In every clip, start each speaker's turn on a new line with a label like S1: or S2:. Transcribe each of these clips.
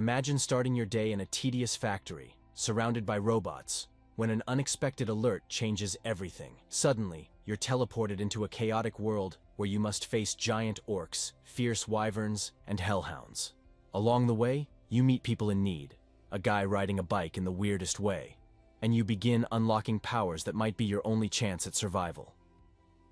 S1: Imagine starting your day in a tedious factory, surrounded by robots, when an unexpected alert changes everything. Suddenly, you're teleported into a chaotic world where you must face giant orcs, fierce wyverns, and hellhounds. Along the way, you meet people in need, a guy riding a bike in the weirdest way, and you begin unlocking powers that might be your only chance at survival.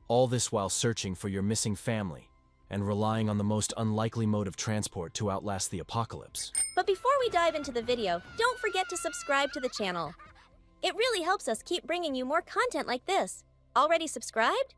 S1: All this while searching for your missing family and relying on the most unlikely mode of transport to outlast the apocalypse.
S2: But before we dive into the video, don't forget to subscribe to the channel. It really helps us keep bringing you more content like this. Already subscribed?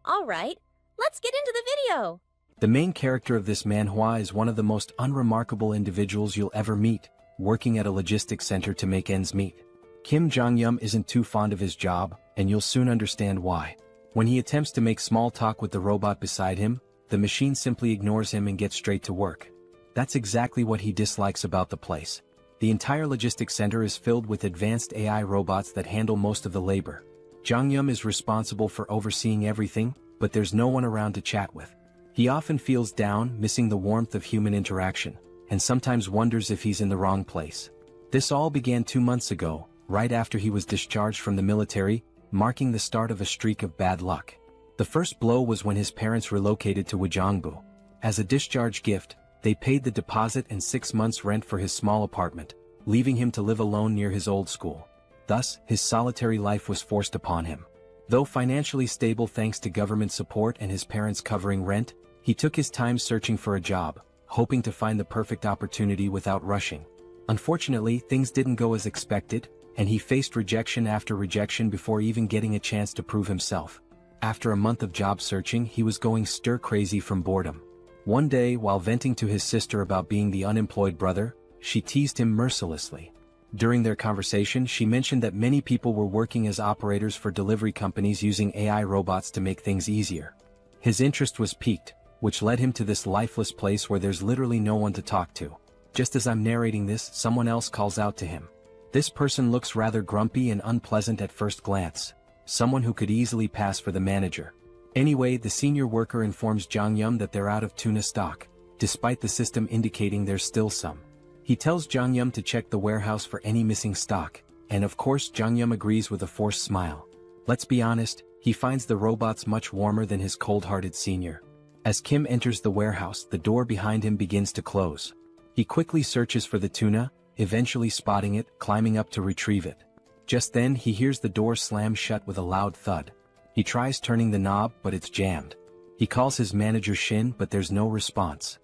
S2: Alright, let's get into the video!
S3: The main character of this manhwa is one of the most unremarkable individuals you'll ever meet, working at a logistics center to make ends meet. Kim Jong-yum isn't too fond of his job, and you'll soon understand why. When he attempts to make small talk with the robot beside him, the machine simply ignores him and gets straight to work. That's exactly what he dislikes about the place. The entire logistics center is filled with advanced AI robots that handle most of the labor. Jong-yum is responsible for overseeing everything, but there's no one around to chat with. He often feels down, missing the warmth of human interaction, and sometimes wonders if he's in the wrong place. This all began 2 months ago, right after he was discharged from the military, marking the start of a streak of bad luck. The first blow was when his parents relocated to Wajongbu. As a discharge gift, they paid the deposit and 6 months' rent for his small apartment, leaving him to live alone near his old school. Thus, his solitary life was forced upon him. Though financially stable thanks to government support and his parents covering rent, he took his time searching for a job, hoping to find the perfect opportunity without rushing. Unfortunately, things didn't go as expected, and he faced rejection after rejection before even getting a chance to prove himself. After a month of job searching, he was going stir-crazy from boredom. One day, while venting to his sister about being the unemployed brother, she teased him mercilessly. During their conversation, she mentioned that many people were working as operators for delivery companies using AI robots to make things easier. His interest was piqued, which led him to this lifeless place where there's literally no one to talk to. Just as I'm narrating this, someone else calls out to him. This person looks rather grumpy and unpleasant at first glance. Someone who could easily pass for the manager. Anyway, the senior worker informs Jong-yum that they're out of tuna stock, despite the system indicating there's still some. He tells Jong-yum to check the warehouse for any missing stock, and of course Jong-yum agrees with a forced smile. Let's be honest, he finds the robots much warmer than his cold-hearted senior. As Kim enters the warehouse, the door behind him begins to close. He quickly searches for the tuna, eventually spotting it, climbing up to retrieve it. Just then, he hears the door slam shut with a loud thud. He tries turning the knob, but it's jammed. He calls his manager Shin, but there's no response.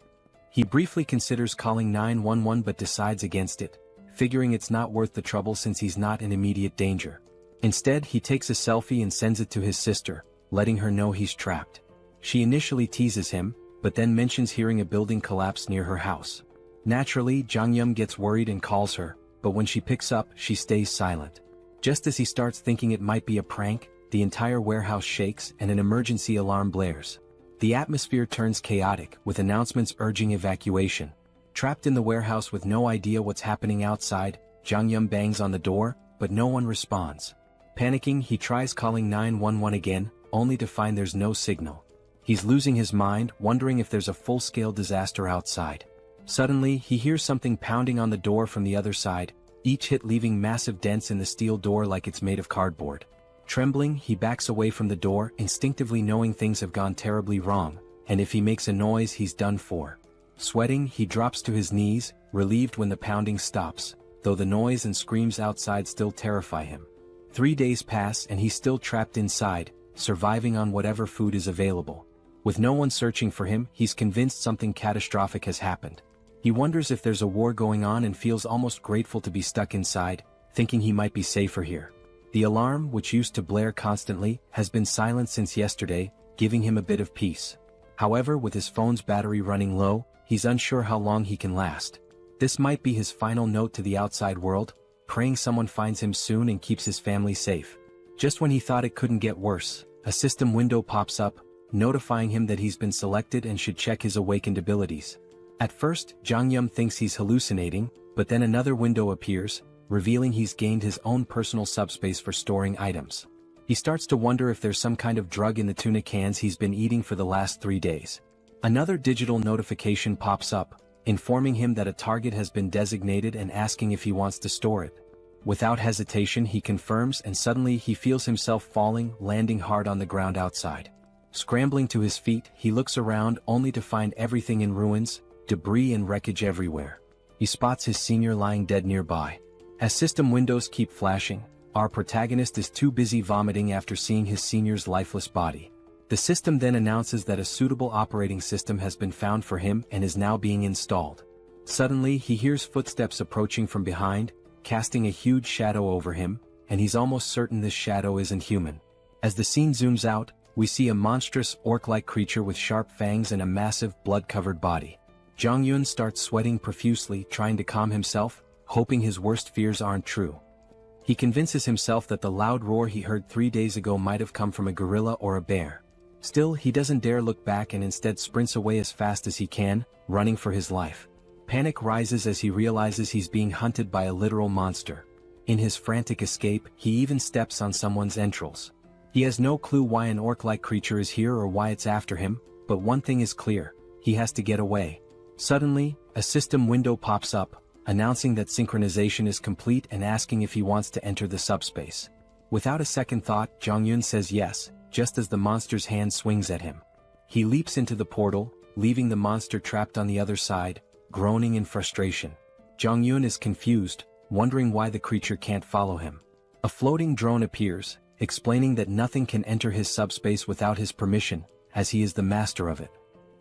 S3: He briefly considers calling 911 but decides against it, figuring it's not worth the trouble since he's not in immediate danger. Instead, he takes a selfie and sends it to his sister, letting her know he's trapped. She initially teases him, but then mentions hearing a building collapse near her house. Naturally, Jong-yum gets worried and calls her, but when she picks up, she stays silent. Just as he starts thinking it might be a prank, the entire warehouse shakes and an emergency alarm blares. The atmosphere turns chaotic, with announcements urging evacuation. Trapped in the warehouse with no idea what's happening outside, Jong-yum bangs on the door, but no one responds. Panicking, he tries calling 911 again, only to find there's no signal. He's losing his mind, wondering if there's a full-scale disaster outside. Suddenly, he hears something pounding on the door from the other side, each hit leaving massive dents in the steel door like it's made of cardboard. Trembling, he backs away from the door, instinctively knowing things have gone terribly wrong, and if he makes a noise he's done for. Sweating, he drops to his knees, relieved when the pounding stops, though the noise and screams outside still terrify him. 3 days pass and he's still trapped inside, surviving on whatever food is available. With no one searching for him, he's convinced something catastrophic has happened. He wonders if there's a war going on and feels almost grateful to be stuck inside, thinking he might be safer here. The alarm, which used to blare constantly, has been silent since yesterday, giving him a bit of peace. However, with his phone's battery running low, he's unsure how long he can last. This might be his final note to the outside world, praying someone finds him soon and keeps his family safe. Just when he thought it couldn't get worse, a system window pops up, notifying him that he's been selected and should check his awakened abilities. At first, Jong-yum thinks he's hallucinating, but then another window appears, revealing he's gained his own personal subspace for storing items. He starts to wonder if there's some kind of drug in the tuna cans he's been eating for the last 3 days. Another digital notification pops up, informing him that a target has been designated and asking if he wants to store it. Without hesitation he confirms, and suddenly he feels himself falling, landing hard on the ground outside. Scrambling to his feet, he looks around only to find everything in ruins, debris and wreckage everywhere. He spots his senior lying dead nearby. As system windows keep flashing, our protagonist is too busy vomiting after seeing his senior's lifeless body. The system then announces that a suitable operating system has been found for him and is now being installed. Suddenly he hears footsteps approaching from behind, casting a huge shadow over him, and he's almost certain this shadow isn't human. As the scene zooms out, we see a monstrous orc-like creature with sharp fangs and a massive blood-covered body. Jong-yun starts sweating profusely, trying to calm himself, hoping his worst fears aren't true. He convinces himself that the loud roar he heard 3 days ago might have come from a gorilla or a bear. Still, he doesn't dare look back and instead sprints away as fast as he can, running for his life. Panic rises as he realizes he's being hunted by a literal monster. In his frantic escape, he even steps on someone's entrails. He has no clue why an orc-like creature is here or why it's after him, but one thing is clear: he has to get away. Suddenly, a system window pops up, announcing that synchronization is complete and asking if he wants to enter the subspace. Without a second thought, Jong-yun says yes, just as the monster's hand swings at him. He leaps into the portal, leaving the monster trapped on the other side, groaning in frustration. Jong-yun is confused, wondering why the creature can't follow him. A floating drone appears, explaining that nothing can enter his subspace without his permission, as he is the master of it.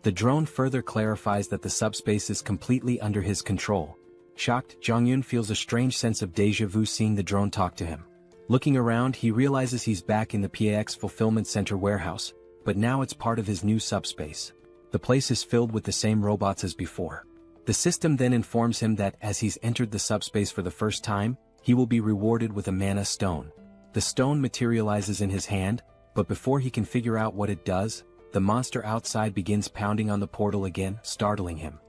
S3: The drone further clarifies that the subspace is completely under his control. Shocked, Jong-yun feels a strange sense of déjà vu seeing the drone talk to him. Looking around, he realizes he's back in the PAX Fulfillment Center warehouse, but now it's part of his new subspace. The place is filled with the same robots as before. The system then informs him that as he's entered the subspace for the first time, he will be rewarded with a mana stone. The stone materializes in his hand, but before he can figure out what it does, the monster outside begins pounding on the portal again, startling him.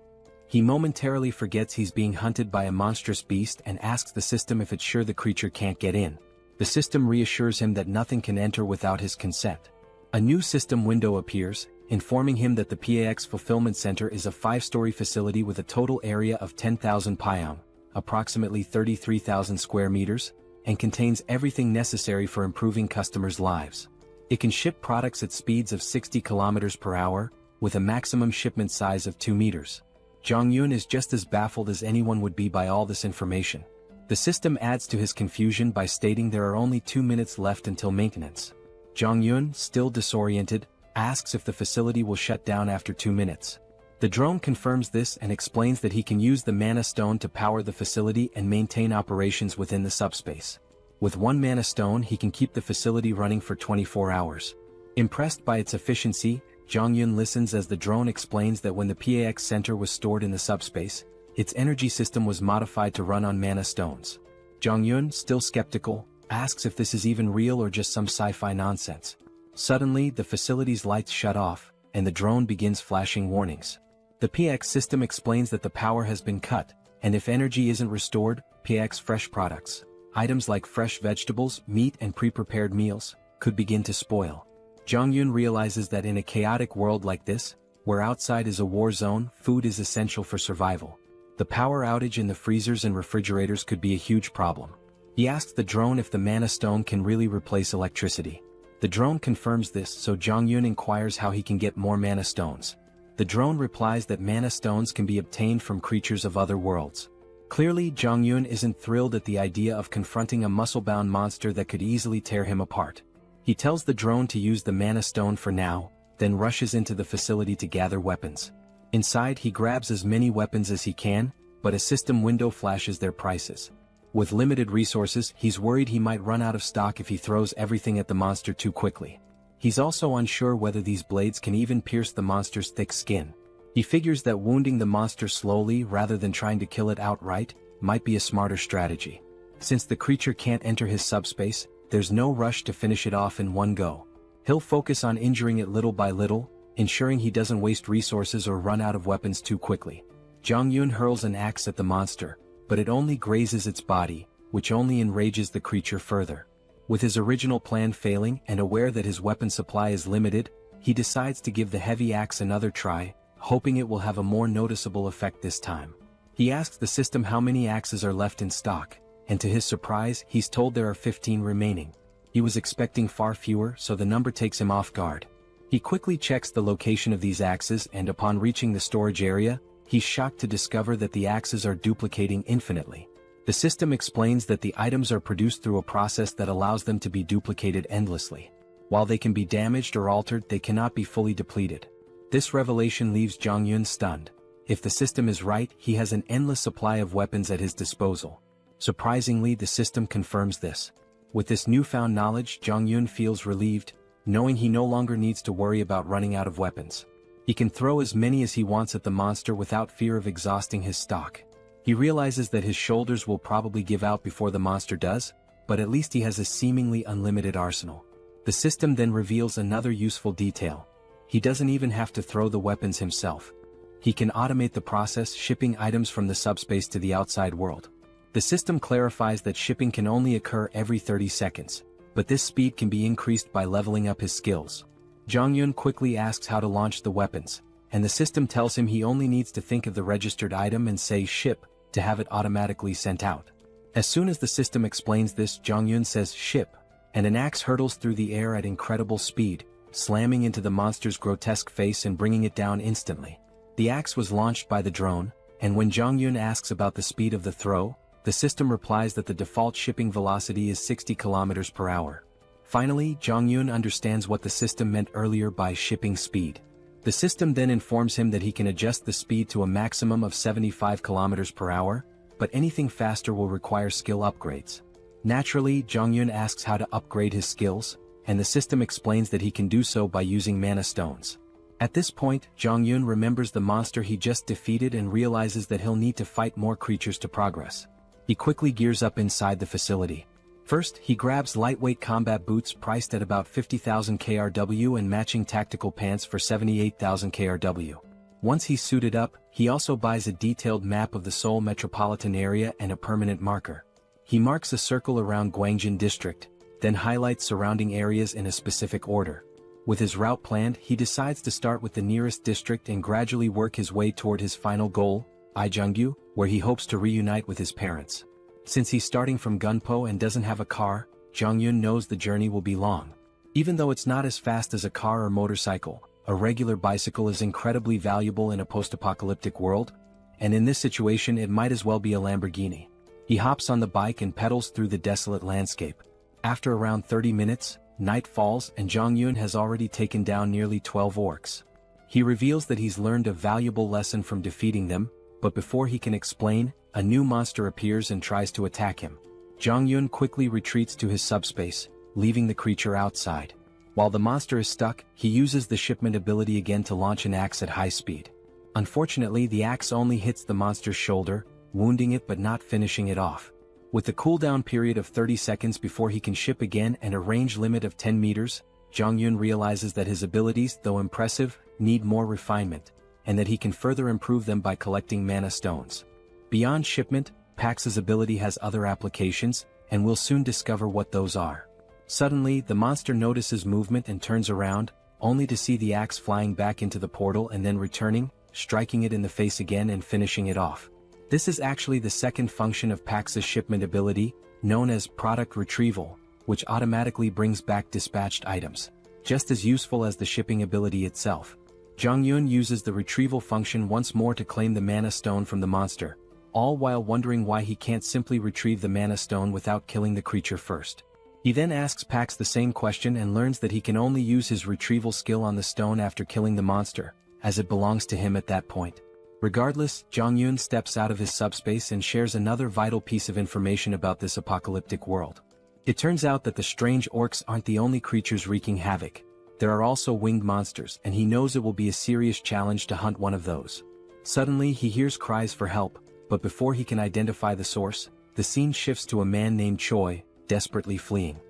S3: He momentarily forgets he's being hunted by a monstrous beast and asks the system if it's sure the creature can't get in. The system reassures him that nothing can enter without his consent. A new system window appears, informing him that the PAX Fulfillment Center is a 5-story facility with a total area of 10,000 pyong, approximately 33,000 square meters, and contains everything necessary for improving customers' lives. It can ship products at speeds of 60 kilometers per hour, with a maximum shipment size of 2 meters. Jong-yun is just as baffled as anyone would be by all this information. The system adds to his confusion by stating there are only 2 minutes left until maintenance. Jong-yun, still disoriented, asks if the facility will shut down after 2 minutes. The drone confirms this and explains that he can use the mana stone to power the facility and maintain operations within the subspace. With 1 mana stone he can keep the facility running for 24 hours. Impressed by its efficiency, Jong-yun listens as the drone explains that when the PAX Center was stored in the subspace, its energy system was modified to run on mana stones. Jong-yun, still skeptical, asks if this is even real or just some sci-fi nonsense. Suddenly, the facility's lights shut off, and the drone begins flashing warnings. The PAX system explains that the power has been cut, and if energy isn't restored, PAX fresh products, items like fresh vegetables, meat and pre-prepared meals, could begin to spoil. Jong-yun realizes that in a chaotic world like this, where outside is a war zone, food is essential for survival. The power outage in the freezers and refrigerators could be a huge problem. He asks the drone if the mana stone can really replace electricity. The drone confirms this, so Jong-yun inquires how he can get more mana stones. The drone replies that mana stones can be obtained from creatures of other worlds. Clearly, Jong-yun isn't thrilled at the idea of confronting a muscle-bound monster that could easily tear him apart. He tells the drone to use the mana stone for now, then rushes into the facility to gather weapons. Inside he grabs as many weapons as he can, but a system window flashes their prices. With limited resources, he's worried he might run out of stock if he throws everything at the monster too quickly. He's also unsure whether these blades can even pierce the monster's thick skin. He figures that wounding the monster slowly rather than trying to kill it outright might be a smarter strategy. Since the creature can't enter his subspace, there's no rush to finish it off in one go. He'll focus on injuring it little by little, ensuring he doesn't waste resources or run out of weapons too quickly. Jong-yun hurls an axe at the monster, but it only grazes its body, which only enrages the creature further. With his original plan failing and aware that his weapon supply is limited, he decides to give the heavy axe another try, hoping it will have a more noticeable effect this time. He asks the system how many axes are left in stock, and to his surprise, he's told there are 15 remaining. He was expecting far fewer, so the number takes him off guard. He quickly checks the location of these axes, and upon reaching the storage area, he's shocked to discover that the axes are duplicating infinitely. The system explains that the items are produced through a process that allows them to be duplicated endlessly. While they can be damaged or altered, they cannot be fully depleted. This revelation leaves Jong-yun stunned. If the system is right, he has an endless supply of weapons at his disposal. Surprisingly, the system confirms this. With this newfound knowledge, Jong-yun feels relieved, knowing he no longer needs to worry about running out of weapons. He can throw as many as he wants at the monster without fear of exhausting his stock. He realizes that his shoulders will probably give out before the monster does, but at least he has a seemingly unlimited arsenal. The system then reveals another useful detail. He doesn't even have to throw the weapons himself. He can automate the process, shipping items from the subspace to the outside world. The system clarifies that shipping can only occur every 30 seconds, but this speed can be increased by leveling up his skills. Jong-yun quickly asks how to launch the weapons, and the system tells him he only needs to think of the registered item and say ship to have it automatically sent out. As soon as the system explains this, Jong-yun says ship, and an axe hurtles through the air at incredible speed, slamming into the monster's grotesque face and bringing it down instantly. The axe was launched by the drone, and when Jong-yun asks about the speed of the throw, the system replies that the default shipping velocity is 60 km per hour. Finally, Jong-yun understands what the system meant earlier by shipping speed. The system then informs him that he can adjust the speed to a maximum of 75 km per hour, but anything faster will require skill upgrades. Naturally, Jong-yun asks how to upgrade his skills, and the system explains that he can do so by using mana stones. At this point, Jong-yun remembers the monster he just defeated and realizes that he'll need to fight more creatures to progress. He quickly gears up inside the facility. First, he grabs lightweight combat boots priced at about 50,000 KRW and matching tactical pants for 78,000 KRW. Once he's suited up, he also buys a detailed map of the Seoul metropolitan area and a permanent marker. He marks a circle around Gwangjin district, then highlights surrounding areas in a specific order. With his route planned, he decides to start with the nearest district and gradually work his way toward his final goal, Ijeonggu, where he hopes to reunite with his parents. Since he's starting from Gunpo and doesn't have a car, Jong-yun knows the journey will be long. Even though it's not as fast as a car or motorcycle, a regular bicycle is incredibly valuable in a post-apocalyptic world, and in this situation it might as well be a Lamborghini. He hops on the bike and pedals through the desolate landscape. After around 30 minutes, night falls and Jong-yun has already taken down nearly 12 orcs. He reveals that he's learned a valuable lesson from defeating them, but before he can explain, a new monster appears and tries to attack him. Jong-yun quickly retreats to his subspace, leaving the creature outside. While the monster is stuck, he uses the shipment ability again to launch an axe at high speed. Unfortunately, the axe only hits the monster's shoulder, wounding it but not finishing it off. With the cooldown period of 30 seconds before he can ship again and a range limit of 10 meters, Jong-yun realizes that his abilities, though impressive, need more refinement, and that he can further improve them by collecting mana stones. Beyond shipment, Pax's ability has other applications, and we'll soon discover what those are. Suddenly, the monster notices movement and turns around, only to see the axe flying back into the portal and then returning, striking it in the face again and finishing it off. This is actually the second function of Pax's shipment ability, known as product retrieval, which automatically brings back dispatched items, just as useful as the shipping ability itself. Jong-yun uses the retrieval function once more to claim the mana stone from the monster, all while wondering why he can't simply retrieve the mana stone without killing the creature first. He then asks Pax the same question and learns that he can only use his retrieval skill on the stone after killing the monster, as it belongs to him at that point. Regardless, Jong-yun steps out of his subspace and shares another vital piece of information about this apocalyptic world. It turns out that the strange orcs aren't the only creatures wreaking havoc. There are also winged monsters, and he knows it will be a serious challenge to hunt one of those. Suddenly, he hears cries for help, but before he can identify the source, the scene shifts to a man named Choi, desperately fleeing.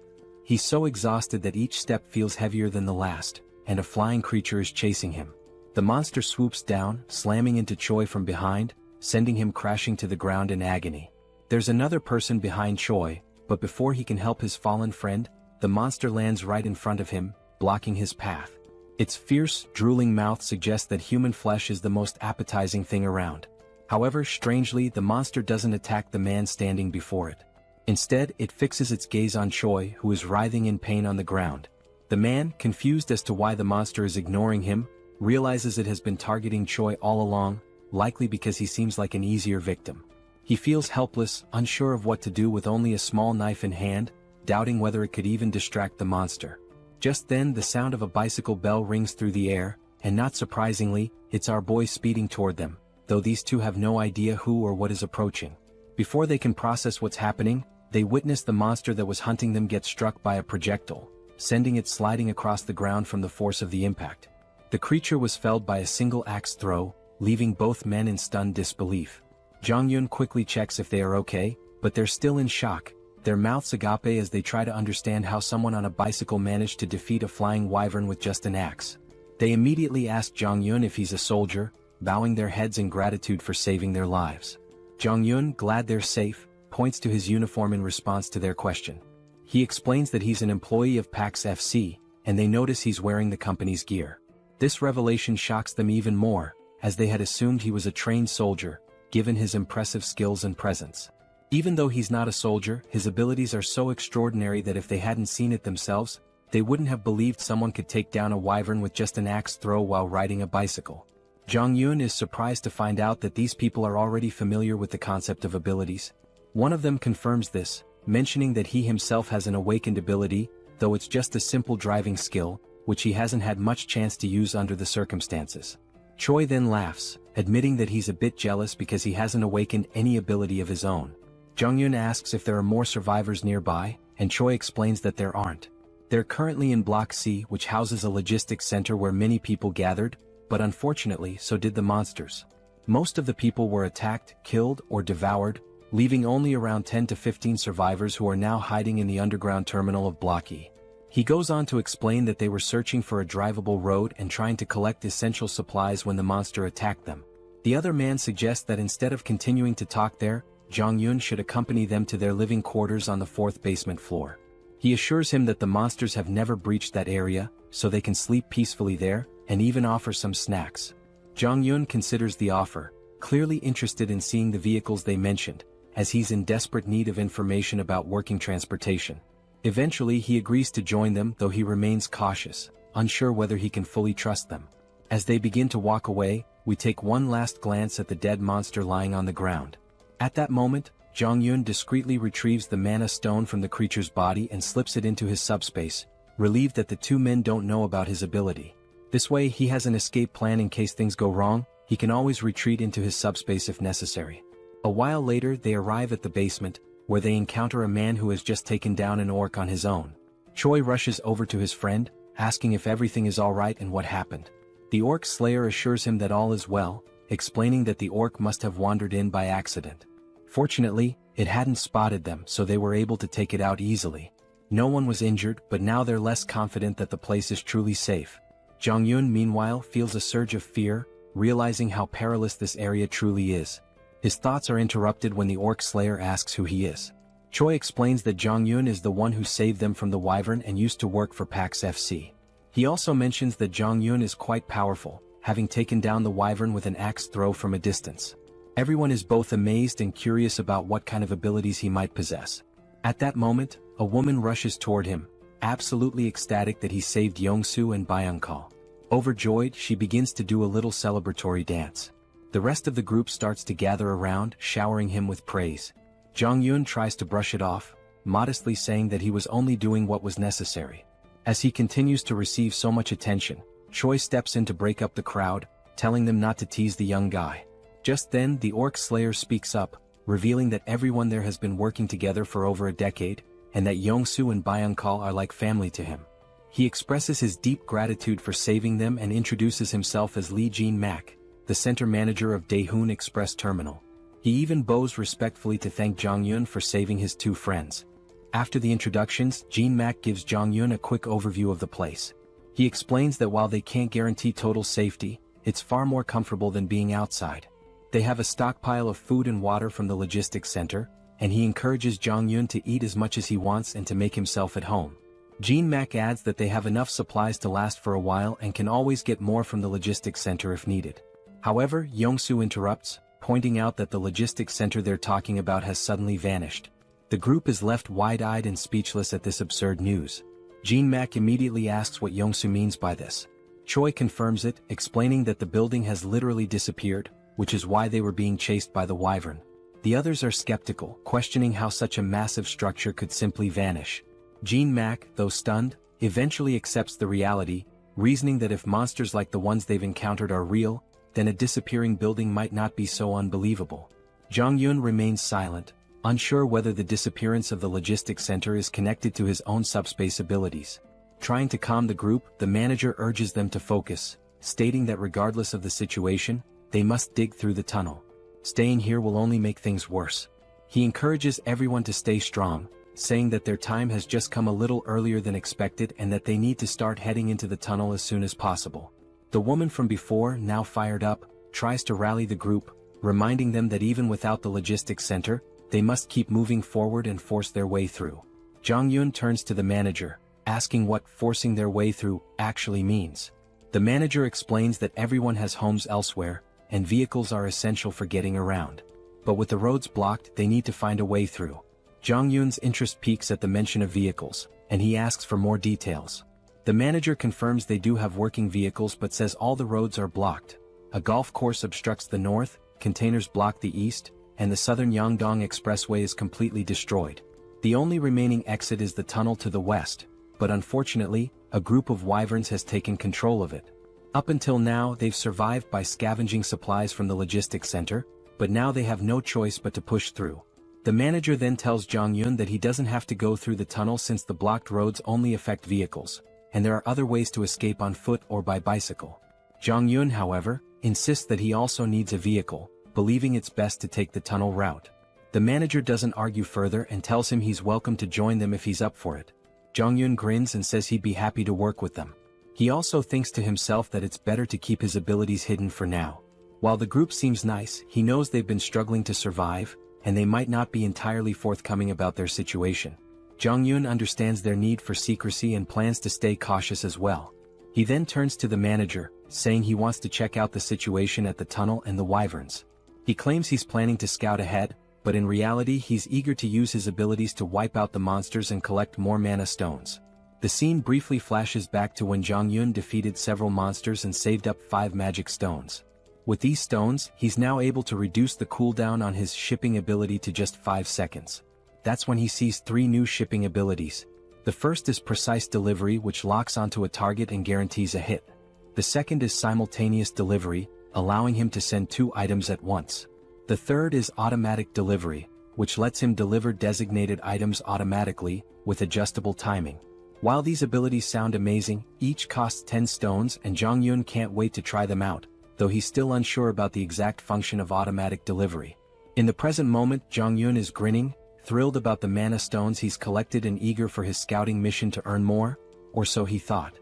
S3: He's so exhausted that each step feels heavier than the last, and a flying creature is chasing him. The monster swoops down, slamming into Choi from behind, sending him crashing to the ground in agony. There's another person behind Choi, but before he can help his fallen friend, the monster lands right in front of him, blocking his path. Its fierce, drooling mouth suggests that human flesh is the most appetizing thing around. However, strangely, the monster doesn't attack the man standing before it. Instead, it fixes its gaze on Choi, who is writhing in pain on the ground. The man, confused as to why the monster is ignoring him, realizes it has been targeting Choi all along, likely because he seems like an easier victim. He feels helpless, unsure of what to do with only a small knife in hand, doubting whether it could even distract the monster. Just then, the sound of a bicycle bell rings through the air, and not surprisingly, it's our boy speeding toward them, though these two have no idea who or what is approaching. Before they can process what's happening, they witness the monster that was hunting them get struck by a projectile, sending it sliding across the ground from the force of the impact. The creature was felled by a single axe throw, leaving both men in stunned disbelief. Jong-yun quickly checks if they are okay, but they're still in shock, their mouths agape as they try to understand how someone on a bicycle managed to defeat a flying wyvern with just an axe. They immediately ask Jong-yun if he's a soldier, bowing their heads in gratitude for saving their lives. Jong-yun, glad they're safe, points to his uniform in response to their question. He explains that he's an employee of PAX FC, and they notice he's wearing the company's gear. This revelation shocks them even more, as they had assumed he was a trained soldier, given his impressive skills and presence. Even though he's not a soldier, his abilities are so extraordinary that if they hadn't seen it themselves, they wouldn't have believed someone could take down a wyvern with just an axe throw while riding a bicycle. Jong-yun is surprised to find out that these people are already familiar with the concept of abilities. One of them confirms this, mentioning that he himself has an awakened ability, though it's just a simple driving skill, which he hasn't had much chance to use under the circumstances. Choi then laughs, admitting that he's a bit jealous because he hasn't awakened any ability of his own. Jong-yun asks if there are more survivors nearby, and Choi explains that there aren't. They're currently in Block C, which houses a logistics center where many people gathered, but unfortunately so did the monsters. Most of the people were attacked, killed, or devoured, leaving only around 10 to 15 survivors who are now hiding in the underground terminal of Block E. He goes on to explain that they were searching for a drivable road and trying to collect essential supplies when the monster attacked them. The other man suggests that instead of continuing to talk there, Jong-yun should accompany them to their living quarters on the 4th basement floor. He assures him that the monsters have never breached that area, so they can sleep peacefully there, and even offers some snacks. Jong-yun considers the offer, clearly interested in seeing the vehicles they mentioned, as he's in desperate need of information about working transportation. Eventually he agrees to join them, though he remains cautious, unsure whether he can fully trust them. As they begin to walk away, we take one last glance at the dead monster lying on the ground. At that moment, Jong-yun discreetly retrieves the mana stone from the creature's body and slips it into his subspace, relieved that the two men don't know about his ability. This way he has an escape plan in case things go wrong. He can always retreat into his subspace if necessary. A while later they arrive at the basement, where they encounter a man who has just taken down an orc on his own. Choi rushes over to his friend, asking if everything is alright and what happened. The orc slayer assures him that all is well, explaining that the orc must have wandered in by accident. Fortunately, it hadn't spotted them, so they were able to take it out easily. No one was injured, but now they're less confident that the place is truly safe. Jong-yun meanwhile feels a surge of fear, realizing how perilous this area truly is. His thoughts are interrupted when the orc slayer asks who he is. Choi explains that Jong-yun is the one who saved them from the wyvern and used to work for PAX FC. He also mentions that Jong-yun is quite powerful, having taken down the wyvern with an axe throw from a distance. Everyone is both amazed and curious about what kind of abilities he might possess. At that moment, a woman rushes toward him, absolutely ecstatic that he saved Yongsu and Byung-kal. Overjoyed, she begins to do a little celebratory dance. The rest of the group starts to gather around, showering him with praise. Jong-yun tries to brush it off, modestly saying that he was only doing what was necessary. As he continues to receive so much attention, Choi steps in to break up the crowd, telling them not to tease the young guy. Just then, the orc slayer speaks up, revealing that everyone there has been working together for over a decade, and that Yongsu and Byung-kal are like family to him. He expresses his deep gratitude for saving them and introduces himself as Lee Jin-mak, the center manager of Daehoon Express Terminal. He even bows respectfully to thank Jong-yun for saving his two friends. After the introductions, Jin-mak gives Jong-yun a quick overview of the place. He explains that while they can't guarantee total safety, it's far more comfortable than being outside. They have a stockpile of food and water from the logistics center, and he encourages Jong-yun to eat as much as he wants and to make himself at home. Jean Mac adds that they have enough supplies to last for a while and can always get more from the logistics center if needed. However, Yongsoo interrupts, pointing out that the logistics center they're talking about has suddenly vanished. The group is left wide-eyed and speechless at this absurd news. Jean Mac immediately asks what Yongsoo means by this. Choi confirms it, explaining that the building has literally disappeared, which is why they were being chased by the wyvern. The others are skeptical, questioning how such a massive structure could simply vanish. Jean Mac, though stunned, eventually accepts the reality, reasoning that if monsters like the ones they've encountered are real, then a disappearing building might not be so unbelievable. Jong-Yun remains silent, unsure whether the disappearance of the logistics center is connected to his own subspace abilities. Trying to calm the group, the manager urges them to focus, stating that regardless of the situation, they must dig through the tunnel. Staying here will only make things worse. He encourages everyone to stay strong, saying that their time has just come a little earlier than expected and that they need to start heading into the tunnel as soon as possible. The woman from before, now fired up, tries to rally the group, reminding them that even without the logistics center, they must keep moving forward and force their way through. Jong-Yun turns to the manager, asking what forcing their way through actually means. The manager explains that everyone has homes elsewhere, and vehicles are essential for getting around. But with the roads blocked, they need to find a way through. Jong-Yun's interest peaks at the mention of vehicles, and he asks for more details. The manager confirms they do have working vehicles but says all the roads are blocked. A golf course obstructs the north, containers block the east, and the southern Yangdong Expressway is completely destroyed. The only remaining exit is the tunnel to the west, but unfortunately, a group of wyverns has taken control of it. Up until now, they've survived by scavenging supplies from the logistics center, but now they have no choice but to push through. The manager then tells Jong-Yun that he doesn't have to go through the tunnel since the blocked roads only affect vehicles, and there are other ways to escape on foot or by bicycle. Jong-Yun, however, insists that he also needs a vehicle, believing it's best to take the tunnel route. The manager doesn't argue further and tells him he's welcome to join them if he's up for it. Jong-Yun grins and says he'd be happy to work with them. He also thinks to himself that it's better to keep his abilities hidden for now. While the group seems nice, he knows they've been struggling to survive, and they might not be entirely forthcoming about their situation. Jong-Yun understands their need for secrecy and plans to stay cautious as well. He then turns to the manager, saying he wants to check out the situation at the tunnel and the wyverns. He claims he's planning to scout ahead, but in reality he's eager to use his abilities to wipe out the monsters and collect more mana stones. The scene briefly flashes back to when Jong-Yun defeated several monsters and saved up 5 magic stones. With these stones, he's now able to reduce the cooldown on his shipping ability to just 5 seconds. That's when he sees 3 new shipping abilities. The first is Precise Delivery, which locks onto a target and guarantees a hit. The second is Simultaneous Delivery, allowing him to send 2 items at once. The third is Automatic Delivery, which lets him deliver designated items automatically, with adjustable timing. While these abilities sound amazing, each costs 10 stones and Jong-Yun can't wait to try them out, though he's still unsure about the exact function of automatic delivery. In the present moment, Jong-Yun is grinning, thrilled about the mana stones he's collected and eager for his scouting mission to earn more, or so he thought.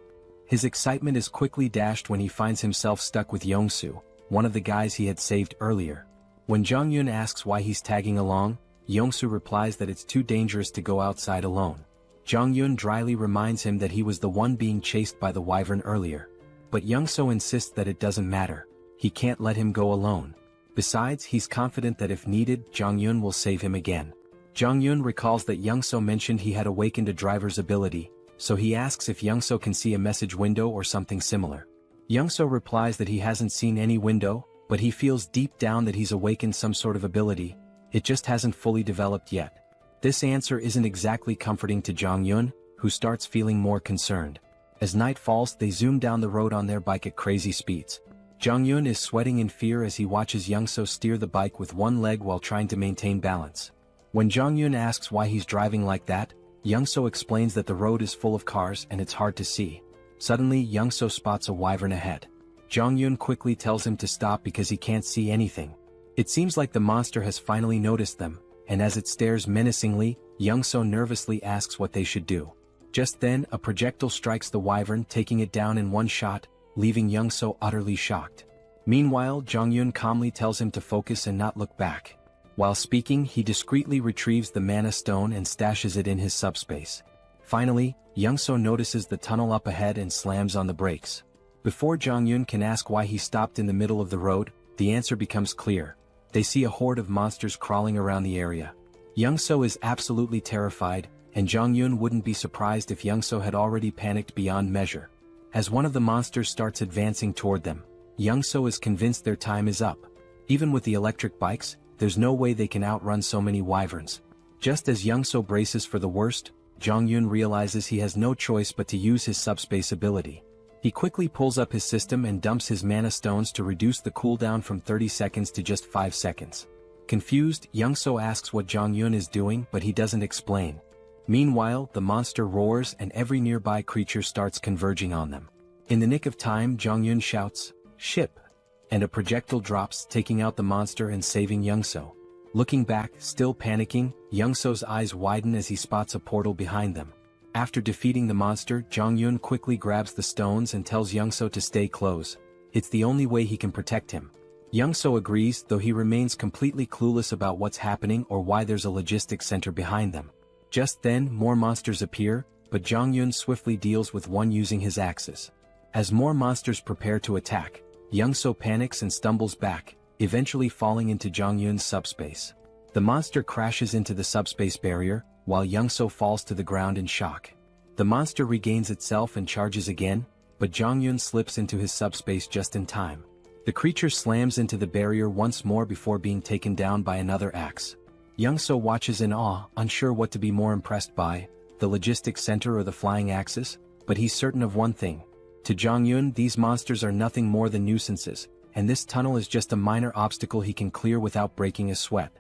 S3: His excitement is quickly dashed when he finds himself stuck with Yongsoo, one of the guys he had saved earlier. When Jong-Yun asks why he's tagging along, Yongsoo replies that it's too dangerous to go outside alone. Jong-Yun dryly reminds him that he was the one being chased by the wyvern earlier. But Yongsoo insists that it doesn't matter. He can't let him go alone. Besides, he's confident that if needed, Jong-Yun will save him again. Jong-Yun recalls that Yongsoo mentioned he had awakened a driver's ability, so he asks if Yongsoo can see a message window or something similar. Yongsoo replies that he hasn't seen any window, but he feels deep down that he's awakened some sort of ability, it just hasn't fully developed yet. This answer isn't exactly comforting to Jong-Yun, who starts feeling more concerned. As night falls, they zoom down the road on their bike at crazy speeds. Jong-Yun is sweating in fear as he watches Yongsoo steer the bike with one leg while trying to maintain balance. When Jong-Yun asks why he's driving like that, Yongsoo explains that the road is full of cars and it's hard to see. Suddenly, Yongsoo spots a wyvern ahead. Jong-Yun quickly tells him to stop because he can't see anything. It seems like the monster has finally noticed them, and as it stares menacingly, Yongsoo nervously asks what they should do. Just then, a projectile strikes the wyvern, taking it down in one shot, leaving Yongsoo utterly shocked. Meanwhile, Jong-Yun calmly tells him to focus and not look back. While speaking, he discreetly retrieves the mana stone and stashes it in his subspace. Finally, Young-so notices the tunnel up ahead and slams on the brakes. Before Jong-yun can ask why he stopped in the middle of the road, the answer becomes clear. They see a horde of monsters crawling around the area. Young-so is absolutely terrified, and Jong-yun wouldn't be surprised if Young-so had already panicked beyond measure. As one of the monsters starts advancing toward them, Young-so is convinced their time is up. Even with the electric bikes, there's no way they can outrun so many wyverns. Just as Young-so braces for the worst, Jong-yun realizes he has no choice but to use his subspace ability. He quickly pulls up his system and dumps his mana stones to reduce the cooldown from 30 seconds to just 5 seconds. Confused, Young-so asks what Jong-yun is doing, but he doesn't explain. Meanwhile, the monster roars and every nearby creature starts converging on them. In the nick of time, Jong-yun shouts, "Ship!" and a projectile drops, taking out the monster and saving Young-so. Looking back, still panicking, Young-so's eyes widen as he spots a portal behind them. After defeating the monster, Jong-yun quickly grabs the stones and tells Young-so to stay close. It's the only way he can protect him. Young-so agrees, though he remains completely clueless about what's happening or why there's a logistics center behind them. Just then, more monsters appear, but Jong-yun swiftly deals with one using his axes. As more monsters prepare to attack, Young-so panics and stumbles back, eventually falling into Jong-yun's subspace. The monster crashes into the subspace barrier, while Young-so falls to the ground in shock. The monster regains itself and charges again, but Jong-yun slips into his subspace just in time. The creature slams into the barrier once more before being taken down by another axe. Young-so watches in awe, unsure what to be more impressed by, the logistics center or the flying axes, but he's certain of one thing. To Jong-yun, these monsters are nothing more than nuisances, and this tunnel is just a minor obstacle he can clear without breaking a sweat.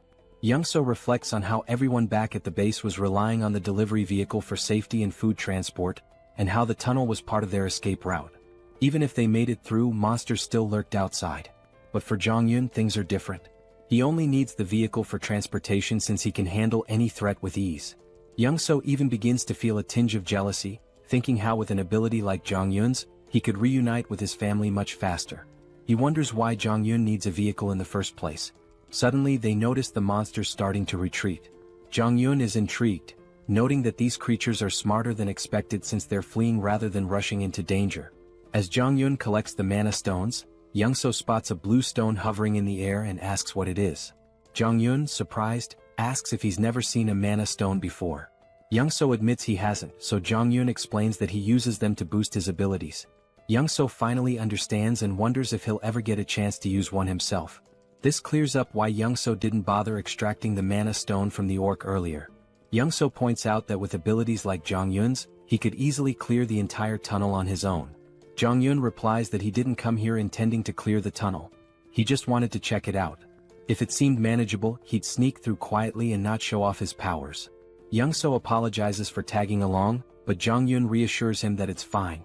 S3: Young-so reflects on how everyone back at the base was relying on the delivery vehicle for safety and food transport, and how the tunnel was part of their escape route. Even if they made it through, monsters still lurked outside. But for Jong-yun, things are different. He only needs the vehicle for transportation since he can handle any threat with ease. Young-so even begins to feel a tinge of jealousy, thinking how with an ability like Jong-yun's, he could reunite with his family much faster. He wonders why Jong-yun needs a vehicle in the first place. Suddenly they notice the monsters starting to retreat. Jong-yun is intrigued, noting that these creatures are smarter than expected since they're fleeing rather than rushing into danger. As Jong-yun collects the mana stones, Young-so spots a blue stone hovering in the air and asks what it is. Jong-yun, surprised, asks if he's never seen a mana stone before. Young-so admits he hasn't, so Jong-yun explains that he uses them to boost his abilities. Young-so finally understands and wonders if he'll ever get a chance to use one himself. This clears up why Young-so didn't bother extracting the mana stone from the orc earlier. Young-so points out that with abilities like Jong-yun's, he could easily clear the entire tunnel on his own. Jong-yun replies that he didn't come here intending to clear the tunnel. He just wanted to check it out. If it seemed manageable, he'd sneak through quietly and not show off his powers. Young-so apologizes for tagging along, but Jong-yun reassures him that it's fine.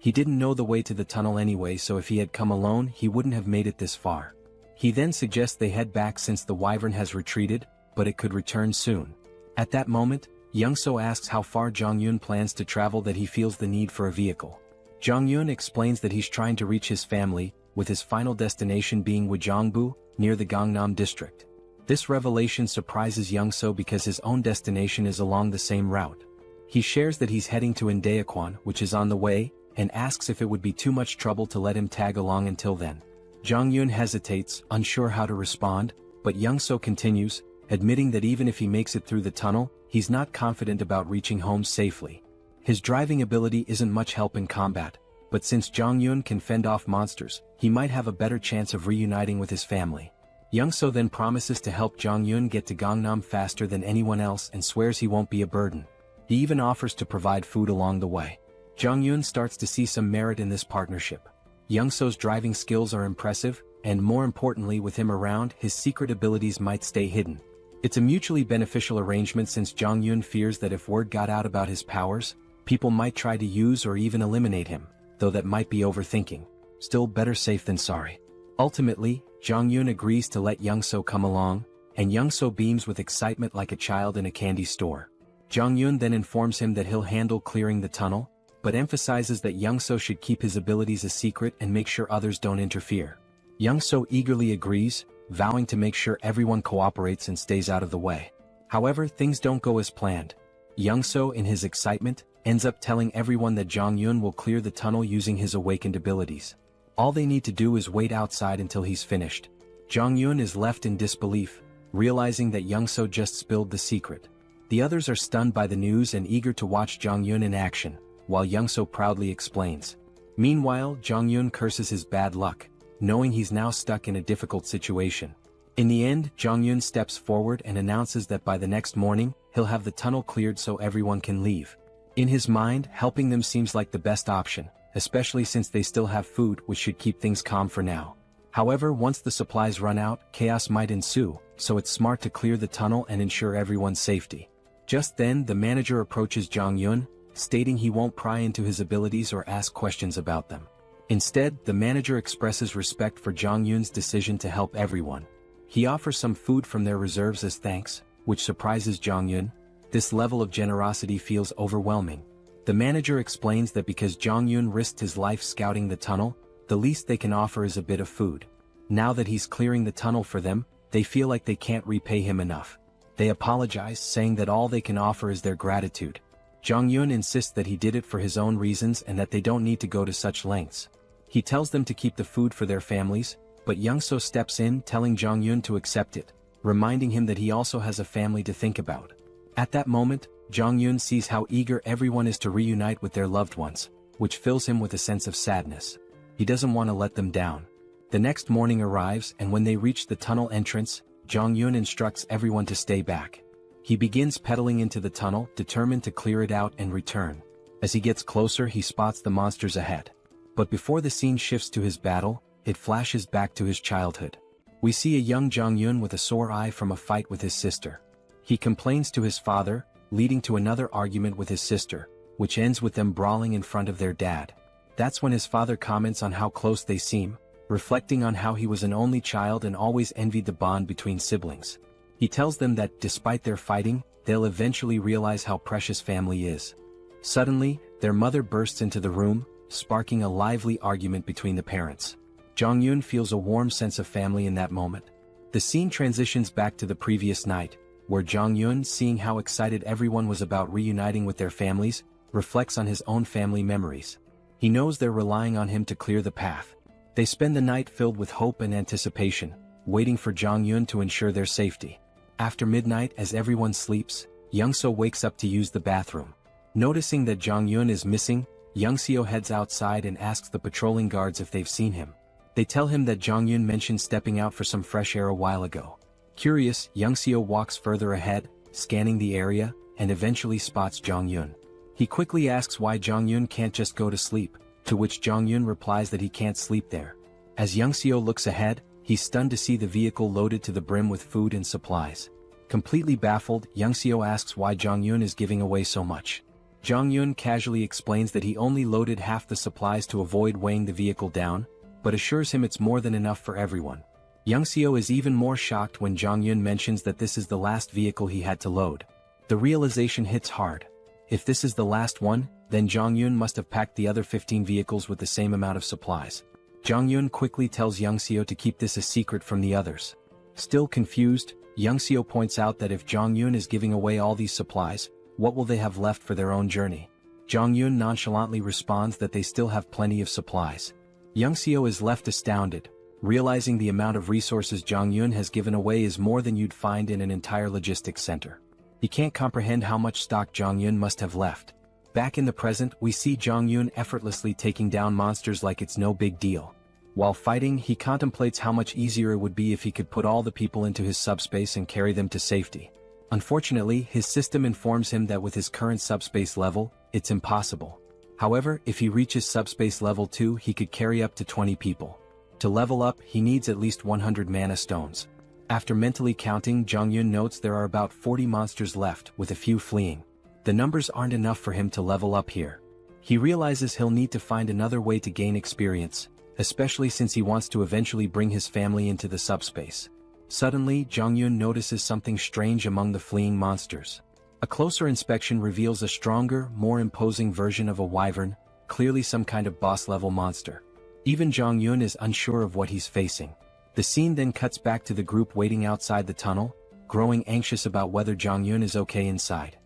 S3: He didn't know the way to the tunnel anyway, so if he had come alone, he wouldn't have made it this far. He then suggests they head back since the wyvern has retreated, but it could return soon. At that moment, Young-so asks how far Jong-yun plans to travel that he feels the need for a vehicle. Jong-yun explains that he's trying to reach his family, with his final destination being Wajongbu, near the Gangnam district. This revelation surprises Young-so because his own destination is along the same route. He shares that he's heading to Indaequan, which is on the way, and asks if it would be too much trouble to let him tag along until then. Jong-yun hesitates, unsure how to respond, but Young-so continues, admitting that even if he makes it through the tunnel, he's not confident about reaching home safely. His driving ability isn't much help in combat, but since Jong-yun can fend off monsters, he might have a better chance of reuniting with his family. Young-so then promises to help Jong-yun get to Gangnam faster than anyone else and swears he won't be a burden. He even offers to provide food along the way. Jong-yun starts to see some merit in this partnership. Young-so's driving skills are impressive, and more importantly, with him around, his secret abilities might stay hidden. It's a mutually beneficial arrangement since Jong-yun fears that if word got out about his powers, people might try to use or even eliminate him, though that might be overthinking. Still, better safe than sorry. Ultimately, Jong-yun agrees to let Young-so come along, and Young-so beams with excitement like a child in a candy store. Jong-yun then informs him that he'll handle clearing the tunnel, but emphasizes that Young-so should keep his abilities a secret and make sure others don't interfere. Young-so eagerly agrees, vowing to make sure everyone cooperates and stays out of the way. However, things don't go as planned. Youngso, in his excitement, ends up telling everyone that Jong-yun will clear the tunnel using his awakened abilities. All they need to do is wait outside until he's finished. Jong-yun is left in disbelief, realizing that Youngso just spilled the secret. The others are stunned by the news and eager to watch Jong-yun in action, while Youngso proudly explains. Meanwhile, Jong-yun curses his bad luck, knowing he's now stuck in a difficult situation. In the end, Jong-yun steps forward and announces that by the next morning, he'll have the tunnel cleared so everyone can leave. In his mind, helping them seems like the best option, especially since they still have food, which should keep things calm for now. However, once the supplies run out, chaos might ensue, so it's smart to clear the tunnel and ensure everyone's safety. Just then, the manager approaches Jong-yun, stating he won't pry into his abilities or ask questions about them. Instead, the manager expresses respect for Jong-yun's decision to help everyone. He offers some food from their reserves as thanks, which surprises Jong-yun. This level of generosity feels overwhelming. The manager explains that because Jong-yun risked his life scouting the tunnel, the least they can offer is a bit of food. Now that he's clearing the tunnel for them, they feel like they can't repay him enough. They apologize, saying that all they can offer is their gratitude. Jong-yun insists that he did it for his own reasons and that they don't need to go to such lengths. He tells them to keep the food for their families, but Youngso steps in, telling Jong-yun to accept it, reminding him that he also has a family to think about. At that moment, Jong-yun sees how eager everyone is to reunite with their loved ones, which fills him with a sense of sadness. He doesn't want to let them down. The next morning arrives, and when they reach the tunnel entrance, Jong-yun instructs everyone to stay back. He begins pedaling into the tunnel, determined to clear it out and return. As he gets closer, he spots the monsters ahead. But before the scene shifts to his battle, it flashes back to his childhood. We see a young Jong-yun with a sore eye from a fight with his sister. He complains to his father, leading to another argument with his sister, which ends with them brawling in front of their dad. That's when his father comments on how close they seem, reflecting on how he was an only child and always envied the bond between siblings. He tells them that, despite their fighting, they'll eventually realize how precious family is. Suddenly, their mother bursts into the room, sparking a lively argument between the parents. Jong-yun feels a warm sense of family in that moment. The scene transitions back to the previous night, where Jong-yun, seeing how excited everyone was about reuniting with their families, reflects on his own family memories. He knows they're relying on him to clear the path. They spend the night filled with hope and anticipation, waiting for Jong-yun to ensure their safety. After midnight, as everyone sleeps, Youngso wakes up to use the bathroom. Noticing that Jong-yun is missing, Youngseo heads outside and asks the patrolling guards if they've seen him. They tell him that Jong-yun mentioned stepping out for some fresh air a while ago. Curious, Youngseo walks further ahead, scanning the area, and eventually spots Jong-yun. He quickly asks why Jong-yun can't just go to sleep, to which Jong-yun replies that he can't sleep there. As Youngseo looks ahead, he's stunned to see the vehicle loaded to the brim with food and supplies. Completely baffled, Youngseo asks why Jong-yun is giving away so much. Jong-yun casually explains that he only loaded half the supplies to avoid weighing the vehicle down, but assures him it's more than enough for everyone. Youngseo is even more shocked when Jong-yun mentions that this is the last vehicle he had to load. The realization hits hard. If this is the last one, then Jong-yun must have packed the other 15 vehicles with the same amount of supplies. Jong-yun quickly tells Youngseo to keep this a secret from the others. Still confused, Youngseo points out that if Jong-yun is giving away all these supplies, what will they have left for their own journey? Jong-yun nonchalantly responds that they still have plenty of supplies. Youngseo is left astounded, realizing the amount of resources Jong-yun has given away is more than you'd find in an entire logistics center. He can't comprehend how much stock Jong-yun must have left. Back in the present, we see Jong-yun effortlessly taking down monsters like it's no big deal. While fighting, he contemplates how much easier it would be if he could put all the people into his subspace and carry them to safety. Unfortunately, his system informs him that with his current subspace level, it's impossible. However, if he reaches subspace level 2, he could carry up to 20 people. To level up, he needs at least 100 mana stones. After mentally counting, Jong-yun notes there are about 40 monsters left, with a few fleeing. The numbers aren't enough for him to level up here. He realizes he'll need to find another way to gain experience, especially since he wants to eventually bring his family into the subspace. Suddenly, Jong-yun notices something strange among the fleeing monsters. A closer inspection reveals a stronger, more imposing version of a wyvern, clearly some kind of boss-level monster. Even Jong-yun is unsure of what he's facing. The scene then cuts back to the group waiting outside the tunnel, growing anxious about whether Jong-yun is okay inside.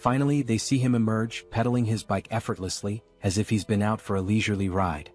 S3: Finally, they see him emerge, pedaling his bike effortlessly, as if he's been out for a leisurely ride.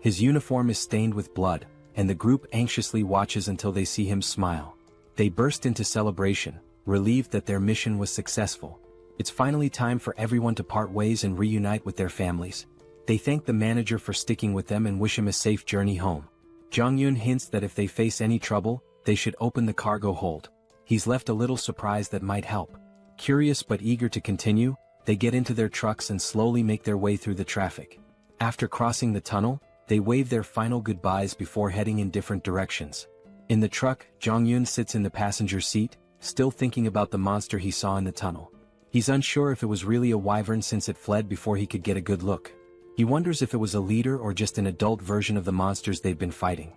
S3: His uniform is stained with blood, and the group anxiously watches until they see him smile. They burst into celebration, relieved that their mission was successful. It's finally time for everyone to part ways and reunite with their families. They thank the manager for sticking with them and wish him a safe journey home. Jong-yoon hints that if they face any trouble, they should open the cargo hold. He's left a little surprise that might help. Curious but eager to continue, they get into their trucks and slowly make their way through the traffic. After crossing the tunnel, they wave their final goodbyes before heading in different directions. In the truck, Jong-yoon sits in the passenger seat, still thinking about the monster he saw in the tunnel. He's unsure if it was really a wyvern since it fled before he could get a good look. He wonders if it was a leader or just an adult version of the monsters they've been fighting.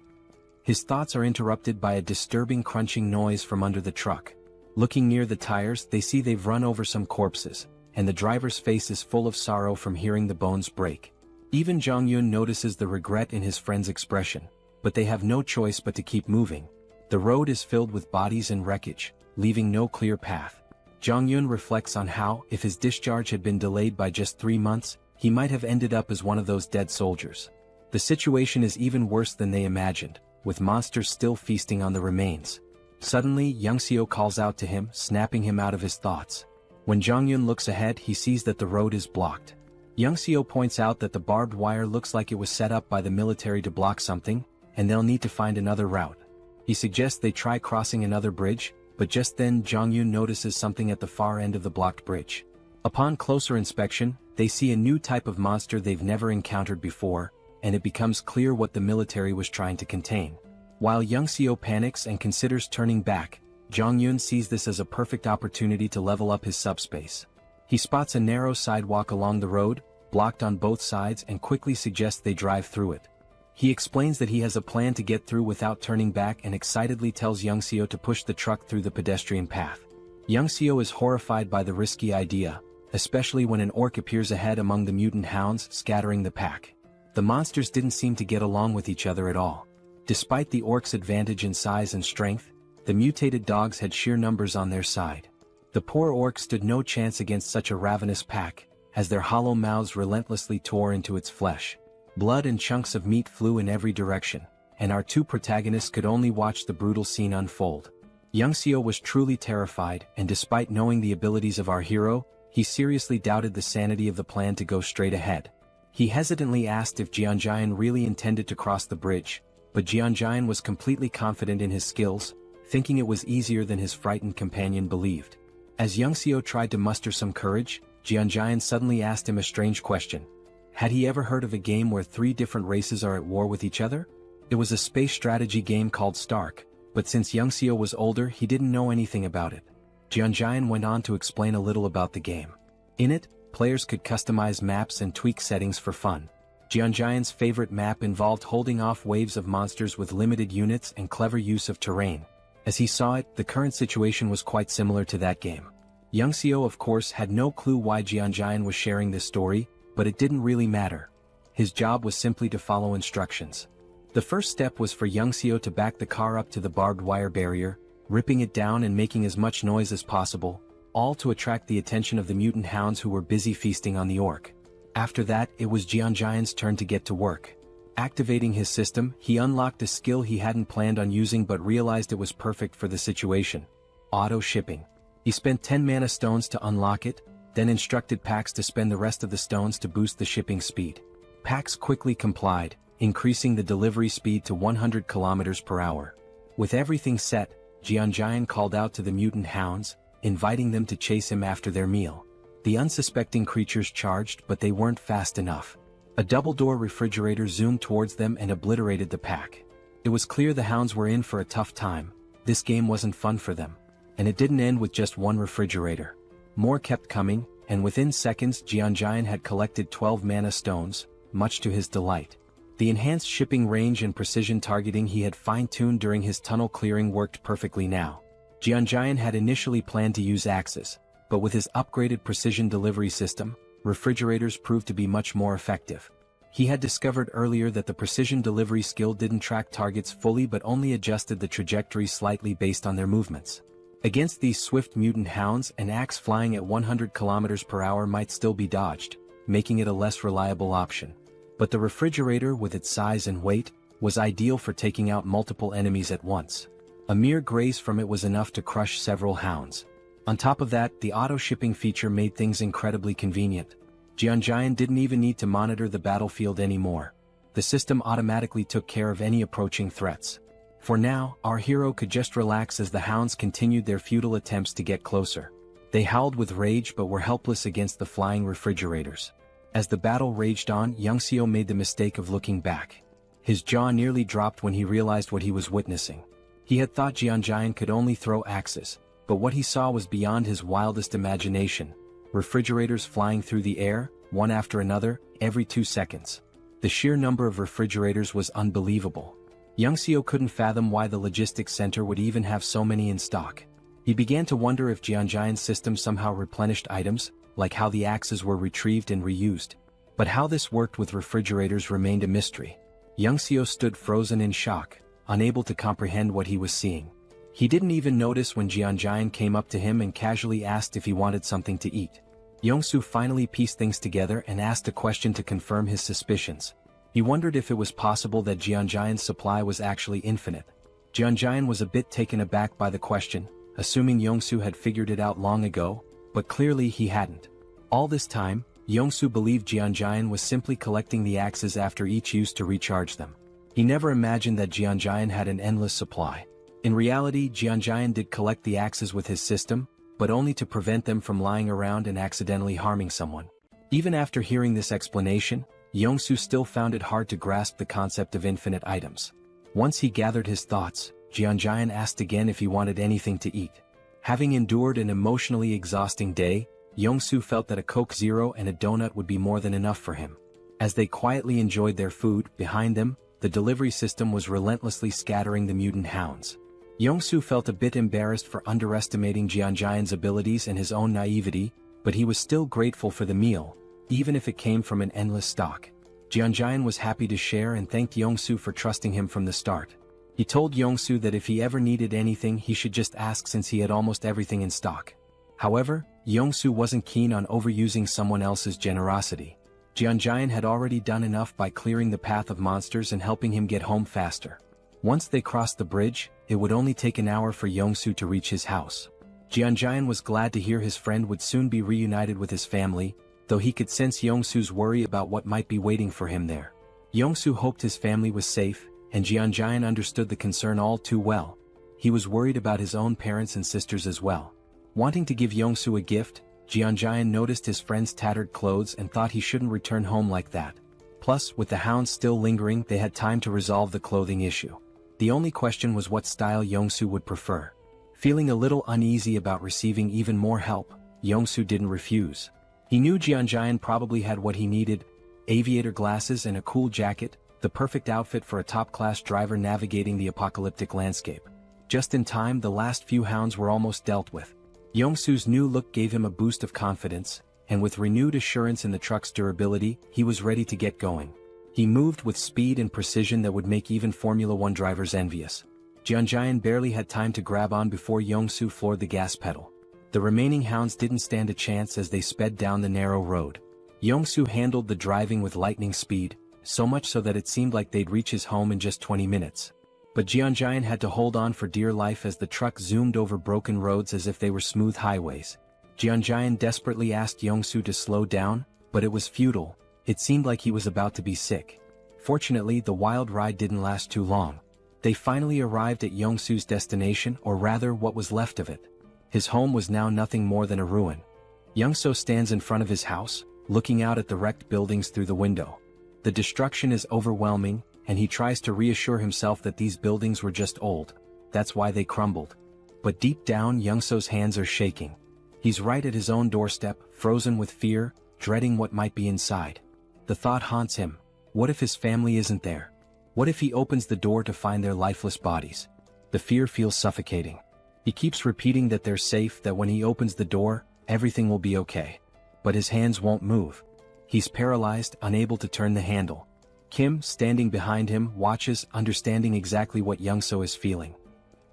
S3: His thoughts are interrupted by a disturbing crunching noise from under the truck. Looking near the tires, they see they've run over some corpses, and the driver's face is full of sorrow from hearing the bones break. Even Jong-yoon notices the regret in his friend's expression, but they have no choice but to keep moving. The road is filled with bodies and wreckage, leaving no clear path. Jong-yoon reflects on how, if his discharge had been delayed by just 3 months, he might have ended up as one of those dead soldiers. The situation is even worse than they imagined, with monsters still feasting on the remains. Suddenly, Young-seo calls out to him, snapping him out of his thoughts. When Jong-yoon looks ahead, he sees that the road is blocked. Young-seo points out that the barbed wire looks like it was set up by the military to block something, and they'll need to find another route. He suggests they try crossing another bridge, but just then Jong-yoon notices something at the far end of the blocked bridge. Upon closer inspection, they see a new type of monster they've never encountered before, and it becomes clear what the military was trying to contain. While Young-seo panics and considers turning back, Jong-yoon sees this as a perfect opportunity to level up his subspace. He spots a narrow sidewalk along the road, blocked on both sides, and quickly suggests they drive through it. He explains that he has a plan to get through without turning back and excitedly tells Young-seo to push the truck through the pedestrian path. Young-seo is horrified by the risky idea, especially when an orc appears ahead among the mutant hounds, scattering the pack. The monsters didn't seem to get along with each other at all. Despite the orcs' advantage in size and strength, the mutated dogs had sheer numbers on their side. The poor orcs stood no chance against such a ravenous pack, as their hollow mouths relentlessly tore into its flesh. Blood and chunks of meat flew in every direction, and our two protagonists could only watch the brutal scene unfold. Young-seo was truly terrified, and despite knowing the abilities of our hero, he seriously doubted the sanity of the plan to go straight ahead. He hesitantly asked if Jeonjaen really intended to cross the bridge, but Jeonjaen was completely confident in his skills, thinking it was easier than his frightened companion believed. As Young-seo tried to muster some courage, Jeonjaen suddenly asked him a strange question. Had he ever heard of a game where 3 different races are at war with each other? It was a space strategy game called Stark, but since Young-seo was older, he didn't know anything about it. Jeonjaen went on to explain a little about the game. In it, players could customize maps and tweak settings for fun. Jeonjaen's favorite map involved holding off waves of monsters with limited units and clever use of terrain. As he saw it, the current situation was quite similar to that game. Young-seo of course had no clue why Jeonjaen was sharing this story, but it didn't really matter. His job was simply to follow instructions. The first step was for Young-seo to back the car up to the barbed wire barrier, ripping it down and making as much noise as possible, all to attract the attention of the mutant hounds who were busy feasting on the orc. After that, it was Jeonjaen's turn to get to work. Activating his system, he unlocked a skill he hadn't planned on using but realized it was perfect for the situation: auto shipping. He spent 10 mana stones to unlock it, then instructed Pax to spend the rest of the stones to boost the shipping speed. Pax quickly complied, increasing the delivery speed to 100 km per hour. With everything set, Jeonjaen called out to the mutant hounds, inviting them to chase him after their meal. The unsuspecting creatures charged, but they weren't fast enough. A double-door refrigerator zoomed towards them and obliterated the pack. It was clear the hounds were in for a tough time. This game wasn't fun for them. And it didn't end with just one refrigerator. More kept coming, and within seconds Jeonjaen had collected 12 mana stones, much to his delight. The enhanced shipping range and precision targeting he had fine-tuned during his tunnel clearing worked perfectly now. Jeonjaen had initially planned to use axes, but with his upgraded precision delivery system, refrigerators proved to be much more effective. He had discovered earlier that the precision delivery skill didn't track targets fully but only adjusted the trajectory slightly based on their movements. Against these swift mutant hounds, an axe flying at 100 kilometers per hour might still be dodged, making it a less reliable option. But the refrigerator, with its size and weight, was ideal for taking out multiple enemies at once. A mere graze from it was enough to crush several hounds. On top of that, the auto-shipping feature made things incredibly convenient. Jianjian didn't even need to monitor the battlefield anymore. The system automatically took care of any approaching threats. For now, our hero could just relax as the hounds continued their futile attempts to get closer. They howled with rage but were helpless against the flying refrigerators. As the battle raged on, Youngseo made the mistake of looking back. His jaw nearly dropped when he realized what he was witnessing. He had thought Jianjian could only throw axes, but what he saw was beyond his wildest imagination. Refrigerators flying through the air, one after another, every 2 seconds. The sheer number of refrigerators was unbelievable. Youngseo couldn't fathom why the logistics center would even have so many in stock. He began to wonder if Jianjian's system somehow replenished items, like how the axes were retrieved and reused. But how this worked with refrigerators remained a mystery. Youngseo stood frozen in shock, unable to comprehend what he was seeing. He didn't even notice when Jianjian came up to him and casually asked if he wanted something to eat. Yongsoo finally pieced things together and asked a question to confirm his suspicions. He wondered if it was possible that Jianjian's supply was actually infinite. Jianjian was a bit taken aback by the question, assuming Yongsoo had figured it out long ago, but clearly he hadn't. All this time, Yongsoo believed Jianjian was simply collecting the axes after each use to recharge them. He never imagined that Jianjian had an endless supply. In reality, Jianjian did collect the axes with his system, but only to prevent them from lying around and accidentally harming someone. Even after hearing this explanation, Yongsoo still found it hard to grasp the concept of infinite items. Once he gathered his thoughts, Jianjian asked again if he wanted anything to eat. Having endured an emotionally exhausting day, Yongsoo felt that a Coke Zero and a donut would be more than enough for him. As they quietly enjoyed their food, behind them, the delivery system was relentlessly scattering the mutant hounds. Yongsoo felt a bit embarrassed for underestimating Jianjian's abilities and his own naivety, but he was still grateful for the meal, even if it came from an endless stock. Jianjian was happy to share and thanked Yongsoo for trusting him from the start. He told Yongsoo that if he ever needed anything he should just ask since he had almost everything in stock. However, Yongsoo wasn't keen on overusing someone else's generosity. Jianjian had already done enough by clearing the path of monsters and helping him get home faster. Once they crossed the bridge, it would only take an hour for Yongsoo to reach his house. Jianjian was glad to hear his friend would soon be reunited with his family, though he could sense Yongsoo's worry about what might be waiting for him there. Yongsoo hoped his family was safe, and Jianjian understood the concern all too well. He was worried about his own parents and sisters as well. Wanting to give Yongsoo a gift, Jianjian noticed his friend's tattered clothes and thought he shouldn't return home like that. Plus, with the hounds still lingering, they had time to resolve the clothing issue. The only question was what style Yongsoo would prefer. Feeling a little uneasy about receiving even more help, Yongsoo didn't refuse. He knew Jianjian probably had what he needed: aviator glasses and a cool jacket, the perfect outfit for a top-class driver navigating the apocalyptic landscape. Just in time, the last few hounds were almost dealt with. Yongsoo's new look gave him a boost of confidence, and with renewed assurance in the truck's durability, he was ready to get going. He moved with speed and precision that would make even Formula One drivers envious. Jianjian barely had time to grab on before Yongsoo floored the gas pedal. The remaining hounds didn't stand a chance as they sped down the narrow road. Yongsoo handled the driving with lightning speed, so much so that it seemed like they'd reach his home in just 20 minutes. But Jianjian had to hold on for dear life as the truck zoomed over broken roads as if they were smooth highways. Jianjian desperately asked Yongsoo to slow down, but it was futile. It seemed like he was about to be sick. Fortunately, the wild ride didn't last too long. They finally arrived at Yongsoo's destination, or rather what was left of it. His home was now nothing more than a ruin. Yongsoo stands in front of his house, looking out at the wrecked buildings through the window. The destruction is overwhelming, and he tries to reassure himself that these buildings were just old. That's why they crumbled. But deep down, Yongsoo's hands are shaking. He's right at his own doorstep, frozen with fear, dreading what might be inside. The thought haunts him. What if his family isn't there? What if he opens the door to find their lifeless bodies? The fear feels suffocating. He keeps repeating that they're safe, that when he opens the door, everything will be okay. But his hands won't move. He's paralyzed, unable to turn the handle. Kim, standing behind him, watches, understanding exactly what Yongsoo is feeling.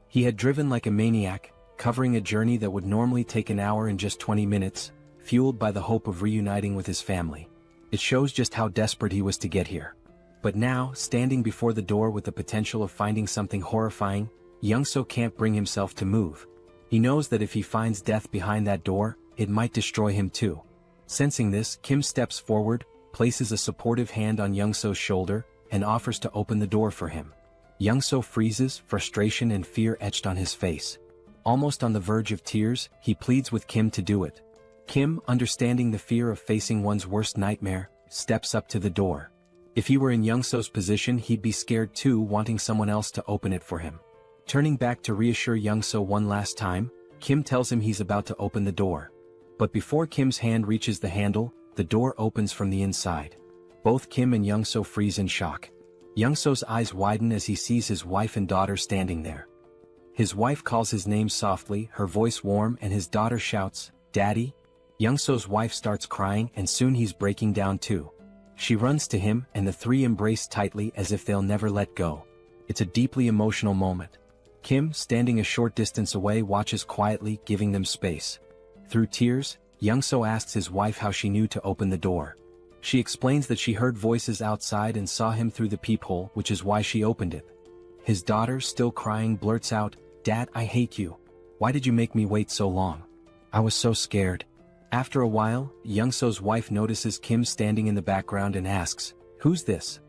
S3: He had driven like a maniac, covering a journey that would normally take an hour in just 20 minutes, fueled by the hope of reuniting with his family. It shows just how desperate he was to get here. But now, standing before the door with the potential of finding something horrifying, Youngso can't bring himself to move. He knows that if he finds death behind that door, it might destroy him too. Sensing this, Kim steps forward, places a supportive hand on Youngso's shoulder, and offers to open the door for him. Youngso freezes, frustration and fear etched on his face. Almost on the verge of tears, he pleads with Kim to do it. Kim, understanding the fear of facing one's worst nightmare, steps up to the door. If he were in Youngso's position, he'd be scared too, wanting someone else to open it for him. Turning back to reassure Youngso one last time, Kim tells him he's about to open the door. But before Kim's hand reaches the handle, the door opens from the inside. Both Kim and Youngso freeze in shock. Youngso's eyes widen as he sees his wife and daughter standing there. His wife calls his name softly, her voice warm, and his daughter shouts, "Daddy?" Youngso's wife starts crying, and soon he's breaking down too. She runs to him, and the three embrace tightly as if they'll never let go. It's a deeply emotional moment. Kim, standing a short distance away, watches quietly, giving them space. Through tears, Youngso asks his wife how she knew to open the door. She explains that she heard voices outside and saw him through the peephole, which is why she opened it. His daughter, still crying, blurts out, "Dad, I hate you. Why did you make me wait so long? I was so scared." After a while, Youngso's wife notices Kim standing in the background and asks, "Who's this?"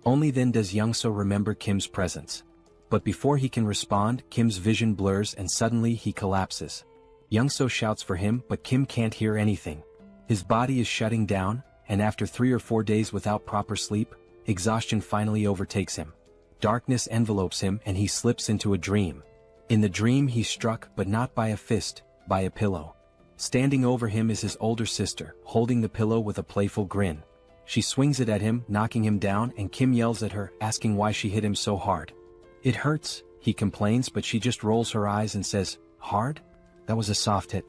S3: Only then does Youngso remember Kim's presence. But before he can respond, Kim's vision blurs and suddenly he collapses. Youngso shouts for him, but Kim can't hear anything. His body is shutting down, and after 3 or 4 days without proper sleep, exhaustion finally overtakes him. Darkness envelopes him and he slips into a dream. In the dream he's struck, but not by a fist, by a pillow. Standing over him is his older sister, holding the pillow with a playful grin. She swings it at him, knocking him down, and Kim yells at her, asking why she hit him so hard. "It hurts," he complains, but she just rolls her eyes and says, "Hard? That was a soft hit.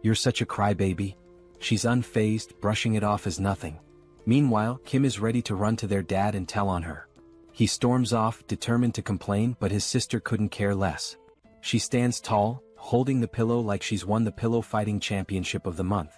S3: You're such a crybaby." She's unfazed, brushing it off as nothing. Meanwhile, Kim is ready to run to their dad and tell on her. He storms off, determined to complain, but his sister couldn't care less. She stands tall, holding the pillow like she's won the pillow fighting championship of the month.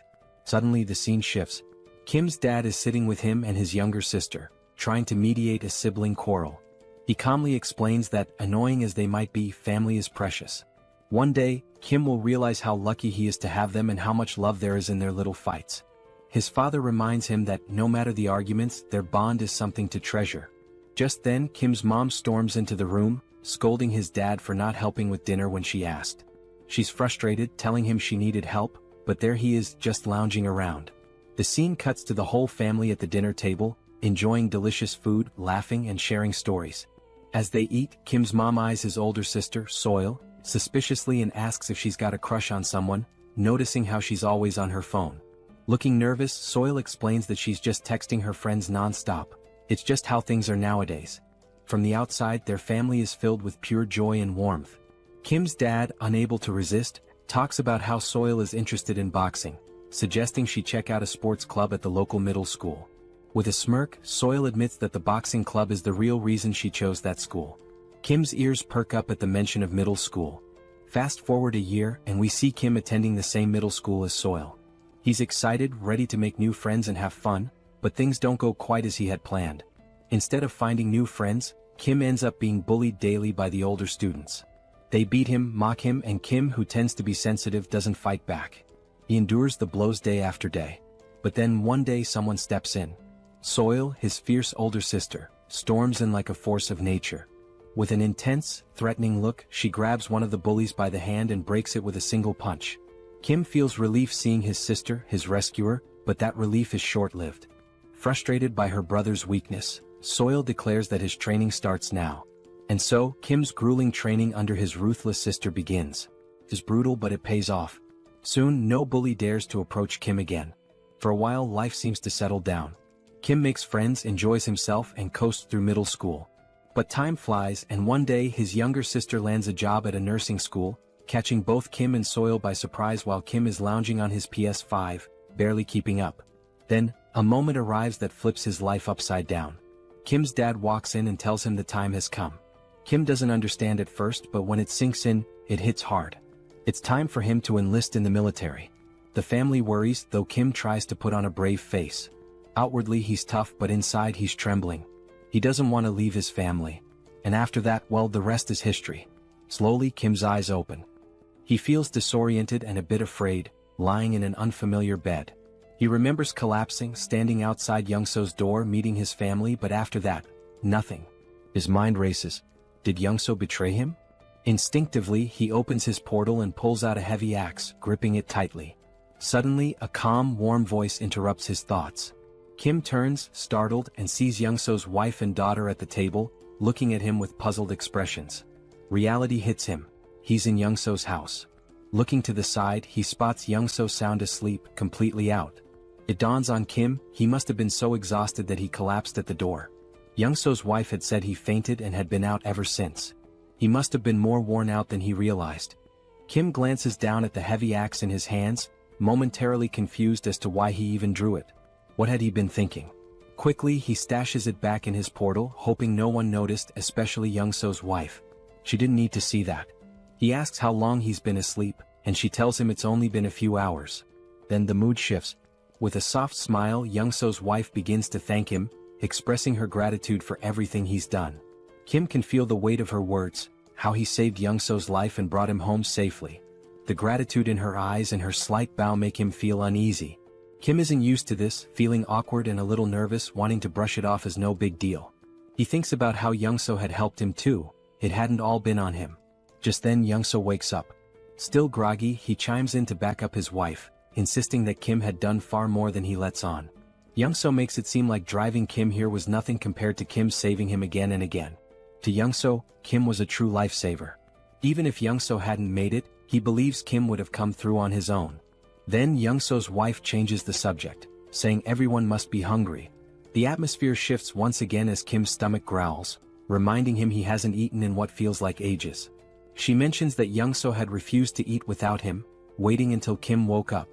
S3: Suddenly the scene shifts. Kim's dad is sitting with him and his younger sister, trying to mediate a sibling quarrel. He calmly explains that, annoying as they might be, family is precious. One day, Kim will realize how lucky he is to have them and how much love there is in their little fights. His father reminds him that, no matter the arguments, their bond is something to treasure. Just then, Kim's mom storms into the room, scolding his dad for not helping with dinner when she asked. She's frustrated, telling him she needed help, but there he is, just lounging around. The scene cuts to the whole family at the dinner table, enjoying delicious food, laughing and sharing stories. As they eat, Kim's mom eyes his older sister, Soil, suspiciously and asks if she's got a crush on someone, noticing how she's always on her phone. Looking nervous, Soil explains that she's just texting her friends non-stop. It's just how things are nowadays. From the outside, their family is filled with pure joy and warmth. Kim's dad, unable to resist, talks about how Soil is interested in boxing, suggesting she check out a sports club at the local middle school. With a smirk, Soil admits that the boxing club is the real reason she chose that school. Kim's ears perk up at the mention of middle school. Fast forward a year, and we see Kim attending the same middle school as Soil. He's excited, ready to make new friends and have fun, but things don't go quite as he had planned. Instead of finding new friends, Kim ends up being bullied daily by the older students. They beat him, mock him, and Kim, who tends to be sensitive, doesn't fight back. He endures the blows day after day. But then one day someone steps in. Soil, his fierce older sister, storms in like a force of nature. With an intense, threatening look, she grabs one of the bullies by the hand and breaks it with a single punch. Kim feels relief seeing his sister, his rescuer, but that relief is short-lived. Frustrated by her brother's weakness, Soil declares that his training starts now. And so, Kim's grueling training under his ruthless sister begins. It's brutal, but it pays off. Soon, no bully dares to approach Kim again. For a while, life seems to settle down. Kim makes friends, enjoys himself, and coasts through middle school. But time flies, and one day his younger sister lands a job at a nursing school, catching both Kim and Soil by surprise while Kim is lounging on his PS5, barely keeping up. Then, a moment arrives that flips his life upside down. Kim's dad walks in and tells him the time has come. Kim doesn't understand at first, but when it sinks in, it hits hard. It's time for him to enlist in the military. The family worries, though Kim tries to put on a brave face. Outwardly he's tough, but inside he's trembling. He doesn't want to leave his family. And after that, well, the rest is history. Slowly, Kim's eyes open. He feels disoriented and a bit afraid, lying in an unfamiliar bed. He remembers collapsing, standing outside Youngso's door, meeting his family, but after that, nothing. His mind races. Did Youngso betray him? Instinctively, he opens his portal and pulls out a heavy axe, gripping it tightly. Suddenly, a calm, warm voice interrupts his thoughts. Kim turns, startled, and sees Youngso's wife and daughter at the table, looking at him with puzzled expressions. Reality hits him. He's in Youngso's house. Looking to the side, he spots Youngso sound asleep, completely out. It dawns on Kim, he must have been so exhausted that he collapsed at the door. Youngso's wife had said he fainted and had been out ever since. He must have been more worn out than he realized. Kim glances down at the heavy axe in his hands, momentarily confused as to why he even drew it. What had he been thinking? Quickly, he stashes it back in his portal, hoping no one noticed, especially Youngso's wife. She didn't need to see that. He asks how long he's been asleep, and she tells him it's only been a few hours. Then the mood shifts. With a soft smile, Youngso's wife begins to thank him, expressing her gratitude for everything he's done. Kim can feel the weight of her words, how he saved Youngso's life and brought him home safely. The gratitude in her eyes and her slight bow make him feel uneasy. Kim isn't used to this, feeling awkward and a little nervous, wanting to brush it off as no big deal. He thinks about how Youngso had helped him too. It hadn't all been on him. Just then Youngso wakes up. Still groggy, he chimes in to back up his wife, insisting that Kim had done far more than he lets on. Youngso makes it seem like driving Kim here was nothing compared to Kim saving him again and again. To Youngso, Kim was a true lifesaver. Even if Youngso hadn't made it, he believes Kim would have come through on his own. Then Youngso's wife changes the subject, saying everyone must be hungry. The atmosphere shifts once again as Kim's stomach growls, reminding him he hasn't eaten in what feels like ages. She mentions that Youngso had refused to eat without him, waiting until Kim woke up.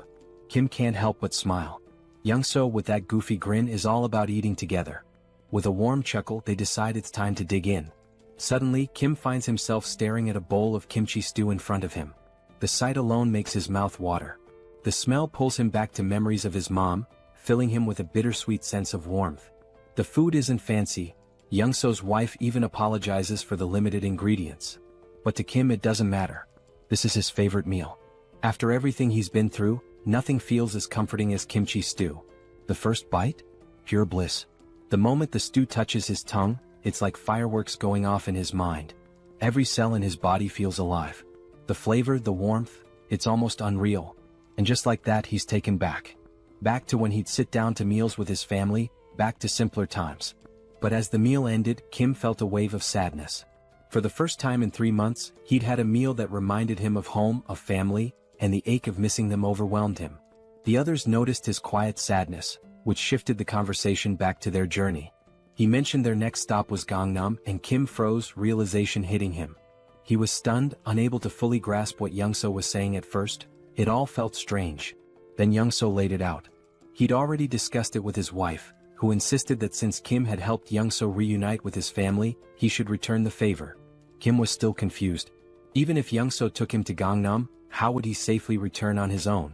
S3: Kim can't help but smile. Youngso, with that goofy grin, is all about eating together. With a warm chuckle, they decide it's time to dig in. Suddenly, Kim finds himself staring at a bowl of kimchi stew in front of him. The sight alone makes his mouth water. The smell pulls him back to memories of his mom, filling him with a bittersweet sense of warmth. The food isn't fancy. Youngso's wife even apologizes for the limited ingredients. But to Kim it doesn't matter. This is his favorite meal. After everything he's been through, nothing feels as comforting as kimchi stew. The first bite? Pure bliss. The moment the stew touches his tongue, it's like fireworks going off in his mind. Every cell in his body feels alive. The flavor, the warmth, it's almost unreal. And just like that, he's taken back. Back to when he'd sit down to meals with his family, back to simpler times. But as the meal ended, Kim felt a wave of sadness. For the first time in 3 months, he'd had a meal that reminded him of home, of family, and the ache of missing them overwhelmed him. The others noticed his quiet sadness, which shifted the conversation back to their journey. He mentioned their next stop was Gangnam, and Kim froze, realization hitting him. He was stunned, unable to fully grasp what Youngso was saying at first. It all felt strange. Then Youngso laid it out. He'd already discussed it with his wife, who insisted that since Kim had helped Youngso reunite with his family, he should return the favor. Kim was still confused. Even if Youngso took him to Gangnam, how would he safely return on his own?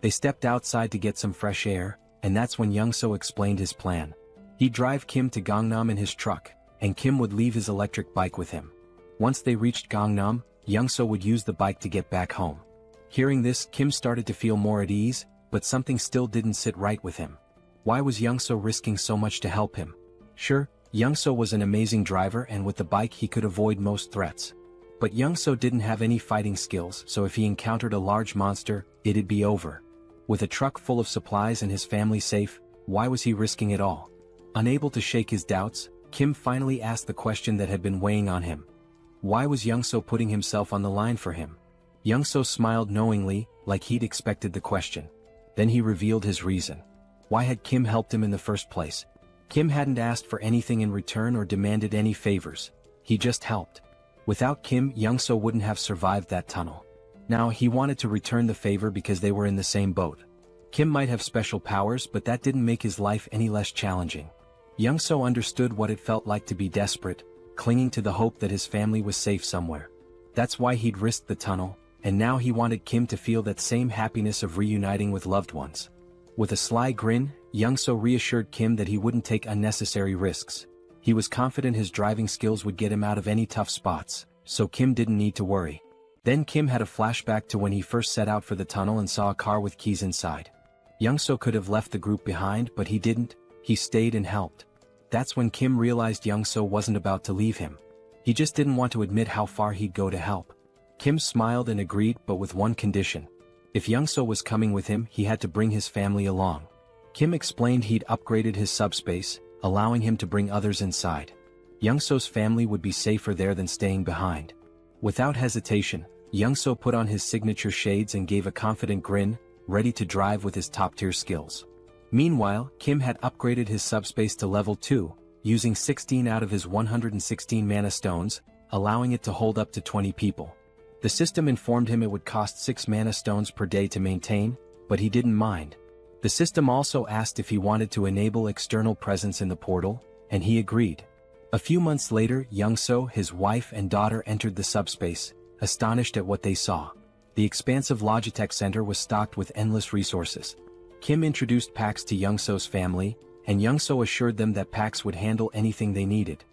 S3: They stepped outside to get some fresh air, and that's when Youngso explained his plan. He'd drive Kim to Gangnam in his truck, and Kim would leave his electric bike with him. Once they reached Gangnam, Youngso would use the bike to get back home. Hearing this, Kim started to feel more at ease, but something still didn't sit right with him. Why was Youngso risking so much to help him? Sure, Youngso was an amazing driver, and with the bike he could avoid most threats. But Youngso didn't have any fighting skills, so if he encountered a large monster, it'd be over. With a truck full of supplies and his family safe, why was he risking it all? Unable to shake his doubts, Kim finally asked the question that had been weighing on him. Why was Youngso putting himself on the line for him? Youngso smiled knowingly, like he'd expected the question. Then he revealed his reason. Why had Kim helped him in the first place? Kim hadn't asked for anything in return or demanded any favors. He just helped. Without Kim, Youngso wouldn't have survived that tunnel. Now, he wanted to return the favor because they were in the same boat. Kim might have special powers, but that didn't make his life any less challenging. Youngso understood what it felt like to be desperate, clinging to the hope that his family was safe somewhere. That's why he'd risked the tunnel, and now he wanted Kim to feel that same happiness of reuniting with loved ones. With a sly grin, Young-so reassured Kim that he wouldn't take unnecessary risks. He was confident his driving skills would get him out of any tough spots, so Kim didn't need to worry. Then Kim had a flashback to when he first set out for the tunnel and saw a car with keys inside. Young-so could have left the group behind, but he didn't. He stayed and helped. That's when Kim realized Young-so wasn't about to leave him. He just didn't want to admit how far he'd go to help. Kim smiled and agreed, but with one condition. If Young-so was coming with him, he had to bring his family along. Kim explained he'd upgraded his subspace, allowing him to bring others inside. Young-so's family would be safer there than staying behind. Without hesitation, Young-so put on his signature shades and gave a confident grin, ready to drive with his top-tier skills. Meanwhile, Kim had upgraded his subspace to level 2, using 16 out of his 116 mana stones, allowing it to hold up to 20 people. The system informed him it would cost 6 mana stones per day to maintain, but he didn't mind. The system also asked if he wanted to enable external presence in the portal, and he agreed. A few months later, Young-so, his wife and daughter entered the subspace, astonished at what they saw. The expansive Logitech Center was stocked with endless resources. Kim introduced PAX to Young-so's family, and Young-so assured them that PAX would handle anything they needed.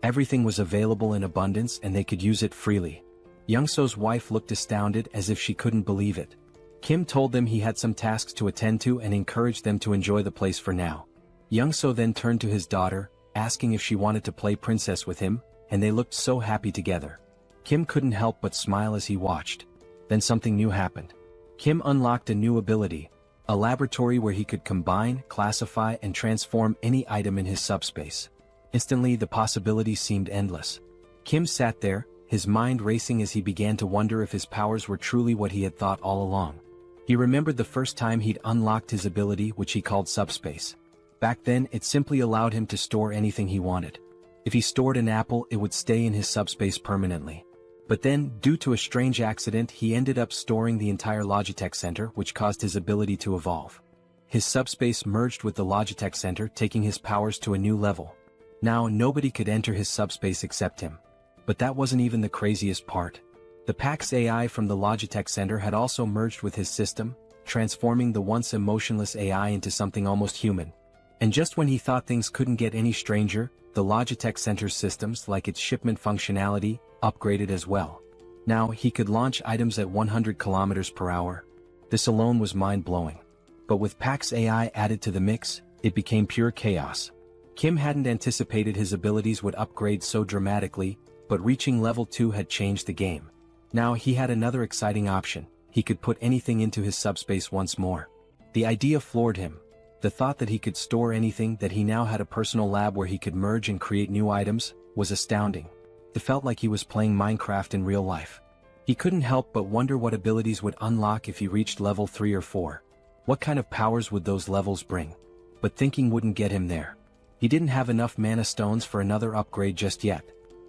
S3: Everything was available in abundance and they could use it freely. Young-so's wife looked astounded as if she couldn't believe it. Kim told them he had some tasks to attend to and encouraged them to enjoy the place for now. Young-so then turned to his daughter, asking if she wanted to play princess with him, and they looked so happy together. Kim couldn't help but smile as he watched. Then something new happened. Kim unlocked a new ability, a laboratory where he could combine, classify, and transform any item in his subspace. Instantly, the possibilities seemed endless. Kim sat there, his mind racing as he began to wonder if his powers were truly what he had thought all along. He remembered the first time he'd unlocked his ability, which he called Subspace. Back then, it simply allowed him to store anything he wanted. If he stored an apple, it would stay in his subspace permanently. But then, due to a strange accident, he ended up storing the entire Logitech Center, which caused his ability to evolve. His subspace merged with the Logitech Center, taking his powers to a new level. Now, nobody could enter his subspace except him. But that wasn't even the craziest part. The PAX AI from the Logitech Center had also merged with his system, transforming the once emotionless AI into something almost human. And just when he thought things couldn't get any stranger, the Logitech Center's systems, like its shipment functionality, upgraded as well. Now, he could launch items at 100 kilometers per hour. This alone was mind-blowing. But with PAX AI added to the mix, it became pure chaos. Kim hadn't anticipated his abilities would upgrade so dramatically, but reaching level 2 had changed the game. Now he had another exciting option. He could put anything into his subspace once more. The idea floored him. The thought that he could store anything, that he now had a personal lab where he could merge and create new items, was astounding. It felt like he was playing Minecraft in real life. He couldn't help but wonder what abilities would unlock if he reached level 3 or 4. What kind of powers would those levels bring? But thinking wouldn't get him there. He didn't have enough mana stones for another upgrade just yet.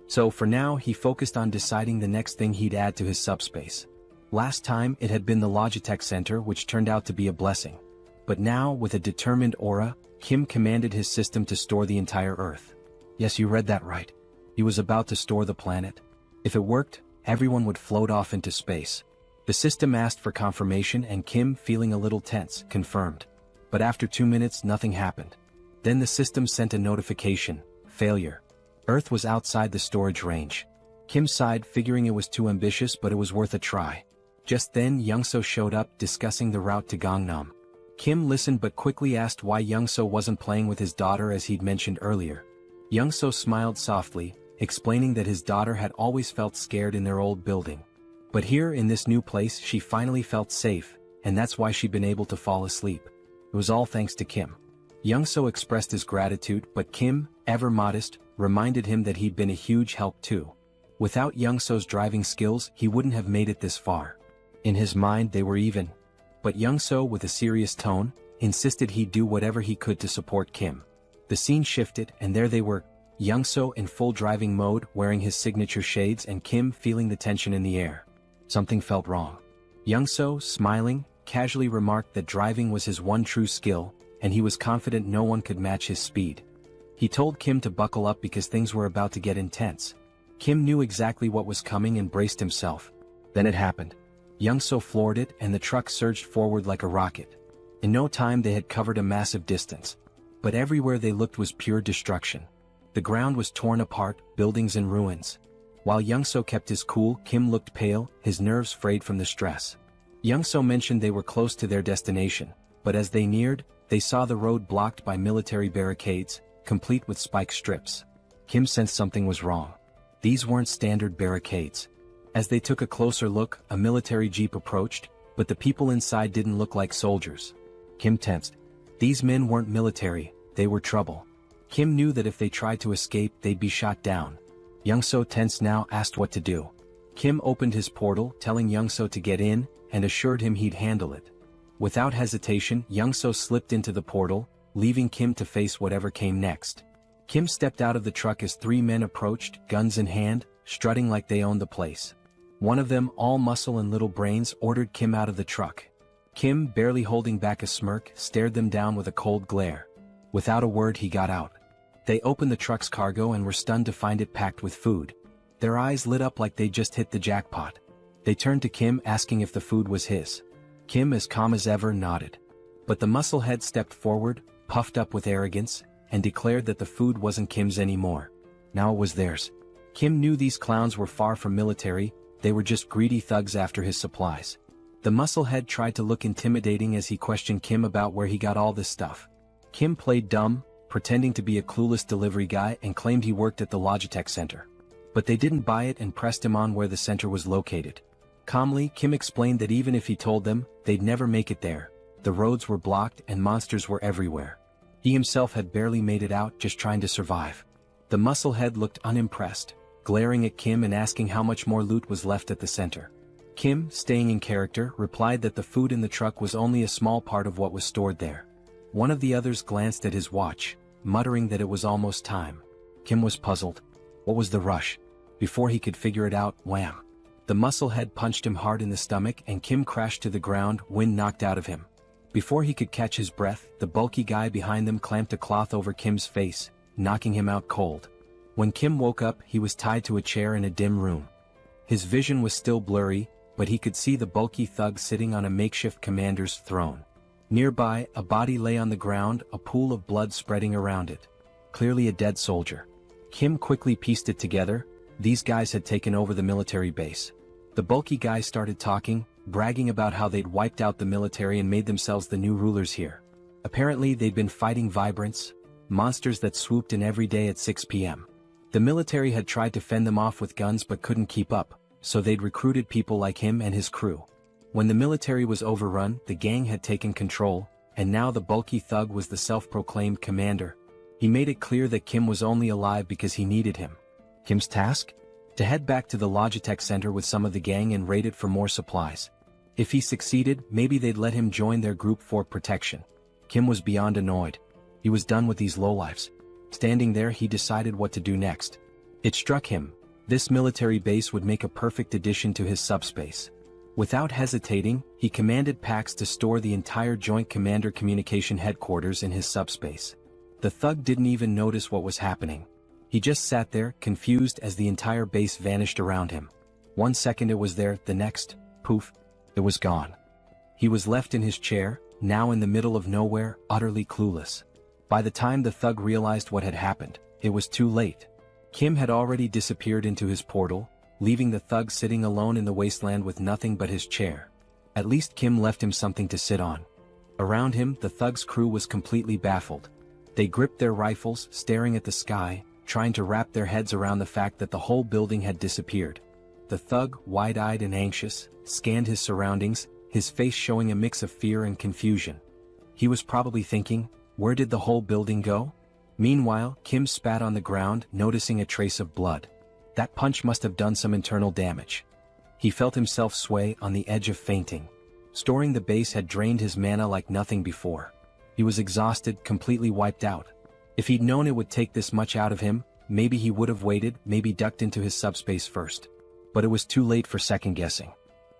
S3: So for now, he focused on deciding the next thing he'd add to his subspace. Last time, it had been the Logitech Center, which turned out to be a blessing. But now, with a determined aura, Kim commanded his system to store the entire Earth. Yes, you read that right. He was about to store the planet. If it worked, everyone would float off into space. The system asked for confirmation and Kim, feeling a little tense, confirmed. But after 2 minutes, nothing happened. Then the system sent a notification: failure. Earth was outside the storage range. Kim sighed, figuring it was too ambitious, but it was worth a try. Just then, Young-so showed up, discussing the route to Gangnam. Kim listened but quickly asked why Young-so wasn't playing with his daughter as he'd mentioned earlier. Young-so smiled softly, explaining that his daughter had always felt scared in their old building. But here in this new place she finally felt safe, and that's why she'd been able to fall asleep. It was all thanks to Kim. Young-so expressed his gratitude, but Kim, ever modest, reminded him that he'd been a huge help too. Without Young-so's driving skills, he wouldn't have made it this far. In his mind they were even. But Young-so, with a serious tone, insisted he'd do whatever he could to support Kim. The scene shifted, and there they were, Young-so in full driving mode, wearing his signature shades, and Kim feeling the tension in the air. Something felt wrong. Young-so, smiling, casually remarked that driving was his one true skill, and he was confident no one could match his speed. He told Kim to buckle up because things were about to get intense. Kim knew exactly what was coming and braced himself. Then it happened. Young-so floored it and the truck surged forward like a rocket. In no time they had covered a massive distance. But everywhere they looked was pure destruction. The ground was torn apart, buildings in ruins. While Young-so kept his cool, Kim looked pale, his nerves frayed from the stress. Young-so mentioned they were close to their destination, but as they neared, they saw the road blocked by military barricades, complete with spike strips. Kim sensed something was wrong. These weren't standard barricades. As they took a closer look, a military jeep approached, but the people inside didn't look like soldiers. Kim tensed. These men weren't military, they were trouble. Kim knew that if they tried to escape they'd be shot down. Young-so, tense now, asked what to do. Kim opened his portal, telling Young-so to get in, and assured him he'd handle it. Without hesitation, Young-so slipped into the portal, leaving Kim to face whatever came next. Kim stepped out of the truck as three men approached, guns in hand, strutting like they owned the place. One of them, all muscle and little brains, ordered Kim out of the truck. Kim, barely holding back a smirk, stared them down with a cold glare. Without a word he got out. They opened the truck's cargo and were stunned to find it packed with food. Their eyes lit up like they'd just hit the jackpot. They turned to Kim asking if the food was his. Kim, as calm as ever, nodded. But the musclehead stepped forward, puffed up with arrogance, and declared that the food wasn't Kim's anymore. Now it was theirs. Kim knew these clowns were far from military, they were just greedy thugs after his supplies. The musclehead tried to look intimidating as he questioned Kim about where he got all this stuff. Kim played dumb, pretending to be a clueless delivery guy and claimed he worked at the Logitech Center. But they didn't buy it and pressed him on where the center was located. Calmly, Kim explained that even if he told them, they'd never make it there. The roads were blocked and monsters were everywhere. He himself had barely made it out, just trying to survive. The musclehead looked unimpressed, glaring at Kim and asking how much more loot was left at the center. Kim, staying in character, replied that the food in the truck was only a small part of what was stored there. One of the others glanced at his watch, muttering that it was almost time. Kim was puzzled. What was the rush? Before he could figure it out, wham! The musclehead punched him hard in the stomach and Kim crashed to the ground, wind knocked out of him. Before he could catch his breath, the bulky guy behind them clamped a cloth over Kim's face, knocking him out cold. When Kim woke up, he was tied to a chair in a dim room. His vision was still blurry, but he could see the bulky thug sitting on a makeshift commander's throne. Nearby, a body lay on the ground, a pool of blood spreading around it. Clearly a dead soldier. Kim quickly pieced it together. These guys had taken over the military base. The bulky guy started talking, bragging about how they'd wiped out the military and made themselves the new rulers here. Apparently they'd been fighting Vibrants, monsters that swooped in every day at 6 p.m. The military had tried to fend them off with guns but couldn't keep up, so they'd recruited people like him and his crew. When the military was overrun, the gang had taken control, and now the bulky thug was the self-proclaimed commander. He made it clear that Kim was only alive because he needed him. Kim's task? To head back to the Logitech Center with some of the gang and raid it for more supplies. If he succeeded, maybe they'd let him join their group for protection. Kim was beyond annoyed. He was done with these lowlifes. Standing there, he decided what to do next. It struck him. This military base would make a perfect addition to his subspace. Without hesitating, he commanded Pax to store the entire Joint Commander Communication Headquarters in his subspace. The thug didn't even notice what was happening. He just sat there, confused as the entire base vanished around him. 1 second it was there, the next, poof, it was gone. He was left in his chair, now in the middle of nowhere, utterly clueless. By the time the thug realized what had happened, it was too late. Kim had already disappeared into his portal, leaving the thug sitting alone in the wasteland with nothing but his chair. At least Kim left him something to sit on. Around him, the thug's crew was completely baffled. They gripped their rifles, staring at the sky, trying to wrap their heads around the fact that the whole building had disappeared. The thug, wide-eyed and anxious, scanned his surroundings, his face showing a mix of fear and confusion. He was probably thinking, where did the whole building go? Meanwhile, Kim spat on the ground, noticing a trace of blood. That punch must have done some internal damage. He felt himself sway on the edge of fainting. Storing the base had drained his mana like nothing before. He was exhausted, completely wiped out. If he'd known it would take this much out of him, maybe he would have waited, maybe ducked into his subspace first. But it was too late for second-guessing.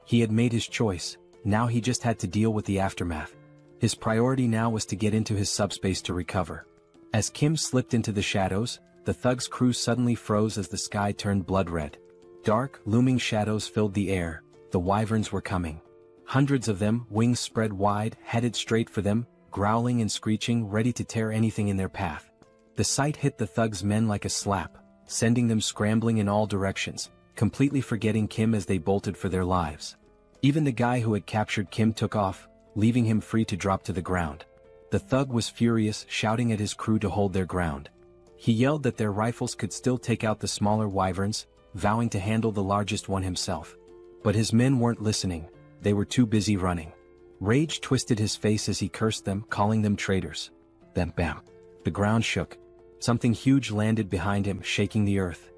S3: He had made his choice, now he just had to deal with the aftermath. His priority now was to get into his subspace to recover. As Kim slipped into the shadows, the thug's crew suddenly froze as the sky turned blood red. Dark, looming shadows filled the air, the wyverns were coming. Hundreds of them, wings spread wide, headed straight for them, growling and screeching, ready to tear anything in their path. The sight hit the thugs' men like a slap, sending them scrambling in all directions, completely forgetting Kim as they bolted for their lives. Even the guy who had captured Kim took off, leaving him free to drop to the ground. The thug was furious, shouting at his crew to hold their ground. He yelled that their rifles could still take out the smaller wyverns, vowing to handle the largest one himself. But his men weren't listening, they were too busy running. Rage twisted his face as he cursed them, calling them traitors. Then bam! The ground shook. Something huge landed behind him, shaking the earth.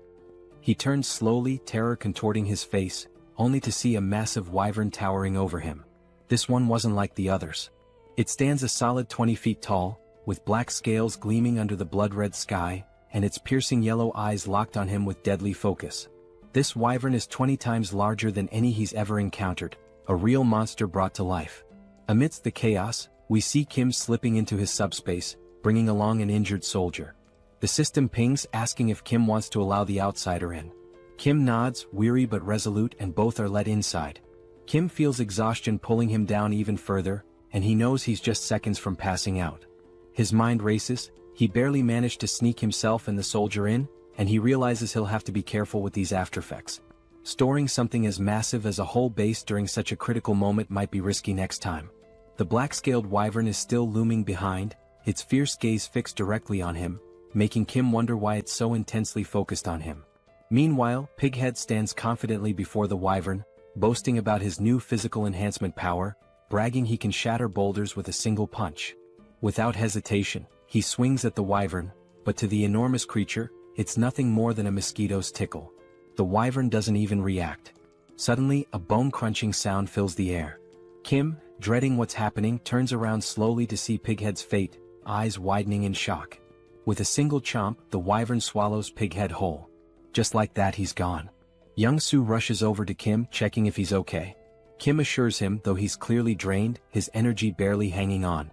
S3: He turned slowly, terror contorting his face, only to see a massive wyvern towering over him. This one wasn't like the others. It stands a solid 20 feet tall, with black scales gleaming under the blood-red sky, and its piercing yellow eyes locked on him with deadly focus. This wyvern is 20 times larger than any he's ever encountered, a real monster brought to life. Amidst the chaos, we see Kim slipping into his subspace, bringing along an injured soldier. The system pings, asking if Kim wants to allow the outsider in. Kim nods, weary but resolute, and both are let inside. Kim feels exhaustion pulling him down even further, and he knows he's just seconds from passing out. His mind races, he barely managed to sneak himself and the soldier in, and he realizes he'll have to be careful with these aftereffects. Storing something as massive as a whole base during such a critical moment might be risky next time. The black-scaled wyvern is still looming behind, its fierce gaze fixed directly on him, making Kim wonder why it's so intensely focused on him. Meanwhile, Pighead stands confidently before the wyvern, boasting about his new physical enhancement power, bragging he can shatter boulders with a single punch. Without hesitation, he swings at the wyvern, but to the enormous creature, it's nothing more than a mosquito's tickle. The wyvern doesn't even react. Suddenly, a bone-crunching sound fills the air. Kim, dreading what's happening, turns around slowly to see Pighead's fate, eyes widening in shock. With a single chomp, the wyvern swallows Pighead whole. Just like that, he's gone. Young-soo rushes over to Kim, checking if he's okay. Kim assures him, though he's clearly drained, his energy barely hanging on.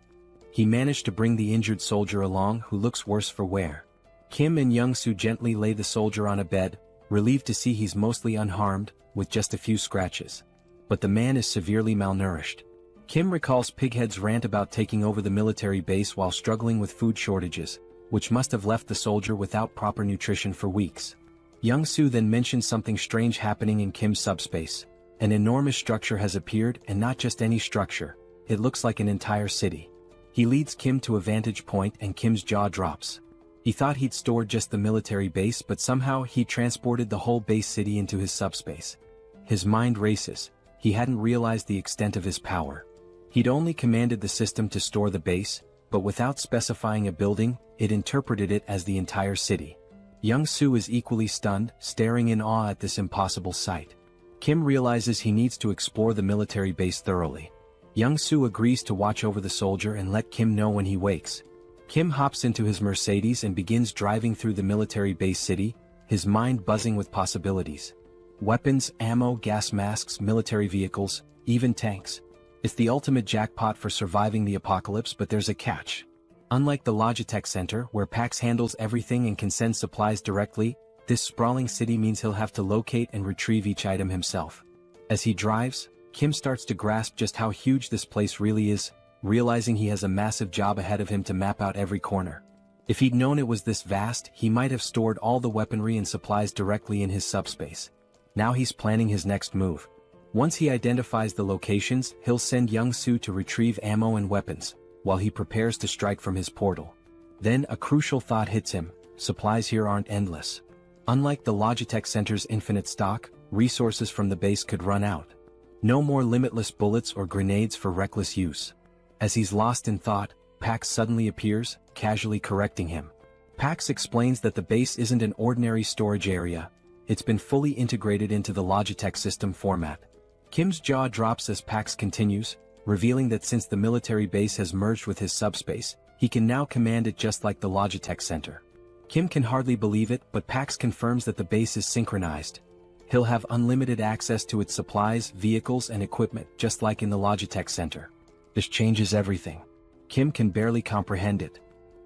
S3: He managed to bring the injured soldier along, who looks worse for wear. Kim and Young-soo gently lay the soldier on a bed, relieved to see he's mostly unharmed, with just a few scratches. But the man is severely malnourished. Kim recalls Pighead's rant about taking over the military base while struggling with food shortages, which must have left the soldier without proper nutrition for weeks. Young-soo then mentions something strange happening in Kim's subspace. An enormous structure has appeared, and not just any structure, it looks like an entire city. He leads Kim to a vantage point and Kim's jaw drops. He thought he'd stored just the military base, but somehow he transported the whole base city into his subspace. His mind races. He hadn't realized the extent of his power. He'd only commanded the system to store the base, but without specifying a building, it interpreted it as the entire city. Young-soo is equally stunned, staring in awe at this impossible sight. Kim realizes he needs to explore the military base thoroughly. Young-soo agrees to watch over the soldier and let Kim know when he wakes. Kim hops into his Mercedes and begins driving through the military base city, his mind buzzing with possibilities. Weapons, ammo, gas masks, military vehicles, even tanks. It's the ultimate jackpot for surviving the apocalypse, but there's a catch. Unlike the Logitech Center, where PAX handles everything and can send supplies directly, this sprawling city means he'll have to locate and retrieve each item himself. As he drives, Kim starts to grasp just how huge this place really is, realizing he has a massive job ahead of him to map out every corner. If he'd known it was this vast, he might have stored all the weaponry and supplies directly in his subspace. Now he's planning his next move. Once he identifies the locations, he'll send Young-soo to retrieve ammo and weapons, while he prepares to strike from his portal. Then a crucial thought hits him: supplies here aren't endless. Unlike the Logitech Center's infinite stock, resources from the base could run out. No more limitless bullets or grenades for reckless use. As he's lost in thought, Pax suddenly appears, casually correcting him. Pax explains that the base isn't an ordinary storage area. It's been fully integrated into the Logitech system format. Kim's jaw drops as Pax continues, revealing that since the military base has merged with his subspace, he can now command it just like the Logitech Center. Kim can hardly believe it, but Pax confirms that the base is synchronized. He'll have unlimited access to its supplies, vehicles, and equipment, just like in the Logitech Center. This changes everything. Kim can barely comprehend it.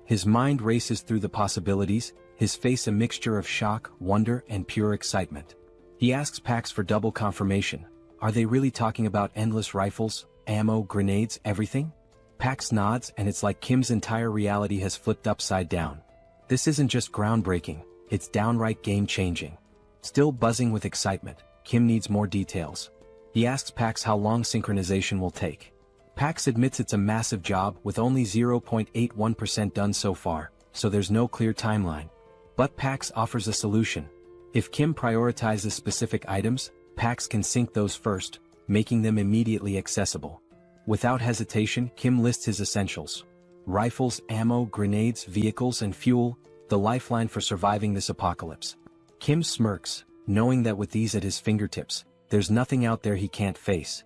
S3: His mind races through the possibilities, his face a mixture of shock, wonder, and pure excitement. He asks Pax for double confirmation, Are they really talking about endless rifles, ammo, grenades, everything? Pax nods, and it's like Kim's entire reality has flipped upside down. This isn't just groundbreaking, it's downright game-changing. Still buzzing with excitement, Kim needs more details. He asks Pax how long synchronization will take. Pax admits it's a massive job with only 0.81% done so far, so there's no clear timeline. But Pax offers a solution. If Kim prioritizes specific items, Pax can sync those first, making them immediately accessible. Without hesitation, Kim lists his essentials. Rifles, ammo, grenades, vehicles, and fuel, the lifeline for surviving this apocalypse. Kim smirks, knowing that with these at his fingertips, there's nothing out there he can't face.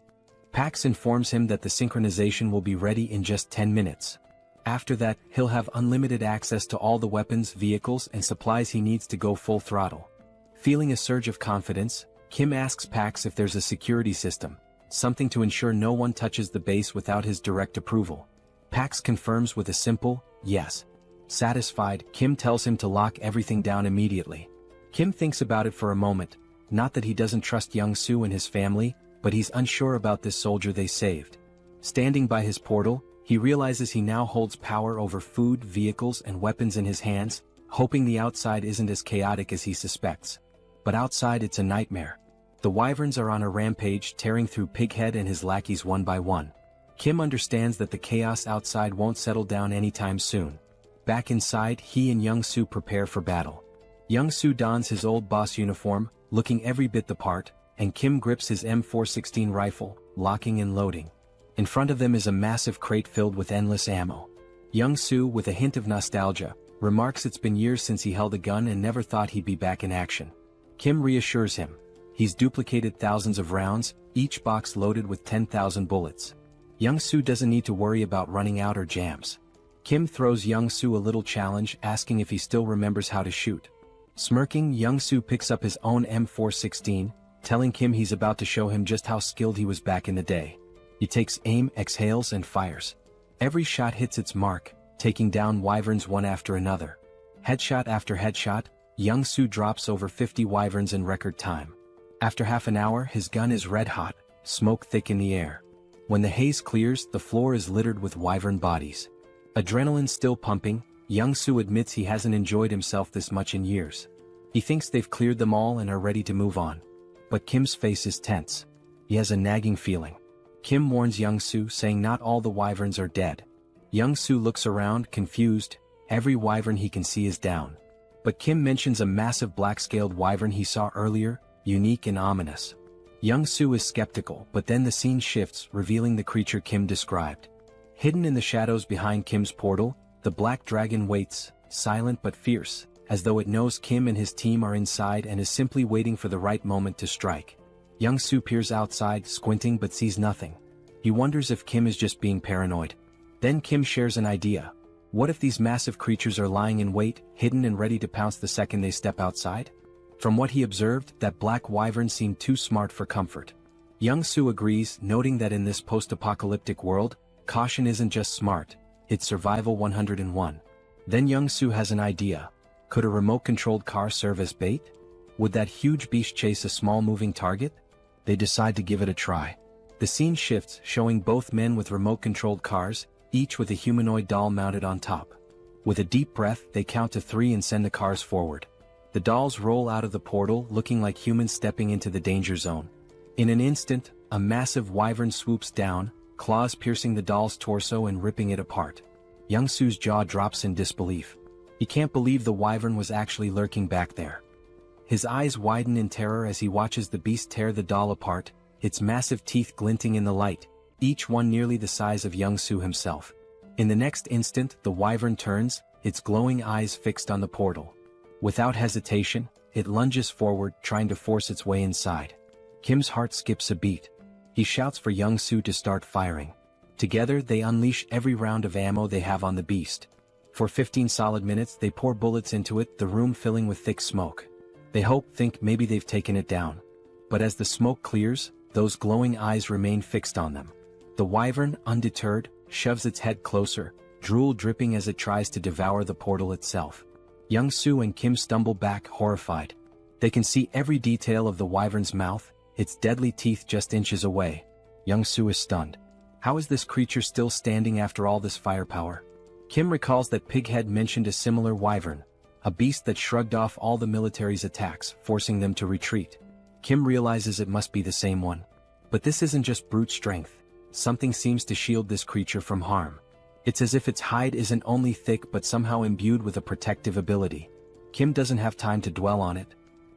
S3: Pax informs him that the synchronization will be ready in just 10 minutes. After that, he'll have unlimited access to all the weapons, vehicles, and supplies he needs to go full throttle. Feeling a surge of confidence, Kim asks Pax if there's a security system, something to ensure no one touches the base without his direct approval. Pax confirms with a simple, yes. Satisfied, Kim tells him to lock everything down immediately. Kim thinks about it for a moment, not that he doesn't trust Young-soo and his family, but he's unsure about this soldier they saved. Standing by his portal, he realizes he now holds power over food, vehicles, and weapons in his hands, hoping the outside isn't as chaotic as he suspects. But outside it's a nightmare. The wyverns are on a rampage, tearing through Pighead and his lackeys one by one. Kim understands that the chaos outside won't settle down anytime soon. Back inside, he and Young-soo prepare for battle. Young-soo dons his old boss uniform, looking every bit the part, and Kim grips his M416 rifle, locking and loading. In front of them is a massive crate filled with endless ammo. Young-soo, with a hint of nostalgia, remarks it's been years since he held a gun and never thought he'd be back in action. Kim reassures him. He's duplicated thousands of rounds, each box loaded with 10,000 bullets. Young-soo doesn't need to worry about running out or jams. Kim throws Young-soo a little challenge, asking if he still remembers how to shoot. Smirking, Young-soo picks up his own M416, telling Kim he's about to show him just how skilled he was back in the day. He takes aim, exhales, and fires. Every shot hits its mark, taking down wyverns one after another. Headshot after headshot, Young-soo drops over 50 wyverns in record time. After half an hour, his gun is red hot, smoke thick in the air. When the haze clears, the floor is littered with wyvern bodies. Adrenaline still pumping, Young-soo admits he hasn't enjoyed himself this much in years. He thinks they've cleared them all and are ready to move on. But Kim's face is tense. He has a nagging feeling. Kim warns Young-soo, saying not all the wyverns are dead. Young-soo looks around, confused. Every wyvern he can see is down. But Kim mentions a massive black-scaled wyvern he saw earlier, unique and ominous. Young-soo is skeptical, but then the scene shifts, revealing the creature Kim described. Hidden in the shadows behind Kim's portal, the black dragon waits, silent but fierce, as though it knows Kim and his team are inside and is simply waiting for the right moment to strike. Young-soo peers outside, squinting but sees nothing. He wonders if Kim is just being paranoid. Then Kim shares an idea. What if these massive creatures are lying in wait, hidden and ready to pounce the second they step outside? From what he observed, that black wyvern seemed too smart for comfort. Young-soo agrees, noting that in this post-apocalyptic world, caution isn't just smart, it's survival 101. Then Young-soo has an idea. Could a remote-controlled car serve as bait? Would that huge beast chase a small moving target? They decide to give it a try. The scene shifts, showing both men with remote-controlled cars, each with a humanoid doll mounted on top. With a deep breath, they count to 3 and send the cars forward. The dolls roll out of the portal, looking like humans stepping into the danger zone. In an instant, a massive wyvern swoops down, claws piercing the doll's torso and ripping it apart. Young-soo's jaw drops in disbelief. He can't believe the wyvern was actually lurking back there. His eyes widen in terror as he watches the beast tear the doll apart, its massive teeth glinting in the light, each one nearly the size of Young-soo himself. In the next instant, the wyvern turns, its glowing eyes fixed on the portal. Without hesitation, it lunges forward, trying to force its way inside. Kim's heart skips a beat. He shouts for Young-soo to start firing. Together, they unleash every round of ammo they have on the beast. For 15 solid minutes, they pour bullets into it, the room filling with thick smoke. They think maybe they've taken it down. But as the smoke clears, those glowing eyes remain fixed on them. The wyvern, undeterred, shoves its head closer, drool dripping as it tries to devour the portal itself. Young-soo and Kim stumble back, horrified. They can see every detail of the wyvern's mouth, its deadly teeth just inches away. Young-soo is stunned. How is this creature still standing after all this firepower? Kim recalls that Pighead mentioned a similar wyvern, a beast that shrugged off all the military's attacks, forcing them to retreat. Kim realizes it must be the same one. But this isn't just brute strength. Something seems to shield this creature from harm. It's as if its hide isn't only thick but somehow imbued with a protective ability. Kim doesn't have time to dwell on it.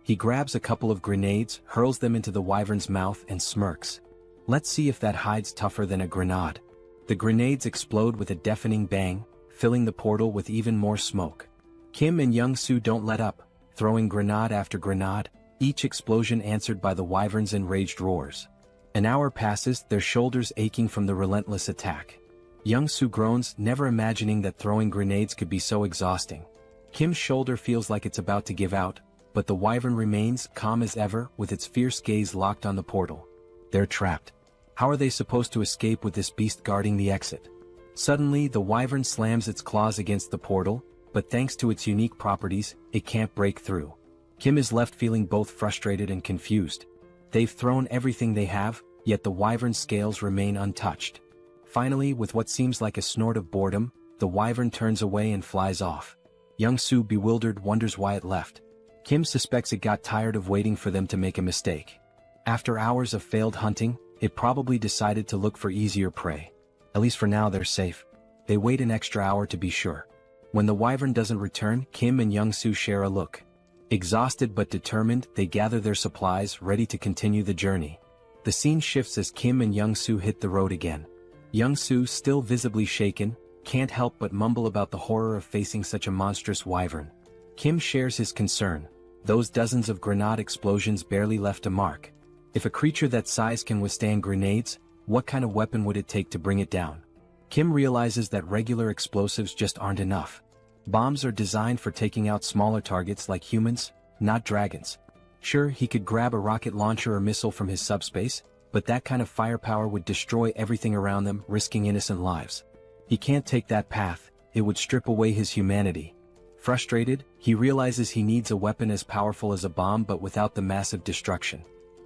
S3: He grabs a couple of grenades, hurls them into the wyvern's mouth and smirks. Let's see if that hide's tougher than a grenade. The grenades explode with a deafening bang, filling the portal with even more smoke. Kim and Young-soo don't let up, throwing grenade after grenade, each explosion answered by the wyvern's enraged roars. An hour passes, their shoulders aching from the relentless attack. Young-soo groans, never imagining that throwing grenades could be so exhausting. Kim's shoulder feels like it's about to give out, but the wyvern remains calm as ever, with its fierce gaze locked on the portal. They're trapped. How are they supposed to escape with this beast guarding the exit? Suddenly, the wyvern slams its claws against the portal, but thanks to its unique properties, it can't break through. Kim is left feeling both frustrated and confused. They've thrown everything they have, yet the wyvern's scales remain untouched. Finally, with what seems like a snort of boredom, the wyvern turns away and flies off. Young-soo, bewildered, wonders why it left. Kim suspects it got tired of waiting for them to make a mistake. After hours of failed hunting, it probably decided to look for easier prey. At least for now they're safe. They wait an extra hour to be sure. When the wyvern doesn't return, Kim and Young-soo share a look. Exhausted but determined, they gather their supplies, ready to continue the journey. The scene shifts as Kim and Young-soo hit the road again. Young-soo, still visibly shaken, can't help but mumble about the horror of facing such a monstrous wyvern. Kim shares his concern. Those dozens of grenade explosions barely left a mark. If a creature that size can withstand grenades, what kind of weapon would it take to bring it down? Kim realizes that regular explosives just aren't enough. Bombs are designed for taking out smaller targets like humans, not dragons. Sure, he could grab a rocket launcher or missile from his subspace, but that kind of firepower would destroy everything around them, risking innocent lives. He can't take that path, it would strip away his humanity. Frustrated, he realizes he needs a weapon as powerful as a bomb but without the massive destruction.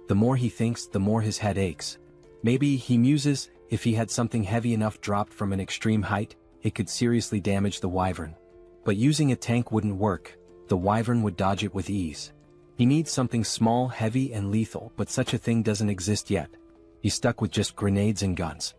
S3: The more he thinks, the more his head aches. Maybe, he muses, if he had something heavy enough dropped from an extreme height, it could seriously damage the wyvern. But using a tank wouldn't work, the wyvern would dodge it with ease. He needs something small, heavy and lethal, but such a thing doesn't exist yet. He's stuck with just grenades and guns.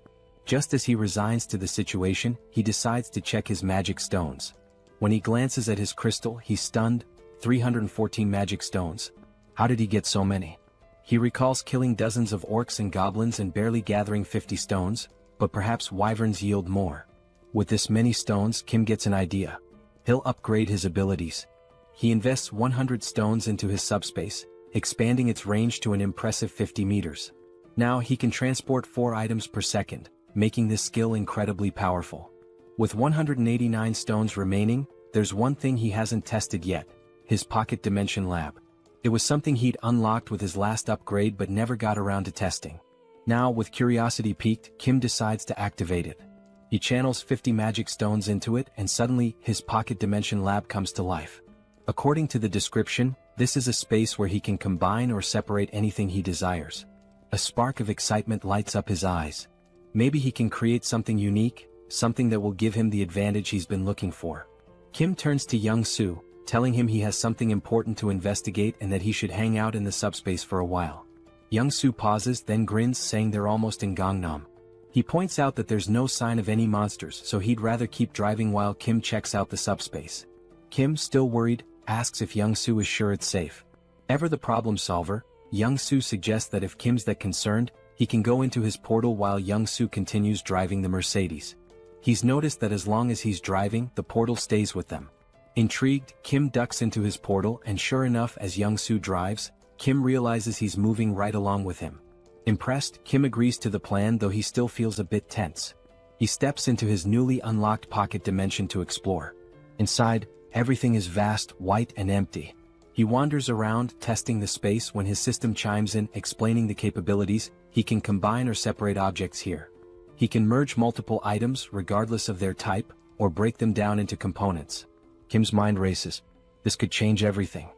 S3: Just as he resigns to the situation, he decides to check his magic stones. When he glances at his crystal, he's stunned. 314 magic stones. How did he get so many? He recalls killing dozens of orcs and goblins and barely gathering 50 stones, but perhaps wyverns yield more. With this many stones, Kim gets an idea. He'll upgrade his abilities. He invests 100 stones into his subspace, expanding its range to an impressive 50 meters. Now he can transport 4 items per second, making this skill incredibly powerful. With 189 stones remaining, there's one thing he hasn't tested yet: his pocket dimension lab. It was something he'd unlocked with his last upgrade but never got around to testing. Now, with curiosity piqued, Kim decides to activate it. He channels 50 magic stones into it and suddenly, his pocket dimension lab comes to life. According to the description, this is a space where he can combine or separate anything he desires. A spark of excitement lights up his eyes. Maybe he can create something unique, something that will give him the advantage he's been looking for. Kim turns to Young-soo, telling him he has something important to investigate and that he should hang out in the subspace for a while. Young-soo pauses, then grins, saying they're almost in Gangnam. He points out that there's no sign of any monsters, so he'd rather keep driving while Kim checks out the subspace. Kim, still worried, asks if Young-soo is sure it's safe. Ever the problem solver, Young-soo suggests that if Kim's that concerned, he can go into his portal while Young-soo continues driving the Mercedes. He's noticed that as long as he's driving, the portal stays with them. Intrigued, Kim ducks into his portal and sure enough, as Young-soo drives, Kim realizes he's moving right along with him. Impressed, Kim agrees to the plan, though he still feels a bit tense. He steps into his newly unlocked pocket dimension to explore. Inside, everything is vast, white and empty. He wanders around, testing the space when his system chimes in, explaining the capabilities. He can combine or separate objects here. He can merge multiple items regardless of their type, or break them down into components. Kim's mind races. This could change everything.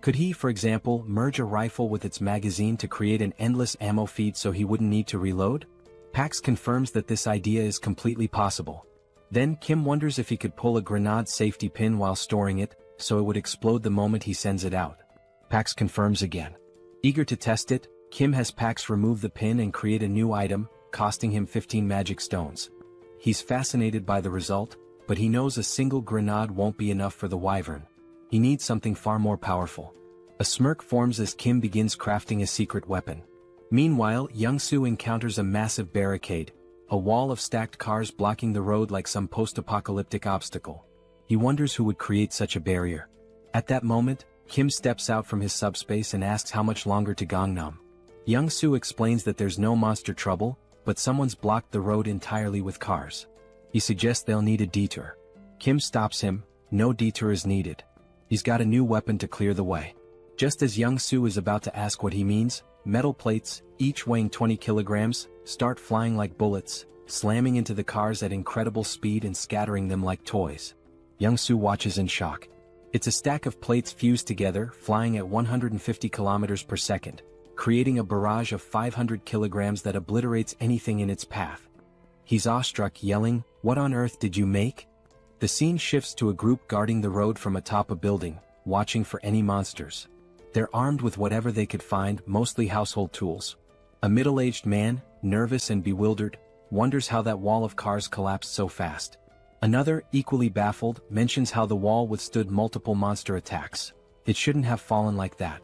S3: Could he, for example, merge a rifle with its magazine to create an endless ammo feed so he wouldn't need to reload? Pax confirms that this idea is completely possible. Then Kim wonders if he could pull a grenade safety pin while storing it, so it would explode the moment he sends it out. Pax confirms again. Eager to test it, Kim has Pax remove the pin and create a new item, costing him 15 magic stones. He's fascinated by the result, but he knows a single grenade won't be enough for the wyvern. He needs something far more powerful. A smirk forms as Kim begins crafting a secret weapon. Meanwhile, Young-soo encounters a massive barricade, a wall of stacked cars blocking the road like some post-apocalyptic obstacle. He wonders who would create such a barrier. At that moment, Kim steps out from his subspace and asks how much longer to Gangnam. Young-soo explains that there's no monster trouble, but someone's blocked the road entirely with cars. He suggests they'll need a detour. Kim stops him. No detour is needed. He's got a new weapon to clear the way. Just as Young-soo is about to ask what he means, metal plates, each weighing 20 kilograms, start flying like bullets, slamming into the cars at incredible speed and scattering them like toys. Young-soo watches in shock. It's a stack of plates fused together, flying at 150 kilometers per second, creating a barrage of 500 kilograms that obliterates anything in its path. He's awestruck, yelling, "What on earth did you make?" The scene shifts to a group guarding the road from atop a building, watching for any monsters. They're armed with whatever they could find, mostly household tools. A middle-aged man, nervous and bewildered, wonders how that wall of cars collapsed so fast. Another, equally baffled, mentions how the wall withstood multiple monster attacks. It shouldn't have fallen like that.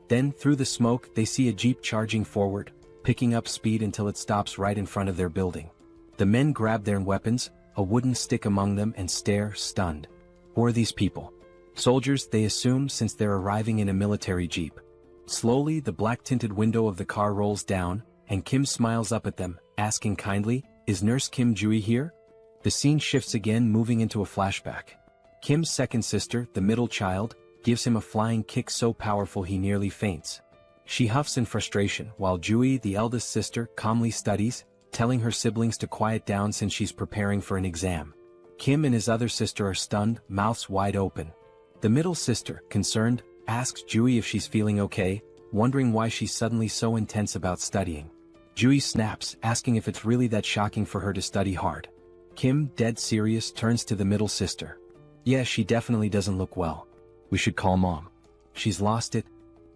S3: Then, through the smoke, they see a jeep charging forward, picking up speed until it stops right in front of their building. The men grab their weapons, a wooden stick among them, and stare, stunned. Who are these people? Soldiers, they assume, since they're arriving in a military jeep. Slowly, the black-tinted window of the car rolls down, and Kim smiles up at them, asking kindly, "Is Nurse Kim Jui here?" The scene shifts again, moving into a flashback. Kim's second sister, the middle child, gives him a flying kick so powerful he nearly faints. She huffs in frustration, while Jui, the eldest sister, calmly studies, telling her siblings to quiet down since she's preparing for an exam. Kim and his other sister are stunned, mouths wide open. The middle sister, concerned, asks Jui if she's feeling okay, wondering why she's suddenly so intense about studying. Jui snaps, asking if it's really that shocking for her to study hard. Kim, dead serious, turns to the middle sister. "Yeah, she definitely doesn't look well. We should call Mom. She's lost it."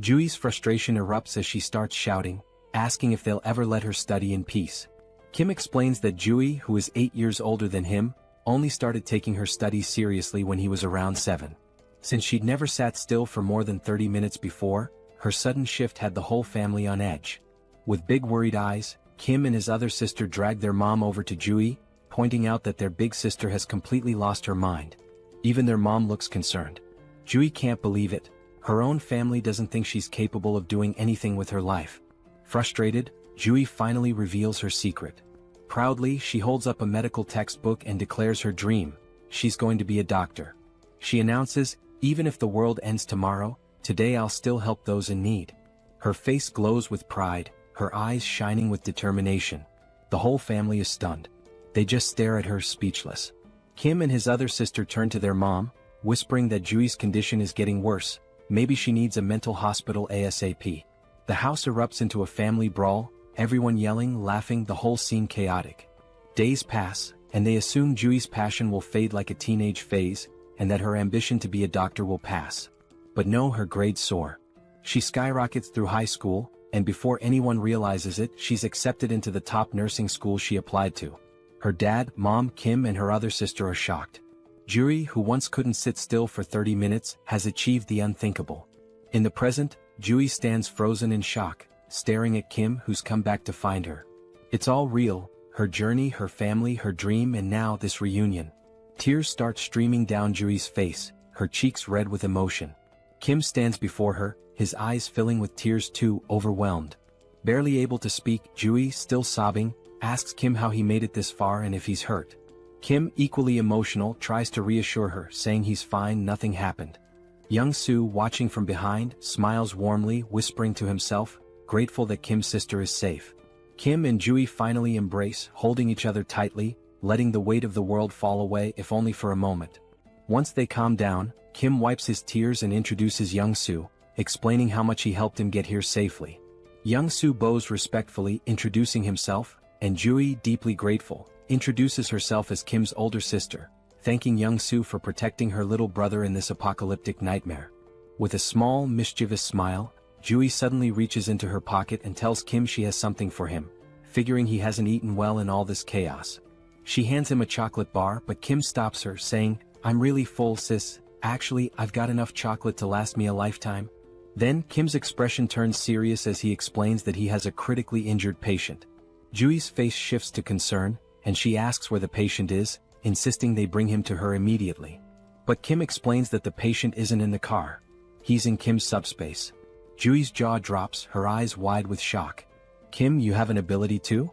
S3: Jui's frustration erupts as she starts shouting, asking if they'll ever let her study in peace. Kim explains that Jui, who is 8 years older than him, only started taking her studies seriously when he was around 7. Since she'd never sat still for more than 30 minutes before, her sudden shift had the whole family on edge. With big worried eyes, Kim and his other sister drag their mom over to Jui, pointing out that their big sister has completely lost her mind. Even their mom looks concerned. Jui can't believe it. Her own family doesn't think she's capable of doing anything with her life. Frustrated, Jui finally reveals her secret. Proudly, she holds up a medical textbook and declares her dream: she's going to be a doctor. She announces, "Even if the world ends tomorrow, today I'll still help those in need." Her face glows with pride, her eyes shining with determination. The whole family is stunned. They just stare at her, speechless. Kim and his other sister turn to their mom, whispering that Jui's condition is getting worse. Maybe she needs a mental hospital ASAP. The house erupts into a family brawl, everyone yelling, laughing, the whole scene chaotic. Days pass, and they assume Jui's passion will fade like a teenage phase, and that her ambition to be a doctor will pass. But no, her grades soar. She skyrockets through high school, and before anyone realizes it, she's accepted into the top nursing school she applied to. Her dad, mom, Kim, and her other sister are shocked. Juri, who once couldn't sit still for 30 minutes, has achieved the unthinkable. In the present, Jui stands frozen in shock, staring at Kim, who's come back to find her. It's all real, her journey, her family, her dream, and now this reunion. Tears start streaming down Jui's face, her cheeks red with emotion. Kim stands before her, his eyes filling with tears too, overwhelmed. Barely able to speak, Jui, still sobbing, asks Kim how he made it this far and if he's hurt. Kim, equally emotional, tries to reassure her, saying he's fine, nothing happened. Young-soo, watching from behind, smiles warmly, whispering to himself, grateful that Kim's sister is safe. Kim and Jui finally embrace, holding each other tightly, letting the weight of the world fall away, if only for a moment. Once they calm down, Kim wipes his tears and introduces Young-soo, explaining how much he helped him get here safely. Young-soo bows respectfully, introducing himself, and Jui, deeply grateful, introduces herself as Kim's older sister, thanking Young-soo for protecting her little brother in this apocalyptic nightmare. With a small, mischievous smile, Jui suddenly reaches into her pocket and tells Kim she has something for him, figuring he hasn't eaten well in all this chaos. She hands him a chocolate bar, but Kim stops her, saying, "I'm really full, sis. Actually, I've got enough chocolate to last me a lifetime." Then, Kim's expression turns serious as he explains that he has a critically injured patient. Jui's face shifts to concern, and she asks where the patient is, insisting they bring him to her immediately. But Kim explains that the patient isn't in the car. He's in Kim's subspace. Jui's jaw drops, her eyes wide with shock. "Kim, you have an ability too?"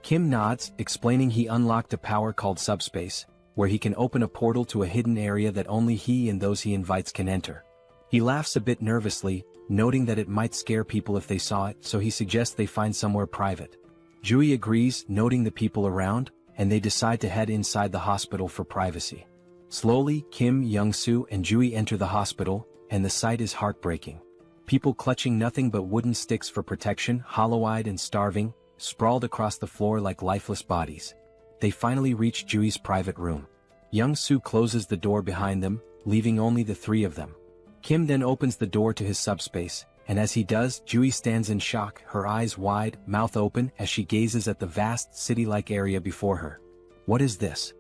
S3: Kim nods, explaining he unlocked a power called Subspace, where he can open a portal to a hidden area that only he and those he invites can enter. He laughs a bit nervously, noting that it might scare people if they saw it, so he suggests they find somewhere private. Jui agrees, noting the people around, and they decide to head inside the hospital for privacy. Slowly, Kim, Young-soo, and Jui enter the hospital, and the sight is heartbreaking. People clutching nothing but wooden sticks for protection, hollow-eyed and starving, sprawled across the floor like lifeless bodies. They finally reach Jui's private room. Young-soo closes the door behind them, leaving only the three of them. Kim then opens the door to his subspace, and as he does, Jui stands in shock, her eyes wide, mouth open, as she gazes at the vast, city-like area before her. "What is this?"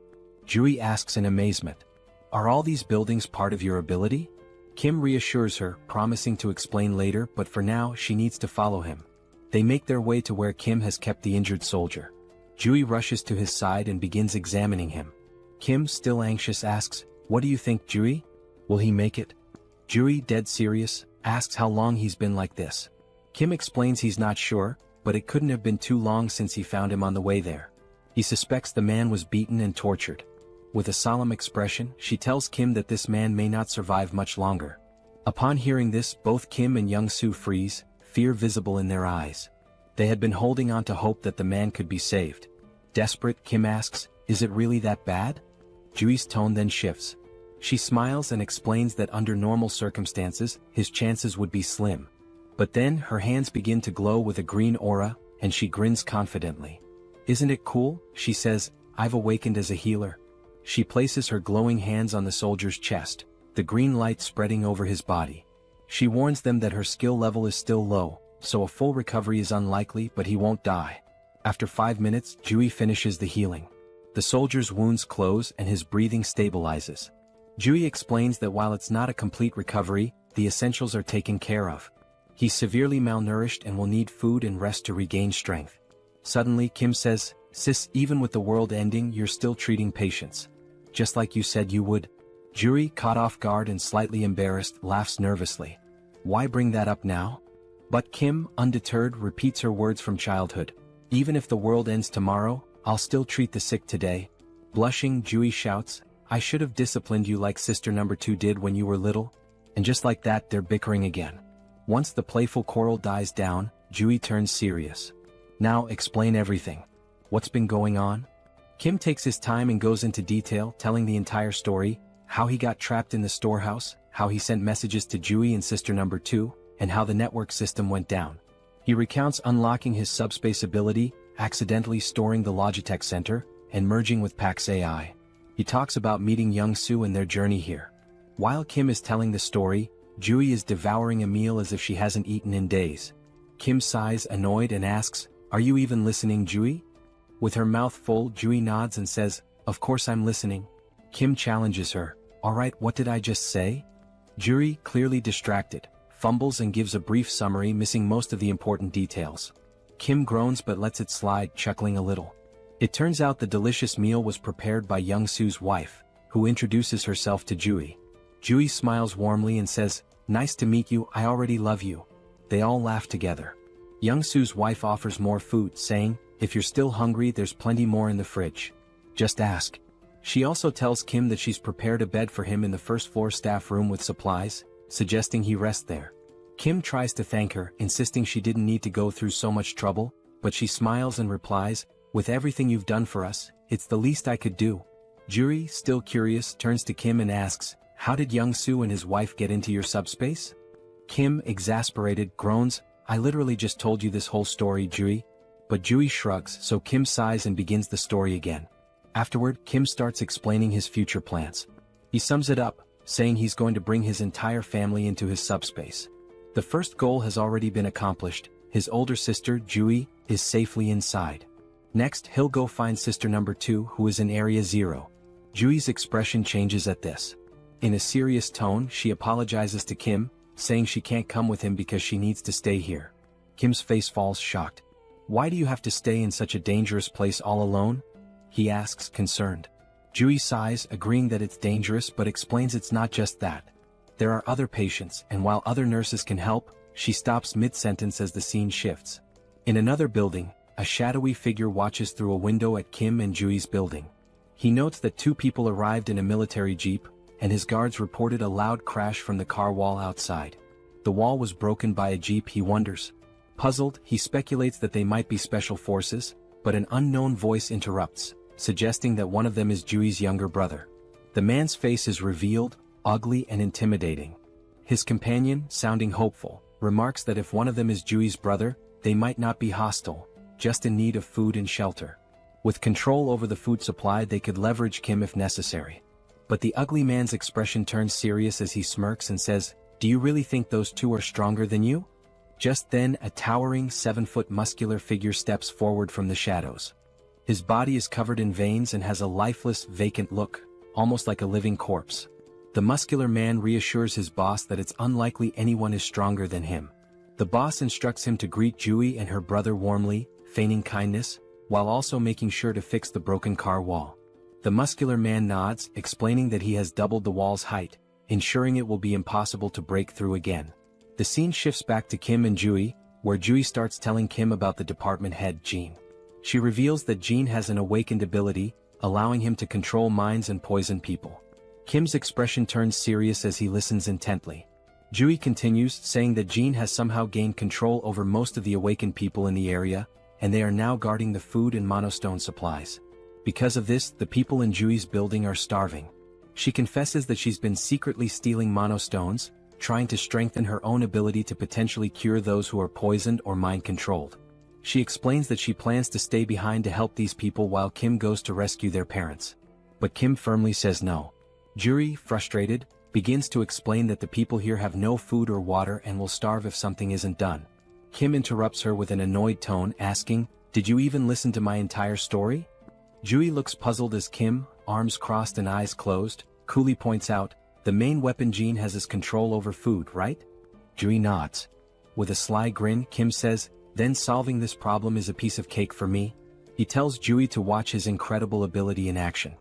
S3: Jui asks in amazement. "Are all these buildings part of your ability?" Kim reassures her, promising to explain later, but for now she needs to follow him. They make their way to where Kim has kept the injured soldier. Jui rushes to his side and begins examining him. Kim, still anxious, asks, "What do you think, Jui? Will he make it?" Jui, dead serious, asks how long he's been like this. Kim explains he's not sure, but it couldn't have been too long since he found him on the way there. He suspects the man was beaten and tortured. With a solemn expression, she tells Kim that this man may not survive much longer. Upon hearing this, both Kim and Young-soo freeze, fear visible in their eyes. They had been holding on to hope that the man could be saved. Desperate, Kim asks, "Is it really that bad?" Jui's tone then shifts. She smiles and explains that under normal circumstances, his chances would be slim. But then, her hands begin to glow with a green aura, and she grins confidently. "Isn't it cool?" she says, "I've awakened as a healer." She places her glowing hands on the soldier's chest, the green light spreading over his body. She warns them that her skill level is still low, so a full recovery is unlikely, but he won't die. After 5 minutes, Jui finishes the healing. The soldier's wounds close and his breathing stabilizes. Jui explains that while it's not a complete recovery, the essentials are taken care of. He's severely malnourished and will need food and rest to regain strength. Suddenly, Kim says, "Sis, even with the world ending, you're still treating patients. Just like you said you would." Jui, caught off guard and slightly embarrassed, laughs nervously. "Why bring that up now?" But Kim, undeterred, repeats her words from childhood. "Even if the world ends tomorrow, I'll still treat the sick today." Blushing, Jui shouts, "I should have disciplined you like sister number 2 did when you were little." And just like that, they're bickering again. Once the playful quarrel dies down, Jui turns serious. "Now, explain everything. What's been going on?" Kim takes his time and goes into detail, telling the entire story, how he got trapped in the storehouse, how he sent messages to Jui and sister number 2, and how the network system went down. He recounts unlocking his subspace ability, accidentally storing the Logitech Center, and merging with Pax AI. He talks about meeting Young-soo and their journey here. While Kim is telling the story, Jui is devouring a meal as if she hasn't eaten in days. Kim sighs, annoyed, and asks, "Are you even listening, Jui?" With her mouth full, Jui nods and says, "Of course I'm listening." Kim challenges her, "Alright, what did I just say?" Jui, clearly distracted, fumbles and gives a brief summary, missing most of the important details. Kim groans but lets it slide, chuckling a little. It turns out the delicious meal was prepared by Young-soo's wife, who introduces herself to Jui. Jui smiles warmly and says, "Nice to meet you, I already love you." They all laugh together. Young-soo's wife offers more food, saying, "If you're still hungry, there's plenty more in the fridge. Just ask." She also tells Kim that she's prepared a bed for him in the first-floor staff room with supplies, suggesting he rest there. Kim tries to thank her, insisting she didn't need to go through so much trouble, but she smiles and replies, "With everything you've done for us, it's the least I could do." Jui, still curious, turns to Kim and asks, "How did Young-soo and his wife get into your subspace?" Kim, exasperated, groans, "I literally just told you this whole story, Jui." But Jui shrugs, so Kim sighs and begins the story again. Afterward, Kim starts explaining his future plans. He sums it up, saying he's going to bring his entire family into his subspace. The first goal has already been accomplished. His older sister, Jui, is safely inside. Next, he'll go find sister number 2, who is in Area 0. Jui's expression changes at this. In a serious tone, she apologizes to Kim, saying she can't come with him because she needs to stay here. Kim's face falls shocked. "Why do you have to stay in such a dangerous place all alone?" he asks, concerned. Jui sighs, agreeing that it's dangerous, but explains it's not just that. There are other patients, and while other nurses can help, she stops mid-sentence as the scene shifts. In another building, a shadowy figure watches through a window at Kim and Jui's building. He notes that 2 people arrived in a military jeep, and his guards reported a loud crash from the car wall outside. The wall was broken by a jeep, he wonders. Puzzled, he speculates that they might be special forces, but an unknown voice interrupts, suggesting that one of them is Jui's younger brother. The man's face is revealed, ugly and intimidating. His companion, sounding hopeful, remarks that if one of them is Jui's brother, they might not be hostile, just in need of food and shelter. With control over the food supply, they could leverage Kim if necessary. But the ugly man's expression turns serious as he smirks and says, "Do you really think those 2 are stronger than you?" Just then, a towering 7-foot muscular figure steps forward from the shadows. His body is covered in veins and has a lifeless, vacant look, almost like a living corpse. The muscular man reassures his boss that it's unlikely anyone is stronger than him. The boss instructs him to greet Jui and her brother warmly, feigning kindness, while also making sure to fix the broken car wall. The muscular man nods, explaining that he has doubled the wall's height, ensuring it will be impossible to break through again. The scene shifts back to Kim and Jui, where Jui starts telling Kim about the department head, Jean. She reveals that Jean has an awakened ability, allowing him to control minds and poison people. Kim's expression turns serious as he listens intently. Jui continues, saying that Jean has somehow gained control over most of the awakened people in the area, and they are now guarding the food and monostone supplies. Because of this, the people in Jui's building are starving. She confesses that she's been secretly stealing monostones, trying to strengthen her own ability to potentially cure those who are poisoned or mind-controlled. She explains that she plans to stay behind to help these people while Kim goes to rescue their parents. But Kim firmly says no. Juri, frustrated, begins to explain that the people here have no food or water and will starve if something isn't done. Kim interrupts her with an annoyed tone, asking, "Did you even listen to my entire story?" Jui looks puzzled as Kim, arms crossed and eyes closed, coolly points out, "The main weapon Jean has is control over food, right?" Jui nods. With a sly grin, Kim says, "Then solving this problem is a piece of cake for me." He tells Jui to watch his incredible ability in action.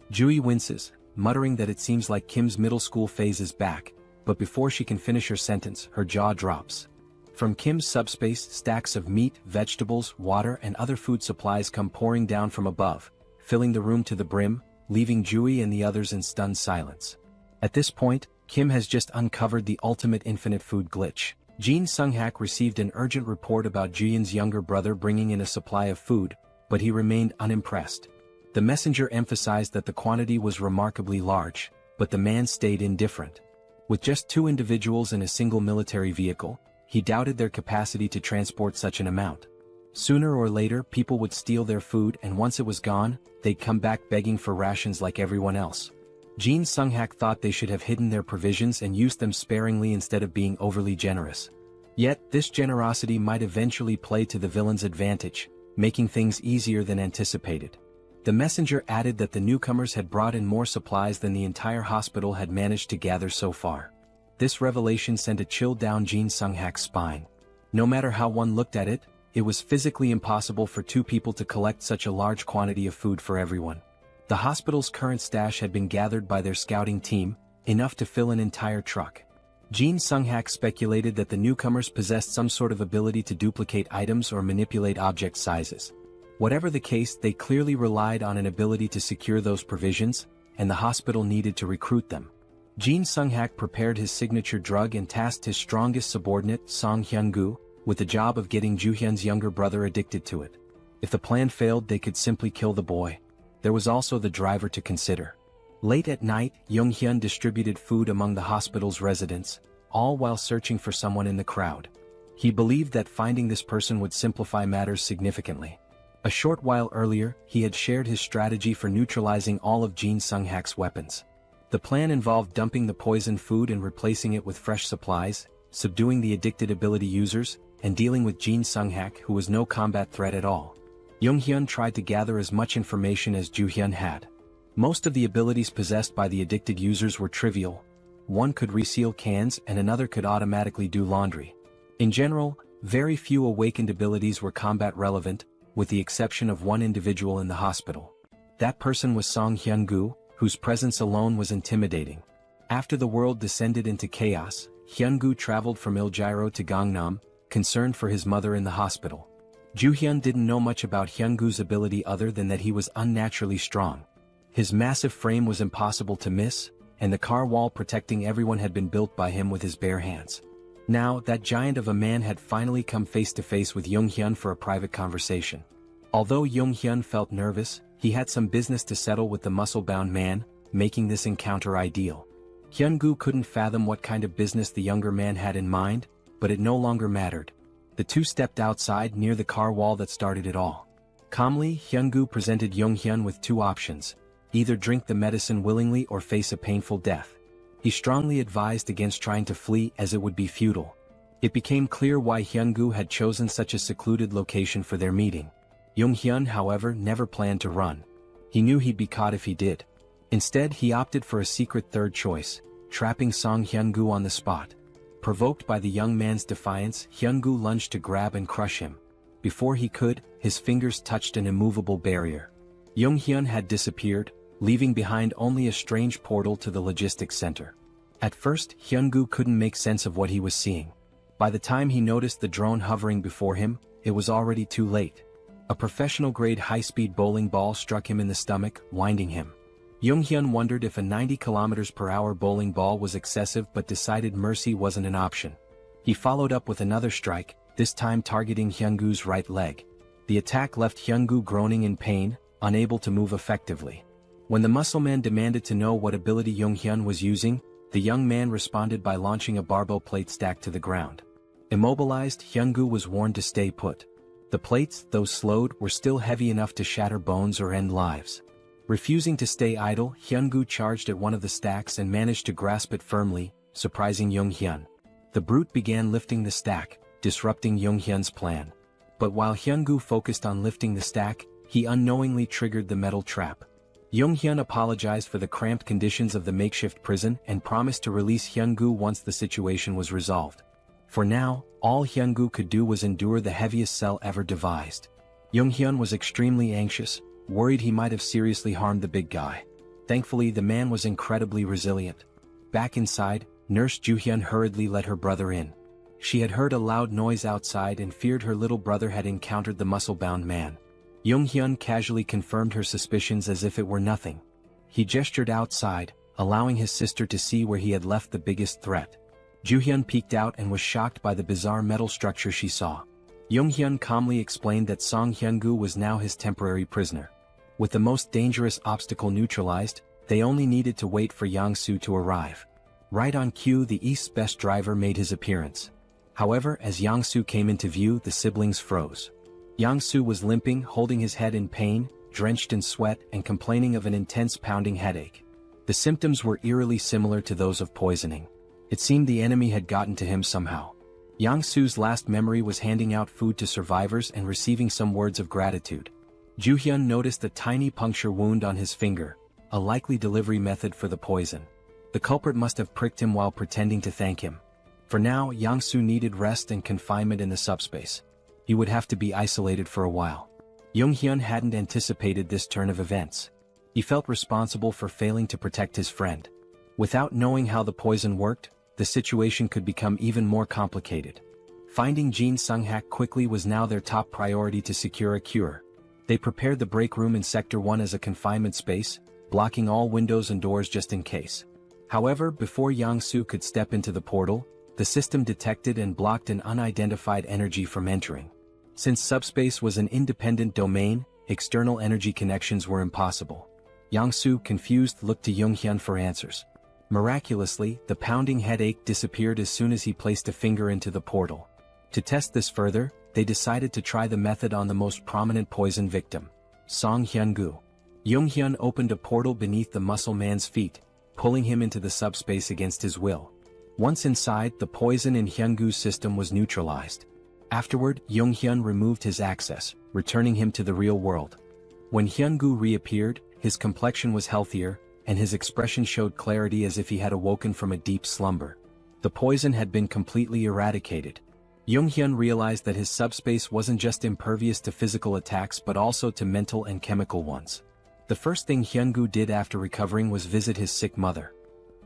S3: Jui winces, muttering that it seems like Kim's middle school phase is back, but before she can finish her sentence, her jaw drops. From Kim's subspace, stacks of meat, vegetables, water and other food supplies come pouring down from above, filling the room to the brim, leaving Jui and the others in stunned silence. At this point, Kim has just uncovered the ultimate infinite food glitch. Jin Sunghak received an urgent report about Juyen's younger brother bringing in a supply of food, but he remained unimpressed. The messenger emphasized that the quantity was remarkably large, but the man stayed indifferent. With just 2 individuals in a single military vehicle, he doubted their capacity to transport such an amount. Sooner or later, people would steal their food, and once it was gone, they'd come back begging for rations like everyone else. Jin Sunghak thought they should have hidden their provisions and used them sparingly instead of being overly generous. Yet, this generosity might eventually play to the villain's advantage, making things easier than anticipated. The messenger added that the newcomers had brought in more supplies than the entire hospital had managed to gather so far. This revelation sent a chill down Jin Sunghak's spine. No matter how one looked at it, it was physically impossible for 2 people to collect such a large quantity of food for everyone. The hospital's current stash had been gathered by their scouting team, enough to fill an entire truck. Jin Sunghak speculated that the newcomers possessed some sort of ability to duplicate items or manipulate object sizes. Whatever the case, they clearly relied on an ability to secure those provisions, and the hospital needed to recruit them. Jin Sunghak prepared his signature drug and tasked his strongest subordinate, Song Hyun-gu, with the job of getting Juhyun's younger brother addicted to it. If the plan failed, they could simply kill the boy. There was also the driver to consider. Late at night, Young-hyun distributed food among the hospital's residents, all while searching for someone in the crowd. He believed that finding this person would simplify matters significantly. A short while earlier, he had shared his strategy for neutralizing all of Jin Sung-hak's weapons. The plan involved dumping the poisoned food and replacing it with fresh supplies, subduing the addicted ability users, and dealing with Jin Sung-hak, who was no combat threat at all. Young-hyun tried to gather as much information as Ju-hyun had. Most of the abilities possessed by the addicted users were trivial. One could reseal cans and another could automatically do laundry. In general, very few awakened abilities were combat relevant, with the exception of one individual in the hospital. That person was Song Hyun-gu, whose presence alone was intimidating. After the world descended into chaos, Hyun-gu traveled from Iljiro to Gangnam, concerned for his mother in the hospital. Ju-hyun didn't know much about Hyun-gu's ability other than that he was unnaturally strong. His massive frame was impossible to miss, and the car wall protecting everyone had been built by him with his bare hands. Now, that giant of a man had finally come face to face with Young-hyun for a private conversation. Although Young-hyun felt nervous, he had some business to settle with the muscle-bound man, making this encounter ideal. Hyun-gu couldn't fathom what kind of business the younger man had in mind, but it no longer mattered. The two stepped outside near the car wall that started it all. Calmly, Hyun-gu presented Young-hyun with two options: either drink the medicine willingly or face a painful death. He strongly advised against trying to flee as it would be futile. It became clear why Hyun-gu had chosen such a secluded location for their meeting. Young-hyun, however, never planned to run. He knew he'd be caught if he did. Instead, he opted for a secret third choice, trapping Song Hyun-gu on the spot. Provoked by the young man's defiance, Hyun-gu lunged to grab and crush him. Before he could, his fingers touched an immovable barrier. Young-hyun had disappeared, leaving behind only a strange portal to the logistics center. At first, Hyun-gu couldn't make sense of what he was seeing. By the time he noticed the drone hovering before him, it was already too late. A professional-grade high-speed bowling ball struck him in the stomach, winding him. Young-hyun wondered if a 90 km/h bowling ball was excessive but decided mercy wasn't an option. He followed up with another strike, this time targeting Hyun-gu's right leg. The attack left Hyun-gu groaning in pain, unable to move effectively. When the muscleman demanded to know what ability Young-hyun was using, the young man responded by launching a barbell plate stack to the ground. Immobilized, Hyun-gu was warned to stay put. The plates, though slowed, were still heavy enough to shatter bones or end lives. Refusing to stay idle, Hyun-gu charged at one of the stacks and managed to grasp it firmly, surprising Young-hyun. The brute began lifting the stack, disrupting Young-hyun's plan. But while Hyun-gu focused on lifting the stack, he unknowingly triggered the metal trap. Young-hyun apologized for the cramped conditions of the makeshift prison and promised to release Hyun-gu once the situation was resolved. For now, all Hyun-gu could do was endure the heaviest cell ever devised. Young-hyun was extremely anxious, worried he might have seriously harmed the big guy. Thankfully, the man was incredibly resilient. Back inside, Nurse Ju-hyun hurriedly let her brother in. She had heard a loud noise outside and feared her little brother had encountered the muscle-bound man. Young-hyun casually confirmed her suspicions as if it were nothing. He gestured outside, allowing his sister to see where he had left the biggest threat. Ju-hyun peeked out and was shocked by the bizarre metal structure she saw. Young-hyun calmly explained that Song Hyun-gu was now his temporary prisoner. With the most dangerous obstacle neutralized, they only needed to wait for Yang-soo to arrive. Right on cue, the East's best driver made his appearance. However, as Yang-soo came into view, the siblings froze. Yang-soo was limping, holding his head in pain, drenched in sweat, and complaining of an intense pounding headache. The symptoms were eerily similar to those of poisoning. It seemed the enemy had gotten to him somehow. Yang-soo's last memory was handing out food to survivors and receiving some words of gratitude. Ju-hyun noticed a tiny puncture wound on his finger, a likely delivery method for the poison. The culprit must have pricked him while pretending to thank him. For now, Yang-soo needed rest and confinement in the subspace. He would have to be isolated for a while. Young-hyun hadn't anticipated this turn of events. He felt responsible for failing to protect his friend. Without knowing how the poison worked, the situation could become even more complicated. Finding Jin Sung-hak quickly was now their top priority to secure a cure. They prepared the break room in Sector 1 as a confinement space, blocking all windows and doors just in case. However, before Yang-soo could step into the portal, the system detected and blocked an unidentified energy from entering. Since Subspace was an independent domain, external energy connections were impossible. Yang-soo, confused, looked to Young-hyun for answers. Miraculously, the pounding headache disappeared as soon as he placed a finger into the portal. To test this further, they decided to try the method on the most prominent poison victim, Song Hyun-gu. Jung-hyun opened a portal beneath the muscle man's feet, pulling him into the subspace against his will. Once inside, the poison in Hyun-gu's system was neutralized. Afterward, Jung-hyun removed his access, returning him to the real world. When Hyun-gu reappeared, his complexion was healthier, and his expression showed clarity as if he had awoken from a deep slumber. The poison had been completely eradicated. Jung-hyun realized that his subspace wasn't just impervious to physical attacks but also to mental and chemical ones. The first thing Hyun-gu did after recovering was visit his sick mother.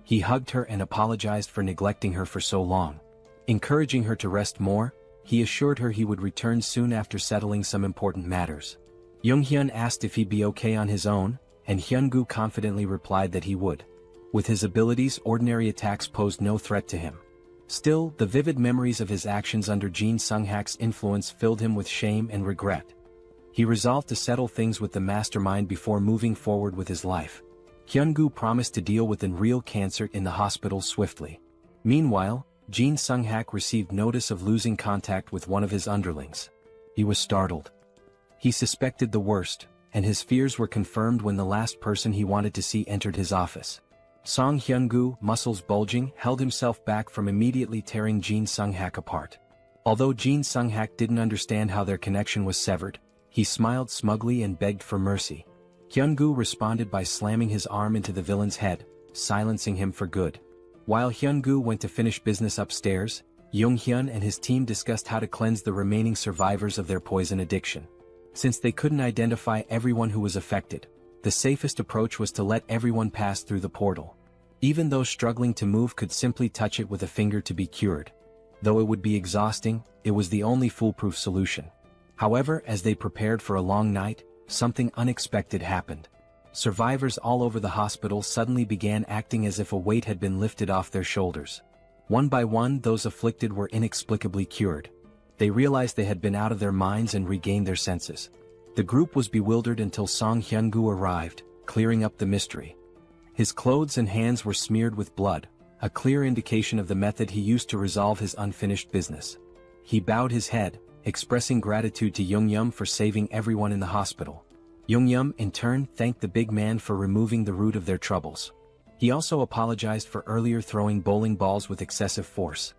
S3: He hugged her and apologized for neglecting her for so long. Encouraging her to rest more, he assured her he would return soon after settling some important matters. Jung-hyun asked if he'd be okay on his own, and Hyun-gu confidently replied that he would. With his abilities, ordinary attacks posed no threat to him. Still, the vivid memories of his actions under Jin Sung-hak's influence filled him with shame and regret. He resolved to settle things with the mastermind before moving forward with his life. Hyun-gu promised to deal with real cancer in the hospital swiftly. Meanwhile, Jin Sung-hak received notice of losing contact with one of his underlings. He was startled. He suspected the worst, and his fears were confirmed when the last person he wanted to see entered his office. Song Hyun-gu, muscles bulging, held himself back from immediately tearing Jin Sung-hak apart. Although Jin Sung-hak didn't understand how their connection was severed, he smiled smugly and begged for mercy. Hyun-gu responded by slamming his arm into the villain's head, silencing him for good. While Hyun-gu went to finish business upstairs, Jung-hyun and his team discussed how to cleanse the remaining survivors of their poison addiction. Since they couldn't identify everyone who was affected, the safest approach was to let everyone pass through the portal. Even those struggling to move could simply touch it with a finger to be cured. Though it would be exhausting, it was the only foolproof solution. However, as they prepared for a long night, something unexpected happened. Survivors all over the hospital suddenly began acting as if a weight had been lifted off their shoulders. One by one, those afflicted were inexplicably cured. They realized they had been out of their minds and regained their senses. The group was bewildered until Song Hyun-gu arrived, clearing up the mystery. His clothes and hands were smeared with blood, a clear indication of the method he used to resolve his unfinished business. He bowed his head, expressing gratitude to Jung-yum for saving everyone in the hospital. Jung-yum, in turn, thanked the big man for removing the root of their troubles. He also apologized for earlier throwing bowling balls with excessive force.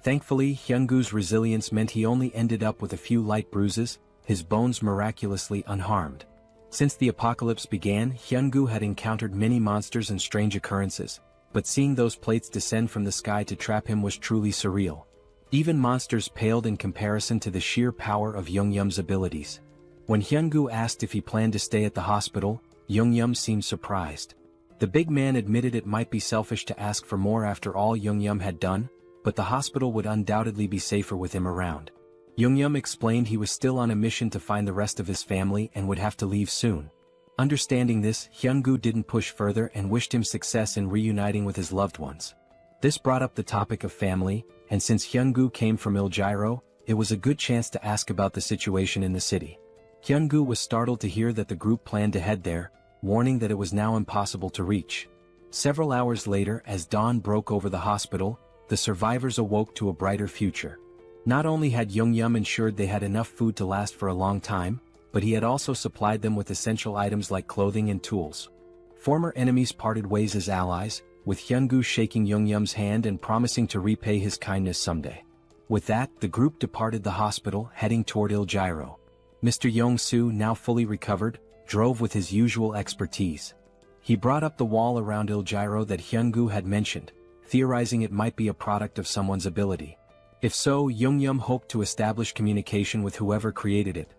S3: Thankfully, Hyun-gu's resilience meant he only ended up with a few light bruises, his bones miraculously unharmed. Since the apocalypse began, Hyun-gu had encountered many monsters and strange occurrences, but seeing those plates descend from the sky to trap him was truly surreal. Even monsters paled in comparison to the sheer power of Jung-yum's abilities. When Hyun-gu asked if he planned to stay at the hospital, Jung-yum seemed surprised. The big man admitted it might be selfish to ask for more after all Jung-yum had done, but the hospital would undoubtedly be safer with him around. Jung-yum explained he was still on a mission to find the rest of his family and would have to leave soon. Understanding this, Hyun-gu didn't push further and wished him success in reuniting with his loved ones. This brought up the topic of family, and since Hyun-gu came from Ilgyro, it was a good chance to ask about the situation in the city. Hyun-gu was startled to hear that the group planned to head there, warning that it was now impossible to reach. Several hours later, as dawn broke over the hospital, the survivors awoke to a brighter future. Not only had Jung-yum ensured they had enough food to last for a long time, but he had also supplied them with essential items like clothing and tools. Former enemies parted ways as allies, with Hyun-gu shaking Jung-yum's hand and promising to repay his kindness someday. With that, the group departed the hospital, heading toward Ilgyro. Mr. Yong-soo, now fully recovered, drove with his usual expertise. He brought up the wall around Ilgyro that Hyun-gu had mentioned, theorizing it might be a product of someone's ability. If so, Jung-yum hoped to establish communication with whoever created it.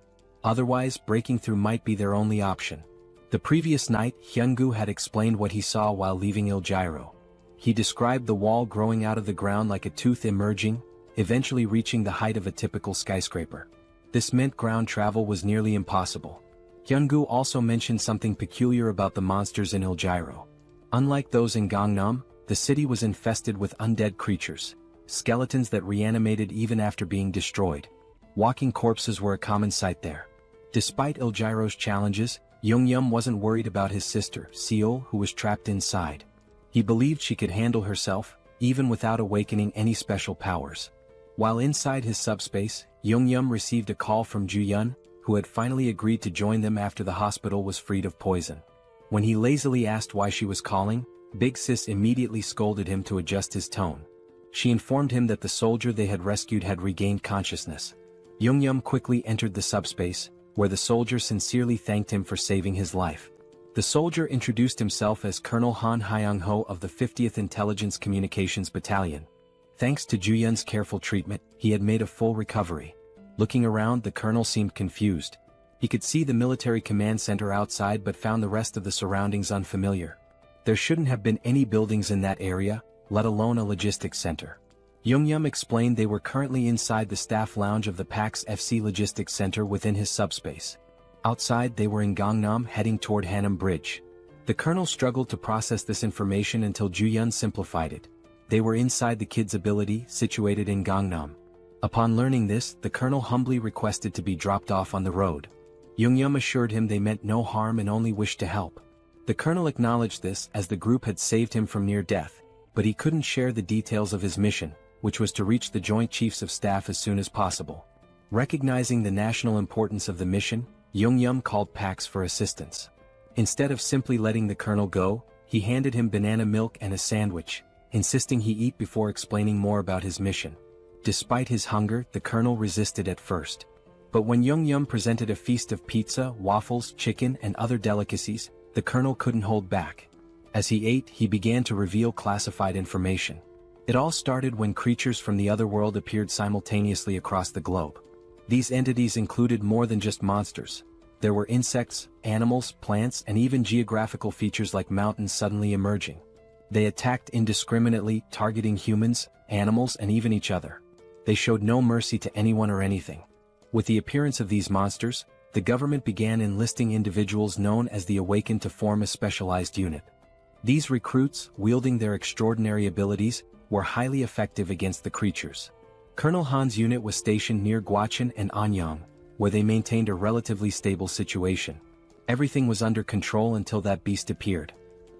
S3: Otherwise, breaking through might be their only option. The previous night, Hyun-gu had explained what he saw while leaving Ilgyro. He described the wall growing out of the ground like a tooth emerging, eventually reaching the height of a typical skyscraper. This meant ground travel was nearly impossible. Hyun-gu also mentioned something peculiar about the monsters in Ilgyro. Unlike those in Gangnam, the city was infested with undead creatures, skeletons that reanimated even after being destroyed. Walking corpses were a common sight there. Despite Ilgyro's challenges, Jung-yum wasn't worried about his sister, Seol, who was trapped inside. He believed she could handle herself, even without awakening any special powers. While inside his subspace, Yoongyum received a call from Ju-yun, who had finally agreed to join them after the hospital was freed of poison. When he lazily asked why she was calling, Big Sis immediately scolded him to adjust his tone. She informed him that the soldier they had rescued had regained consciousness. Yoongyum quickly entered the subspace, where the soldier sincerely thanked him for saving his life. The soldier introduced himself as Colonel Han Hyung-ho of the 50th Intelligence Communications Battalion. Thanks to Ju-yun's careful treatment, he had made a full recovery. Looking around, the colonel seemed confused. He could see the military command center outside but found the rest of the surroundings unfamiliar. There shouldn't have been any buildings in that area, let alone a logistics center. Yoongyum explained they were currently inside the staff lounge of the PAX FC Logistics Center within his subspace. Outside, they were in Gangnam heading toward Hanam Bridge. The colonel struggled to process this information until Ju-yun simplified it. They were inside the kid's ability, situated in Gangnam. Upon learning this, the colonel humbly requested to be dropped off on the road. Yoongyum assured him they meant no harm and only wished to help. The colonel acknowledged this as the group had saved him from near death, but he couldn't share the details of his mission, which was to reach the Joint Chiefs of Staff as soon as possible. Recognizing the national importance of the mission, Yoongyum called PAX for assistance. Instead of simply letting the colonel go, he handed him banana milk and a sandwich, insisting he eat before explaining more about his mission. Despite his hunger, the colonel resisted at first. But when Yoongyum presented a feast of pizza, waffles, chicken, and other delicacies, the colonel couldn't hold back. As he ate, he began to reveal classified information. It all started when creatures from the other world appeared simultaneously across the globe. These entities included more than just monsters. There were insects, animals, plants, and even geographical features like mountains suddenly emerging. They attacked indiscriminately, targeting humans, animals, and even each other. They showed no mercy to anyone or anything. With the appearance of these monsters, the government began enlisting individuals known as the Awakened to form a specialized unit. These recruits, wielding their extraordinary abilities, were highly effective against the creatures. Colonel Han's unit was stationed near Gwacheon and Anyang, where they maintained a relatively stable situation. Everything was under control until that beast appeared.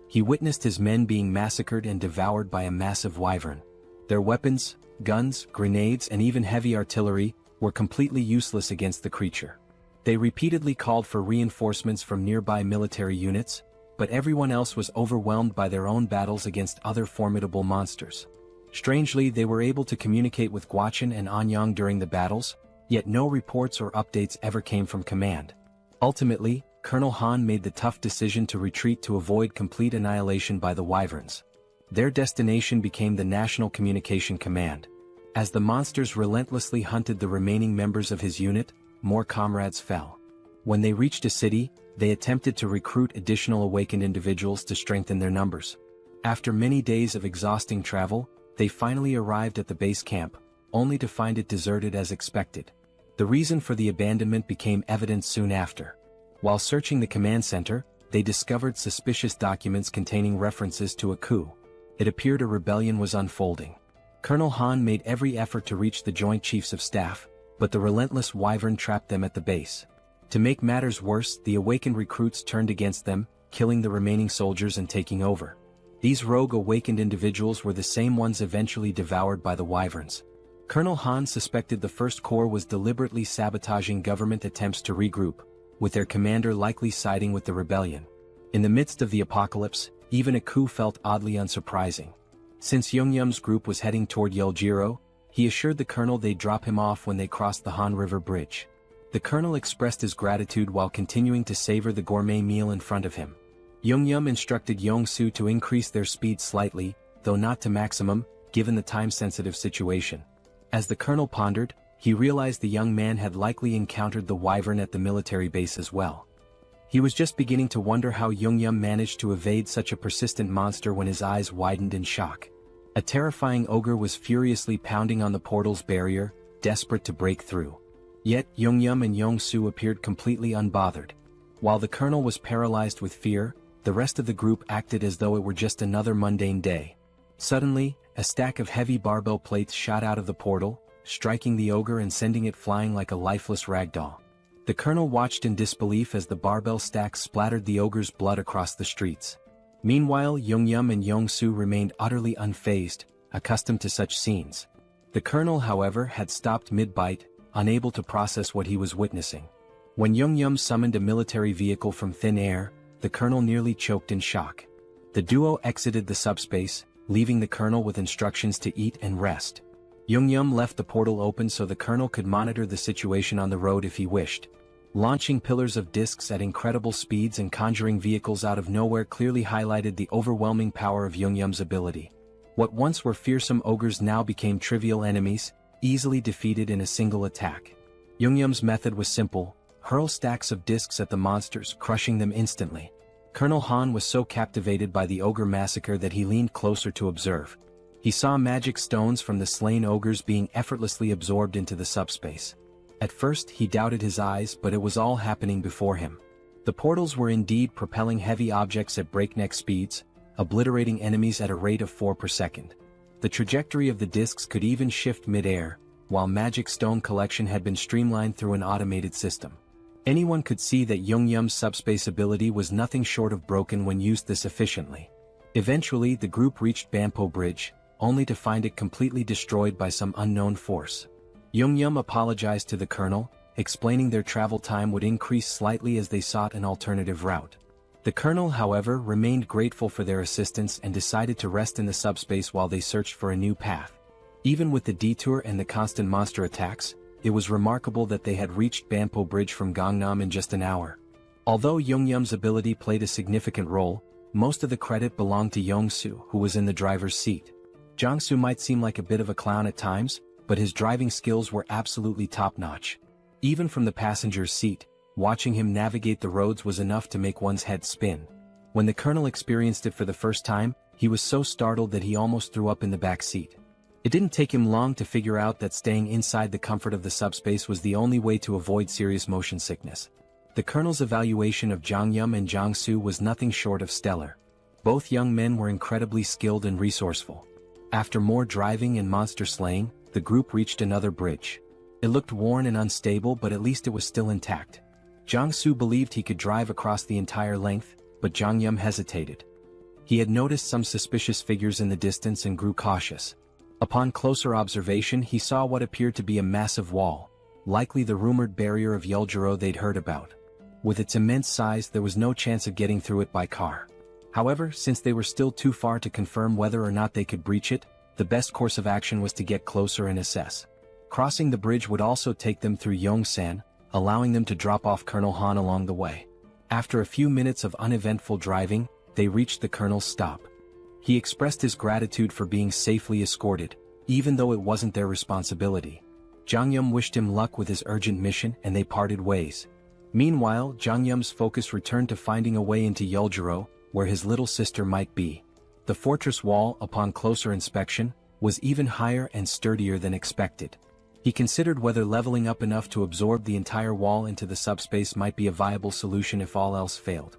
S3: He witnessed his men being massacred and devoured by a massive wyvern. Their weapons, guns, grenades, and even heavy artillery were completely useless against the creature. They repeatedly called for reinforcements from nearby military units, but everyone else was overwhelmed by their own battles against other formidable monsters. Strangely, they were able to communicate with Gwacheon and Anyang during the battles, yet no reports or updates ever came from command. Ultimately, Colonel Han made the tough decision to retreat to avoid complete annihilation by the wyverns. Their destination became the National Communication Command. As the monsters relentlessly hunted the remaining members of his unit, more comrades fell. When they reached a city, they attempted to recruit additional awakened individuals to strengthen their numbers. After many days of exhausting travel, they finally arrived at the base camp, only to find it deserted as expected. The reason for the abandonment became evident soon after. While searching the command center, they discovered suspicious documents containing references to a coup. It appeared a rebellion was unfolding. Colonel Han made every effort to reach the Joint Chiefs of Staff, but the relentless wyvern trapped them at the base. To make matters worse, the awakened recruits turned against them, killing the remaining soldiers and taking over. These rogue awakened individuals were the same ones eventually devoured by the wyverns. Colonel Han suspected the First Corps was deliberately sabotaging government attempts to regroup, with their commander likely siding with the rebellion. In the midst of the apocalypse, even a coup felt oddly unsurprising. Since Yoongyum's group was heading toward Yeoljiro, he assured the colonel they'd drop him off when they crossed the Han River Bridge. The colonel expressed his gratitude while continuing to savor the gourmet meal in front of him. Yoongyum instructed Yongsu to increase their speed slightly, though not to maximum, given the time-sensitive situation. As the colonel pondered, he realized the young man had likely encountered the wyvern at the military base as well. He was just beginning to wonder how Yoongyum managed to evade such a persistent monster when his eyes widened in shock. A terrifying ogre was furiously pounding on the portal's barrier, desperate to break through. Yet Yoongyum and Yongsu appeared completely unbothered. While the colonel was paralyzed with fear, the rest of the group acted as though it were just another mundane day. Suddenly, a stack of heavy barbell plates shot out of the portal, striking the ogre and sending it flying like a lifeless ragdoll. The colonel watched in disbelief as the barbell stacks splattered the ogre's blood across the streets. Meanwhile, Yongyum and Yongsu remained utterly unfazed, accustomed to such scenes. The colonel, however, had stopped mid-bite, unable to process what he was witnessing. When Yongyum summoned a military vehicle from thin air, the colonel nearly choked in shock. The duo exited the subspace, leaving the colonel with instructions to eat and rest. Yongyum left the portal open so the colonel could monitor the situation on the road if he wished. Launching pillars of discs at incredible speeds and conjuring vehicles out of nowhere clearly highlighted the overwhelming power of Yongyum's ability. What once were fearsome ogres now became trivial enemies, easily defeated in a single attack. Yongyum's method was simple: hurl stacks of discs at the monsters, crushing them instantly. Colonel Han was so captivated by the ogre massacre that he leaned closer to observe. He saw magic stones from the slain ogres being effortlessly absorbed into the subspace. At first he doubted his eyes, but it was all happening before him. The portals were indeed propelling heavy objects at breakneck speeds, obliterating enemies at a rate of 4 per second. The trajectory of the discs could even shift mid-air, while magic stone collection had been streamlined through an automated system. Anyone could see that Yongyum's subspace ability was nothing short of broken when used this efficiently. Eventually the group reached Banpo Bridge, only to find it completely destroyed by some unknown force. Yongyum apologized to the colonel, explaining their travel time would increase slightly as they sought an alternative route. The colonel, however, remained grateful for their assistance and decided to rest in the subspace while they searched for a new path. Even with the detour and the constant monster attacks, it was remarkable that they had reached Banpo Bridge from Gangnam in just an hour. Although Yongyum's ability played a significant role, most of the credit belonged to Yongsu, who was in the driver's seat. Jongsu might seem like a bit of a clown at times, but his driving skills were absolutely top-notch. Even from the passenger's seat, watching him navigate the roads was enough to make one's head spin. When the colonel experienced it for the first time, he was so startled that he almost threw up in the back seat. It didn't take him long to figure out that staying inside the comfort of the subspace was the only way to avoid serious motion sickness. The colonel's evaluation of Jongyum and Jongsu was nothing short of stellar. Both young men were incredibly skilled and resourceful. After more driving and monster slaying, the group reached another bridge. It looked worn and unstable, but at least it was still intact. Jongsu believed he could drive across the entire length, but Jongyum hesitated. He had noticed some suspicious figures in the distance and grew cautious. Upon closer observation, he saw what appeared to be a massive wall, likely the rumored barrier of Yeljiro they'd heard about. With its immense size, there was no chance of getting through it by car. However, since they were still too far to confirm whether or not they could breach it, the best course of action was to get closer and assess. Crossing the bridge would also take them through Yongsan, allowing them to drop off Colonel Han along the way. After a few minutes of uneventful driving, they reached the colonel's stop. He expressed his gratitude for being safely escorted, even though it wasn't their responsibility. Jongyum wished him luck with his urgent mission and they parted ways. Meanwhile, Jongyum's focus returned to finding a way into Yeljiro, where his little sister might be. The fortress wall, upon closer inspection, was even higher and sturdier than expected. He considered whether leveling up enough to absorb the entire wall into the subspace might be a viable solution if all else failed.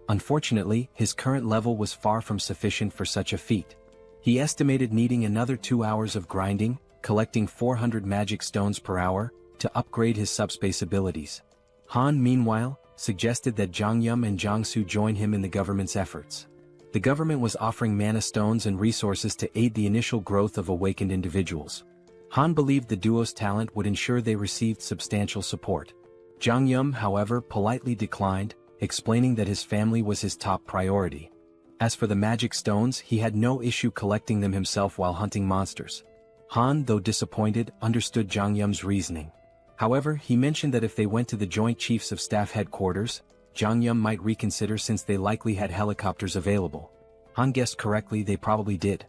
S3: Unfortunately, his current level was far from sufficient for such a feat. He estimated needing another 2 hours of grinding, collecting 400 magic stones per hour, to upgrade his subspace abilities. Han, meanwhile, suggested that Jongyum and Jongsu join him in the government's efforts. The government was offering mana stones and resources to aid the initial growth of awakened individuals. Han believed the duo's talent would ensure they received substantial support. Jongyum, however, politely declined, explaining that his family was his top priority. As for the magic stones, he had no issue collecting them himself while hunting monsters. Han, though disappointed, understood Jongyum's reasoning. However, he mentioned that if they went to the Joint Chiefs of Staff headquarters, Jongyum might reconsider since they likely had helicopters available. Han guessed correctly, they probably did.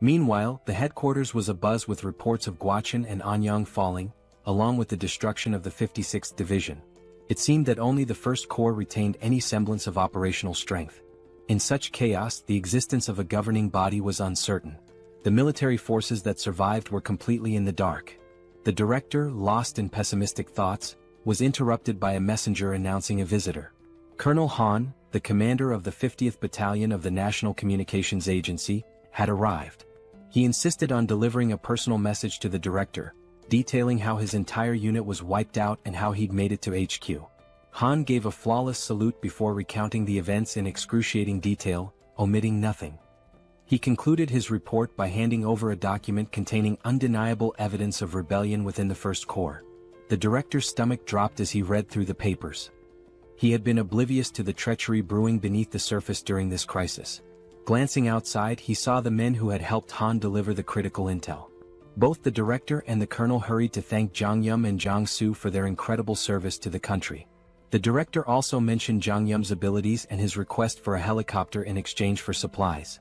S3: Meanwhile, the headquarters was abuzz with reports of Guachen and Anyang falling, along with the destruction of the 56th Division. It seemed that only the 1st Corps retained any semblance of operational strength. In such chaos, the existence of a governing body was uncertain. The military forces that survived were completely in the dark. The director, lost in pessimistic thoughts, was interrupted by a messenger announcing a visitor. Colonel Han, the commander of the 50th Battalion of the National Communications Agency, had arrived. He insisted on delivering a personal message to the director, detailing how his entire unit was wiped out and how he'd made it to HQ. Han gave a flawless salute before recounting the events in excruciating detail, omitting nothing. He concluded his report by handing over a document containing undeniable evidence of rebellion within the First Corps. The director's stomach dropped as he read through the papers. He had been oblivious to the treachery brewing beneath the surface during this crisis. Glancing outside, he saw the men who had helped Han deliver the critical intel. Both the director and the colonel hurried to thank Jang Yum and Jang Soo for their incredible service to the country. The director also mentioned Jang Yum's abilities and his request for a helicopter in exchange for supplies.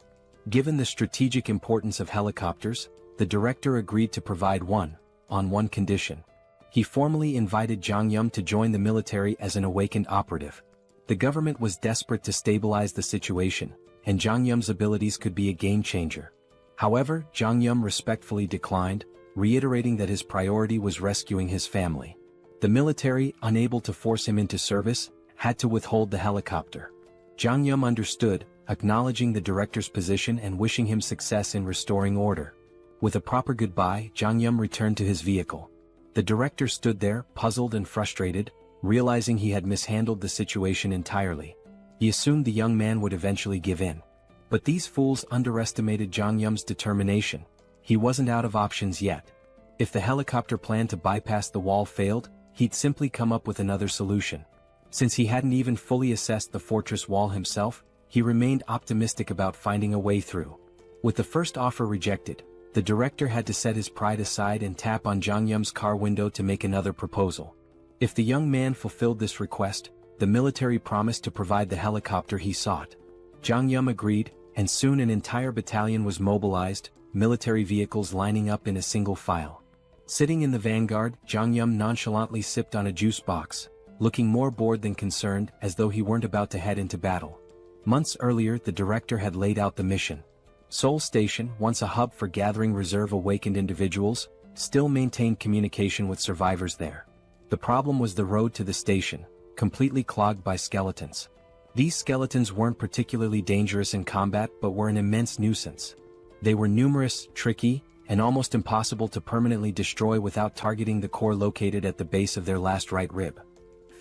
S3: Given the strategic importance of helicopters, the director agreed to provide one, on one condition. He formally invited Jang Yum to join the military as an awakened operative. The government was desperate to stabilize the situation, and Jang Yum's abilities could be a game-changer. However, Jang Yum respectfully declined, reiterating that his priority was rescuing his family. The military, unable to force him into service, had to withhold the helicopter. Jang Yum understood, acknowledging the director's position and wishing him success in restoring order. With a proper goodbye, Jang Yum returned to his vehicle. The director stood there, puzzled and frustrated, realizing he had mishandled the situation entirely. He assumed the young man would eventually give in. But these fools underestimated Jang Yum's determination. He wasn't out of options yet. If the helicopter plan to bypass the wall failed, he'd simply come up with another solution. Since he hadn't even fully assessed the fortress wall himself, he remained optimistic about finding a way through. With the first offer rejected, the director had to set his pride aside and tap on Jang Yum's car window to make another proposal. If the young man fulfilled this request, the military promised to provide the helicopter he sought. Jang Yum agreed, and soon an entire battalion was mobilized, military vehicles lining up in a single file. Sitting in the vanguard, Jang Yum nonchalantly sipped on a juice box, looking more bored than concerned, as though he weren't about to head into battle. Months earlier, the director had laid out the mission. Seoul Station, once a hub for gathering reserve awakened individuals, still maintained communication with survivors there. The problem was the road to the station, completely clogged by skeletons. These skeletons weren't particularly dangerous in combat but were an immense nuisance. They were numerous, tricky, and almost impossible to permanently destroy without targeting the core located at the base of their last right rib.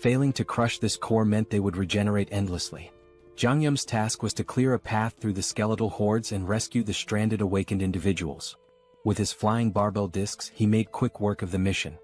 S3: Failing to crush this core meant they would regenerate endlessly. Jang Yum's task was to clear a path through the skeletal hordes and rescue the stranded awakened individuals. With his flying barbell discs, he made quick work of the mission.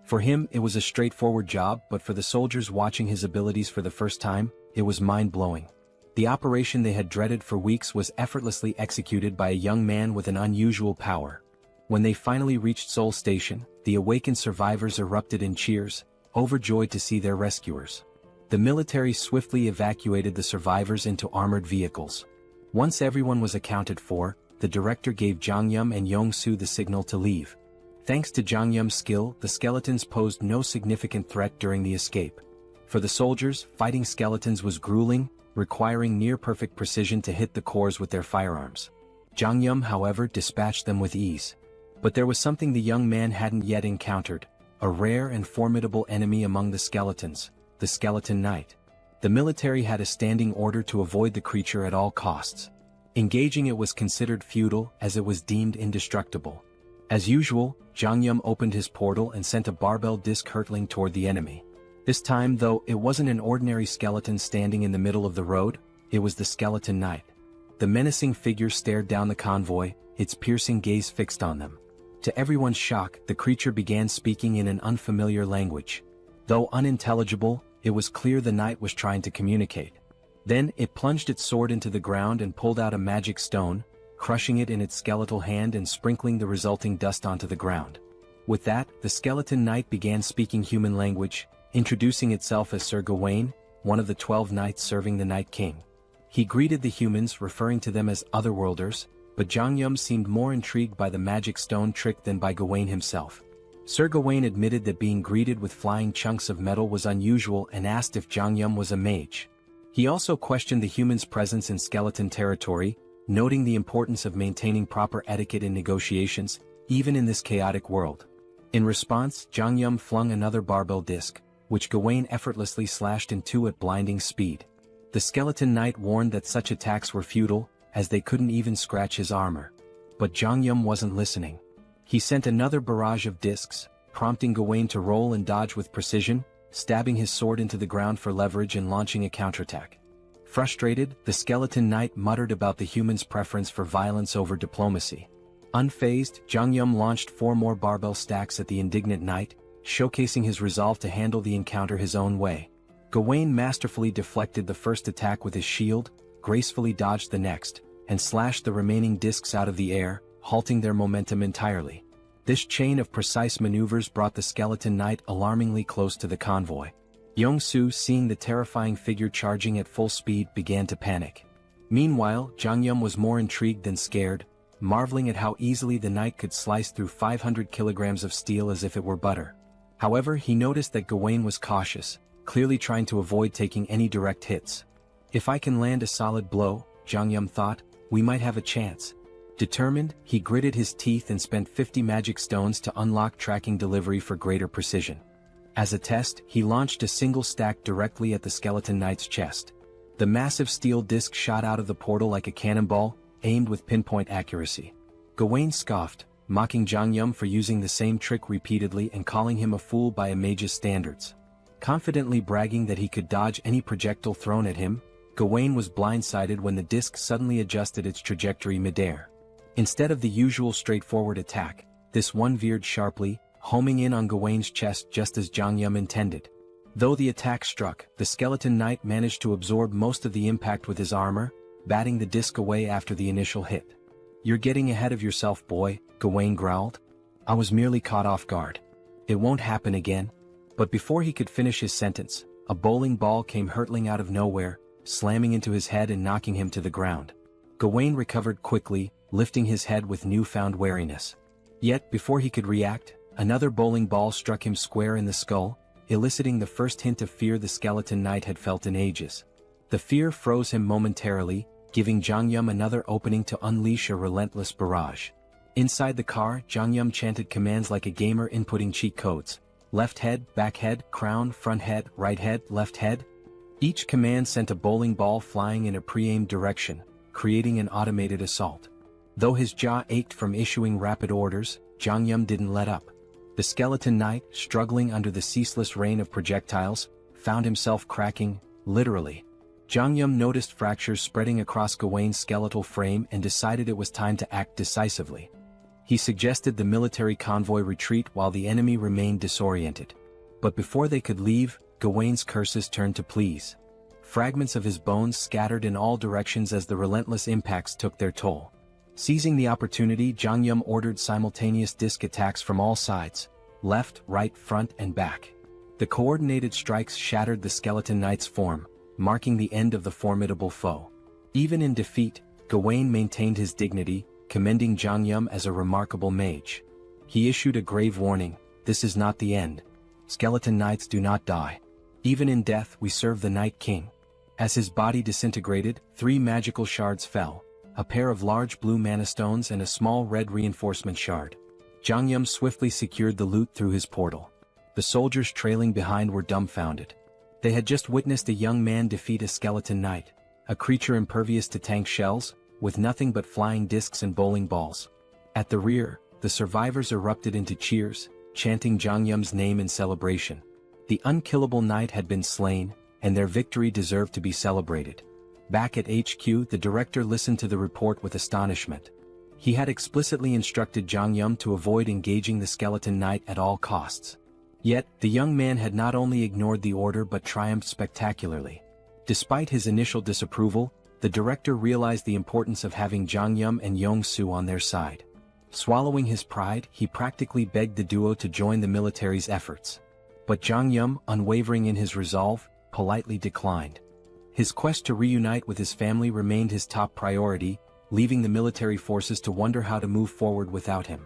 S3: For him, it was a straightforward job, but for the soldiers watching his abilities for the first time, it was mind-blowing. The operation they had dreaded for weeks was effortlessly executed by a young man with an unusual power. When they finally reached Seoul Station, the awakened survivors erupted in cheers, overjoyed to see their rescuers. The military swiftly evacuated the survivors into armored vehicles. Once everyone was accounted for, the director gave Jang Yum and Yong-soo the signal to leave. Thanks to Jang Yum's skill, the skeletons posed no significant threat during the escape. For the soldiers, fighting skeletons was grueling, requiring near-perfect precision to hit the cores with their firearms. Jang Yum, however, dispatched them with ease. But there was something the young man hadn't yet encountered, a rare and formidable enemy among the skeletons, the Skeleton Knight. The military had a standing order to avoid the creature at all costs. Engaging it was considered futile as it was deemed indestructible. As usual, Jang Yum opened his portal and sent a barbell disc hurtling toward the enemy. This time, though, it wasn't an ordinary skeleton standing in the middle of the road, it was the Skeleton Knight. The menacing figure stared down the convoy, its piercing gaze fixed on them. To everyone's shock, the creature began speaking in an unfamiliar language. Though unintelligible, it was clear the knight was trying to communicate. Then, it plunged its sword into the ground and pulled out a magic stone, crushing it in its skeletal hand and sprinkling the resulting dust onto the ground. With that, the Skeleton Knight began speaking human language, introducing itself as Sir Gawain, one of the 12 knights serving the Night King. He greeted the humans, referring to them as otherworlders, but Jang Yum seemed more intrigued by the magic stone trick than by Gawain himself. Sir Gawain admitted that being greeted with flying chunks of metal was unusual and asked if Jang Yum was a mage. He also questioned the humans' presence in skeleton territory, noting the importance of maintaining proper etiquette in negotiations, even in this chaotic world. In response, Jang Yum flung another barbell disc, which Gawain effortlessly slashed in two at blinding speed. The Skeleton Knight warned that such attacks were futile, as they couldn't even scratch his armor. But Jang Yum wasn't listening. He sent another barrage of discs, prompting Gawain to roll and dodge with precision, stabbing his sword into the ground for leverage and launching a counterattack. Frustrated, the skeleton knight muttered about the human's preference for violence over diplomacy. Unfazed, Jangyum launched 4 more barbell stacks at the indignant knight, showcasing his resolve to handle the encounter his own way. Gawain masterfully deflected the first attack with his shield, gracefully dodged the next, and slashed the remaining discs out of the air, halting their momentum entirely. This chain of precise maneuvers brought the skeleton knight alarmingly close to the convoy. Yong-su, seeing the terrifying figure charging at full speed, began to panic. Meanwhile, Jangyum was more intrigued than scared, marveling at how easily the knight could slice through 500 kilograms of steel as if it were butter. However, he noticed that Gawain was cautious, clearly trying to avoid taking any direct hits. If I can land a solid blow, Jangyum thought, we might have a chance. Determined, he gritted his teeth and spent 50 magic stones to unlock tracking delivery for greater precision. As a test, he launched a single stack directly at the skeleton knight's chest. The massive steel disc shot out of the portal like a cannonball, aimed with pinpoint accuracy. Gawain scoffed, mocking Jangyum for using the same trick repeatedly and calling him a fool by a mage's standards. Confidently bragging that he could dodge any projectile thrown at him, Gawain was blindsided when the disc suddenly adjusted its trajectory midair. Instead of the usual straightforward attack, this one veered sharply, homing in on Gawain's chest just as Jangyum intended. Though the attack struck, the skeleton knight managed to absorb most of the impact with his armor, batting the disc away after the initial hit. "You're getting ahead of yourself, boy," Gawain growled. "I was merely caught off guard. It won't happen again." But before he could finish his sentence, a bowling ball came hurtling out of nowhere, slamming into his head and knocking him to the ground. Gawain recovered quickly, lifting his head with newfound wariness. Yet, before he could react, another bowling ball struck him square in the skull, eliciting the first hint of fear the skeleton knight had felt in ages. The fear froze him momentarily, giving Jangyum another opening to unleash a relentless barrage. Inside the car, Jangyum chanted commands like a gamer inputting cheat codes. Left head, back head, crown, front head, right head, left head. Each command sent a bowling ball flying in a pre-aimed direction, creating an automated assault. Though his jaw ached from issuing rapid orders, Jangyum didn't let up. The skeleton knight, struggling under the ceaseless rain of projectiles, found himself cracking, literally. Jangyum noticed fractures spreading across Gawain's skeletal frame and decided it was time to act decisively. He suggested the military convoy retreat while the enemy remained disoriented. But before they could leave, Gawain's curses turned to pleas. Fragments of his bones scattered in all directions as the relentless impacts took their toll. Seizing the opportunity, Jangyum ordered simultaneous disc attacks from all sides, left, right, front, and back. The coordinated strikes shattered the skeleton knight's form, marking the end of the formidable foe. Even in defeat, Gawain maintained his dignity, commending Jangyum as a remarkable mage. He issued a grave warning: "This is not the end. Skeleton knights do not die. Even in death we serve the Night King." As his body disintegrated, 3 magical shards fell, a pair of large blue mana stones and a small red reinforcement shard. Jangyum swiftly secured the loot through his portal. The soldiers trailing behind were dumbfounded. They had just witnessed a young man defeat a skeleton knight, a creature impervious to tank shells, with nothing but flying discs and bowling balls. At the rear, the survivors erupted into cheers, chanting Jangyum's name in celebration. The unkillable knight had been slain, and their victory deserved to be celebrated. Back at HQ, the director listened to the report with astonishment. He had explicitly instructed Jangyum to avoid engaging the skeleton knight at all costs. Yet, the young man had not only ignored the order but triumphed spectacularly. Despite his initial disapproval, the director realized the importance of having Jangyum and Yong-su on their side. Swallowing his pride, he practically begged the duo to join the military's efforts. But Jangyum, unwavering in his resolve, politely declined. His quest to reunite with his family remained his top priority, leaving the military forces to wonder how to move forward without him.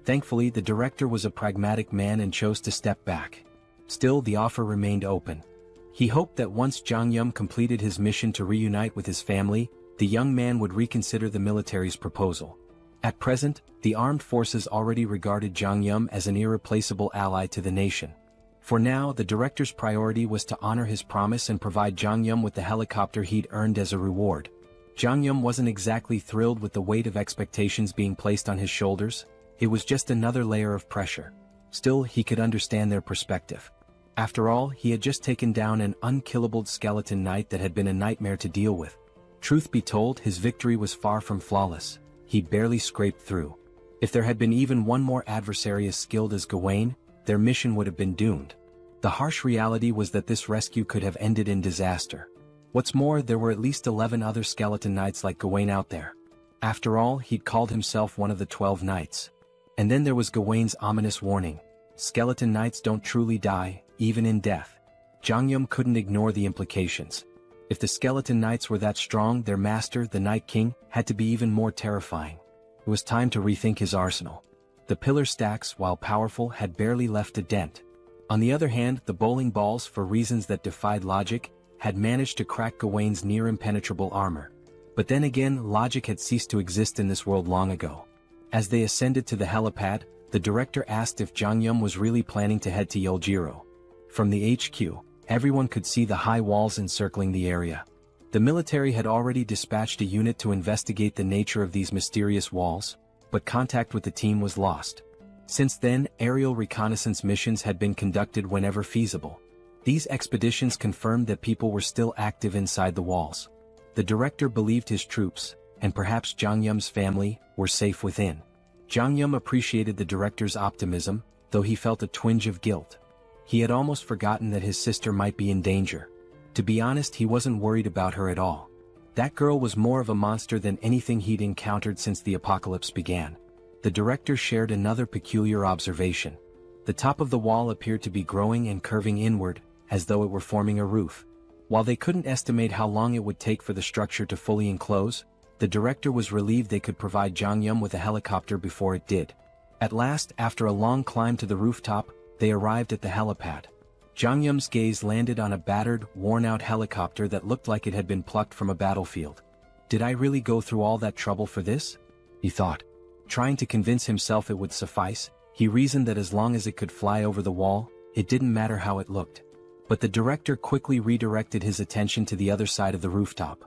S3: Thankfully, the director was a pragmatic man and chose to step back. Still, the offer remained open. He hoped that once Jangyum completed his mission to reunite with his family, the young man would reconsider the military's proposal. At present, the armed forces already regarded Jangyum as an irreplaceable ally to the nation. For now, the director's priority was to honor his promise and provide Jangyum with the helicopter he'd earned as a reward. Jangyum wasn't exactly thrilled with the weight of expectations being placed on his shoulders. It was just another layer of pressure. Still, he could understand their perspective. After all, he had just taken down an unkillable skeleton knight that had been a nightmare to deal with. Truth be told, his victory was far from flawless. He barely scraped through. If there had been even one more adversary as skilled as Gawain, their mission would have been doomed. The harsh reality was that this rescue could have ended in disaster. What's more, there were at least 11 other skeleton knights like Gawain out there. After all, he'd called himself one of the 12 knights. And then there was Gawain's ominous warning. Skeleton knights don't truly die, even in death. Jangyum couldn't ignore the implications. If the skeleton knights were that strong, their master, the Night King, had to be even more terrifying. It was time to rethink his arsenal. The pillar stacks, while powerful, had barely left a dent. On the other hand, the bowling balls, for reasons that defied logic, had managed to crack Gawain's near-impenetrable armor. But then again, logic had ceased to exist in this world long ago. As they ascended to the helipad, the director asked if Jangyum was really planning to head to Yoljiro. From the HQ, everyone could see the high walls encircling the area. The military had already dispatched a unit to investigate the nature of these mysterious walls, but contact with the team was lost. Since then, aerial reconnaissance missions had been conducted whenever feasible. These expeditions confirmed that people were still active inside the walls. The director believed his troops, and perhaps Jangyum's family, were safe within. Jangyum appreciated the director's optimism, though he felt a twinge of guilt. He had almost forgotten that his sister might be in danger. To be honest, he wasn't worried about her at all. That girl was more of a monster than anything he'd encountered since the apocalypse began. The director shared another peculiar observation. The top of the wall appeared to be growing and curving inward, as though it were forming a roof. While they couldn't estimate how long it would take for the structure to fully enclose, the director was relieved they could provide Jangyum with a helicopter before it did. At last, after a long climb to the rooftop, they arrived at the helipad. Jangyum's gaze landed on a battered, worn-out helicopter that looked like it had been plucked from a battlefield. Did I really go through all that trouble for this? He thought. Trying to convince himself it would suffice, he reasoned that as long as it could fly over the wall, it didn't matter how it looked. But the director quickly redirected his attention to the other side of the rooftop.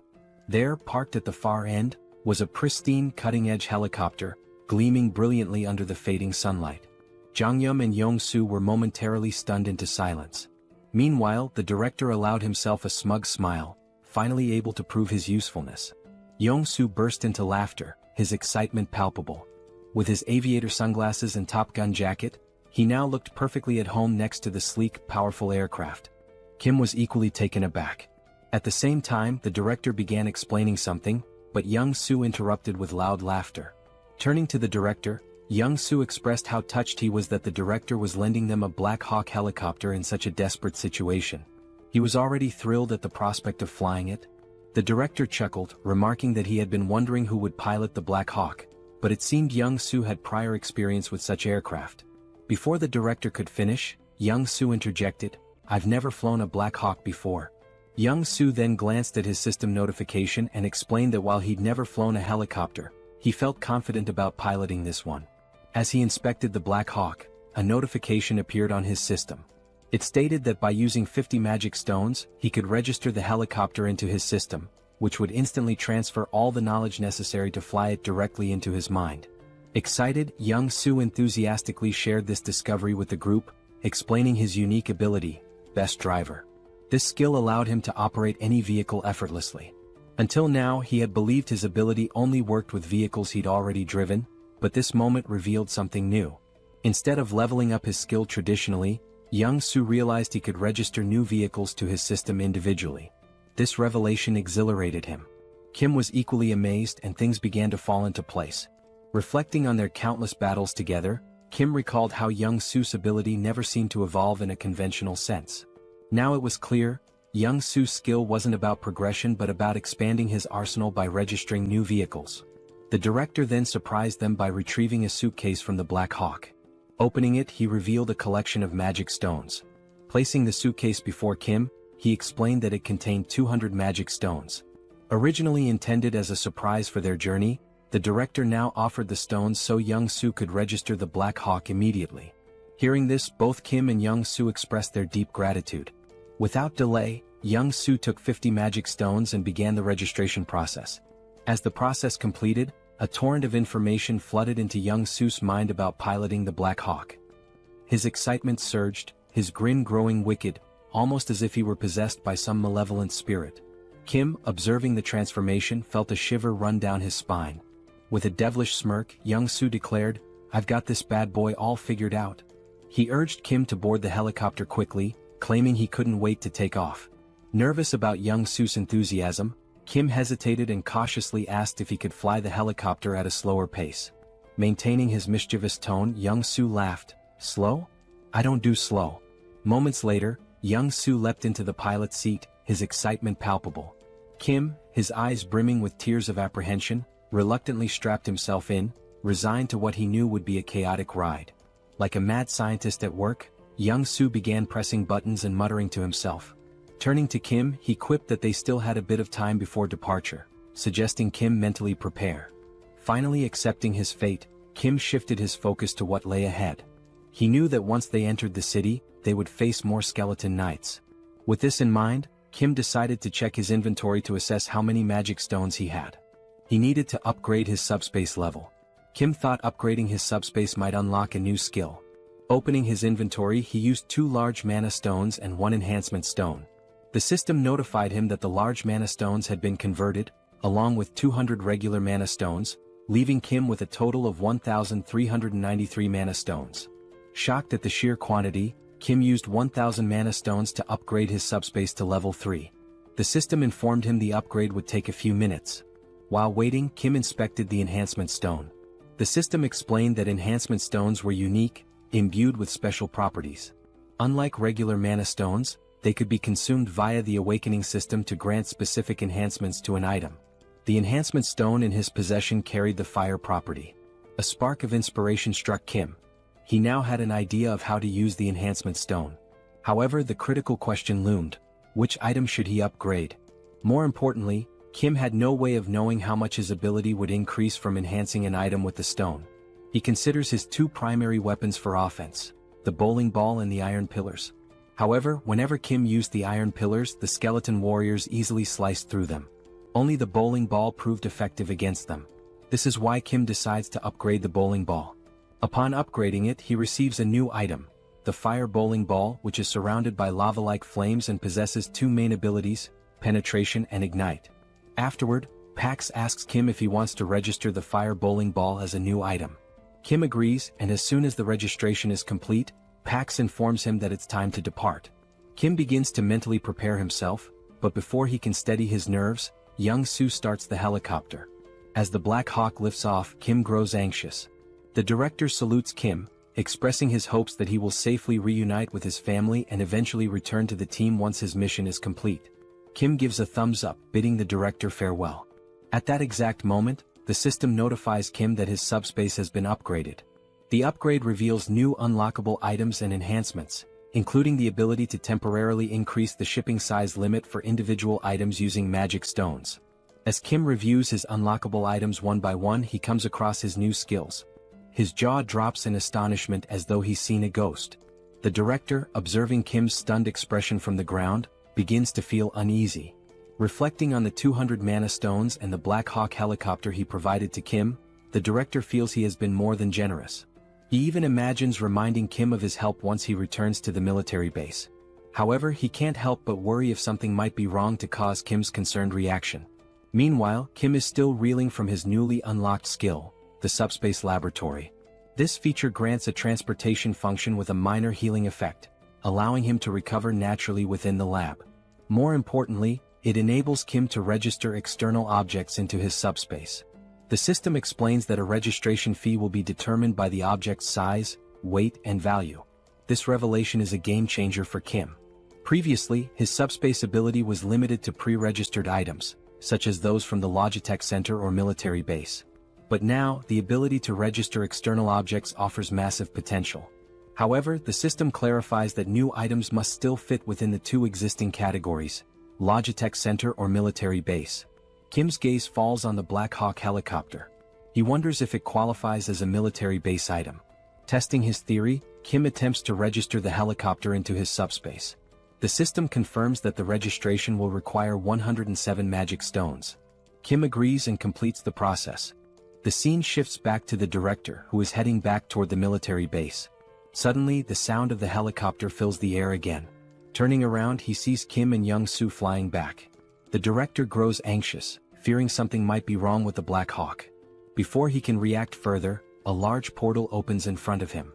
S3: There, parked at the far end, was a pristine, cutting-edge helicopter, gleaming brilliantly under the fading sunlight. Jangyum and Yong-soo were momentarily stunned into silence. Meanwhile, the director allowed himself a smug smile, finally able to prove his usefulness. Yong-soo burst into laughter, his excitement palpable. With his aviator sunglasses and Top Gun jacket, he now looked perfectly at home next to the sleek, powerful aircraft. Kim was equally taken aback. At the same time, the director began explaining something, but Young-soo interrupted with loud laughter. Turning to the director, Young-soo expressed how touched he was that the director was lending them a Black Hawk helicopter in such a desperate situation. He was already thrilled at the prospect of flying it. The director chuckled, remarking that he had been wondering who would pilot the Black Hawk, but it seemed Young-soo had prior experience with such aircraft. Before the director could finish, Young-soo interjected, "I've never flown a Black Hawk before." Young-soo then glanced at his system notification and explained that while he'd never flown a helicopter, he felt confident about piloting this one. As he inspected the Black Hawk, a notification appeared on his system. It stated that by using 50 magic stones, he could register the helicopter into his system, which would instantly transfer all the knowledge necessary to fly it directly into his mind. Excited, Young-soo enthusiastically shared this discovery with the group, explaining his unique ability, Best Driver. This skill allowed him to operate any vehicle effortlessly. Until now, he had believed his ability only worked with vehicles he'd already driven, but this moment revealed something new. Instead of leveling up his skill traditionally, Young-soo realized he could register new vehicles to his system individually. This revelation exhilarated him. Kim was equally amazed and things began to fall into place. Reflecting on their countless battles together, Kim recalled how Young-soo's ability never seemed to evolve in a conventional sense. Now it was clear, Young-soo's skill wasn't about progression but about expanding his arsenal by registering new vehicles. The director then surprised them by retrieving a suitcase from the Black Hawk. Opening it, he revealed a collection of magic stones. Placing the suitcase before Kim, he explained that it contained 200 magic stones. Originally intended as a surprise for their journey, the director now offered the stones so Young-soo could register the Black Hawk immediately. Hearing this, both Kim and Young-soo expressed their deep gratitude. Without delay, Young-soo took 50 magic stones and began the registration process. As the process completed, a torrent of information flooded into Young-soo's mind about piloting the Black Hawk. His excitement surged, his grin growing wicked, almost as if he were possessed by some malevolent spirit. Kim, observing the transformation, felt a shiver run down his spine. With a devilish smirk, Young-soo declared, "I've got this bad boy all figured out." He urged Kim to board the helicopter quickly, claiming he couldn't wait to take off. Nervous about Young-soo's enthusiasm, Kim hesitated and cautiously asked if he could fly the helicopter at a slower pace. Maintaining his mischievous tone, Young-soo laughed. "Slow? I don't do slow." Moments later, Young-soo leapt into the pilot's seat, his excitement palpable. Kim, his eyes brimming with tears of apprehension, reluctantly strapped himself in, resigned to what he knew would be a chaotic ride. Like a mad scientist at work, Young-soo began pressing buttons and muttering to himself. Turning to Kim, he quipped that they still had a bit of time before departure, suggesting Kim mentally prepare. Finally accepting his fate, Kim shifted his focus to what lay ahead. He knew that once they entered the city, they would face more skeleton knights. With this in mind, Kim decided to check his inventory to assess how many magic stones he had. He needed to upgrade his subspace level. Kim thought upgrading his subspace might unlock a new skill. Opening his inventory, he used 2 large mana stones and 1 enhancement stone. The system notified him that the large mana stones had been converted, along with 200 regular mana stones, leaving Kim with a total of 1,393 mana stones. Shocked at the sheer quantity, Kim used 1,000 mana stones to upgrade his subspace to level 3. The system informed him the upgrade would take a few minutes. While waiting, Kim inspected the enhancement stone. The system explained that enhancement stones were unique, imbued with special properties. Unlike regular mana stones, they could be consumed via the awakening system to grant specific enhancements to an item. The enhancement stone in his possession carried the fire property. A spark of inspiration struck Kim. He now had an idea of how to use the enhancement stone. However, the critical question loomed: which item should he upgrade? More importantly, Kim had no way of knowing how much his ability would increase from enhancing an item with the stone. He considers his 2 primary weapons for offense: the bowling ball and the iron pillars. However, whenever Kim used the iron pillars, the skeleton warriors easily sliced through them. Only the bowling ball proved effective against them. This is why Kim decides to upgrade the bowling ball. Upon upgrading it, he receives a new item, the fire bowling ball, which is surrounded by lava-like flames and possesses 2 main abilities, penetration and ignite. Afterward, Pax asks Kim if he wants to register the fire bowling ball as a new item. Kim agrees, and as soon as the registration is complete, Pax informs him that it's time to depart. Kim begins to mentally prepare himself, but before he can steady his nerves, Young-soo starts the helicopter. As the Black Hawk lifts off, Kim grows anxious. The director salutes Kim, expressing his hopes that he will safely reunite with his family and eventually return to the team once his mission is complete. Kim gives a thumbs up, bidding the director farewell. At that exact moment, the system notifies Kim that his subspace has been upgraded. The upgrade reveals new unlockable items and enhancements, including the ability to temporarily increase the shipping size limit for individual items using magic stones. As Kim reviews his unlockable items one by one, he comes across his new skills. His jaw drops in astonishment as though he's seen a ghost. The director, observing Kim's stunned expression from the ground, begins to feel uneasy. Reflecting on the 200 mana stones and the Black Hawk helicopter he provided to Kim, the director feels he has been more than generous. He even imagines reminding Kim of his help once he returns to the military base. However, he can't help but worry if something might be wrong to cause Kim's concerned reaction. Meanwhile, Kim is still reeling from his newly unlocked skill, the Subspace Laboratory. This feature grants a transportation function with a minor healing effect, allowing him to recover naturally within the lab. More importantly, it enables Kim to register external objects into his subspace. The system explains that a registration fee will be determined by the object's size, weight, and value. This revelation is a game-changer for Kim. Previously, his subspace ability was limited to pre-registered items, such as those from the Logitech Center or military base. But now, the ability to register external objects offers massive potential. However, the system clarifies that new items must still fit within the 2 existing categories, Logitech Center or military base. Kim's gaze falls on the Black Hawk helicopter. He wonders if it qualifies as a military base item. Testing his theory, Kim attempts to register the helicopter into his subspace. The system confirms that the registration will require 107 magic stones. Kim agrees and completes the process. The scene shifts back to the director, who is heading back toward the military base. Suddenly, the sound of the helicopter fills the air again. Turning around, he sees Kim and Young-soo flying back. The director grows anxious, fearing something might be wrong with the Black Hawk. Before he can react further, a large portal opens in front of him.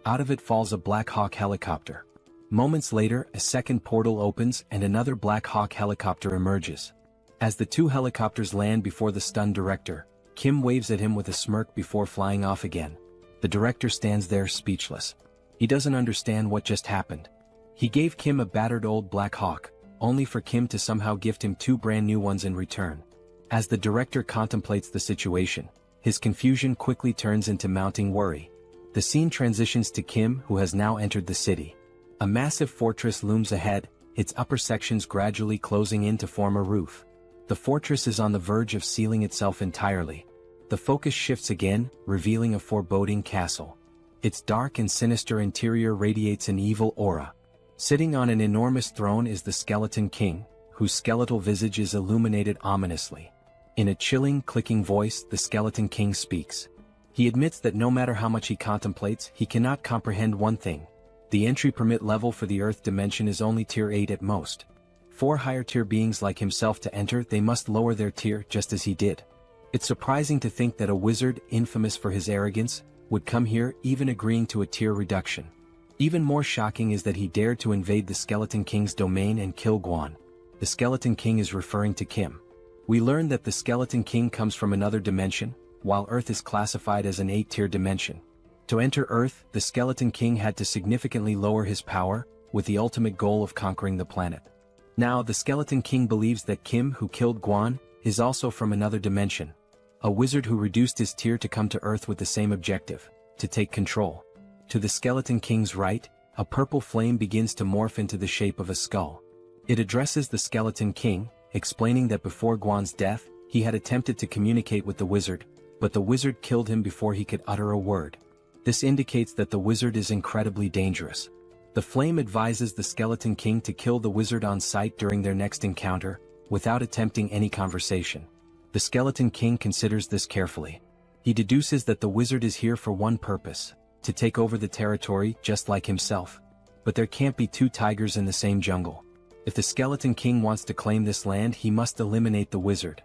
S3: Out of it falls a Black Hawk helicopter. Moments later, a second portal opens and another Black Hawk helicopter emerges. As the two helicopters land before the stunned director, Kim waves at him with a smirk before flying off again. The director stands there speechless. He doesn't understand what just happened. He gave Kim a battered old Black Hawk, only for Kim to somehow gift him two brand new ones in return. As the director contemplates the situation, his confusion quickly turns into mounting worry. The scene transitions to Kim, who has now entered the city. A massive fortress looms ahead, its upper sections gradually closing in to form a roof. The fortress is on the verge of sealing itself entirely. The focus shifts again, revealing a foreboding castle. Its dark and sinister interior radiates an evil aura. Sitting on an enormous throne is the Skeleton King, whose skeletal visage is illuminated ominously. In a chilling, clicking voice, the Skeleton King speaks. He admits that no matter how much he contemplates, he cannot comprehend one thing. The entry permit level for the Earth dimension is only tier 8 at most. For higher tier beings like himself to enter, they must lower their tier just as he did. It's surprising to think that a wizard, infamous for his arrogance, would come here, even agreeing to a tier reduction. Even more shocking is that he dared to invade the Skeleton King's domain and kill Guan. The Skeleton King is referring to Kim. We learn that the Skeleton King comes from another dimension, while Earth is classified as an 8-tier dimension. To enter Earth, the Skeleton King had to significantly lower his power, with the ultimate goal of conquering the planet. Now, the Skeleton King believes that Kim, who killed Guan, is also from another dimension. A wizard who reduced his tier to come to Earth with the same objective, to take control. To the Skeleton King's right, a purple flame begins to morph into the shape of a skull. It addresses the Skeleton King, explaining that before Guan's death, he had attempted to communicate with the wizard, but the wizard killed him before he could utter a word. This indicates that the wizard is incredibly dangerous. The flame advises the Skeleton King to kill the wizard on sight during their next encounter, without attempting any conversation. The Skeleton King considers this carefully. He deduces that the wizard is here for one purpose, to take over the territory just like himself. But there can't be two tigers in the same jungle. If the Skeleton King wants to claim this land, he must eliminate the wizard.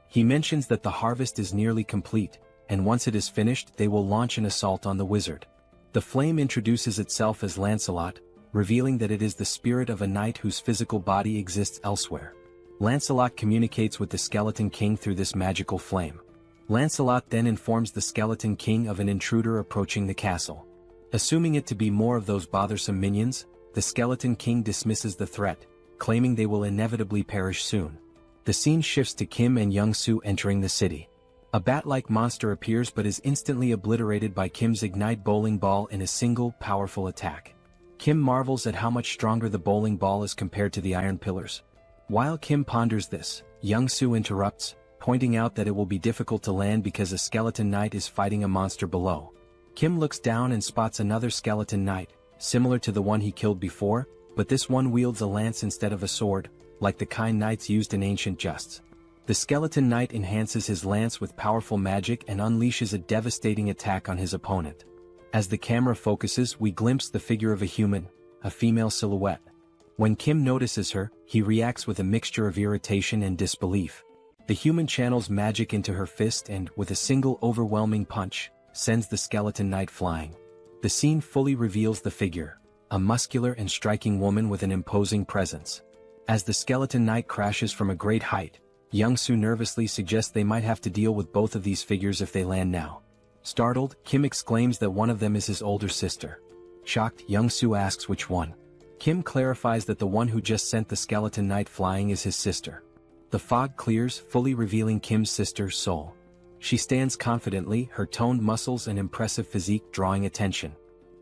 S3: He mentions that the harvest is nearly complete, and once it is finished they will launch an assault on the wizard. The flame introduces itself as Lancelot, revealing that it is the spirit of a knight whose physical body exists elsewhere. Lancelot communicates with the Skeleton King through this magical flame. Lancelot then informs the Skeleton King of an intruder approaching the castle. Assuming it to be more of those bothersome minions, the Skeleton King dismisses the threat, claiming they will inevitably perish soon. The scene shifts to Kim and Young-soo entering the city. A bat-like monster appears but is instantly obliterated by Kim's Ignite bowling ball in a single, powerful attack. Kim marvels at how much stronger the bowling ball is compared to the iron pillars. While Kim ponders this, Young-soo interrupts, pointing out that it will be difficult to land because a skeleton knight is fighting a monster below. Kim looks down and spots another skeleton knight, similar to the one he killed before, but this one wields a lance instead of a sword, like the kind knights used in ancient justs. The skeleton knight enhances his lance with powerful magic and unleashes a devastating attack on his opponent. As the camera focuses, we glimpse the figure of a human, a female silhouette. When Kim notices her, he reacts with a mixture of irritation and disbelief. The human channels magic into her fist and, with a single overwhelming punch, sends the skeleton knight flying. The scene fully reveals the figure, a muscular and striking woman with an imposing presence. As the skeleton knight crashes from a great height, Young-soo nervously suggests they might have to deal with both of these figures if they land now. Startled, Kim exclaims that one of them is his older sister. Shocked, Young-soo asks which one. Kim clarifies that the one who just sent the skeleton knight flying is his sister. The fog clears, fully revealing Kim's sister, Sol. She stands confidently, her toned muscles and impressive physique drawing attention.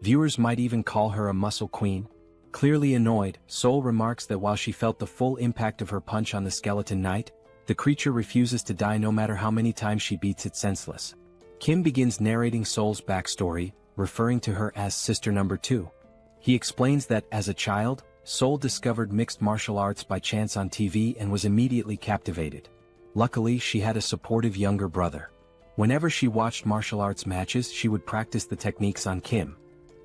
S3: Viewers might even call her a muscle queen. Clearly annoyed, Sol remarks that while she felt the full impact of her punch on the skeleton knight, the creature refuses to die no matter how many times she beats it senseless. Kim begins narrating Sol's backstory, referring to her as Sister Number 2. He explains that, as a child, Sol discovered mixed martial arts by chance on TV and was immediately captivated. Luckily, she had a supportive younger brother. Whenever she watched martial arts matches, she would practice the techniques on Kim.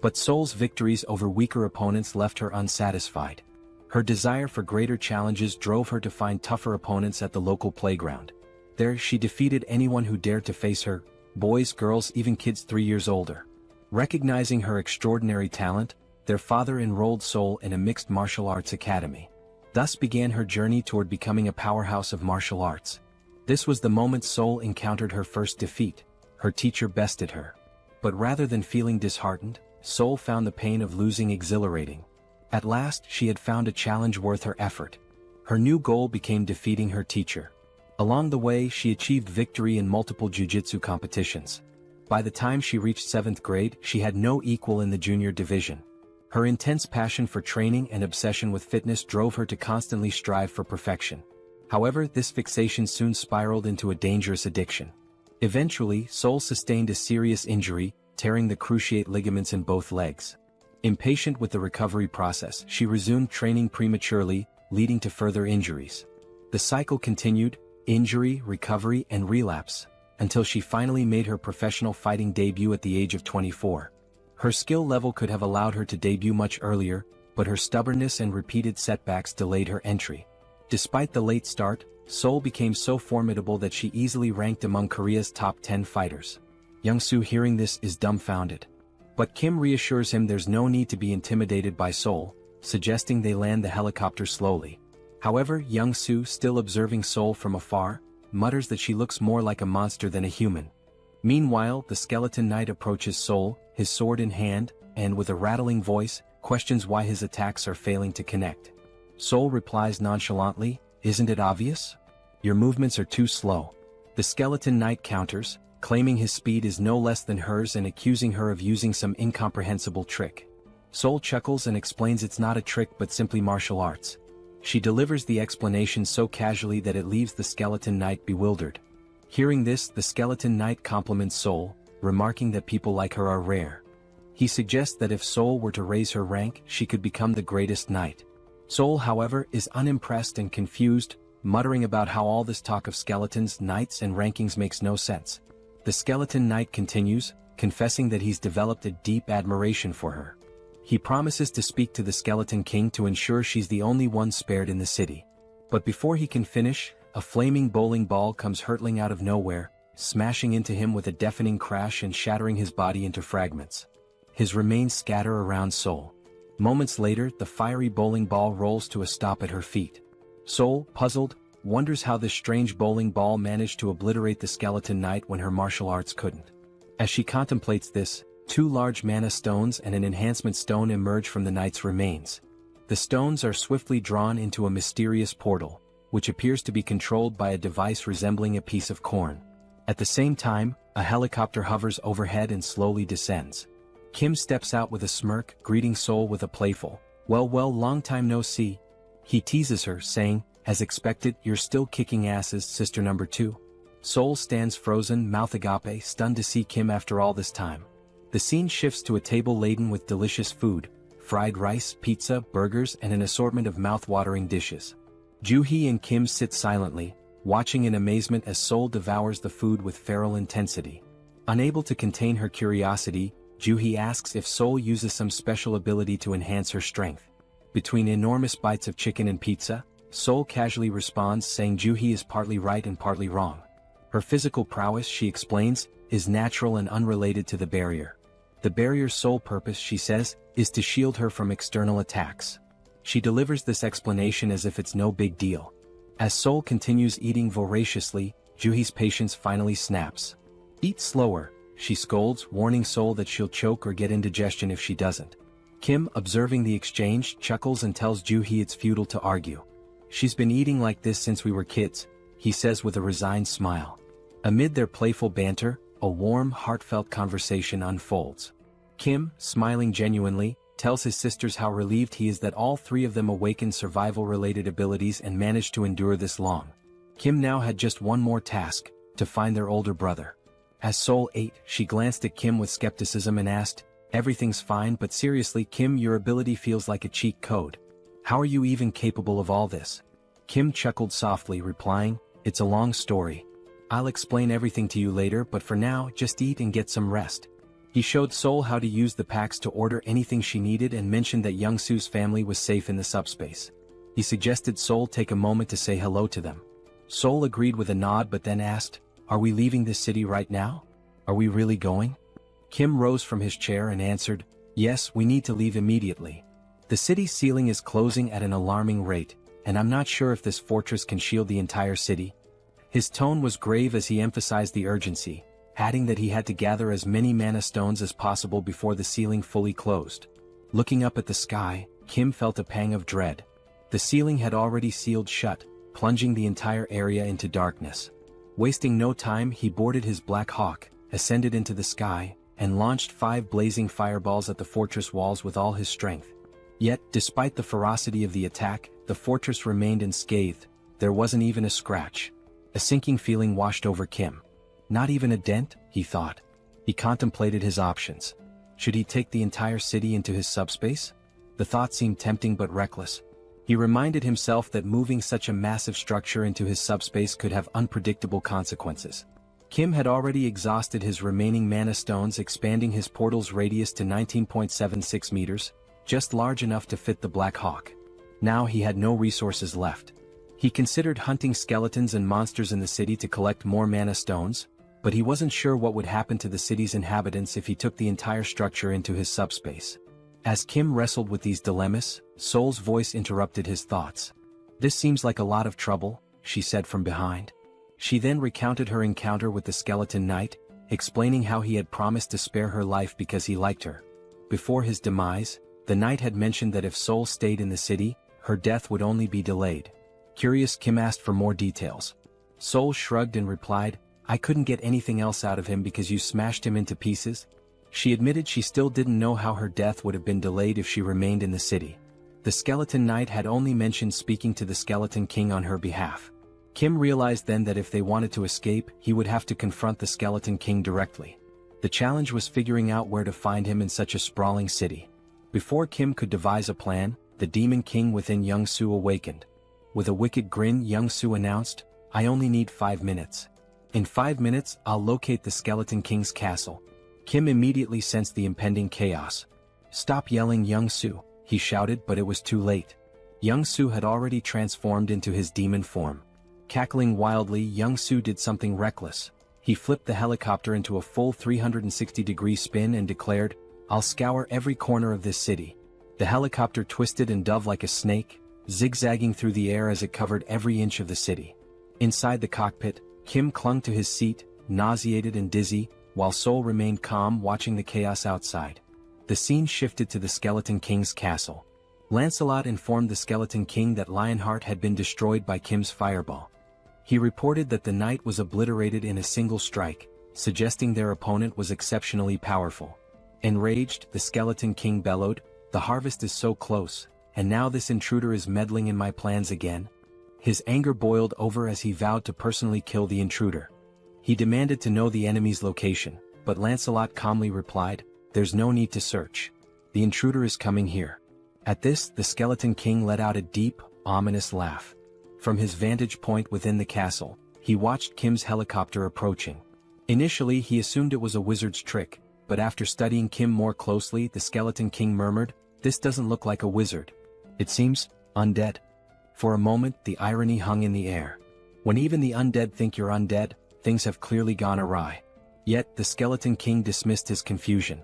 S3: But Soul's victories over weaker opponents left her unsatisfied. Her desire for greater challenges drove her to find tougher opponents at the local playground. There, she defeated anyone who dared to face her, boys, girls, even kids 3 years older. Recognizing her extraordinary talent, their father enrolled Soul in a mixed martial arts academy. Thus began her journey toward becoming a powerhouse of martial arts. This was the moment Soul encountered her first defeat. Her teacher bested her. But rather than feeling disheartened, Soul found the pain of losing exhilarating. At last, she had found a challenge worth her effort. Her new goal became defeating her teacher. Along the way, she achieved victory in multiple jiu-jitsu competitions. By the time she reached 7th grade, she had no equal in the junior division. Her intense passion for training and obsession with fitness drove her to constantly strive for perfection. However, this fixation soon spiraled into a dangerous addiction. Eventually, Soul sustained a serious injury, tearing the cruciate ligaments in both legs. Impatient with the recovery process, she resumed training prematurely, leading to further injuries. The cycle continued, injury, recovery, and relapse, until she finally made her professional fighting debut at the age of 24. Her skill level could have allowed her to debut much earlier, but her stubbornness and repeated setbacks delayed her entry. Despite the late start, Soul became so formidable that she easily ranked among Korea's top 10 fighters. Young-soo, hearing this, is dumbfounded. But Kim reassures him there's no need to be intimidated by Soul, suggesting they land the helicopter slowly. However, Young-soo, still observing Soul from afar, mutters that she looks more like a monster than a human. Meanwhile, the skeleton knight approaches Soul, his sword in hand, and with a rattling voice, questions why his attacks are failing to connect. Soul replies nonchalantly, "Isn't it obvious? Your movements are too slow." The skeleton knight counters, claiming his speed is no less than hers and accusing her of using some incomprehensible trick. Soul chuckles and explains it's not a trick but simply martial arts. She delivers the explanation so casually that it leaves the skeleton knight bewildered. Hearing this, the skeleton knight compliments Soul, remarking that people like her are rare. He suggests that if Soul were to raise her rank, she could become the greatest knight. Soul, however, is unimpressed and confused, muttering about how all this talk of skeletons, knights, and rankings makes no sense. The skeleton knight continues, confessing that he's developed a deep admiration for her. He promises to speak to the skeleton king to ensure she's the only one spared in the city. But before he can finish, a flaming bowling ball comes hurtling out of nowhere, smashing into him with a deafening crash and shattering his body into fragments. His remains scatter around Soul. Moments later, the fiery bowling ball rolls to a stop at her feet. Soul, puzzled, wonders how this strange bowling ball managed to obliterate the skeleton knight when her martial arts couldn't. As she contemplates this, 2 large mana stones and an enhancement stone emerge from the knight's remains. The stones are swiftly drawn into a mysterious portal, which appears to be controlled by a device resembling a piece of corn. At the same time, a helicopter hovers overhead and slowly descends. Kim steps out with a smirk, greeting Soul with a playful, well, long time no see." He teases her, saying, "As expected, you're still kicking asses, sister number 2. Soul stands frozen, mouth agape, stunned to see Kim after all this time. The scene shifts to a table laden with delicious food, fried rice, pizza, burgers, and an assortment of mouth-watering dishes. Joo-hee and Kim sit silently, watching in amazement as Soul devours the food with feral intensity. Unable to contain her curiosity, Joo-hee asks if Soul uses some special ability to enhance her strength. Between enormous bites of chicken and pizza, Soul casually responds, saying Joo-hee is partly right and partly wrong. Her physical prowess, she explains, is natural and unrelated to the barrier. The barrier's sole purpose, she says, is to shield her from external attacks. She delivers this explanation as if it's no big deal. As Soul continues eating voraciously, Joo-hee's patience finally snaps. "Eat slower," she scolds, warning Soul that she'll choke or get indigestion if she doesn't. Kim, observing the exchange, chuckles and tells Joo-hee it's futile to argue. "She's been eating like this since we were kids," he says with a resigned smile. Amid their playful banter, a warm, heartfelt conversation unfolds. Kim, smiling genuinely, tells his sisters how relieved he is that all 3 of them awakened survival-related abilities and managed to endure this long. Kim now had just one more task, to find their older brother. As Soul ate, she glanced at Kim with skepticism and asked, "Everything's fine, but seriously, Kim, your ability feels like a cheat code. How are you even capable of all this?" Kim chuckled softly, replying, "It's a long story. I'll explain everything to you later, but for now, just eat and get some rest." He showed Sol how to use the packs to order anything she needed and mentioned that Young Su's family was safe in the subspace. He suggested Sol take a moment to say hello to them. Sol agreed with a nod but then asked, "Are we leaving this city right now? Are we really going?" Kim rose from his chair and answered, "Yes, we need to leave immediately. The city's ceiling is closing at an alarming rate, and I'm not sure if this fortress can shield the entire city." His tone was grave as he emphasized the urgency, adding that he had to gather as many mana stones as possible before the ceiling fully closed. Looking up at the sky, Kim felt a pang of dread. The ceiling had already sealed shut, plunging the entire area into darkness. Wasting no time, he boarded his Black Hawk, ascended into the sky, and launched 5 blazing fireballs at the fortress walls with all his strength. Yet, despite the ferocity of the attack, the fortress remained unscathed. There wasn't even a scratch. A sinking feeling washed over Kim. Not even a dent, he thought. He contemplated his options. Should he take the entire city into his subspace? The thought seemed tempting but reckless. He reminded himself that moving such a massive structure into his subspace could have unpredictable consequences. Kim had already exhausted his remaining mana stones, expanding his portal's radius to 19.76 meters, just large enough to fit the Black Hawk. Now he had no resources left. He considered hunting skeletons and monsters in the city to collect more mana stones, but he wasn't sure what would happen to the city's inhabitants if he took the entire structure into his subspace. As Kim wrestled with these dilemmas, Sol's voice interrupted his thoughts. "This seems like a lot of trouble," she said from behind. She then recounted her encounter with the skeleton knight, explaining how he had promised to spare her life because he liked her. Before his demise, the knight had mentioned that if Sol stayed in the city, her death would only be delayed. Curious, Kim asked for more details. Sol shrugged and replied, "I couldn't get anything else out of him because you smashed him into pieces." She admitted she still didn't know how her death would have been delayed if she remained in the city. The skeleton knight had only mentioned speaking to the skeleton king on her behalf. Kim realized then that if they wanted to escape, he would have to confront the skeleton king directly. The challenge was figuring out where to find him in such a sprawling city. Before Kim could devise a plan, the demon king within Young Su awakened. With a wicked grin, Young Su announced, "I only need 5 minutes. In 5 minutes, I'll locate the skeleton king's castle." Kim immediately sensed the impending chaos. "Stop yelling, Young Su," he shouted, but it was too late. Young Su had already transformed into his demon form. Cackling wildly, Young Su did something reckless. He flipped the helicopter into a full 360-degree spin and declared, "I'll scour every corner of this city." The helicopter twisted and dove like a snake, zigzagging through the air as it covered every inch of the city. Inside the cockpit, Kim clung to his seat, nauseated and dizzy, while Sol remained calm watching the chaos outside. The scene shifted to the Skeleton King's castle. Lancelot informed the Skeleton King that Lionheart had been destroyed by Kim's fireball. He reported that the knight was obliterated in a single strike, suggesting their opponent was exceptionally powerful. Enraged, the Skeleton King bellowed, "The harvest is so close, and now this intruder is meddling in my plans again." His anger boiled over as he vowed to personally kill the intruder. He demanded to know the enemy's location, but Lancelot calmly replied, "There's no need to search. The intruder is coming here." At this, the Skeleton King let out a deep, ominous laugh. From his vantage point within the castle, he watched Kim's helicopter approaching. Initially, he assumed it was a wizard's trick, but after studying Kim more closely, the Skeleton King murmured, "This doesn't look like a wizard. It seems undead." For a moment, the irony hung in the air. When even the undead think you're undead, things have clearly gone awry. Yet, the Skeleton King dismissed his confusion.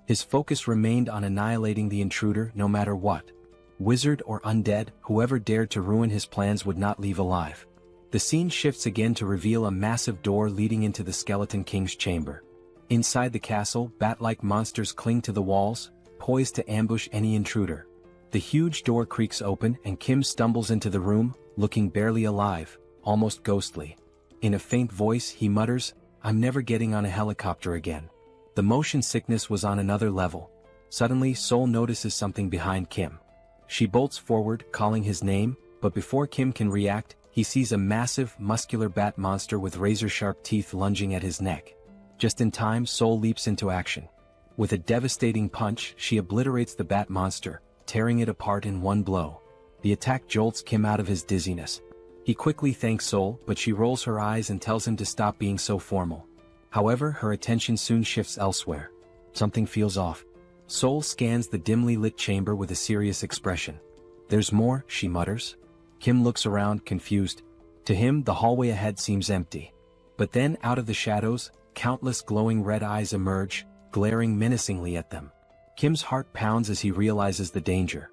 S3: His focus remained on annihilating the intruder no matter what. Wizard or undead, whoever dared to ruin his plans would not leave alive. The scene shifts again to reveal a massive door leading into the Skeleton King's chamber. Inside the castle, bat-like monsters cling to the walls, poised to ambush any intruder. The huge door creaks open and Kim stumbles into the room, looking barely alive, almost ghostly. In a faint voice he mutters, "I'm never getting on a helicopter again." The motion sickness was on another level. Suddenly Sol notices something behind Kim. She bolts forward, calling his name, but before Kim can react, he sees a massive, muscular bat monster with razor-sharp teeth lunging at his neck. Just in time, Sol leaps into action. With a devastating punch, she obliterates the bat monster, tearing it apart in one blow. The attack jolts Kim out of his dizziness. He quickly thanks Sol, but she rolls her eyes and tells him to stop being so formal. However, her attention soon shifts elsewhere. Something feels off. Soul scans the dimly lit chamber with a serious expression. There's more, she mutters. Kim looks around, confused. To him, the hallway ahead seems empty. But then, out of the shadows, countless glowing red eyes emerge, glaring menacingly at them. Kim's heart pounds as he realizes the danger.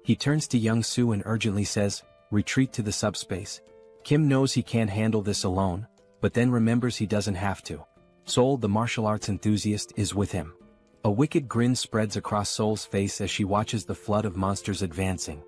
S3: He turns to Young Soo and urgently says, "Retreat to the subspace." Kim knows he can't handle this alone, but then remembers he doesn't have to. Soul, the martial arts enthusiast, is with him. A wicked grin spreads across Soul's face as she watches the flood of monsters advancing.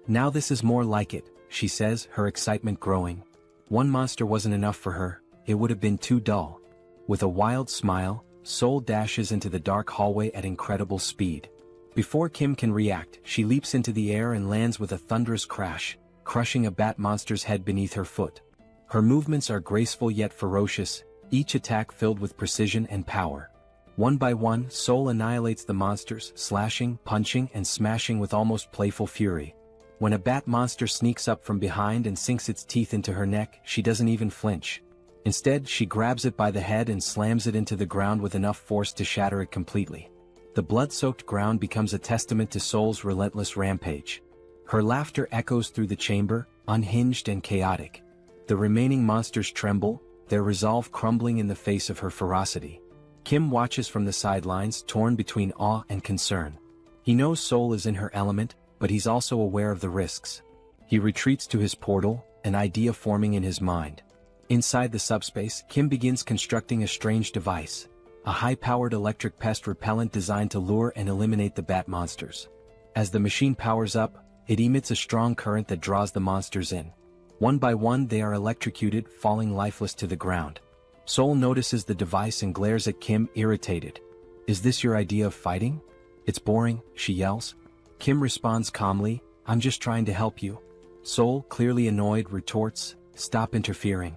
S3: "Now this is more like it," she says, her excitement growing. One monster wasn't enough for her, it would have been too dull. With a wild smile, Soul dashes into the dark hallway at incredible speed. Before Kim can react, she leaps into the air and lands with a thunderous crash, crushing a bat monster's head beneath her foot. Her movements are graceful yet ferocious, each attack filled with precision and power. One by one, Soul annihilates the monsters, slashing, punching, and smashing with almost playful fury. When a bat monster sneaks up from behind and sinks its teeth into her neck, she doesn't even flinch. Instead, she grabs it by the head and slams it into the ground with enough force to shatter it completely. The blood-soaked ground becomes a testament to Soul's relentless rampage. Her laughter echoes through the chamber, unhinged and chaotic. The remaining monsters tremble, their resolve crumbling in the face of her ferocity. Kim watches from the sidelines, torn between awe and concern. He knows Soul is in her element, but he's also aware of the risks. He retreats to his portal, an idea forming in his mind. Inside the subspace, Kim begins constructing a strange device. A high-powered electric pest repellent designed to lure and eliminate the bat monsters. As the machine powers up, it emits a strong current that draws the monsters in. One by one they are electrocuted, falling lifeless to the ground. Soul notices the device and glares at Kim, irritated. "Is this your idea of fighting? It's boring," she yells. Kim responds calmly, "I'm just trying to help you." Soul, clearly annoyed, retorts, "Stop interfering.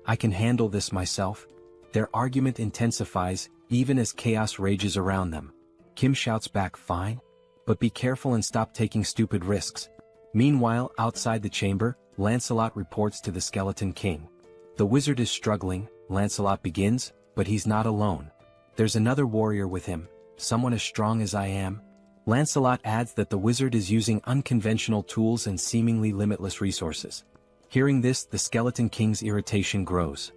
S3: I can handle this myself." Their argument intensifies, even as chaos rages around them. Kim shouts back, "Fine. But be careful and stop taking stupid risks." Meanwhile, outside the chamber, Lancelot reports to the Skeleton King. The wizard is struggling, Lancelot begins, but he's not alone. "There's another warrior with him, someone as strong as I am." Lancelot adds that the wizard is using unconventional tools and seemingly limitless resources. Hearing this, the Skeleton King's irritation grows.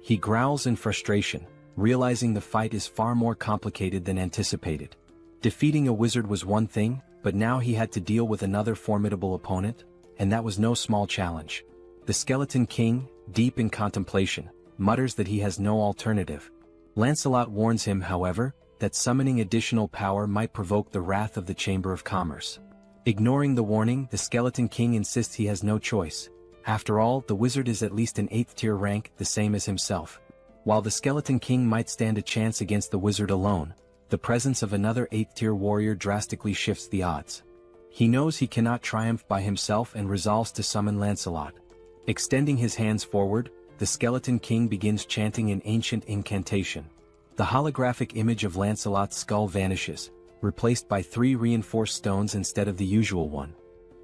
S3: He growls in frustration, realizing the fight is far more complicated than anticipated. Defeating a wizard was one thing, but now he had to deal with another formidable opponent, and that was no small challenge. The Skeleton King, deep in contemplation, mutters that he has no alternative. Lancelot warns him, however, that summoning additional power might provoke the wrath of the Chamber of Commerce. Ignoring the warning, the Skeleton King insists he has no choice. After all, the wizard is at least an 8th tier rank, the same as himself. While the Skeleton King might stand a chance against the wizard alone, the presence of another 8th tier warrior drastically shifts the odds. He knows he cannot triumph by himself and resolves to summon Lancelot. Extending his hands forward, the Skeleton King begins chanting an ancient incantation. The holographic image of Lancelot's skull vanishes, replaced by 3 reinforced stones instead of the usual one.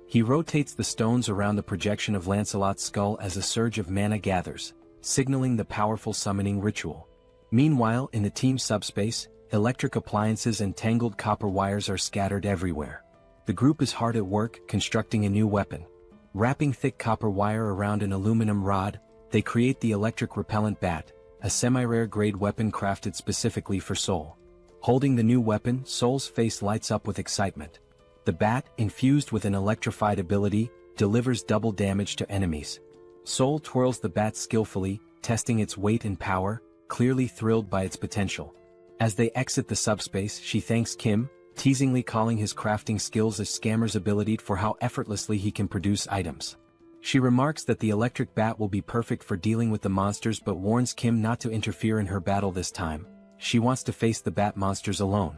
S3: He rotates the stones around the projection of Lancelot's skull as a surge of mana gathers, signaling the powerful summoning ritual. Meanwhile, in the team subspace, electric appliances and tangled copper wires are scattered everywhere. The group is hard at work, constructing a new weapon. Wrapping thick copper wire around an aluminum rod, they create the electric repellent bat, a semi-rare grade weapon crafted specifically for Soul. Holding the new weapon, Soul's face lights up with excitement. The bat, infused with an electrified ability, delivers double damage to enemies. Soul twirls the bat skillfully, testing its weight and power, clearly thrilled by its potential. As they exit the subspace, she thanks Kim, teasingly calling his crafting skills a scammer's ability for how effortlessly he can produce items. She remarks that the electric bat will be perfect for dealing with the monsters but warns Kim not to interfere in her battle this time. She wants to face the bat monsters alone.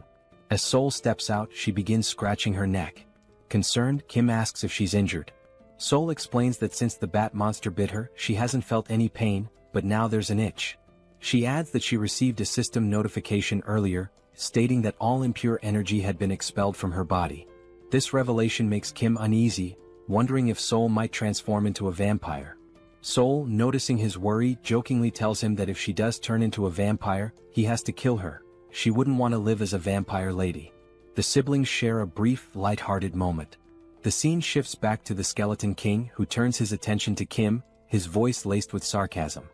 S3: As Soul steps out, she begins scratching her neck. Concerned, Kim asks if she's injured. Soul explains that since the bat monster bit her, she hasn't felt any pain, but now there's an itch. She adds that she received a system notification earlier, stating that all impure energy had been expelled from her body. This revelation makes Kim uneasy, wondering if Soul might transform into a vampire. Soul, noticing his worry, jokingly tells him that if she does turn into a vampire, he has to kill her. she wouldn't want to live as a vampire lady. The siblings share a brief, light-hearted moment. The scene shifts back to the Skeleton King, who turns his attention to Kim, his voice laced with sarcasm.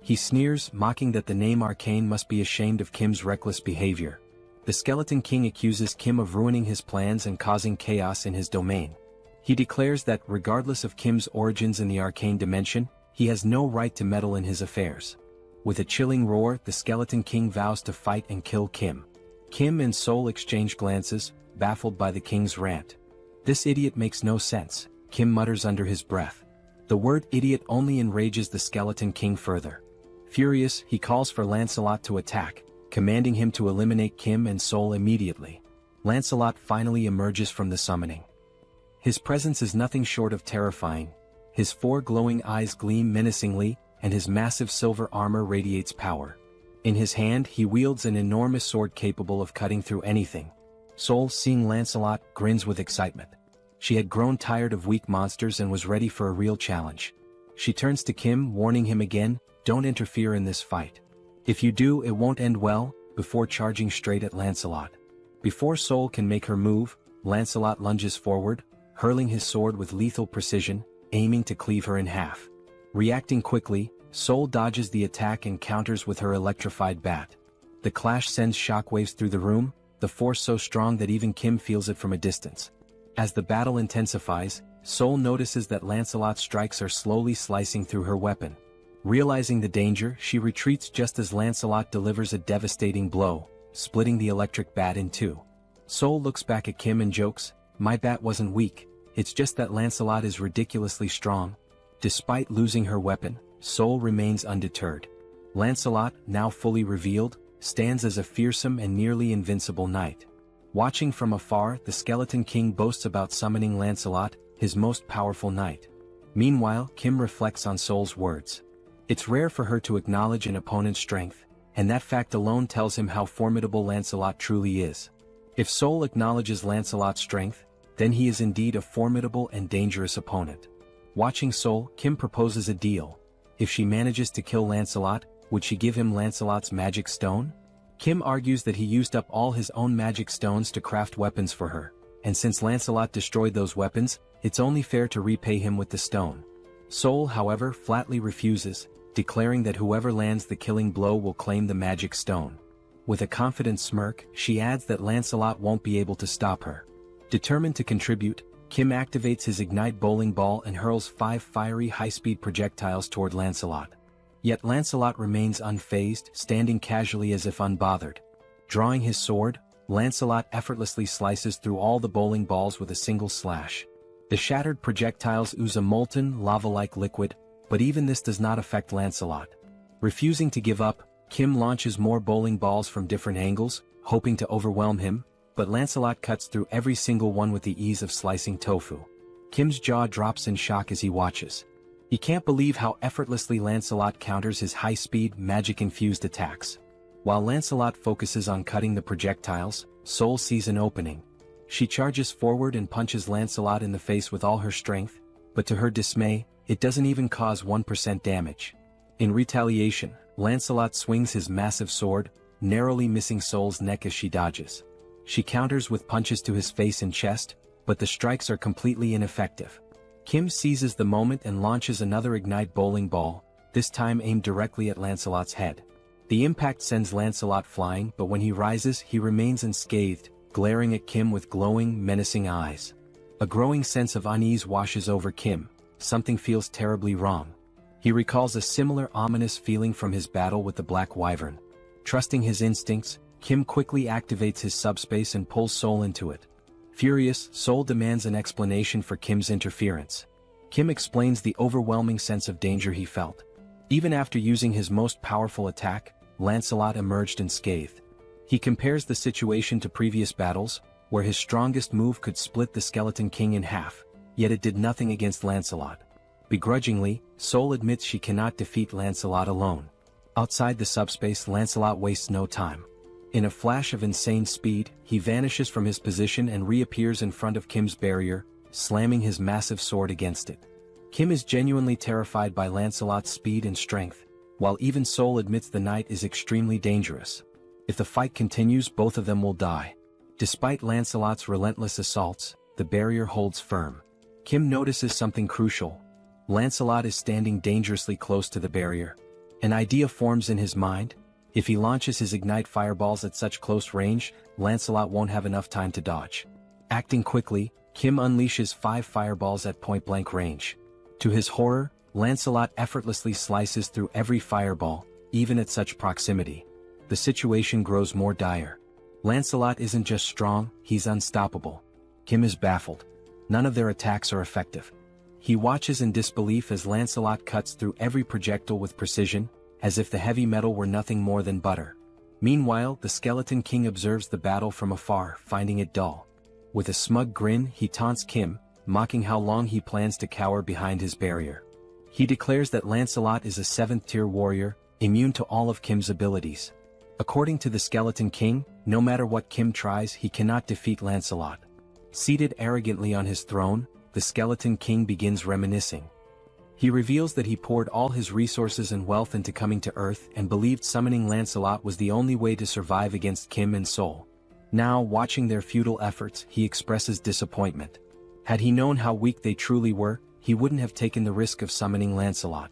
S3: He sneers, mocking that the name Arcane must be ashamed of Kim's reckless behavior. The Skeleton King accuses Kim of ruining his plans and causing chaos in his domain. He declares that, regardless of Kim's origins in the arcane dimension, he has no right to meddle in his affairs. With a chilling roar, the Skeleton King vows to fight and kill Kim. Kim and Soul exchange glances, baffled by the king's rant. "This idiot makes no sense," Kim mutters under his breath. The word idiot only enrages the Skeleton King further. Furious, he calls for Lancelot to attack, commanding him to eliminate Kim and Soul immediately. Lancelot finally emerges from the summoning. His presence is nothing short of terrifying. His 4 glowing eyes gleam menacingly, and his massive silver armor radiates power. In his hand he wields an enormous sword capable of cutting through anything. Soul, seeing Lancelot, grins with excitement. She had grown tired of weak monsters and was ready for a real challenge. She turns to Kim, warning him again, "Don't interfere in this fight. If you do, it won't end well," before charging straight at Lancelot. Before Soul can make her move, Lancelot lunges forward, hurling his sword with lethal precision, aiming to cleave her in half. Reacting quickly, Soul dodges the attack and counters with her electrified bat. The clash sends shockwaves through the room, the force so strong that even Kim feels it from a distance. As the battle intensifies, Soul notices that Lancelot's strikes are slowly slicing through her weapon. Realizing the danger, she retreats just as Lancelot delivers a devastating blow, splitting the electric bat in two. Soul looks back at Kim and jokes, "My bat wasn't weak, it's just that Lancelot is ridiculously strong." Despite losing her weapon, Soul remains undeterred. Lancelot, now fully revealed, stands as a fearsome and nearly invincible knight. Watching from afar, the Skeleton King boasts about summoning Lancelot, his most powerful knight. Meanwhile, Kim reflects on Soul's words. It's rare for her to acknowledge an opponent's strength, and that fact alone tells him how formidable Lancelot truly is. If Soul acknowledges Lancelot's strength, then he is indeed a formidable and dangerous opponent. Watching Soul, Kim proposes a deal. If she manages to kill Lancelot, would she give him Lancelot's magic stone? Kim argues that he used up all his own magic stones to craft weapons for her, and since Lancelot destroyed those weapons, it's only fair to repay him with the stone. Soul, however, flatly refuses, declaring that whoever lands the killing blow will claim the magic stone. With a confident smirk, she adds that Lancelot won't be able to stop her. Determined to contribute, Kim activates his Ignite bowling ball and hurls 5 fiery high-speed projectiles toward Lancelot. Yet Lancelot remains unfazed, standing casually as if unbothered. Drawing his sword, Lancelot effortlessly slices through all the bowling balls with a single slash. The shattered projectiles ooze a molten, lava-like liquid, but even this does not affect Lancelot. Refusing to give up, Kim launches more bowling balls from different angles, hoping to overwhelm him, but Lancelot cuts through every single one with the ease of slicing tofu. Kim's jaw drops in shock as he watches. He can't believe how effortlessly Lancelot counters his high-speed, magic-infused attacks. While Lancelot focuses on cutting the projectiles, Soul sees an opening. She charges forward and punches Lancelot in the face with all her strength, but to her dismay, it doesn't even cause 1% damage. In retaliation, Lancelot swings his massive sword, narrowly missing Soul's neck as she dodges. She counters with punches to his face and chest, but the strikes are completely ineffective. Kim seizes the moment and launches another Ignite bowling ball, this time aimed directly at Lancelot's head. The impact sends Lancelot flying, but when he rises, he remains unscathed, glaring at Kim with glowing, menacing eyes. A growing sense of unease washes over Kim. Something feels terribly wrong. He recalls a similar ominous feeling from his battle with the Black Wyvern. Trusting his instincts, Kim quickly activates his subspace and pulls Soul into it. Furious, Soul demands an explanation for Kim's interference. Kim explains the overwhelming sense of danger he felt. Even after using his most powerful attack, Lancelot emerged unscathed. He compares the situation to previous battles, where his strongest move could split the Skeleton King in half, yet it did nothing against Lancelot. Begrudgingly, Soul admits she cannot defeat Lancelot alone. Outside the subspace, Lancelot wastes no time. In a flash of insane speed, he vanishes from his position and reappears in front of Kim's barrier, slamming his massive sword against it. Kim is genuinely terrified by Lancelot's speed and strength, while even Soul admits the knight is extremely dangerous. If the fight continues, both of them will die. Despite Lancelot's relentless assaults, the barrier holds firm. Kim notices something crucial. Lancelot is standing dangerously close to the barrier. An idea forms in his mind. If he launches his ignite fireballs at such close range, Lancelot won't have enough time to dodge. Acting quickly, Kim unleashes 5 fireballs at point-blank range. To his horror, Lancelot effortlessly slices through every fireball, even at such proximity. The situation grows more dire. Lancelot isn't just strong, he's unstoppable. Kim is baffled. None of their attacks are effective. He watches in disbelief as Lancelot cuts through every projectile with precision, as if the heavy metal were nothing more than butter. Meanwhile, the Skeleton King observes the battle from afar, finding it dull. With a smug grin, he taunts Kim, mocking how long he plans to cower behind his barrier. He declares that Lancelot is a 7th-tier warrior, immune to all of Kim's abilities. According to the Skeleton King, no matter what Kim tries, he cannot defeat Lancelot. Seated arrogantly on his throne, the Skeleton King begins reminiscing. He reveals that he poured all his resources and wealth into coming to Earth and believed summoning Lancelot was the only way to survive against Kim and Sol. Now, watching their futile efforts, he expresses disappointment. Had he known how weak they truly were, he wouldn't have taken the risk of summoning Lancelot.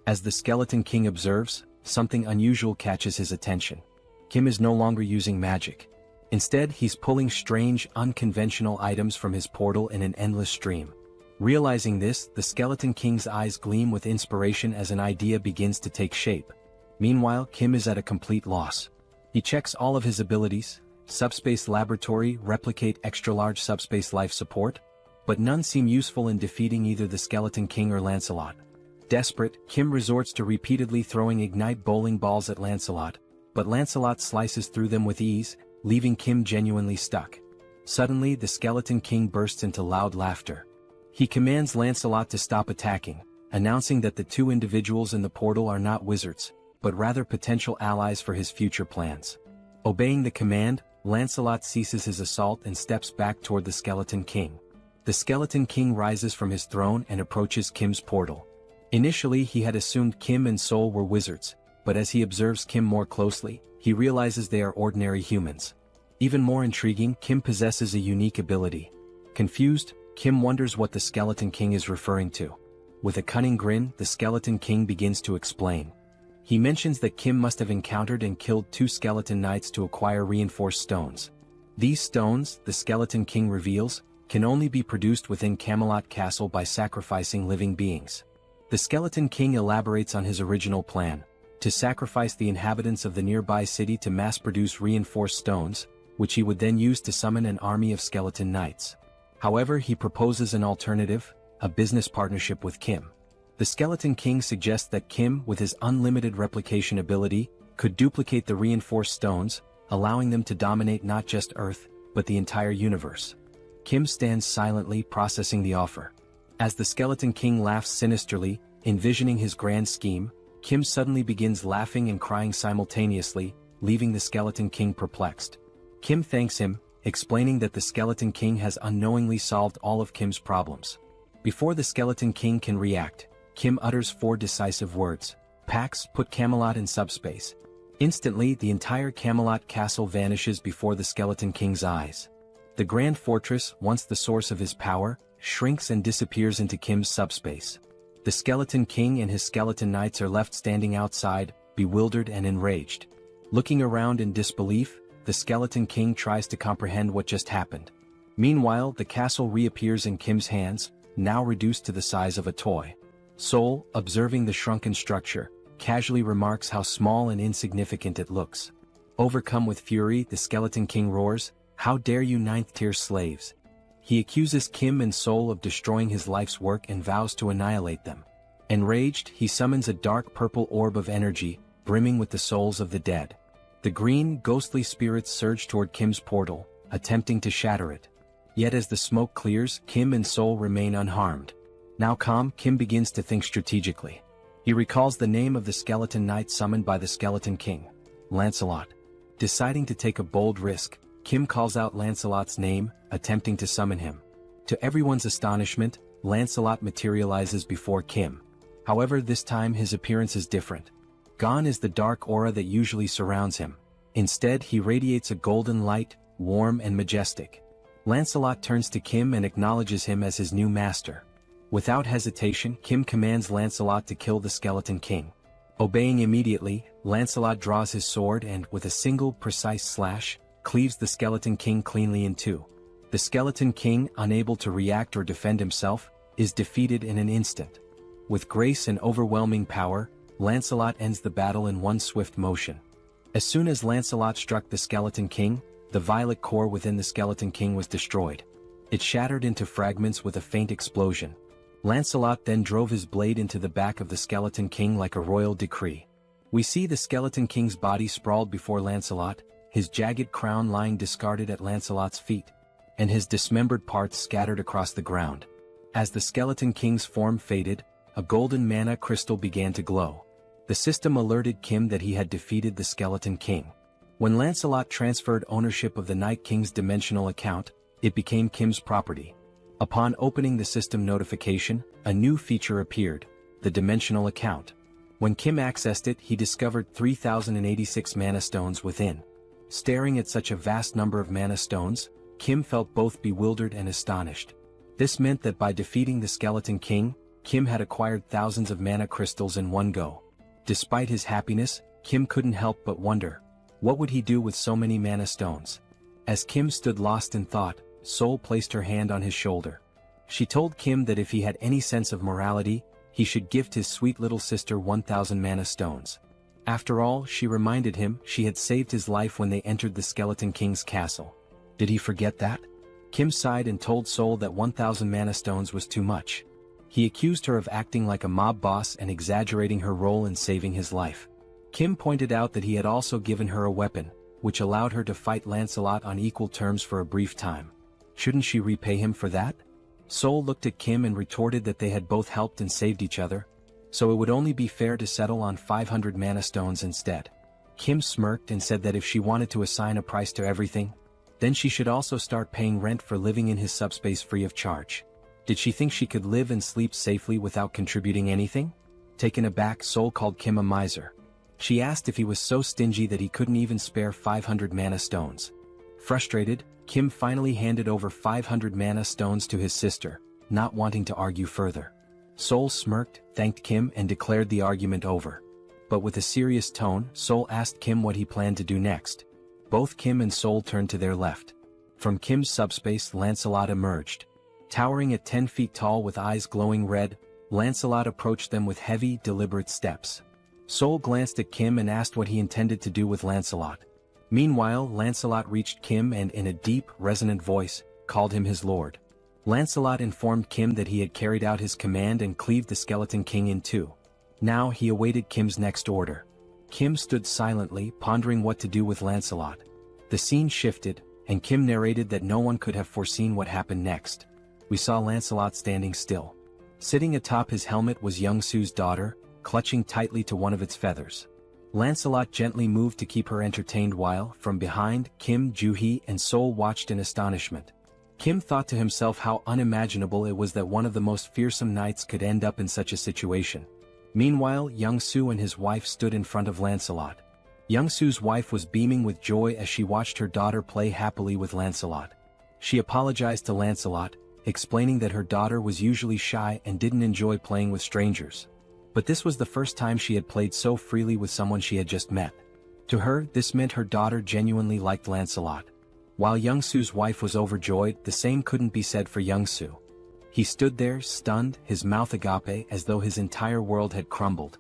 S3: As the Skeleton King observes, something unusual catches his attention. Kim is no longer using magic. Instead, he's pulling strange, unconventional items from his portal in an endless stream. Realizing this, the Skeleton King's eyes gleam with inspiration as an idea begins to take shape. Meanwhile, Kim is at a complete loss. He checks all of his abilities: Subspace Laboratory, Replicate, Extra-Large Subspace Life Support, but none seem useful in defeating either the Skeleton King or Lancelot. Desperate, Kim resorts to repeatedly throwing ignite bowling balls at Lancelot, but Lancelot slices through them with ease, leaving Kim genuinely stuck. Suddenly, the Skeleton King bursts into loud laughter. He commands Lancelot to stop attacking, announcing that the 2 individuals in the portal are not wizards, but rather potential allies for his future plans. Obeying the command, Lancelot ceases his assault and steps back toward the Skeleton King. The Skeleton King rises from his throne and approaches Kim's portal. Initially, he had assumed Kim and Sol were wizards, but as he observes Kim more closely, he realizes they are ordinary humans. Even more intriguing, Kim possesses a unique ability. Confused, Kim wonders what the Skeleton King is referring to. With a cunning grin, the Skeleton King begins to explain. He mentions that Kim must have encountered and killed 2 skeleton knights to acquire reinforced stones. These stones, the Skeleton King reveals, can only be produced within Camelot Castle by sacrificing living beings. The Skeleton King elaborates on his original plan: to sacrifice the inhabitants of the nearby city to mass-produce reinforced stones, which he would then use to summon an army of skeleton knights. However, he proposes an alternative: a business partnership with Kim. The Skeleton King suggests that Kim, with his unlimited replication ability, could duplicate the reinforced stones, allowing them to dominate not just Earth, but the entire universe. Kim stands silently, processing the offer. As the Skeleton King laughs sinisterly, envisioning his grand scheme, Kim suddenly begins laughing and crying simultaneously, leaving the Skeleton King perplexed. Kim thanks him, explaining that the Skeleton King has unknowingly solved all of Kim's problems. Before the Skeleton King can react, Kim utters 4 decisive words: Pax, put Camelot in subspace. Instantly, the entire Camelot Castle vanishes before the Skeleton King's eyes. The Grand Fortress, once the source of his power, shrinks and disappears into Kim's subspace. The Skeleton King and his skeleton knights are left standing outside, bewildered and enraged. Looking around in disbelief, the Skeleton King tries to comprehend what just happened. Meanwhile, the castle reappears in Kim's hands, now reduced to the size of a toy. Sol, observing the shrunken structure, casually remarks how small and insignificant it looks. Overcome with fury, the Skeleton King roars, "How dare you 9th-tier slaves!" He accuses Kim and Sol of destroying his life's work and vows to annihilate them. Enraged, he summons a dark purple orb of energy, brimming with the souls of the dead. The green, ghostly spirits surge toward Kim's portal, attempting to shatter it. Yet as the smoke clears, Kim and Sol remain unharmed. Now calm, Kim begins to think strategically. He recalls the name of the skeleton knight summoned by the Skeleton King: Lancelot. Deciding to take a bold risk, Kim calls out Lancelot's name, attempting to summon him. To everyone's astonishment, Lancelot materializes before Kim. However, this time his appearance is different. Gone is the dark aura that usually surrounds him. Instead, he radiates a golden light, warm and majestic. Lancelot turns to Kim and acknowledges him as his new master. Without hesitation, Kim commands Lancelot to kill the Skeleton King. Obeying immediately, Lancelot draws his sword and, with a single precise slash, cleaves the Skeleton King cleanly in two. The Skeleton King, unable to react or defend himself, is defeated in an instant. With grace and overwhelming power, Lancelot ends the battle in one swift motion. As soon as Lancelot struck the Skeleton King, the violet core within the Skeleton King was destroyed. It shattered into fragments with a faint explosion. Lancelot then drove his blade into the back of the Skeleton King like a royal decree. We see the Skeleton King's body sprawled before Lancelot, his jagged crown lying discarded at Lancelot's feet, and his dismembered parts scattered across the ground. As the Skeleton King's form faded, a golden mana crystal began to glow. The system alerted Kim that he had defeated the Skeleton King. When Lancelot transferred ownership of the Night King's dimensional account, it became Kim's property. Upon opening the system notification, a new feature appeared, the dimensional account. When Kim accessed it, he discovered 3,086 mana stones within. Staring at such a vast number of mana stones, Kim felt both bewildered and astonished. This meant that by defeating the Skeleton King, Kim had acquired thousands of mana crystals in one go. Despite his happiness, Kim couldn't help but wonder, what would he do with so many mana stones? As Kim stood lost in thought, Sol placed her hand on his shoulder. She told Kim that if he had any sense of morality, he should gift his sweet little sister 1,000 mana stones. After all, she reminded him, she had saved his life when they entered the Skeleton King's castle. Did he forget that? Kim sighed and told Sol that 1,000 mana stones was too much. He accused her of acting like a mob boss and exaggerating her role in saving his life. Kim pointed out that he had also given her a weapon, which allowed her to fight Lancelot on equal terms for a brief time. Shouldn't she repay him for that? Sol looked at Kim and retorted that they had both helped and saved each other, so it would only be fair to settle on 500 mana stones instead. Kim smirked and said that if she wanted to assign a price to everything, then she should also start paying rent for living in his subspace free of charge. Did she think she could live and sleep safely without contributing anything? Taken aback, Sol called Kim a miser. She asked if he was so stingy that he couldn't even spare 500 mana stones. Frustrated, Kim finally handed over 500 mana stones to his sister, not wanting to argue further. Sol smirked, thanked Kim and declared the argument over. But with a serious tone, Sol asked Kim what he planned to do next. Both Kim and Sol turned to their left. From Kim's subspace, Lancelot emerged. Towering at 10 feet tall with eyes glowing red, Lancelot approached them with heavy, deliberate steps. Sol glanced at Kim and asked what he intended to do with Lancelot. Meanwhile, Lancelot reached Kim and in a deep, resonant voice, called him his lord. Lancelot informed Kim that he had carried out his command and cleaved the Skeleton King in two. Now he awaited Kim's next order. Kim stood silently, pondering what to do with Lancelot. The scene shifted, and Kim narrated that no one could have foreseen what happened next. We saw Lancelot standing still. Sitting atop his helmet was Young-Su's daughter, clutching tightly to one of its feathers. Lancelot gently moved to keep her entertained while, from behind, Kim, Juhi, and Sol watched in astonishment. Kim thought to himself how unimaginable it was that one of the most fearsome knights could end up in such a situation. Meanwhile, Young-Su and his wife stood in front of Lancelot. Young-Su's wife was beaming with joy as she watched her daughter play happily with Lancelot. She apologized to Lancelot, explaining that her daughter was usually shy and didn't enjoy playing with strangers. But this was the first time she had played so freely with someone she had just met. To her, this meant her daughter genuinely liked Lancelot. While Young-Su's wife was overjoyed, the same couldn't be said for Young-Su. He stood there, stunned, his mouth agape as though his entire world had crumbled.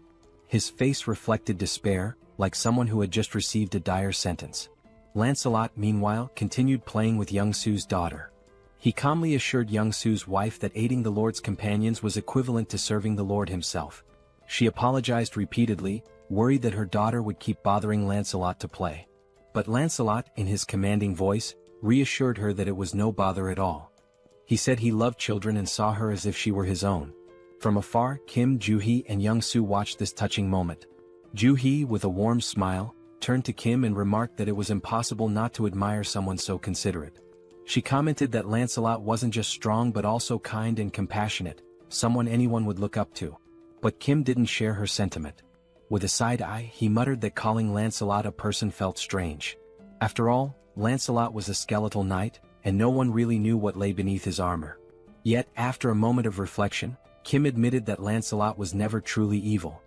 S3: His face reflected despair, like someone who had just received a dire sentence. Lancelot, meanwhile, continued playing with Young-Su's daughter. He calmly assured Young-Su's wife that aiding the Lord's companions was equivalent to serving the Lord himself. She apologized repeatedly, worried that her daughter would keep bothering Lancelot to play. But Lancelot, in his commanding voice, reassured her that it was no bother at all. He said he loved children and saw her as if she were his own. From afar, Kim, Juhi, and Young-Su watched this touching moment. Juhi, with a warm smile, turned to Kim and remarked that it was impossible not to admire someone so considerate. She commented that Lancelot wasn't just strong but also kind and compassionate, someone anyone would look up to. But Kim didn't share her sentiment. With a side eye, he muttered that calling Lancelot a person felt strange. After all, Lancelot was a skeletal knight, and no one really knew what lay beneath his armor. Yet, after a moment of reflection, Kim admitted that Lancelot was never truly evil.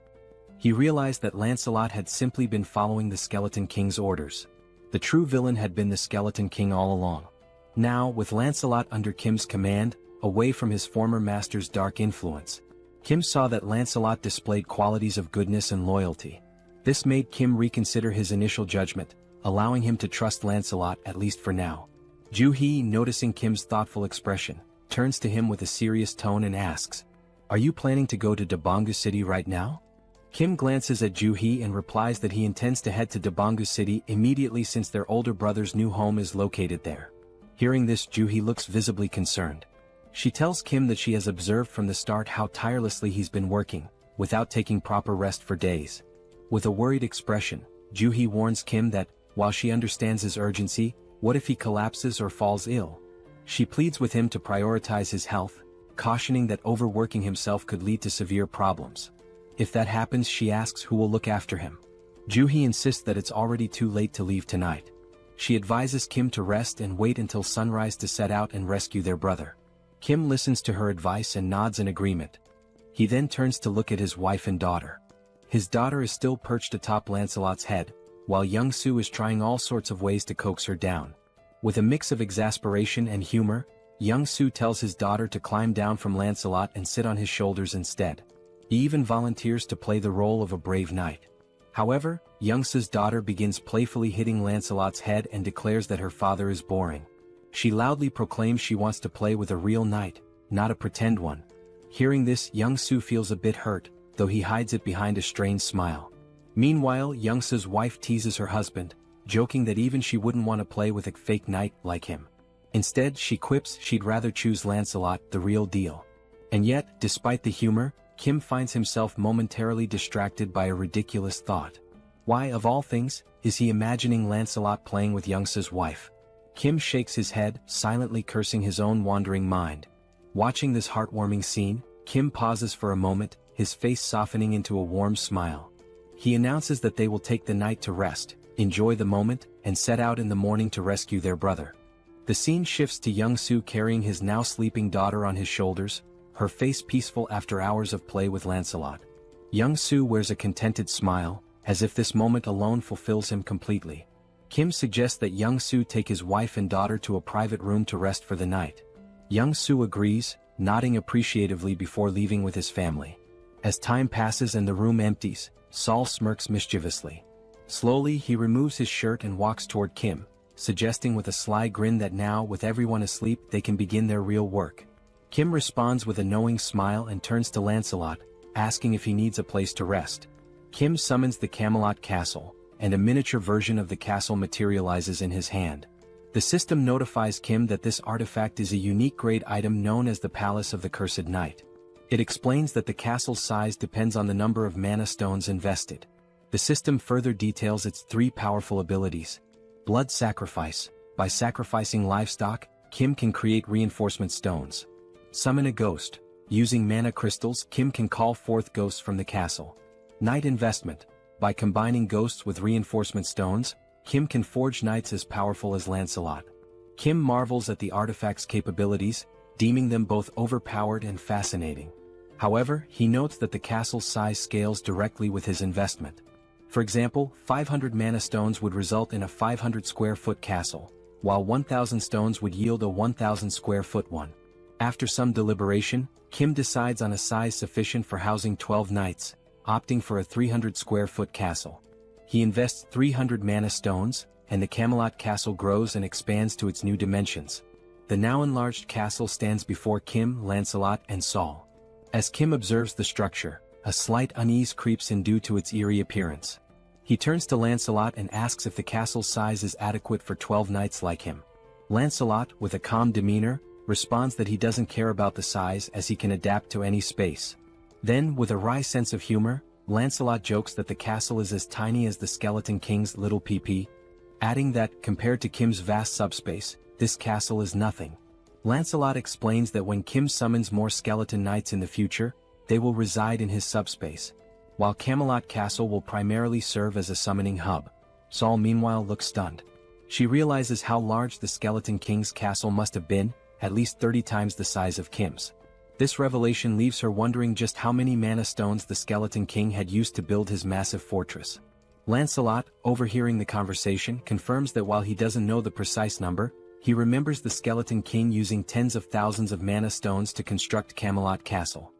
S3: He realized that Lancelot had simply been following the Skeleton King's orders. The true villain had been the Skeleton King all along. Now, with Lancelot under Kim's command, away from his former master's dark influence, Kim saw that Lancelot displayed qualities of goodness and loyalty. This made Kim reconsider his initial judgment, allowing him to trust Lancelot at least for now. Ju-hee, noticing Kim's thoughtful expression, turns to him with a serious tone and asks, "Are you planning to go to Dabangu City right now?" Kim glances at Ju-hee and replies that he intends to head to Dabangu City immediately since their older brother's new home is located there. Hearing this, Ju-hee looks visibly concerned. She tells Kim that she has observed from the start how tirelessly he's been working, without taking proper rest for days. With a worried expression, Ju-hee warns Kim that, while she understands his urgency, what if he collapses or falls ill? She pleads with him to prioritize his health, cautioning that overworking himself could lead to severe problems. If that happens, she asks who will look after him. Ju-hee insists that it's already too late to leave tonight. She advises Kim to rest and wait until sunrise to set out and rescue their brother. Kim listens to her advice and nods in agreement. He then turns to look at his wife and daughter. His daughter is still perched atop Lancelot's head, while young Su is trying all sorts of ways to coax her down. With a mix of exasperation and humor, young Su tells his daughter to climb down from Lancelot and sit on his shoulders instead. He even volunteers to play the role of a brave knight. However, young Su's daughter begins playfully hitting Lancelot's head and declares that her father is boring. She loudly proclaims she wants to play with a real knight, not a pretend one. Hearing this, young Su feels a bit hurt, though he hides it behind a strained smile. Meanwhile, young Su's wife teases her husband, joking that even she wouldn't want to play with a fake knight like him. Instead, she quips she'd rather choose Lancelot, the real deal. And yet, despite the humor, Kim finds himself momentarily distracted by a ridiculous thought. Why, of all things, is he imagining Lancelot playing with young Su's wife? Kim shakes his head, silently cursing his own wandering mind. Watching this heartwarming scene, Kim pauses for a moment, his face softening into a warm smile. He announces that they will take the night to rest, enjoy the moment, and set out in the morning to rescue their brother. The scene shifts to young Su carrying his now sleeping daughter on his shoulders, her face peaceful after hours of play with Lancelot. Young Su wears a contented smile, as if this moment alone fulfills him completely. Kim suggests that young Su take his wife and daughter to a private room to rest for the night. Young Su agrees, nodding appreciatively before leaving with his family. As time passes and the room empties, Saul smirks mischievously. Slowly, he removes his shirt and walks toward Kim, suggesting with a sly grin that now, with everyone asleep, they can begin their real work. Kim responds with a knowing smile and turns to Lancelot, asking if he needs a place to rest. Kim summons the Camelot Castle, and a miniature version of the castle materializes in his hand. The system notifies Kim that this artifact is a unique grade item known as the Palace of the Cursed Knight. It explains that the castle's size depends on the number of mana stones invested. The system further details its three powerful abilities. Blood Sacrifice. By sacrificing livestock, Kim can create reinforcement stones. Summon a Ghost. Using mana crystals, Kim can call forth ghosts from the castle. Knight Investment. By combining ghosts with reinforcement stones, Kim can forge knights as powerful as Lancelot. Kim marvels at the artifact's capabilities, deeming them both overpowered and fascinating. However, he notes that the castle's size scales directly with his investment. For example, 500 mana stones would result in a 500 square foot castle, while 1,000 stones would yield a 1,000 square foot one. After some deliberation, Kim decides on a size sufficient for housing 12 knights, opting for a 300 square foot castle. He invests 300 mana stones, and the Camelot Castle grows and expands to its new dimensions. The now enlarged castle stands before Kim, Lancelot, and Saul. As Kim observes the structure, a slight unease creeps in due to its eerie appearance. He turns to Lancelot and asks if the castle's size is adequate for 12 knights like him. Lancelot, with a calm demeanor, responds that he doesn't care about the size as he can adapt to any space. Then, with a wry sense of humor, Lancelot jokes that the castle is as tiny as the Skeleton King's little PP, adding that, compared to Kim's vast subspace, this castle is nothing. Lancelot explains that when Kim summons more skeleton knights in the future, they will reside in his subspace. while Camelot Castle will primarily serve as a summoning hub. Saul meanwhile looks stunned. She realizes how large the Skeleton King's castle must have been, at least 30 times the size of Kim's. This revelation leaves her wondering just how many mana stones the Skeleton King had used to build his massive fortress. Lancelot, overhearing the conversation, confirms that while he doesn't know the precise number, he remembers the Skeleton King using tens of thousands of mana stones to construct Camelot Castle.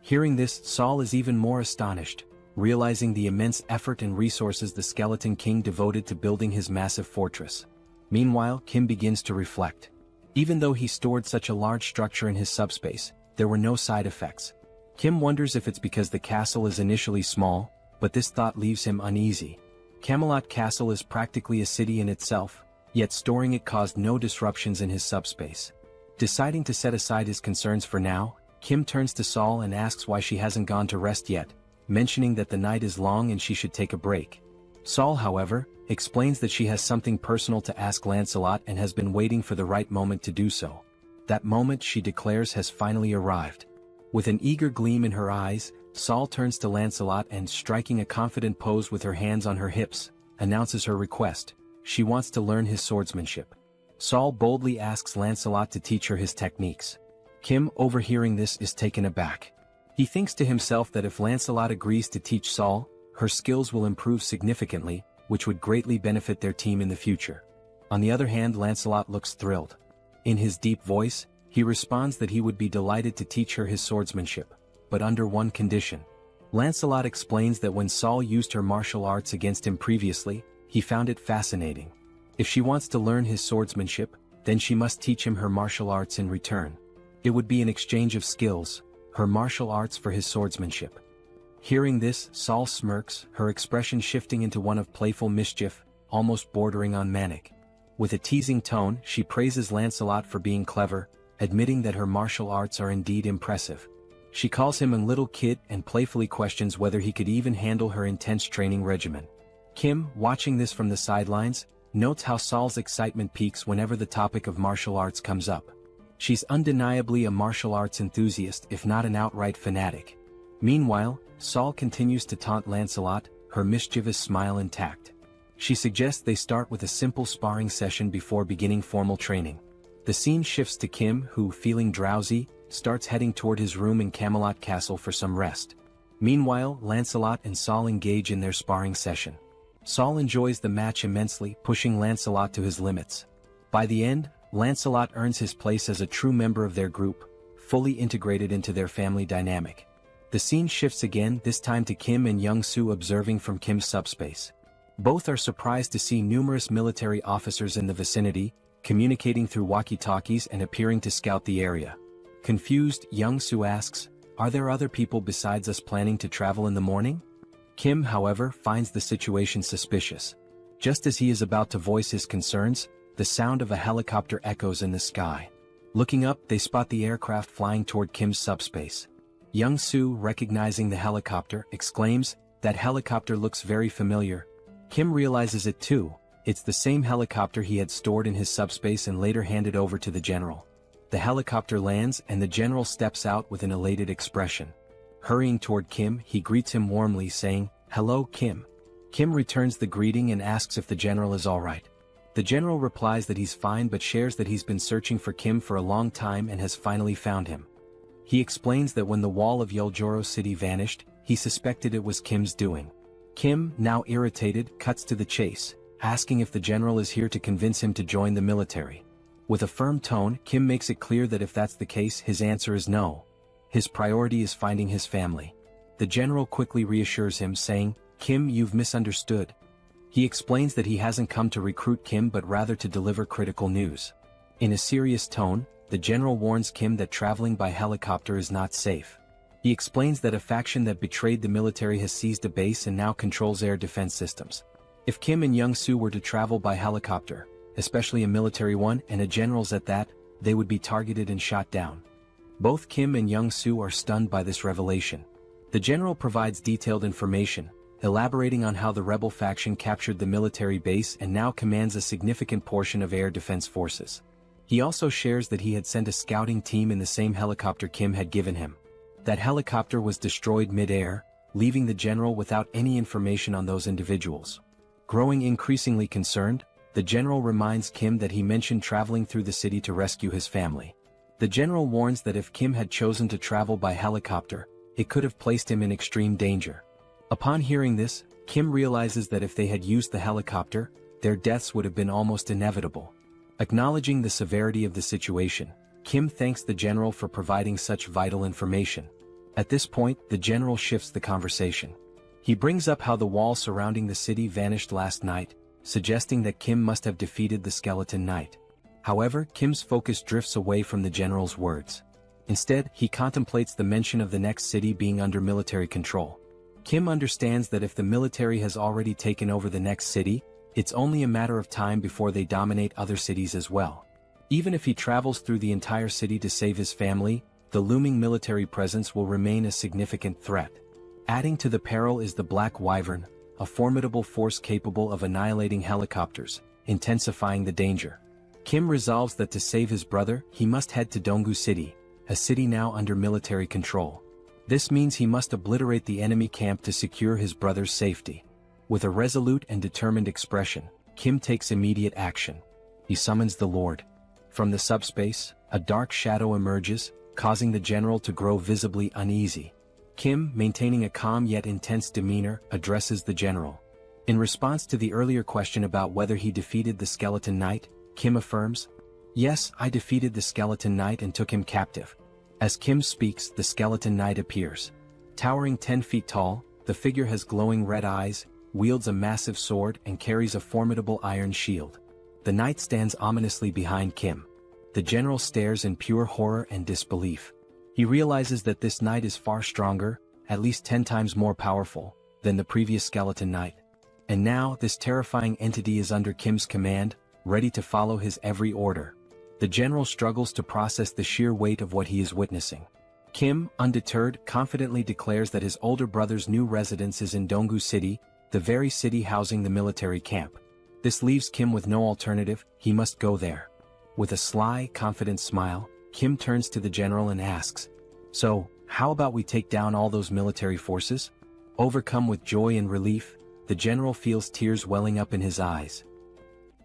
S3: Hearing this, Saul is even more astonished, realizing the immense effort and resources the Skeleton King devoted to building his massive fortress. Meanwhile, Kim begins to reflect. Even though he stored such a large structure in his subspace, there were no side effects. Kim wonders if it's because the castle is initially small, but this thought leaves him uneasy. Camelot Castle is practically a city in itself, yet storing it caused no disruptions in his subspace. Deciding to set aside his concerns for now, Kim turns to Saul and asks why she hasn't gone to rest yet, mentioning that the night is long and she should take a break. Saul, however, explains that she has something personal to ask Lancelot and has been waiting for the right moment to do so. That moment, she declares, has finally arrived. With an eager gleam in her eyes, Saul turns to Lancelot and, striking a confident pose with her hands on her hips, announces her request. She wants to learn his swordsmanship. Saul boldly asks Lancelot to teach her his techniques. Kim, overhearing this, is taken aback. He thinks to himself that if Lancelot agrees to teach Saul, her skills will improve significantly, which would greatly benefit their team in the future. On the other hand, Lancelot looks thrilled. In his deep voice, he responds that he would be delighted to teach her his swordsmanship, but under one condition. Lancelot explains that when Saul used her martial arts against him previously, he found it fascinating. If she wants to learn his swordsmanship, then she must teach him her martial arts in return. It would be an exchange of skills, her martial arts for his swordsmanship. Hearing this, Saul smirks, her expression shifting into one of playful mischief, almost bordering on manic. With a teasing tone, she praises Lancelot for being clever, admitting that her martial arts are indeed impressive. She calls him a little kid and playfully questions whether he could even handle her intense training regimen. Kim, watching this from the sidelines, notes how Saul's excitement peaks whenever the topic of martial arts comes up. She's undeniably a martial arts enthusiast, if not an outright fanatic. Meanwhile, Saul continues to taunt Lancelot, her mischievous smile intact. She suggests they start with a simple sparring session before beginning formal training. The scene shifts to Kim, who, feeling drowsy, starts heading toward his room in Camelot Castle for some rest. Meanwhile, Lancelot and Saul engage in their sparring session. Saul enjoys the match immensely, pushing Lancelot to his limits. By the end, Lancelot earns his place as a true member of their group, fully integrated into their family dynamic. The scene shifts again, this time to Kim and Young-soo observing from Kim's subspace. Both are surprised to see numerous military officers in the vicinity, communicating through walkie-talkies and appearing to scout the area. Confused, Young-soo asks, "Are there other people besides us planning to travel in the morning?" Kim, however, finds the situation suspicious. Just as he is about to voice his concerns, the sound of a helicopter echoes in the sky. Looking up, they spot the aircraft flying toward Kim's subspace. Young-soo, recognizing the helicopter, exclaims, "That helicopter looks very familiar." Kim realizes it too. It's the same helicopter he had stored in his subspace and later handed over to the general. The helicopter lands and the general steps out with an elated expression. Hurrying toward Kim, he greets him warmly, saying, "Hello, Kim." Kim returns the greeting and asks if the general is alright. The general replies that he's fine but shares that he's been searching for Kim for a long time and has finally found him. He explains that when the wall of Yeoljoro City vanished, he suspected it was Kim's doing. Kim, now irritated, cuts to the chase, asking if the general is here to convince him to join the military. With a firm tone, Kim makes it clear that if that's the case, his answer is no. His priority is finding his family. The general quickly reassures him, saying, "Kim, you've misunderstood." He explains that he hasn't come to recruit Kim but rather to deliver critical news. In a serious tone, the general warns Kim that traveling by helicopter is not safe. He explains that a faction that betrayed the military has seized a base and now controls air defense systems. If Kim and Young-soo were to travel by helicopter, especially a military one and a general's at that, they would be targeted and shot down. Both Kim and Young-soo are stunned by this revelation. The general provides detailed information, elaborating on how the rebel faction captured the military base and now commands a significant portion of air defense forces. He also shares that he had sent a scouting team in the same helicopter Kim had given him. That helicopter was destroyed mid-air, leaving the general without any information on those individuals. Growing increasingly concerned, the general reminds Kim that he mentioned traveling through the city to rescue his family. The general warns that if Kim had chosen to travel by helicopter, it could have placed him in extreme danger. Upon hearing this, Kim realizes that if they had used the helicopter, their deaths would have been almost inevitable. Acknowledging the severity of the situation, Kim thanks the general for providing such vital information. At this point, the general shifts the conversation. He brings up how the wall surrounding the city vanished last night, suggesting that Kim must have defeated the Skeleton Knight. However, Kim's focus drifts away from the general's words. Instead, he contemplates the mention of the next city being under military control. Kim understands that if the military has already taken over the next city, it's only a matter of time before they dominate other cities as well. Even if he travels through the entire city to save his family, the looming military presence will remain a significant threat. Adding to the peril is the Black Wyvern, a formidable force capable of annihilating helicopters, intensifying the danger. Kim resolves that to save his brother, he must head to Donggu City, a city now under military control. This means he must obliterate the enemy camp to secure his brother's safety. With a resolute and determined expression, Kim takes immediate action. He summons the Lord. From the subspace, a dark shadow emerges, causing the general to grow visibly uneasy. Kim, maintaining a calm yet intense demeanor, addresses the general. In response to the earlier question about whether he defeated the Skeleton Knight, Kim affirms, "Yes, I defeated the Skeleton Knight and took him captive." As Kim speaks, the Skeleton Knight appears. Towering 10 feet tall, the figure has glowing red eyes, wields a massive sword and carries a formidable iron shield. The knight stands ominously behind Kim. The general stares in pure horror and disbelief. He realizes that this knight is far stronger, at least 10 times more powerful, than the previous Skeleton Knight. And now, this terrifying entity is under Kim's command, ready to follow his every order. The general struggles to process the sheer weight of what he is witnessing. Kim, undeterred, confidently declares that his older brother's new residence is in Donggu City, the very city housing the military camp. This leaves Kim with no alternative, he must go there. With a sly, confident smile, Kim turns to the general and asks, "So, how about we take down all those military forces?" Overcome with joy and relief, the general feels tears welling up in his eyes.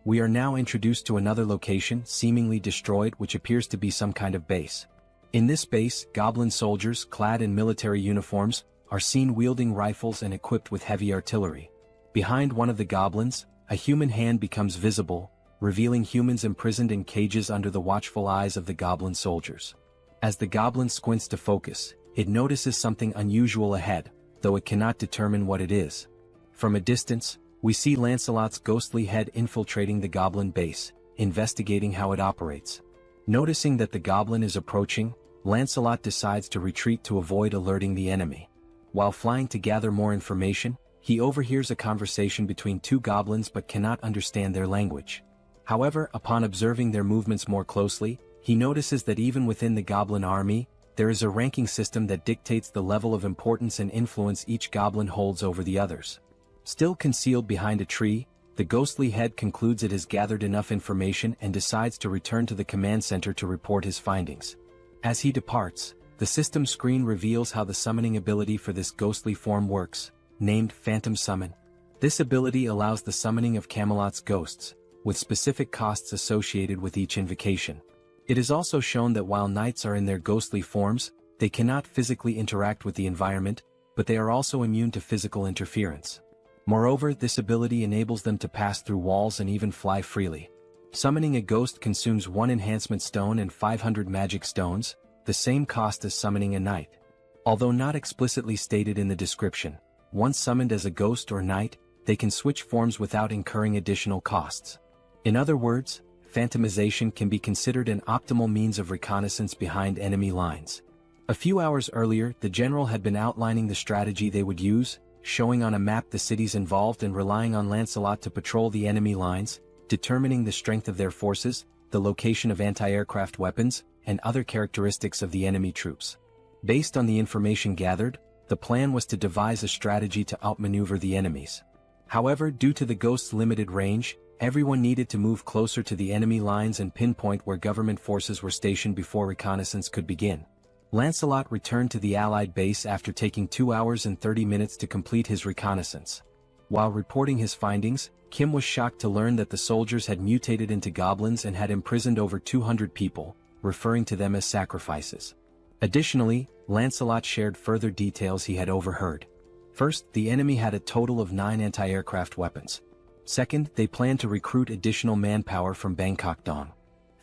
S3: We are now introduced to another location, seemingly destroyed, which appears to be some kind of base. In this base, goblin soldiers, clad in military uniforms, are seen wielding rifles and equipped with heavy artillery. Behind one of the goblins, a human hand becomes visible, revealing humans imprisoned in cages under the watchful eyes of the goblin soldiers. As the goblin squints to focus, it notices something unusual ahead, though it cannot determine what it is. From a distance, we see Lancelot's ghostly head infiltrating the goblin base, investigating how it operates. Noticing that the goblin is approaching, Lancelot decides to retreat to avoid alerting the enemy. While flying to gather more information, he overhears a conversation between two goblins but cannot understand their language. However, upon observing their movements more closely, he notices that even within the goblin army, there is a ranking system that dictates the level of importance and influence each goblin holds over the others. Still concealed behind a tree, the ghostly head concludes it has gathered enough information and decides to return to the command center to report his findings. As he departs, the system screen reveals how the summoning ability for this ghostly form works, named Phantom Summon. This ability allows the summoning of Camelot's ghosts, with specific costs associated with each invocation. It is also shown that while knights are in their ghostly forms, they cannot physically interact with the environment, but they are also immune to physical interference. Moreover, this ability enables them to pass through walls and even fly freely. Summoning a ghost consumes 1 enhancement stone and 500 magic stones, the same cost as summoning a knight. Although not explicitly stated in the description, once summoned as a ghost or knight, they can switch forms without incurring additional costs. In other words, phantomization can be considered an optimal means of reconnaissance behind enemy lines. A few hours earlier, the general had been outlining the strategy they would use, showing on a map the cities involved and relying on Lancelot to patrol the enemy lines, determining the strength of their forces, the location of anti-aircraft weapons, and other characteristics of the enemy troops. Based on the information gathered, the plan was to devise a strategy to outmaneuver the enemies. However, due to the ghost's limited range, everyone needed to move closer to the enemy lines and pinpoint where government forces were stationed before reconnaissance could begin. Lancelot returned to the Allied base after taking 2 hours and 30 minutes to complete his reconnaissance. While reporting his findings, Kim was shocked to learn that the soldiers had mutated into goblins and had imprisoned over 200 people, referring to them as sacrifices. Additionally, Lancelot shared further details he had overheard. First, the enemy had a total of 9 anti-aircraft weapons. Second, they planned to recruit additional manpower from Bangkok Dong.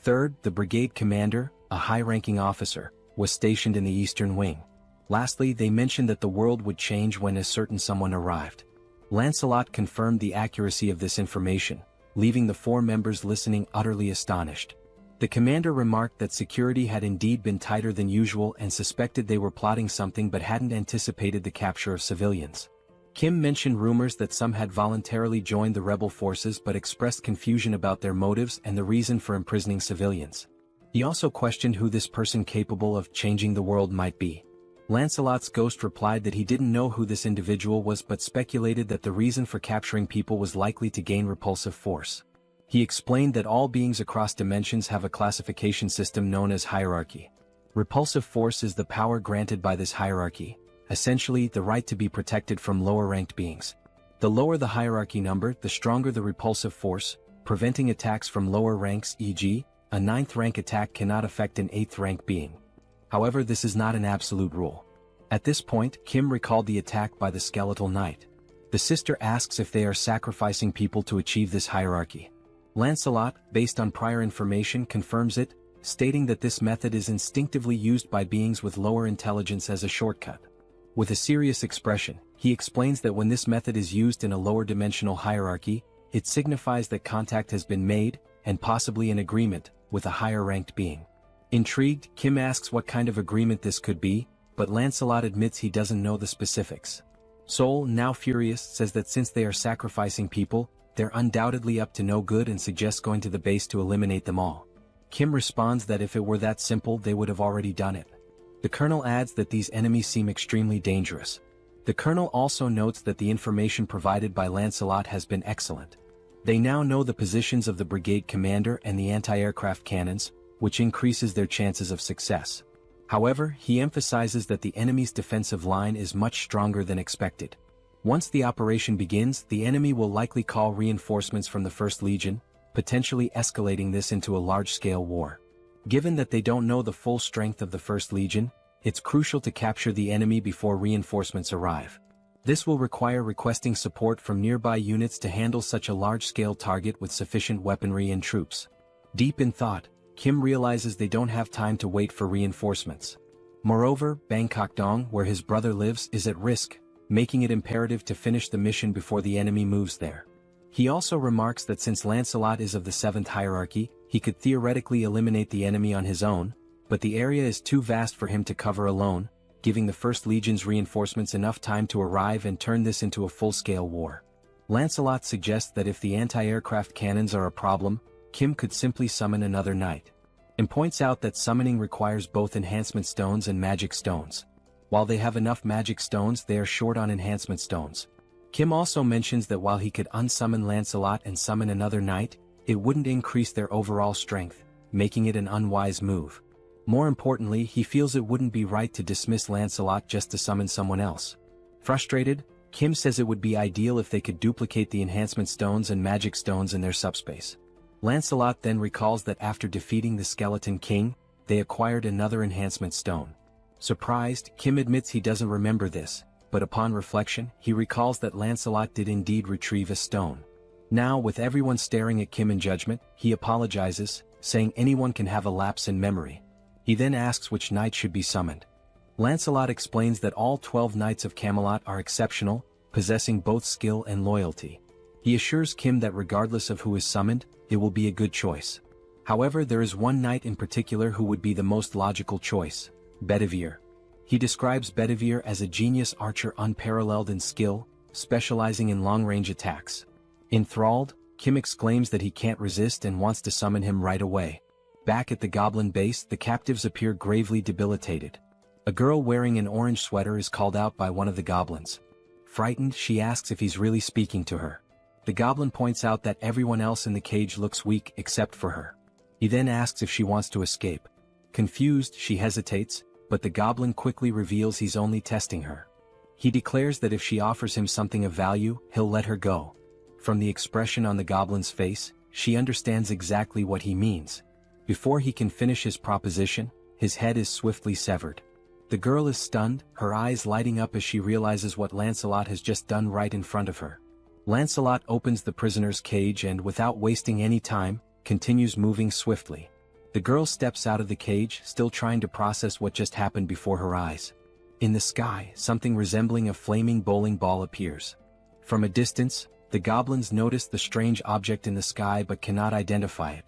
S3: Third, the brigade commander, a high-ranking officer, was stationed in the eastern wing. Lastly, they mentioned that the world would change when a certain someone arrived. Lancelot confirmed the accuracy of this information, leaving the 4 members listening utterly astonished. The commander remarked that security had indeed been tighter than usual and suspected they were plotting something but hadn't anticipated the capture of civilians. Kim mentioned rumors that some had voluntarily joined the rebel forces but expressed confusion about their motives and the reason for imprisoning civilians. He also questioned who this person capable of changing the world might be. Lancelot's ghost replied that he didn't know who this individual was but speculated that the reason for capturing people was likely to gain repulsive force. He explained that all beings across dimensions have a classification system known as hierarchy. Repulsive force is the power granted by this hierarchy, essentially the right to be protected from lower-ranked beings. The lower the hierarchy number, the stronger the repulsive force, preventing attacks from lower ranks, e.g., a 9th rank attack cannot affect an 8th rank being. However, this is not an absolute rule. At this point, Kim recalled the attack by the Skeletal Knight. The sister asks if they are sacrificing people to achieve this hierarchy. Lancelot, based on prior information, confirms it, stating that this method is instinctively used by beings with lower intelligence as a shortcut. With a serious expression, he explains that when this method is used in a lower dimensional hierarchy, it signifies that contact has been made, and possibly an agreement, with a higher-ranked being. Intrigued, Kim asks what kind of agreement this could be, but Lancelot admits he doesn't know the specifics. Sol, now furious, says that since they are sacrificing people, they're undoubtedly up to no good and suggests going to the base to eliminate them all. Kim responds that if it were that simple they would have already done it. The Colonel adds that these enemies seem extremely dangerous. The Colonel also notes that the information provided by Lancelot has been excellent. They now know the positions of the brigade commander and the anti-aircraft cannons, which increases their chances of success. However, he emphasizes that the enemy's defensive line is much stronger than expected. Once the operation begins, the enemy will likely call reinforcements from the 1st Legion, potentially escalating this into a large-scale war. Given that they don't know the full strength of the 1st Legion, it's crucial to capture the enemy before reinforcements arrive. This will require requesting support from nearby units to handle such a large-scale target with sufficient weaponry and troops. Deep in thought, Kim realizes they don't have time to wait for reinforcements. Moreover, Bangkok Dong, where his brother lives, is at risk, making it imperative to finish the mission before the enemy moves there. He also remarks that since Lancelot is of the 7th hierarchy, he could theoretically eliminate the enemy on his own, but the area is too vast for him to cover alone, giving the 1st Legion's reinforcements enough time to arrive and turn this into a full-scale war. Lancelot suggests that if the anti-aircraft cannons are a problem, Kim could simply summon another knight, and points out that summoning requires both enhancement stones and magic stones. While they have enough magic stones, they are short on enhancement stones. Kim also mentions that while he could unsummon Lancelot and summon another knight, it wouldn't increase their overall strength, making it an unwise move. More importantly, he feels it wouldn't be right to dismiss Lancelot just to summon someone else. Frustrated, Kim says it would be ideal if they could duplicate the enhancement stones and magic stones in their subspace. Lancelot then recalls that after defeating the Skeleton King, they acquired another enhancement stone. Surprised, Kim admits he doesn't remember this, but upon reflection, he recalls that Lancelot did indeed retrieve a stone. Now, with everyone staring at Kim in judgment, he apologizes, saying anyone can have a lapse in memory. He then asks which knight should be summoned. Lancelot explains that all 12 knights of Camelot are exceptional, possessing both skill and loyalty. He assures Kim that regardless of who is summoned, it will be a good choice. However, there is one knight in particular who would be the most logical choice: Bedivere. He describes Bedivere as a genius archer unparalleled in skill, specializing in long-range attacks. Enthralled, Kim exclaims that he can't resist and wants to summon him right away. Back at the goblin base, the captives appear gravely debilitated. A girl wearing an orange sweater is called out by one of the goblins. Frightened, she asks if he's really speaking to her. The goblin points out that everyone else in the cage looks weak except for her. He then asks if she wants to escape. Confused, she hesitates, but the goblin quickly reveals he's only testing her. He declares that if she offers him something of value, he'll let her go. From the expression on the goblin's face, she understands exactly what he means. Before he can finish his proposition, his head is swiftly severed. The girl is stunned, her eyes lighting up as she realizes what Lancelot has just done right in front of her. Lancelot opens the prisoner's cage and, without wasting any time, continues moving swiftly. The girl steps out of the cage, still trying to process what just happened before her eyes. In the sky, something resembling a flaming bowling ball appears. From a distance, the goblins notice the strange object in the sky but cannot identify it.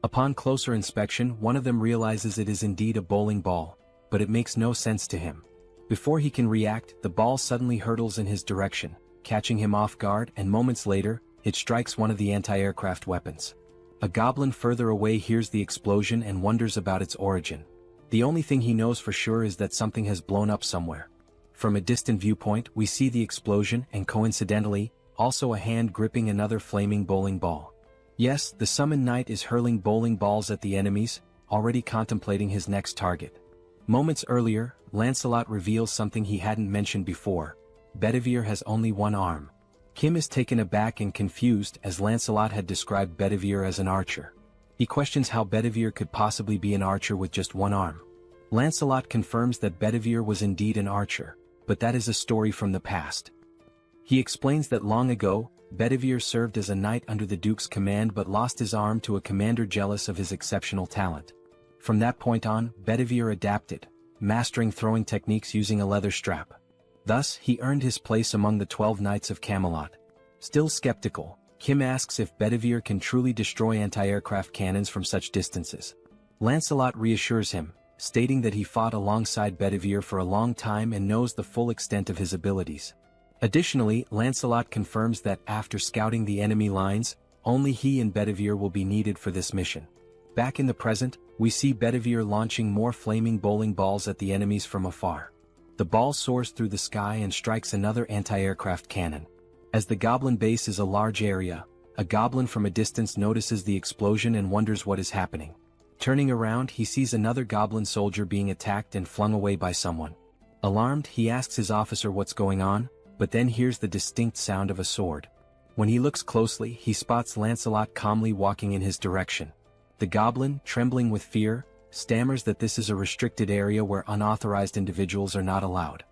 S3: Upon closer inspection, one of them realizes it is indeed a bowling ball, but it makes no sense to him. Before he can react, the ball suddenly hurtles in his direction, catching him off guard, and moments later, it strikes one of the anti-aircraft weapons. A goblin further away hears the explosion and wonders about its origin. The only thing he knows for sure is that something has blown up somewhere. From a distant viewpoint, we see the explosion and, coincidentally, also a hand gripping another flaming bowling ball. Yes, the summoned knight is hurling bowling balls at the enemies, already contemplating his next target. Moments earlier, Lancelot reveals something he hadn't mentioned before. Bedivere has only one arm. Kim is taken aback and confused as Lancelot had described Bedivere as an archer. He questions how Bedivere could possibly be an archer with just one arm. Lancelot confirms that Bedivere was indeed an archer, but that is a story from the past. He explains that long ago, Bedivere served as a knight under the Duke's command but lost his arm to a commander jealous of his exceptional talent. From that point on, Bedivere adapted, mastering throwing techniques using a leather strap. Thus, he earned his place among the 12 Knights of Camelot. Still skeptical, Kim asks if Bedivere can truly destroy anti-aircraft cannons from such distances. Lancelot reassures him, stating that he fought alongside Bedivere for a long time and knows the full extent of his abilities. Additionally, Lancelot confirms that after scouting the enemy lines, only he and Bedivere will be needed for this mission. Back in the present, we see Bedivere launching more flaming bowling balls at the enemies from afar. The ball soars through the sky and strikes another anti-aircraft cannon. As the goblin base is a large area, a goblin from a distance notices the explosion and wonders what is happening. Turning around, he sees another goblin soldier being attacked and flung away by someone. Alarmed, he asks his officer what's going on, but then hears the distinct sound of a sword. When he looks closely, he spots Lancelot calmly walking in his direction. The goblin, trembling with fear, stammers that this is a restricted area where unauthorized individuals are not allowed.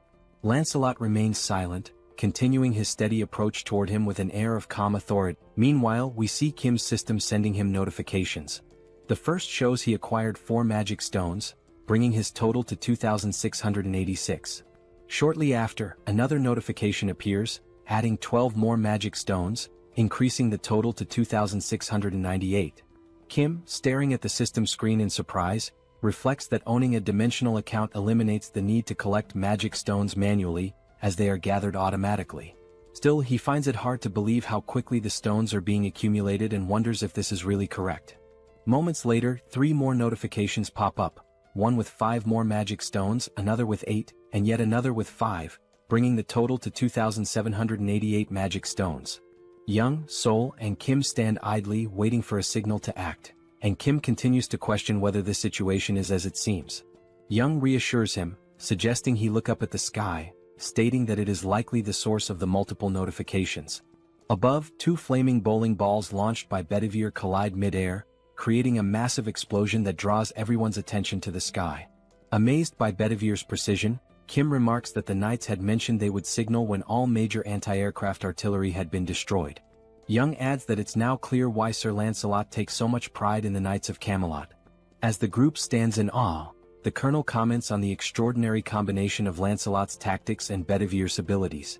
S3: Lancelot remains silent, continuing his steady approach toward him with an air of calm authority. Meanwhile, we see Kim's system sending him notifications. The first shows he acquired 4 magic stones, bringing his total to 2,686. Shortly after, another notification appears, adding 12 more magic stones, increasing the total to 2,698. Kim, staring at the system screen in surprise, reflects that owning a dimensional account eliminates the need to collect magic stones manually, as they are gathered automatically. Still, he finds it hard to believe how quickly the stones are being accumulated and wonders if this is really correct. Moments later, 3 more notifications pop up, one with 5 more magic stones, another with 8, and yet another with 5, bringing the total to 2,788 magic stones. Young, Sol, and Kim stand idly waiting for a signal to act, and Kim continues to question whether this situation is as it seems. Young reassures him, suggesting he look up at the sky, stating that it is likely the source of the multiple notifications. Above, 2 flaming bowling balls launched by Bedivere collide mid-air, creating a massive explosion that draws everyone's attention to the sky. Amazed by Bedivere's precision, Kim remarks that the knights had mentioned they would signal when all major anti-aircraft artillery had been destroyed. Young adds that it's now clear why Sir Lancelot takes so much pride in the Knights of Camelot. As the group stands in awe, the colonel comments on the extraordinary combination of Lancelot's tactics and Bedivere's abilities.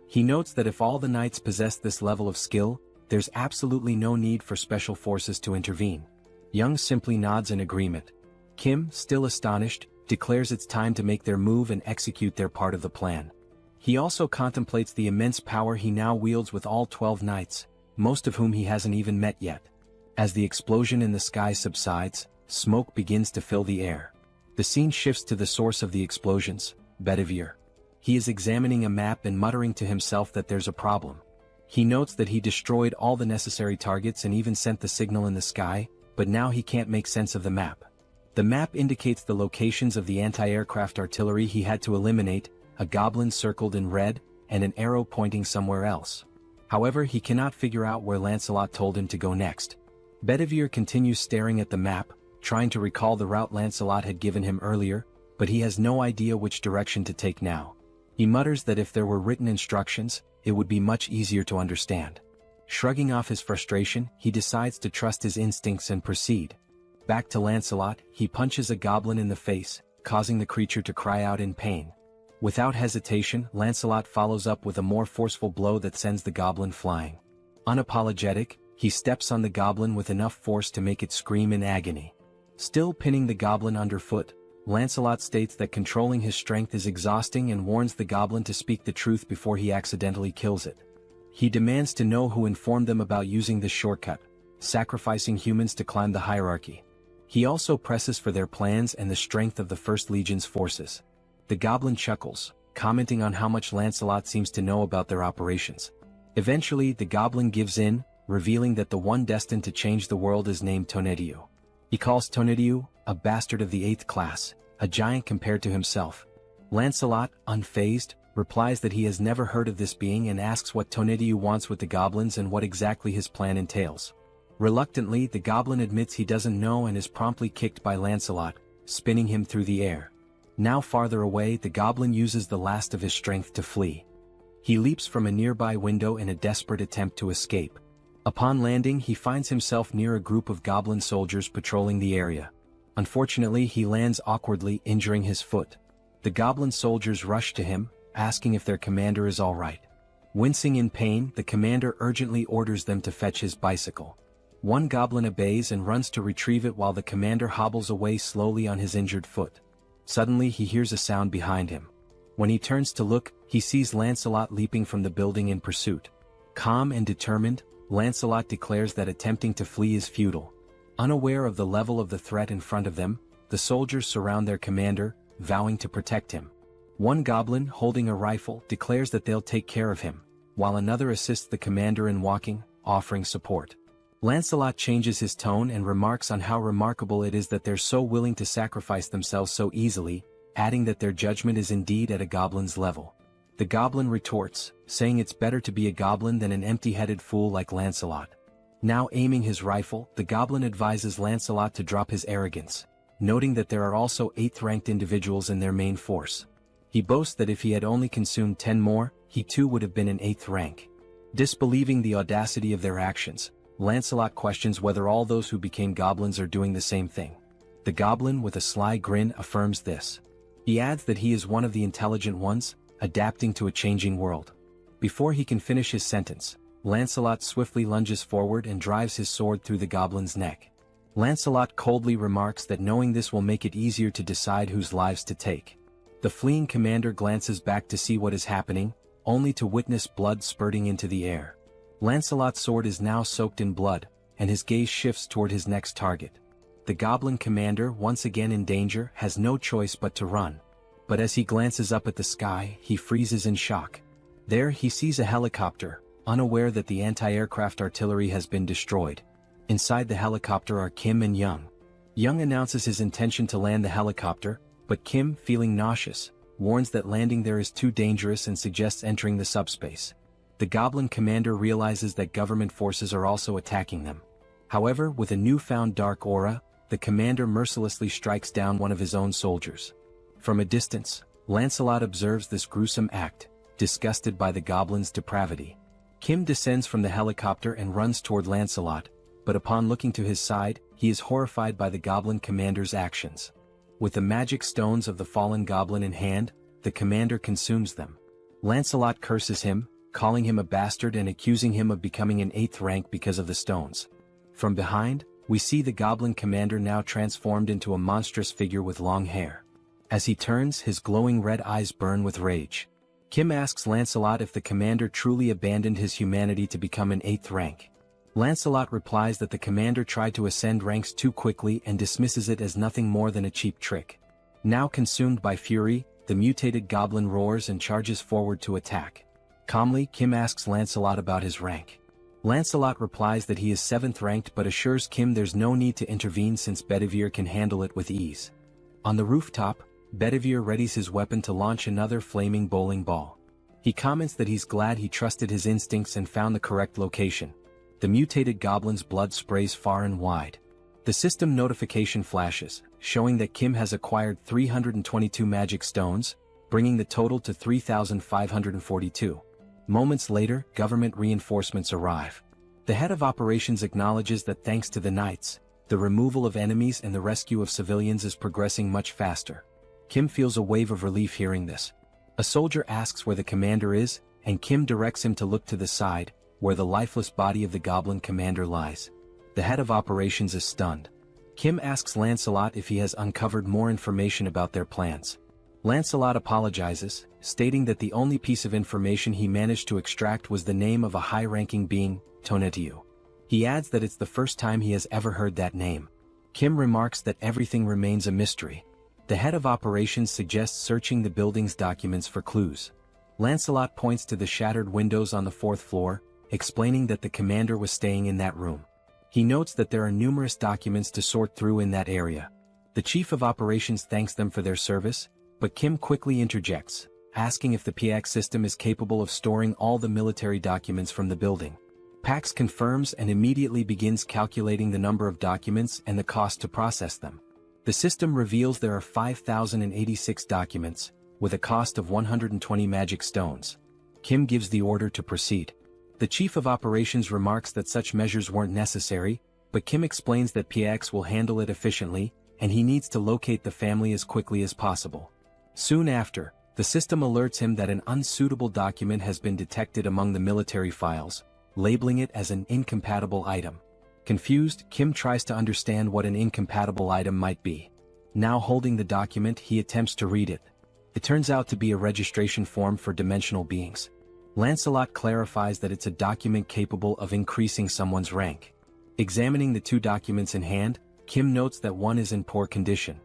S3: He notes that if all the knights possess this level of skill, there's absolutely no need for special forces to intervene. Young simply nods in agreement. Kim, still astonished, declares it's time to make their move and execute their part of the plan. He also contemplates the immense power he now wields with all 12 knights, most of whom he hasn't even met yet. As the explosion in the sky subsides, smoke begins to fill the air. The scene shifts to the source of the explosions, Bedivere. He is examining a map and muttering to himself that there's a problem. He notes that he destroyed all the necessary targets and even sent the signal in the sky, but now he can't make sense of the map. The map indicates the locations of the anti-aircraft artillery he had to eliminate, a goblin circled in red, and an arrow pointing somewhere else. However, he cannot figure out where Lancelot told him to go next. Bedivere continues staring at the map, trying to recall the route Lancelot had given him earlier, but he has no idea which direction to take now. He mutters that if there were written instructions, it would be much easier to understand. Shrugging off his frustration, he decides to trust his instincts and proceed. Back to Lancelot, he punches a goblin in the face, causing the creature to cry out in pain. Without hesitation, Lancelot follows up with a more forceful blow that sends the goblin flying. Unapologetic, he steps on the goblin with enough force to make it scream in agony. Still pinning the goblin underfoot, Lancelot states that controlling his strength is exhausting and warns the goblin to speak the truth before he accidentally kills it. He demands to know who informed them about using this shortcut, sacrificing humans to climb the hierarchy. He also presses for their plans and the strength of the First Legion's forces. The goblin chuckles, commenting on how much Lancelot seems to know about their operations. Eventually, the goblin gives in, revealing that the one destined to change the world is named Tonetiuh. He calls Tonetiuh a bastard of the 8th class, a giant compared to himself. Lancelot, unfazed, replies that he has never heard of this being and asks what Tonetiuh wants with the goblins and what exactly his plan entails. Reluctantly, the goblin admits he doesn't know and is promptly kicked by Lancelot, spinning him through the air. Now farther away, the goblin uses the last of his strength to flee. He leaps from a nearby window in a desperate attempt to escape. Upon landing, he finds himself near a group of goblin soldiers patrolling the area. Unfortunately, he lands awkwardly, injuring his foot. The goblin soldiers rush to him, asking if their commander is all right. Wincing in pain, the commander urgently orders them to fetch his bicycle. One goblin obeys and runs to retrieve it while the commander hobbles away slowly on his injured foot. Suddenly, he hears a sound behind him. When he turns to look, he sees Lancelot leaping from the building in pursuit. Calm and determined, Lancelot declares that attempting to flee is futile. Unaware of the level of the threat in front of them, the soldiers surround their commander, vowing to protect him. One goblin, holding a rifle, declares that they'll take care of him, while another assists the commander in walking, offering support. Lancelot changes his tone and remarks on how remarkable it is that they're so willing to sacrifice themselves so easily, adding that their judgment is indeed at a goblin's level. The goblin retorts, saying it's better to be a goblin than an empty-headed fool like Lancelot. Now aiming his rifle, the goblin advises Lancelot to drop his arrogance, noting that there are also 8th-ranked individuals in their main force. He boasts that if he had only consumed 10 more, he too would have been in 8th rank. Disbelieving the audacity of their actions, Lancelot questions whether all those who became goblins are doing the same thing. The goblin, with a sly grin, affirms this. He adds that he is one of the intelligent ones, adapting to a changing world. Before he can finish his sentence, Lancelot swiftly lunges forward and drives his sword through the goblin's neck. Lancelot coldly remarks that knowing this will make it easier to decide whose lives to take. The fleeing commander glances back to see what is happening, only to witness blood spurting into the air. Lancelot's sword is now soaked in blood, and his gaze shifts toward his next target. The goblin commander, once again in danger, has no choice but to run. But as he glances up at the sky, he freezes in shock. There he sees a helicopter, unaware that the anti-aircraft artillery has been destroyed. Inside the helicopter are Kim and Young. Young announces his intention to land the helicopter, but Kim, feeling nauseous, warns that landing there is too dangerous and suggests entering the subspace. The goblin commander realizes that government forces are also attacking them. However, with a newfound dark aura, the commander mercilessly strikes down one of his own soldiers. From a distance, Lancelot observes this gruesome act, disgusted by the goblin's depravity. Kim descends from the helicopter and runs toward Lancelot, but upon looking to his side, he is horrified by the goblin commander's actions. With the magic stones of the fallen goblin in hand, the commander consumes them. Lancelot curses him, calling him a bastard and accusing him of becoming an 8th rank because of the stones. From behind, we see the goblin commander now transformed into a monstrous figure with long hair. As he turns, his glowing red eyes burn with rage. Kim asks Lancelot if the commander truly abandoned his humanity to become an 8th rank. Lancelot replies that the commander tried to ascend ranks too quickly and dismisses it as nothing more than a cheap trick. Now consumed by fury, the mutated goblin roars and charges forward to attack. Calmly, Kim asks Lancelot about his rank. Lancelot replies that he is 7th ranked but assures Kim there's no need to intervene since Bedivere can handle it with ease. On the rooftop, Bedivere readies his weapon to launch another flaming bowling ball. He comments that he's glad he trusted his instincts and found the correct location. The mutated goblin's blood sprays far and wide. The system notification flashes, showing that Kim has acquired 322 magic stones, bringing the total to 3,542. Moments later, government reinforcements arrive. The head of operations acknowledges that thanks to the knights, the removal of enemies and the rescue of civilians is progressing much faster. Kim feels a wave of relief hearing this. A soldier asks where the commander is, and Kim directs him to look to the side, where the lifeless body of the goblin commander lies. The head of operations is stunned. Kim asks Lancelot if he has uncovered more information about their plans. Lancelot apologizes, stating that the only piece of information he managed to extract was the name of a high-ranking being, Tonetiuh. He adds that it's the first time he has ever heard that name. Kim remarks that everything remains a mystery. The head of operations suggests searching the building's documents for clues. Lancelot points to the shattered windows on the 4th floor, explaining that the commander was staying in that room. He notes that there are numerous documents to sort through in that area. The chief of operations thanks them for their service, but Kim quickly interjects, asking if the PAX system is capable of storing all the military documents from the building. PAX confirms and immediately begins calculating the number of documents and the cost to process them. The system reveals there are 5,086 documents, with a cost of 120 magic stones. Kim gives the order to proceed. The chief of operations remarks that such measures weren't necessary, but Kim explains that PAX will handle it efficiently, and he needs to locate the family as quickly as possible. Soon after, the system alerts him that an unsuitable document has been detected among the military files, labeling it as an incompatible item. Confused, Kim tries to understand what an incompatible item might be. Now holding the document, he attempts to read it. It turns out to be a registration form for dimensional beings. Lancelot clarifies that it's a document capable of increasing someone's rank. Examining the 2 documents in hand, Kim notes that one is in poor condition.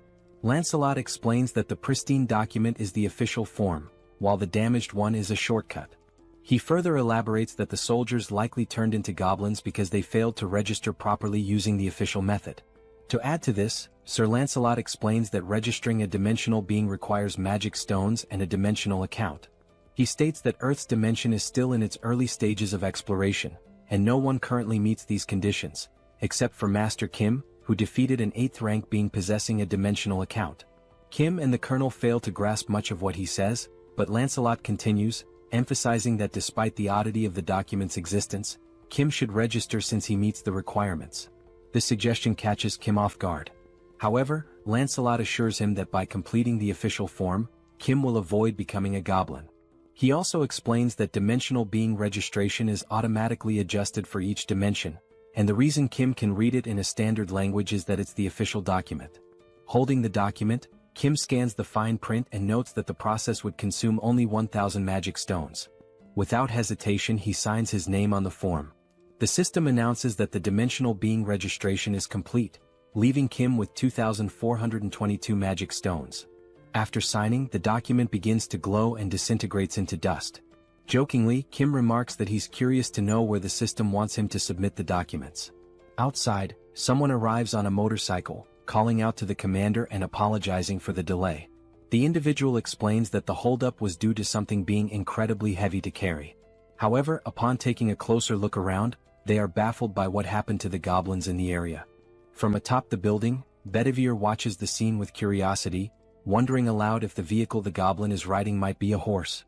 S3: Lancelot explains that the pristine document is the official form, while the damaged one is a shortcut. He further elaborates that the soldiers likely turned into goblins because they failed to register properly using the official method. To add to this, Sir Lancelot explains that registering a dimensional being requires magic stones and a dimensional account. He states that Earth's dimension is still in its early stages of exploration, and no one currently meets these conditions, except for Master Kim, who defeated an 8th rank being possessing a dimensional account. Kim and the Colonel fail to grasp much of what he says, but Lancelot continues, emphasizing that despite the oddity of the document's existence, Kim should register since he meets the requirements. This suggestion catches Kim off guard. However, Lancelot assures him that by completing the official form, Kim will avoid becoming a goblin. He also explains that dimensional being registration is automatically adjusted for each dimension, and the reason Kim can read it in a standard language is that it's the official document. Holding the document, Kim scans the fine print and notes that the process would consume only 1,000 magic stones. Without hesitation, he signs his name on the form. The system announces that the dimensional being registration is complete, leaving Kim with 2,422 magic stones. After signing, the document begins to glow and disintegrates into dust. Jokingly, Kim remarks that he's curious to know where the system wants him to submit the documents. Outside, someone arrives on a motorcycle, calling out to the commander and apologizing for the delay. The individual explains that the holdup was due to something being incredibly heavy to carry. However, upon taking a closer look around, they are baffled by what happened to the goblins in the area. From atop the building, Bedivere watches the scene with curiosity, wondering aloud if the vehicle the goblin is riding might be a horse.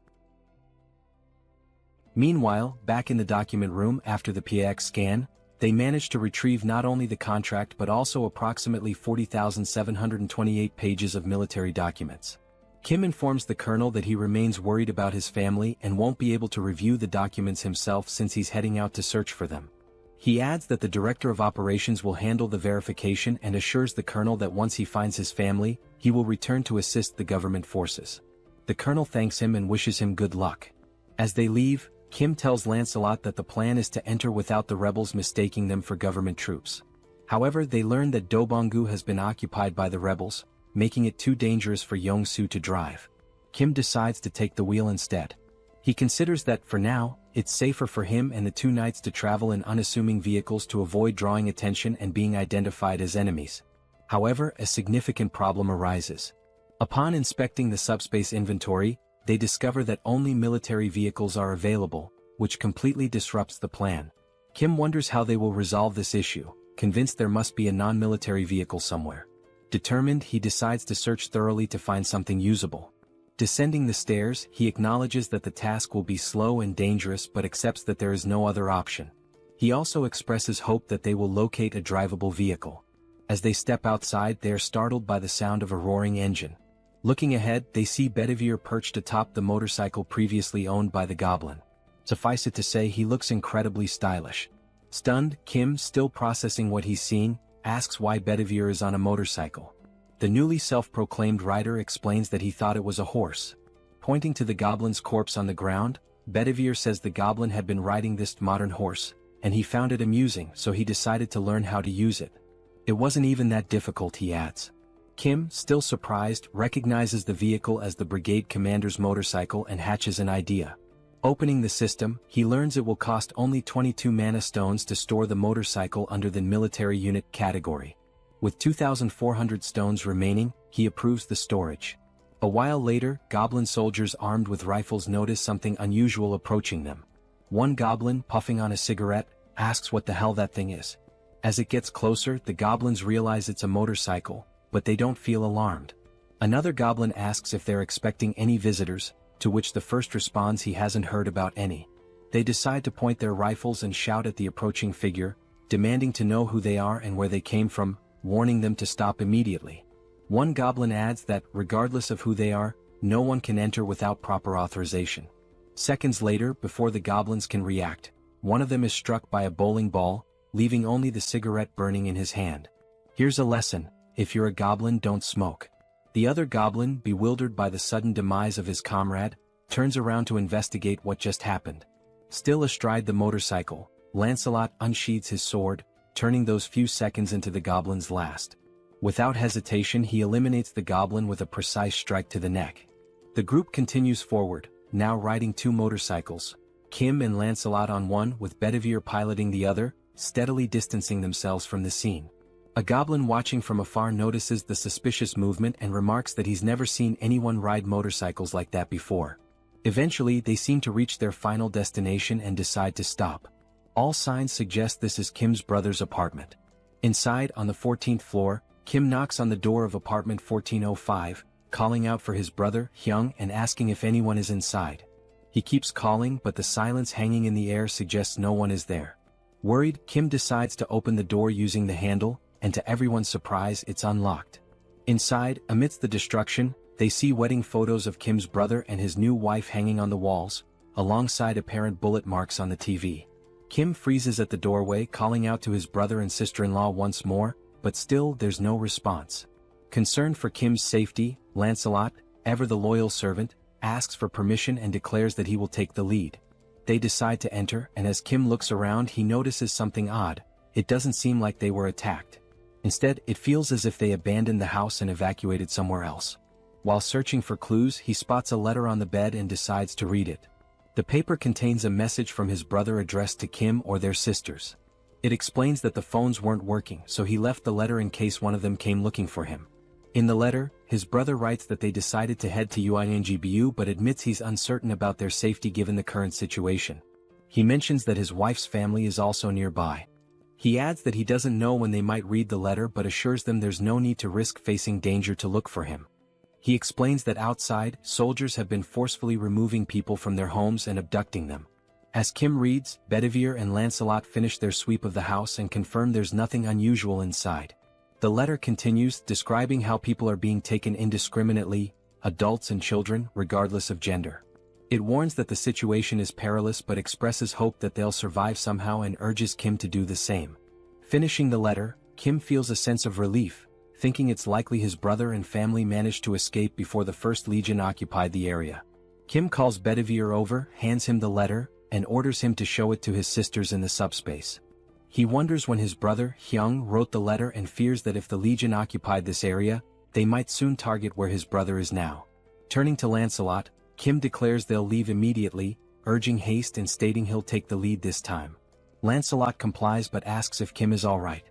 S3: Meanwhile, back in the document room after the PAX scan, they manage to retrieve not only the contract but also approximately 40,728 pages of military documents. Kim informs the colonel that he remains worried about his family and won't be able to review the documents himself since he's heading out to search for them. He adds that the director of operations will handle the verification and assures the colonel that once he finds his family, he will return to assist the government forces. The colonel thanks him and wishes him good luck. As they leave, Kim tells Lancelot that the plan is to enter without the rebels mistaking them for government troops. However, they learn that Dobongu has been occupied by the rebels, making it too dangerous for Yongsu to drive. Kim decides to take the wheel instead. He considers that, for now, It's safer for him and the two knights to travel in unassuming vehicles to avoid drawing attention and being identified as enemies. However, a significant problem arises. Upon inspecting the subspace inventory, they discover that only military vehicles are available, which completely disrupts the plan. Kim wonders how they will resolve this issue, convinced there must be a non-military vehicle somewhere. Determined, he decides to search thoroughly to find something usable. Descending the stairs, he acknowledges that the task will be slow and dangerous but accepts that there is no other option. He also expresses hope that they will locate a drivable vehicle. As they step outside, they are startled by the sound of a roaring engine. Looking ahead, they see Bedivere perched atop the motorcycle previously owned by the goblin. Suffice it to say, he looks incredibly stylish. Stunned, Kim, still processing what he's seen, asks why Bedivere is on a motorcycle. The newly self-proclaimed rider explains that he thought it was a horse. Pointing to the goblin's corpse on the ground, Bedivere says the goblin had been riding this modern horse, and he found it amusing, so he decided to learn how to use it. It wasn't even that difficult, he adds. Kim, still surprised, recognizes the vehicle as the brigade commander's motorcycle and hatches an idea. Opening the system, he learns it will cost only 22 mana stones to store the motorcycle under the military unit category. With 2,400 stones remaining, he approves the storage. A while later, goblin soldiers armed with rifles notice something unusual approaching them. One goblin, puffing on a cigarette, asks what the hell that thing is. As it gets closer, the goblins realize it's a motorcycle, but they don't feel alarmed. Another goblin asks if they're expecting any visitors, to which the first responds he hasn't heard about any. They decide to point their rifles and shout at the approaching figure, demanding to know who they are and where they came from, warning them to stop immediately. One goblin adds that, regardless of who they are, no one can enter without proper authorization. Seconds later, before the goblins can react, one of them is struck by a bowling ball, leaving only the cigarette burning in his hand. Here's a lesson: if you're a goblin, don't smoke. The other goblin, bewildered by the sudden demise of his comrade, turns around to investigate what just happened. Still astride the motorcycle, Lancelot unsheathes his sword, turning those few seconds into the goblin's last. Without hesitation, he eliminates the goblin with a precise strike to the neck. The group continues forward, now riding two motorcycles, Kim and Lancelot on one with Bedivere piloting the other, steadily distancing themselves from the scene. A goblin watching from afar notices the suspicious movement and remarks that he's never seen anyone ride motorcycles like that before. Eventually, they seem to reach their final destination and decide to stop. All signs suggest this is Kim's brother's apartment. Inside, on the 14th floor, Kim knocks on the door of apartment 1405, calling out for his brother, Hyung, and asking if anyone is inside. He keeps calling, but the silence hanging in the air suggests no one is there. Worried, Kim decides to open the door using the handle, and to everyone's surprise, it's unlocked. Inside, amidst the destruction, they see wedding photos of Kim's brother and his new wife hanging on the walls, alongside apparent bullet marks on the TV. Kim freezes at the doorway, calling out to his brother and sister-in-law once more, but still there's no response. Concerned for Kim's safety, Lancelot, ever the loyal servant, asks for permission and declares that he will take the lead. They decide to enter, and as Kim looks around, he notices something odd. It doesn't seem like they were attacked. Instead, it feels as if they abandoned the house and evacuated somewhere else. While searching for clues, he spots a letter on the bed and decides to read it. The paper contains a message from his brother addressed to Kim or their sisters. It explains that the phones weren't working, so he left the letter in case one of them came looking for him. In the letter, his brother writes that they decided to head to UINGBU but admits he's uncertain about their safety given the current situation. He mentions that his wife's family is also nearby. He adds that he doesn't know when they might read the letter but assures them there's no need to risk facing danger to look for him. He explains that outside, soldiers have been forcefully removing people from their homes and abducting them. As Kim reads, Bedivere and Lancelot finish their sweep of the house and confirm there's nothing unusual inside. The letter continues, describing how people are being taken indiscriminately, adults and children, regardless of gender. It warns that the situation is perilous but expresses hope that they'll survive somehow and urges Kim to do the same. Finishing the letter, Kim feels a sense of relief, thinking it's likely his brother and family managed to escape before the First Legion occupied the area. Kim calls Bedivere over, hands him the letter, and orders him to show it to his sisters in the subspace. He wonders when his brother, Hyung, wrote the letter and fears that if the Legion occupied this area, they might soon target where his brother is now. Turning to Lancelot, Kim declares they'll leave immediately, urging haste and stating he'll take the lead this time. Lancelot complies but asks if Kim is alright.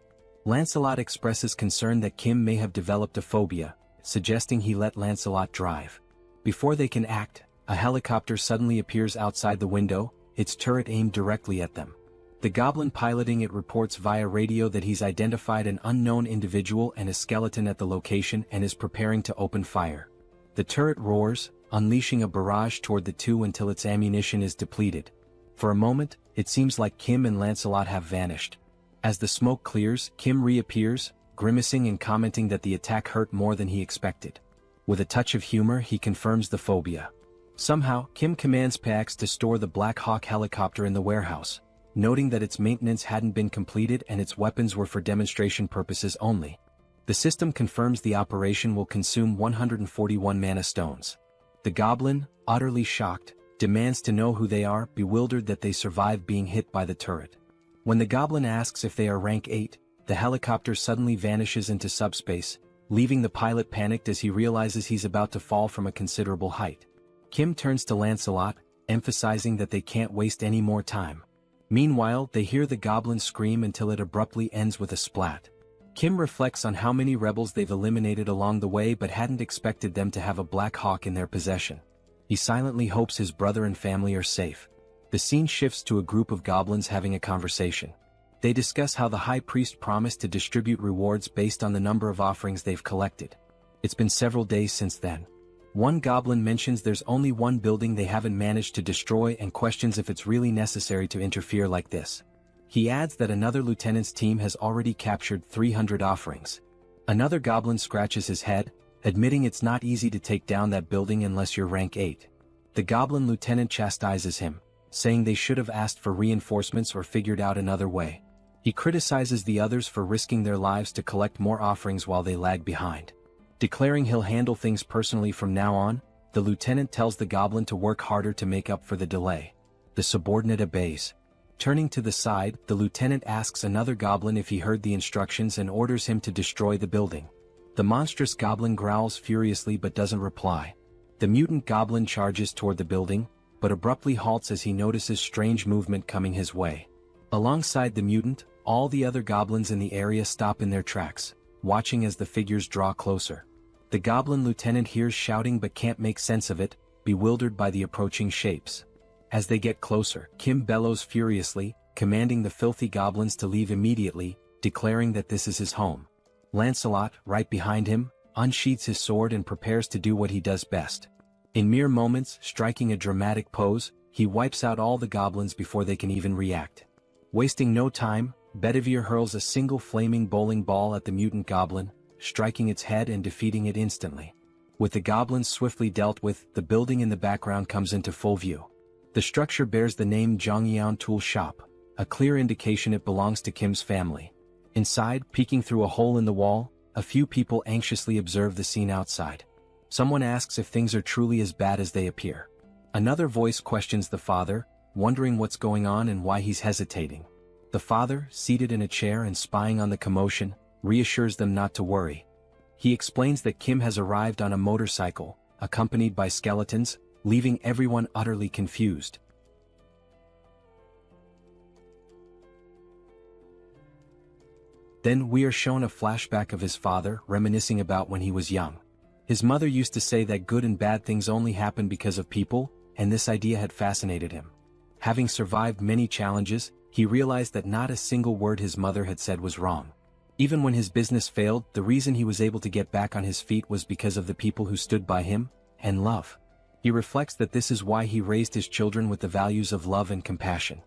S3: Lancelot expresses concern that Kim may have developed a phobia, suggesting he let Lancelot drive. Before they can act, a helicopter suddenly appears outside the window, its turret aimed directly at them. The goblin piloting it reports via radio that he's identified an unknown individual and a skeleton at the location and is preparing to open fire. The turret roars, unleashing a barrage toward the two until its ammunition is depleted. For a moment, it seems like Kim and Lancelot have vanished. As the smoke clears, Kim reappears, grimacing and commenting that the attack hurt more than he expected. With a touch of humor, he confirms the phobia. Somehow, Kim commands Pax to store the Black Hawk helicopter in the warehouse, noting that its maintenance hadn't been completed and its weapons were for demonstration purposes only. The system confirms the operation will consume 141 mana stones. The goblin, utterly shocked, demands to know who they are, bewildered that they survived being hit by the turret. When the goblin asks if they are rank 8, the helicopter suddenly vanishes into subspace, leaving the pilot panicked as he realizes he's about to fall from a considerable height. Kim turns to Lancelot, emphasizing that they can't waste any more time. Meanwhile, they hear the goblin scream until it abruptly ends with a splat. Kim reflects on how many rebels they've eliminated along the way but hadn't expected them to have a Black Hawk in their possession. He silently hopes his brother and family are safe. The scene shifts to a group of goblins having a conversation. They discuss how the high priest promised to distribute rewards based on the number of offerings they've collected. It's been several days since then. One goblin mentions there's only one building they haven't managed to destroy and questions if it's really necessary to interfere like this. He adds that another lieutenant's team has already captured 300 offerings. Another goblin scratches his head, admitting it's not easy to take down that building unless you're rank 8. The goblin lieutenant chastises him, saying they should have asked for reinforcements or figured out another way. He criticizes the others for risking their lives to collect more offerings while they lag behind. Declaring he'll handle things personally from now on, the lieutenant tells the goblin to work harder to make up for the delay. The subordinate obeys. Turning to the side, the lieutenant asks another goblin if he heard the instructions and orders him to destroy the building. The monstrous goblin growls furiously but doesn't reply. The mutant goblin charges toward the building, but abruptly halts as he notices strange movement coming his way. Alongside the mutant, all the other goblins in the area stop in their tracks, watching as the figures draw closer. The goblin lieutenant hears shouting but can't make sense of it, bewildered by the approaching shapes. As they get closer, Kim bellows furiously, commanding the filthy goblins to leave immediately, declaring that this is his home. Lancelot, right behind him, unsheathes his sword and prepares to do what he does best. In mere moments, striking a dramatic pose, he wipes out all the goblins before they can even react. Wasting no time, Bedivere hurls a single flaming bowling ball at the mutant goblin, striking its head and defeating it instantly. With the goblins swiftly dealt with, the building in the background comes into full view. The structure bears the name Zhongyao Tool Shop, a clear indication it belongs to Kim's family. Inside, peeking through a hole in the wall, a few people anxiously observe the scene outside. Someone asks if things are truly as bad as they appear. Another voice questions the father, wondering what's going on and why he's hesitating. The father, seated in a chair and spying on the commotion, reassures them not to worry. He explains that Kim has arrived on a motorcycle, accompanied by skeletons, leaving everyone utterly confused. Then we are shown a flashback of his father, reminiscing about when he was young. His mother used to say that good and bad things only happen because of people, and this idea had fascinated him. Having survived many challenges, he realized that not a single word his mother had said was wrong. Even when his business failed, the reason he was able to get back on his feet was because of the people who stood by him, and love. He reflects that this is why he raised his children with the values of love and compassion.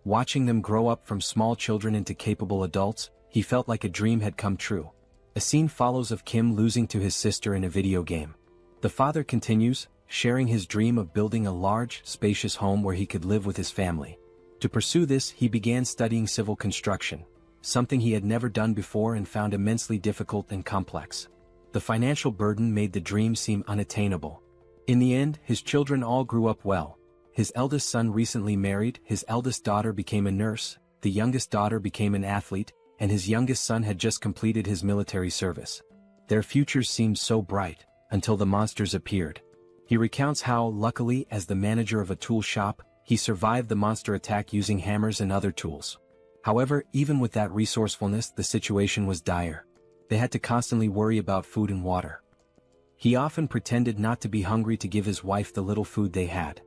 S3: Watching them grow up from small children into capable adults, he felt like a dream had come true. A scene follows of Kim losing to his sister in a video game. The father continues, sharing his dream of building a large, spacious home where he could live with his family. To pursue this, he began studying civil construction, something he had never done before and found immensely difficult and complex. The financial burden made the dream seem unattainable. In the end, his children all grew up well. His eldest son recently married, his eldest daughter became a nurse, the youngest daughter became an athlete, and his youngest son had just completed his military service. Their futures seemed so bright, until the monsters appeared. He recounts how, luckily, as the manager of a tool shop, He survived the monster attack using hammers and other tools. However, even with that resourcefulness, the situation was dire. They had to constantly worry about food and water. He often pretended not to be hungry to give his wife the little food they had.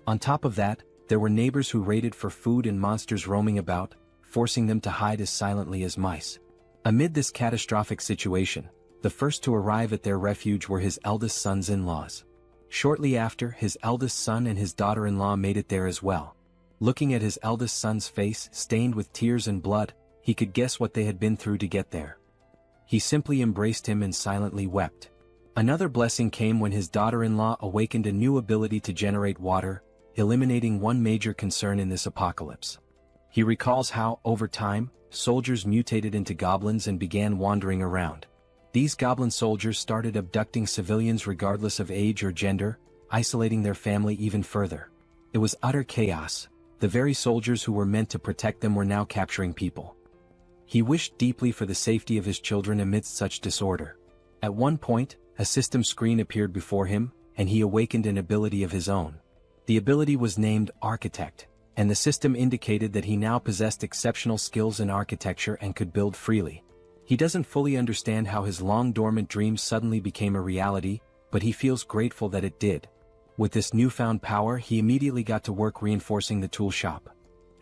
S3: On top of that, there were neighbors who raided for food and monsters roaming about, forcing them to hide as silently as mice. Amid this catastrophic situation, the first to arrive at their refuge were his eldest son's in-laws. Shortly after, his eldest son and his daughter-in-law made it there as well. Looking at his eldest son's face, stained with tears and blood, he could guess what they had been through to get there. He simply embraced him and silently wept. Another blessing came when his daughter-in-law awakened a new ability to generate water, eliminating one major concern in this apocalypse. He recalls how, over time, soldiers mutated into goblins and began wandering around. These goblin soldiers started abducting civilians regardless of age or gender, isolating their family even further. It was utter chaos. The very soldiers who were meant to protect them were now capturing people. He wished deeply for the safety of his children amidst such disorder. At one point, a system screen appeared before him, and he awakened an ability of his own. The ability was named Architect, and the system indicated that he now possessed exceptional skills in architecture and could build freely. He doesn't fully understand how his long-dormant dreams suddenly became a reality, but he feels grateful that it did. With this newfound power, he immediately got to work reinforcing the tool shop.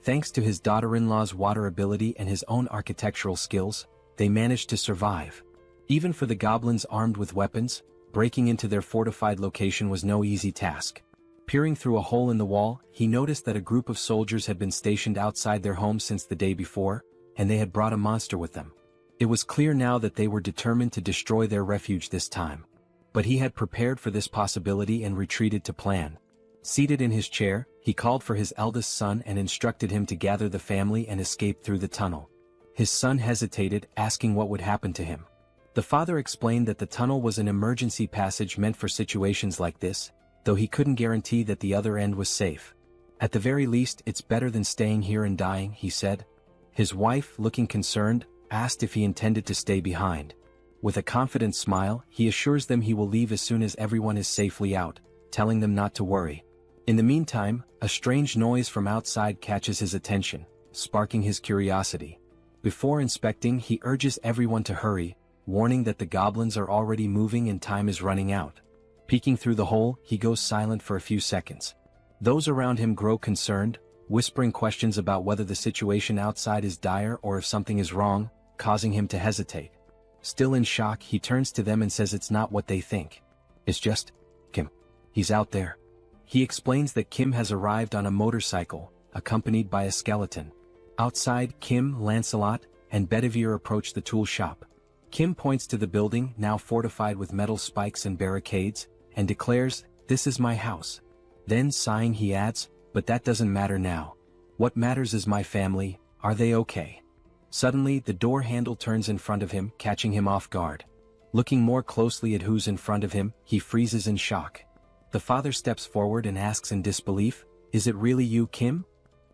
S3: Thanks to his daughter-in-law's water ability and his own architectural skills, they managed to survive. Even for the goblins armed with weapons, breaking into their fortified location was no easy task. Peering through a hole in the wall, he noticed that a group of soldiers had been stationed outside their home since the day before, and they had brought a monster with them. It was clear now that they were determined to destroy their refuge this time. But he had prepared for this possibility and retreated to plan. Seated in his chair, he called for his eldest son and instructed him to gather the family and escape through the tunnel. His son hesitated, asking what would happen to him. The father explained that the tunnel was an emergency passage meant for situations like this, though he couldn't guarantee that the other end was safe. At the very least, it's better than staying here and dying, he said. His wife, looking concerned, asked if he intended to stay behind. With a confident smile, he assures them he will leave as soon as everyone is safely out, telling them not to worry. In the meantime, a strange noise from outside catches his attention, sparking his curiosity. Before inspecting, he urges everyone to hurry, warning that the goblins are already moving and time is running out. Peeking through the hole, he goes silent for a few seconds. Those around him grow concerned, whispering questions about whether the situation outside is dire or if something is wrong, causing him to hesitate. Still in shock, he turns to them and says it's not what they think. It's just Kim. He's out there. He explains that Kim has arrived on a motorcycle, accompanied by a skeleton. Outside, Kim, Lancelot, and Bedivere approach the tool shop. Kim points to the building, now fortified with metal spikes and barricades, and declares, "This is my house." Then, sighing, he adds, "But that doesn't matter now. What matters is my family. Are they okay?" Suddenly, the door handle turns in front of him, catching him off guard. Looking more closely at who's in front of him, he freezes in shock. The father steps forward and asks in disbelief, "Is it really you, Kim?"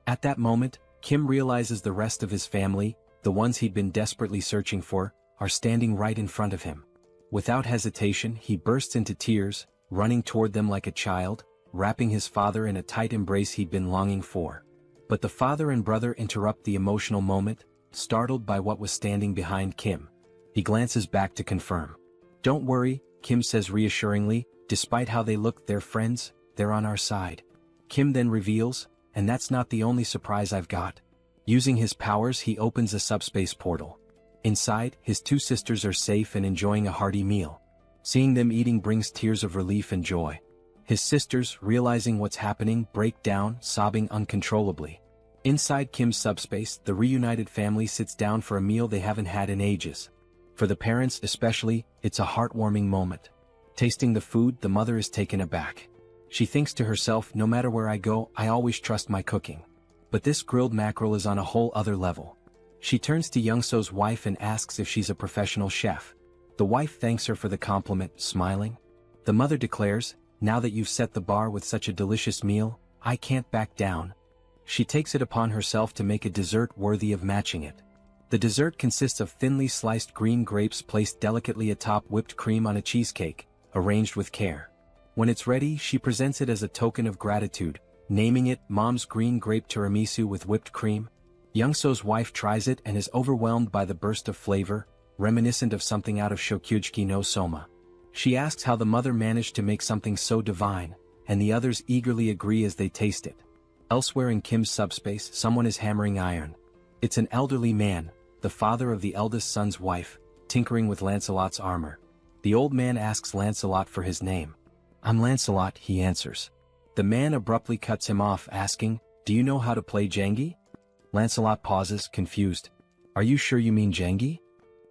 S3: At that moment, Kim realizes the rest of his family, the ones he'd been desperately searching for, are standing right in front of him. Without hesitation, he bursts into tears, running toward them like a child, wrapping his father in a tight embrace he'd been longing for. But the father and brother interrupt the emotional moment, startled by what was standing behind Kim. He glances back to confirm. "Don't worry," Kim says reassuringly, "despite how they look, they're friends, they're on our side." Kim then reveals, "And that's not the only surprise I've got." Using his powers, he opens a subspace portal. Inside, his two sisters are safe and enjoying a hearty meal. Seeing them eating brings tears of relief and joy. His sisters, realizing what's happening, break down, sobbing uncontrollably. Inside Kim's subspace, the reunited family sits down for a meal they haven't had in ages. For the parents especially, it's a heartwarming moment. Tasting the food, the mother is taken aback. She thinks to herself, "No matter where I go, I always trust my cooking. But this grilled mackerel is on a whole other level." She turns to Youngso's wife and asks if she's a professional chef. The wife thanks her for the compliment, smiling. The mother declares, "Now that you've set the bar with such a delicious meal, I can't back down." She takes it upon herself to make a dessert worthy of matching it. The dessert consists of thinly sliced green grapes placed delicately atop whipped cream on a cheesecake, arranged with care. When it's ready, she presents it as a token of gratitude, naming it Mom's Green Grape Tiramisu with whipped cream. Youngso's wife tries it and is overwhelmed by the burst of flavor, reminiscent of something out of Shokyuji no Soma. She asks how the mother managed to make something so divine, and the others eagerly agree as they taste it. Elsewhere in Kim's subspace, someone is hammering iron. It's an elderly man, the father of the eldest son's wife, tinkering with Lancelot's armor. The old man asks Lancelot for his name. "I'm Lancelot," he answers. The man abruptly cuts him off, asking, "Do you know how to play Jengi?" Lancelot pauses, confused. "Are you sure you mean Jengi?"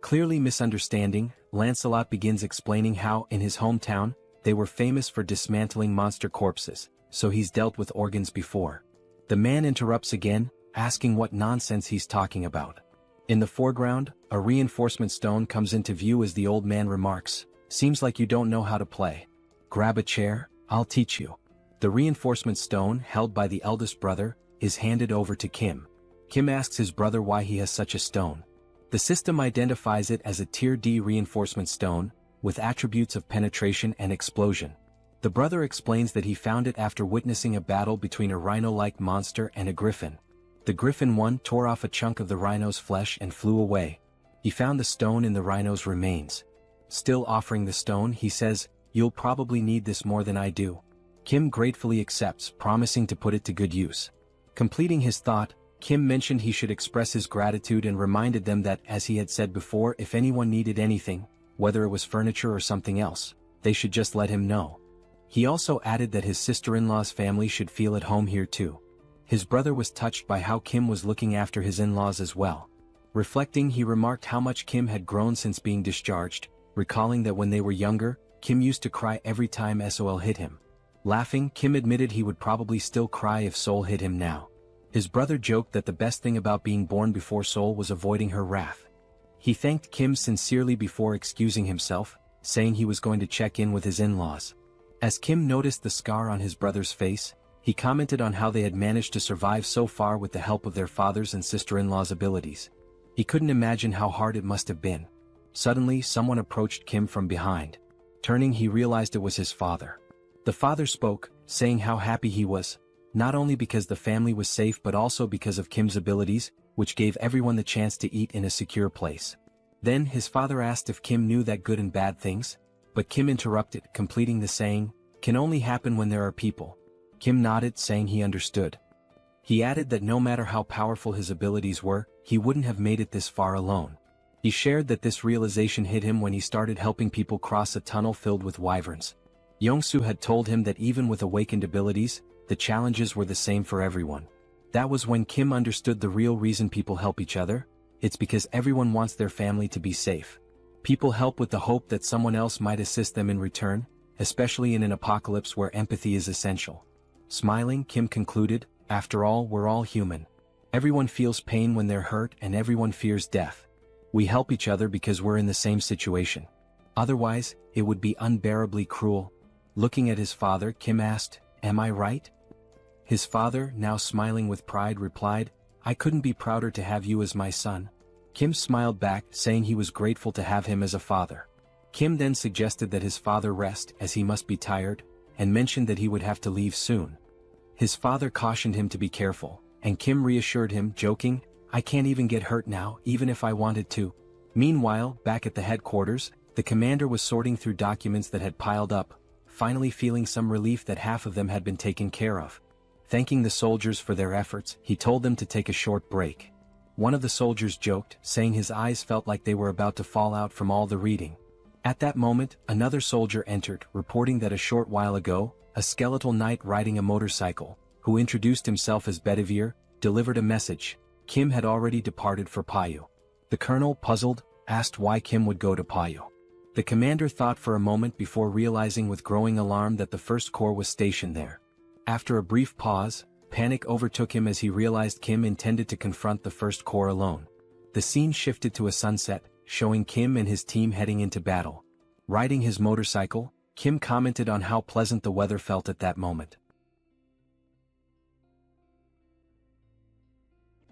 S3: Clearly misunderstanding, Lancelot begins explaining how, in his hometown, they were famous for dismantling monster corpses, so he's dealt with organs before. The man interrupts again, asking what nonsense he's talking about. In the foreground, a reinforcement stone comes into view as the old man remarks, "Seems like you don't know how to play. Grab a chair, I'll teach you." The reinforcement stone, held by the eldest brother, is handed over to Kim. Kim asks his brother why he has such a stone. The system identifies it as a Tier D reinforcement stone, with attributes of penetration and explosion. The brother explains that he found it after witnessing a battle between a rhino-like monster and a griffin. The griffin one tore off a chunk of the rhino's flesh and flew away. He found the stone in the rhino's remains. Still offering the stone, he says, "You'll probably need this more than I do." Kim gratefully accepts, promising to put it to good use. Completing his thought, Kim mentioned he should express his gratitude and reminded them that, as he had said before, if anyone needed anything, whether it was furniture or something else, they should just let him know. He also added that his sister-in-law's family should feel at home here too. His brother was touched by how Kim was looking after his in-laws as well. Reflecting, he remarked how much Kim had grown since being discharged, recalling that when they were younger, Kim used to cry every time Sol hit him. Laughing, Kim admitted he would probably still cry if Sol hit him now. His brother joked that the best thing about being born before Sol was avoiding her wrath. He thanked Kim sincerely before excusing himself, saying he was going to check in with his in-laws. As Kim noticed the scar on his brother's face, he commented on how they had managed to survive so far with the help of their father's and sister-in-law's abilities. He couldn't imagine how hard it must have been. Suddenly, someone approached Kim from behind. Turning, he realized it was his father. The father spoke, saying how happy he was, not only because the family was safe but also because of Kim's abilities, which gave everyone the chance to eat in a secure place. Then his father asked if Kim knew that good and bad things, but Kim interrupted, completing the saying, "Can only happen when there are people." Kim nodded, saying he understood. He added that no matter how powerful his abilities were, he wouldn't have made it this far alone. He shared that this realization hit him when he started helping people cross a tunnel filled with wyverns. Yongsoo had told him that even with awakened abilities, the challenges were the same for everyone. That was when Kim understood the real reason people help each other. It's because everyone wants their family to be safe. People help with the hope that someone else might assist them in return, especially in an apocalypse where empathy is essential. Smiling, Kim concluded, "After all, we're all human. Everyone feels pain when they're hurt and everyone fears death. We help each other because we're in the same situation. Otherwise, it would be unbearably cruel." Looking at his father, Kim asked, "Am I right?" His father, now smiling with pride, replied, "I couldn't be prouder to have you as my son." Kim smiled back, saying he was grateful to have him as a father. Kim then suggested that his father rest, as he must be tired, and mentioned that he would have to leave soon. His father cautioned him to be careful, and Kim reassured him, joking, "I can't even get hurt now, even if I wanted to." Meanwhile, back at the headquarters, the commander was sorting through documents that had piled up, finally feeling some relief that half of them had been taken care of. Thanking the soldiers for their efforts, he told them to take a short break. One of the soldiers joked, saying his eyes felt like they were about to fall out from all the reading. At that moment, another soldier entered, reporting that a short while ago, a skeletal knight riding a motorcycle, who introduced himself as Bedivere, delivered a message. Kim had already departed for Payu. The colonel, puzzled, asked why Kim would go to Payu. The commander thought for a moment before realizing with growing alarm that the First Corps was stationed there. After a brief pause, panic overtook him as he realized Kim intended to confront the First Corps alone. The scene shifted to a sunset, showing Kim and his team heading into battle. Riding his motorcycle, Kim commented on how pleasant the weather felt at that moment.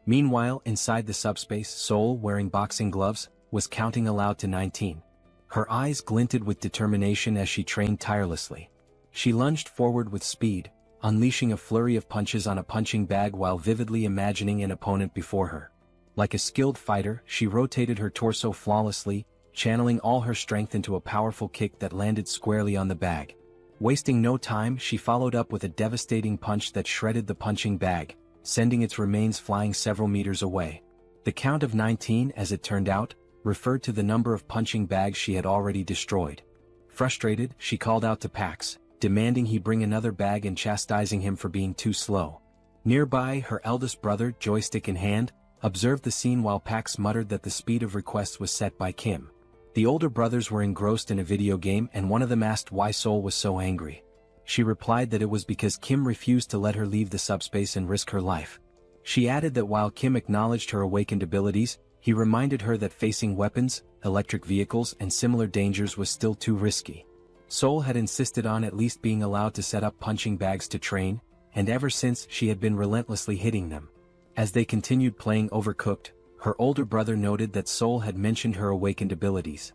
S3: Meanwhile, inside the subspace, Sol, wearing boxing gloves, was counting aloud to 19. Her eyes glinted with determination as she trained tirelessly. She lunged forward with speed, unleashing a flurry of punches on a punching bag while vividly imagining an opponent before her. Like a skilled fighter, she rotated her torso flawlessly, channeling all her strength into a powerful kick that landed squarely on the bag. Wasting no time, she followed up with a devastating punch that shredded the punching bag, sending its remains flying several meters away. The count of 19, as it turned out, referred to the number of punching bags she had already destroyed. Frustrated, she called out to Pax, demanding he bring another bag and chastising him for being too slow. Nearby, her eldest brother, joystick in hand, observed the scene while Pax muttered that the speed of requests was set by Kim. The older brothers were engrossed in a video game and one of them asked why Sol was so angry. She replied that it was because Kim refused to let her leave the subspace and risk her life. She added that while Kim acknowledged her awakened abilities, he reminded her that facing weapons, electric vehicles and similar dangers was still too risky. Sol had insisted on at least being allowed to set up punching bags to train, and ever since she had been relentlessly hitting them. As they continued playing Overcooked, her older brother noted that Sol had mentioned her awakened abilities.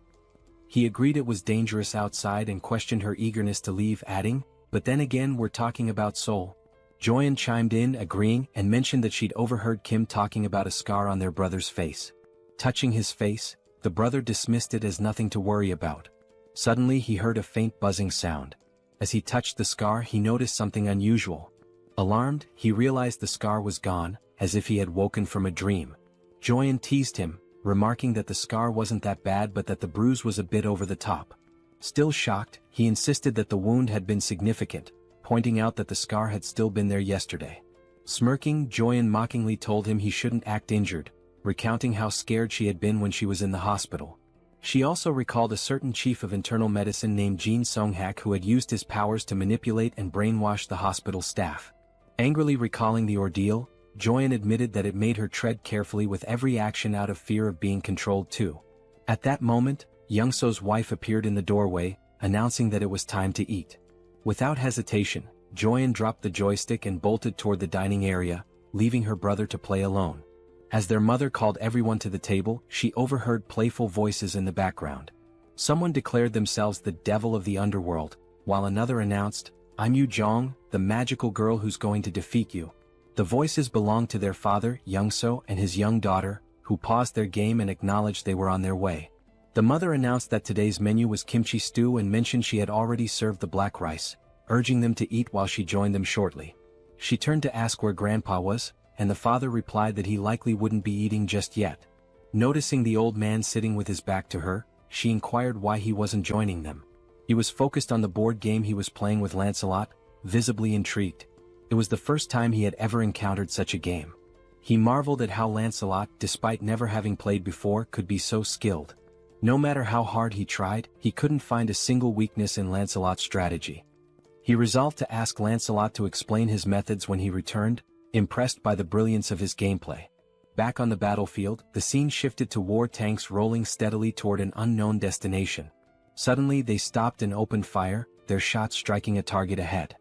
S3: He agreed it was dangerous outside and questioned her eagerness to leave, adding, "But then again, we're talking about Sol." Joyeon chimed in, agreeing, and mentioned that she'd overheard Kim talking about a scar on their brother's face. Touching his face, the brother dismissed it as nothing to worry about. Suddenly he heard a faint buzzing sound. As he touched the scar, he noticed something unusual. Alarmed, he realized the scar was gone, as if he had woken from a dream. Joyeon teased him, remarking that the scar wasn't that bad but that the bruise was a bit over the top. Still shocked, he insisted that the wound had been significant, pointing out that the scar had still been there yesterday. Smirking, Joyeon mockingly told him he shouldn't act injured, recounting how scared she had been when she was in the hospital. She also recalled a certain chief of internal medicine named Jin Sung-hak who had used his powers to manipulate and brainwash the hospital staff. Angrily recalling the ordeal, Joyeon admitted that it made her tread carefully with every action out of fear of being controlled too. At that moment, Youngso's wife appeared in the doorway, announcing that it was time to eat. Without hesitation, Joyeon dropped the joystick and bolted toward the dining area, leaving her brother to play alone. As their mother called everyone to the table, she overheard playful voices in the background. Someone declared themselves the devil of the underworld, while another announced, "I'm Yu Jong, the magical girl who's going to defeat you." The voices belonged to their father, Youngso, and his young daughter, who paused their game and acknowledged they were on their way. The mother announced that today's menu was kimchi stew and mentioned she had already served the black rice, urging them to eat while she joined them shortly. She turned to ask where Grandpa was, and the father replied that he likely wouldn't be eating just yet. Noticing the old man sitting with his back to her, she inquired why he wasn't joining them. He was focused on the board game he was playing with Lancelot, visibly intrigued. It was the first time he had ever encountered such a game. He marveled at how Lancelot, despite never having played before, could be so skilled. No matter how hard he tried, he couldn't find a single weakness in Lancelot's strategy. He resolved to ask Lancelot to explain his methods when he returned, impressed by the brilliance of his gameplay. Back on the battlefield, the scene shifted to war tanks rolling steadily toward an unknown destination. Suddenly they stopped and opened fire, their shots striking a target ahead.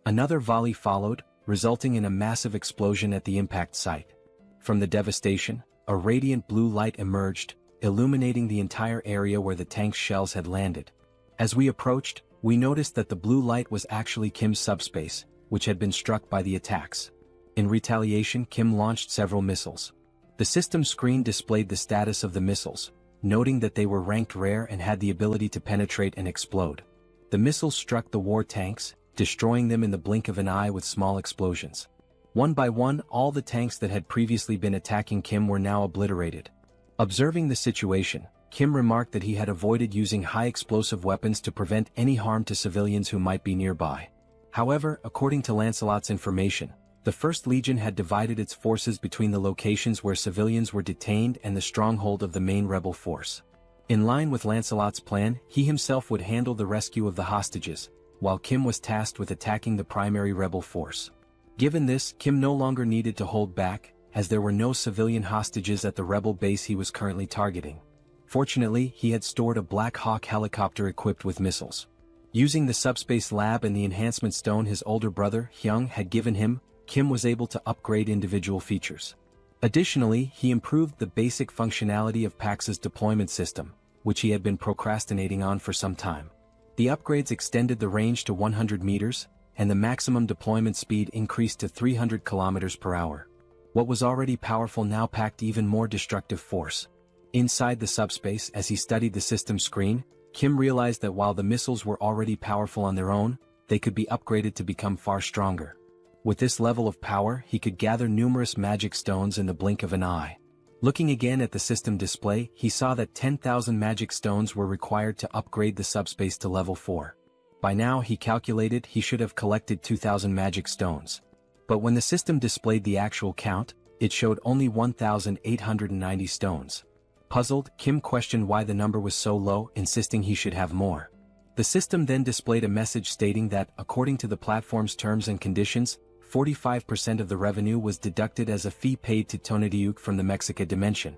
S3: Another volley followed, resulting in a massive explosion at the impact site. From the devastation, a radiant blue light emerged, illuminating the entire area where the tank's shells had landed. As we approached, we noticed that the blue light was actually Kim's subspace, which had been struck by the attacks. In retaliation, Kim launched several missiles. The system screen displayed the status of the missiles, noting that they were ranked rare and had the ability to penetrate and explode. The missiles struck the war tanks, destroying them in the blink of an eye with small explosions. One by one, all the tanks that had previously been attacking Kim were now obliterated. Observing the situation, Kim remarked that he had avoided using high explosive weapons to prevent any harm to civilians who might be nearby. However, according to Lancelot's information, the First Legion had divided its forces between the locations where civilians were detained and the stronghold of the main rebel force. In line with Lancelot's plan, he himself would handle the rescue of the hostages, while Kim was tasked with attacking the primary rebel force. Given this, Kim no longer needed to hold back, as there were no civilian hostages at the rebel base he was currently targeting. Fortunately, he had stored a Black Hawk helicopter equipped with missiles. Using the subspace lab and the enhancement stone his older brother, Hyung, had given him, Kim was able to upgrade individual features. Additionally, he improved the basic functionality of Pax's deployment system, which he had been procrastinating on for some time. The upgrades extended the range to 100 meters, and the maximum deployment speed increased to 300 kilometers per hour. What was already powerful now packed even more destructive force. Inside the subspace, as he studied the system screen, Kim realized that while the missiles were already powerful on their own, they could be upgraded to become far stronger. With this level of power, he could gather numerous magic stones in the blink of an eye. Looking again at the system display, he saw that 10,000 magic stones were required to upgrade the subspace to level 4. By now, he calculated he should have collected 2,000 magic stones. But when the system displayed the actual count, it showed only 1,890 stones. Puzzled, Kim questioned why the number was so low, insisting he should have more. The system then displayed a message stating that, according to the platform's terms and conditions, 45% of the revenue was deducted as a fee paid to Tonatiuh from the Mexica dimension.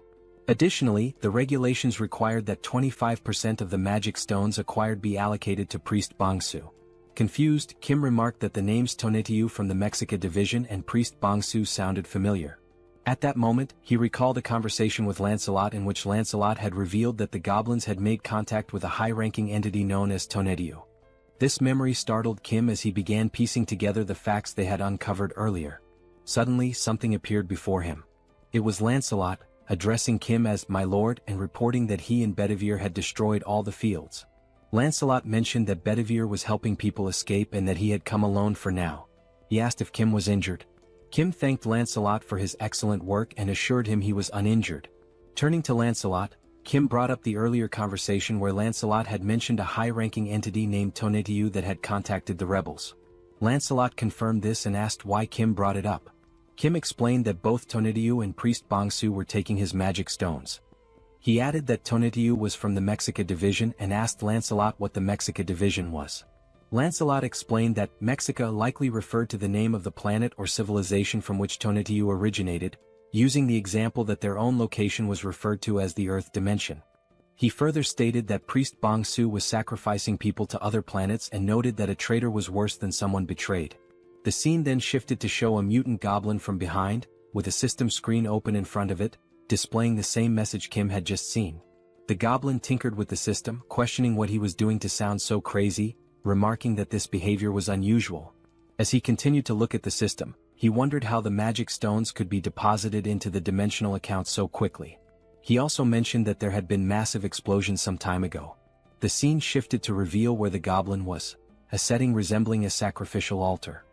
S3: Additionally, the regulations required that 25% of the magic stones acquired be allocated to Priest Bongsu. Confused, Kim remarked that the names Tonatiuh from the Mexica division and Priest Bongsu sounded familiar. At that moment, he recalled a conversation with Lancelot in which Lancelot had revealed that the goblins had made contact with a high-ranking entity known as Tonatiuh. This memory startled Kim as he began piecing together the facts they had uncovered earlier. Suddenly, something appeared before him. It was Lancelot, addressing Kim as "my lord" and reporting that he and Bedivere had destroyed all the fields. Lancelot mentioned that Bedivere was helping people escape and that he had come alone for now. He asked if Kim was injured. Kim thanked Lancelot for his excellent work and assured him he was uninjured. Turning to Lancelot, Kim brought up the earlier conversation where Lancelot had mentioned a high-ranking entity named Tonatiuh that had contacted the rebels. Lancelot confirmed this and asked why Kim brought it up. Kim explained that both Tonatiuh and Priest Bongsu were taking his magic stones. He added that Tonatiuh was from the Mexica division and asked Lancelot what the Mexica division was. Lancelot explained that Mexica likely referred to the name of the planet or civilization from which Tonatiuh originated, using the example that their own location was referred to as the Earth dimension. He further stated that Priest Bongsu was sacrificing people to other planets and noted that a traitor was worse than someone betrayed. The scene then shifted to show a mutant goblin from behind, with a system screen open in front of it, displaying the same message Kim had just seen. The goblin tinkered with the system, questioning what he was doing to sound so crazy, remarking that this behavior was unusual. As he continued to look at the system, he wondered how the magic stones could be deposited into the dimensional account so quickly. He also mentioned that there had been massive explosions some time ago. The scene shifted to reveal where the goblin was, a setting resembling a sacrificial altar.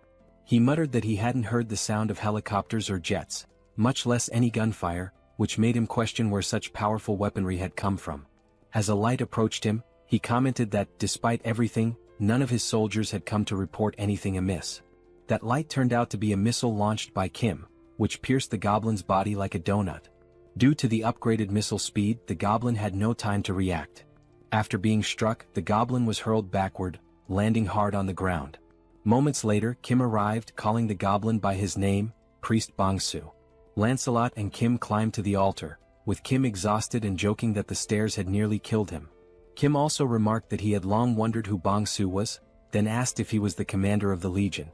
S3: He muttered that he hadn't heard the sound of helicopters or jets, much less any gunfire, which made him question where such powerful weaponry had come from. As a light approached him, he commented that, despite everything, none of his soldiers had come to report anything amiss. That light turned out to be a missile launched by Kim, which pierced the goblin's body like a donut. Due to the upgraded missile speed, the goblin had no time to react. After being struck, the goblin was hurled backward, landing hard on the ground. Moments later, Kim arrived, calling the goblin by his name, Priest Bongsu. Lancelot and Kim climbed to the altar, with Kim exhausted and joking that the stairs had nearly killed him. Kim also remarked that he had long wondered who Bongsu was, then asked if he was the commander of the Legion.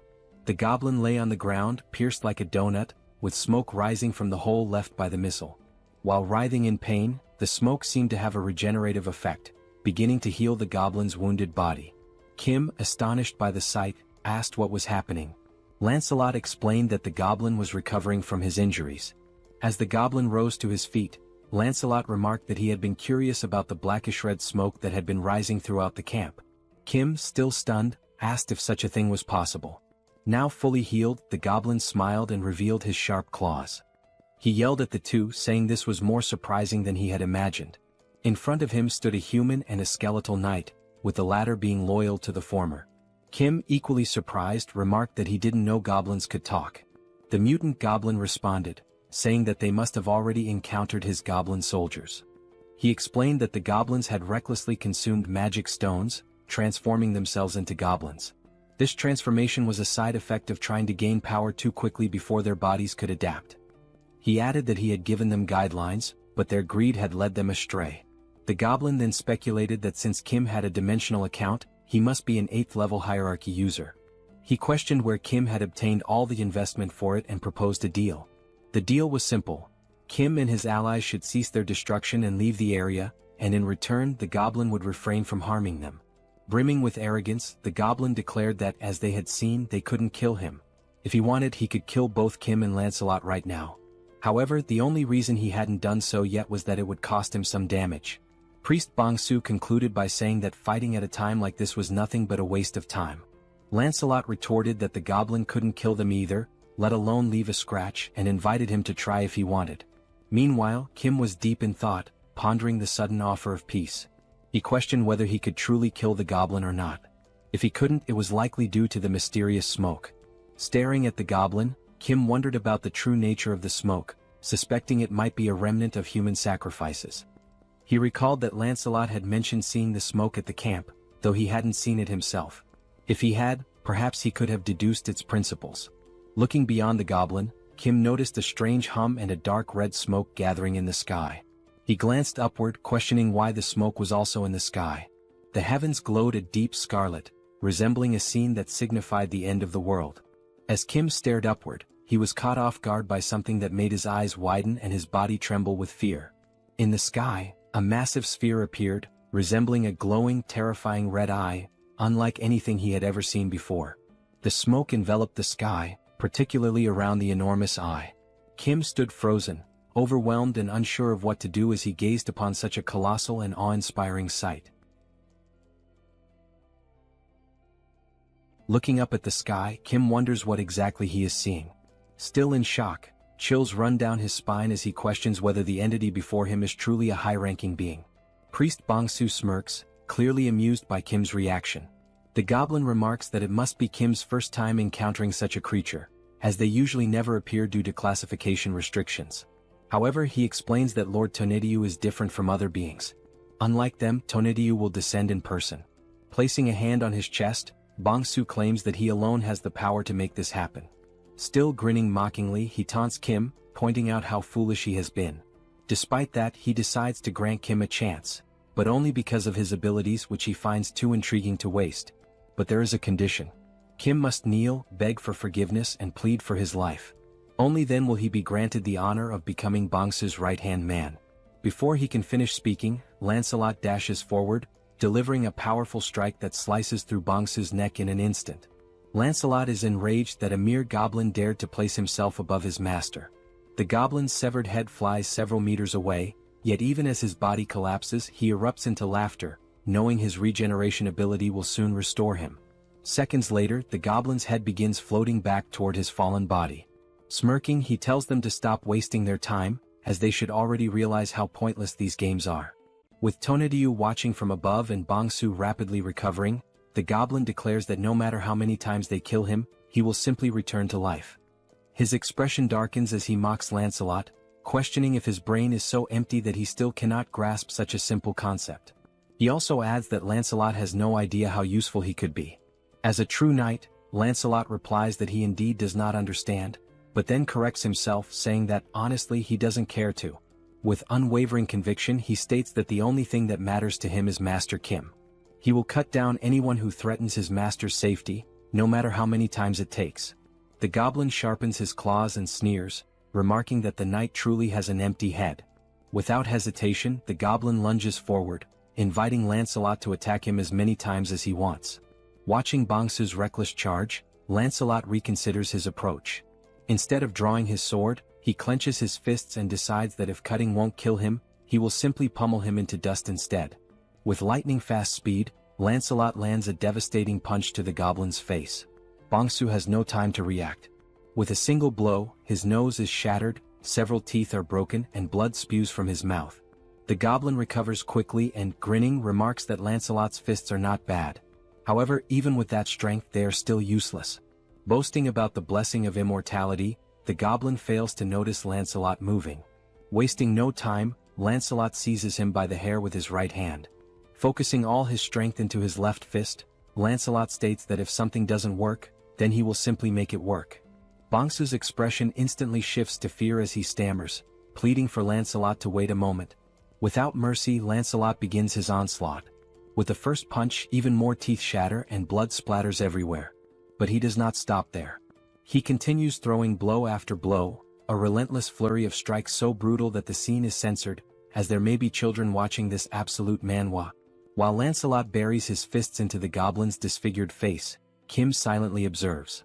S3: The goblin lay on the ground, pierced like a donut, with smoke rising from the hole left by the missile. While writhing in pain, the smoke seemed to have a regenerative effect, beginning to heal the goblin's wounded body. Kim, astonished by the sight, asked what was happening. Lancelot explained that the goblin was recovering from his injuries. As the goblin rose to his feet, Lancelot remarked that he had been curious about the blackish red smoke that had been rising throughout the camp. Kim, still stunned, asked if such a thing was possible. Now fully healed, the goblin smiled and revealed his sharp claws. He yelled at the two, saying this was more surprising than he had imagined. In front of him stood a human and a skeletal knight, with the latter being loyal to the former. Kim, equally surprised, remarked that he didn't know goblins could talk. The mutant goblin responded, saying that they must have already encountered his goblin soldiers. He explained that the goblins had recklessly consumed magic stones, transforming themselves into goblins. This transformation was a side effect of trying to gain power too quickly before their bodies could adapt. He added that he had given them guidelines, but their greed had led them astray. The goblin then speculated that since Kim had a dimensional account, he must be an 8th level hierarchy user. He questioned where Kim had obtained all the investment for it and proposed a deal. The deal was simple. Kim and his allies should cease their destruction and leave the area, and in return the goblin would refrain from harming them. Brimming with arrogance, the goblin declared that, as they had seen, they couldn't kill him. If he wanted, he could kill both Kim and Lancelot right now. However, the only reason he hadn't done so yet was that it would cost him some damage. Priest Bongsu concluded by saying that fighting at a time like this was nothing but a waste of time. Lancelot retorted that the goblin couldn't kill them either, let alone leave a scratch, and invited him to try if he wanted. Meanwhile, Kim was deep in thought, pondering the sudden offer of peace. He questioned whether he could truly kill the goblin or not. If he couldn't, it was likely due to the mysterious smoke. Staring at the goblin, Kim wondered about the true nature of the smoke, suspecting it might be a remnant of human sacrifices. He recalled that Lancelot had mentioned seeing the smoke at the camp, though he hadn't seen it himself. If he had, perhaps he could have deduced its principles. Looking beyond the goblin, Kim noticed a strange hum and a dark red smoke gathering in the sky. He glanced upward, questioning why the smoke was also in the sky. The heavens glowed a deep scarlet, resembling a scene that signified the end of the world. As Kim stared upward, he was caught off guard by something that made his eyes widen and his body tremble with fear. In the sky, a massive sphere appeared, resembling a glowing, terrifying red eye, unlike anything he had ever seen before. The smoke enveloped the sky, particularly around the enormous eye. Kim stood frozen, overwhelmed and unsure of what to do as he gazed upon such a colossal and awe-inspiring sight. Looking up at the sky, Kim wonders what exactly he is seeing. Still in shock, chills run down his spine as he questions whether the entity before him is truly a high-ranking being. Priest Bongsu smirks, clearly amused by Kim's reaction. The goblin remarks that it must be Kim's first time encountering such a creature, as they usually never appear due to classification restrictions. However, he explains that Lord Tonediu is different from other beings. Unlike them, Tonediu will descend in person. Placing a hand on his chest, Bongsu claims that he alone has the power to make this happen. Still grinning mockingly, he taunts Kim, pointing out how foolish he has been. Despite that, he decides to grant Kim a chance, but only because of his abilities, which he finds too intriguing to waste. But there is a condition. Kim must kneel, beg for forgiveness, and plead for his life. Only then will he be granted the honor of becoming Bongsu's right-hand man. Before he can finish speaking, Lancelot dashes forward, delivering a powerful strike that slices through Bongsu's neck in an instant. Lancelot is enraged that a mere goblin dared to place himself above his master. The goblin's severed head flies several meters away, yet even as his body collapses, he erupts into laughter, knowing his regeneration ability will soon restore him. Seconds later, the goblin's head begins floating back toward his fallen body. Smirking, he tells them to stop wasting their time, as they should already realize how pointless these games are. With Tonediu watching from above and Bongsu rapidly recovering, the goblin declares that no matter how many times they kill him, he will simply return to life. His expression darkens as he mocks Lancelot, questioning if his brain is so empty that he still cannot grasp such a simple concept. He also adds that Lancelot has no idea how useful he could be. As a true knight, Lancelot replies that he indeed does not understand, but then corrects himself, saying that honestly he doesn't care to. With unwavering conviction, he states that the only thing that matters to him is Master Kim. He will cut down anyone who threatens his master's safety, no matter how many times it takes. The goblin sharpens his claws and sneers, remarking that the knight truly has an empty head. Without hesitation, the goblin lunges forward, inviting Lancelot to attack him as many times as he wants. Watching Bongsu's reckless charge, Lancelot reconsiders his approach. Instead of drawing his sword, he clenches his fists and decides that if cutting won't kill him, he will simply pummel him into dust instead. With lightning-fast speed, Lancelot lands a devastating punch to the goblin's face. Bongsu has no time to react. With a single blow, his nose is shattered, several teeth are broken, and blood spews from his mouth. The goblin recovers quickly and, grinning, remarks that Lancelot's fists are not bad. However, even with that strength, they are still useless. Boasting about the blessing of immortality, the goblin fails to notice Lancelot moving. Wasting no time, Lancelot seizes him by the hair with his right hand. Focusing all his strength into his left fist, Lancelot states that if something doesn't work, then he will simply make it work. Bongsu's expression instantly shifts to fear as he stammers, pleading for Lancelot to wait a moment. Without mercy, Lancelot begins his onslaught. With the first punch, even more teeth shatter and blood splatters everywhere. But he does not stop there. He continues throwing blow after blow, a relentless flurry of strikes so brutal that the scene is censored, as there may be children watching this absolute manhwa. While Lancelot buries his fists into the goblin's disfigured face, Kim silently observes.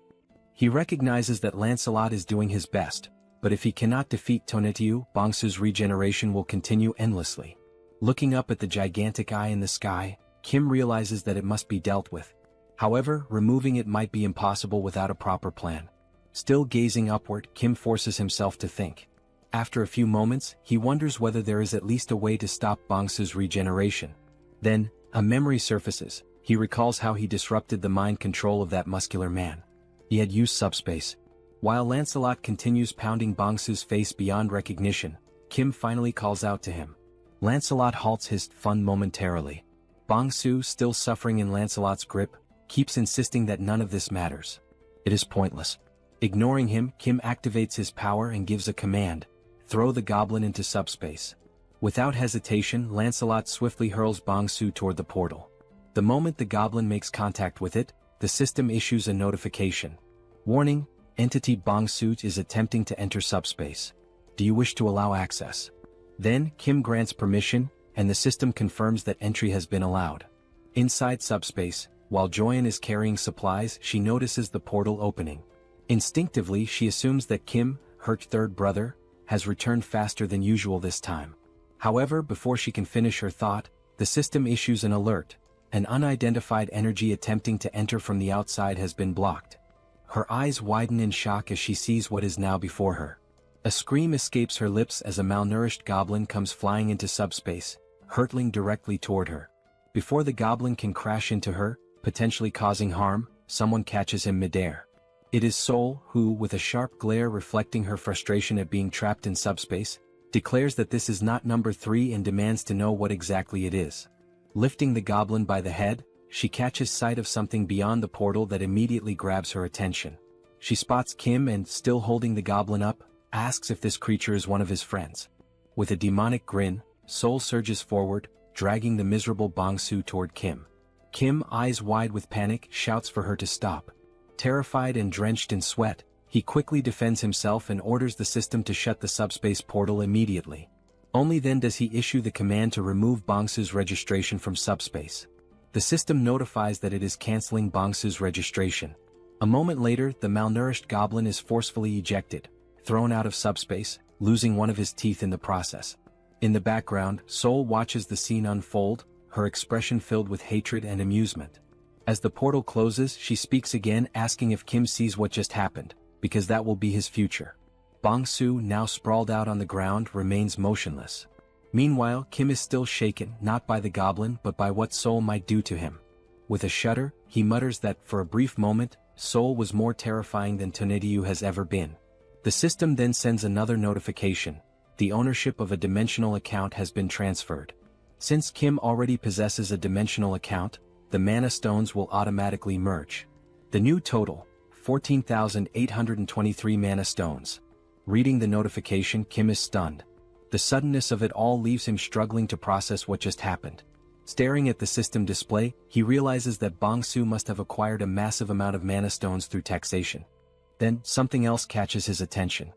S3: He recognizes that Lancelot is doing his best, but if he cannot defeat Tonatiuh, Bangsu's regeneration will continue endlessly. Looking up at the gigantic eye in the sky, Kim realizes that it must be dealt with. However, removing it might be impossible without a proper plan. Still gazing upward, Kim forces himself to think. After a few moments, he wonders whether there is at least a way to stop Bangsu's regeneration. Then, a memory surfaces. He recalls how he disrupted the mind control of that muscular man. He had used Subspace. While Lancelot continues pounding Bangsu's face beyond recognition, Kim finally calls out to him. Lancelot halts his fun momentarily. Bangsu, still suffering in Lancelot's grip, keeps insisting that none of this matters. It is pointless. Ignoring him, Kim activates his power and gives a command. Throw the goblin into Subspace. Without hesitation, Lancelot swiftly hurls Bangsu toward the portal. The moment the goblin makes contact with it, the system issues a notification. Warning, entity Bangsu is attempting to enter Subspace. Do you wish to allow access? Then, Kim grants permission, and the system confirms that entry has been allowed. Inside Subspace, while Joyeon is carrying supplies, she notices the portal opening. Instinctively, she assumes that Kim, her third brother, has returned faster than usual this time. However, before she can finish her thought, the system issues an alert. An unidentified energy attempting to enter from the outside has been blocked. Her eyes widen in shock as she sees what is now before her. A scream escapes her lips as a malnourished goblin comes flying into Subspace, hurtling directly toward her. Before the goblin can crash into her, potentially causing harm, someone catches him midair. It is Sol who, with a sharp glare reflecting her frustration at being trapped in Subspace, declares that this is not number 3 and demands to know what exactly it is. Lifting the goblin by the head, she catches sight of something beyond the portal that immediately grabs her attention. She spots Kim and, still holding the goblin up, asks if this creature is one of his friends. With a demonic grin, Sol surges forward, dragging the miserable Bangsu toward Kim. Kim, eyes wide with panic, shouts for her to stop. Terrified and drenched in sweat, he quickly defends himself and orders the system to shut the Subspace portal immediately. Only then does he issue the command to remove Bangsu's registration from Subspace. The system notifies that it is canceling Bangsu's registration. A moment later, the malnourished goblin is forcefully ejected, thrown out of Subspace, losing one of his teeth in the process. In the background, Sol watches the scene unfold, her expression filled with hatred and amusement. As the portal closes, she speaks again, asking if Kim sees what just happened, because that will be his future. Bangsu, now sprawled out on the ground, remains motionless. Meanwhile, Kim is still shaken, not by the goblin but by what Sol might do to him. With a shudder, he mutters that, for a brief moment, Sol was more terrifying than Tonatiuh has ever been. The system then sends another notification. The ownership of a dimensional account has been transferred. Since Kim already possesses a dimensional account, the mana stones will automatically merge. The new total, 14,823 mana stones. Reading the notification, Kim is stunned. The suddenness of it all leaves him struggling to process what just happened. Staring at the system display, he realizes that Bangsu must have acquired a massive amount of mana stones through taxation. Then, something else catches his attention.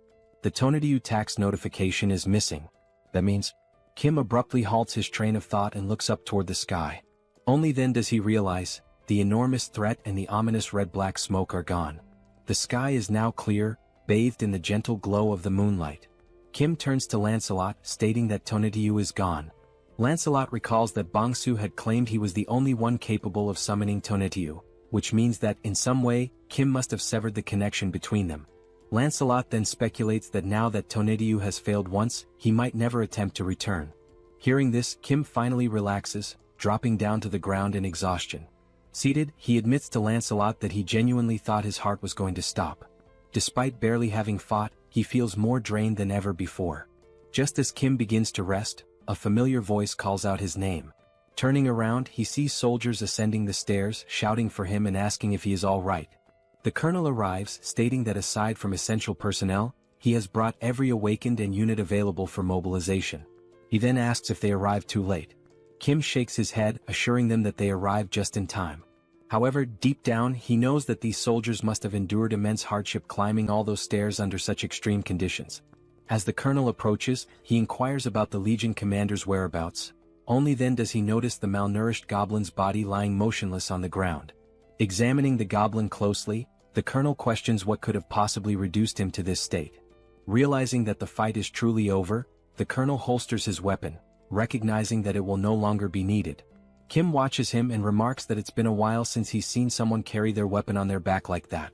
S3: The Tonatiuh tax notification is missing. That means, Kim abruptly halts his train of thought and looks up toward the sky. Only then does he realize, the enormous threat and the ominous red-black smoke are gone. The sky is now clear, bathed in the gentle glow of the moonlight. Kim turns to Lancelot, stating that Tonatiuh is gone. Lancelot recalls that Bangsu had claimed he was the only one capable of summoning Tonatiuh, which means that, in some way, Kim must have severed the connection between them. Lancelot then speculates that now that Tonatiuh has failed once, he might never attempt to return. Hearing this, Kim finally relaxes, dropping down to the ground in exhaustion. Seated, he admits to Lancelot that he genuinely thought his heart was going to stop. Despite barely having fought, he feels more drained than ever before. Just as Kim begins to rest, a familiar voice calls out his name. Turning around, he sees soldiers ascending the stairs, shouting for him and asking if he is all right. The colonel arrives, stating that aside from essential personnel, he has brought every awakened and unit available for mobilization. He then asks if they arrived too late. Kim shakes his head, assuring them that they arrived just in time. However, deep down, he knows that these soldiers must have endured immense hardship climbing all those stairs under such extreme conditions. As the colonel approaches, he inquires about the Legion commander's whereabouts. Only then does he notice the malnourished goblin's body lying motionless on the ground. Examining the goblin closely, the colonel questions what could have possibly reduced him to this state. Realizing that the fight is truly over, the colonel holsters his weapon, recognizing that it will no longer be needed. Kim watches him and remarks that it's been a while since he's seen someone carry their weapon on their back like that.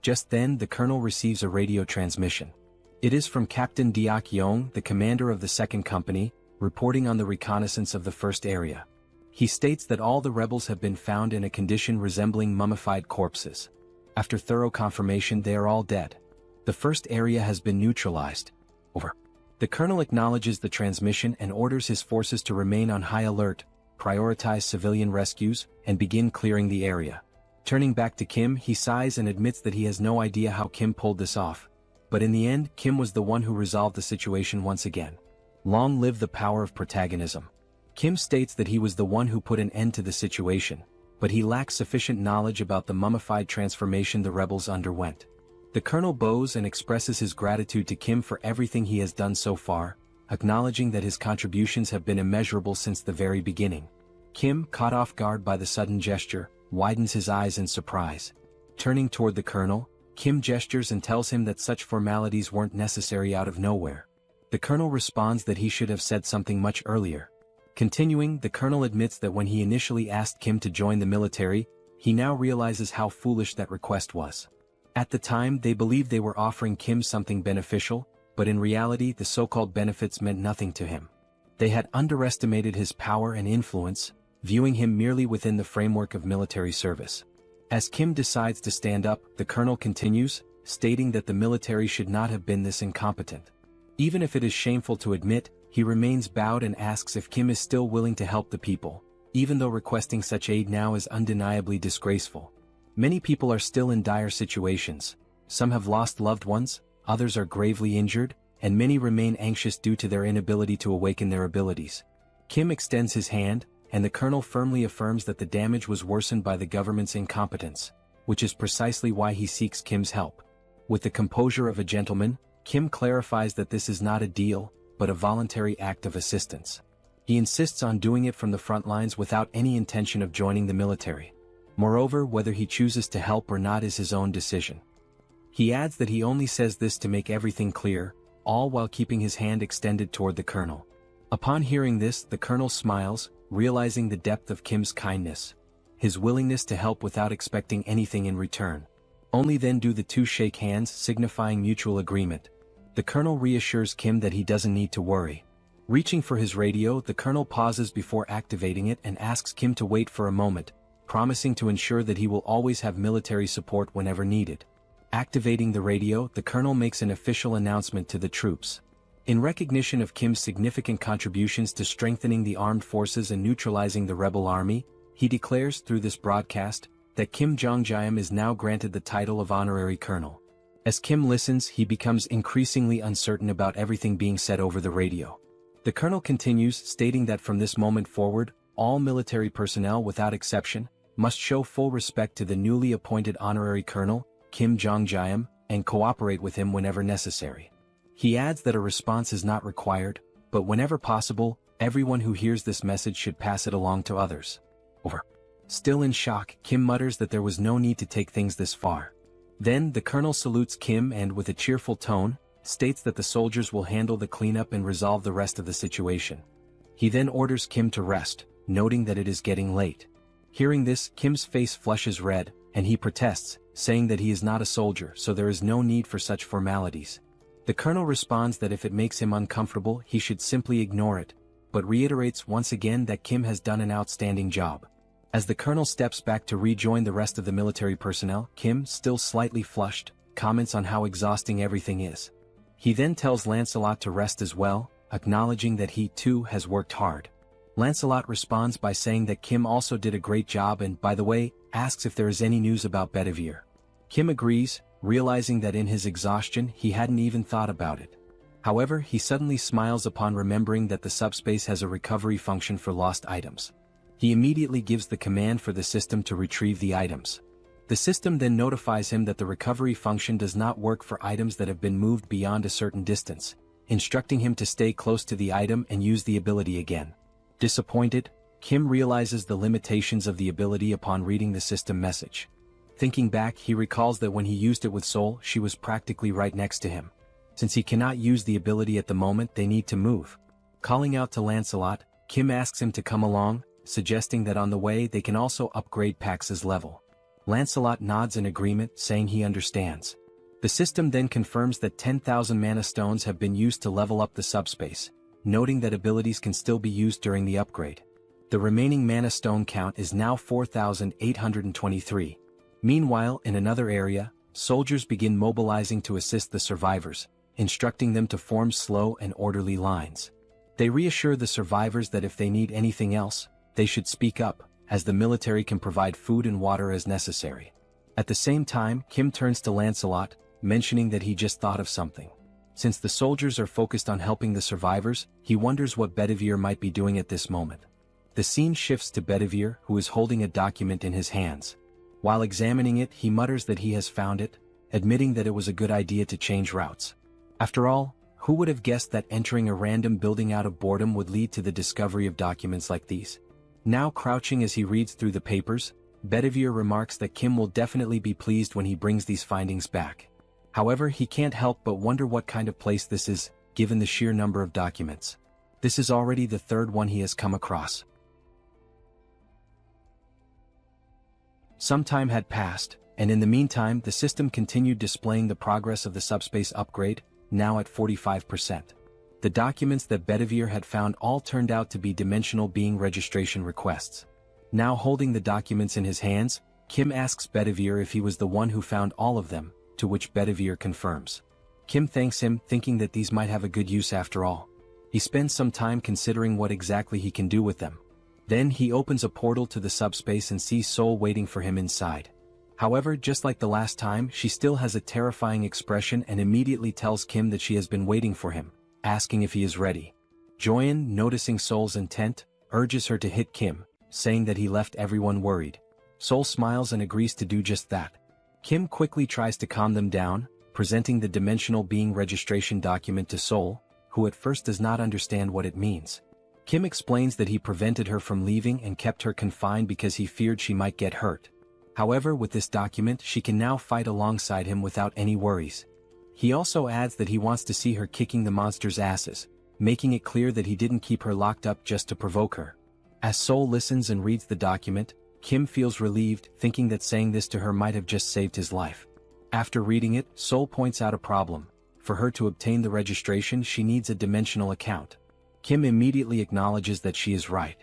S3: Just then the colonel receives a radio transmission. It is from Captain Deok Yong, the commander of the second company, reporting on the reconnaissance of the first area. He states that all the rebels have been found in a condition resembling mummified corpses. After thorough confirmation, they are all dead. The first area has been neutralized. Over. The colonel acknowledges the transmission and orders his forces to remain on high alert, prioritize civilian rescues, and begin clearing the area. Turning back to Kim, he sighs and admits that he has no idea how Kim pulled this off. But in the end, Kim was the one who resolved the situation once again. Long live the power of protagonism. Kim states that he was the one who put an end to the situation, but he lacks sufficient knowledge about the mummified transformation the rebels underwent. The colonel bows and expresses his gratitude to Kim for everything he has done so far, acknowledging that his contributions have been immeasurable since the very beginning. Kim, caught off guard by the sudden gesture, widens his eyes in surprise. Turning toward the colonel, Kim gestures and tells him that such formalities weren't necessary out of nowhere. The colonel responds that he should have said something much earlier. Continuing, the colonel admits that when he initially asked Kim to join the military, he now realizes how foolish that request was. At the time, they believed they were offering Kim something beneficial, but in reality the so-called benefits meant nothing to him. They had underestimated his power and influence, viewing him merely within the framework of military service. As Kim decides to stand up, the colonel continues, stating that the military should not have been this incompetent. Even if it is shameful to admit, he remains bowed and asks if Kim is still willing to help the people, even though requesting such aid now is undeniably disgraceful. Many people are still in dire situations. Some have lost loved ones, others are gravely injured, and many remain anxious due to their inability to awaken their abilities. Kim extends his hand, and the colonel firmly affirms that the damage was worsened by the government's incompetence, which is precisely why he seeks Kim's help. With the composure of a gentleman, Kim clarifies that this is not a deal, but a voluntary act of assistance. He insists on doing it from the front lines without any intention of joining the military. Moreover, whether he chooses to help or not is his own decision. He adds that he only says this to make everything clear, all while keeping his hand extended toward the colonel. Upon hearing this, the colonel smiles, realizing the depth of Kim's kindness, his willingness to help without expecting anything in return. Only then do the two shake hands, signifying mutual agreement. The colonel reassures Kim that he doesn't need to worry. Reaching for his radio, the colonel pauses before activating it and asks Kim to wait for a moment, promising to ensure that he will always have military support whenever needed. Activating the radio, the colonel makes an official announcement to the troops. In recognition of Kim's significant contributions to strengthening the armed forces and neutralizing the rebel army, he declares through this broadcast that Kim Jong-jaem is now granted the title of honorary colonel. As Kim listens, he becomes increasingly uncertain about everything being said over the radio. The colonel continues, stating that from this moment forward, all military personnel without exception must show full respect to the newly appointed honorary colonel, Kim Jong-jaem, and cooperate with him whenever necessary. He adds that a response is not required, but whenever possible, everyone who hears this message should pass it along to others. Over. Still in shock, Kim mutters that there was no need to take things this far. Then the colonel salutes Kim and, with a cheerful tone, states that the soldiers will handle the cleanup and resolve the rest of the situation. He then orders Kim to rest, noting that it is getting late. Hearing this, Kim's face flushes red, and he protests, saying that he is not a soldier, so there is no need for such formalities. The colonel responds that if it makes him uncomfortable, he should simply ignore it, but reiterates once again that Kim has done an outstanding job. As the colonel steps back to rejoin the rest of the military personnel, Kim, still slightly flushed, comments on how exhausting everything is. He then tells Lancelot to rest as well, acknowledging that he too has worked hard. Lancelot responds by saying that Kim also did a great job and, by the way, asks if there is any news about Bedivere. Kim agrees, realizing that in his exhaustion he hadn't even thought about it. However, he suddenly smiles upon remembering that the subspace has a recovery function for lost items. He immediately gives the command for the system to retrieve the items. The system then notifies him that the recovery function does not work for items that have been moved beyond a certain distance, instructing him to stay close to the item and use the ability again. Disappointed, Kim realizes the limitations of the ability upon reading the system message. Thinking back, he recalls that when he used it with Sol, she was practically right next to him. Since he cannot use the ability at the moment, they need to move. Calling out to Lancelot, Kim asks him to come along, suggesting that on the way they can also upgrade Pax's level. Lancelot nods in agreement, saying he understands. The system then confirms that 10,000 mana stones have been used to level up the subspace, noting that abilities can still be used during the upgrade. The remaining mana stone count is now 4,823. Meanwhile, in another area, soldiers begin mobilizing to assist the survivors, instructing them to form slow and orderly lines. They reassure the survivors that if they need anything else, they should speak up, as the military can provide food and water as necessary. At the same time, Kim turns to Lancelot, mentioning that he just thought of something. Since the soldiers are focused on helping the survivors, he wonders what Bedivere might be doing at this moment. The scene shifts to Bedivere, who is holding a document in his hands. While examining it, he mutters that he has found it, admitting that it was a good idea to change routes. After all, who would have guessed that entering a random building out of boredom would lead to the discovery of documents like these? Now crouching as he reads through the papers, Bedivere remarks that Kim will definitely be pleased when he brings these findings back. However, he can't help but wonder what kind of place this is, given the sheer number of documents. This is already the third one he has come across. Some time had passed, and in the meantime the system continued displaying the progress of the subspace upgrade, now at 45%. The documents that Bedivere had found all turned out to be dimensional being registration requests. Now holding the documents in his hands, Kim asks Bedivere if he was the one who found all of them, to which Bedivere confirms. Kim thanks him, thinking that these might have a good use after all. He spends some time considering what exactly he can do with them. Then he opens a portal to the subspace and sees Sol waiting for him inside. However, just like the last time, she still has a terrifying expression and immediately tells Kim that she has been waiting for him, asking if he is ready. Joyen, noticing Sol's intent, urges her to hit Kim, saying that he left everyone worried. Sol smiles and agrees to do just that. Kim quickly tries to calm them down, presenting the dimensional being registration document to Sol, who at first does not understand what it means. Kim explains that he prevented her from leaving and kept her confined because he feared she might get hurt. However, with this document, she can now fight alongside him without any worries. He also adds that he wants to see her kicking the monster's asses, making it clear that he didn't keep her locked up just to provoke her. As Sol listens and reads the document, Kim feels relieved, thinking that saying this to her might have just saved his life. After reading it, Sol points out a problem. For her to obtain the registration, she needs a dimensional account. Kim immediately acknowledges that she is right.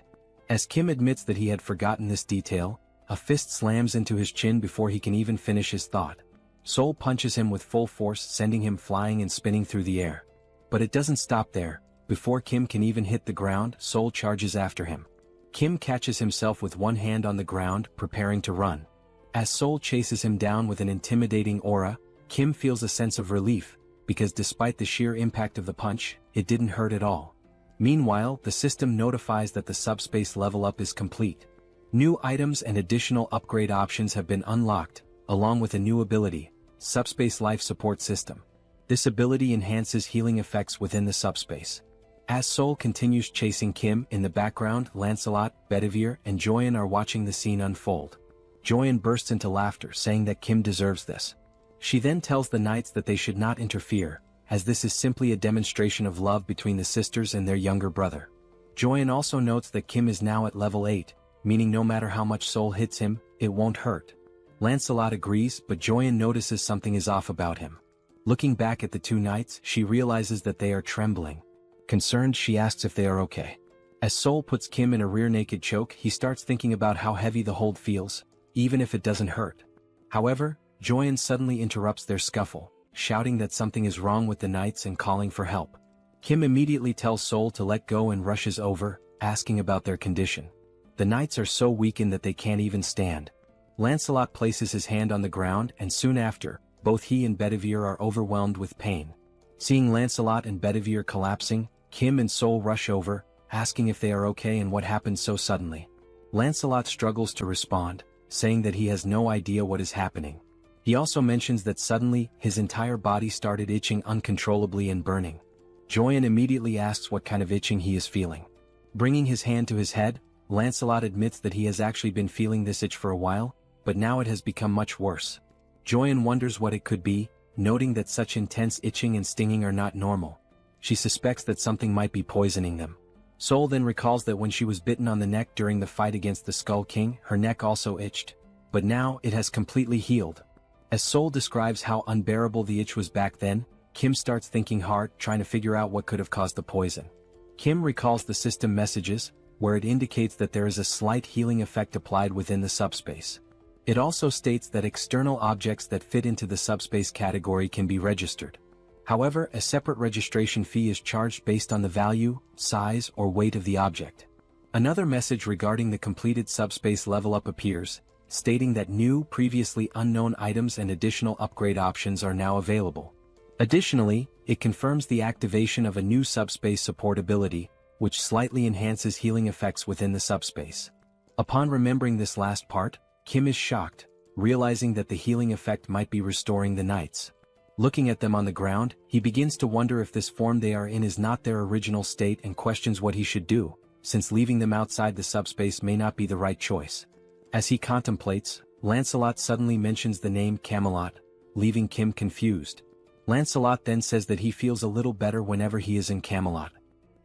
S3: As Kim admits that he had forgotten this detail, a fist slams into his chin before he can even finish his thought. Sol punches him with full force, sending him flying and spinning through the air. But it doesn't stop there. Before Kim can even hit the ground, Sol charges after him. Kim catches himself with one hand on the ground, preparing to run. As Sol chases him down with an intimidating aura, Kim feels a sense of relief, because despite the sheer impact of the punch, it didn't hurt at all. Meanwhile, the system notifies that the subspace level up is complete. New items and additional upgrade options have been unlocked, along with a new ability, Subspace Life Support System. This ability enhances healing effects within the subspace. As Sol continues chasing Kim, in the background, Lancelot, Bedivere, and Joyen are watching the scene unfold. Joyen bursts into laughter, saying that Kim deserves this. She then tells the knights that they should not interfere, as this is simply a demonstration of love between the sisters and their younger brother. Joyen also notes that Kim is now at level 8, meaning no matter how much Sol hits him, it won't hurt. Lancelot agrees, but Joyen notices something is off about him. Looking back at the two knights, she realizes that they are trembling. Concerned, she asks if they are okay. As Sol puts Kim in a rear naked choke, he starts thinking about how heavy the hold feels, even if it doesn't hurt. However, Joyen suddenly interrupts their scuffle, shouting that something is wrong with the knights and calling for help. Kim immediately tells Sol to let go and rushes over, asking about their condition. The knights are so weakened that they can't even stand. Lancelot places his hand on the ground, and soon after, both he and Bedivere are overwhelmed with pain. Seeing Lancelot and Bedivere collapsing, Kim and Sol rush over, asking if they are okay and what happened so suddenly. Lancelot struggles to respond, saying that he has no idea what is happening. He also mentions that suddenly, his entire body started itching uncontrollably and burning. Joyen immediately asks what kind of itching he is feeling. Bringing his hand to his head, Lancelot admits that he has actually been feeling this itch for a while, but now it has become much worse. Joyen wonders what it could be, noting that such intense itching and stinging are not normal. She suspects that something might be poisoning them. Sol then recalls that when she was bitten on the neck during the fight against the Skull King, her neck also itched. But now, it has completely healed. As Sol describes how unbearable the itch was back then, Kim starts thinking hard, trying to figure out what could have caused the poison. Kim recalls the system messages, where it indicates that there is a slight healing effect applied within the subspace. It also states that external objects that fit into the subspace category can be registered. However, a separate registration fee is charged based on the value, size, or weight of the object. Another message regarding the completed subspace level up appears, stating that new, previously unknown items and additional upgrade options are now available. Additionally, it confirms the activation of a new subspace support ability, which slightly enhances healing effects within the subspace. Upon remembering this last part, Kim is shocked, realizing that the healing effect might be restoring the knights. Looking at them on the ground, he begins to wonder if this form they are in is not their original state and questions what he should do, since leaving them outside the subspace may not be the right choice. As he contemplates, Lancelot suddenly mentions the name Camelot, leaving Kim confused. Lancelot then says that he feels a little better whenever he is in Camelot.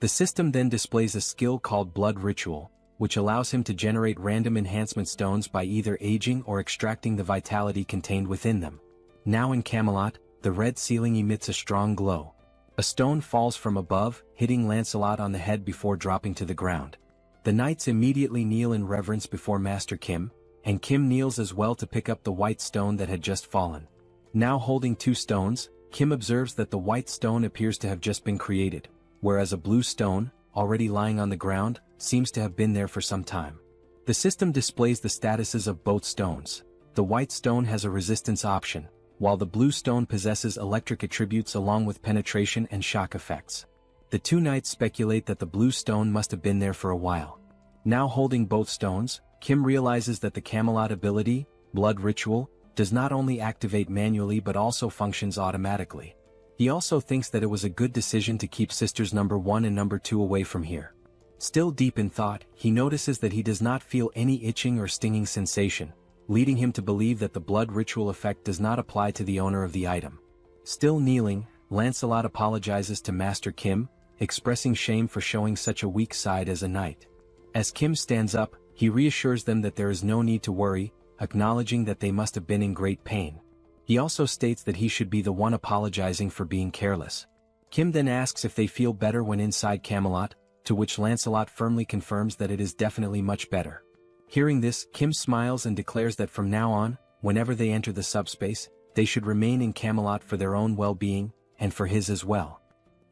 S3: The system then displays a skill called Blood Ritual, which allows him to generate random enhancement stones by either aging or extracting the vitality contained within them. Now in Camelot, the red ceiling emits a strong glow. A stone falls from above, hitting Lancelot on the head before dropping to the ground. The knights immediately kneel in reverence before Master Kim, and Kim kneels as well to pick up the white stone that had just fallen. Now holding two stones, Kim observes that the white stone appears to have just been created, whereas a blue stone, already lying on the ground, seems to have been there for some time. The system displays the statuses of both stones. The white stone has a resistance option, while the blue stone possesses electric attributes along with penetration and shock effects. The two knights speculate that the blue stone must have been there for a while. Now holding both stones, Kim realizes that the Camelot ability, Blood Ritual, does not only activate manually but also functions automatically. He also thinks that it was a good decision to keep sisters number 1 and number 2 away from here. Still deep in thought, he notices that he does not feel any itching or stinging sensation, leading him to believe that the blood ritual effect does not apply to the owner of the item. Still kneeling, Lancelot apologizes to Master Kim, expressing shame for showing such a weak side as a knight. As Kim stands up, he reassures them that there is no need to worry, acknowledging that they must have been in great pain. He also states that he should be the one apologizing for being careless. Kim then asks if they feel better when inside Camelot, to which Lancelot firmly confirms that it is definitely much better. Hearing this, Kim smiles and declares that from now on, whenever they enter the subspace, they should remain in Camelot for their own well-being, and for his as well.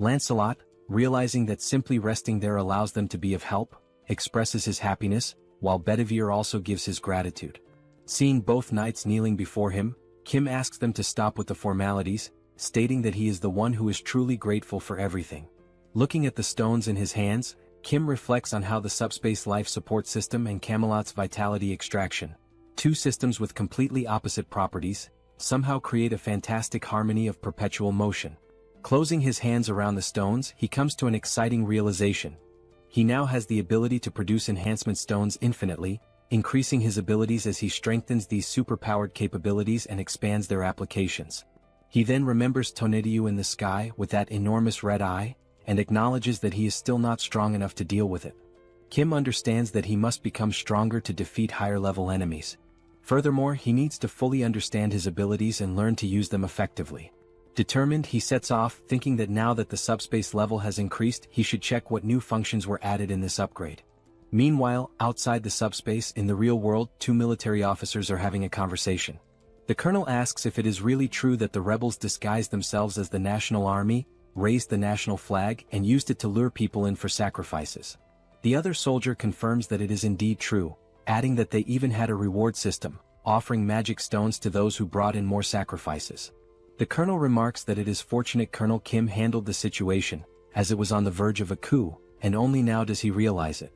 S3: Lancelot, realizing that simply resting there allows them to be of help, expresses his happiness, while Bedivere also gives his gratitude. Seeing both knights kneeling before him, Kim asks them to stop with the formalities, stating that he is the one who is truly grateful for everything. Looking at the stones in his hands, Kim reflects on how the Subspace Life Support System and Camelot's Vitality Extraction, two systems with completely opposite properties, somehow create a fantastic harmony of perpetual motion. Closing his hands around the stones, he comes to an exciting realization. He now has the ability to produce enhancement stones infinitely, increasing his abilities as he strengthens these superpowered capabilities and expands their applications. He then remembers Tonediu in the sky with that enormous red eye, and acknowledges that he is still not strong enough to deal with it. Kim understands that he must become stronger to defeat higher-level enemies. Furthermore, he needs to fully understand his abilities and learn to use them effectively. Determined, he sets off, thinking that now that the subspace level has increased, he should check what new functions were added in this upgrade. Meanwhile, outside the subspace, in the real world, two military officers are having a conversation. The colonel asks if it is really true that the rebels disguised themselves as the national army, raised the national flag, and used it to lure people in for sacrifices. The other soldier confirms that it is indeed true, adding that they even had a reward system, offering magic stones to those who brought in more sacrifices. The colonel remarks that it is fortunate Colonel Kim handled the situation, as it was on the verge of a coup, and only now does he realize it.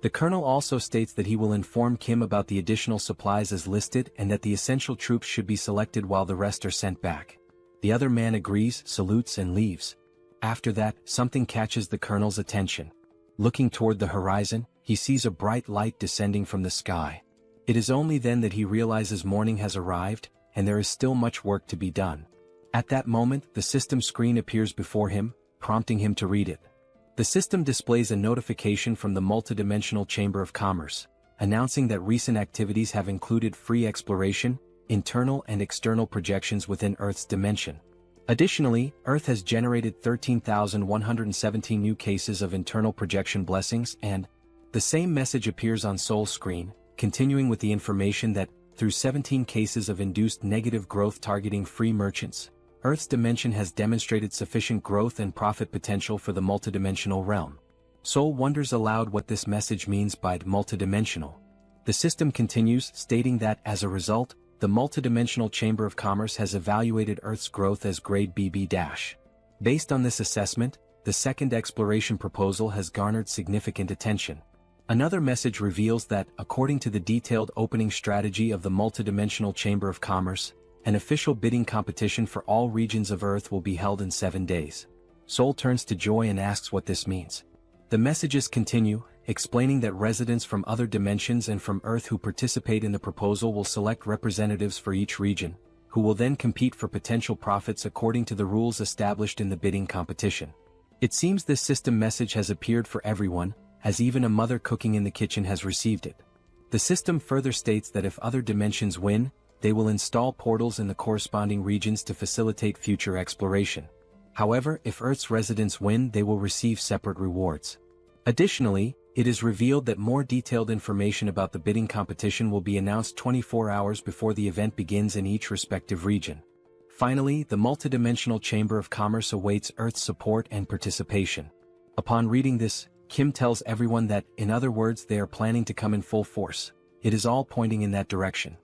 S3: The colonel also states that he will inform Kim about the additional supplies as listed and that the essential troops should be selected while the rest are sent back. The other man agrees, salutes and leaves. After that, something catches the colonel's attention. Looking toward the horizon, he sees a bright light descending from the sky. It is only then that he realizes morning has arrived, and there is still much work to be done. At that moment, the system screen appears before him, prompting him to read it. The system displays a notification from the multidimensional Chamber of Commerce, announcing that recent activities have included free exploration, internal and external projections within Earth's dimension. Additionally, Earth has generated 13,117 new cases of internal projection blessings, and the same message appears on Soul's screen, continuing with the information that, through 17 cases of induced negative growth targeting free merchants, Earth's dimension has demonstrated sufficient growth and profit potential for the multidimensional realm. Soul wonders aloud what this message means by multidimensional. The system continues, stating that, as a result, the multidimensional Chamber of Commerce has evaluated Earth's growth as grade BB-. Based on this assessment, the second exploration proposal has garnered significant attention. Another message reveals that, according to the detailed opening strategy of the multidimensional Chamber of Commerce, an official bidding competition for all regions of Earth will be held in 7 days. Soul turns to Joy and asks what this means. The messages continue, explaining that residents from other dimensions and from Earth who participate in the proposal will select representatives for each region, who will then compete for potential profits according to the rules established in the bidding competition. It seems this system message has appeared for everyone, as even a mother cooking in the kitchen has received it. The system further states that if other dimensions win, they will install portals in the corresponding regions to facilitate future exploration. However, if Earth's residents win, they will receive separate rewards. Additionally, it is revealed that more detailed information about the bidding competition will be announced 24 hours before the event begins in each respective region. Finally, the multidimensional Chamber of Commerce awaits Earth's support and participation. Upon reading this, Kim tells everyone that, in other words, they are planning to come in full force. It is all pointing in that direction.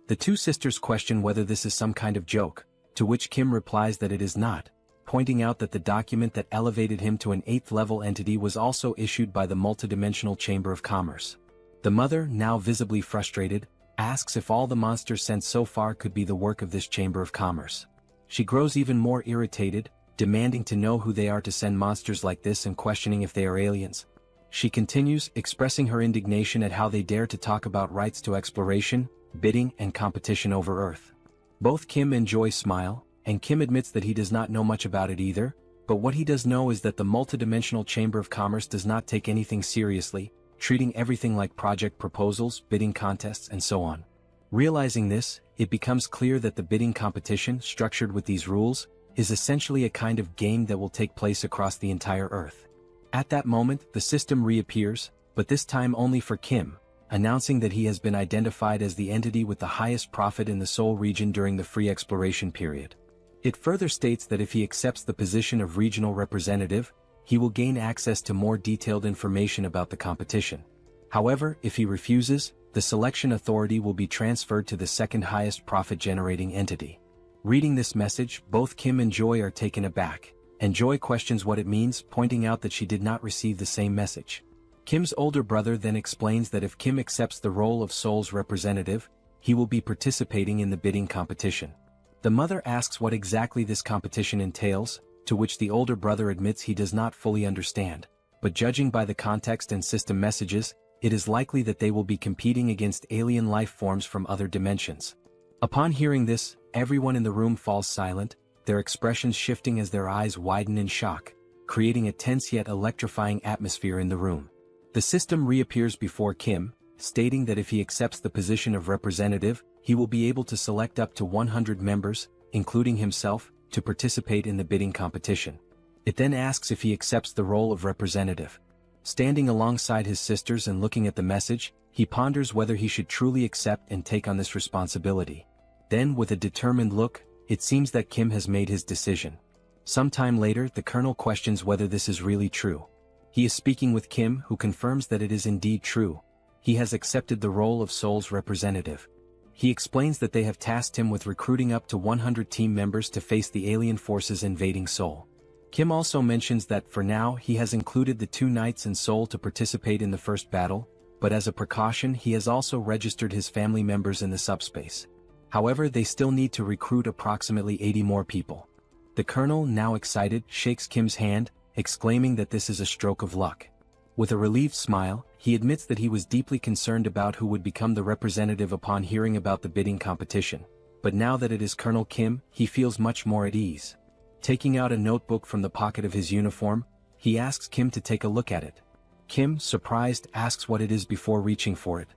S3: The two sisters question whether this is some kind of joke, to which Kim replies that it is not, pointing out that the document that elevated him to an 8th-level entity was also issued by the multidimensional Chamber of Commerce. The mother, now visibly frustrated, asks if all the monsters sent so far could be the work of this Chamber of Commerce. She grows even more irritated, demanding to know who they are to send monsters like this and questioning if they are aliens. She continues, expressing her indignation at how they dare to talk about rights to exploration, bidding, and competition over Earth. Both Kim and Joy smile, and Kim admits that he does not know much about it either, but what he does know is that the multidimensional Chamber of Commerce does not take anything seriously, treating everything like project proposals, bidding contests, and so on. Realizing this, it becomes clear that the bidding competition, structured with these rules, is essentially a kind of game that will take place across the entire Earth. At that moment, the system reappears, but this time only for Kim, announcing that he has been identified as the entity with the highest profit in the Seoul region during the free exploration period. It further states that if he accepts the position of regional representative, he will gain access to more detailed information about the competition. However, if he refuses, the selection authority will be transferred to the second highest profit-generating entity. Reading this message, both Kim and Joy are taken aback, and Joy questions what it means, pointing out that she did not receive the same message. Kim's older brother then explains that if Kim accepts the role of Seoul's representative, he will be participating in the bidding competition. The mother asks what exactly this competition entails, to which the older brother admits he does not fully understand, but judging by the context and system messages, it is likely that they will be competing against alien life forms from other dimensions. Upon hearing this, everyone in the room falls silent, their expressions shifting as their eyes widen in shock, creating a tense yet electrifying atmosphere in the room. The system reappears before Kim, stating that if he accepts the position of representative, he will be able to select up to 100 members, including himself, to participate in the bidding competition. It then asks if he accepts the role of representative. Standing alongside his sisters and looking at the message, he ponders whether he should truly accept and take on this responsibility. Then, with a determined look, it seems that Kim has made his decision. Sometime later, the colonel questions whether this is really true. He is speaking with Kim, who confirms that it is indeed true. He has accepted the role of Seoul's representative. He explains that they have tasked him with recruiting up to 100 team members to face the alien forces invading Seoul. Kim also mentions that for now he has included the 2 knights in Seoul to participate in the first battle, but as a precaution he has also registered his family members in the subspace. However, they still need to recruit approximately 80 more people. The colonel, now excited, shakes Kim's hand, exclaiming that this is a stroke of luck. With a relieved smile, he admits that he was deeply concerned about who would become the representative upon hearing about the bidding competition. But now that it is Colonel Kim, he feels much more at ease. Taking out a notebook from the pocket of his uniform, he asks Kim to take a look at it. Kim, surprised, asks what it is before reaching for it.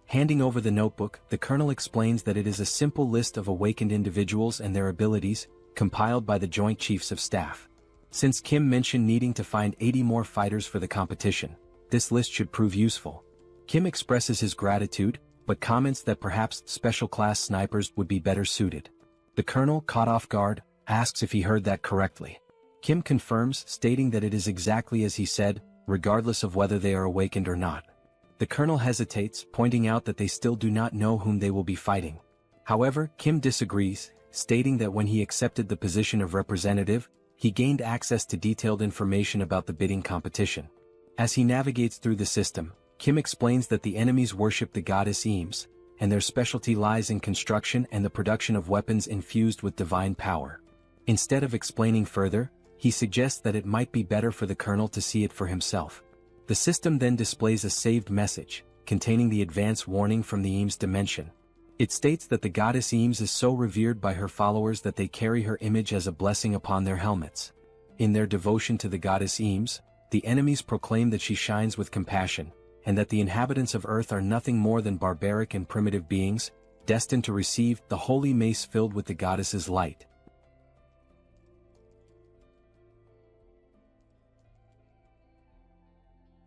S3: Handing over the notebook, the colonel explains that it is a simple list of awakened individuals and their abilities, compiled by the Joint Chiefs of Staff. Since Kim mentioned needing to find 80 more fighters for the competition, this list should prove useful. Kim expresses his gratitude, but comments that perhaps special-class snipers would be better suited. The colonel, caught off guard, asks if he heard that correctly. Kim confirms, stating that it is exactly as he said, regardless of whether they are awakened or not. The colonel hesitates, pointing out that they still do not know whom they will be fighting. However, Kim disagrees, stating that when he accepted the position of representative, he gained access to detailed information about the bidding competition. As he navigates through the system, Kim explains that the enemies worship the goddess Eames, and their specialty lies in construction and the production of weapons infused with divine power. Instead of explaining further, he suggests that it might be better for the colonel to see it for himself. The system then displays a saved message, containing the advance warning from the Eames dimension. It states that the goddess Eames is so revered by her followers that they carry her image as a blessing upon their helmets. In their devotion to the goddess Eames, the enemies proclaim that she shines with compassion, and that the inhabitants of Earth are nothing more than barbaric and primitive beings, destined to receive the holy mace filled with the goddess's light.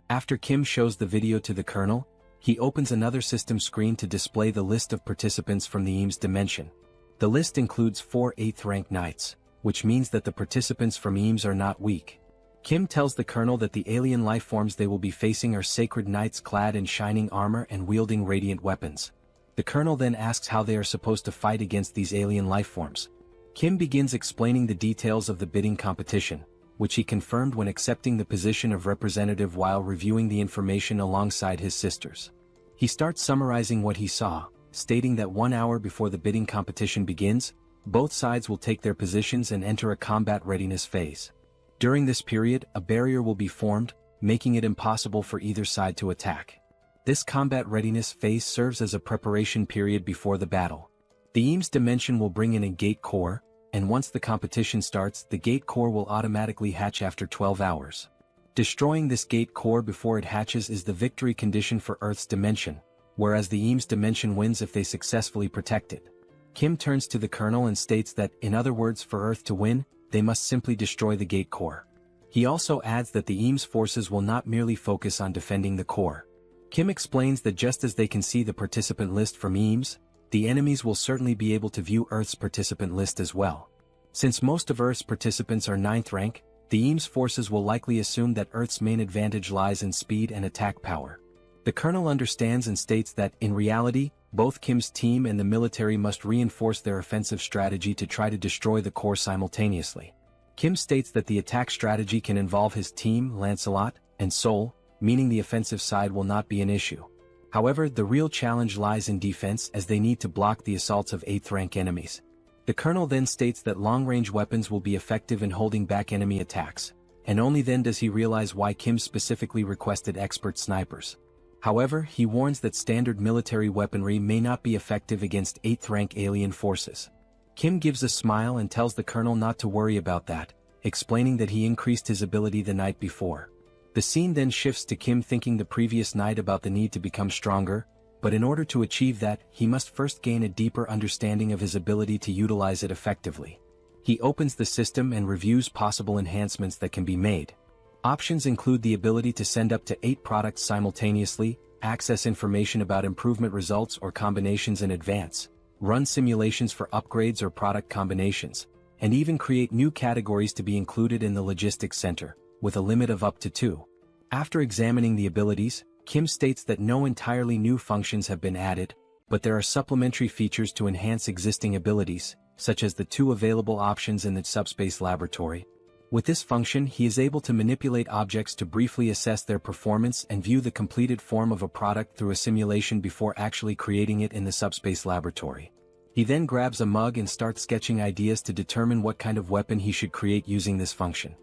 S3: After Kim shows the video to the colonel, he opens another system screen to display the list of participants from the Eames dimension. The list includes 4 8th-rank knights, which means that the participants from Eames are not weak. Kim tells the colonel that the alien lifeforms they will be facing are sacred knights clad in shining armor and wielding radiant weapons. The colonel then asks how they are supposed to fight against these alien lifeforms. Kim begins explaining the details of the bidding competition, which he confirmed when accepting the position of representative while reviewing the information alongside his sisters. He starts summarizing what he saw, stating that 1 hour before the bidding competition begins, both sides will take their positions and enter a combat readiness phase. During this period, a barrier will be formed, making it impossible for either side to attack. This combat readiness phase serves as a preparation period before the battle. The Eames dimension will bring in a gate core, and once the competition starts, the gate core will automatically hatch after 12 hours. Destroying this gate core before it hatches is the victory condition for Earth's dimension, whereas the Eames dimension wins if they successfully protect it. Kim turns to the colonel and states that, in other words, for Earth to win, they must simply destroy the gate core. He also adds that the Eames forces will not merely focus on defending the core. Kim explains that just as they can see the participant list from Eames, the enemies will certainly be able to view Earth's participant list as well. Since most of Earth's participants are 9th rank, the Eames forces will likely assume that Earth's main advantage lies in speed and attack power. The colonel understands and states that, in reality, both Kim's team and the military must reinforce their offensive strategy to try to destroy the core simultaneously. Kim states that the attack strategy can involve his team, Lancelot, and Soul, meaning the offensive side will not be an issue. However, the real challenge lies in defense as they need to block the assaults of 8th-rank enemies. The colonel then states that long-range weapons will be effective in holding back enemy attacks, and only then does he realize why Kim specifically requested expert snipers. However, he warns that standard military weaponry may not be effective against 8th-rank alien forces. Kim gives a smile and tells the colonel not to worry about that, explaining that he increased his ability the night before. The scene then shifts to Kim thinking the previous night about the need to become stronger, but in order to achieve that, he must first gain a deeper understanding of his ability to utilize it effectively. He opens the system and reviews possible enhancements that can be made. Options include the ability to send up to 8 products simultaneously, access information about improvement results or combinations in advance, run simulations for upgrades or product combinations, and even create new categories to be included in the logistics center, with a limit of up to 2. After examining the abilities, Kim states that no entirely new functions have been added, but there are supplementary features to enhance existing abilities, such as the 2 available options in the Subspace laboratory. With this function, he is able to manipulate objects to briefly assess their performance and view the completed form of a product through a simulation before actually creating it in the Subspace laboratory. He then grabs a mug and starts sketching ideas to determine what kind of weapon he should create using this function.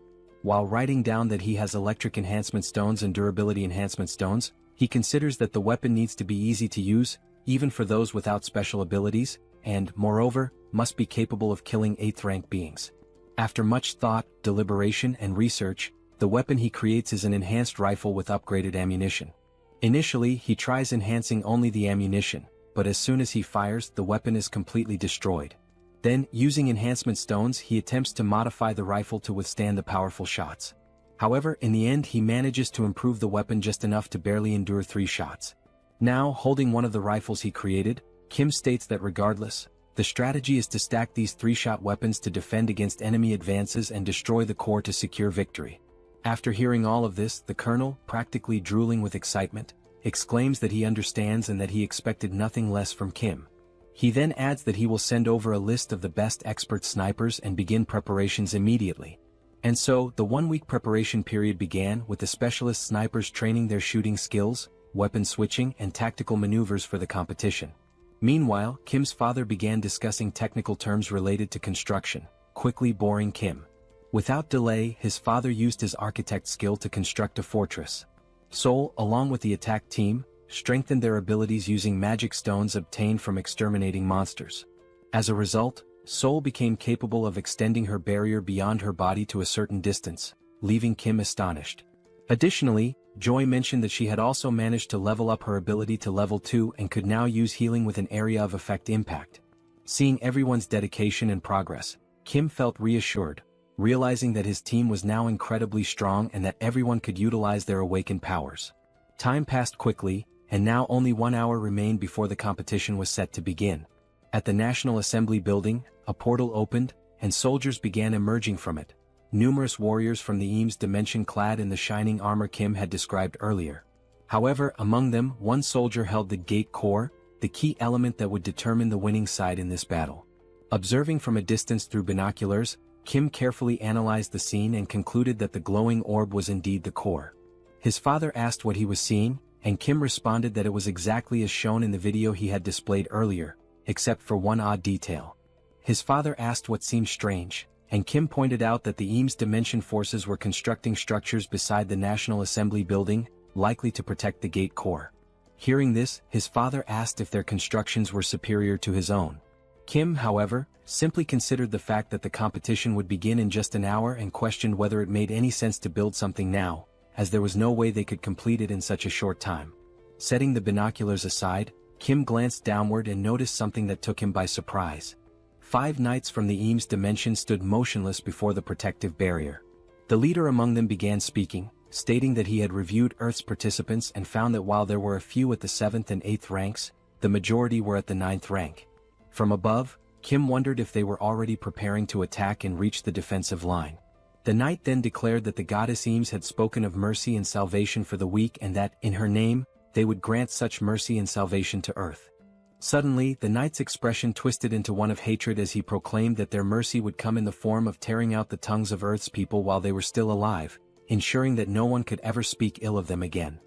S3: While writing down that he has electric enhancement stones and durability enhancement stones, he considers that the weapon needs to be easy to use, even for those without special abilities, and, moreover, must be capable of killing 8th rank beings. After much thought, deliberation, and research, the weapon he creates is an enhanced rifle with upgraded ammunition. Initially, he tries enhancing only the ammunition, but as soon as he fires, the weapon is completely destroyed. Then, using enhancement stones, he attempts to modify the rifle to withstand the powerful shots. However, in the end he manages to improve the weapon just enough to barely endure 3 shots. Now, holding one of the rifles he created, Kim states that regardless, the strategy is to stack these 3-shot weapons to defend against enemy advances and destroy the core to secure victory. After hearing all of this, the colonel, practically drooling with excitement, exclaims that he understands and that he expected nothing less from Kim. He then adds that he will send over a list of the best expert snipers and begin preparations immediately. And so, the 1-week preparation period began with the specialist snipers training their shooting skills, weapon switching, and tactical maneuvers for the competition. Meanwhile, Kim's father began discussing technical terms related to construction, quickly boring Kim. Without delay, his father used his architect skill to construct a fortress. Seoul, along with the attack team, strengthened their abilities using magic stones obtained from exterminating monsters. As a result, Seoul became capable of extending her barrier beyond her body to a certain distance, leaving Kim astonished. Additionally, Joy mentioned that she had also managed to level up her ability to level 2 and could now use healing with an area of effect impact. Seeing everyone's dedication and progress, Kim felt reassured, realizing that his team was now incredibly strong and that everyone could utilize their awakened powers. Time passed quickly, and now only 1 hour remained before the competition was set to begin. At the National Assembly building, a portal opened, and soldiers began emerging from it. Numerous warriors from the Eames dimension clad in the shining armor Kim had described earlier. However, among them, one soldier held the gate core, the key element that would determine the winning side in this battle. Observing from a distance through binoculars, Kim carefully analyzed the scene and concluded that the glowing orb was indeed the core. His father asked what he was seeing, and Kim responded that it was exactly as shown in the video he had displayed earlier, except for one odd detail. His father asked what seemed strange, and Kim pointed out that the Eames Dimension forces were constructing structures beside the National Assembly building, likely to protect the gate core. Hearing this, his father asked if their constructions were superior to his own. Kim, however, simply considered the fact that the competition would begin in just an hour and questioned whether it made any sense to build something now, as there was no way they could complete it in such a short time. Setting the binoculars aside, Kim glanced downward and noticed something that took him by surprise. 5 knights from the Eames dimension stood motionless before the protective barrier. The leader among them began speaking, stating that he had reviewed Earth's participants and found that while there were a few at the 7th and 8th ranks, the majority were at the 9th rank. From above, Kim wondered if they were already preparing to attack and reach the defensive line. The knight then declared that the goddess Eames had spoken of mercy and salvation for the weak and that, in her name, they would grant such mercy and salvation to Earth. Suddenly, the knight's expression twisted into one of hatred as he proclaimed that their mercy would come in the form of tearing out the tongues of Earth's people while they were still alive, ensuring that no one could ever speak ill of them again.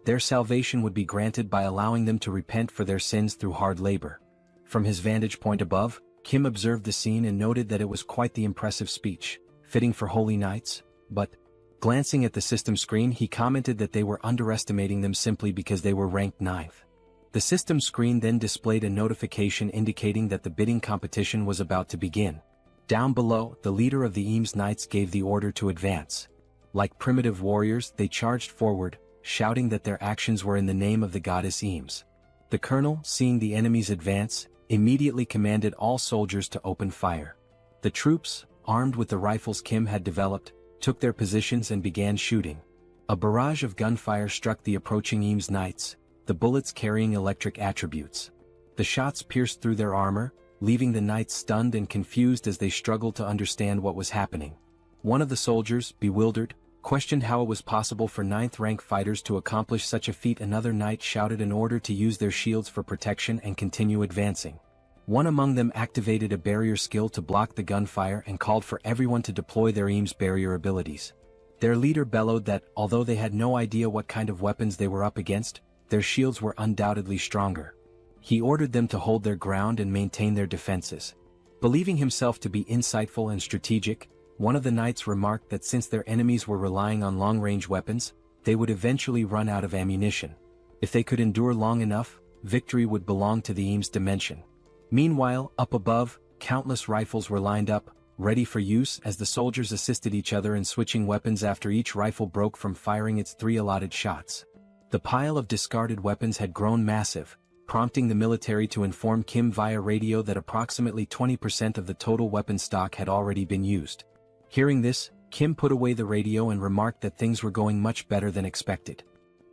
S3: Their salvation would be granted by allowing them to repent for their sins through hard labor. From his vantage point above, Kim observed the scene and noted that it was quite the impressive speech, fitting for holy knights, but, glancing at the system screen, he commented that they were underestimating them simply because they were ranked 9th. The system screen then displayed a notification indicating that the bidding competition was about to begin. Down below, the leader of the Eames Knights gave the order to advance. Like primitive warriors, they charged forward, shouting that their actions were in the name of the goddess Eames. The colonel, seeing the enemies advance, immediately commanded all soldiers to open fire. The troops, armed with the rifles Kim had developed, took their positions and began shooting. A barrage of gunfire struck the approaching Eames Knights, the bullets carrying electric attributes. The shots pierced through their armor, leaving the knights stunned and confused as they struggled to understand what was happening. One of the soldiers, bewildered, questioned how it was possible for 9th rank fighters to accomplish such a feat. Another knight shouted an order to use their shields for protection and continue advancing. One among them activated a barrier skill to block the gunfire and called for everyone to deploy their Eames barrier abilities. Their leader bellowed that, although they had no idea what kind of weapons they were up against, their shields were undoubtedly stronger. He ordered them to hold their ground and maintain their defenses. Believing himself to be insightful and strategic, one of the knights remarked that since their enemies were relying on long-range weapons, they would eventually run out of ammunition. If they could endure long enough, victory would belong to the Eames dimension. Meanwhile, up above, countless rifles were lined up, ready for use as the soldiers assisted each other in switching weapons after each rifle broke from firing its 3 allotted shots. The pile of discarded weapons had grown massive, prompting the military to inform Kim via radio that approximately 20% of the total weapon stock had already been used. Hearing this, Kim put away the radio and remarked that things were going much better than expected.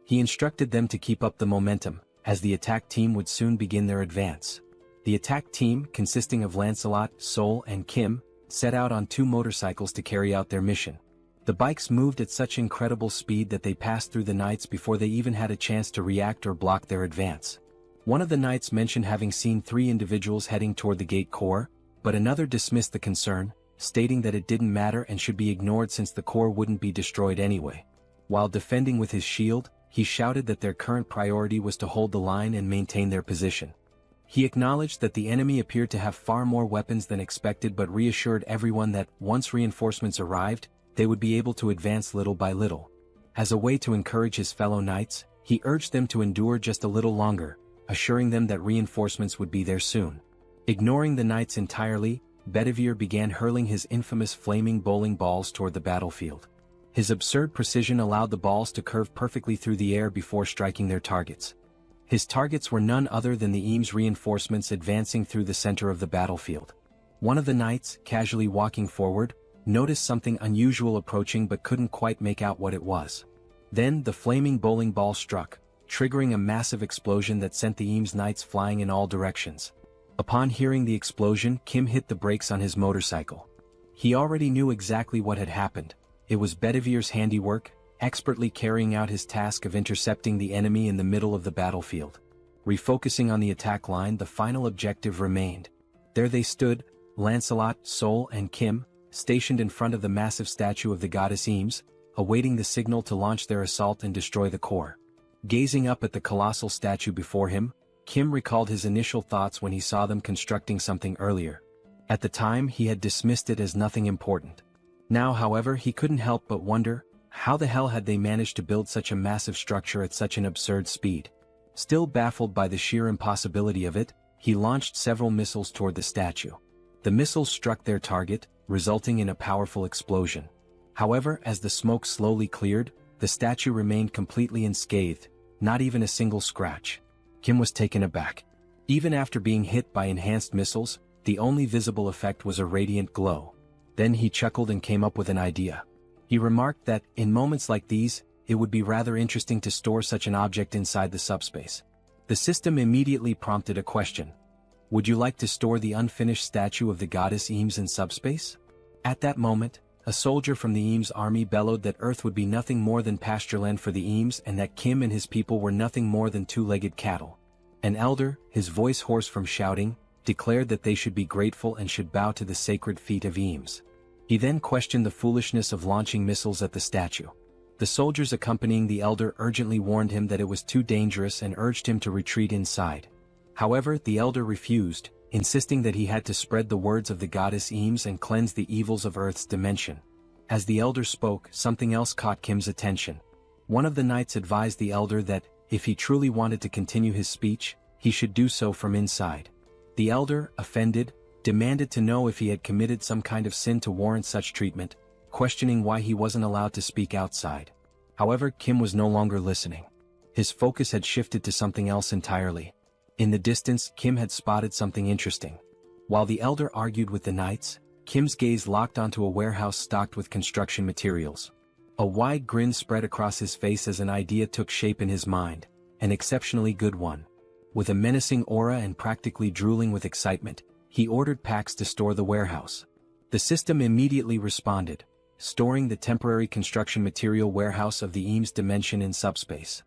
S3: He instructed them to keep up the momentum, as the attack team would soon begin their advance. The attack team, consisting of Lancelot, Sol, and Kim, set out on 2 motorcycles to carry out their mission. The bikes moved at such incredible speed that they passed through the knights before they even had a chance to react or block their advance. One of the knights mentioned having seen 3 individuals heading toward the gate core, but another dismissed the concern, stating that it didn't matter and should be ignored since the core wouldn't be destroyed anyway. While defending with his shield, he shouted that their current priority was to hold the line and maintain their position. He acknowledged that the enemy appeared to have far more weapons than expected but reassured everyone that, once reinforcements arrived, they would be able to advance little by little. As a way to encourage his fellow knights, he urged them to endure just a little longer, assuring them that reinforcements would be there soon. Ignoring the knights entirely, Bedivere began hurling his infamous flaming bowling balls toward the battlefield. His absurd precision allowed the balls to curve perfectly through the air before striking their targets. His targets were none other than the Eames reinforcements advancing through the center of the battlefield. One of the knights, casually walking forward, noticed something unusual approaching but couldn't quite make out what it was. Then the flaming bowling ball struck, triggering a massive explosion that sent the Eames knights flying in all directions. Upon hearing the explosion, Kim hit the brakes on his motorcycle. He already knew exactly what had happened. It was Bedivere's handiwork, expertly carrying out his task of intercepting the enemy in the middle of the battlefield. Refocusing on the attack line, the final objective remained. There they stood, Lancelot, Sol, and Kim, stationed in front of the massive statue of the goddess Eames, awaiting the signal to launch their assault and destroy the core. Gazing up at the colossal statue before him, Kim recalled his initial thoughts when he saw them constructing something earlier. At the time, he had dismissed it as nothing important. Now, however, he couldn't help but wonder, how the hell had they managed to build such a massive structure at such an absurd speed? Still baffled by the sheer impossibility of it, he launched several missiles toward the statue. The missiles struck their target, resulting in a powerful explosion. However, as the smoke slowly cleared, the statue remained completely unscathed, not even a single scratch. Kim was taken aback. Even after being hit by enhanced missiles, the only visible effect was a radiant glow. Then he chuckled and came up with an idea. He remarked that, in moments like these, it would be rather interesting to store such an object inside the subspace. The system immediately prompted a question. Would you like to store the unfinished statue of the goddess Eames in subspace? At that moment, a soldier from the Eames army bellowed that Earth would be nothing more than pastureland for the Eames and that Kim and his people were nothing more than 2-legged cattle. An elder, his voice hoarse from shouting, declared that they should be grateful and should bow to the sacred feet of Eames. He then questioned the foolishness of launching missiles at the statue. The soldiers accompanying the elder urgently warned him that it was too dangerous and urged him to retreat inside. However, the elder refused, insisting that he had to spread the words of the goddess Eames and cleanse the evils of Earth's dimension. As the elder spoke, something else caught Kim's attention. One of the knights advised the elder that, if he truly wanted to continue his speech, he should do so from inside. The elder, offended, demanded to know if he had committed some kind of sin to warrant such treatment, questioning why he wasn't allowed to speak outside. However, Kim was no longer listening. His focus had shifted to something else entirely. In the distance, Kim had spotted something interesting. While the elder argued with the knights, Kim's gaze locked onto a warehouse stocked with construction materials. A wide grin spread across his face as an idea took shape in his mind, an exceptionally good one. With a menacing aura and practically drooling with excitement, he ordered packs to store the warehouse. The system immediately responded, storing the temporary construction material warehouse of the Eames dimension in subspace.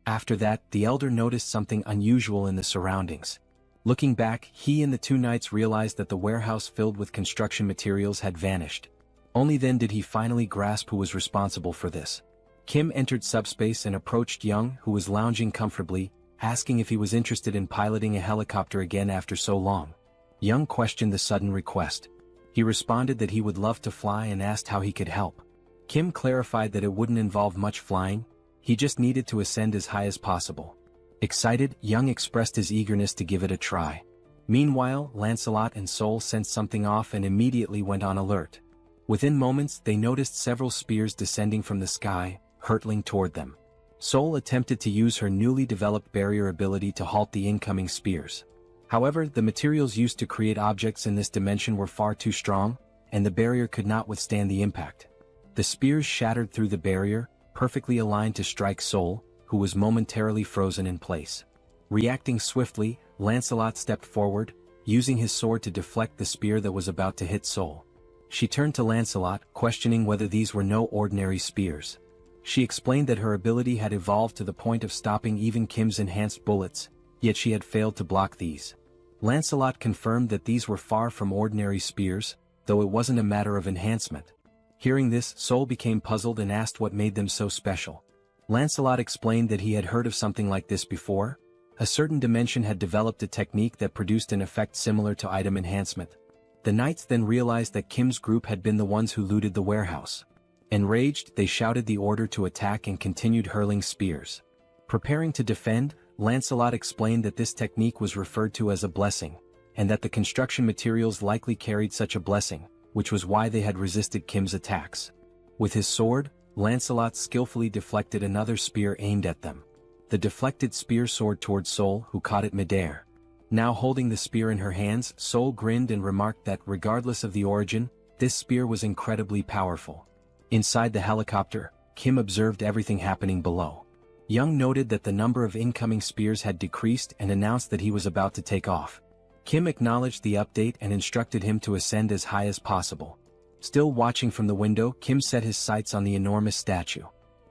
S3: After that, the elder noticed something unusual in the surroundings. Looking back, he and the 2 knights realized that the warehouse filled with construction materials had vanished. Only then did he finally grasp who was responsible for this. Kim entered subspace and approached Young, who was lounging comfortably, asking if he was interested in piloting a helicopter again after so long. Young questioned the sudden request. He responded that he would love to fly and asked how he could help. Kim clarified that it wouldn't involve much flying, he just needed to ascend as high as possible. Excited, Young expressed his eagerness to give it a try. Meanwhile, Lancelot and Sol sensed something off and immediately went on alert. Within moments, they noticed several spears descending from the sky, hurtling toward them. Sol attempted to use her newly developed barrier ability to halt the incoming spears. However, the materials used to create objects in this dimension were far too strong, and the barrier could not withstand the impact. The spears shattered through the barrier, perfectly aligned to strike Sol, who was momentarily frozen in place. Reacting swiftly, Lancelot stepped forward, using his sword to deflect the spear that was about to hit Sol. She turned to Lancelot, questioning whether these were no ordinary spears. She explained that her ability had evolved to the point of stopping even Kim's enhanced bullets, yet she had failed to block these. Lancelot confirmed that these were far from ordinary spears, though it wasn't a matter of enhancement. Hearing this, Sol became puzzled and asked what made them so special. Lancelot explained that he had heard of something like this before. A certain dimension had developed a technique that produced an effect similar to item enhancement. The knights then realized that Kim's group had been the ones who looted the warehouse. Enraged, they shouted the order to attack and continued hurling spears. Preparing to defend, Lancelot explained that this technique was referred to as a blessing, and that the construction materials likely carried such a blessing, which was why they had resisted Kim's attacks. With his sword, Lancelot skillfully deflected another spear aimed at them. The deflected spear soared toward Sol, who caught it midair. Now holding the spear in her hands, Sol grinned and remarked that, regardless of the origin, this spear was incredibly powerful. Inside the helicopter, Kim observed everything happening below. Young noted that the number of incoming spears had decreased and announced that he was about to take off. Kim acknowledged the update and instructed him to ascend as high as possible. Still watching from the window, Kim set his sights on the enormous statue.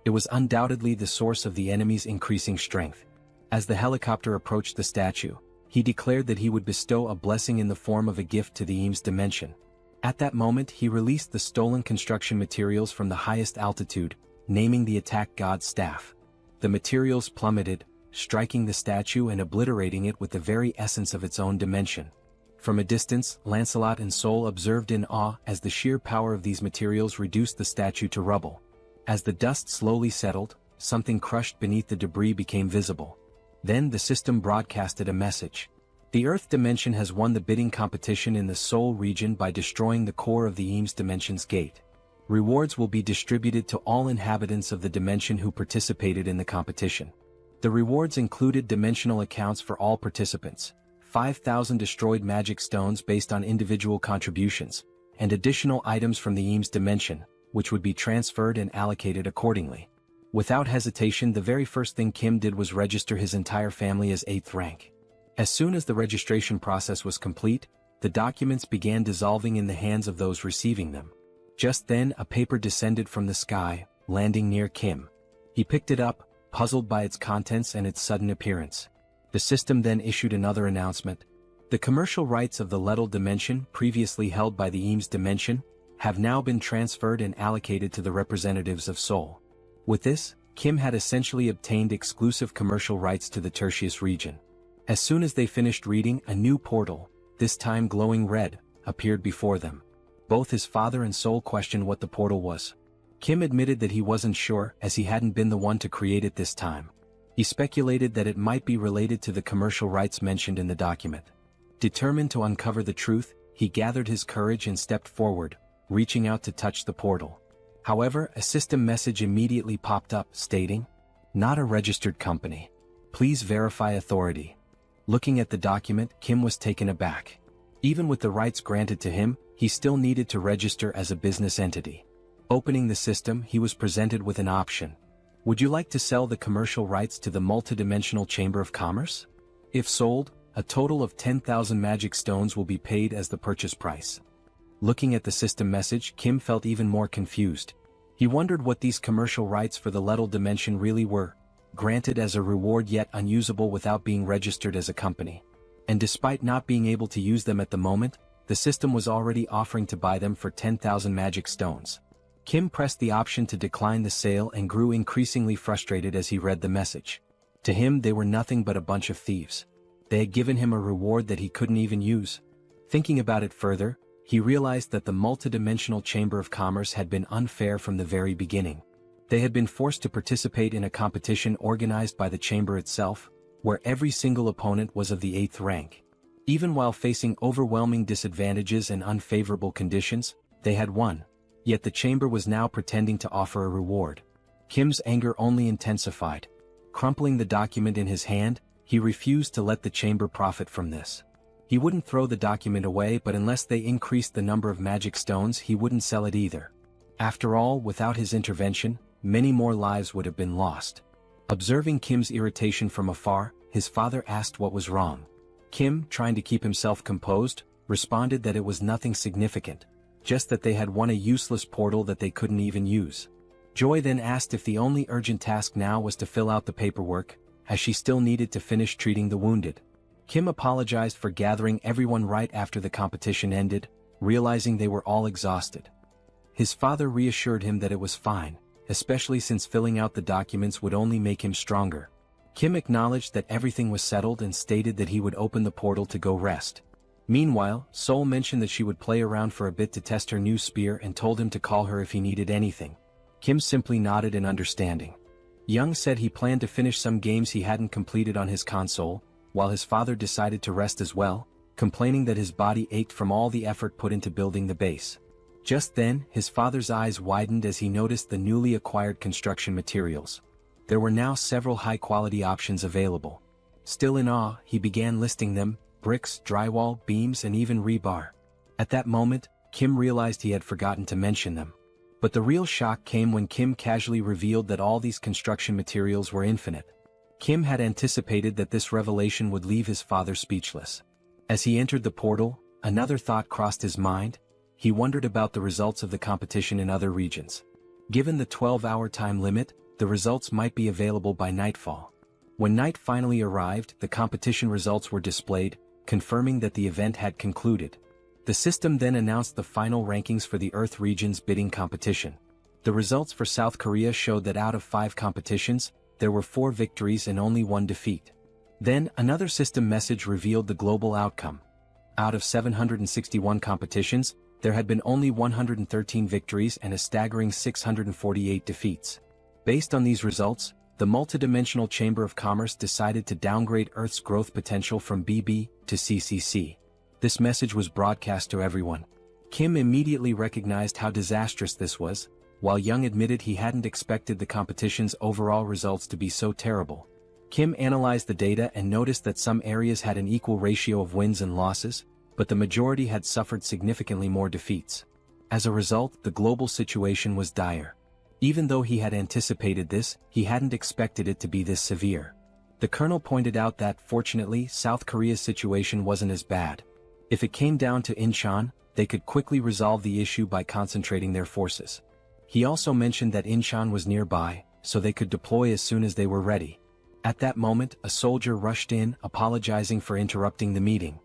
S3: It was undoubtedly the source of the enemy's increasing strength. As the helicopter approached the statue, he declared that he would bestow a blessing in the form of a gift to the Eames dimension. At that moment, he released the stolen construction materials from the highest altitude, naming the attack god's staff. The materials plummeted, striking the statue and obliterating it with the very essence of its own dimension. From a distance, Lancelot and Sol observed in awe as the sheer power of these materials reduced the statue to rubble. As the dust slowly settled, something crushed beneath the debris became visible. Then the system broadcasted a message. The Earth dimension has won the bidding competition in the Sol region by destroying the core of the Eames dimension's gate. Rewards will be distributed to all inhabitants of the dimension who participated in the competition. The rewards included dimensional accounts for all participants, 5,000 destroyed magic stones based on individual contributions, and additional items from the Eames dimension, which would be transferred and allocated accordingly. Without hesitation, the very first thing Kim did was register his entire family as 8th rank. As soon as the registration process was complete, the documents began dissolving in the hands of those receiving them. Just then, a paper descended from the sky, landing near Kim. He picked it up, puzzled by its contents and its sudden appearance. The system then issued another announcement. The commercial rights of the Lettal dimension, previously held by the Eames dimension, have now been transferred and allocated to the representatives of Sol. With this, Kim had essentially obtained exclusive commercial rights to the Tertius region. As soon as they finished reading, a new portal, this time glowing red, appeared before them. Both his father and Sol questioned what the portal was. Kim admitted that he wasn't sure, as he hadn't been the one to create it this time. He speculated that it might be related to the commercial rights mentioned in the document. Determined to uncover the truth, he gathered his courage and stepped forward, reaching out to touch the portal. However, a system message immediately popped up, stating, "Not a registered company. Please verify authority." Looking at the document, Kim was taken aback. Even with the rights granted to him, he still needed to register as a business entity. Opening the system, he was presented with an option. Would you like to sell the commercial rights to the multidimensional Chamber of Commerce? If sold, a total of 10,000 magic stones will be paid as the purchase price. Looking at the system message, Kim felt even more confused. He wondered what these commercial rights for the Lettal dimension really were, granted as a reward yet unusable without being registered as a company. And despite not being able to use them at the moment, the system was already offering to buy them for 10,000 magic stones. Kim pressed the option to decline the sale and grew increasingly frustrated as he read the message. To him, they were nothing but a bunch of thieves. They had given him a reward that he couldn't even use. Thinking about it further, he realized that the multidimensional Chamber of Commerce had been unfair from the very beginning. They had been forced to participate in a competition organized by the chamber itself, where every single opponent was of the 8th rank. Even while facing overwhelming disadvantages and unfavorable conditions, they had won. Yet the chamber was now pretending to offer a reward. Kim's anger only intensified. Crumpling the document in his hand, he refused to let the chamber profit from this. He wouldn't throw the document away, but unless they increased the number of magic stones, he wouldn't sell it either. After all, without his intervention, many more lives would have been lost. Observing Kim's irritation from afar, his father asked what was wrong. Kim, trying to keep himself composed, responded that it was nothing significant, just that they had won a useless portal that they couldn't even use. Joy then asked if the only urgent task now was to fill out the paperwork, as she still needed to finish treating the wounded. Kim apologized for gathering everyone right after the competition ended, realizing they were all exhausted. His father reassured him that it was fine, especially since filling out the documents would only make him stronger. Kim acknowledged that everything was settled and stated that he would open the portal to go rest. Meanwhile, Sol mentioned that she would play around for a bit to test her new spear and told him to call her if he needed anything. Kim simply nodded in understanding. Young said he planned to finish some games he hadn't completed on his console, while his father decided to rest as well, complaining that his body ached from all the effort put into building the base. Just then, his father's eyes widened as he noticed the newly acquired construction materials. There were now several high-quality options available. Still in awe, he began listing them: bricks, drywall, beams, and even rebar. At that moment, Kim realized he had forgotten to mention them. But the real shock came when Kim casually revealed that all these construction materials were infinite. Kim had anticipated that this revelation would leave his father speechless. As he entered the portal, another thought crossed his mind. He wondered about the results of the competition in other regions. Given the 12-hour time limit, the results might be available by nightfall. When night finally arrived, the competition results were displayed, confirming that the event had concluded. The system then announced the final rankings for the Earth region's bidding competition. The results for South Korea showed that out of 5 competitions, there were 4 victories and only 1 defeat. Then, another system message revealed the global outcome. Out of 761 competitions, there had been only 113 victories and a staggering 648 defeats. Based on these results, the multidimensional Chamber of Commerce decided to downgrade Earth's growth potential from BB to CCC. This message was broadcast to everyone. Kim immediately recognized how disastrous this was, while Young admitted he hadn't expected the competition's overall results to be so terrible. Kim analyzed the data and noticed that some areas had an equal ratio of wins and losses, but the majority had suffered significantly more defeats. As a result, the global situation was dire. Even though he had anticipated this, he hadn't expected it to be this severe. The colonel pointed out that, fortunately, South Korea's situation wasn't as bad. If it came down to Incheon, they could quickly resolve the issue by concentrating their forces. He also mentioned that Incheon was nearby, so they could deploy as soon as they were ready. At that moment, a soldier rushed in, apologizing for interrupting the meeting.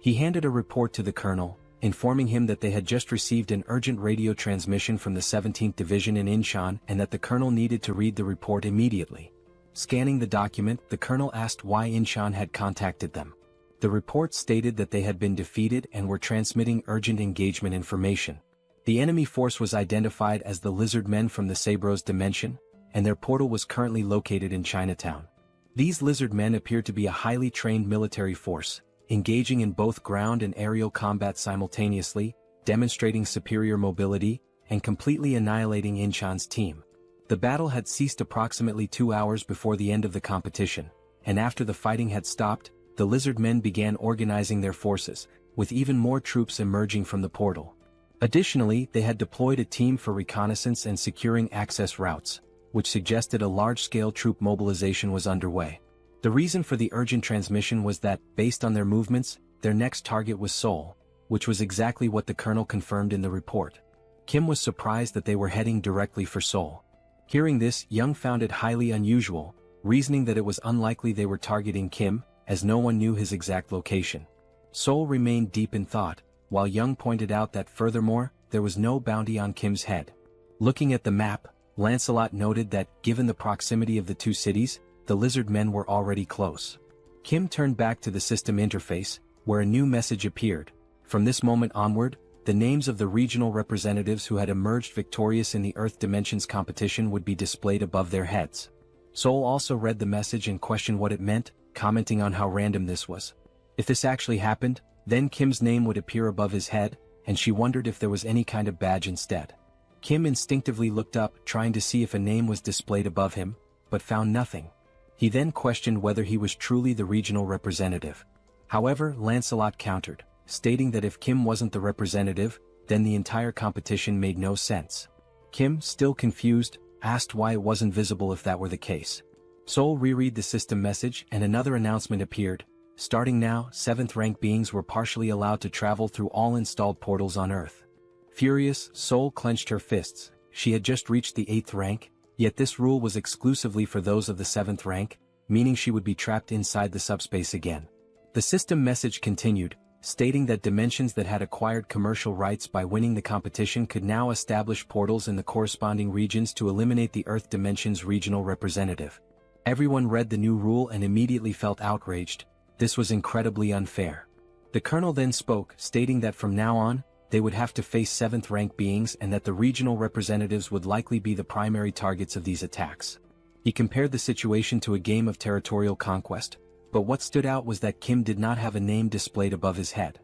S3: He handed a report to the colonel, informing him that they had just received an urgent radio transmission from the 17th Division in Incheon and that the colonel needed to read the report immediately. Scanning the document, the colonel asked why Incheon had contacted them. The report stated that they had been defeated and were transmitting urgent engagement information. The enemy force was identified as the Lizard Men from the Sabros dimension, and their portal was currently located in Chinatown. These Lizard Men appeared to be a highly trained military force, engaging in both ground and aerial combat simultaneously, demonstrating superior mobility, and completely annihilating Incheon's team. The battle had ceased approximately 2 hours before the end of the competition, and after the fighting had stopped, the Lizard Men began organizing their forces, with even more troops emerging from the portal. Additionally, they had deployed a team for reconnaissance and securing access routes, which suggested a large-scale troop mobilization was underway. The reason for the urgent transmission was that, based on their movements, their next target was Seoul, which was exactly what the colonel confirmed in the report. Kim was surprised that they were heading directly for Seoul. Hearing this, Young found it highly unusual, reasoning that it was unlikely they were targeting Kim, as no one knew his exact location. Seoul remained deep in thought, while Young pointed out that furthermore, there was no bounty on Kim's head. Looking at the map, Lancelot noted that, given the proximity of the 2 cities, the Lizard Men were already close. Kim turned back to the system interface, where a new message appeared. From this moment onward, the names of the regional representatives who had emerged victorious in the Earth Dimensions competition would be displayed above their heads. Sol also read the message and questioned what it meant, commenting on how random this was. If this actually happened, then Kim's name would appear above his head, and she wondered if there was any kind of badge instead. Kim instinctively looked up, trying to see if a name was displayed above him, but found nothing. He then questioned whether he was truly the regional representative. However, Lancelot countered, stating that if Kim wasn't the representative, then the entire competition made no sense. Kim, still confused, asked why it wasn't visible if that were the case. Sol reread the system message and another announcement appeared. Starting now, 7th rank beings were partially allowed to travel through all installed portals on Earth. Furious, Sol clenched her fists. She had just reached the 8th rank, yet this rule was exclusively for those of the 7th rank, meaning she would be trapped inside the subspace again. The system message continued, stating that dimensions that had acquired commercial rights by winning the competition could now establish portals in the corresponding regions to eliminate the Earth Dimension's regional representative. Everyone read the new rule and immediately felt outraged. This was incredibly unfair. The colonel then spoke, stating that from now on, they would have to face 7th rank beings and that the regional representatives would likely be the primary targets of these attacks. He compared the situation to a game of territorial conquest, but what stood out was that Kim did not have a name displayed above his head.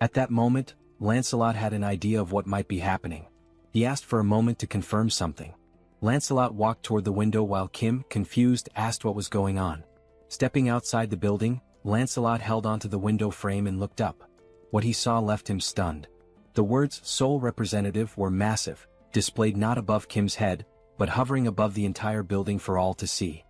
S3: At that moment, Lancelot had an idea of what might be happening. He asked for a moment to confirm something. Lancelot walked toward the window while Kim, confused, asked what was going on. Stepping outside the building, Lancelot held onto the window frame and looked up. What he saw left him stunned. The words "Sole Representative" were massive, displayed not above Kim's head, but hovering above the entire building for all to see.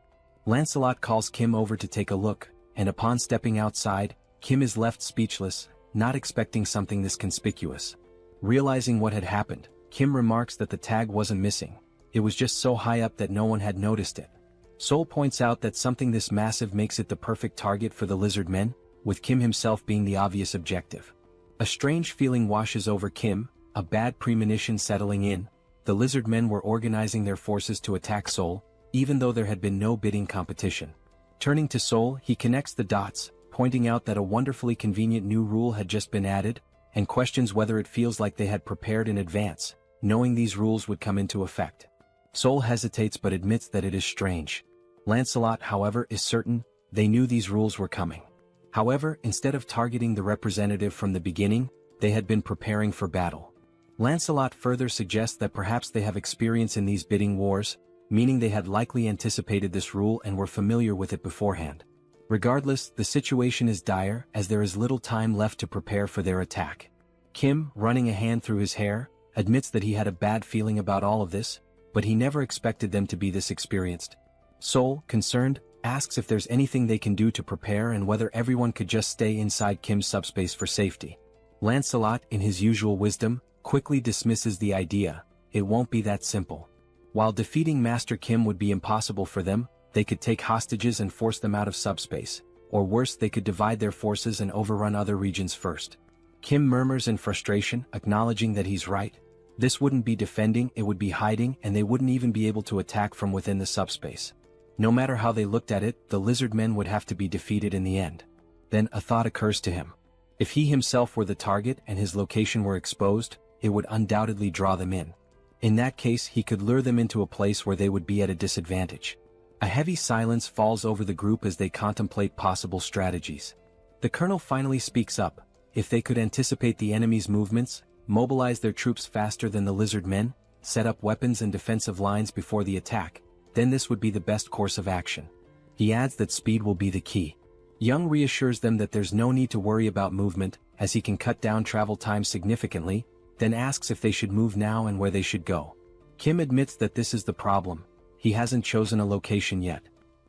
S3: Lancelot calls Kim over to take a look, and upon stepping outside, Kim is left speechless, not expecting something this conspicuous. Realizing what had happened, Kim remarks that the tag wasn't missing. It was just so high up that no one had noticed it. Sol points out that something this massive makes it the perfect target for the lizard men, with Kim himself being the obvious objective. A strange feeling washes over Kim, a bad premonition settling in. The lizard men were organizing their forces to attack Sol, even though there had been no bidding competition. Turning to Sol, he connects the dots, pointing out that a wonderfully convenient new rule had just been added, and questions whether it feels like they had prepared in advance, knowing these rules would come into effect. Sol hesitates but admits that it is strange. Lancelot, however, is certain they knew these rules were coming. However, instead of targeting the representative from the beginning, they had been preparing for battle. Lancelot further suggests that perhaps they have experience in these bidding wars, meaning they had likely anticipated this rule and were familiar with it beforehand. Regardless, the situation is dire as there is little time left to prepare for their attack. Kim, running a hand through his hair, admits that he had a bad feeling about all of this, but he never expected them to be this experienced. Sol, concerned, asks if there's anything they can do to prepare and whether everyone could just stay inside Kim's subspace for safety. Lancelot, in his usual wisdom, quickly dismisses the idea. It won't be that simple. While defeating Master Kim would be impossible for them, they could take hostages and force them out of subspace, or worse, they could divide their forces and overrun other regions first. Kim murmurs in frustration, acknowledging that he's right. This wouldn't be defending, it would be hiding, and they wouldn't even be able to attack from within the subspace. No matter how they looked at it, the lizard men would have to be defeated in the end. Then a thought occurs to him. If he himself were the target and his location were exposed, it would undoubtedly draw them in. In that case, he could lure them into a place where they would be at a disadvantage. A heavy silence falls over the group as they contemplate possible strategies. The colonel finally speaks up. If they could anticipate the enemy's movements, mobilize their troops faster than the lizard men, set up weapons and defensive lines before the attack, then this would be the best course of action. He adds that speed will be the key. Young reassures them that there's no need to worry about movement, as he can cut down travel time significantly, then asks if they should move now and where they should go. Kim admits that this is the problem. He hasn't chosen a location yet.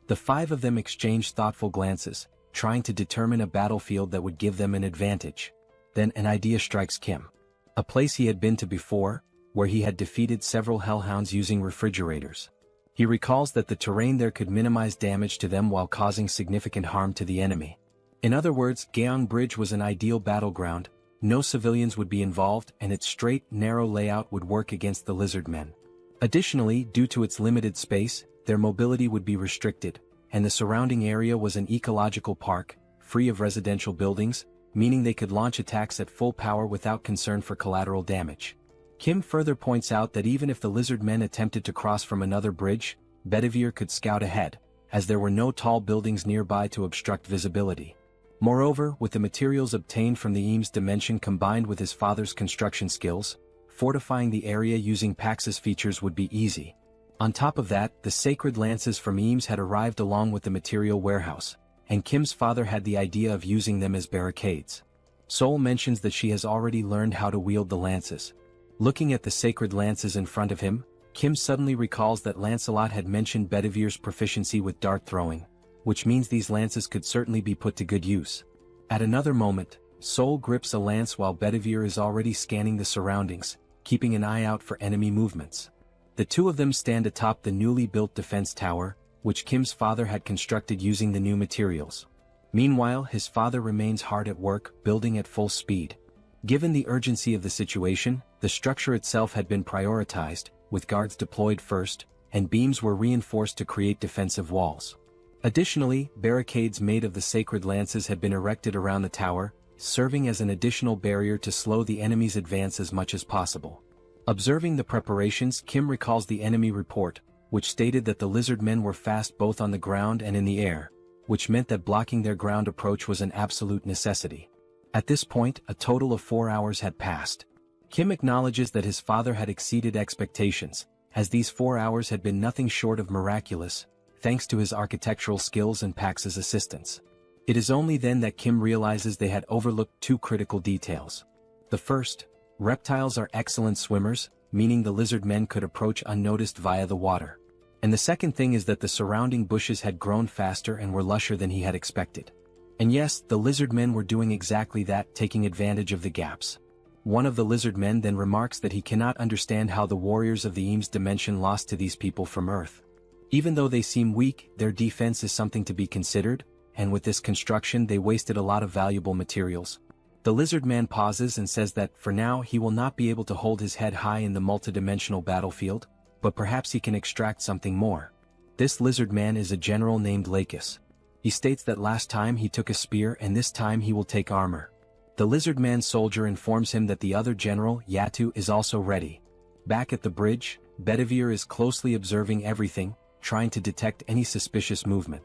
S3: The five of them exchange thoughtful glances, trying to determine a battlefield that would give them an advantage. Then an idea strikes Kim. A place he had been to before, where he had defeated several hellhounds using refrigerators. He recalls that the terrain there could minimize damage to them while causing significant harm to the enemy. In other words, Gyeong Bridge was an ideal battleground, no civilians would be involved and its straight, narrow layout would work against the lizard men. Additionally, due to its limited space, their mobility would be restricted, and the surrounding area was an ecological park, free of residential buildings, meaning they could launch attacks at full power without concern for collateral damage. Kim further points out that even if the lizard men attempted to cross from another bridge, Bedivere could scout ahead, as there were no tall buildings nearby to obstruct visibility. Moreover, with the materials obtained from the Eames dimension combined with his father's construction skills, fortifying the area using Pax's features would be easy. On top of that, the sacred lances from Eames had arrived along with the material warehouse, and Kim's father had the idea of using them as barricades. Sol mentions that she has already learned how to wield the lances. Looking at the sacred lances in front of him, Kim suddenly recalls that Lancelot had mentioned Bedivere's proficiency with dart throwing, which means these lances could certainly be put to good use. At another moment, Sol grips a lance while Bedivere is already scanning the surroundings, keeping an eye out for enemy movements. The two of them stand atop the newly built defense tower, which Kim's father had constructed using the new materials. Meanwhile, his father remains hard at work, building at full speed. Given the urgency of the situation, the structure itself had been prioritized, with guards deployed first, and beams were reinforced to create defensive walls. Additionally, barricades made of the sacred lances had been erected around the tower, serving as an additional barrier to slow the enemy's advance as much as possible. Observing the preparations, Kim recalls the enemy report, which stated that the lizard men were fast both on the ground and in the air, which meant that blocking their ground approach was an absolute necessity. At this point, a total of 4 hours had passed. Kim acknowledges that his father had exceeded expectations, as these 4 hours had been nothing short of miraculous, thanks to his architectural skills and Pax's assistance. It is only then that Kim realizes they had overlooked two critical details. The first, reptiles are excellent swimmers, meaning the lizard men could approach unnoticed via the water. And the second thing is that the surrounding bushes had grown faster and were lusher than he had expected. And yes, the lizard men were doing exactly that, taking advantage of the gaps. One of the lizard men then remarks that he cannot understand how the warriors of the Eames dimension lost to these people from Earth. Even though they seem weak, their defense is something to be considered, and with this construction they wasted a lot of valuable materials. The lizard man pauses and says that, for now, he will not be able to hold his head high in the multidimensional battlefield, but perhaps he can extract something more. This lizard man is a general named Lakis. He states that last time he took a spear and this time he will take armor. The lizard man soldier informs him that the other general, Yatu, is also ready. Back at the bridge, Bedivere is closely observing everything, trying to detect any suspicious movement.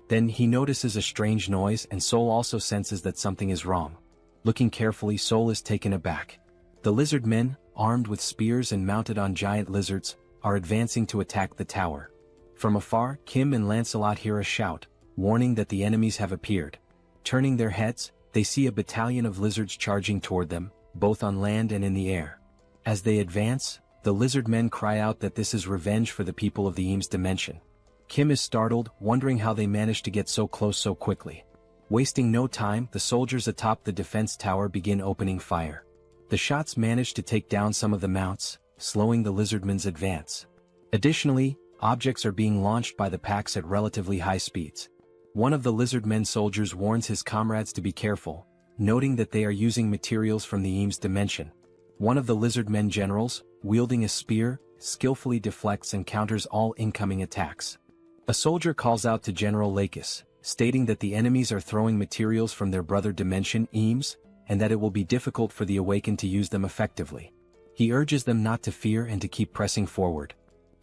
S3: Then he notices a strange noise and Sol also senses that something is wrong. Looking carefully, Sol is taken aback. The lizard men, armed with spears and mounted on giant lizards, are advancing to attack the tower. From afar, Kim and Lancelot hear a shout, warning that the enemies have appeared. Turning their heads, they see a battalion of lizards charging toward them, both on land and in the air. As they advance, the lizard men cry out that this is revenge for the people of the Eames dimension. Kim is startled, wondering how they managed to get so close so quickly. Wasting no time, the soldiers atop the defense tower begin opening fire. The shots manage to take down some of the mounts, slowing the lizardmen's advance. Additionally, objects are being launched by the Pax at relatively high speeds. One of the lizardmen soldiers warns his comrades to be careful, noting that they are using materials from the Eames dimension. One of the lizardmen generals, wielding a spear, skillfully deflects and counters all incoming attacks. A soldier calls out to General Lakis, stating that the enemies are throwing materials from their brother dimension, Eames, and that it will be difficult for the Awakened to use them effectively. He urges them not to fear and to keep pressing forward.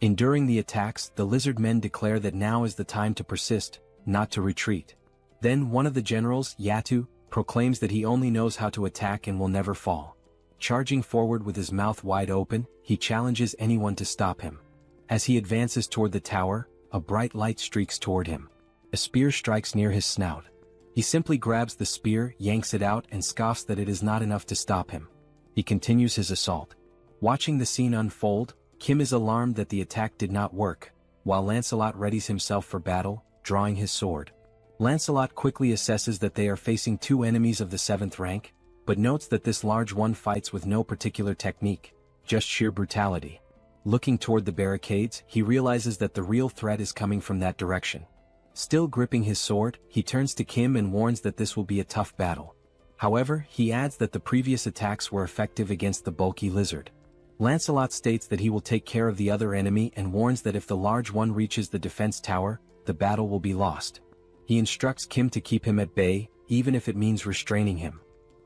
S3: Enduring the attacks, the lizard men declare that now is the time to persist, not to retreat. Then one of the generals, Yatu, proclaims that he only knows how to attack and will never fall. Charging forward with his mouth wide open, he challenges anyone to stop him. As he advances toward the tower, a bright light streaks toward him. A spear strikes near his snout. He simply grabs the spear, yanks it out, and scoffs that it is not enough to stop him. He continues his assault. Watching the scene unfold, Kim is alarmed that the attack did not work, while Lancelot readies himself for battle, drawing his sword. Lancelot quickly assesses that they are facing two enemies of the 7th rank, but notes that this large one fights with no particular technique, just sheer brutality. Looking toward the barricades, he realizes that the real threat is coming from that direction. Still gripping his sword, he turns to Kim and warns that this will be a tough battle. However, he adds that the previous attacks were effective against the bulky lizard. Lancelot states that he will take care of the other enemy and warns that if the large one reaches the defense tower, the battle will be lost. He instructs Kim to keep him at bay, even if it means restraining him.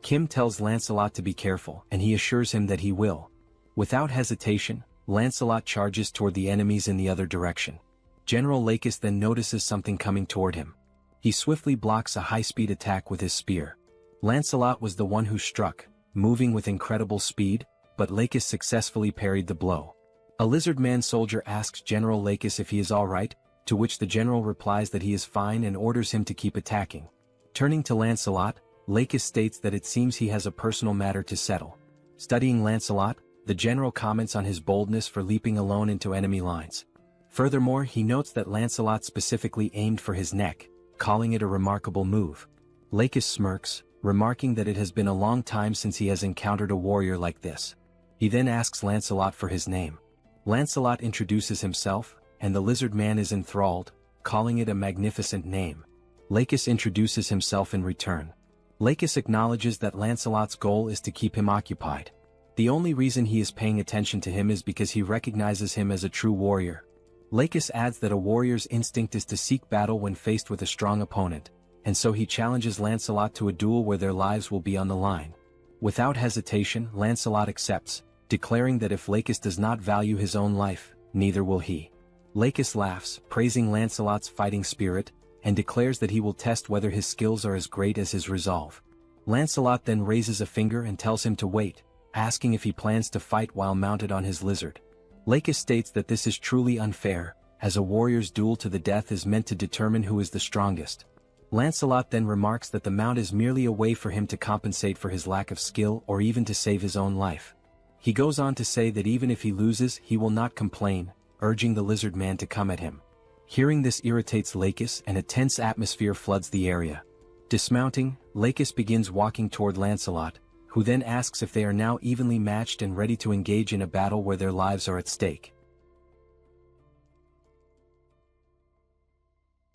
S3: Kim tells Lancelot to be careful, and he assures him that he will. Without hesitation, Lancelot charges toward the enemies in the other direction. General Lakis then notices something coming toward him. He swiftly blocks a high-speed attack with his spear. Lancelot was the one who struck, moving with incredible speed, but Lakis successfully parried the blow. A lizard-man soldier asks General Lakis if he is alright, to which the general replies that he is fine and orders him to keep attacking. Turning to Lancelot, Lakis states that it seems he has a personal matter to settle. Studying Lancelot, the general comments on his boldness for leaping alone into enemy lines. Furthermore, he notes that Lancelot specifically aimed for his neck, calling it a remarkable move. Lakis smirks, remarking that it has been a long time since he has encountered a warrior like this. He then asks Lancelot for his name. Lancelot introduces himself, and the lizard man is enthralled, calling it a magnificent name. Lakis introduces himself in return. Lakis acknowledges that Lancelot's goal is to keep him occupied. The only reason he is paying attention to him is because he recognizes him as a true warrior. Lakis adds that a warrior's instinct is to seek battle when faced with a strong opponent, and so he challenges Lancelot to a duel where their lives will be on the line. Without hesitation, Lancelot accepts, declaring that if Lakis does not value his own life, neither will he. Lakis laughs, praising Lancelot's fighting spirit, and declares that he will test whether his skills are as great as his resolve. Lancelot then raises a finger and tells him to wait, asking if he plans to fight while mounted on his lizard. Lakis states that this is truly unfair, as a warrior's duel to the death is meant to determine who is the strongest. Lancelot then remarks that the mount is merely a way for him to compensate for his lack of skill or even to save his own life. He goes on to say that even if he loses, he will not complain, urging the lizard man to come at him. Hearing this irritates Lakis, and a tense atmosphere floods the area. Dismounting, Lakis begins walking toward Lancelot, who then asks if they are now evenly matched and ready to engage in a battle where their lives are at stake.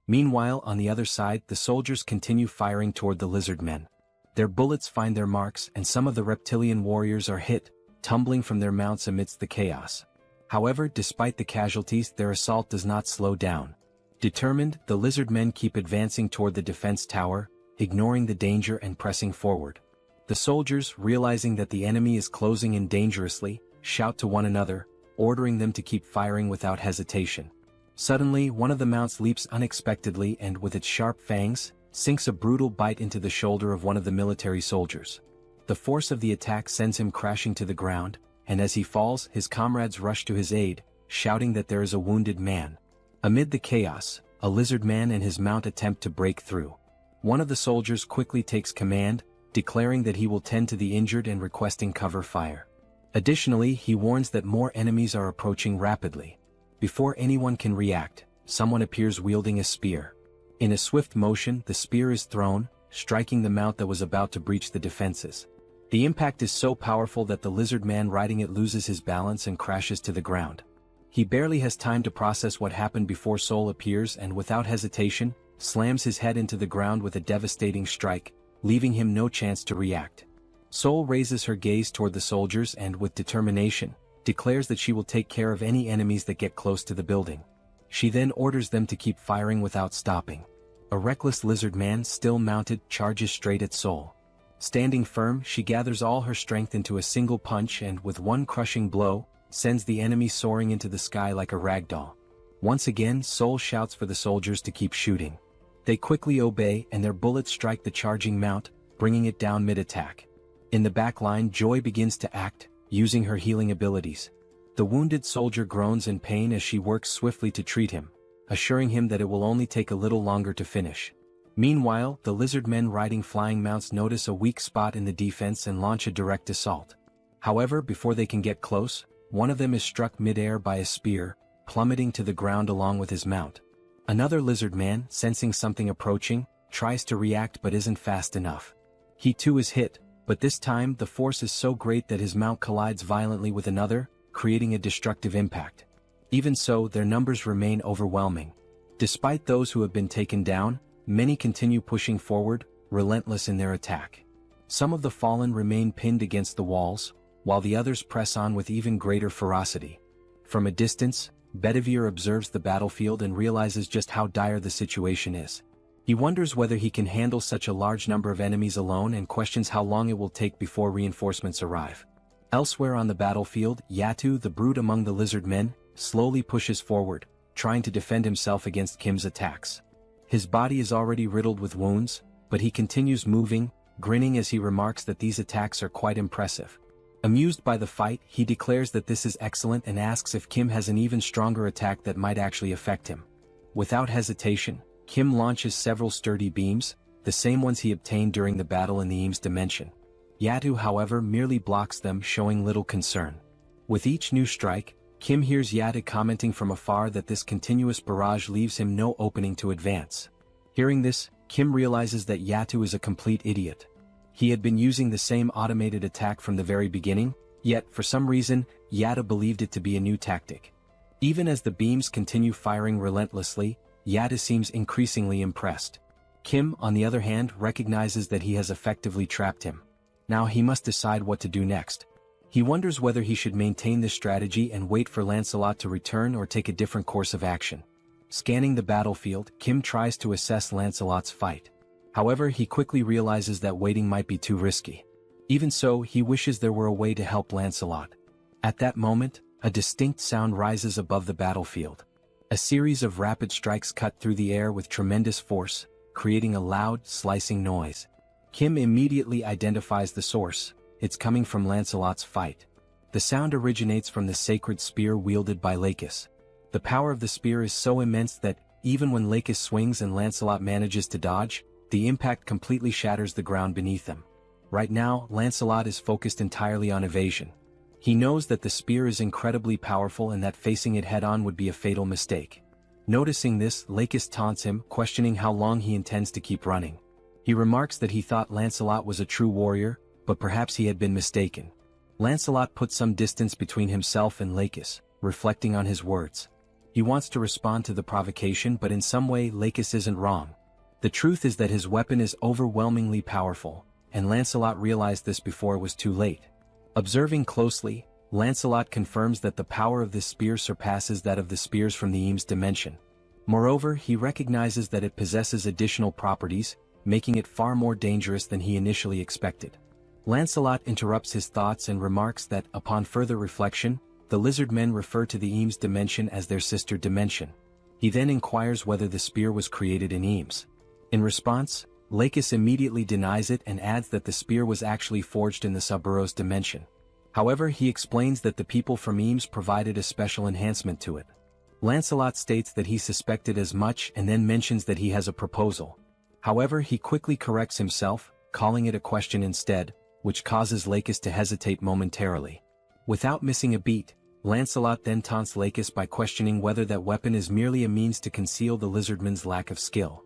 S3: Meanwhile, on the other side, the soldiers continue firing toward the lizard men. Their bullets find their marks, and some of the reptilian warriors are hit, tumbling from their mounts amidst the chaos. However, despite the casualties, their assault does not slow down. Determined, the lizard men keep advancing toward the defense tower, ignoring the danger and pressing forward. The soldiers, realizing that the enemy is closing in dangerously, shout to one another, ordering them to keep firing without hesitation. Suddenly, one of the mounts leaps unexpectedly and, with its sharp fangs, sinks a brutal bite into the shoulder of one of the military soldiers. The force of the attack sends him crashing to the ground, and as he falls, his comrades rush to his aid, shouting that there is a wounded man. Amid the chaos, a lizard man and his mount attempt to break through. One of the soldiers quickly takes command, declaring that he will tend to the injured and requesting cover fire. Additionally, he warns that more enemies are approaching rapidly. Before anyone can react, someone appears wielding a spear. In a swift motion, the spear is thrown, striking the mount that was about to breach the defenses. The impact is so powerful that the lizard man riding it loses his balance and crashes to the ground. He barely has time to process what happened before Sol appears and, without hesitation, slams his head into the ground with a devastating strike, leaving him no chance to react. Sol raises her gaze toward the soldiers and, with determination, declares that she will take care of any enemies that get close to the building. She then orders them to keep firing without stopping. A reckless lizard man, still mounted, charges straight at Sol. Standing firm, she gathers all her strength into a single punch and, with one crushing blow, sends the enemy soaring into the sky like a ragdoll. Once again, Sol shouts for the soldiers to keep shooting. They quickly obey, and their bullets strike the charging mount, bringing it down mid-attack. In the back line, Joy begins to act, using her healing abilities. The wounded soldier groans in pain as she works swiftly to treat him, assuring him that it will only take a little longer to finish. Meanwhile, the lizard men riding flying mounts notice a weak spot in the defense and launch a direct assault. However, before they can get close, one of them is struck mid-air by a spear, plummeting to the ground along with his mount. Another lizard man, sensing something approaching, tries to react but isn't fast enough. He too is hit, but this time the force is so great that his mount collides violently with another, creating a destructive impact. Even so, their numbers remain overwhelming. Despite those who have been taken down, many continue pushing forward, relentless in their attack. Some of the fallen remain pinned against the walls, while the others press on with even greater ferocity. From a distance, Bedivere observes the battlefield and realizes just how dire the situation is. He wonders whether he can handle such a large number of enemies alone and questions how long it will take before reinforcements arrive. Elsewhere on the battlefield, Yatu, the brute among the lizard men, slowly pushes forward, trying to defend himself against Kim's attacks. His body is already riddled with wounds, but he continues moving, grinning as he remarks that these attacks are quite impressive. Amused by the fight, he declares that this is excellent and asks if Kim has an even stronger attack that might actually affect him. Without hesitation, Kim launches several sturdy beams, the same ones he obtained during the battle in the Eames dimension. Yatu, however, merely blocks them, showing little concern. With each new strike, Kim hears Yatu commenting from afar that this continuous barrage leaves him no opening to advance. Hearing this, Kim realizes that Yatu is a complete idiot. He had been using the same automated attack from the very beginning, yet for some reason, Yatu believed it to be a new tactic. Even as the beams continue firing relentlessly, Yatu seems increasingly impressed. Kim, on the other hand, recognizes that he has effectively trapped him. Now he must decide what to do next. He wonders whether he should maintain this strategy and wait for Lancelot to return or take a different course of action. Scanning the battlefield, Kim tries to assess Lancelot's fight. However, he quickly realizes that waiting might be too risky. Even so, he wishes there were a way to help Lancelot. At that moment, a distinct sound rises above the battlefield. A series of rapid strikes cut through the air with tremendous force, creating a loud, slicing noise. Kim immediately identifies the source. It's coming from Lancelot's fight. The sound originates from the sacred spear wielded by Lacus. The power of the spear is so immense that, even when Lacus swings and Lancelot manages to dodge, the impact completely shatters the ground beneath them. Right now, Lancelot is focused entirely on evasion. He knows that the spear is incredibly powerful and that facing it head-on would be a fatal mistake. Noticing this, Lacus taunts him, questioning how long he intends to keep running. He remarks that he thought Lancelot was a true warrior, but perhaps he had been mistaken. Lancelot puts some distance between himself and Lacus, reflecting on his words. He wants to respond to the provocation, but in some way Lacus isn't wrong. The truth is that his weapon is overwhelmingly powerful, and Lancelot realized this before it was too late. Observing closely, Lancelot confirms that the power of this spear surpasses that of the spears from the Eames dimension. Moreover, he recognizes that it possesses additional properties, making it far more dangerous than he initially expected. Lancelot interrupts his thoughts and remarks that, upon further reflection, the lizard men refer to the Eames dimension as their sister dimension. He then inquires whether the spear was created in Eames. In response, Lacus immediately denies it and adds that the spear was actually forged in the Suburos dimension. However, he explains that the people from Eames provided a special enhancement to it. Lancelot states that he suspected as much and then mentions that he has a proposal. However, he quickly corrects himself, calling it a question instead, which causes Lacus to hesitate momentarily. Without missing a beat, Lancelot then taunts Lacus by questioning whether that weapon is merely a means to conceal the lizardman's lack of skill.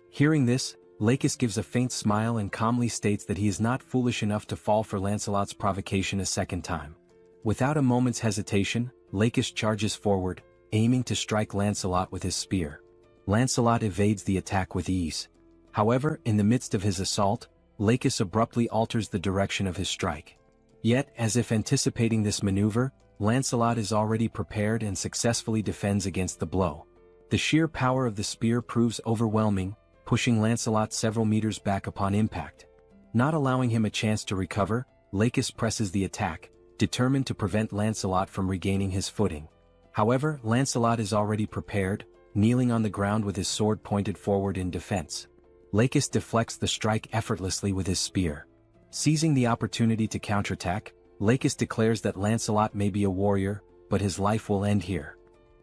S3: Hearing this, Lacus gives a faint smile and calmly states that he is not foolish enough to fall for Lancelot's provocation a second time. Without a moment's hesitation, Lacus charges forward, aiming to strike Lancelot with his spear. Lancelot evades the attack with ease. However, in the midst of his assault, Lacus abruptly alters the direction of his strike. Yet, as if anticipating this maneuver, Lancelot is already prepared and successfully defends against the blow. The sheer power of the spear proves overwhelming, pushing Lancelot several meters back upon impact. Not allowing him a chance to recover, Lacus presses the attack, determined to prevent Lancelot from regaining his footing. However, Lancelot is already prepared, kneeling on the ground with his sword pointed forward in defense. Lacus deflects the strike effortlessly with his spear. Seizing the opportunity to counterattack, Lacus declares that Lancelot may be a warrior, but his life will end here.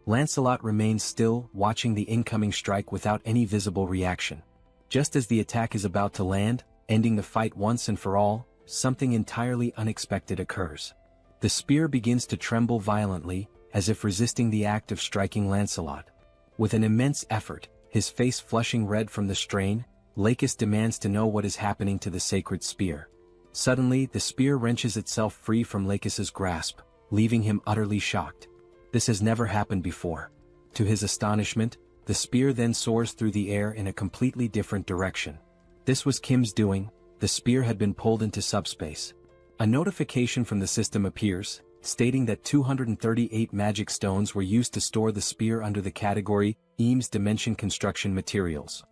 S3: Lancelot remains still, watching the incoming strike without any visible reaction. Just as the attack is about to land, ending the fight once and for all, something entirely unexpected occurs. The spear begins to tremble violently, as if resisting the act of striking Lancelot. With an immense effort, his face flushing red from the strain, Lacus demands to know what is happening to the sacred spear. Suddenly, the spear wrenches itself free from Lacus's grasp, leaving him utterly shocked. This has never happened before. To his astonishment, the spear then soars through the air in a completely different direction. This was Kim's doing. The spear had been pulled into subspace. A notification from the system appears, stating that 238 magic stones were used to store the spear under the category Eames Dimension Construction Materials.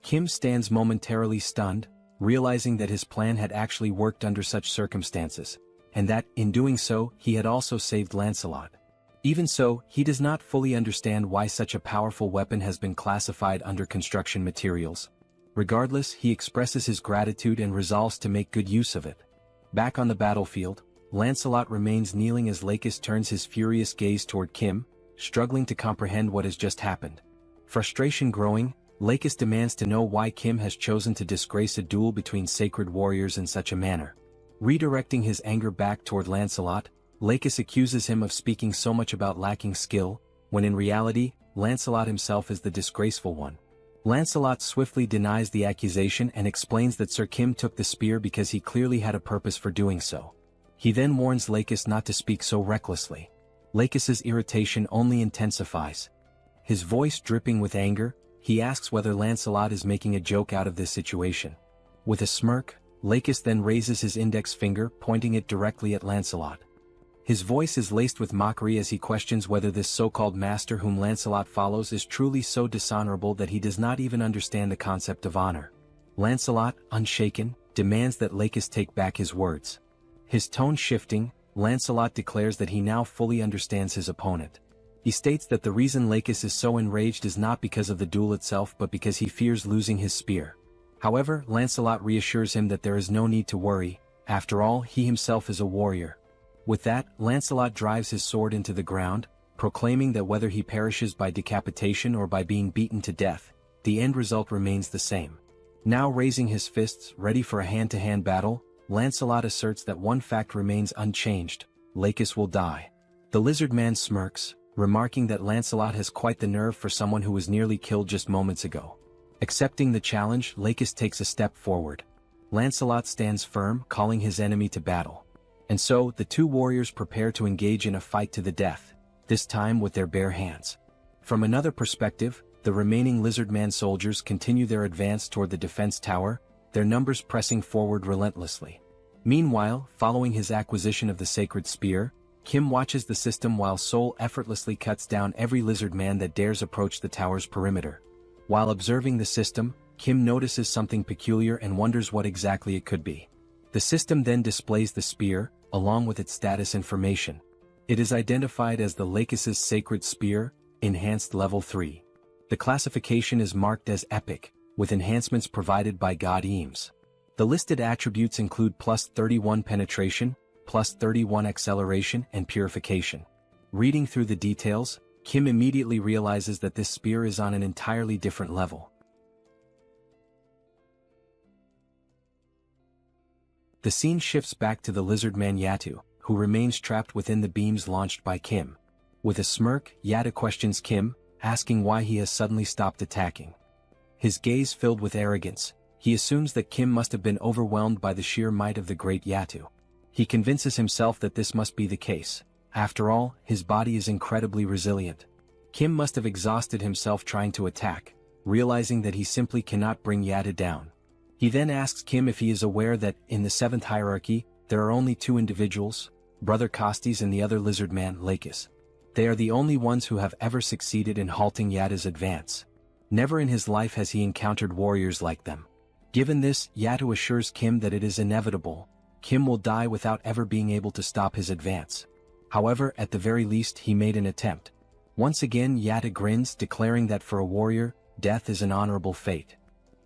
S3: Kim stands momentarily stunned, realizing that his plan had actually worked under such circumstances, and that, in doing so, he had also saved Lancelot. Even so, he does not fully understand why such a powerful weapon has been classified under construction materials. Regardless, he expresses his gratitude and resolves to make good use of it. Back on the battlefield, Lancelot remains kneeling as Lakis turns his furious gaze toward Kim, struggling to comprehend what has just happened. Frustration growing, Lakis demands to know why Kim has chosen to disgrace a duel between sacred warriors in such a manner. Redirecting his anger back toward Lancelot, Lakis accuses him of speaking so much about lacking skill, when in reality, Lancelot himself is the disgraceful one. Lancelot swiftly denies the accusation and explains that Sir Kim took the spear because he clearly had a purpose for doing so. He then warns Lakis not to speak so recklessly. Lakis's irritation only intensifies. His voice dripping with anger, he asks whether Lancelot is making a joke out of this situation. With a smirk, Lakis then raises his index finger, pointing it directly at Lancelot. His voice is laced with mockery as he questions whether this so-called master whom Lancelot follows is truly so dishonorable that he does not even understand the concept of honor. Lancelot, unshaken, demands that Lakis take back his words. His tone shifting, Lancelot declares that he now fully understands his opponent. He states that the reason Lakis is so enraged is not because of the duel itself but because he fears losing his spear. However, Lancelot reassures him that there is no need to worry, after all he himself is a warrior. With that, Lancelot drives his sword into the ground, proclaiming that whether he perishes by decapitation or by being beaten to death, the end result remains the same. Now raising his fists, ready for a hand-to-hand battle, Lancelot asserts that one fact remains unchanged: Lakis will die. The lizard man smirks, remarking that Lancelot has quite the nerve for someone who was nearly killed just moments ago. Accepting the challenge, Lakis takes a step forward. Lancelot stands firm, calling his enemy to battle. And so, the two warriors prepare to engage in a fight to the death, this time with their bare hands. From another perspective, the remaining lizard man soldiers continue their advance toward the defense tower, their numbers pressing forward relentlessly. Meanwhile, following his acquisition of the sacred spear, Kim watches the system while Soul effortlessly cuts down every lizard man that dares approach the tower's perimeter. While observing the system, Kim notices something peculiar and wonders what exactly it could be. The system then displays the spear, along with its status information. It is identified as the Lakis' Sacred Spear, Enhanced Level 3. The classification is marked as Epic, with enhancements provided by God Eames. The listed attributes include plus 31 penetration, plus 31 acceleration and purification. Reading through the details, Kim immediately realizes that this spear is on an entirely different level. The scene shifts back to the lizard man Yatu, who remains trapped within the beams launched by Kim. With a smirk, Yatu questions Kim, asking why he has suddenly stopped attacking. His gaze filled with arrogance, he assumes that Kim must have been overwhelmed by the sheer might of the great Yatu. He convinces himself that this must be the case. After all, his body is incredibly resilient. Kim must have exhausted himself trying to attack, realizing that he simply cannot bring Yatu down. He then asks Kim if he is aware that, in the 7th hierarchy, there are only two individuals, Brother Costes and the other lizard man, Lakis. They are the only ones who have ever succeeded in halting Yatu's advance. Never in his life has he encountered warriors like them. Given this, Yatu assures Kim that it is inevitable. Kim will die without ever being able to stop his advance. However, at the very least he made an attempt. Once again Yatu grins, declaring that for a warrior, death is an honorable fate.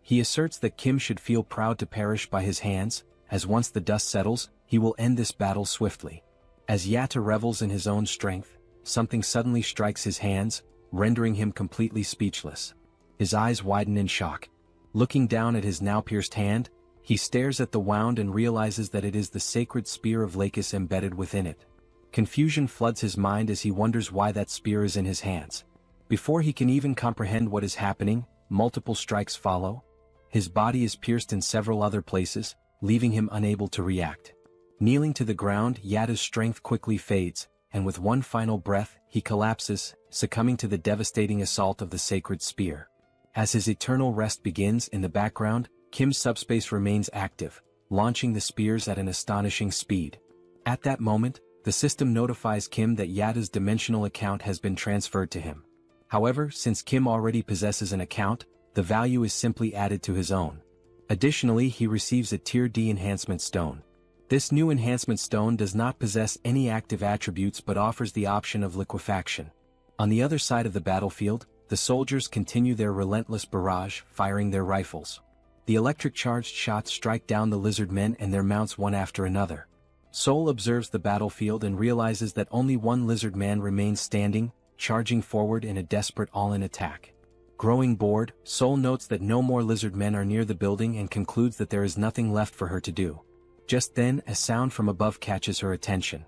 S3: He asserts that Kim should feel proud to perish by his hands, as once the dust settles, he will end this battle swiftly. As Yatu revels in his own strength, something suddenly strikes his hands, rendering him completely speechless. His eyes widen in shock. Looking down at his now pierced hand, he stares at the wound and realizes that it is the sacred spear of Lakis embedded within it. Confusion floods his mind as he wonders why that spear is in his hands. Before he can even comprehend what is happening, multiple strikes follow. His body is pierced in several other places, leaving him unable to react. Kneeling to the ground, Yatu's strength quickly fades, and with one final breath, he collapses, succumbing to the devastating assault of the sacred spear. As his eternal rest begins in the background, Kim's subspace remains active, launching the spears at an astonishing speed. At that moment, the system notifies Kim that Yatu's dimensional account has been transferred to him. However, since Kim already possesses an account, the value is simply added to his own. Additionally, he receives a Tier D enhancement stone. This new enhancement stone does not possess any active attributes but offers the option of liquefaction. On the other side of the battlefield, the soldiers continue their relentless barrage, firing their rifles. The electric-charged shots strike down the lizard men and their mounts one after another. Soul observes the battlefield and realizes that only one lizard man remains standing, charging forward in a desperate all-in attack. Growing bored, Soul notes that no more lizard men are near the building and concludes that there is nothing left for her to do. Just then, a sound from above catches her attention.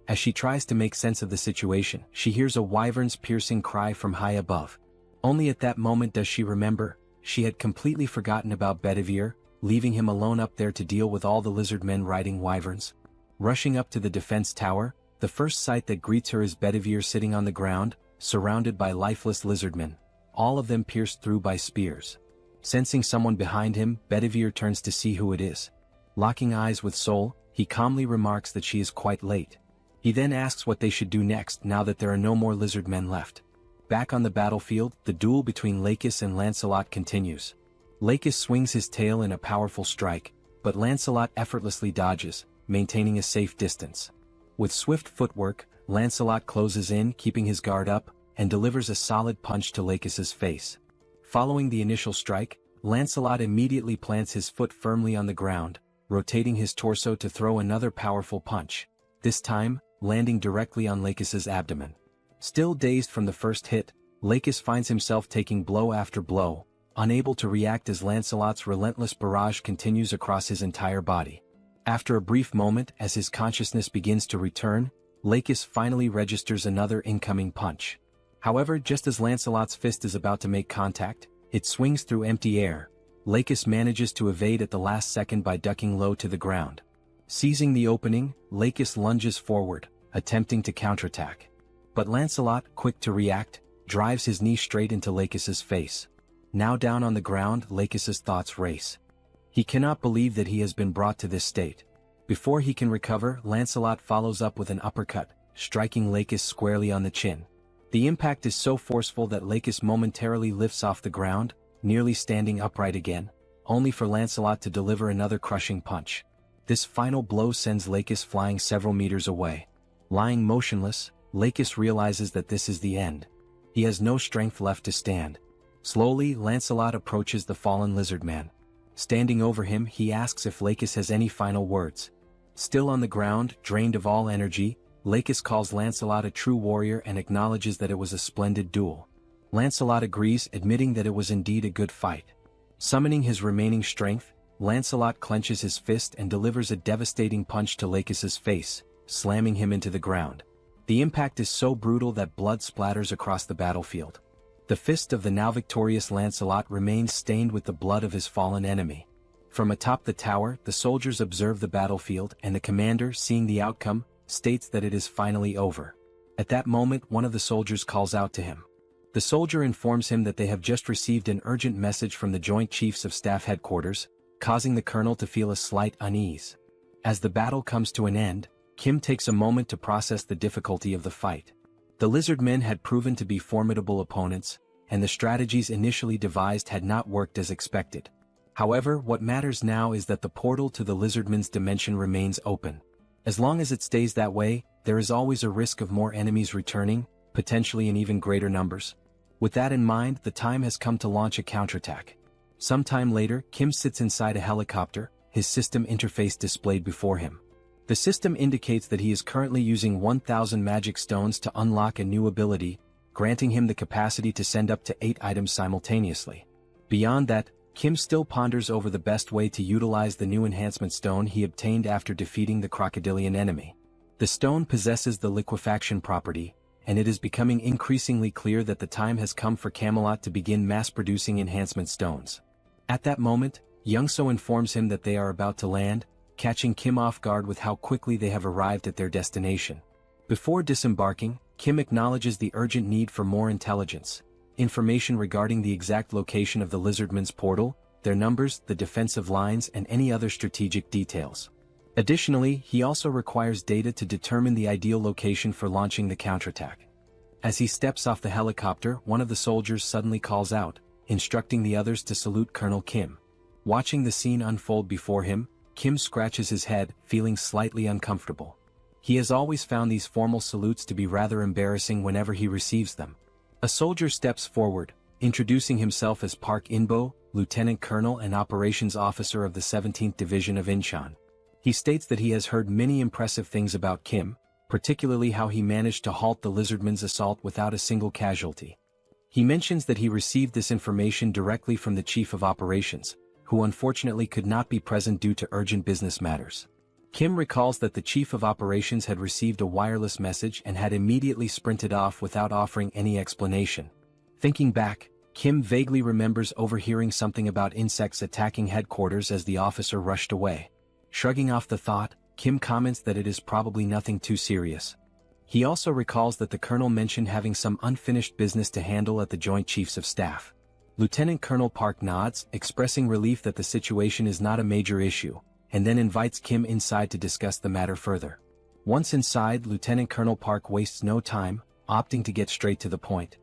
S3: As she tries to make sense of the situation, she hears a wyvern's piercing cry from high above. Only at that moment does she remember, she had completely forgotten about Bedivere, leaving him alone up there to deal with all the lizard men riding wyverns. Rushing up to the defense tower, the first sight that greets her is Bedivere sitting on the ground, surrounded by lifeless lizardmen, all of them pierced through by spears. Sensing someone behind him, Bedivere turns to see who it is. Locking eyes with Soul, he calmly remarks that she is quite late. He then asks what they should do next now that there are no more lizard men left. Back on the battlefield, the duel between Lakis and Lancelot continues. Lakis swings his tail in a powerful strike, but Lancelot effortlessly dodges, maintaining a safe distance. With swift footwork, Lancelot closes in, keeping his guard up, and delivers a solid punch to Lakis's face. Following the initial strike, Lancelot immediately plants his foot firmly on the ground, rotating his torso to throw another powerful punch, this time, landing directly on Lakis's abdomen. Still dazed from the first hit, Lakis finds himself taking blow after blow, unable to react as Lancelot's relentless barrage continues across his entire body. After a brief moment as his consciousness begins to return, Lakis finally registers another incoming punch. However, just as Lancelot's fist is about to make contact, it swings through empty air. Lakis manages to evade at the last second by ducking low to the ground. Seizing the opening, Lakis lunges forward, attempting to counterattack. But Lancelot, quick to react, drives his knee straight into Lakis's face. Now down on the ground, Lakis's thoughts race. He cannot believe that he has been brought to this state. Before he can recover, Lancelot follows up with an uppercut, striking Lakis squarely on the chin. The impact is so forceful that Lakis momentarily lifts off the ground, nearly standing upright again, only for Lancelot to deliver another crushing punch. This final blow sends Lakis flying several meters away. Lying motionless, Lakis realizes that this is the end. He has no strength left to stand. Slowly, Lancelot approaches the fallen lizard man. Standing over him, he asks if Lakis has any final words. Still on the ground, drained of all energy, Lakis calls Lancelot a true warrior and acknowledges that it was a splendid duel. Lancelot agrees, admitting that it was indeed a good fight. Summoning his remaining strength, Lancelot clenches his fist and delivers a devastating punch to Lakis's face, slamming him into the ground. The impact is so brutal that blood splatters across the battlefield. The fist of the now victorious Lancelot remains stained with the blood of his fallen enemy. From atop the tower, the soldiers observe the battlefield and the commander, seeing the outcome, states that it is finally over. At that moment, one of the soldiers calls out to him. The soldier informs him that they have just received an urgent message from the Joint Chiefs of Staff Headquarters, causing the colonel to feel a slight unease. As the battle comes to an end, Kim takes a moment to process the difficulty of the fight. The lizard men had proven to be formidable opponents, and the strategies initially devised had not worked as expected. However, what matters now is that the portal to the lizardman's dimension remains open. As long as it stays that way, there is always a risk of more enemies returning, potentially in even greater numbers. With that in mind, the time has come to launch a counterattack. Sometime later, Kim sits inside a helicopter, his system interface displayed before him. The system indicates that he is currently using 1,000 magic stones to unlock a new ability, granting him the capacity to send up to 8 items simultaneously. Beyond that, Kim still ponders over the best way to utilize the new enhancement stone he obtained after defeating the crocodilian enemy. The stone possesses the liquefaction property, and it is becoming increasingly clear that the time has come for Camelot to begin mass-producing enhancement stones. At that moment, Youngso informs him that they are about to land, catching Kim off guard with how quickly they have arrived at their destination. Before disembarking, Kim acknowledges the urgent need for more intelligence, information regarding the exact location of the lizardman's portal, their numbers, the defensive lines, and any other strategic details. Additionally, he also requires data to determine the ideal location for launching the counterattack. As he steps off the helicopter, one of the soldiers suddenly calls out, instructing the others to salute Colonel Kim. Watching the scene unfold before him, Kim scratches his head, feeling slightly uncomfortable. He has always found these formal salutes to be rather embarrassing whenever he receives them. A soldier steps forward, introducing himself as Park Inbo, Lieutenant Colonel and Operations Officer of the 17th Division of Incheon. He states that he has heard many impressive things about Kim, particularly how he managed to halt the lizardman's assault without a single casualty. He mentions that he received this information directly from the Chief of Operations, who unfortunately could not be present due to urgent business matters. Kim recalls that the Chief of Operations had received a wireless message and had immediately sprinted off without offering any explanation. Thinking back, Kim vaguely remembers overhearing something about insects attacking headquarters as the officer rushed away. Shrugging off the thought, Kim comments that it is probably nothing too serious. He also recalls that the colonel mentioned having some unfinished business to handle at the Joint Chiefs of Staff. Lieutenant Colonel Park nods, expressing relief that the situation is not a major issue, and then invites Kim inside to discuss the matter further. Once inside, Lieutenant Colonel Park wastes no time, opting to get straight to the point.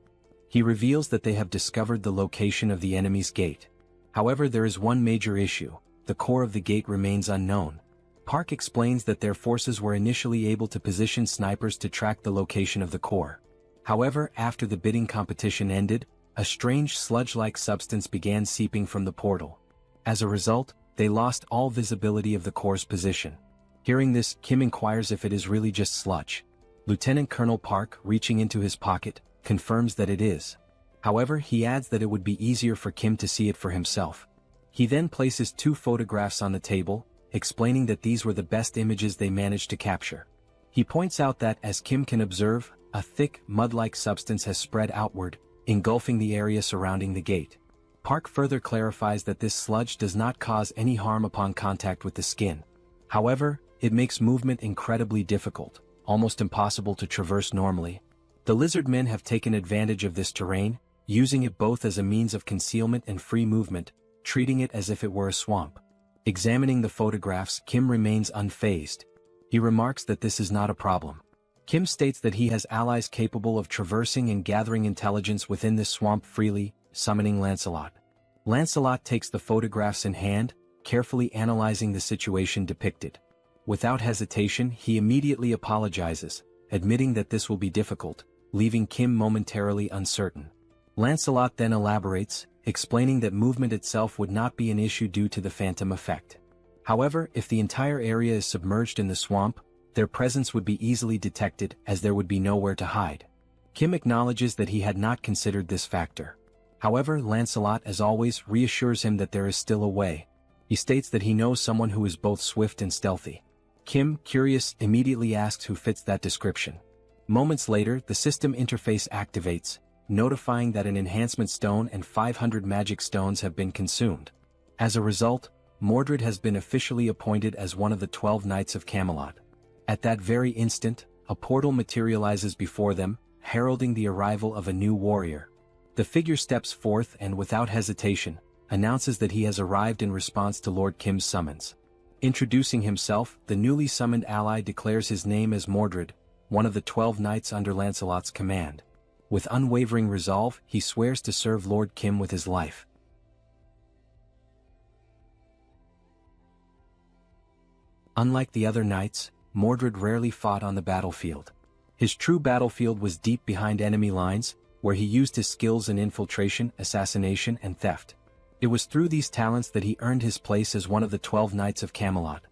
S3: He reveals that they have discovered the location of the enemy's gate. However, there is one major issue: the core of the gate remains unknown. Park explains that their forces were initially able to position snipers to track the location of the core. However, after the bidding competition ended, a strange sludge-like substance began seeping from the portal. As a result, they lost all visibility of the core's position. Hearing this, Kim inquires if it is really just sludge. Lieutenant Colonel Park, reaching into his pocket, confirms that it is. However, he adds that it would be easier for Kim to see it for himself. He then places 2 photographs on the table, explaining that these were the best images they managed to capture. He points out that, as Kim can observe, a thick, mud-like substance has spread outward, engulfing the area surrounding the gate. Park further clarifies that this sludge does not cause any harm upon contact with the skin. However, it makes movement incredibly difficult, almost impossible to traverse normally. The lizardmen have taken advantage of this terrain, using it both as a means of concealment and free movement, treating it as if it were a swamp. Examining the photographs, Kim remains unfazed. He remarks that this is not a problem. Kim states that he has allies capable of traversing and gathering intelligence within this swamp freely, summoning Lancelot. Lancelot takes the photographs in hand, carefully analyzing the situation depicted. Without hesitation, he immediately apologizes, admitting that this will be difficult, leaving Kim momentarily uncertain. Lancelot then elaborates, explaining that movement itself would not be an issue due to the phantom effect. However, if the entire area is submerged in the swamp, their presence would be easily detected as there would be nowhere to hide. Kim acknowledges that he had not considered this factor. However, Lancelot, as always, reassures him that there is still a way. He states that he knows someone who is both swift and stealthy. Kim, curious, immediately asks who fits that description. Moments later, the system interface activates, notifying that an enhancement stone and 500 magic stones have been consumed. As a result, Mordred has been officially appointed as one of the 12 Knights of Camelot. At that very instant, a portal materializes before them, heralding the arrival of a new warrior. The figure steps forth and, without hesitation, announces that he has arrived in response to Lord Kim's summons. Introducing himself, the newly summoned ally declares his name as Mordred, one of the 12 knights under Lancelot's command. With unwavering resolve, he swears to serve Lord Kim with his life. Unlike the other knights, Mordred rarely fought on the battlefield. His true battlefield was deep behind enemy lines, where he used his skills in infiltration, assassination, and theft. It was through these talents that he earned his place as one of the 12 Knights of Camelot.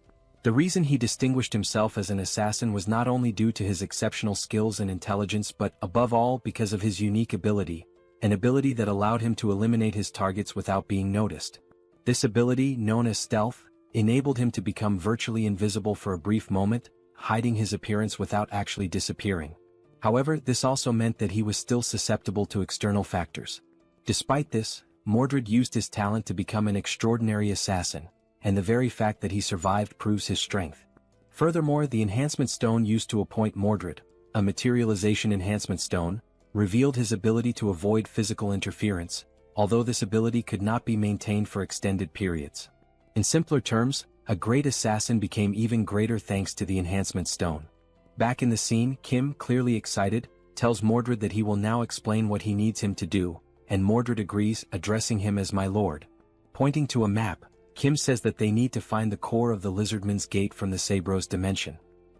S3: The reason he distinguished himself as an assassin was not only due to his exceptional skills and intelligence but, above all, because of his unique ability, an ability that allowed him to eliminate his targets without being noticed. This ability, known as stealth, enabled him to become virtually invisible for a brief moment, hiding his appearance without actually disappearing. However, this also meant that he was still susceptible to external factors. Despite this, Mordred used his talent to become an extraordinary assassin, and the very fact that he survived proves his strength. Furthermore, the enhancement stone used to appoint Mordred, a materialization enhancement stone, revealed his ability to avoid physical interference, although this ability could not be maintained for extended periods. In simpler terms, a great assassin became even greater thanks to the enhancement stone. Back in the scene, Kim, clearly excited, tells Mordred that he will now explain what he needs him to do, and Mordred agrees, addressing him as my lord. Pointing to a map, Kim says that they need to find the core of the Lizardman's Gate from the Sabros dimension.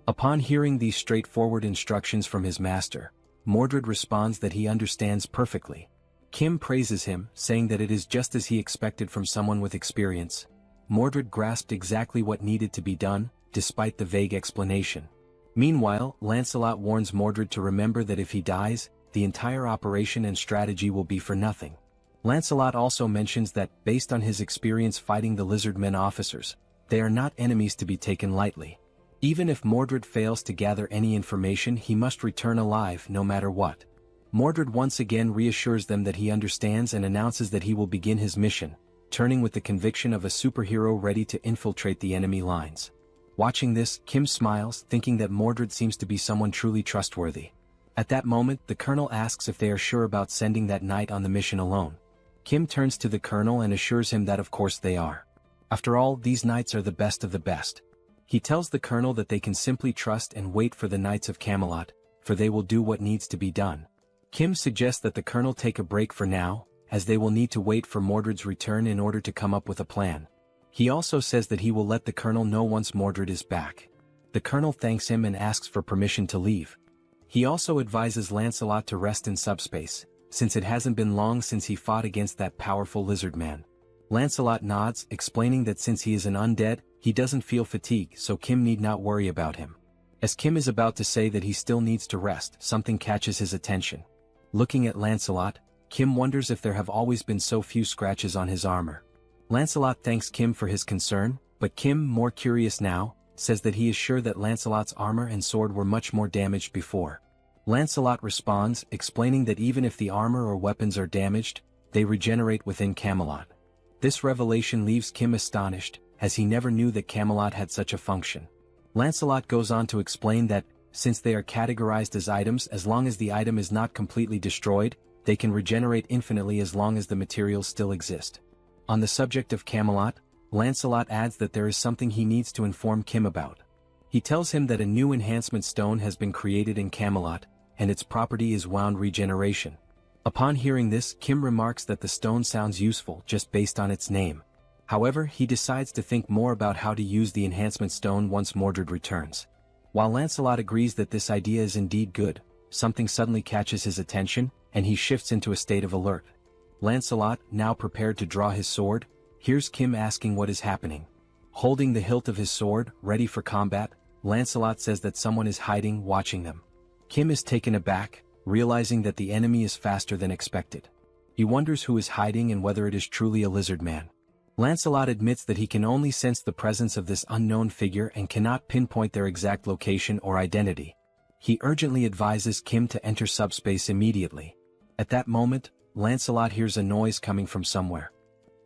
S3: Upon hearing these straightforward instructions from his master, Mordred responds that he understands perfectly. Kim praises him, saying that it is just as he expected from someone with experience. Mordred grasped exactly what needed to be done, despite the vague explanation. Meanwhile, Lancelot warns Mordred to remember that if he dies, the entire operation and strategy will be for nothing. Lancelot also mentions that, based on his experience fighting the Lizardmen officers, they are not enemies to be taken lightly. Even if Mordred fails to gather any information, he must return alive no matter what. Mordred once again reassures them that he understands and announces that he will begin his mission, turning with the conviction of a superhero ready to infiltrate the enemy lines. Watching this, Kim smiles, thinking that Mordred seems to be someone truly trustworthy. At that moment, the colonel asks if they are sure about sending that knight on the mission alone. Kim turns to the colonel and assures him that of course they are. After all, these knights are the best of the best. He tells the colonel that they can simply trust and wait for the Knights of Camelot, for they will do what needs to be done. Kim suggests that the colonel take a break for now, as they will need to wait for Mordred's return in order to come up with a plan. He also says that he will let the colonel know once Mordred is back. The colonel thanks him and asks for permission to leave. He also advises Lancelot to rest in Subspace, since it hasn't been long since he fought against that powerful lizard man. Lancelot nods, explaining that since he is an undead, he doesn't feel fatigue, so Kim need not worry about him. As Kim is about to say that he still needs to rest, something catches his attention. Looking at Lancelot, Kim wonders if there have always been so few scratches on his armor. Lancelot thanks Kim for his concern, but Kim, more curious now, says that he is sure that Lancelot's armor and sword were much more damaged before. Lancelot responds, explaining that even if the armor or weapons are damaged, they regenerate within Camelot. This revelation leaves Kim astonished, as he never knew that Camelot had such a function. Lancelot goes on to explain that, since they are categorized as items, as long as the item is not completely destroyed, they can regenerate infinitely as long as the materials still exist. On the subject of Camelot, Lancelot adds that there is something he needs to inform Kim about. He tells him that a new enhancement stone has been created in Camelot, and its property is wound regeneration. Upon hearing this, Kim remarks that the stone sounds useful just based on its name. However, he decides to think more about how to use the enhancement stone once Mordred returns. While Lancelot agrees that this idea is indeed good, something suddenly catches his attention, and he shifts into a state of alert. Lancelot, now prepared to draw his sword, hears Kim asking what is happening. Holding the hilt of his sword, ready for combat, Lancelot says that someone is hiding, watching them. Kim is taken aback, realizing that the enemy is faster than expected. He wonders who is hiding and whether it is truly a lizard man. Lancelot admits that he can only sense the presence of this unknown figure and cannot pinpoint their exact location or identity. He urgently advises Kim to enter Subspace immediately. At that moment, Lancelot hears a noise coming from somewhere.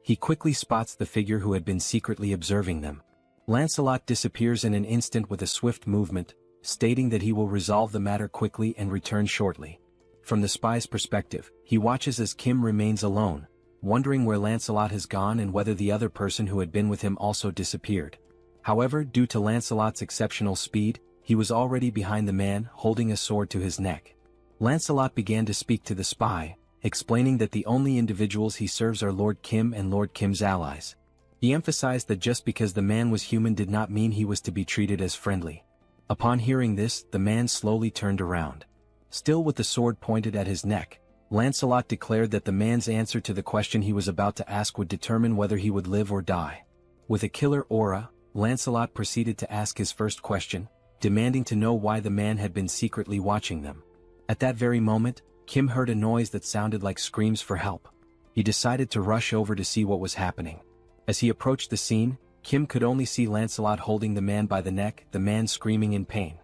S3: He quickly spots the figure who had been secretly observing them. Lancelot disappears in an instant with a swift movement, stating that he will resolve the matter quickly and return shortly. From the spy's perspective, he watches as Kim remains alone, wondering where Lancelot has gone and whether the other person who had been with him also disappeared. However, due to Lancelot's exceptional speed, he was already behind the man, holding a sword to his neck. Lancelot began to speak to the spy, explaining that the only individuals he serves are Lord Kim and Lord Kim's allies. He emphasized that just because the man was human did not mean he was to be treated as friendly. Upon hearing this, the man slowly turned around. Still with the sword pointed at his neck, Lancelot declared that the man's answer to the question he was about to ask would determine whether he would live or die. With a killer aura, Lancelot proceeded to ask his first question, demanding to know why the man had been secretly watching them. At that very moment, Kim heard a noise that sounded like screams for help. He decided to rush over to see what was happening. As he approached the scene, Kim could only see Lancelot holding the man by the neck, the man screaming in pain.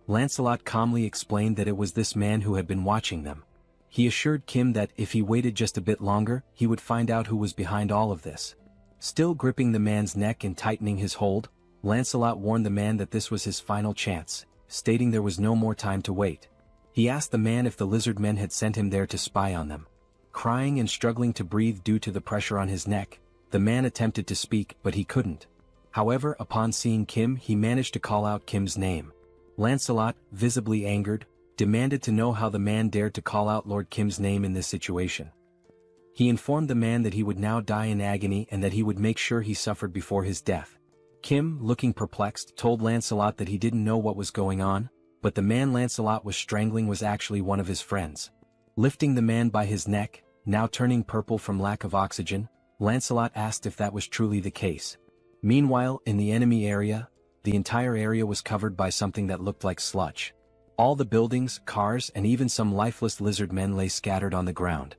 S3: Lancelot calmly explained that it was this man who had been watching them. He assured Kim that if he waited just a bit longer, he would find out who was behind all of this. Still gripping the man's neck and tightening his hold, Lancelot warned the man that this was his final chance, stating there was no more time to wait. He asked the man if the lizard men had sent him there to spy on them. Crying and struggling to breathe due to the pressure on his neck, the man attempted to speak, but he couldn't. However, upon seeing Kim, he managed to call out Kim's name. Lancelot, visibly angered, demanded to know how the man dared to call out Lord Kim's name in this situation. He informed the man that he would now die in agony and that he would make sure he suffered before his death. Kim, looking perplexed, told Lancelot that he didn't know what was going on, but the man Lancelot was strangling was actually one of his friends. Lifting the man by his neck, now turning purple from lack of oxygen, Lancelot asked if that was truly the case. Meanwhile, in the enemy area, the entire area was covered by something that looked like sludge. All the buildings, cars, and even some lifeless lizard men lay scattered on the ground.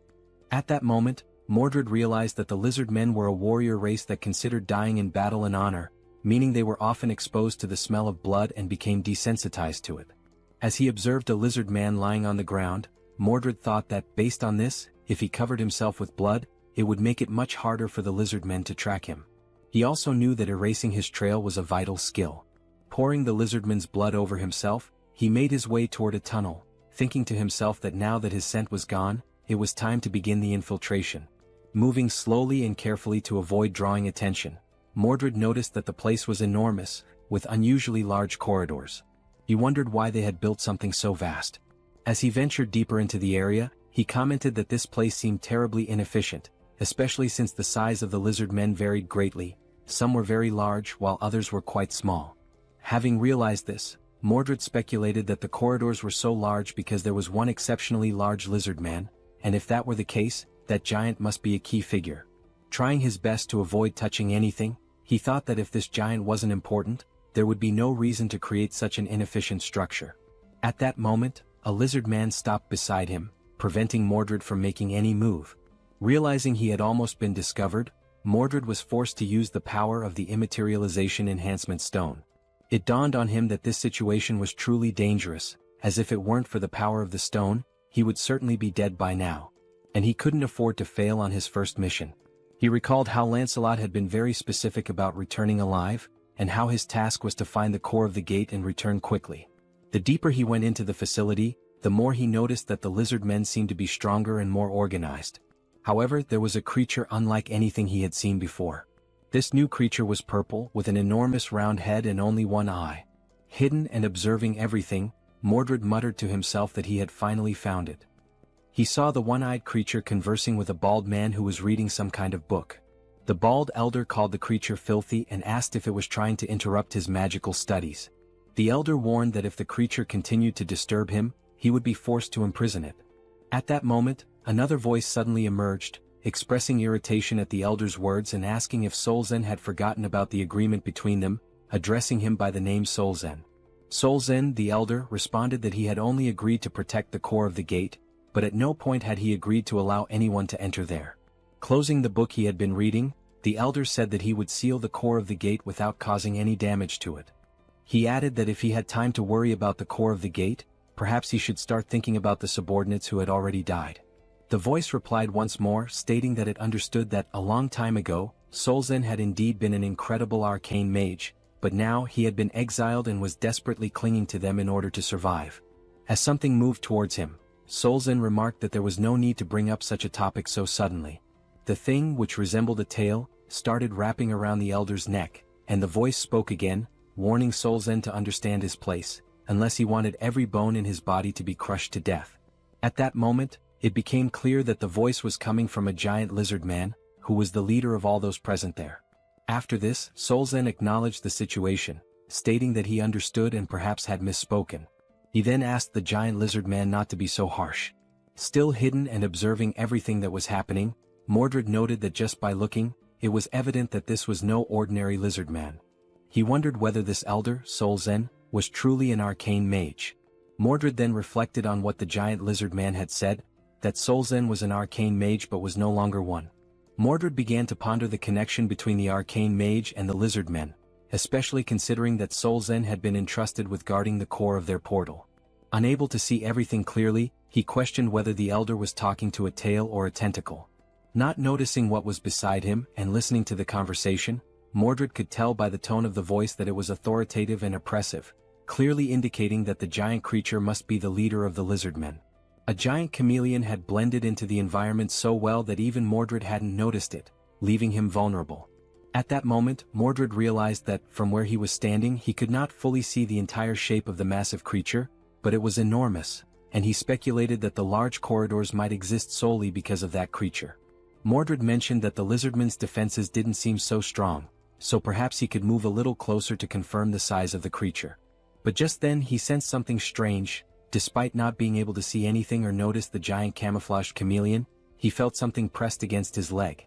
S3: At that moment, Mordred realized that the lizard men were a warrior race that considered dying in battle an honor, meaning they were often exposed to the smell of blood and became desensitized to it. As he observed a lizard man lying on the ground, Mordred thought that, based on this, if he covered himself with blood, it would make it much harder for the lizard men to track him. He also knew that erasing his trail was a vital skill. Pouring the lizardman's blood over himself, he made his way toward a tunnel, thinking to himself that now that his scent was gone, it was time to begin the infiltration. Moving slowly and carefully to avoid drawing attention, Mordred noticed that the place was enormous, with unusually large corridors. He wondered why they had built something so vast. As he ventured deeper into the area, he commented that this place seemed terribly inefficient, especially since the size of the lizard men varied greatly. Some were very large while others were quite small. Having realized this, Mordred speculated that the corridors were so large because there was one exceptionally large lizard man, and if that were the case, that giant must be a key figure. Trying his best to avoid touching anything, he thought that if this giant wasn't important, there would be no reason to create such an inefficient structure. At that moment, a lizard man stopped beside him, preventing Mordred from making any move. Realizing he had almost been discovered, Mordred was forced to use the power of the immaterialization enhancement stone. It dawned on him that this situation was truly dangerous, as if it weren't for the power of the stone, he would certainly be dead by now. And he couldn't afford to fail on his first mission. He recalled how Lancelot had been very specific about returning alive, and how his task was to find the core of the gate and return quickly. The deeper he went into the facility, the more he noticed that the lizard men seemed to be stronger and more organized. However, there was a creature unlike anything he had seen before. This new creature was purple, with an enormous round head and only one eye. Hidden and observing everything, Mordred muttered to himself that he had finally found it. He saw the one-eyed creature conversing with a bald man who was reading some kind of book. The bald elder called the creature filthy and asked if it was trying to interrupt his magical studies. The elder warned that if the creature continued to disturb him, he would be forced to imprison it. At that moment, another voice suddenly emerged, expressing irritation at the elder's words and asking if Solzen had forgotten about the agreement between them, addressing him by the name Solzen. Solzen, the elder, responded that he had only agreed to protect the core of the gate, but at no point had he agreed to allow anyone to enter there. Closing the book he had been reading, the elder said that he would seal the core of the gate without causing any damage to it. He added that if he had time to worry about the core of the gate, perhaps he should start thinking about the subordinates who had already died. The voice replied once more, stating that it understood that, a long time ago, Solzen had indeed been an incredible arcane mage, but now he had been exiled and was desperately clinging to them in order to survive. As something moved towards him, Solzen remarked that there was no need to bring up such a topic so suddenly. The thing, which resembled a tail, started wrapping around the elder's neck, and the voice spoke again, warning Solzen to understand his place, unless he wanted every bone in his body to be crushed to death. At that moment, it became clear that the voice was coming from a giant lizard man, who was the leader of all those present there. After this, Solzen acknowledged the situation, stating that he understood and perhaps had misspoken. He then asked the giant lizard man not to be so harsh. Still hidden and observing everything that was happening, Mordred noted that just by looking, it was evident that this was no ordinary lizard man. He wondered whether this elder, Solzen, was truly an arcane mage. Mordred then reflected on what the giant lizard man had said, that Solzen was an arcane mage but was no longer one. Mordred began to ponder the connection between the arcane mage and the lizard men, especially considering that Solzen had been entrusted with guarding the core of their portal. Unable to see everything clearly, he questioned whether the elder was talking to a tail or a tentacle. Not noticing what was beside him and listening to the conversation, Mordred could tell by the tone of the voice that it was authoritative and oppressive, clearly indicating that the giant creature must be the leader of the lizard men. A giant chameleon had blended into the environment so well that even Mordred hadn't noticed it, leaving him vulnerable. At that moment, Mordred realized that, from where he was standing, he could not fully see the entire shape of the massive creature, but it was enormous, and he speculated that the large corridors might exist solely because of that creature. Mordred mentioned that the lizardman's defenses didn't seem so strong, so perhaps he could move a little closer to confirm the size of the creature. But just then he sensed something strange. Despite not being able to see anything or notice the giant camouflaged chameleon, he felt something pressed against his leg.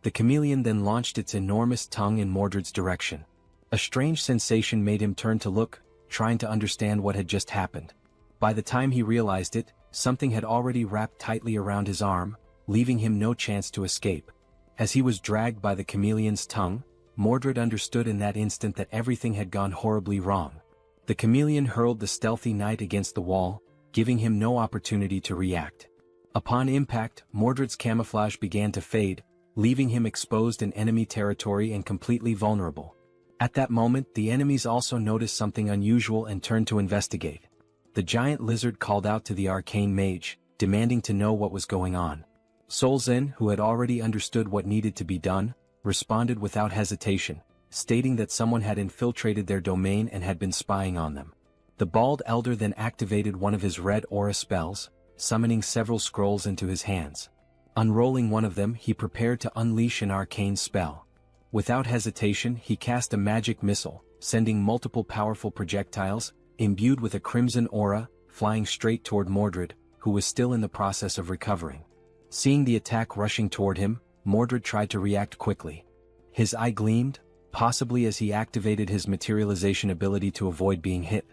S3: The chameleon then launched its enormous tongue in Mordred's direction. A strange sensation made him turn to look, trying to understand what had just happened. By the time he realized it, something had already wrapped tightly around his arm, leaving him no chance to escape. As he was dragged by the chameleon's tongue, Mordred understood in that instant that everything had gone horribly wrong. The chameleon hurled the stealthy knight against the wall, giving him no opportunity to react. Upon impact, Mordred's camouflage began to fade, leaving him exposed in enemy territory and completely vulnerable. At that moment, the enemies also noticed something unusual and turned to investigate. The giant lizard called out to the arcane mage, demanding to know what was going on. Solzen, who had already understood what needed to be done, responded without hesitation, stating that someone had infiltrated their domain and had been spying on them. The bald elder then activated one of his red aura spells, summoning several scrolls into his hands. Unrolling one of them, he prepared to unleash an arcane spell. Without hesitation, he cast a magic missile, sending multiple powerful projectiles, imbued with a crimson aura, flying straight toward Mordred, who was still in the process of recovering. Seeing the attack rushing toward him, Mordred tried to react quickly. His eye gleamed, possibly as he activated his materialization ability to avoid being hit.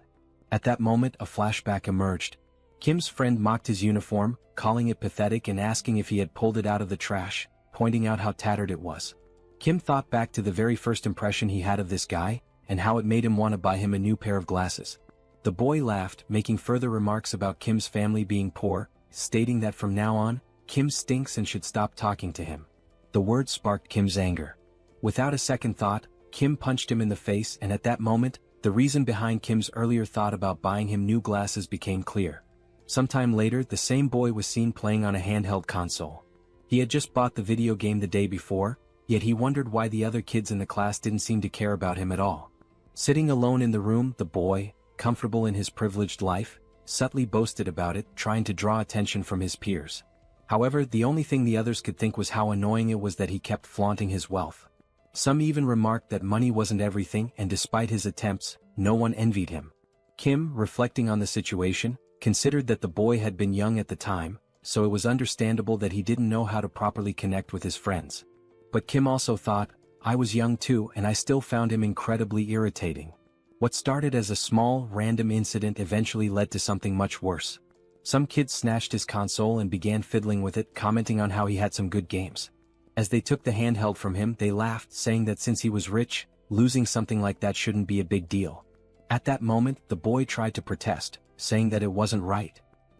S3: At that moment, a flashback emerged. Kim's friend mocked his uniform, calling it pathetic and asking if he had pulled it out of the trash, pointing out how tattered it was. Kim thought back to the very first impression he had of this guy, and how it made him want to buy him a new pair of glasses. The boy laughed, making further remarks about Kim's family being poor, stating that from now on, Kim stinks and should stop talking to him. The word sparked Kim's anger. Without a second thought, Kim punched him in the face, and at that moment, the reason behind Kim's earlier thought about buying him new glasses became clear. Sometime later, the same boy was seen playing on a handheld console. He had just bought the video game the day before, yet he wondered why the other kids in the class didn't seem to care about him at all. Sitting alone in the room, the boy, comfortable in his privileged life, subtly boasted about it, trying to draw attention from his peers. However, the only thing the others could think was how annoying it was that he kept flaunting his wealth. Some even remarked that money wasn't everything, and despite his attempts, no one envied him. Kim, reflecting on the situation, considered that the boy had been young at the time, so it was understandable that he didn't know how to properly connect with his friends. But Kim also thought, I was young too, and I still found him incredibly irritating. What started as a small, random incident eventually led to something much worse. Some kids snatched his console and began fiddling with it, commenting on how he had some good games. As they took the handheld from him, they laughed, saying that since he was rich, losing something like that shouldn't be a big deal. At that moment, the boy tried to protest, saying that it wasn't right.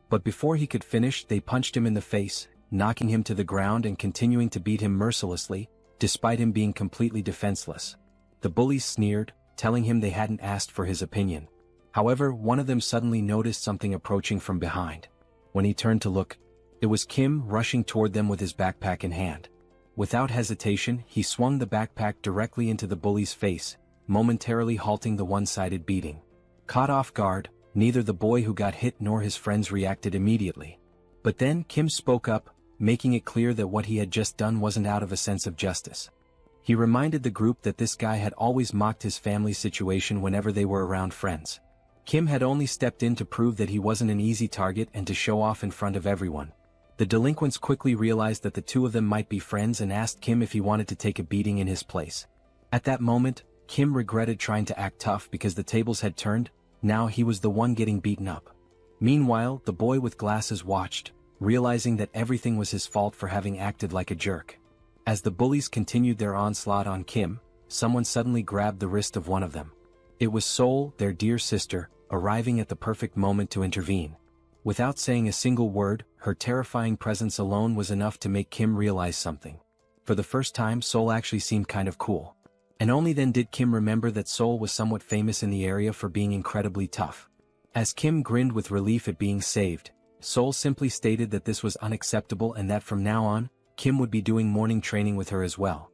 S3: But before he could finish, they punched him in the face, knocking him to the ground and continuing to beat him mercilessly, despite him being completely defenseless. The bullies sneered, telling him they hadn't asked for his opinion. However, one of them suddenly noticed something approaching from behind. When he turned to look, it was Kim rushing toward them with his backpack in hand. Without hesitation, he swung the backpack directly into the bully's face, momentarily halting the one-sided beating. Caught off guard, neither the boy who got hit nor his friends reacted immediately. But then Kim spoke up, making it clear that what he had just done wasn't out of a sense of justice. He reminded the group that this guy had always mocked his family's situation whenever they were around friends. Kim had only stepped in to prove that he wasn't an easy target and to show off in front of everyone. The delinquents quickly realized that the two of them might be friends and asked Kim if he wanted to take a beating in his place. At that moment, Kim regretted trying to act tough because the tables had turned. Now he was the one getting beaten up. Meanwhile, the boy with glasses watched, realizing that everything was his fault for having acted like a jerk. As the bullies continued their onslaught on Kim, someone suddenly grabbed the wrist of one of them. It was Sol, their dear sister, arriving at the perfect moment to intervene. Without saying a single word, her terrifying presence alone was enough to make Kim realize something. For the first time, Sol actually seemed kind of cool. And only then did Kim remember that Sol was somewhat famous in the area for being incredibly tough. As Kim grinned with relief at being saved, Sol simply stated that this was unacceptable and that from now on, Kim would be doing morning training with her as well.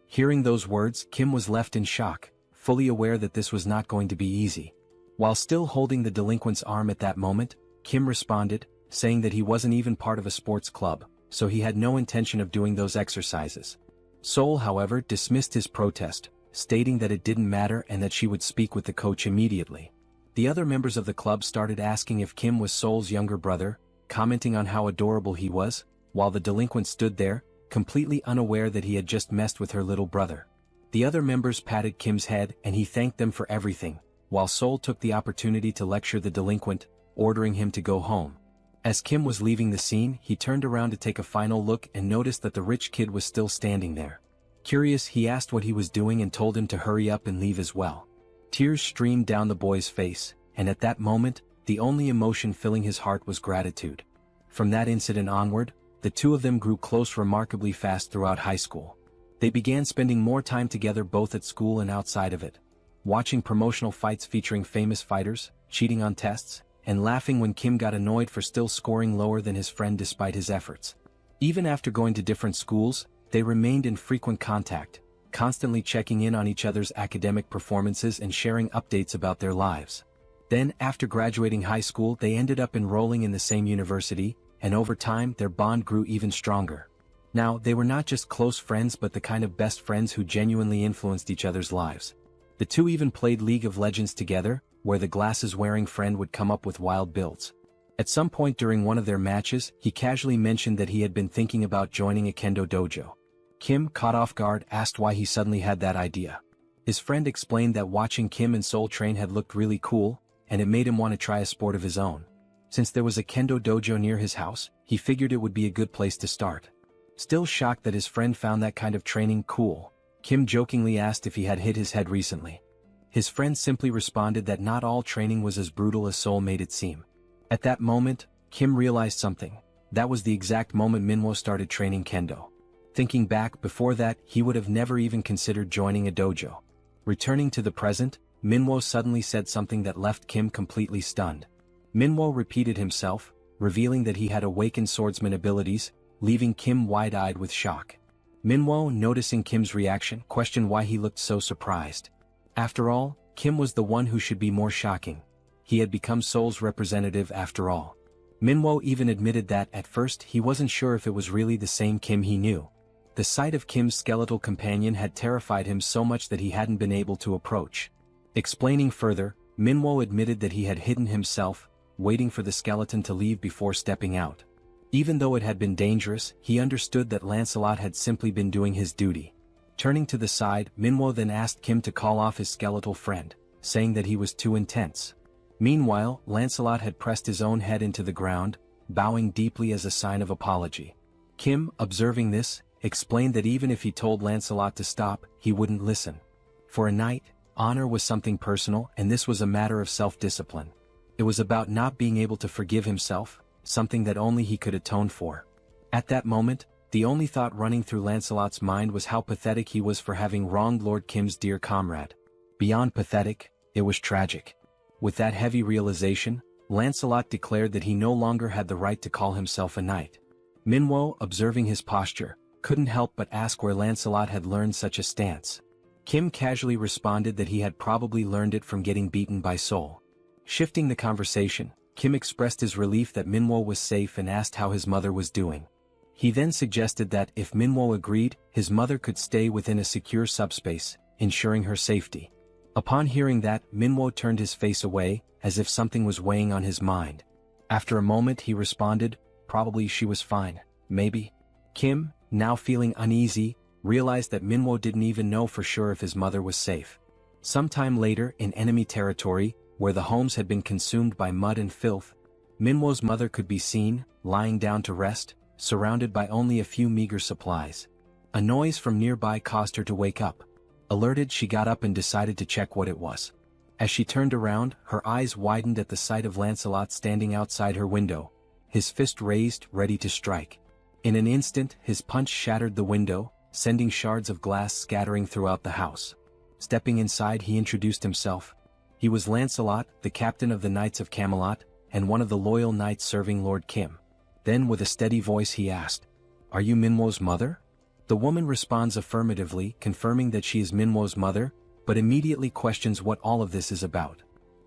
S3: Hearing those words, Kim was left in shock, fully aware that this was not going to be easy. While still holding the delinquent's arm at that moment, Kim responded, saying that he wasn't even part of a sports club, so he had no intention of doing those exercises. Sol, however, dismissed his protest, stating that it didn't matter and that she would speak with the coach immediately. The other members of the club started asking if Kim was Sol's younger brother, commenting on how adorable he was, while the delinquent stood there, completely unaware that he had just messed with her little brother. The other members patted Kim's head and he thanked them for everything, while Sol took the opportunity to lecture the delinquent, ordering him to go home. As Kim was leaving the scene, he turned around to take a final look and noticed that the rich kid was still standing there. Curious, he asked what he was doing and told him to hurry up and leave as well. Tears streamed down the boy's face, and at that moment, the only emotion filling his heart was gratitude. From that incident onward, the two of them grew close remarkably fast throughout high school. They began spending more time together both at school and outside of it, watching promotional fights featuring famous fighters, cheating on tests, and laughing when Kim got annoyed for still scoring lower than his friend despite his efforts. Even after going to different schools, they remained in frequent contact, constantly checking in on each other's academic performances and sharing updates about their lives. Then, after graduating high school, they ended up enrolling in the same university, and over time their bond grew even stronger. Now, they were not just close friends but the kind of best friends who genuinely influenced each other's lives. The two even played League of Legends together, where the glasses-wearing friend would come up with wild builds. At some point during one of their matches, he casually mentioned that he had been thinking about joining a kendo dojo. Kim, caught off guard, asked why he suddenly had that idea. His friend explained that watching Kim and Sol train had looked really cool, and it made him want to try a sport of his own. Since there was a kendo dojo near his house, he figured it would be a good place to start. Still shocked that his friend found that kind of training cool, Kim jokingly asked if he had hit his head recently. His friend simply responded that not all training was as brutal as Sol made it seem. At that moment, Kim realized something. That was the exact moment Manhwa started training kendo. Thinking back, before that, he would have never even considered joining a dojo. Returning to the present, Manhwa suddenly said something that left Kim completely stunned. Manhwa repeated himself, revealing that he had awakened swordsman abilities, leaving Kim wide-eyed with shock. Manhwa, noticing Kim's reaction, questioned why he looked so surprised. After all, Kim was the one who should be more shocking. He had become Sol's representative after all. Manhwa even admitted that, at first, he wasn't sure if it was really the same Kim he knew. The sight of Kim's skeletal companion had terrified him so much that he hadn't been able to approach. Explaining further, Manhwa admitted that he had hidden himself, waiting for the skeleton to leave before stepping out. Even though it had been dangerous, he understood that Lancelot had simply been doing his duty. Turning to the side, Manhwa then asked Kim to call off his skeletal friend, saying that he was too intense. Meanwhile, Lancelot had pressed his own head into the ground, bowing deeply as a sign of apology. Kim, observing this, explained that even if he told Lancelot to stop, he wouldn't listen. For a knight, honor was something personal, and this was a matter of self-discipline. It was about not being able to forgive himself, something that only he could atone for. At that moment, the only thought running through Lancelot's mind was how pathetic he was for having wronged Lord Kim's dear comrade. Beyond pathetic, it was tragic. With that heavy realization, Lancelot declared that he no longer had the right to call himself a knight. Manhwa, observing his posture, couldn't help but ask where Lancelot had learned such a stance. Kim casually responded that he had probably learned it from getting beaten by Sol. Shifting the conversation, Kim expressed his relief that Manhwa was safe and asked how his mother was doing. He then suggested that if Manhwa agreed, his mother could stay within a secure subspace, ensuring her safety. Upon hearing that, Manhwa turned his face away, as if something was weighing on his mind. After a moment he responded, probably she was fine, maybe. Kim, now feeling uneasy, realized that Manhwa didn't even know for sure if his mother was safe. Sometime later, in enemy territory, where the homes had been consumed by mud and filth, Manhwa's mother could be seen, lying down to rest, surrounded by only a few meager supplies. A noise from nearby caused her to wake up. Alerted, she got up and decided to check what it was. As she turned around, her eyes widened at the sight of Lancelot standing outside her window, his fist raised, ready to strike. In an instant, his punch shattered the window, sending shards of glass scattering throughout the house. Stepping inside, he introduced himself. He was Lancelot, the captain of the Knights of Camelot, and one of the loyal knights serving Lord Kim. Then with a steady voice he asked, "Are you Manhwa's mother?" The woman responds affirmatively, confirming that she is Manhwa's mother, but immediately questions what all of this is about.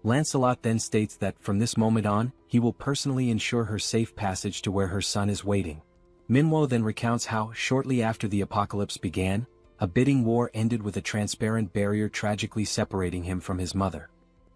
S3: Lancelot then states that from this moment on, he will personally ensure her safe passage to where her son is waiting. Manhwa then recounts how, shortly after the apocalypse began, a bidding war ended with a transparent barrier tragically separating him from his mother.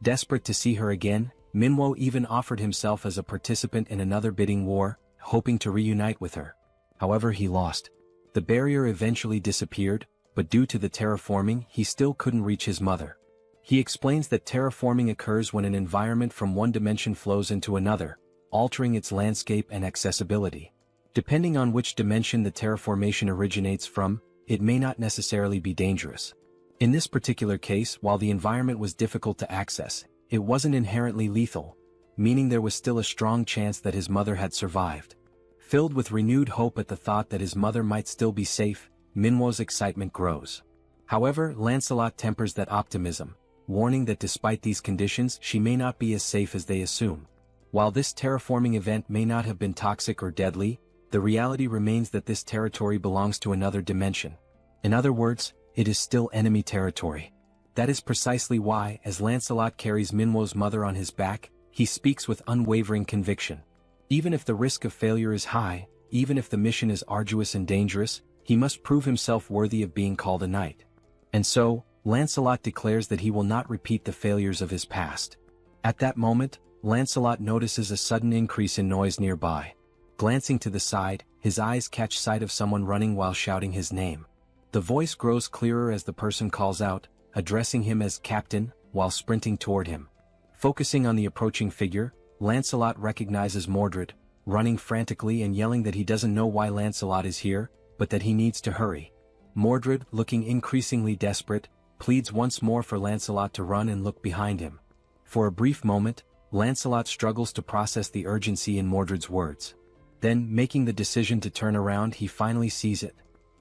S3: Desperate to see her again, Manhwa even offered himself as a participant in another bidding war, hoping to reunite with her. However, he lost. The barrier eventually disappeared, but due to the terraforming, he still couldn't reach his mother. He explains that terraforming occurs when an environment from one dimension flows into another, altering its landscape and accessibility. Depending on which dimension the terraformation originates from, it may not necessarily be dangerous. In this particular case, while the environment was difficult to access, it wasn't inherently lethal, meaning there was still a strong chance that his mother had survived. Filled with renewed hope at the thought that his mother might still be safe, Manhwa's excitement grows. However, Lancelot tempers that optimism, warning that despite these conditions she may not be as safe as they assume. While this terraforming event may not have been toxic or deadly, the reality remains that this territory belongs to another dimension. In other words, it is still enemy territory. That is precisely why, as Lancelot carries Manhwa's mother on his back, he speaks with unwavering conviction. Even if the risk of failure is high, even if the mission is arduous and dangerous, he must prove himself worthy of being called a knight. And so, Lancelot declares that he will not repeat the failures of his past. At that moment, Lancelot notices a sudden increase in noise nearby. Glancing to the side, his eyes catch sight of someone running while shouting his name. The voice grows clearer as the person calls out, addressing him as Captain, while sprinting toward him. Focusing on the approaching figure, Lancelot recognizes Mordred, running frantically and yelling that he doesn't know why Lancelot is here, but that he needs to hurry. Mordred, looking increasingly desperate, pleads once more for Lancelot to run and look behind him. For a brief moment, Lancelot struggles to process the urgency in Mordred's words. Then, making the decision to turn around, he finally sees it.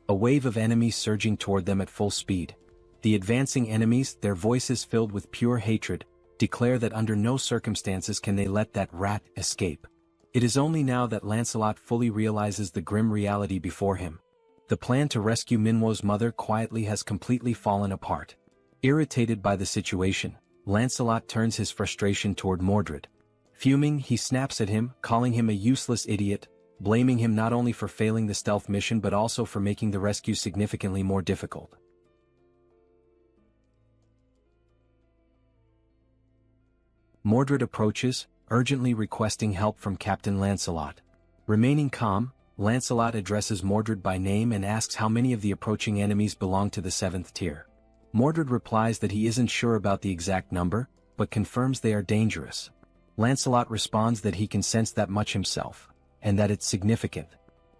S3: A wave of enemies surging toward them at full speed. The advancing enemies, their voices filled with pure hatred, declare that under no circumstances can they let that rat escape. It is only now that Lancelot fully realizes the grim reality before him. The plan to rescue Manhwa's mother quietly has completely fallen apart. Irritated by the situation, Lancelot turns his frustration toward Mordred. Fuming, he snaps at him, calling him a useless idiot, blaming him not only for failing the stealth mission but also for making the rescue significantly more difficult. Mordred approaches, urgently requesting help from Captain Lancelot. Remaining calm, Lancelot addresses Mordred by name and asks how many of the approaching enemies belong to the 7th tier. Mordred replies that he isn't sure about the exact number, but confirms they are dangerous. Lancelot responds that he can sense that much himself, and that it's significant.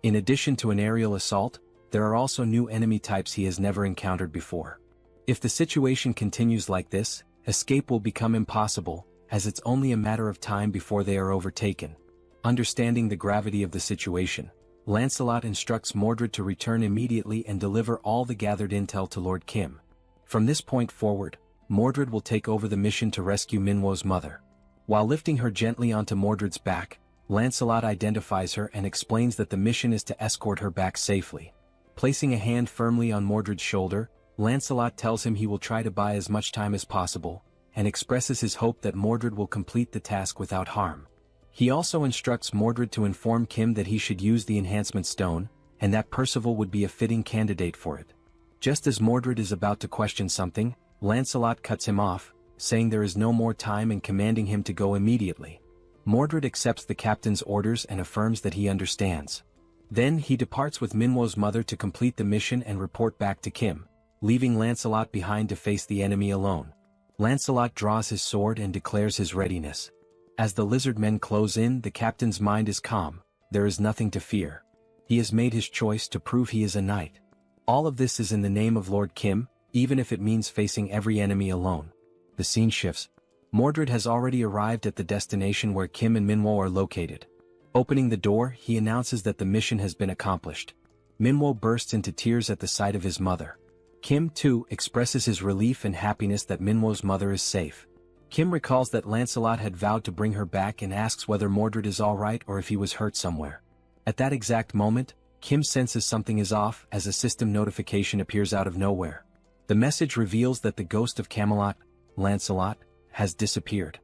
S3: In addition to an aerial assault, there are also new enemy types he has never encountered before. If the situation continues like this, escape will become impossible, as it's only a matter of time before they are overtaken. Understanding the gravity of the situation, Lancelot instructs Mordred to return immediately and deliver all the gathered intel to Lord Kim. From this point forward, Mordred will take over the mission to rescue Manhwa's mother. While lifting her gently onto Mordred's back, Lancelot identifies her and explains that the mission is to escort her back safely. Placing a hand firmly on Mordred's shoulder, Lancelot tells him he will try to buy as much time as possible, and expresses his hope that Mordred will complete the task without harm. He also instructs Mordred to inform Kim that he should use the enhancement stone, and that Percival would be a fitting candidate for it. Just as Mordred is about to question something, Lancelot cuts him off, saying there is no more time and commanding him to go immediately. Mordred accepts the captain's orders and affirms that he understands. Then he departs with Manhwa's mother to complete the mission and report back to Kim, leaving Lancelot behind to face the enemy alone. Lancelot draws his sword and declares his readiness. As the lizard men close in, the captain's mind is calm. There is nothing to fear. He has made his choice to prove he is a knight. All of this is in the name of Lord Kim, even if it means facing every enemy alone. The scene shifts. Mordred has already arrived at the destination where Kim and Manhwa are located. Opening the door, he announces that the mission has been accomplished. Manhwa bursts into tears at the sight of his mother. Kim, too, expresses his relief and happiness that Manhwa's mother is safe. Kim recalls that Lancelot had vowed to bring her back and asks whether Mordred is alright or if he was hurt somewhere. At that exact moment, Kim senses something is off as a system notification appears out of nowhere. The message reveals that the ghost of Camelot, Lancelot, has disappeared.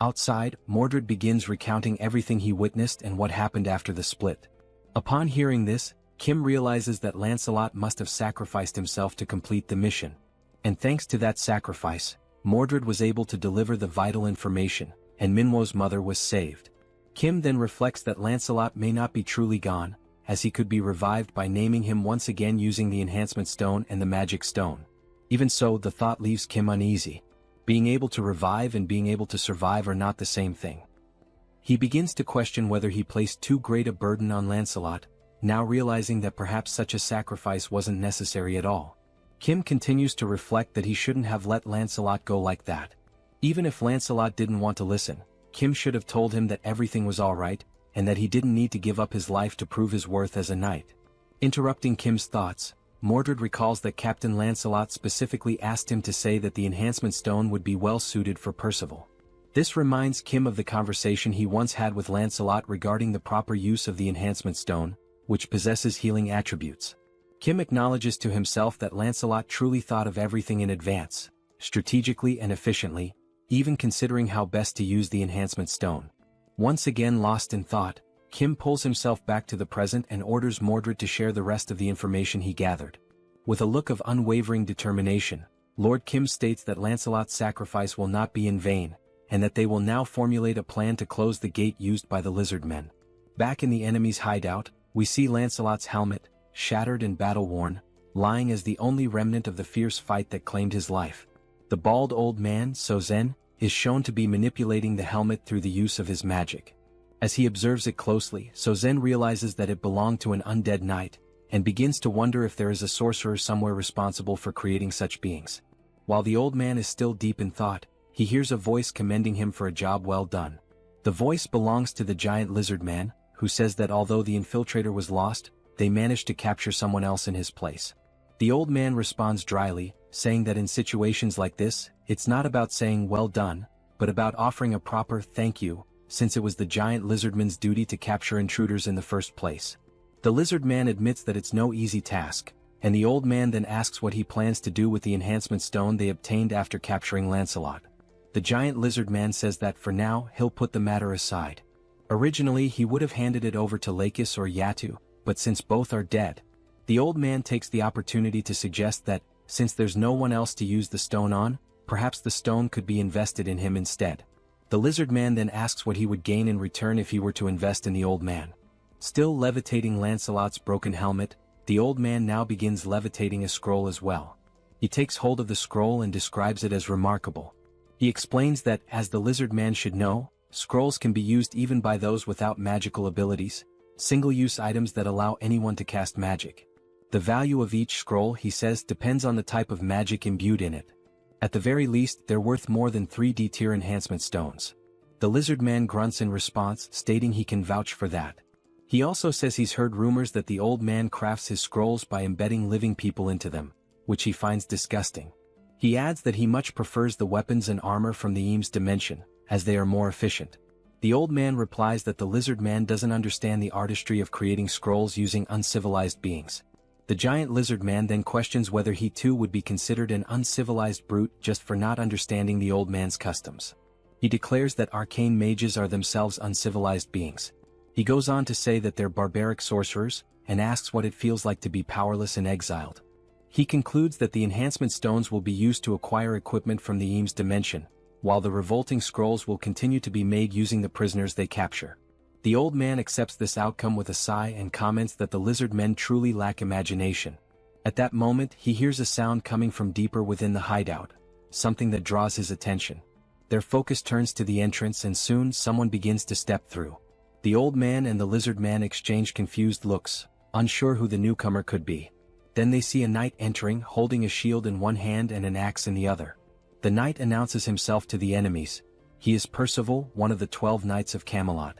S3: Outside, Mordred begins recounting everything he witnessed and what happened after the split. Upon hearing this, Kim realizes that Lancelot must have sacrificed himself to complete the mission. And thanks to that sacrifice, Mordred was able to deliver the vital information, and Minwo's mother was saved. Kim then reflects that Lancelot may not be truly gone, as he could be revived by naming him once again using the Enhancement Stone and the Magic Stone. Even so, the thought leaves Kim uneasy. Being able to revive and being able to survive are not the same thing. He begins to question whether he placed too great a burden on Lancelot, now realizing that perhaps such a sacrifice wasn't necessary at all. Kim continues to reflect that he shouldn't have let Lancelot go like that. Even if Lancelot didn't want to listen, Kim should have told him that everything was alright, and that he didn't need to give up his life to prove his worth as a knight. Interrupting Kim's thoughts, Mordred recalls that Captain Lancelot specifically asked him to say that the Enhancement Stone would be well suited for Percival. This reminds Kim of the conversation he once had with Lancelot regarding the proper use of the Enhancement Stone, which possesses healing attributes. Kim acknowledges to himself that Lancelot truly thought of everything in advance, strategically and efficiently, even considering how best to use the Enhancement Stone. Once again lost in thought, Kim pulls himself back to the present and orders Mordred to share the rest of the information he gathered. With a look of unwavering determination, Lord Kim states that Lancelot's sacrifice will not be in vain, and that they will now formulate a plan to close the gate used by the lizard men. Back in the enemy's hideout, we see Lancelot's helmet, shattered and battle-worn, lying as the only remnant of the fierce fight that claimed his life. The bald old man, Sozen, is shown to be manipulating the helmet through the use of his magic. As he observes it closely, Sozen realizes that it belonged to an undead knight, and begins to wonder if there is a sorcerer somewhere responsible for creating such beings. While the old man is still deep in thought, he hears a voice commending him for a job well done. The voice belongs to the giant lizard man, who says that although the infiltrator was lost, they managed to capture someone else in his place. The old man responds dryly, saying that in situations like this, it's not about saying well done, but about offering a proper thank you, since it was the giant lizardman's duty to capture intruders in the first place. The lizard man admits that it's no easy task, and the old man then asks what he plans to do with the enhancement stone they obtained after capturing Lancelot. The giant lizard man says that for now he'll put the matter aside. Originally he would have handed it over to Lakis or Yatu, but since both are dead, the old man takes the opportunity to suggest that, since there's no one else to use the stone on, perhaps the stone could be invested in him instead. The lizard man then asks what he would gain in return if he were to invest in the old man. Still levitating Lancelot's broken helmet, the old man now begins levitating a scroll as well. He takes hold of the scroll and describes it as remarkable. He explains that, as the lizard man should know, scrolls can be used even by those without magical abilities, single-use items that allow anyone to cast magic. The value of each scroll, he says, depends on the type of magic imbued in it. At the very least, they're worth more than 3 D-tier enhancement stones. The lizard man grunts in response, stating he can vouch for that. He also says he's heard rumors that the old man crafts his scrolls by embedding living people into them, which he finds disgusting. He adds that he much prefers the weapons and armor from the Eames dimension, as they are more efficient. The old man replies that the lizard man doesn't understand the artistry of creating scrolls using uncivilized beings. The giant lizard man then questions whether he too would be considered an uncivilized brute just for not understanding the old man's customs. He declares that arcane mages are themselves uncivilized beings. He goes on to say that they're barbaric sorcerers, and asks what it feels like to be powerless and exiled. He concludes that the enhancement stones will be used to acquire equipment from the Eames dimension, while the revolting scrolls will continue to be made using the prisoners they capture. The old man accepts this outcome with a sigh and comments that the lizard men truly lack imagination. At that moment, he hears a sound coming from deeper within the hideout, something that draws his attention. Their focus turns to the entrance and soon someone begins to step through. The old man and the lizard man exchange confused looks, unsure who the newcomer could be. Then they see a knight entering, holding a shield in one hand and an axe in the other. The knight announces himself to the enemies. He is Percival, one of the 12 knights of Camelot.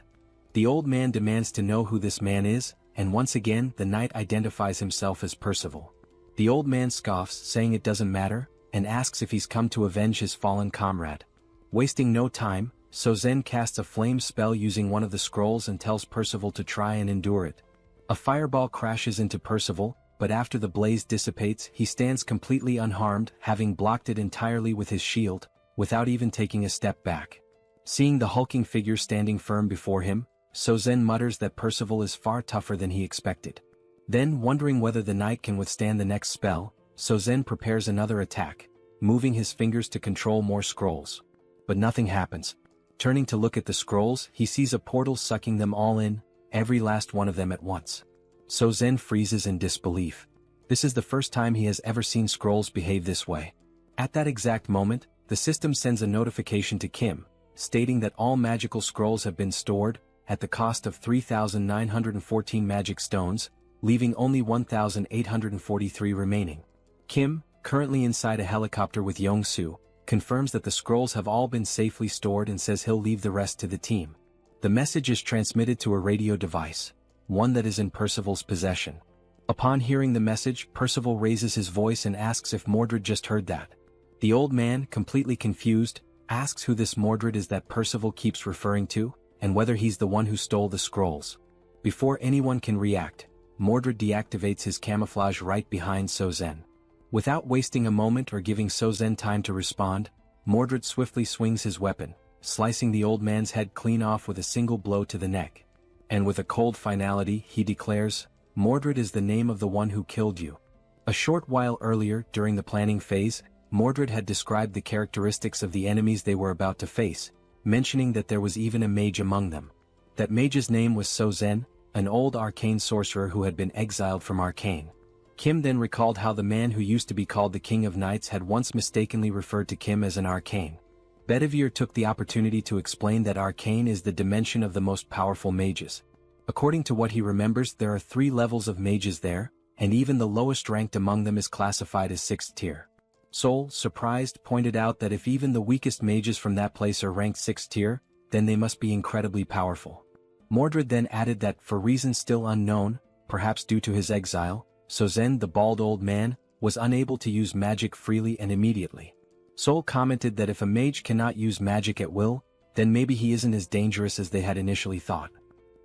S3: The old man demands to know who this man is, and once again the knight identifies himself as Percival. The old man scoffs, saying it doesn't matter, and asks if he's come to avenge his fallen comrade. Wasting no time, Sozen casts a flame spell using one of the scrolls and tells Percival to try and endure it. A fireball crashes into Percival, but after the blaze dissipates he stands completely unharmed, having blocked it entirely with his shield. without even taking a step back. Seeing the hulking figure standing firm before him, Sozen mutters that Percival is far tougher than he expected. Then, wondering whether the knight can withstand the next spell, Sozen prepares another attack, moving his fingers to control more scrolls. But nothing happens. Turning to look at the scrolls, he sees a portal sucking them all in, every last one of them at once. Sozen freezes in disbelief. This is the first time he has ever seen scrolls behave this way. At that exact moment, the system sends a notification to Kim, stating that all magical scrolls have been stored, at the cost of 3,914 magic stones, leaving only 1,843 remaining. Kim, currently inside a helicopter with Yongsu, confirms that the scrolls have all been safely stored and says he'll leave the rest to the team. The message is transmitted to a radio device, one that is in Percival's possession. Upon hearing the message, Percival raises his voice and asks if Mordred just heard that. The old man, completely confused, asks who this Mordred is that Percival keeps referring to, and whether he's the one who stole the scrolls. Before anyone can react, Mordred deactivates his camouflage right behind Sozen. Without wasting a moment or giving Sozen time to respond, Mordred swiftly swings his weapon, slicing the old man's head clean off with a single blow to the neck. And with a cold finality, he declares, "Mordred is the name of the one who killed you." A short while earlier, during the planning phase, Mordred had described the characteristics of the enemies they were about to face, mentioning that there was even a mage among them. That mage's name was Sozen, an old arcane sorcerer who had been exiled from Arcane. Kim then recalled how the man who used to be called the King of Knights had once mistakenly referred to Kim as an arcane. Bedivere took the opportunity to explain that arcane is the dimension of the most powerful mages. According to what he remembers, there are 3 levels of mages there, and even the lowest ranked among them is classified as 6th tier. Sol, surprised, pointed out that if even the weakest mages from that place are ranked 6th tier, then they must be incredibly powerful. Mordred then added that, for reasons still unknown, perhaps due to his exile, Sozen, the bald old man, was unable to use magic freely and immediately. Sol commented that if a mage cannot use magic at will, then maybe he isn't as dangerous as they had initially thought.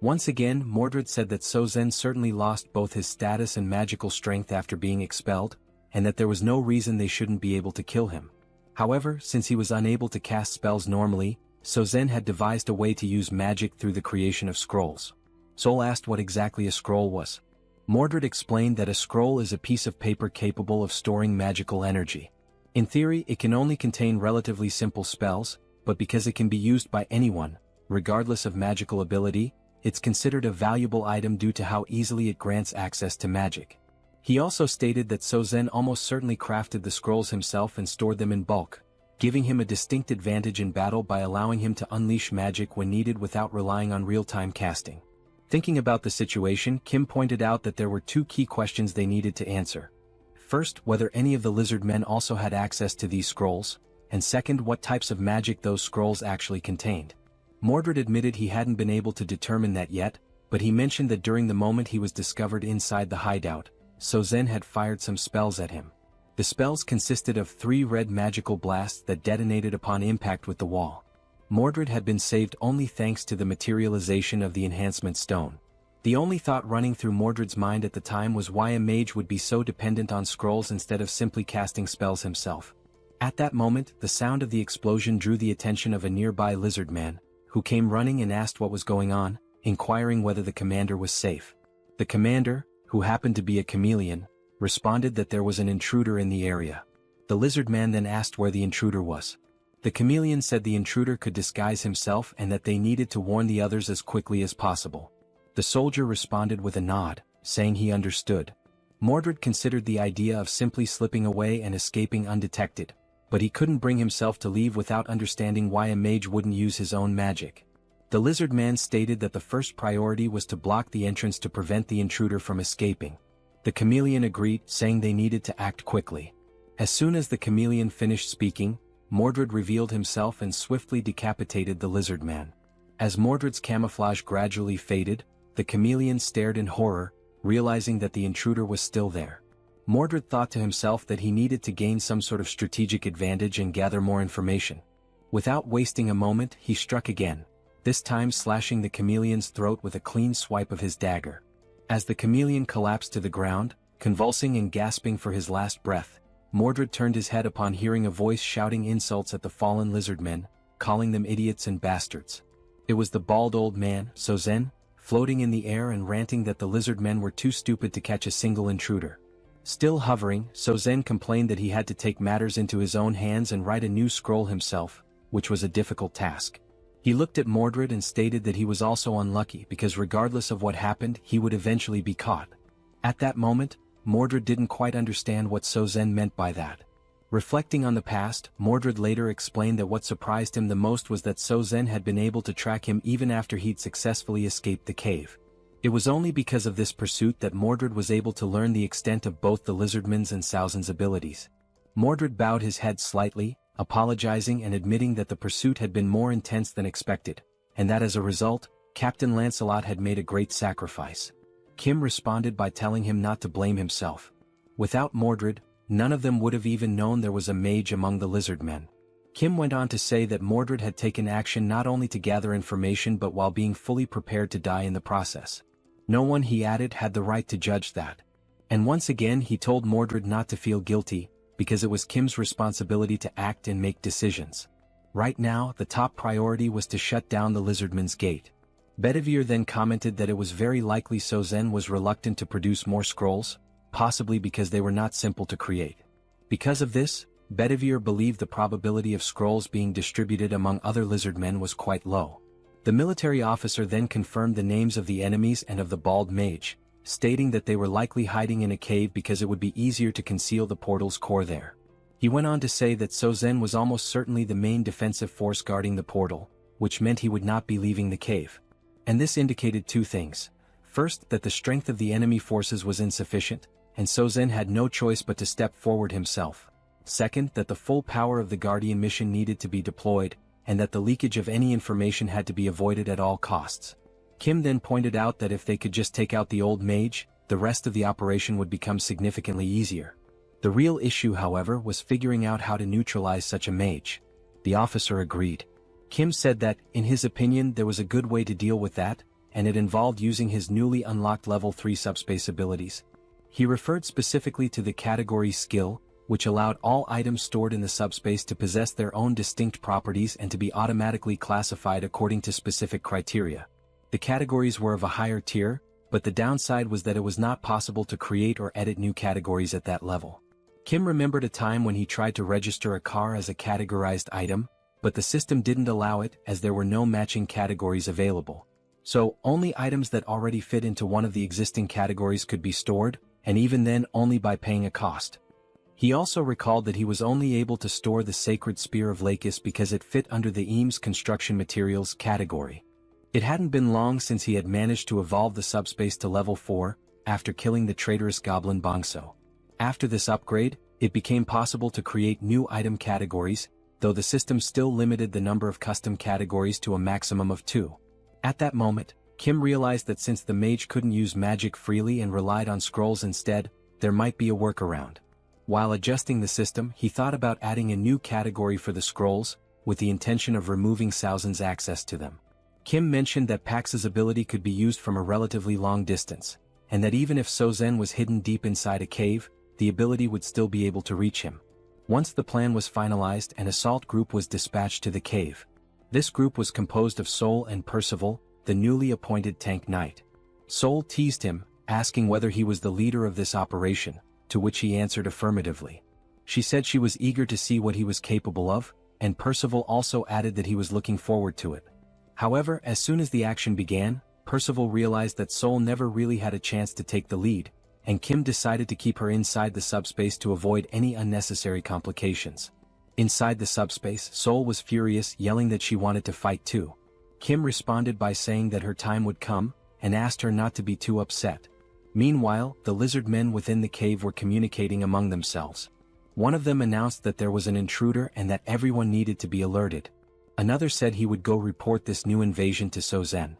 S3: Once again, Mordred said that Sozen certainly lost both his status and magical strength after being expelled, and that there was no reason they shouldn't be able to kill him. However, since he was unable to cast spells normally, Sozen had devised a way to use magic through the creation of scrolls. Sol asked what exactly a scroll was. Mordred explained that a scroll is a piece of paper capable of storing magical energy. In theory, it can only contain relatively simple spells, but because it can be used by anyone, regardless of magical ability, it's considered a valuable item due to how easily it grants access to magic. He also stated that Sozen almost certainly crafted the scrolls himself and stored them in bulk, giving him a distinct advantage in battle by allowing him to unleash magic when needed without relying on real-time casting. Thinking about the situation, Kim pointed out that there were 2 key questions they needed to answer. First, whether any of the lizard men also had access to these scrolls, and second, what types of magic those scrolls actually contained. Mordred admitted he hadn't been able to determine that yet, but he mentioned that during the moment he was discovered inside the hideout, Sozen had fired some spells at him. The spells consisted of 3 red magical blasts that detonated upon impact with the wall. Mordred had been saved only thanks to the materialization of the enhancement stone. The only thought running through Mordred's mind at the time was why a mage would be so dependent on scrolls instead of simply casting spells himself. At that moment, the sound of the explosion drew the attention of a nearby lizard man, who came running and asked what was going on, inquiring whether the commander was safe. The commander, who happened to be a chameleon, responded that there was an intruder in the area. The lizard man then asked where the intruder was. The chameleon said the intruder could disguise himself and that they needed to warn the others as quickly as possible. The soldier responded with a nod, saying he understood. Mordred considered the idea of simply slipping away and escaping undetected, but he couldn't bring himself to leave without understanding why a mage wouldn't use his own magic. The lizard man stated that the first priority was to block the entrance to prevent the intruder from escaping. The chameleon agreed, saying they needed to act quickly. As soon as the chameleon finished speaking, Mordred revealed himself and swiftly decapitated the lizard man. As Mordred's camouflage gradually faded, the chameleon stared in horror, realizing that the intruder was still there. Mordred thought to himself that he needed to gain some sort of strategic advantage and gather more information. Without wasting a moment, he struck again, this time slashing the chameleon's throat with a clean swipe of his dagger. As the chameleon collapsed to the ground, convulsing and gasping for his last breath, Mordred turned his head upon hearing a voice shouting insults at the fallen lizardmen, calling them idiots and bastards. It was the bald old man, Sozen, floating in the air and ranting that the lizardmen were too stupid to catch a single intruder. Still hovering, Sozen complained that he had to take matters into his own hands and write a new scroll himself, which was a difficult task. He looked at Mordred and stated that he was also unlucky because regardless of what happened, he would eventually be caught. At that moment, Mordred didn't quite understand what Sozen meant by that. Reflecting on the past, Mordred later explained that what surprised him the most was that Sozen had been able to track him even after he'd successfully escaped the cave. It was only because of this pursuit that Mordred was able to learn the extent of both the lizardman's and Sauzen's abilities. Mordred bowed his head slightly, apologizing and admitting that the pursuit had been more intense than expected, and that as a result, Captain Lancelot had made a great sacrifice. Kim responded by telling him not to blame himself. Without Mordred, none of them would have even known there was a mage among the lizardmen. Kim went on to say that Mordred had taken action not only to gather information but while being fully prepared to die in the process. No one, he added, had the right to judge that. And once again he told Mordred not to feel guilty, because it was Kim's responsibility to act and make decisions. Right now, the top priority was to shut down the lizardman's gate. Bedivere then commented that it was very likely Sozen was reluctant to produce more scrolls, possibly because they were not simple to create. Because of this, Bedivere believed the probability of scrolls being distributed among other lizardmen was quite low. The military officer then confirmed the names of the enemies and of the bald mage, stating that they were likely hiding in a cave because it would be easier to conceal the portal's core there. He went on to say that Sozen was almost certainly the main defensive force guarding the portal, which meant he would not be leaving the cave. And this indicated two things. First, that the strength of the enemy forces was insufficient, and Sozen had no choice but to step forward himself. Second, that the full power of the Guardian mission needed to be deployed, and that the leakage of any information had to be avoided at all costs. Kim then pointed out that if they could just take out the old mage, the rest of the operation would become significantly easier. The real issue, however, was figuring out how to neutralize such a mage. The officer agreed. Kim said that, in his opinion, there was a good way to deal with that, and it involved using his newly unlocked level 3 subspace abilities. He referred specifically to the category skill, which allowed all items stored in the subspace to possess their own distinct properties and to be automatically classified according to specific criteria. The categories were of a higher tier, but the downside was that it was not possible to create or edit new categories at that level. Kim remembered a time when he tried to register a car as a categorized item, but the system didn't allow it as there were no matching categories available. So, only items that already fit into one of the existing categories could be stored, and even then only by paying a cost. He also recalled that he was only able to store the Sacred Spear of Lakis because it fit under the Eames Construction Materials category. It hadn't been long since he had managed to evolve the subspace to level 4, after killing the traitorous goblin Bongso. After this upgrade, it became possible to create new item categories, though the system still limited the number of custom categories to a maximum of 2. At that moment, Kim realized that since the mage couldn't use magic freely and relied on scrolls instead, there might be a workaround. While adjusting the system, he thought about adding a new category for the scrolls, with the intention of removing Sauzen's access to them. Kim mentioned that Pax's ability could be used from a relatively long distance, and that even if Sozen was hidden deep inside a cave, the ability would still be able to reach him. Once the plan was finalized, an assault group was dispatched to the cave. This group was composed of Sol and Percival, the newly appointed Tank Knight. Sol teased him, asking whether he was the leader of this operation, to which he answered affirmatively. She said she was eager to see what he was capable of, and Percival also added that he was looking forward to it. However, as soon as the action began, Percival realized that Sol never really had a chance to take the lead, and Kim decided to keep her inside the subspace to avoid any unnecessary complications. Inside the subspace, Sol was furious, yelling that she wanted to fight too. Kim responded by saying that her time would come, and asked her not to be too upset. Meanwhile, the lizard men within the cave were communicating among themselves. One of them announced that there was an intruder and that everyone needed to be alerted. Another said he would go report this new invasion to Sozen.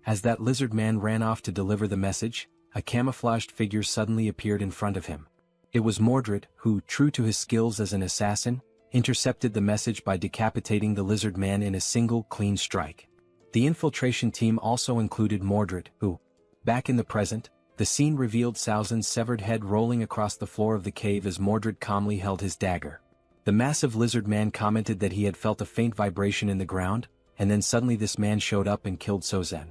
S3: As that lizard man ran off to deliver the message, a camouflaged figure suddenly appeared in front of him. It was Mordred, who, true to his skills as an assassin, intercepted the message by decapitating the lizard man in a single clean strike. The infiltration team also included Mordred, who, back in the present, The scene revealed Saozin's severed head rolling across the floor of the cave as Mordred calmly held his dagger. The massive lizard man commented that he had felt a faint vibration in the ground, and then suddenly this man showed up and killed Saozin.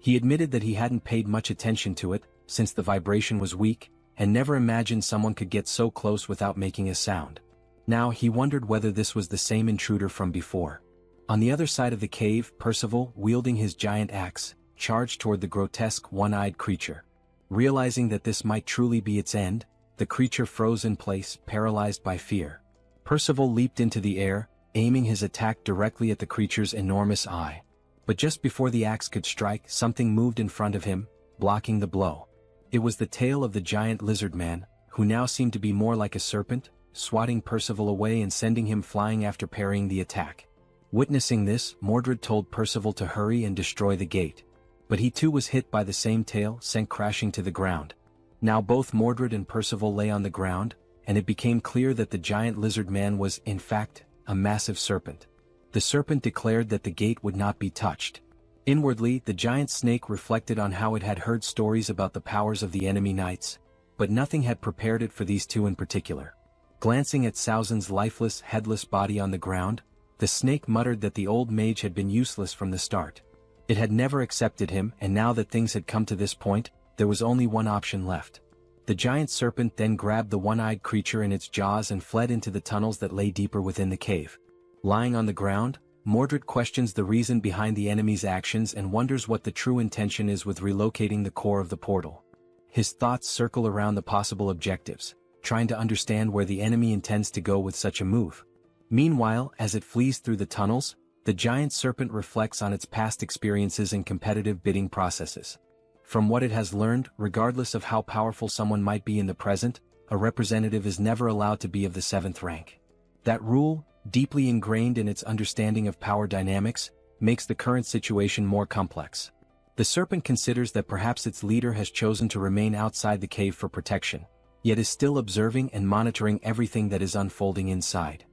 S3: He admitted that he hadn't paid much attention to it, since the vibration was weak, and never imagined someone could get so close without making a sound. Now he wondered whether this was the same intruder from before. On the other side of the cave, Percival, wielding his giant axe, charged toward the grotesque one-eyed creature. Realizing that this might truly be its end, the creature froze in place, paralyzed by fear. Percival leaped into the air, aiming his attack directly at the creature's enormous eye. But just before the axe could strike, something moved in front of him, blocking the blow. It was the tail of the giant lizard man, who now seemed to be more like a serpent, swatting Percival away and sending him flying after parrying the attack. Witnessing this, Mordred told Percival to hurry and destroy the gate. But he too was hit by the same tail, sent crashing to the ground. Now both Mordred and Percival lay on the ground, and it became clear that the giant lizard man was, in fact, a massive serpent. The serpent declared that the gate would not be touched. Inwardly, the giant snake reflected on how it had heard stories about the powers of the enemy knights, but nothing had prepared it for these two in particular. Glancing at Saozin's lifeless, headless body on the ground, the snake muttered that the old mage had been useless from the start. It had never accepted him, and now that things had come to this point, there was only one option left. The giant serpent then grabbed the one-eyed creature in its jaws and fled into the tunnels that lay deeper within the cave. Lying on the ground, Mordred questions the reason behind the enemy's actions and wonders what the true intention is with relocating the core of the portal. His thoughts circle around the possible objectives, trying to understand where the enemy intends to go with such a move. Meanwhile, as it flees through the tunnels, the giant serpent reflects on its past experiences and competitive bidding processes. From what it has learned, regardless of how powerful someone might be in the present, a representative is never allowed to be of the 7th rank. That rule, deeply ingrained in its understanding of power dynamics, makes the current situation more complex. The serpent considers that perhaps its leader has chosen to remain outside the cave for protection, yet is still observing and monitoring everything that is unfolding inside.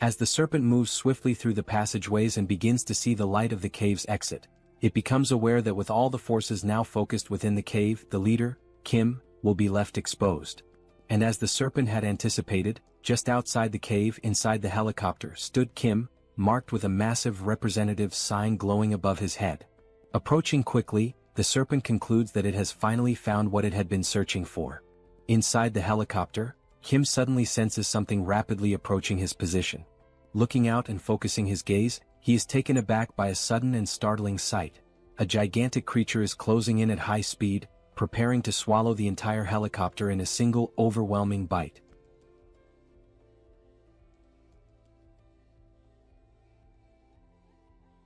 S3: As the serpent moves swiftly through the passageways and begins to see the light of the cave's exit, it becomes aware that with all the forces now focused within the cave, the leader, Kim, will be left exposed. And as the serpent had anticipated, just outside the cave inside the helicopter stood Kim, marked with a massive representative sign glowing above his head. Approaching quickly, the serpent concludes that it has finally found what it had been searching for. Inside the helicopter, Kim suddenly senses something rapidly approaching his position. Looking out and focusing his gaze, he is taken aback by a sudden and startling sight. A gigantic creature is closing in at high speed, preparing to swallow the entire helicopter in a single, overwhelming bite.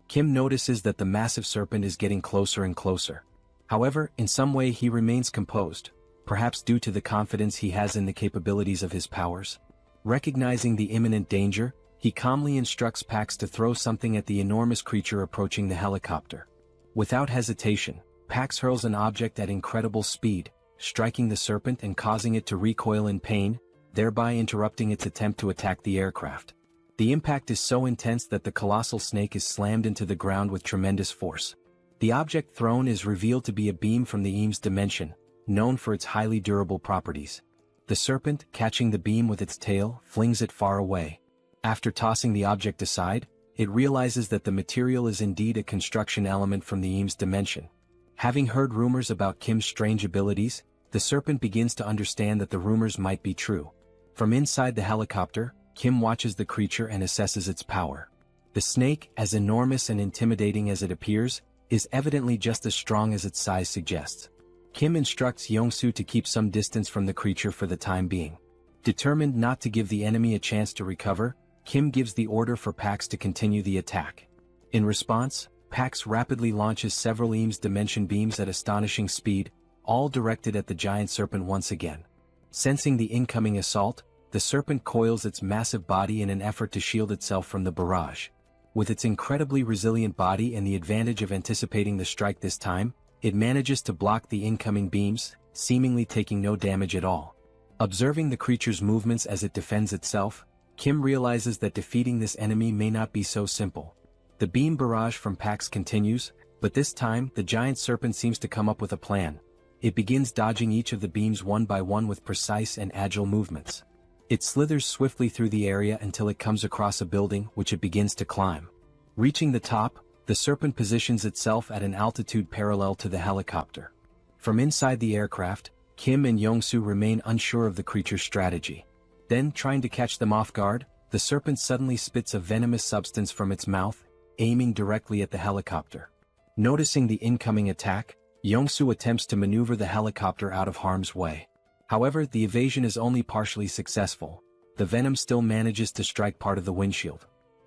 S3: Kim notices that the massive serpent is getting closer and closer. However, in some way he remains composed, perhaps due to the confidence he has in the capabilities of his powers. Recognizing the imminent danger, he calmly instructs Pax to throw something at the enormous creature approaching the helicopter. Without hesitation, Pax hurls an object at incredible speed, striking the serpent and causing it to recoil in pain, thereby interrupting its attempt to attack the aircraft. The impact is so intense that the colossal snake is slammed into the ground with tremendous force. The object thrown is revealed to be a beam from the Eames dimension, known for its highly durable properties. The serpent, catching the beam with its tail, flings it far away. After tossing the object aside, it realizes that the material is indeed a construction element from the Eames dimension. Having heard rumors about Kim's strange abilities, the serpent begins to understand that the rumors might be true. From inside the helicopter, Kim watches the creature and assesses its power. The snake, as enormous and intimidating as it appears, is evidently just as strong as its size suggests. Kim instructs Yongsu to keep some distance from the creature for the time being. Determined not to give the enemy a chance to recover, Kim gives the order for Pax to continue the attack. In response, Pax rapidly launches several Eames dimension beams at astonishing speed, all directed at the giant serpent once again. Sensing the incoming assault, the serpent coils its massive body in an effort to shield itself from the barrage. With its incredibly resilient body and the advantage of anticipating the strike this time, it manages to block the incoming beams, seemingly taking no damage at all. Observing the creature's movements as it defends itself, Kim realizes that defeating this enemy may not be so simple. The beam barrage from Pax continues, but this time the giant serpent seems to come up with a plan. it begins dodging each of the beams one by one with precise and agile movements. It slithers swiftly through the area until it comes across a building which it begins to climb. Reaching the top, the serpent positions itself at an altitude parallel to the helicopter. From inside the aircraft, Kim and Yongsoo remain unsure of the creature's strategy. Then, trying to catch them off guard, the serpent suddenly spits a venomous substance from its mouth, aiming directly at the helicopter. Noticing the incoming attack, Yongsoo attempts to maneuver the helicopter out of harm's way. However, the evasion is only partially successful. The venom still manages to strike part of the windshield.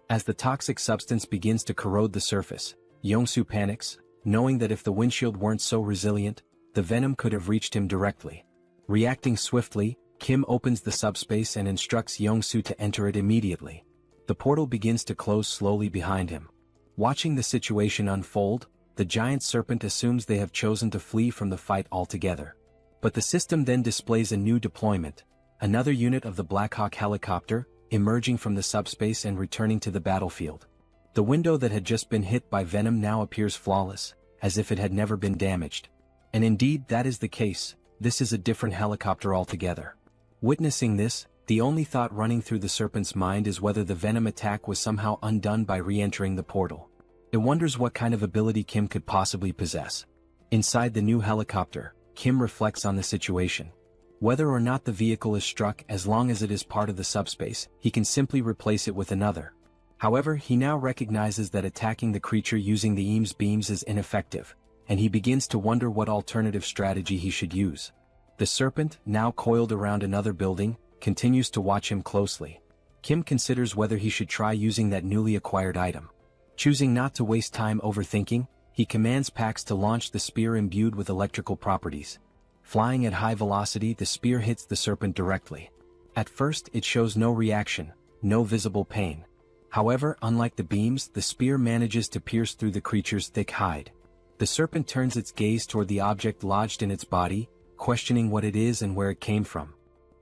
S3: As the toxic substance begins to corrode the surface, Yongsoo panics, knowing that if the windshield weren't so resilient, the venom could have reached him directly. Reacting swiftly, Kim opens the subspace and instructs Yongsoo to enter it immediately. The portal begins to close slowly behind him. Watching the situation unfold, the giant serpent assumes they have chosen to flee from the fight altogether. But the system then displays a new deployment, another unit of the Black Hawk helicopter, emerging from the subspace and returning to the battlefield. The window that had just been hit by venom now appears flawless, as if it had never been damaged. And indeed that is the case, this is a different helicopter altogether. Witnessing this, the only thought running through the serpent's mind is whether the venom attack was somehow undone by re-entering the portal. It wonders what kind of ability Kim could possibly possess. Inside the new helicopter, Kim reflects on the situation. Whether or not the vehicle is struck, as long as it is part of the subspace, he can simply replace it with another. However, he now recognizes that attacking the creature using the EAMS beams is ineffective, and he begins to wonder what alternative strategy he should use. The serpent, now coiled around another building, continues to watch him closely. Kim considers whether he should try using that newly acquired item. Choosing not to waste time overthinking, he commands Pax to launch the spear imbued with electrical properties. Flying at high velocity, the spear hits the serpent directly. At first, it shows no reaction, no visible pain. However, unlike the beams, the spear manages to pierce through the creature's thick hide. The serpent turns its gaze toward the object lodged in its body, questioning what it is and where it came from.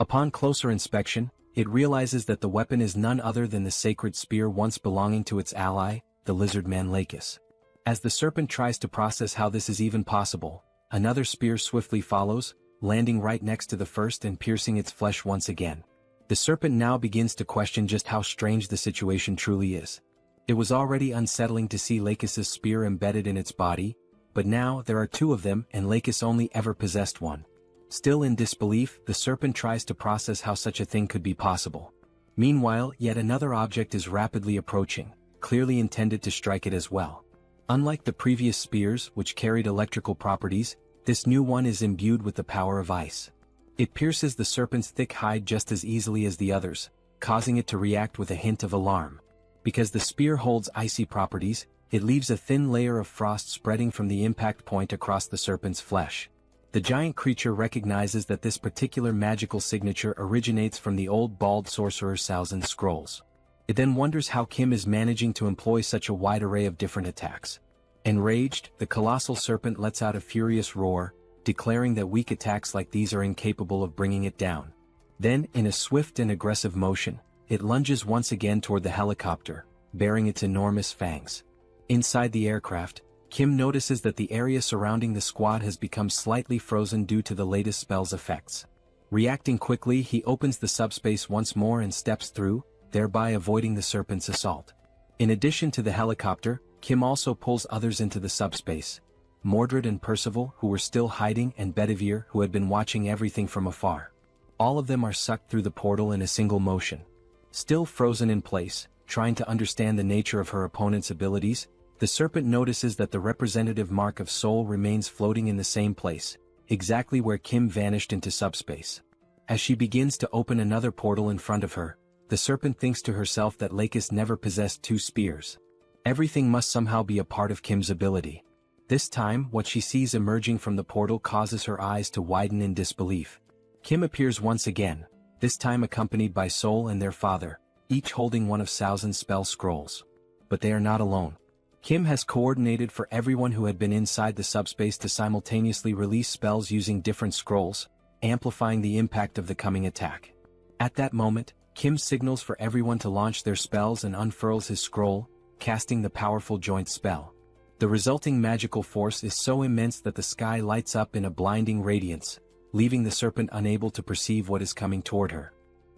S3: Upon closer inspection, it realizes that the weapon is none other than the sacred spear once belonging to its ally, the lizard man Lakis. As the serpent tries to process how this is even possible, another spear swiftly follows, landing right next to the first and piercing its flesh once again. The serpent now begins to question just how strange the situation truly is. It was already unsettling to see Lakis's spear embedded in its body, but now there are two of them and Lakis only ever possessed one. Still in disbelief, the serpent tries to process how such a thing could be possible. Meanwhile, yet another object is rapidly approaching, clearly intended to strike it as well. Unlike the previous spears, which carried electrical properties, this new one is imbued with the power of ice. It pierces the serpent's thick hide just as easily as the others, causing it to react with a hint of alarm. Because the spear holds icy properties, it leaves a thin layer of frost spreading from the impact point across the serpent's flesh. The giant creature recognizes that this particular magical signature originates from the old bald sorcerer Saozin's scrolls. It then wonders how Kim is managing to employ such a wide array of different attacks. Enraged, the colossal serpent lets out a furious roar, declaring that weak attacks like these are incapable of bringing it down. Then, in a swift and aggressive motion, it lunges once again toward the helicopter, bearing its enormous fangs. Inside the aircraft, Kim notices that the area surrounding the squad has become slightly frozen due to the latest spell's effects. Reacting quickly, he opens the subspace once more and steps through, thereby avoiding the serpent's assault. In addition to the helicopter, Kim also pulls others into the subspace. Mordred and Percival, who were still hiding, and Bedivere, who had been watching everything from afar. All of them are sucked through the portal in a single motion. Still frozen in place, trying to understand the nature of her opponent's abilities, the serpent notices that the representative mark of soul remains floating in the same place, exactly where Kim vanished into subspace. As she begins to open another portal in front of her, the serpent thinks to herself that Lakis never possessed two spears. Everything must somehow be a part of Kim's ability. This time, what she sees emerging from the portal causes her eyes to widen in disbelief. Kim appears once again, this time accompanied by Soul and their father, each holding one of Saozin's spell scrolls. But they are not alone. Kim has coordinated for everyone who had been inside the subspace to simultaneously release spells using different scrolls, amplifying the impact of the coming attack. At that moment, Kim signals for everyone to launch their spells and unfurls his scroll, casting the powerful joint spell. The resulting magical force is so immense that the sky lights up in a blinding radiance, leaving the serpent unable to perceive what is coming toward her.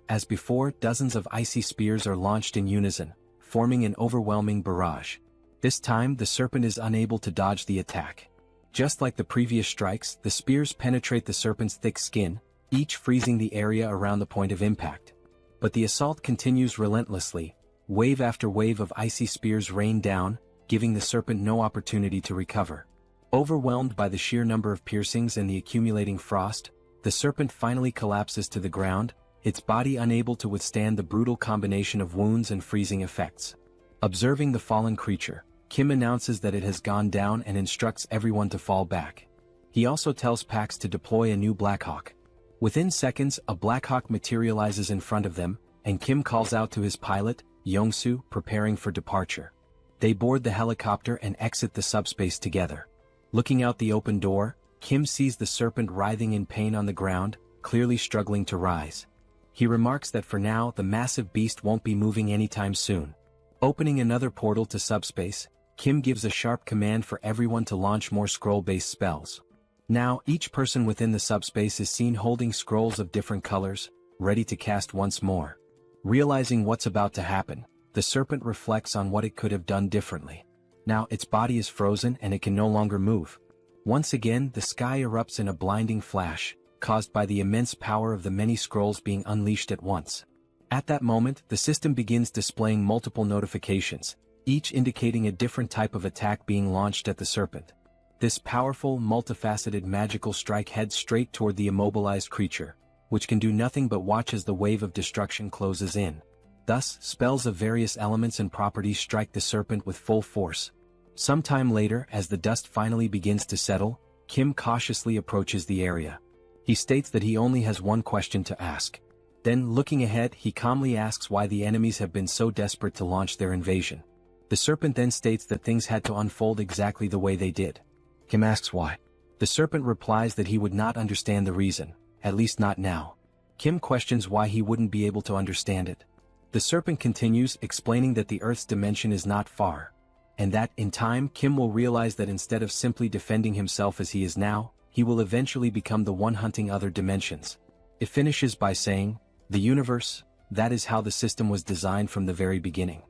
S3: As before, dozens of icy spears are launched in unison, forming an overwhelming barrage. This time, the serpent is unable to dodge the attack. Just like the previous strikes, the spears penetrate the serpent's thick skin, each freezing the area around the point of impact. But the assault continues relentlessly. Wave after wave of icy spears rain down, giving the serpent no opportunity to recover. Overwhelmed by the sheer number of piercings and the accumulating frost, the serpent finally collapses to the ground, its body unable to withstand the brutal combination of wounds and freezing effects. Observing the fallen creature, Kim announces that it has gone down and instructs everyone to fall back. He also tells Pax to deploy a new Blackhawk. Within seconds, a Blackhawk materializes in front of them, and Kim calls out to his pilot, Yongsoo, preparing for departure. They board the helicopter and exit the subspace together. Looking out the open door, Kim sees the serpent writhing in pain on the ground, clearly struggling to rise. He remarks that for now the massive beast won't be moving anytime soon. Opening another portal to subspace, Kim gives a sharp command for everyone to launch more scroll-based spells. Now each person within the subspace is seen holding scrolls of different colors, ready to cast once more. Realizing what's about to happen, the serpent reflects on what it could have done differently. Now its body is frozen and it can no longer move. Once again, the sky erupts in a blinding flash, caused by the immense power of the many scrolls being unleashed at once. At that moment, the system begins displaying multiple notifications, each indicating a different type of attack being launched at the serpent. This powerful, multifaceted magical strike heads straight toward the immobilized creature, which can do nothing but watch as the wave of destruction closes in. Thus, spells of various elements and properties strike the serpent with full force. Sometime later, as the dust finally begins to settle, Kim cautiously approaches the area. He states that he only has one question to ask. Then, looking ahead, he calmly asks why the enemies have been so desperate to launch their invasion. The serpent then states that things had to unfold exactly the way they did. Kim asks why. The serpent replies that he would not understand the reason, at least not now. Kim questions why he wouldn't be able to understand it. The serpent continues, explaining that the Earth's dimension is not far, and that, in time, Kim will realize that instead of simply defending himself as he is now, he will eventually become the one hunting other dimensions. It finishes by saying, "The universe, that is how the system was designed from the very beginning."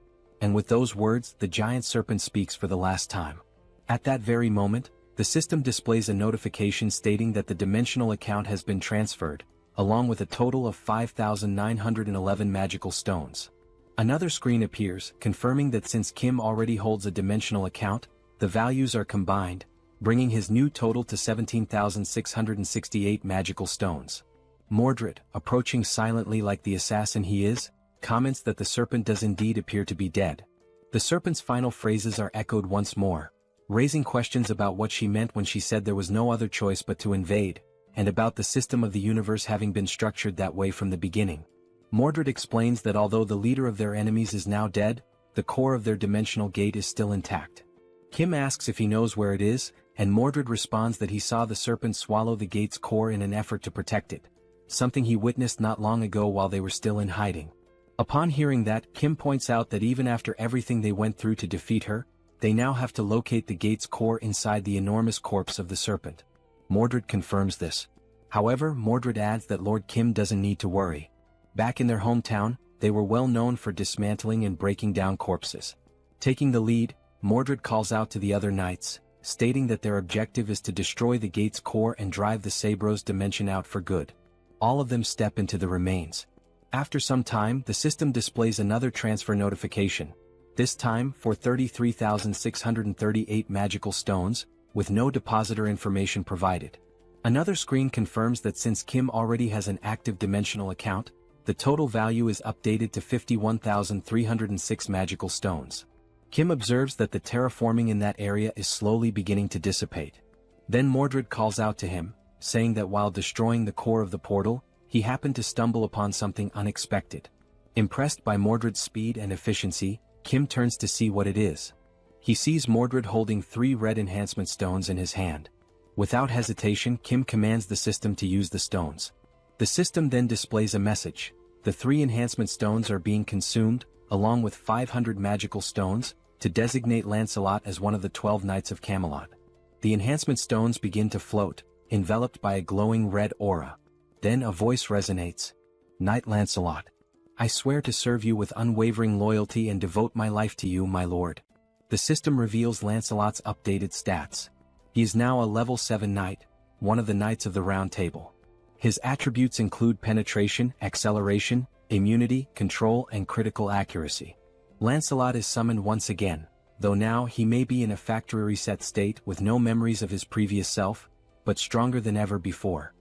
S3: And with those words, the giant serpent speaks for the last time. At that very moment, the system displays a notification stating that the dimensional account has been transferred, along with a total of 5,911 magical stones. Another screen appears, confirming that since Kim already holds a dimensional account, the values are combined, bringing his new total to 17,668 magical stones. Mordred, approaching silently like the assassin he is, comments that the serpent does indeed appear to be dead. The serpent's final phrases are echoed once more, raising questions about what she meant when she said there was no other choice but to invade, and about the system of the universe having been structured that way from the beginning. Mordred explains that although the leader of their enemies is now dead, the core of their dimensional gate is still intact. Kim asks if he knows where it is, and Mordred responds that he saw the serpent swallow the gate's core in an effort to protect it, something he witnessed not long ago while they were still in hiding. Upon hearing that, Kim points out that even after everything they went through to defeat her, they now have to locate the gate's core inside the enormous corpse of the serpent. Mordred confirms this. However, Mordred adds that Lord Kim doesn't need to worry. Back in their hometown, they were well known for dismantling and breaking down corpses. Taking the lead, Mordred calls out to the other knights, stating that their objective is to destroy the gate's core and drive the Sabros dimension out for good. All of them step into the remains. After some time, the system displays another transfer notification, this time for 33,638 magical stones, with no depositor information provided. Another screen confirms that since Kim already has an active dimensional account, the total value is updated to 51,306 magical stones. Kim observes that the terraforming in that area is slowly beginning to dissipate. Then Mordred calls out to him, saying that while destroying the core of the portal, he happened to stumble upon something unexpected. Impressed by Mordred's speed and efficiency, Kim turns to see what it is. He sees Mordred holding 3 red enhancement stones in his hand. Without hesitation, Kim commands the system to use the stones. The system then displays a message. The 3 enhancement stones are being consumed, along with 500 magical stones, to designate Lancelot as one of the 12 Knights of Camelot. The enhancement stones begin to float, enveloped by a glowing red aura. Then a voice resonates. Knight Lancelot. I swear to serve you with unwavering loyalty and devote my life to you, my lord. The system reveals Lancelot's updated stats. He is now a level 7 knight, one of the Knights of the Round Table. His attributes include penetration, acceleration, immunity, control, and critical accuracy. Lancelot is summoned once again, though now he may be in a factory reset state with no memories of his previous self, but stronger than ever before.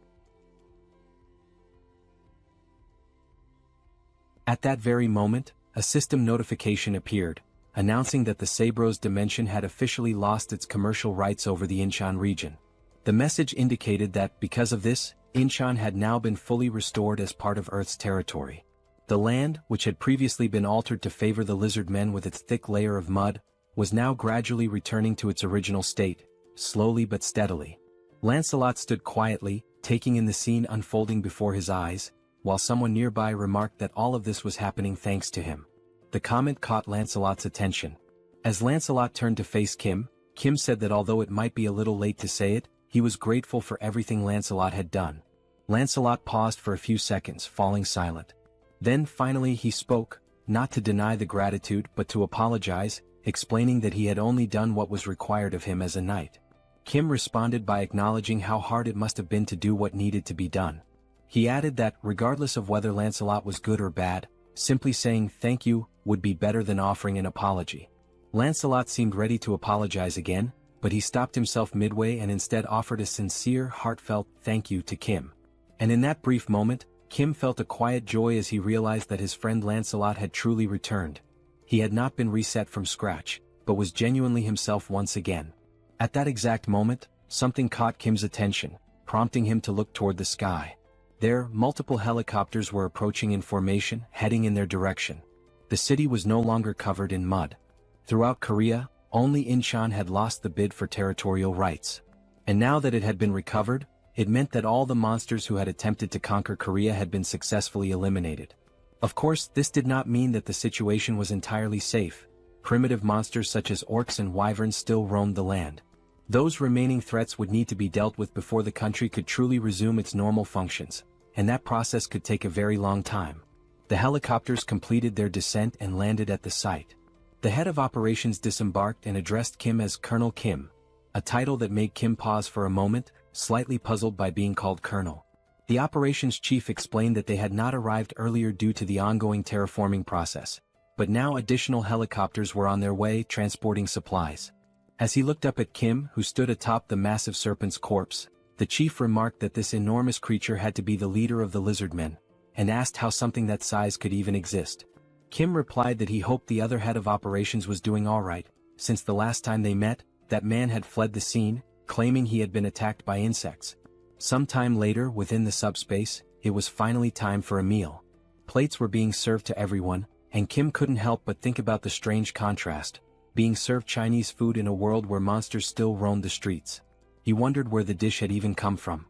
S3: At that very moment, a system notification appeared, announcing that the Sabros dimension had officially lost its commercial rights over the Inchan region. The message indicated that, because of this, Inchan had now been fully restored as part of Earth's territory. The land, which had previously been altered to favor the lizard men with its thick layer of mud, was now gradually returning to its original state, slowly but steadily. Lancelot stood quietly, taking in the scene unfolding before his eyes, while someone nearby remarked that all of this was happening thanks to him. The comment caught Lancelot's attention. As Lancelot turned to face Kim said that although it might be a little late to say it, he was grateful for everything Lancelot had done. Lancelot paused for a few seconds, falling silent. Then finally he spoke, not to deny the gratitude but to apologize, explaining that he had only done what was required of him as a knight. Kim responded by acknowledging how hard it must have been to do what needed to be done. He added that, regardless of whether Lancelot was good or bad, simply saying thank you would be better than offering an apology. Lancelot seemed ready to apologize again, but he stopped himself midway and instead offered a sincere, heartfelt thank you to Kim. And in that brief moment, Kim felt a quiet joy as he realized that his friend Lancelot had truly returned. He had not been reset from scratch, but was genuinely himself once again. At that exact moment, something caught Kim's attention, prompting him to look toward the sky. There, multiple helicopters were approaching in formation, heading in their direction. The city was no longer covered in mud. Throughout Korea, only Inchan had lost the bid for territorial rights. And now that it had been recovered, it meant that all the monsters who had attempted to conquer Korea had been successfully eliminated. Of course, this did not mean that the situation was entirely safe. Primitive monsters such as orcs and wyverns still roamed the land. Those remaining threats would need to be dealt with before the country could truly resume its normal functions, and that process could take a very long time. The helicopters completed their descent and landed at the site. The head of operations disembarked and addressed Kim as Colonel Kim, a title that made Kim pause for a moment, slightly puzzled by being called Colonel. The operations chief explained that they had not arrived earlier due to the ongoing terraforming process, but now additional helicopters were on their way transporting supplies. As he looked up at Kim, who stood atop the massive serpent's corpse, the chief remarked that this enormous creature had to be the leader of the lizardmen, and asked how something that size could even exist. Kim replied that he hoped the other head of operations was doing alright, since the last time they met, that man had fled the scene, claiming he had been attacked by insects. Sometime later, within the subspace, it was finally time for a meal. Plates were being served to everyone, and Kim couldn't help but think about the strange contrast, being served Chinese food in a world where monsters still roamed the streets. He wondered where the dish had even come from.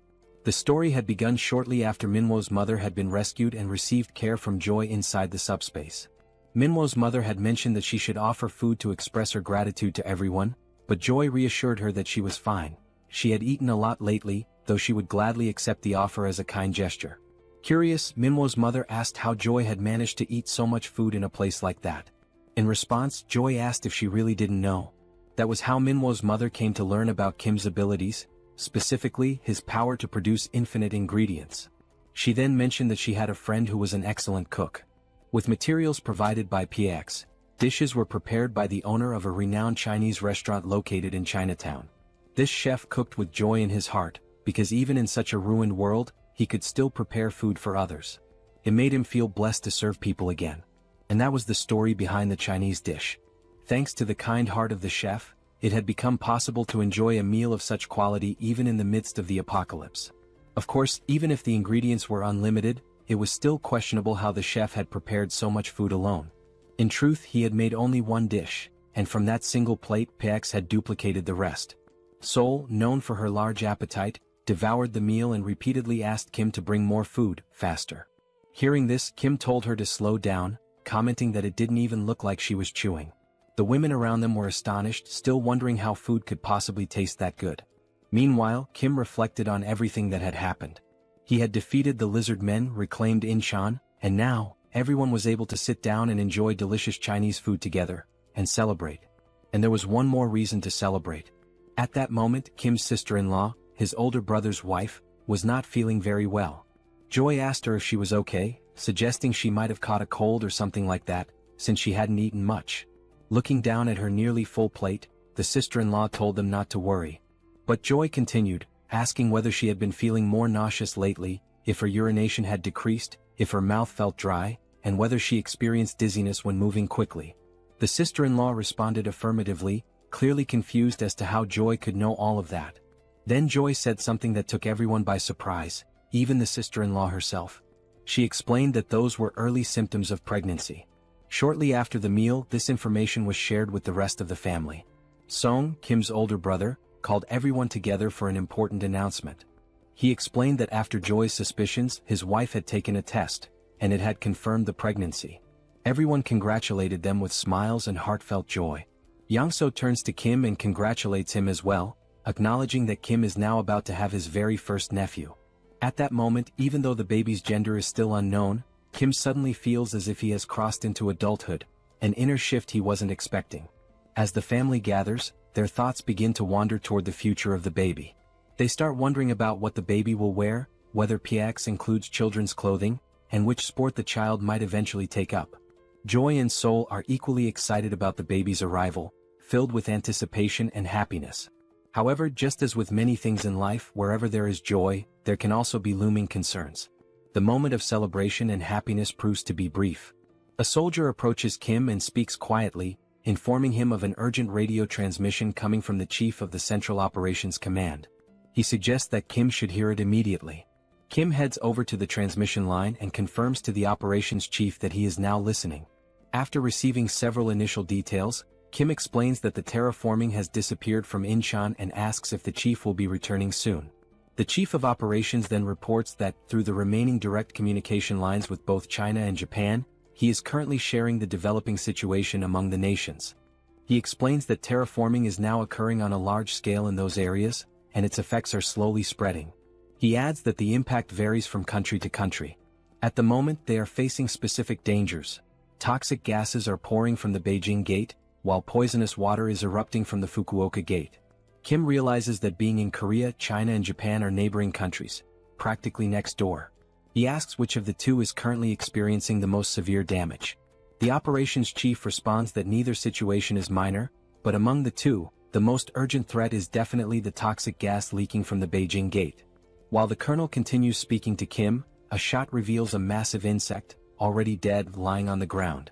S3: The story had begun shortly after Minwo's mother had been rescued and received care from Joy inside the subspace. Minwo's mother had mentioned that she should offer food to express her gratitude to everyone, but Joy reassured her that she was fine. She had eaten a lot lately, though she would gladly accept the offer as a kind gesture. Curious, Minwo's mother asked how Joy had managed to eat so much food in a place like that. In response, Joy asked if she really didn't know. That was how Minwo's mother came to learn about Kim's abilities, specifically his power to produce infinite ingredients. She then mentioned that she had a friend who was an excellent cook. With materials provided by PX, dishes were prepared by the owner of a renowned Chinese restaurant located in Chinatown. This chef cooked with joy in his heart, because even in such a ruined world, he could still prepare food for others. It made him feel blessed to serve people again. And that was the story behind the Chinese dish. Thanks to the kind heart of the chef, it had become possible to enjoy a meal of such quality even in the midst of the apocalypse. Of course, even if the ingredients were unlimited, it was still questionable how the chef had prepared so much food alone. In truth, he had made only one dish, and from that single plate PX had duplicated the rest. Seoul, known for her large appetite, devoured the meal and repeatedly asked Kim to bring more food, faster. Hearing this, Kim told her to slow down, commenting that it didn't even look like she was chewing. The women around them were astonished, still wondering how food could possibly taste that good. Meanwhile, Kim reflected on everything that had happened. He had defeated the lizard men, reclaimed Incheon, and now, everyone was able to sit down and enjoy delicious Chinese food together, and celebrate. And there was one more reason to celebrate. At that moment, Kim's sister-in-law, his older brother's wife, was not feeling very well. Joy asked her if she was okay, suggesting she might have caught a cold or something like that, since she hadn't eaten much. Looking down at her nearly full plate, the sister-in-law told them not to worry. But Joy continued, asking whether she had been feeling more nauseous lately, if her urination had decreased, if her mouth felt dry, and whether she experienced dizziness when moving quickly. The sister-in-law responded affirmatively, clearly confused as to how Joy could know all of that. Then Joy said something that took everyone by surprise, even the sister-in-law herself. She explained that those were early symptoms of pregnancy. Shortly after the meal, this information was shared with the rest of the family. Song, Kim's older brother, called everyone together for an important announcement. He explained that after Joy's suspicions, his wife had taken a test, and it had confirmed the pregnancy. Everyone congratulated them with smiles and heartfelt joy. Yangso turns to Kim and congratulates him as well, acknowledging that Kim is now about to have his very first nephew. At that moment, even though the baby's gender is still unknown, Kim suddenly feels as if he has crossed into adulthood, an inner shift he wasn't expecting. As the family gathers, their thoughts begin to wander toward the future of the baby. They start wondering about what the baby will wear, whether PX includes children's clothing, and which sport the child might eventually take up. Joy and Soul are equally excited about the baby's arrival, filled with anticipation and happiness. However, just as with many things in life, wherever there is joy, there can also be looming concerns. The moment of celebration and happiness proves to be brief. A soldier approaches Kim and speaks quietly, informing him of an urgent radio transmission coming from the chief of the Central Operations Command. He suggests that Kim should hear it immediately. Kim heads over to the transmission line and confirms to the operations chief that he is now listening. After receiving several initial details, Kim explains that the terraforming has disappeared from Incheon and asks if the chief will be returning soon. The chief of operations then reports that, through the remaining direct communication lines with both China and Japan, he is currently sharing the developing situation among the nations. He explains that terraforming is now occurring on a large scale in those areas, and its effects are slowly spreading. He adds that the impact varies from country to country. At the moment, they are facing specific dangers. Toxic gases are pouring from the Beijing Gate, while poisonous water is erupting from the Fukuoka Gate. Kim realizes that being in Korea, China and Japan are neighboring countries, practically next door. He asks which of the two is currently experiencing the most severe damage. The operations chief responds that neither situation is minor, but among the two, the most urgent threat is definitely the toxic gas leaking from the Beijing Gate. While the colonel continues speaking to Kim, a shot reveals a massive insect, already dead, lying on the ground.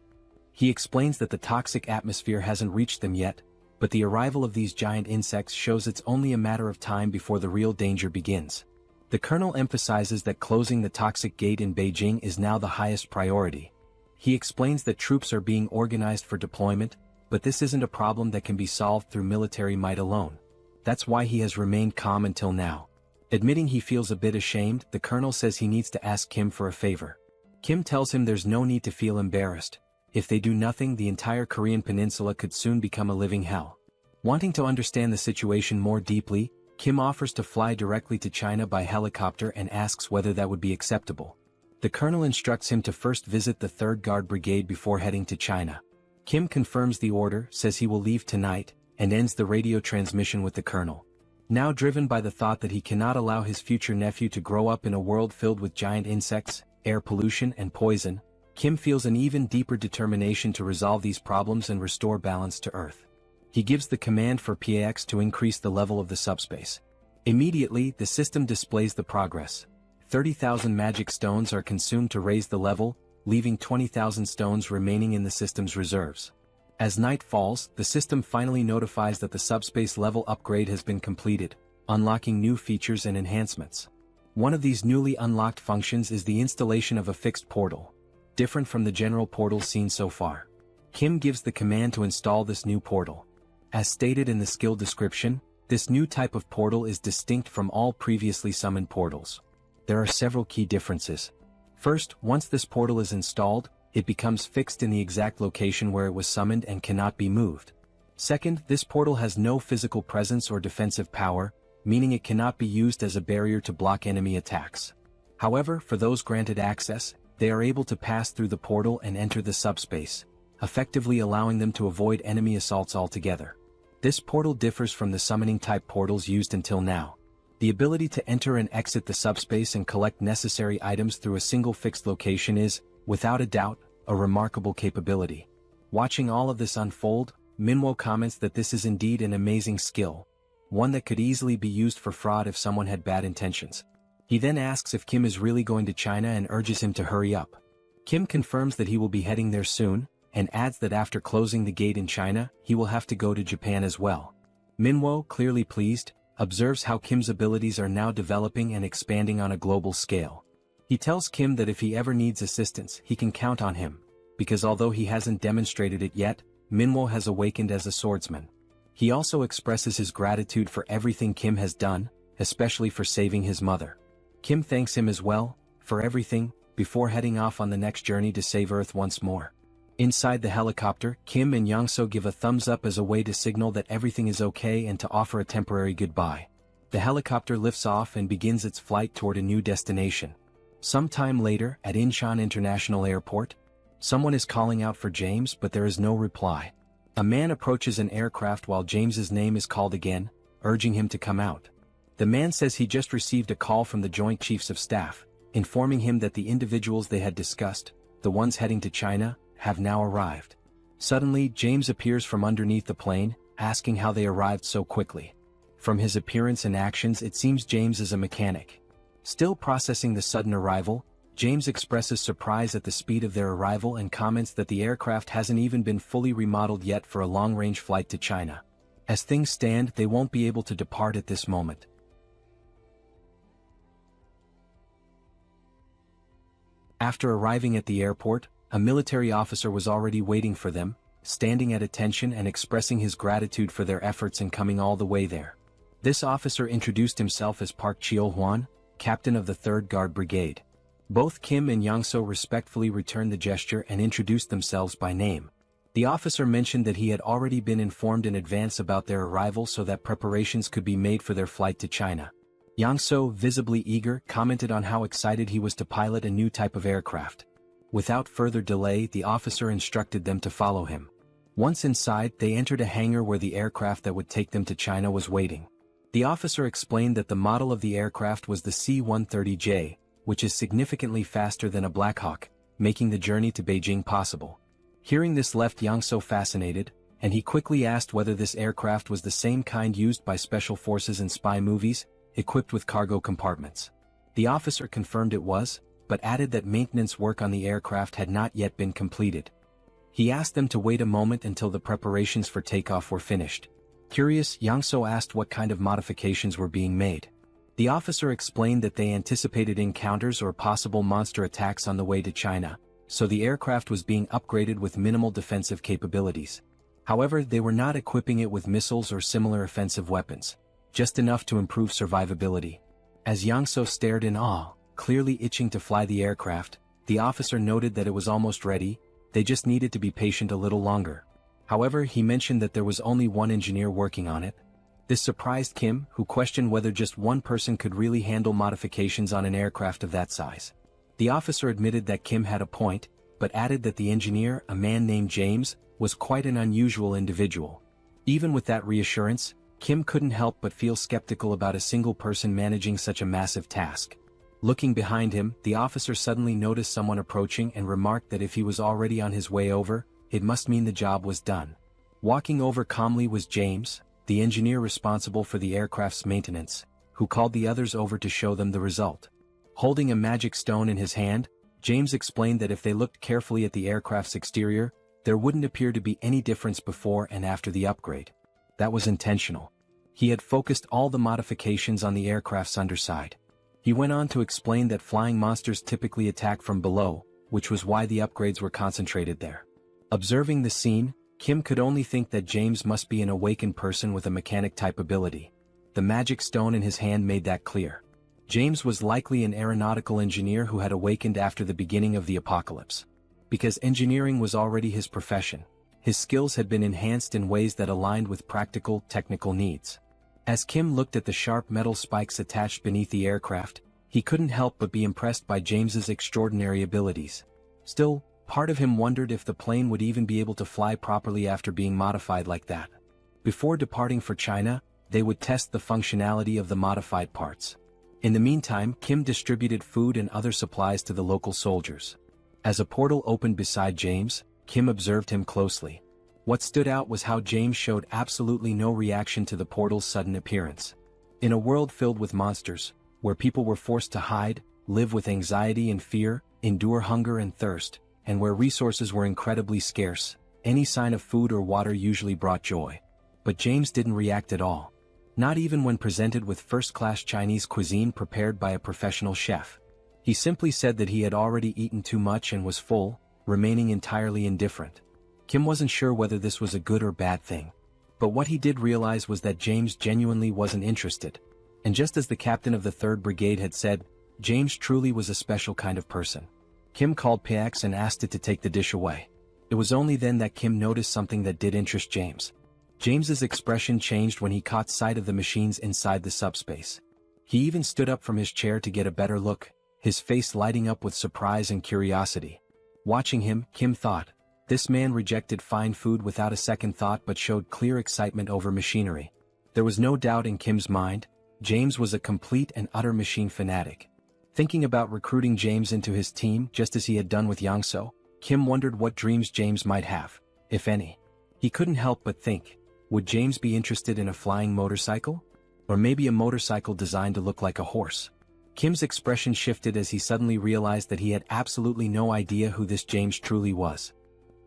S3: He explains that the toxic atmosphere hasn't reached them yet, but the arrival of these giant insects shows it's only a matter of time before the real danger begins. The colonel emphasizes that closing the toxic gate in Beijing is now the highest priority. He explains that troops are being organized for deployment, but this isn't a problem that can be solved through military might alone. That's why he has remained calm until now. Admitting he feels a bit ashamed, the colonel says he needs to ask Kim for a favor. Kim tells him there's no need to feel embarrassed. If they do nothing, the entire Korean peninsula could soon become a living hell. Wanting to understand the situation more deeply, Kim offers to fly directly to China by helicopter and asks whether that would be acceptable. The colonel instructs him to first visit the 3rd Guard Brigade before heading to China. Kim confirms the order, says he will leave tonight, and ends the radio transmission with the colonel. Now driven by the thought that he cannot allow his future nephew to grow up in a world filled with giant insects, air pollution and poison, Kim feels an even deeper determination to resolve these problems and restore balance to Earth. He gives the command for PAX to increase the level of the subspace. Immediately, the system displays the progress. 30,000 magic stones are consumed to raise the level, leaving 20,000 stones remaining in the system's reserves. As night falls, the system finally notifies that the subspace level upgrade has been completed, unlocking new features and enhancements. One of these newly unlocked functions is the installation of a fixed portal, different from the general portals seen so far. Kim gives the command to install this new portal. As stated in the skill description, this new type of portal is distinct from all previously summoned portals. There are several key differences. First, once this portal is installed, it becomes fixed in the exact location where it was summoned and cannot be moved. Second, this portal has no physical presence or defensive power, meaning it cannot be used as a barrier to block enemy attacks. However, for those granted access, they are able to pass through the portal and enter the subspace, effectively allowing them to avoid enemy assaults altogether. This portal differs from the summoning-type portals used until now. The ability to enter and exit the subspace and collect necessary items through a single fixed location is, without a doubt, a remarkable capability. Watching all of this unfold, Manhwa comments that this is indeed an amazing skill, one that could easily be used for fraud if someone had bad intentions. He then asks if Kim is really going to China and urges him to hurry up. Kim confirms that he will be heading there soon, and adds that after closing the gate in China, he will have to go to Japan as well. Manhwa, clearly pleased, observes how Kim's abilities are now developing and expanding on a global scale. He tells Kim that if he ever needs assistance, he can count on him, because although he hasn't demonstrated it yet, Manhwa has awakened as a swordsman. He also expresses his gratitude for everything Kim has done, especially for saving his mother. Kim thanks him as well, for everything, before heading off on the next journey to save Earth once more. Inside the helicopter, Kim and Yongso give a thumbs up as a way to signal that everything is okay and to offer a temporary goodbye. The helicopter lifts off and begins its flight toward a new destination. Some time later, at Incheon International Airport, someone is calling out for James, but there is no reply. A man approaches an aircraft while James's name is called again, urging him to come out. The man says he just received a call from the Joint Chiefs of Staff, informing him that the individuals they had discussed, the ones heading to China, have now arrived. Suddenly, James appears from underneath the plane, asking how they arrived so quickly. From his appearance and actions, it seems James is a mechanic. Still processing the sudden arrival, James expresses surprise at the speed of their arrival and comments that the aircraft hasn't even been fully remodeled yet for a long-range flight to China. As things stand, they won't be able to depart at this moment. After arriving at the airport, a military officer was already waiting for them, standing at attention and expressing his gratitude for their efforts in coming all the way there. This officer introduced himself as Park Cheo-hwan, captain of the 3rd Guard Brigade. Both Kim and Yongso respectfully returned the gesture and introduced themselves by name. The officer mentioned that he had already been informed in advance about their arrival so that preparations could be made for their flight to China. Yongso, visibly eager, commented on how excited he was to pilot a new type of aircraft. Without further delay, the officer instructed them to follow him. Once inside, they entered a hangar where the aircraft that would take them to China was waiting. The officer explained that the model of the aircraft was the C-130J, which is significantly faster than a Black Hawk, making the journey to Beijing possible. Hearing this left Yongso fascinated, and he quickly asked whether this aircraft was the same kind used by special forces in spy movies, equipped with cargo compartments. The officer confirmed it was, but added that maintenance work on the aircraft had not yet been completed. He asked them to wait a moment until the preparations for takeoff were finished. Curious, Yongso asked what kind of modifications were being made. The officer explained that they anticipated encounters or possible monster attacks on the way to China, so the aircraft was being upgraded with minimal defensive capabilities. However, they were not equipping it with missiles or similar offensive weapons, just enough to improve survivability. As Yongso stared in awe, clearly itching to fly the aircraft, the officer noted that it was almost ready, they just needed to be patient a little longer. However, he mentioned that there was only one engineer working on it. This surprised Kim, who questioned whether just one person could really handle modifications on an aircraft of that size. The officer admitted that Kim had a point, but added that the engineer, a man named James, was quite an unusual individual. Even with that reassurance, Kim couldn't help but feel skeptical about a single person managing such a massive task. Looking behind him, the officer suddenly noticed someone approaching and remarked that if he was already on his way over, it must mean the job was done. Walking over calmly was James, the engineer responsible for the aircraft's maintenance, who called the others over to show them the result. Holding a magic stone in his hand, James explained that if they looked carefully at the aircraft's exterior, there wouldn't appear to be any difference before and after the upgrade. That was intentional. He had focused all the modifications on the aircraft's underside. He went on to explain that flying monsters typically attack from below, which was why the upgrades were concentrated there. Observing the scene, Kim could only think that James must be an awakened person with a mechanic-type ability. The magic stone in his hand made that clear. James was likely an aeronautical engineer who had awakened after the beginning of the apocalypse. because engineering was already his profession. His skills had been enhanced in ways that aligned with practical, technical needs. As Kim looked at the sharp metal spikes attached beneath the aircraft, he couldn't help but be impressed by James's extraordinary abilities. Still, part of him wondered if the plane would even be able to fly properly after being modified like that. Before departing for China, they would test the functionality of the modified parts. In the meantime, Kim distributed food and other supplies to the local soldiers. As a portal opened beside James, Kim observed him closely. What stood out was how James showed absolutely no reaction to the portal's sudden appearance. In a world filled with monsters, where people were forced to hide, live with anxiety and fear, endure hunger and thirst, and where resources were incredibly scarce, any sign of food or water usually brought joy. But James didn't react at all. Not even when presented with first-class Chinese cuisine prepared by a professional chef. He simply said that he had already eaten too much and was full, remaining entirely indifferent. Kim wasn't sure whether this was a good or bad thing. But what he did realize was that James genuinely wasn't interested. And just as the captain of the 3rd Brigade had said, James truly was a special kind of person. Kim called Pax and asked it to take the dish away. It was only then that Kim noticed something that did interest James. James's expression changed when he caught sight of the machines inside the subspace. He even stood up from his chair to get a better look, his face lighting up with surprise and curiosity. Watching him, Kim thought, this man rejected fine food without a second thought but showed clear excitement over machinery. There was no doubt in Kim's mind, James was a complete and utter machine fanatic. Thinking about recruiting James into his team just as he had done with Yangso, Kim wondered what dreams James might have, if any. He couldn't help but think, would James be interested in a flying motorcycle? Or maybe a motorcycle designed to look like a horse? Kim's expression shifted as he suddenly realized that he had absolutely no idea who this James truly was.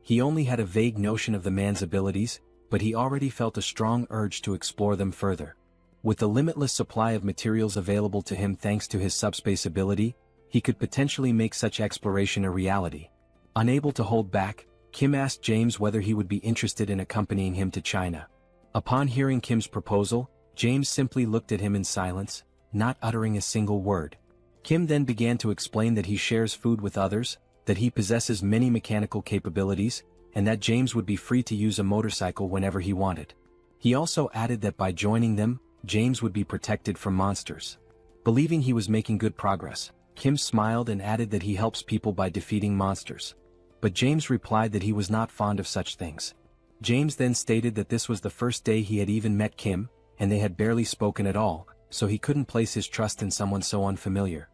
S3: He only had a vague notion of the man's abilities, but he already felt a strong urge to explore them further. With the limitless supply of materials available to him thanks to his subspace ability, he could potentially make such exploration a reality. Unable to hold back, Kim asked James whether he would be interested in accompanying him to China. Upon hearing Kim's proposal, James simply looked at him in silence, not uttering a single word. Kim then began to explain that he shares food with others, that he possesses many mechanical capabilities, and that James would be free to use a motorcycle whenever he wanted. He also added that by joining them, James would be protected from monsters. Believing he was making good progress, Kim smiled and added that he helps people by defeating monsters. But James replied that he was not fond of such things. James then stated that this was the first day he had even met Kim, and they had barely spoken at all, so he couldn't place his trust in someone so unfamiliar.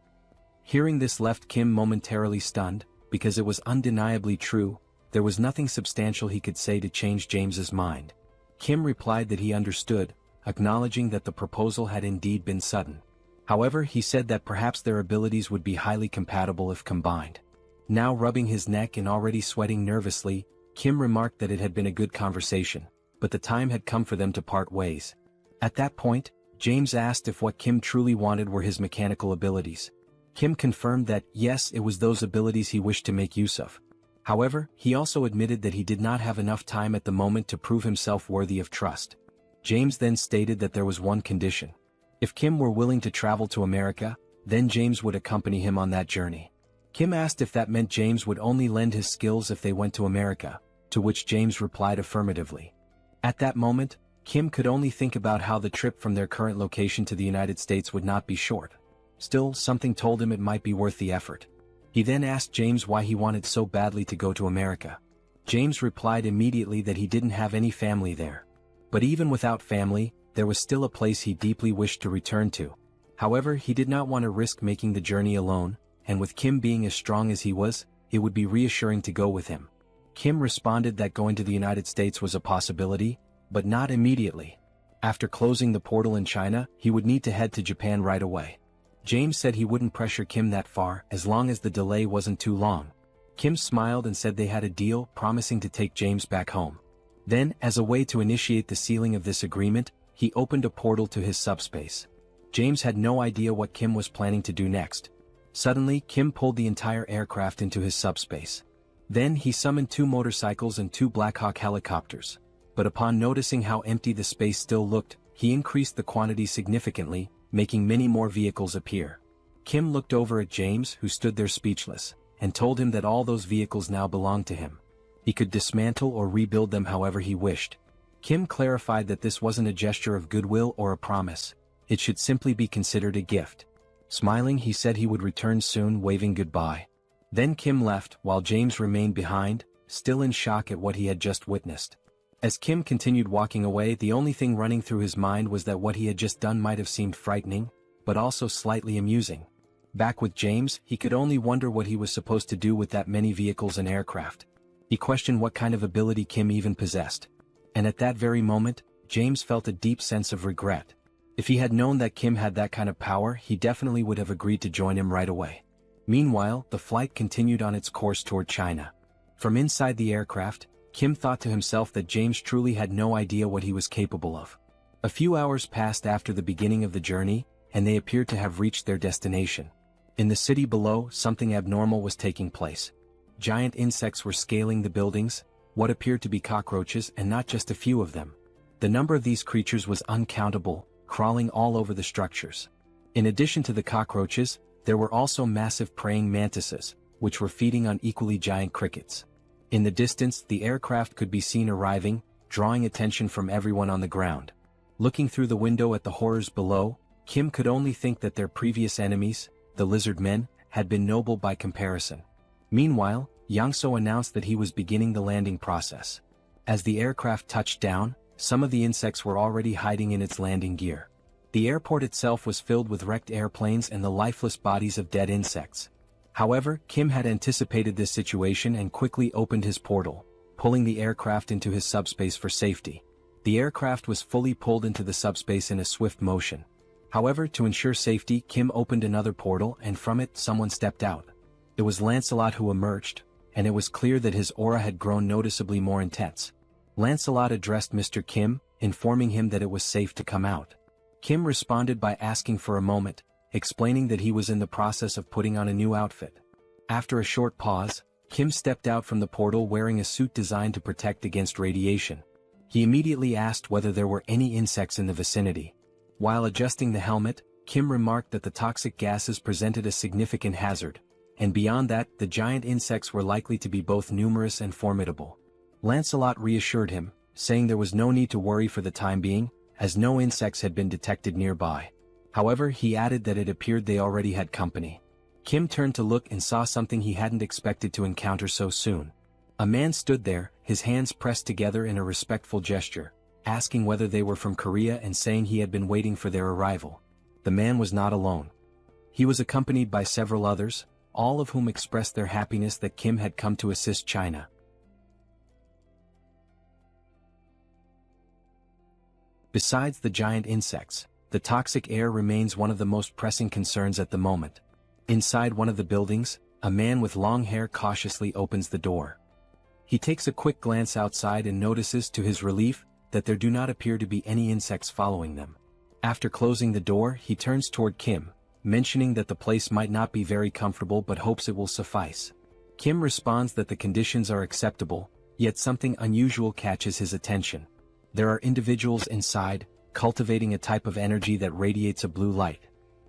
S3: Hearing this left Kim momentarily stunned, because it was undeniably true, there was nothing substantial he could say to change James's mind. Kim replied that he understood, acknowledging that the proposal had indeed been sudden. However, he said that perhaps their abilities would be highly compatible if combined. Now rubbing his neck and already sweating nervously, Kim remarked that it had been a good conversation, but the time had come for them to part ways. At that point, James asked if what Kim truly wanted were his mechanical abilities. Kim confirmed that, yes, it was those abilities he wished to make use of. However, he also admitted that he did not have enough time at the moment to prove himself worthy of trust. James then stated that there was one condition. If Kim were willing to travel to America, then James would accompany him on that journey. Kim asked if that meant James would only lend his skills if they went to America, to which James replied affirmatively. At that moment, Kim could only think about how the trip from their current location to the United States would not be short. Still, something told him it might be worth the effort. He then asked James why he wanted so badly to go to America. James replied immediately that he didn't have any family there. But even without family, there was still a place he deeply wished to return to. However, he did not want to risk making the journey alone, and with Kim being as strong as he was, it would be reassuring to go with him. Kim responded that going to the United States was a possibility, but not immediately. After closing the portal in China, he would need to head to Japan right away. James said he wouldn't pressure Kim that far as long as the delay wasn't too long. Kim smiled and said they had a deal, promising to take James back home. Then, as a way to initiate the sealing of this agreement, he opened a portal to his subspace. James had no idea what Kim was planning to do next. Suddenly, Kim pulled the entire aircraft into his subspace. Then he summoned 2 motorcycles and 2 Black Hawk helicopters. But upon noticing how empty the space still looked, he increased the quantity significantly, making many more vehicles appear. Kim looked over at James, who stood there speechless. and told him that all those vehicles now belonged to him. He could dismantle or rebuild them however he wished. Kim clarified that this wasn't a gesture of goodwill or a promise. It should simply be considered a gift. Smiling, he said he would return soon, waving goodbye. Then Kim left, while James remained behind, still in shock at what he had just witnessed. As Kim continued walking away, the only thing running through his mind was that what he had just done might have seemed frightening, but also slightly amusing. Back with James, he could only wonder what he was supposed to do with that many vehicles and aircraft. He questioned what kind of ability Kim even possessed. And at that very moment, James felt a deep sense of regret. If he had known that Kim had that kind of power, he definitely would have agreed to join him right away. Meanwhile, the flight continued on its course toward China. From inside the aircraft, Kim thought to himself that James truly had no idea what he was capable of. A few hours passed after the beginning of the journey, and they appeared to have reached their destination. In the city below, something abnormal was taking place. Giant insects were scaling the buildings, what appeared to be cockroaches, and not just a few of them. The number of these creatures was uncountable, crawling all over the structures. In addition to the cockroaches, there were also massive praying mantises, which were feeding on equally giant crickets. In the distance, the aircraft could be seen arriving, drawing attention from everyone on the ground. Looking through the window at the horrors below, Kim could only think that their previous enemies, the lizard men, had been noble by comparison. Meanwhile, Yangso announced that he was beginning the landing process. As the aircraft touched down, some of the insects were already hiding in its landing gear. The airport itself was filled with wrecked airplanes and the lifeless bodies of dead insects. However, Kim had anticipated this situation and quickly opened his portal, pulling the aircraft into his subspace for safety. The aircraft was fully pulled into the subspace in a swift motion. However, to ensure safety, Kim opened another portal and from it someone stepped out. It was Lancelot who emerged, and it was clear that his aura had grown noticeably more intense. Lancelot addressed Mr. Kim, informing him that it was safe to come out. Kim responded by asking for a moment, explaining that he was in the process of putting on a new outfit. After a short pause, Kim stepped out from the portal wearing a suit designed to protect against radiation. He immediately asked whether there were any insects in the vicinity. While adjusting the helmet, Kim remarked that the toxic gases presented a significant hazard, and beyond that, the giant insects were likely to be both numerous and formidable. Lancelot reassured him, saying there was no need to worry for the time being, as no insects had been detected nearby. However, he added that it appeared they already had company. Kim turned to look and saw something he hadn't expected to encounter so soon. A man stood there, his hands pressed together in a respectful gesture, asking whether they were from Korea and saying he had been waiting for their arrival. The man was not alone. He was accompanied by several others, all of whom expressed their happiness that Kim had come to assist China. Besides the giant insects, the toxic air remains one of the most pressing concerns at the moment. Inside one of the buildings, a man with long hair cautiously opens the door. He takes a quick glance outside and notices to his relief that there do not appear to be any insects following them. After closing the door, he turns toward Kim, mentioning that the place might not be very comfortable but hopes it will suffice. Kim responds that the conditions are acceptable, yet something unusual catches his attention. There are individuals inside, cultivating a type of energy that radiates a blue light.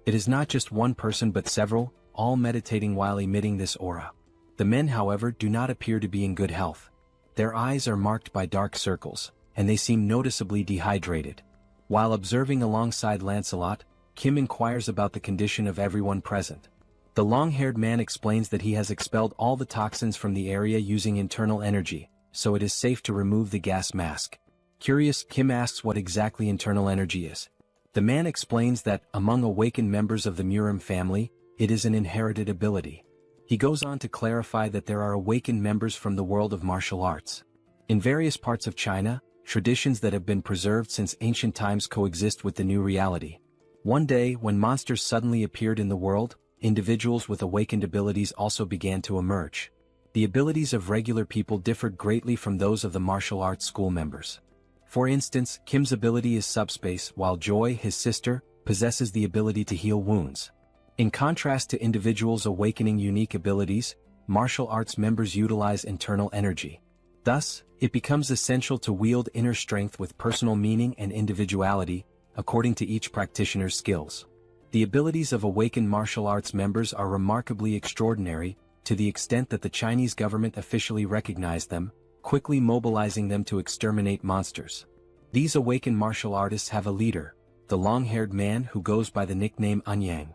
S3: It is not just one person but several, all meditating while emitting this aura. The men, however, do not appear to be in good health. Their eyes are marked by dark circles, and they seem noticeably dehydrated. While observing alongside Lancelot, Kim inquires about the condition of everyone present. The long-haired man explains that he has expelled all the toxins from the area using internal energy, so it is safe to remove the gas mask. Curious, Kim asks what exactly internal energy is. The man explains that, among awakened members of the Murim family, it is an inherited ability. He goes on to clarify that there are awakened members from the world of martial arts. In various parts of China, traditions that have been preserved since ancient times coexist with the new reality. One day, when monsters suddenly appeared in the world, individuals with awakened abilities also began to emerge. The abilities of regular people differed greatly from those of the martial arts school members. For instance, Kim's ability is Subspace, while Joy, his sister, possesses the ability to heal wounds. In contrast to individuals awakening unique abilities, martial arts members utilize internal energy. Thus, it becomes essential to wield inner strength with personal meaning and individuality, according to each practitioner's skills. The abilities of awakened martial arts members are remarkably extraordinary, to the extent that the Chinese government officially recognized them, quickly mobilizing them to exterminate monsters. These awakened martial artists have a leader, the long-haired man who goes by the nickname Anyang.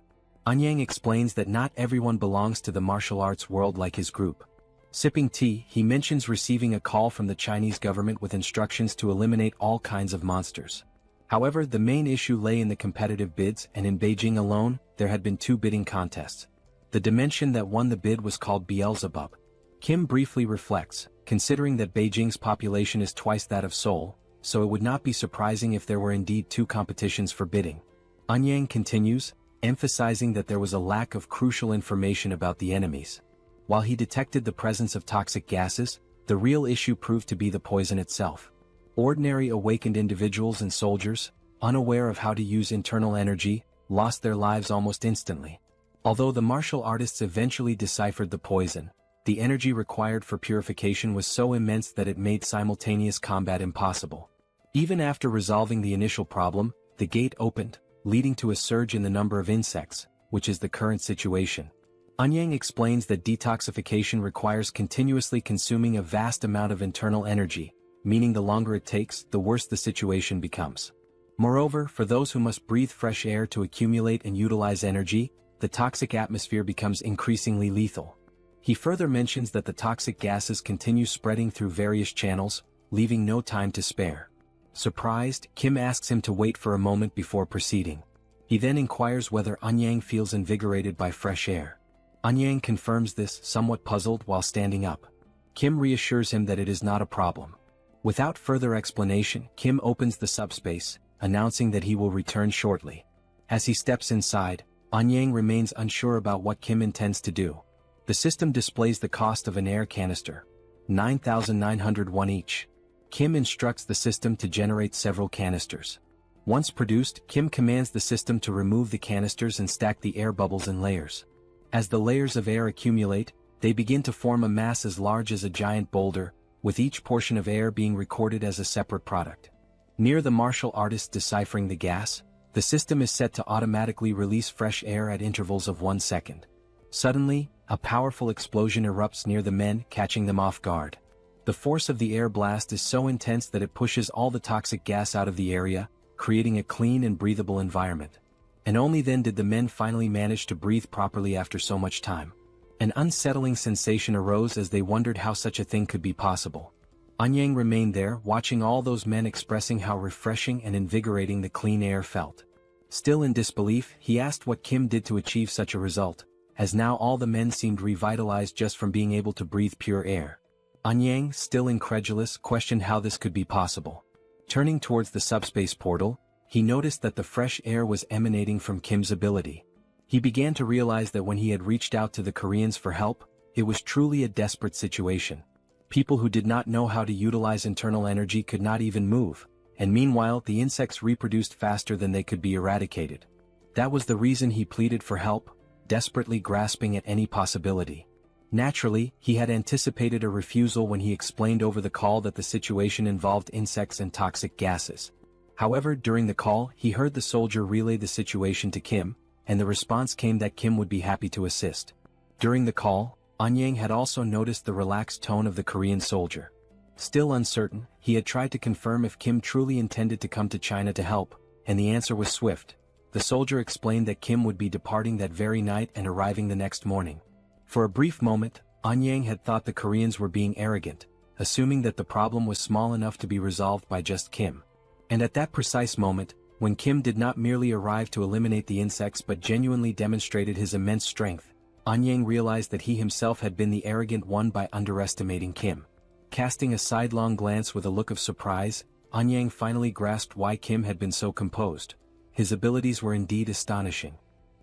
S3: Anyang explains that not everyone belongs to the martial arts world like his group. Sipping tea, he mentions receiving a call from the Chinese government with instructions to eliminate all kinds of monsters. However, the main issue lay in the competitive bids, and in Beijing alone, there had been 2 bidding contests. The dimension that won the bid was called Beelzebub. Kim briefly reflects, considering that Beijing's population is twice that of Seoul, so it would not be surprising if there were indeed 2 competitions for bidding. Anyang continues, emphasizing that there was a lack of crucial information about the enemies. While he detected the presence of toxic gases, the real issue proved to be the poison itself. Ordinary awakened individuals and soldiers, unaware of how to use internal energy, lost their lives almost instantly. Although the martial artists eventually deciphered the poison, the energy required for purification was so immense that it made simultaneous combat impossible. Even after resolving the initial problem, the gate opened, leading to a surge in the number of insects, which is the current situation. Anyang explains that detoxification requires continuously consuming a vast amount of internal energy, meaning the longer it takes, the worse the situation becomes. Moreover, for those who must breathe fresh air to accumulate and utilize energy, the toxic atmosphere becomes increasingly lethal. He further mentions that the toxic gases continue spreading through various channels, leaving no time to spare. Surprised, Kim asks him to wait for a moment before proceeding. He then inquires whether Anyang feels invigorated by fresh air. Anyang confirms this, somewhat puzzled while standing up. Kim reassures him that it is not a problem. Without further explanation, Kim opens the subspace, announcing that he will return shortly. As he steps inside, Anyang remains unsure about what Kim intends to do. The system displays the cost of an air canister, 9,901 each. Kim instructs the system to generate several canisters. Once produced, Kim commands the system to remove the canisters and stack the air bubbles in layers. As the layers of air accumulate, they begin to form a mass as large as a giant boulder, with each portion of air being recorded as a separate product. Near the martial artist deciphering the gas, the system is set to automatically release fresh air at intervals of 1 second. Suddenly, a powerful explosion erupts near the men, catching them off guard. The force of the air blast is so intense that it pushes all the toxic gas out of the area, creating a clean and breathable environment. And only then did the men finally manage to breathe properly after so much time. An unsettling sensation arose as they wondered how such a thing could be possible. Anyang remained there, watching all those men, expressing how refreshing and invigorating the clean air felt. Still in disbelief, he asked what Kim did to achieve such a result, as now all the men seemed revitalized just from being able to breathe pure air. Anyang, still incredulous, questioned how this could be possible. Turning towards the subspace portal, he noticed that the fresh air was emanating from Kim's ability. He began to realize that when he had reached out to the Koreans for help, it was truly a desperate situation. People who did not know how to utilize internal energy could not even move, and meanwhile the insects reproduced faster than they could be eradicated. That was the reason he pleaded for help, desperately grasping at any possibility. Naturally, he had anticipated a refusal when he explained over the call that the situation involved insects and toxic gases. However, during the call, he heard the soldier relay the situation to Kim, and the response came that Kim would be happy to assist. During the call, Anyang had also noticed the relaxed tone of the Korean soldier. Still uncertain, he had tried to confirm if Kim truly intended to come to China to help, and the answer was swift. The soldier explained that Kim would be departing that very night and arriving the next morning. For a brief moment, Anyang had thought the Koreans were being arrogant, assuming that the problem was small enough to be resolved by just Kim. And at that precise moment, when Kim did not merely arrive to eliminate the insects but genuinely demonstrated his immense strength, Anyang realized that he himself had been the arrogant one by underestimating Kim. Casting a sidelong glance with a look of surprise, Anyang finally grasped why Kim had been so composed. His abilities were indeed astonishing.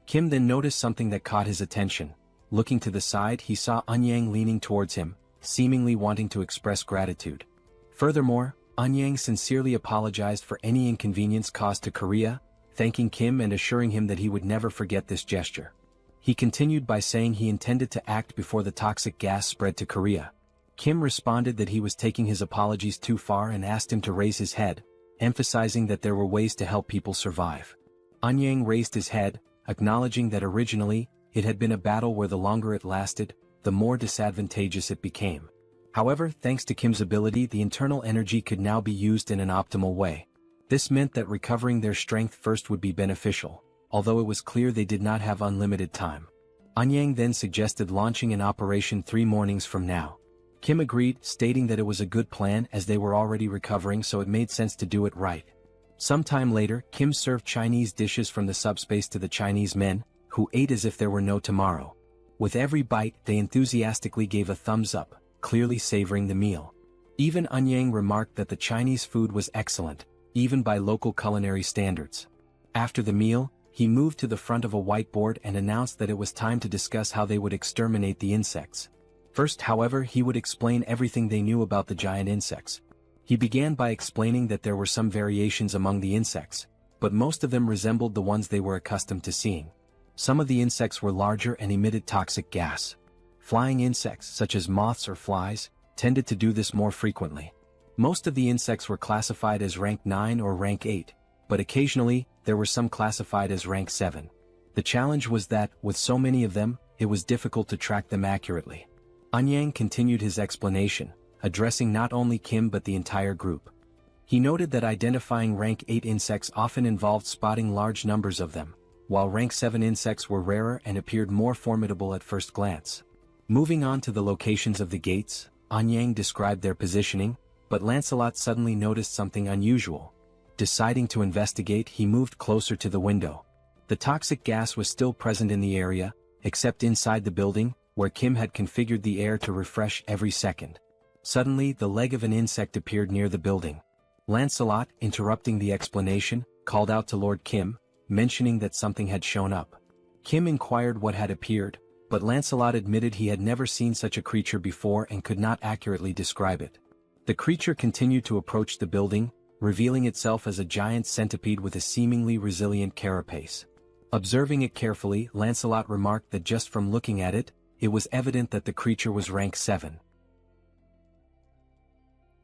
S3: Kim then noticed something that caught his attention. Looking to the side, he saw Anyang leaning towards him, seemingly wanting to express gratitude. Furthermore, Anyang sincerely apologized for any inconvenience caused to Korea, thanking Kim and assuring him that he would never forget this gesture. He continued by saying he intended to act before the toxic gas spread to Korea. Kim responded that he was taking his apologies too far and asked him to raise his head, emphasizing that there were ways to help people survive. Anyang raised his head, acknowledging that originally, it had been a battle where the longer it lasted, the more disadvantageous it became. However, thanks to Kim's ability, the internal energy could now be used in an optimal way. This meant that recovering their strength first would be beneficial, although it was clear they did not have unlimited time. Anyang then suggested launching an operation 3 mornings from now. Kim agreed, stating that it was a good plan as they were already recovering, so it made sense to do it right. Sometime later, Kim served Chinese dishes from the subspace to the Chinese men, who ate as if there were no tomorrow. With every bite, they enthusiastically gave a thumbs up, clearly savoring the meal. Even Anyang remarked that the Chinese food was excellent, even by local culinary standards. After the meal, he moved to the front of a whiteboard and announced that it was time to discuss how they would exterminate the insects. First, however, he would explain everything they knew about the giant insects. He began by explaining that there were some variations among the insects, but most of them resembled the ones they were accustomed to seeing. Some of the insects were larger and emitted toxic gas. Flying insects, such as moths or flies, tended to do this more frequently. Most of the insects were classified as rank 9 or rank 8, but occasionally, there were some classified as rank 7. The challenge was that, with so many of them, it was difficult to track them accurately. Anyang continued his explanation, addressing not only Kim but the entire group. He noted that identifying rank 8 insects often involved spotting large numbers of them, while rank 7 insects were rarer and appeared more formidable at first glance. Moving on to the locations of the gates, Anyang described their positioning, but Lancelot suddenly noticed something unusual. Deciding to investigate, he moved closer to the window. The toxic gas was still present in the area, except inside the building, where Kim had configured the air to refresh every second. Suddenly, the leg of an insect appeared near the building. Lancelot, interrupting the explanation, called out to Lord Kim, mentioning that something had shown up. Kim inquired what had appeared, but Lancelot admitted he had never seen such a creature before and could not accurately describe it. The creature continued to approach the building, revealing itself as a giant centipede with a seemingly resilient carapace. Observing it carefully, Lancelot remarked that just from looking at it, it was evident that the creature was rank 7.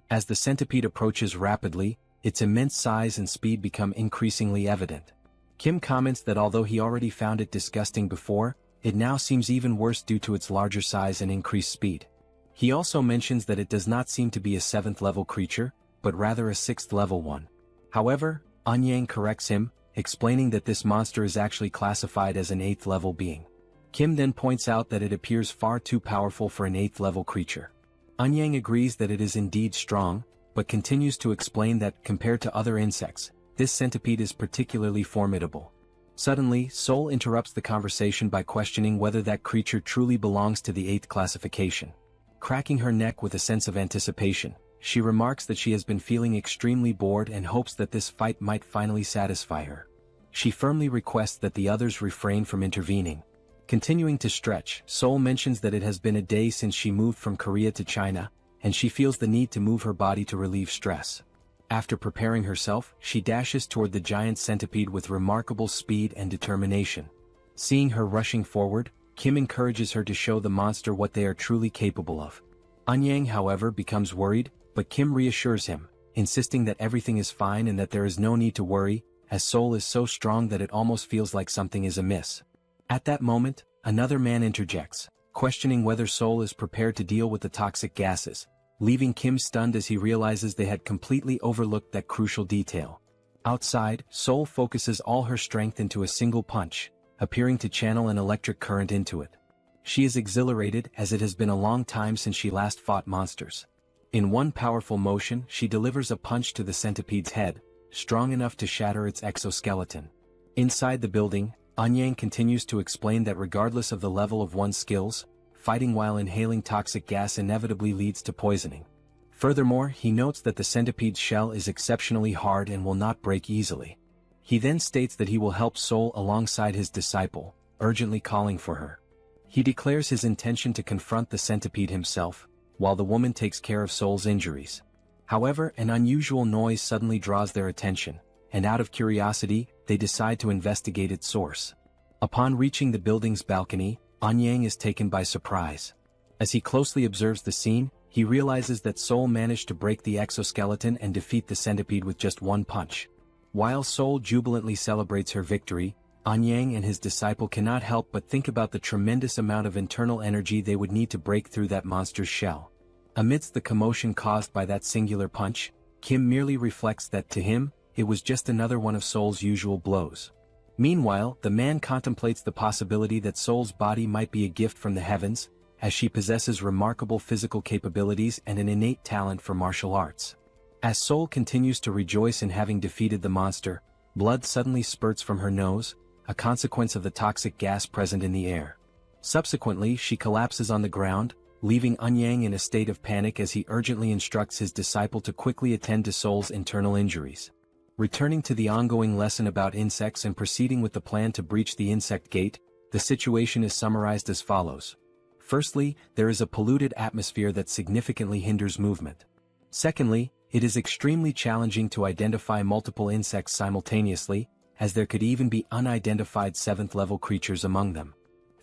S3: As the centipede approaches rapidly, its immense size and speed become increasingly evident. Kim comments that although he already found it disgusting before, it now seems even worse due to its larger size and increased speed. He also mentions that it does not seem to be a 7th level creature, but rather a 6th level one. However, Anyang corrects him, explaining that this monster is actually classified as an 8th level being. Kim then points out that it appears far too powerful for an 8th level creature. Anyang agrees that it is indeed strong, but continues to explain that, compared to other insects, this centipede is particularly formidable. Suddenly, Sol interrupts the conversation by questioning whether that creature truly belongs to the 8th classification. Cracking her neck with a sense of anticipation, she remarks that she has been feeling extremely bored and hopes that this fight might finally satisfy her. She firmly requests that the others refrain from intervening. Continuing to stretch, Sol mentions that it has been a day since she moved from Korea to China, and she feels the need to move her body to relieve stress. After preparing herself, she dashes toward the giant centipede with remarkable speed and determination. Seeing her rushing forward, Kim encourages her to show the monster what they are truly capable of. Anyang, however, becomes worried, but Kim reassures him, insisting that everything is fine and that there is no need to worry, as Sol is so strong that it almost feels like something is amiss. At that moment, another man interjects, questioning whether Sol is prepared to deal with the toxic gases, leaving Kim stunned as he realizes they had completely overlooked that crucial detail. Outside, Sol focuses all her strength into a single punch, appearing to channel an electric current into it. She is exhilarated as it has been a long time since she last fought monsters. In one powerful motion, she delivers a punch to the centipede's head, strong enough to shatter its exoskeleton. Inside the building, Anyang continues to explain that regardless of the level of one's skills, fighting while inhaling toxic gas inevitably leads to poisoning. Furthermore, he notes that the centipede's shell is exceptionally hard and will not break easily. He then states that he will help Sol alongside his disciple, urgently calling for her. He declares his intention to confront the centipede himself, while the woman takes care of Sol's injuries. However, an unusual noise suddenly draws their attention, and out of curiosity, they decide to investigate its source. Upon reaching the building's balcony, Anyang is taken by surprise. As he closely observes the scene, he realizes that Sol managed to break the exoskeleton and defeat the centipede with just one punch. While Sol jubilantly celebrates her victory, Anyang and his disciple cannot help but think about the tremendous amount of internal energy they would need to break through that monster's shell. Amidst the commotion caused by that singular punch, Kim merely reflects that to him, it was just another one of Soul's usual blows. Meanwhile, the man contemplates the possibility that Soul's body might be a gift from the heavens, as she possesses remarkable physical capabilities and an innate talent for martial arts. As Soul continues to rejoice in having defeated the monster, blood suddenly spurts from her nose, a consequence of the toxic gas present in the air. Subsequently, she collapses on the ground, leaving Anyang in a state of panic as he urgently instructs his disciple to quickly attend to Soul's internal injuries. Returning to the ongoing lesson about insects and proceeding with the plan to breach the insect gate, the situation is summarized as follows. Firstly, there is a polluted atmosphere that significantly hinders movement. Secondly, it is extremely challenging to identify multiple insects simultaneously, as there could even be unidentified 7th-level creatures among them.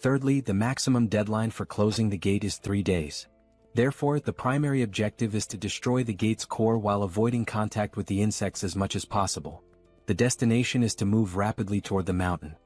S3: Thirdly, the maximum deadline for closing the gate is 3 days. Therefore, the primary objective is to destroy the gate's core while avoiding contact with the insects as much as possible. The destination is to move rapidly toward the mountain.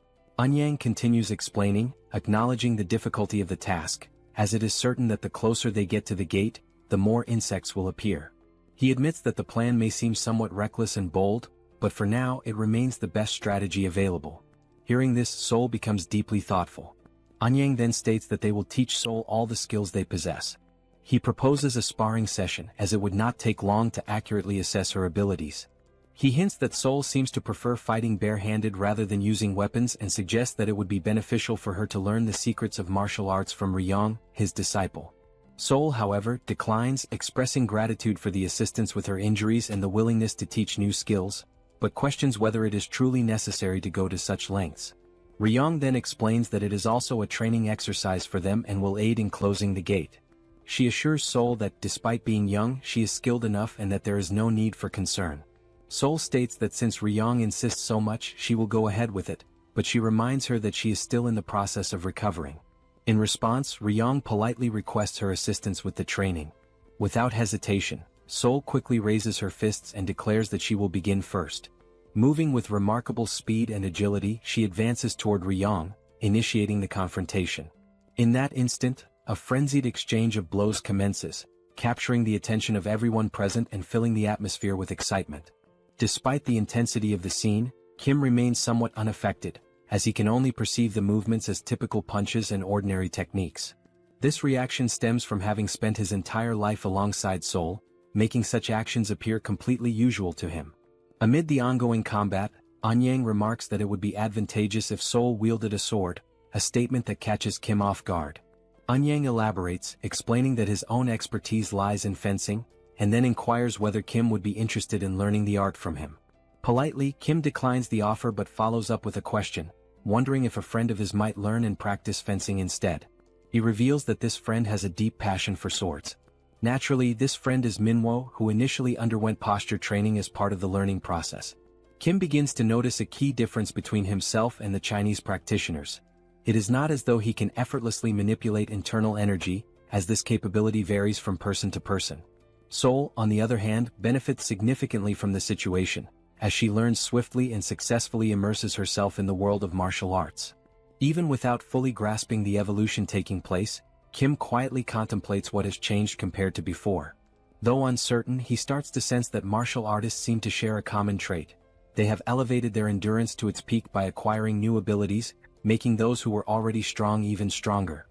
S3: Anyang continues explaining, acknowledging the difficulty of the task, as it is certain that the closer they get to the gate, the more insects will appear. He admits that the plan may seem somewhat reckless and bold, but for now it remains the best strategy available. Hearing this, Soul becomes deeply thoughtful. Anyang then states that they will teach Soul all the skills they possess. He proposes a sparring session as it would not take long to accurately assess her abilities. He hints that Soul seems to prefer fighting bare-handed rather than using weapons and suggests that it would be beneficial for her to learn the secrets of martial arts from Ryong, his disciple. Soul, however, declines, expressing gratitude for the assistance with her injuries and the willingness to teach new skills, but questions whether it is truly necessary to go to such lengths. Ryong then explains that it is also a training exercise for them and will aid in closing the gate. She assures Soul that despite being young, she is skilled enough and that there is no need for concern. Soul states that since Ryong insists so much, she will go ahead with it, but she reminds her that she is still in the process of recovering. In response, Ryong politely requests her assistance with the training. Without hesitation, Soul quickly raises her fists and declares that she will begin first. Moving with remarkable speed and agility, she advances toward Ryong, initiating the confrontation. In that instant, a frenzied exchange of blows commences, capturing the attention of everyone present and filling the atmosphere with excitement. Despite the intensity of the scene, Kim remains somewhat unaffected, as he can only perceive the movements as typical punches and ordinary techniques. This reaction stems from having spent his entire life alongside Soul, making such actions appear completely usual to him. Amid the ongoing combat, Anyang remarks that it would be advantageous if Soul wielded a sword, a statement that catches Kim off guard. Anyang elaborates, explaining that his own expertise lies in fencing, and then inquires whether Kim would be interested in learning the art from him. Politely, Kim declines the offer but follows up with a question, wondering if a friend of his might learn and practice fencing instead. He reveals that this friend has a deep passion for swords. Naturally, this friend is Minwo, who initially underwent posture training as part of the learning process. Kim begins to notice a key difference between himself and the Chinese practitioners. It is not as though he can effortlessly manipulate internal energy, as this capability varies from person to person. Soul, on the other hand, benefits significantly from the situation, as she learns swiftly and successfully immerses herself in the world of martial arts. Even without fully grasping the evolution taking place, Kim quietly contemplates what has changed compared to before. Though uncertain, he starts to sense that martial artists seem to share a common trait. They have elevated their endurance to its peak by acquiring new abilities, making those who were already strong even stronger.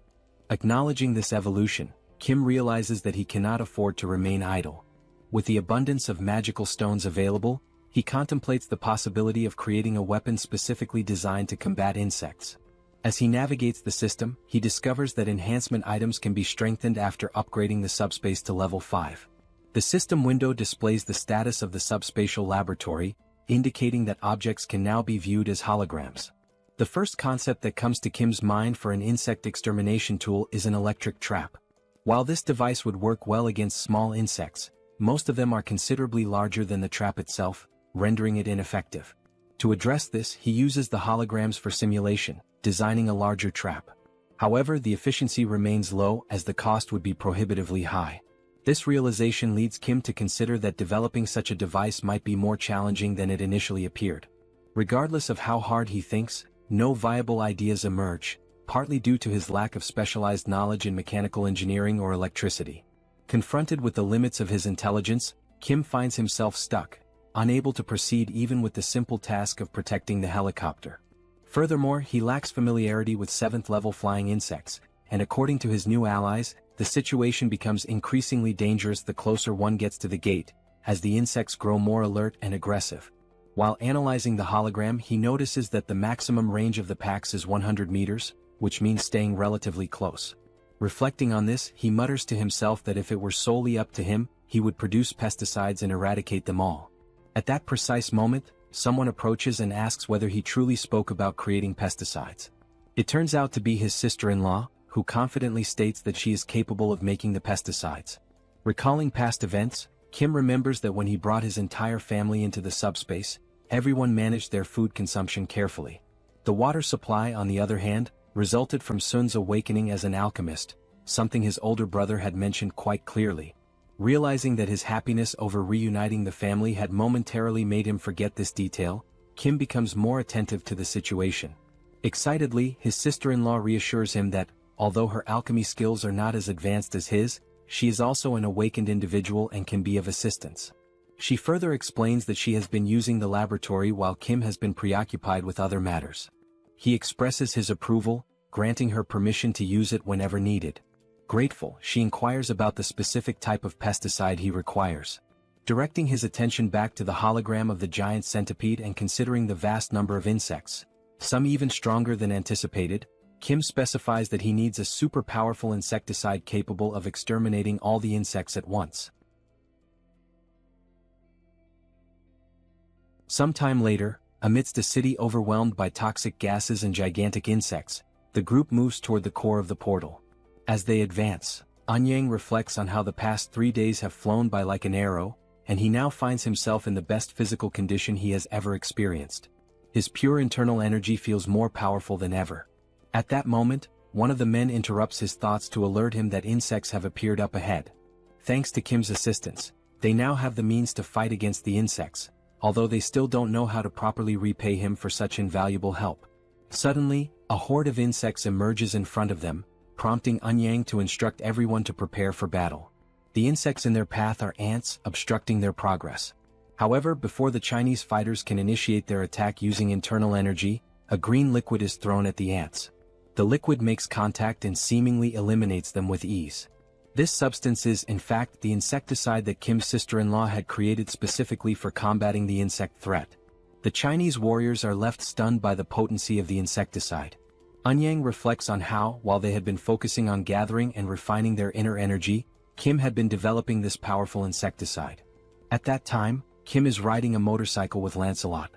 S3: Acknowledging this evolution, Kim realizes that he cannot afford to remain idle. With the abundance of magical stones available, he contemplates the possibility of creating a weapon specifically designed to combat insects. As he navigates the system, he discovers that enhancement items can be strengthened after upgrading the subspace to level 5. The system window displays the status of the subspatial laboratory, indicating that objects can now be viewed as holograms. The first concept that comes to Kim's mind for an insect extermination tool is an electric trap. While this device would work well against small insects, most of them are considerably larger than the trap itself, rendering it ineffective. To address this, he uses the holograms for simulation, designing a larger trap. However, the efficiency remains low as the cost would be prohibitively high. This realization leads Kim to consider that developing such a device might be more challenging than it initially appeared. Regardless of how hard he thinks, no viable ideas emerge, partly due to his lack of specialized knowledge in mechanical engineering or electricity. Confronted with the limits of his intelligence, Kim finds himself stuck, unable to proceed even with the simple task of protecting the helicopter. Furthermore, he lacks familiarity with 7th-level flying insects, and according to his new allies, the situation becomes increasingly dangerous the closer one gets to the gate, as the insects grow more alert and aggressive. While analyzing the hologram, he notices that the maximum range of the packs is 100 meters, which means staying relatively close. Reflecting on this, he mutters to himself that if it were solely up to him, he would produce pesticides and eradicate them all. At that precise moment, someone approaches and asks whether he truly spoke about creating pesticides. It turns out to be his sister-in-law, who confidently states that she is capable of making the pesticides. Recalling past events, Kim remembers that when he brought his entire family into the subspace, everyone managed their food consumption carefully. The water supply, on the other hand, resulted from Sun's awakening as an alchemist, something his older brother had mentioned quite clearly. Realizing that his happiness over reuniting the family had momentarily made him forget this detail, Kim becomes more attentive to the situation. Excitedly, his sister-in-law reassures him that, although her alchemy skills are not as advanced as his, she is also an awakened individual and can be of assistance. She further explains that she has been using the laboratory while Kim has been preoccupied with other matters. He expresses his approval, granting her permission to use it whenever needed. Grateful, she inquires about the specific type of pesticide he requires. Directing his attention back to the hologram of the giant centipede and considering the vast number of insects, some even stronger than anticipated, Kim specifies that he needs a super powerful insecticide capable of exterminating all the insects at once. Sometime later, amidst a city overwhelmed by toxic gases and gigantic insects, the group moves toward the core of the portal. As they advance, Anyang reflects on how the past 3 days have flown by like an arrow, and he now finds himself in the best physical condition he has ever experienced. His pure internal energy feels more powerful than ever. At that moment, one of the men interrupts his thoughts to alert him that insects have appeared up ahead. Thanks to Kim's assistance, they now have the means to fight against the insects, although they still don't know how to properly repay him for such invaluable help. Suddenly, a horde of insects emerges in front of them, prompting Anyang to instruct everyone to prepare for battle. The insects in their path are ants, obstructing their progress. However, before the Chinese fighters can initiate their attack using internal energy, a green liquid is thrown at the ants. The liquid makes contact and seemingly eliminates them with ease. This substance is, in fact, the insecticide that Kim's sister-in-law had created specifically for combating the insect threat. The Chinese warriors are left stunned by the potency of the insecticide. Anyang reflects on how, while they had been focusing on gathering and refining their inner energy, Kim had been developing this powerful insecticide. At that time, Kim is riding a motorcycle with Lancelot.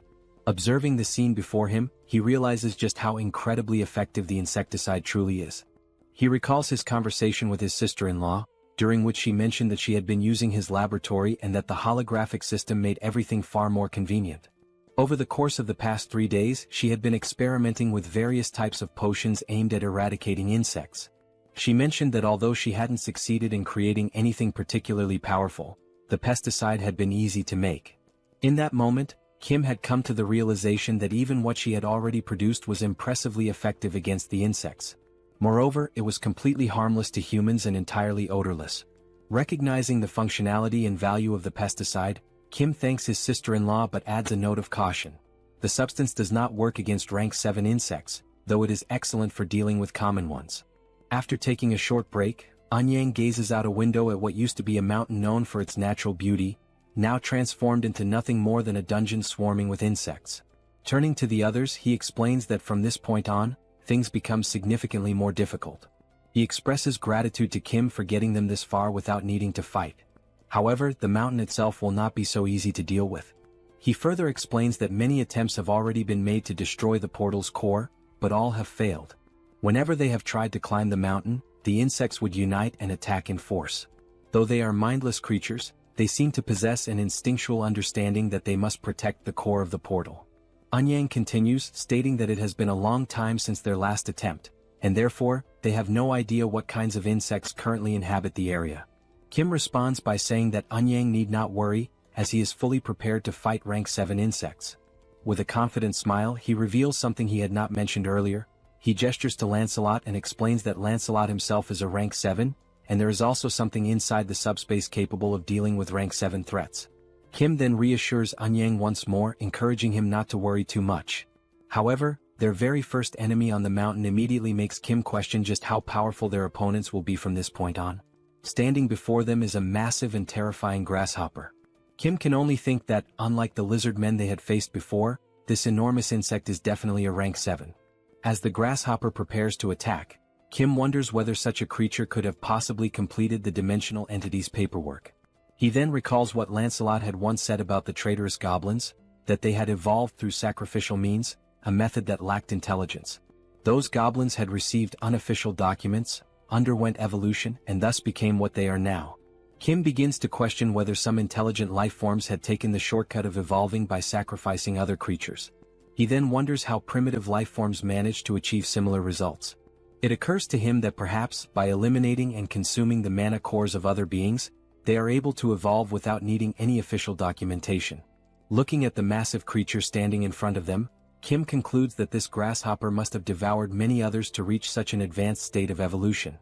S3: Observing the scene before him, he realizes just how incredibly effective the insecticide truly is. He recalls his conversation with his sister-in-law, during which she mentioned that she had been using his laboratory and that the holographic system made everything far more convenient. Over the course of the past 3 days, she had been experimenting with various types of potions aimed at eradicating insects. She mentioned that although she hadn't succeeded in creating anything particularly powerful, the pesticide had been easy to make. In that moment, Kim had come to the realization that even what she had already produced was impressively effective against the insects. Moreover, it was completely harmless to humans and entirely odorless. Recognizing the functionality and value of the pesticide, Kim thanks his sister-in-law but adds a note of caution. The substance does not work against rank 7 insects, though it is excellent for dealing with common ones. After taking a short break, Anyang gazes out a window at what used to be a mountain known for its natural beauty, now transformed into nothing more than a dungeon swarming with insects. Turning to the others, he explains that from this point on, things become significantly more difficult. He expresses gratitude to Kim for getting them this far without needing to fight. However, the mountain itself will not be so easy to deal with. He further explains that many attempts have already been made to destroy the portal's core, but all have failed. Whenever they have tried to climb the mountain, the insects would unite and attack in force. Though they are mindless creatures, they seem to possess an instinctual understanding that they must protect the core of the portal. Anyang continues, stating that it has been a long time since their last attempt, and therefore, they have no idea what kinds of insects currently inhabit the area. Kim responds by saying that Anyang need not worry, as he is fully prepared to fight rank 7 insects. with a confident smile, he reveals something he had not mentioned earlier. He gestures to Lancelot and explains that Lancelot himself is a rank 7, and there is also something inside the subspace capable of dealing with rank 7 threats. Kim then reassures Anyang once more, encouraging him not to worry too much. However, their very first enemy on the mountain immediately makes Kim question just how powerful their opponents will be from this point on. Standing before them is a massive and terrifying grasshopper. Kim can only think that, unlike the lizard men they had faced before, this enormous insect is definitely a rank 7. As the grasshopper prepares to attack, Kim wonders whether such a creature could have possibly completed the dimensional entity's paperwork. He then recalls what Lancelot had once said about the traitorous goblins, that they had evolved through sacrificial means, a method that lacked intelligence. Those goblins had received unofficial documents, underwent evolution, and thus became what they are now. Kim begins to question whether some intelligent life forms had taken the shortcut of evolving by sacrificing other creatures. He then wonders how primitive life forms managed to achieve similar results. It occurs to him that perhaps, by eliminating and consuming the mana cores of other beings, they are able to evolve without needing any official documentation. Looking at the massive creature standing in front of them, Kim concludes that this grasshopper must have devoured many others to reach such an advanced state of evolution.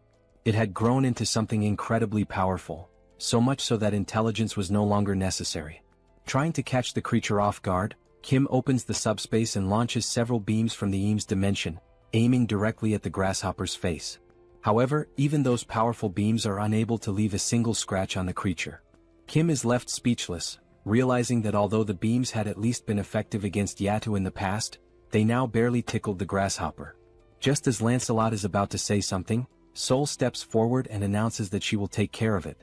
S3: It had grown into something incredibly powerful, so much so that intelligence was no longer necessary. Trying to catch the creature off guard, Kim opens the subspace and launches several beams from the Eames dimension, aiming directly at the grasshopper's face. However, even those powerful beams are unable to leave a single scratch on the creature. Kim is left speechless, realizing that although the beams had at least been effective against Yatu in the past, they now barely tickled the grasshopper. Just as Lancelot is about to say something, Sol steps forward and announces that she will take care of it.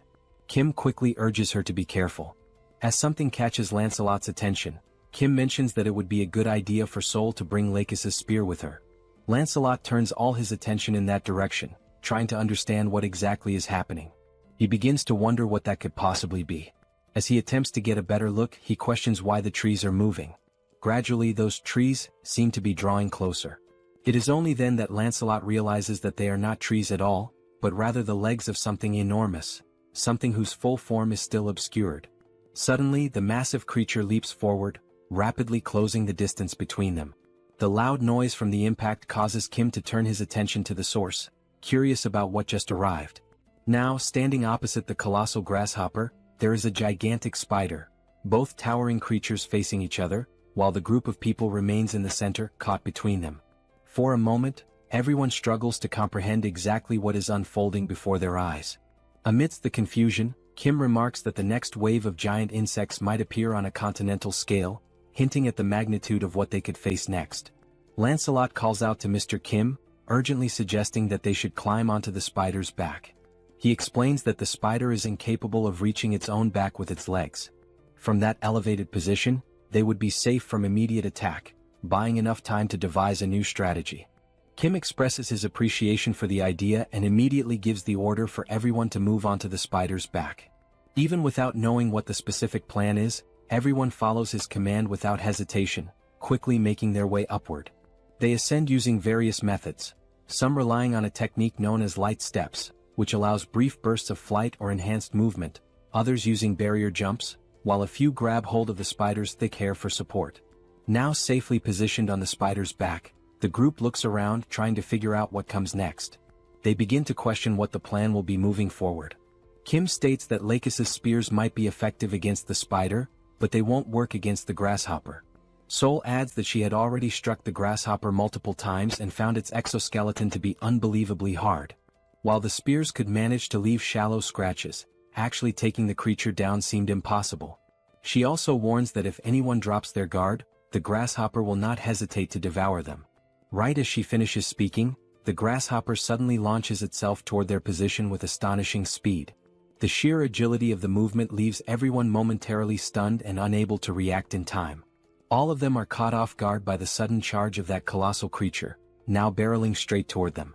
S3: Kim quickly urges her to be careful. As something catches Lancelot's attention, Kim mentions that it would be a good idea for Sol to bring Lacus's spear with her. Lancelot turns all his attention in that direction, trying to understand what exactly is happening. He begins to wonder what that could possibly be. As he attempts to get a better look, he questions why the trees are moving. Gradually, those trees seem to be drawing closer. It is only then that Lancelot realizes that they are not trees at all, but rather the legs of something enormous, something whose full form is still obscured. Suddenly, the massive creature leaps forward, rapidly closing the distance between them. The loud noise from the impact causes Kim to turn his attention to the source, curious about what just arrived. Now, standing opposite the colossal grasshopper, there is a gigantic spider, both towering creatures facing each other, while the group of people remains in the center, caught between them. For a moment, everyone struggles to comprehend exactly what is unfolding before their eyes. Amidst the confusion, Kim remarks that the next wave of giant insects might appear on a continental scale, hinting at the magnitude of what they could face next. Lancelot calls out to Mr. Kim, urgently suggesting that they should climb onto the spider's back. He explains that the spider is incapable of reaching its own back with its legs. From that elevated position, they would be safe from immediate attack, buying enough time to devise a new strategy. Kim expresses his appreciation for the idea and immediately gives the order for everyone to move onto the spider's back. Even without knowing what the specific plan is, everyone follows his command without hesitation, quickly making their way upward. They ascend using various methods, some relying on a technique known as light steps, which allows brief bursts of flight or enhanced movement, others using barrier jumps, while a few grab hold of the spider's thick hair for support. Now safely positioned on the spider's back, the group looks around trying to figure out what comes next. They begin to question what the plan will be moving forward. Kim states that Lacus's spears might be effective against the spider, but they won't work against the grasshopper. Sol adds that she had already struck the grasshopper multiple times and found its exoskeleton to be unbelievably hard. While the spears could manage to leave shallow scratches, actually taking the creature down seemed impossible. She also warns that if anyone drops their guard, the grasshopper will not hesitate to devour them. Right as she finishes speaking, the grasshopper suddenly launches itself toward their position with astonishing speed. The sheer agility of the movement leaves everyone momentarily stunned and unable to react in time. All of them are caught off guard by the sudden charge of that colossal creature, now barreling straight toward them.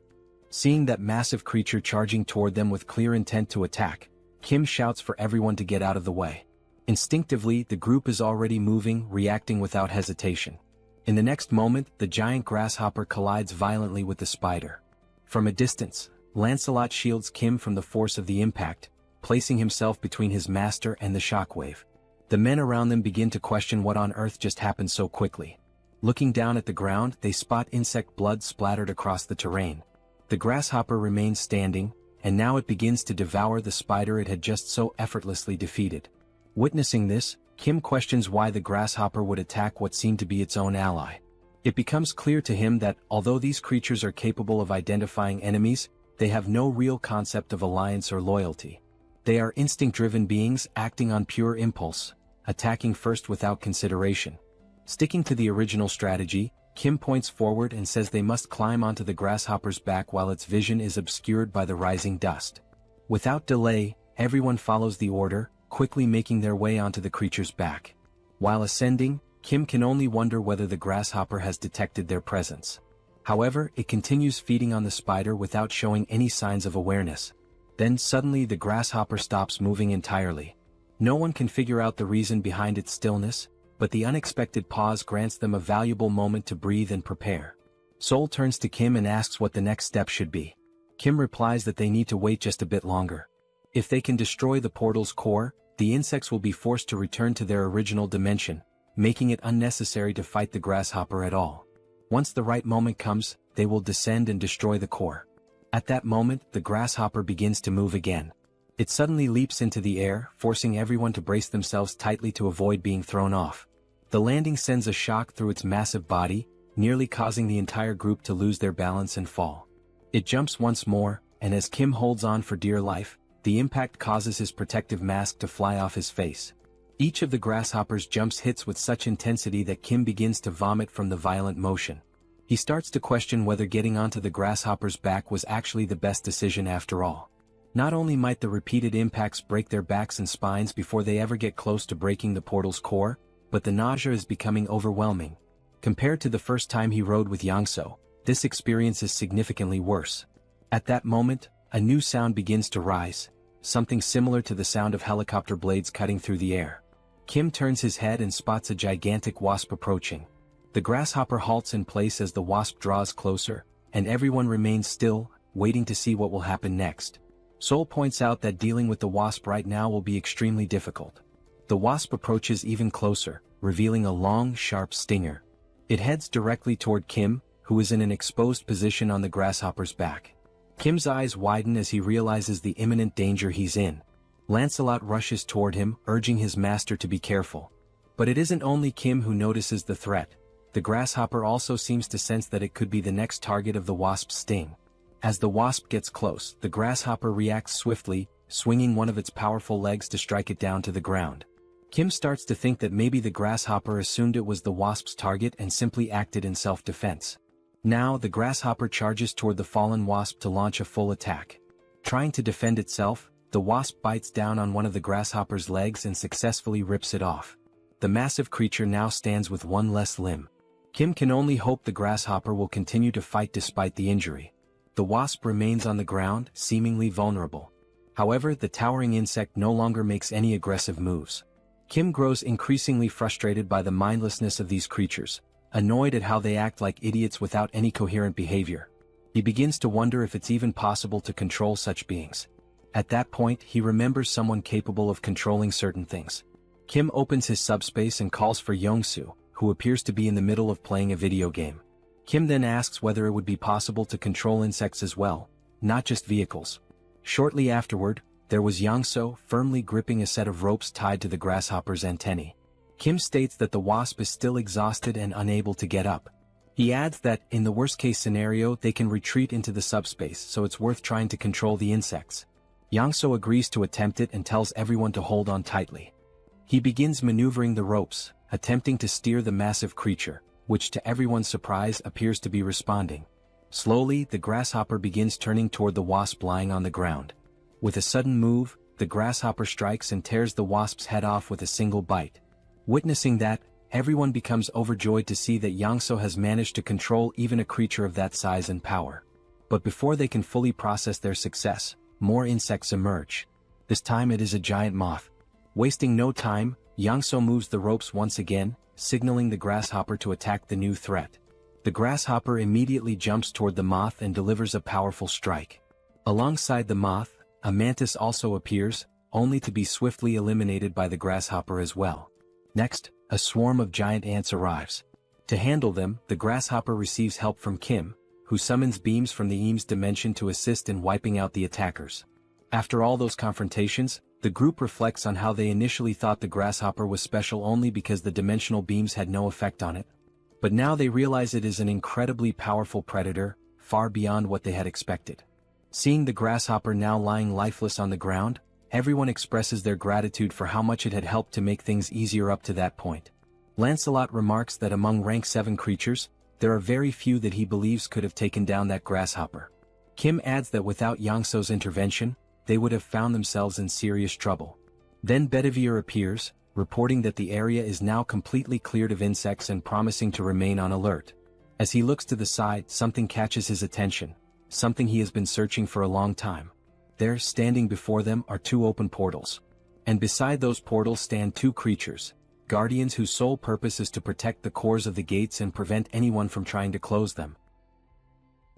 S3: Seeing that massive creature charging toward them with clear intent to attack, Kim shouts for everyone to get out of the way. Instinctively, the group is already moving, reacting without hesitation. In the next moment, the giant grasshopper collides violently with the spider. From a distance, Lancelot shields Kim from the force of the impact, placing himself between his master and the shockwave. The men around them begin to question what on earth just happened so quickly. Looking down at the ground, they spot insect blood splattered across the terrain. The grasshopper remains standing, and now it begins to devour the spider it had just so effortlessly defeated. Witnessing this, Kim questions why the grasshopper would attack what seemed to be its own ally. It becomes clear to him that, although these creatures are capable of identifying enemies, they have no real concept of alliance or loyalty. They are instinct-driven beings acting on pure impulse, attacking first without consideration. Sticking to the original strategy, Kim points forward and says they must climb onto the grasshopper's back while its vision is obscured by the rising dust. Without delay, everyone follows the order, quickly making their way onto the creature's back. While ascending, Kim can only wonder whether the grasshopper has detected their presence. However, it continues feeding on the spider without showing any signs of awareness. Then suddenly the grasshopper stops moving entirely. No one can figure out the reason behind its stillness, but the unexpected pause grants them a valuable moment to breathe and prepare. Sol turns to Kim and asks what the next step should be. Kim replies that they need to wait just a bit longer. If they can destroy the portal's core, the insects will be forced to return to their original dimension, making it unnecessary to fight the grasshopper at all. Once the right moment comes, they will descend and destroy the core. At that moment, the grasshopper begins to move again. It suddenly leaps into the air, forcing everyone to brace themselves tightly to avoid being thrown off. The landing sends a shock through its massive body, nearly causing the entire group to lose their balance and fall. It jumps once more, and as Kim holds on for dear life, the impact causes his protective mask to fly off his face. Each of the grasshopper's jumps hits with such intensity that Kim begins to vomit from the violent motion. He starts to question whether getting onto the grasshopper's back was actually the best decision after all. Not only might the repeated impacts break their backs and spines before they ever get close to breaking the portal's core, but the nausea is becoming overwhelming. Compared to the first time he rode with Yangso, this experience is significantly worse. At that moment, a new sound begins to rise, something similar to the sound of helicopter blades cutting through the air. Kim turns his head and spots a gigantic wasp approaching. The grasshopper halts in place as the wasp draws closer, and everyone remains still, waiting to see what will happen next. Sol points out that dealing with the wasp right now will be extremely difficult. The wasp approaches even closer, revealing a long, sharp stinger. It heads directly toward Kim, who is in an exposed position on the grasshopper's back. Kim's eyes widen as he realizes the imminent danger he's in. Lancelot rushes toward him, urging his master to be careful. But it isn't only Kim who notices the threat. The grasshopper also seems to sense that it could be the next target of the wasp's sting. As the wasp gets close, the grasshopper reacts swiftly, swinging one of its powerful legs to strike it down to the ground. Kim starts to think that maybe the grasshopper assumed it was the wasp's target and simply acted in self-defense. Now the grasshopper charges toward the fallen wasp to launch a full attack. Trying to defend itself, the wasp bites down on one of the grasshopper's legs and successfully rips it off. The massive creature now stands with one less limb. Kim can only hope the grasshopper will continue to fight despite the injury. The wasp remains on the ground, seemingly vulnerable. However, the towering insect no longer makes any aggressive moves. Kim grows increasingly frustrated by the mindlessness of these creatures, annoyed at how they act like idiots without any coherent behavior. He begins to wonder if it's even possible to control such beings. At that point, he remembers someone capable of controlling certain things. Kim opens his subspace and calls for Yongsu, who appears to be in the middle of playing a video game. Kim then asks whether it would be possible to control insects as well, not just vehicles. Shortly afterward, there was Yangso firmly gripping a set of ropes tied to the grasshopper's antennae. Kim states that the wasp is still exhausted and unable to get up. He adds that, in the worst-case scenario, they can retreat into the subspace, so it's worth trying to control the insects. Yangso agrees to attempt it and tells everyone to hold on tightly. He begins maneuvering the ropes, attempting to steer the massive creature, which to everyone's surprise appears to be responding. Slowly, the grasshopper begins turning toward the wasp lying on the ground. With a sudden move, the grasshopper strikes and tears the wasp's head off with a single bite. Witnessing that, everyone becomes overjoyed to see that Yangso has managed to control even a creature of that size and power. But before they can fully process their success, more insects emerge. This time it is a giant moth. Wasting no time, Yangso moves the ropes once again, signaling the grasshopper to attack the new threat. The grasshopper immediately jumps toward the moth and delivers a powerful strike. Alongside the moth, a mantis also appears, only to be swiftly eliminated by the grasshopper as well. Next, a swarm of giant ants arrives. To handle them, the grasshopper receives help from Kim, who summons beams from the Eames dimension to assist in wiping out the attackers. After all those confrontations, the group reflects on how they initially thought the grasshopper was special only because the dimensional beams had no effect on it. But now they realize it is an incredibly powerful predator, far beyond what they had expected. Seeing the grasshopper now lying lifeless on the ground, everyone expresses their gratitude for how much it had helped to make things easier up to that point. Lancelot remarks that among rank 7 creatures, there are very few that he believes could have taken down that grasshopper. Kim adds that without Yangso's intervention, they would have found themselves in serious trouble. Then Bedivere appears, reporting that the area is now completely cleared of insects and promising to remain on alert. As he looks to the side, something catches his attention, something he has been searching for a long time. There, standing before them, are 2 open portals. And beside those portals stand 2 creatures, guardians whose sole purpose is to protect the cores of the gates and prevent anyone from trying to close them.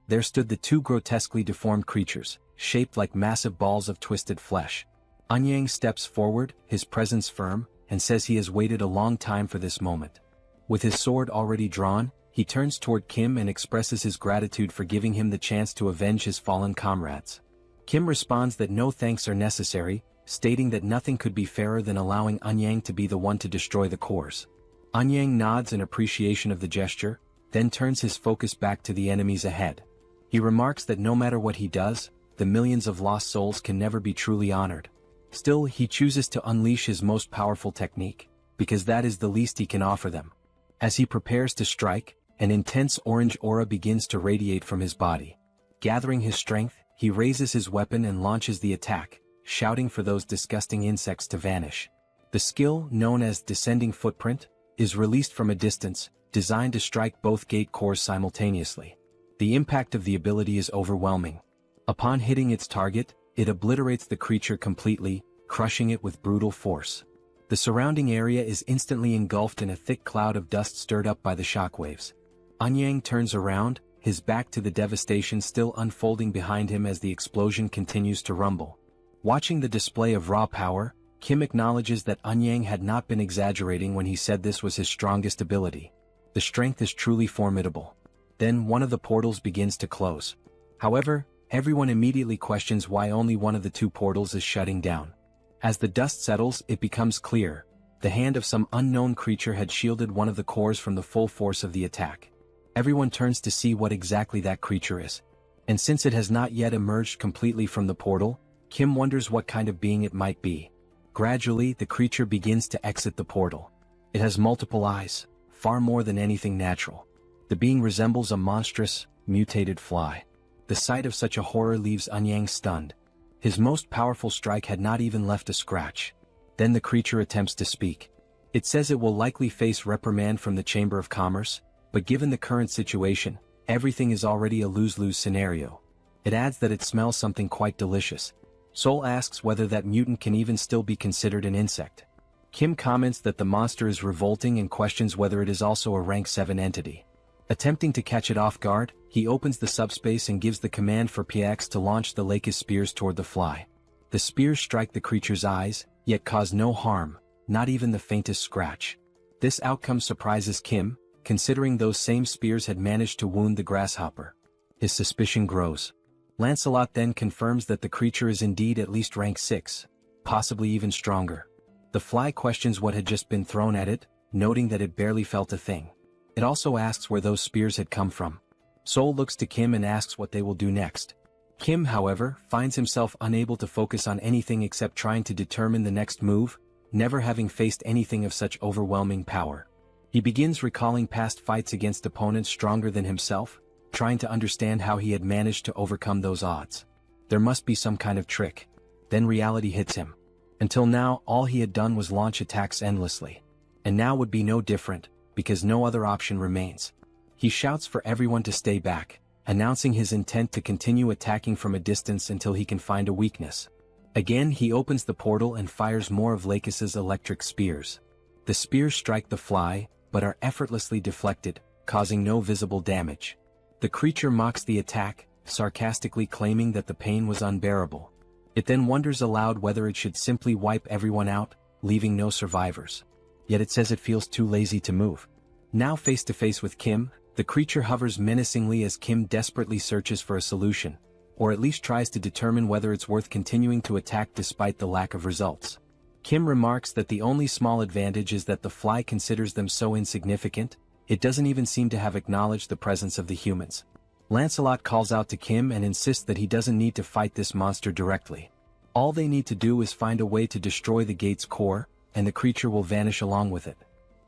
S3: There stood the 2 grotesquely deformed creatures, shaped like massive balls of twisted flesh. Anyang steps forward, his presence firm, and says he has waited a long time for this moment. With his sword already drawn, he turns toward Kim and expresses his gratitude for giving him the chance to avenge his fallen comrades. Kim responds that no thanks are necessary, stating that nothing could be fairer than allowing Anyang to be the one to destroy the cores. Anyang nods in appreciation of the gesture, then turns his focus back to the enemies ahead. He remarks that no matter what he does, the millions of lost souls can never be truly honored. Still, he chooses to unleash his most powerful technique, because that is the least he can offer them. As he prepares to strike, an intense orange aura begins to radiate from his body. Gathering his strength, he raises his weapon and launches the attack, shouting for those disgusting insects to vanish. The skill, known as Descending Footprint, is released from a distance, designed to strike both gate cores simultaneously. The impact of the ability is overwhelming. Upon hitting its target, it obliterates the creature completely, crushing it with brutal force. The surrounding area is instantly engulfed in a thick cloud of dust stirred up by the shockwaves. Anyang turns around, his back to the devastation still unfolding behind him as the explosion continues to rumble. Watching the display of raw power, Kim acknowledges that Anyang had not been exaggerating when he said this was his strongest ability. The strength is truly formidable. Then one of the portals begins to close. However, everyone immediately questions why only one of the 2 portals is shutting down. As the dust settles, it becomes clear. The hand of some unknown creature had shielded one of the cores from the full force of the attack. Everyone turns to see what exactly that creature is. And since it has not yet emerged completely from the portal, Kim wonders what kind of being it might be. Gradually, the creature begins to exit the portal. It has multiple eyes, far more than anything natural. The being resembles a monstrous, mutated fly. The sight of such a horror leaves Anyang stunned. His most powerful strike had not even left a scratch. Then the creature attempts to speak. It says it will likely face reprimand from the Chamber of Commerce, but given the current situation, everything is already a lose-lose scenario. It adds that it smells something quite delicious. Sol asks whether that mutant can even still be considered an insect. Kim comments that the monster is revolting and questions whether it is also a rank 7 entity. Attempting to catch it off guard, he opens the subspace and gives the command for PX to launch the Lakis spears toward the fly. The spears strike the creature's eyes, yet cause no harm, not even the faintest scratch. This outcome surprises Kim, considering those same spears had managed to wound the grasshopper. His suspicion grows. Lancelot then confirms that the creature is indeed at least rank 6, possibly even stronger. The fly questions what had just been thrown at it, noting that it barely felt a thing. It also asks where those spears had come from. Sol looks to Kim and asks what they will do next. Kim, however, finds himself unable to focus on anything except trying to determine the next move, never having faced anything of such overwhelming power. He begins recalling past fights against opponents stronger than himself, trying to understand how he had managed to overcome those odds. There must be some kind of trick. Then reality hits him. Until now, all he had done was launch attacks endlessly. And now would be no different, because no other option remains. He shouts for everyone to stay back, announcing his intent to continue attacking from a distance until he can find a weakness. Again he opens the portal and fires more of Lakis's electric spears. The spears strike the fly, but are effortlessly deflected, causing no visible damage. The creature mocks the attack, sarcastically claiming that the pain was unbearable. It then wonders aloud whether it should simply wipe everyone out, leaving no survivors. Yet it says it feels too lazy to move. Now face to face with Kim, the creature hovers menacingly as Kim desperately searches for a solution, or at least tries to determine whether it's worth continuing to attack despite the lack of results. Kim remarks that the only small advantage is that the fly considers them so insignificant, it doesn't even seem to have acknowledged the presence of the humans. Lancelot calls out to Kim and insists that he doesn't need to fight this monster directly. All they need to do is find a way to destroy the gate's core, and the creature will vanish along with it.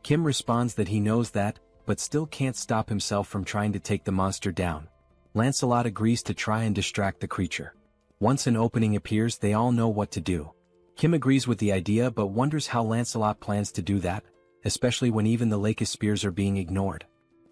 S3: Kim responds that he knows that, but still can't stop himself from trying to take the monster down. Lancelot agrees to try and distract the creature. Once an opening appears, they all know what to do. Kim agrees with the idea but wonders how Lancelot plans to do that, especially when even the Lakis spears are being ignored.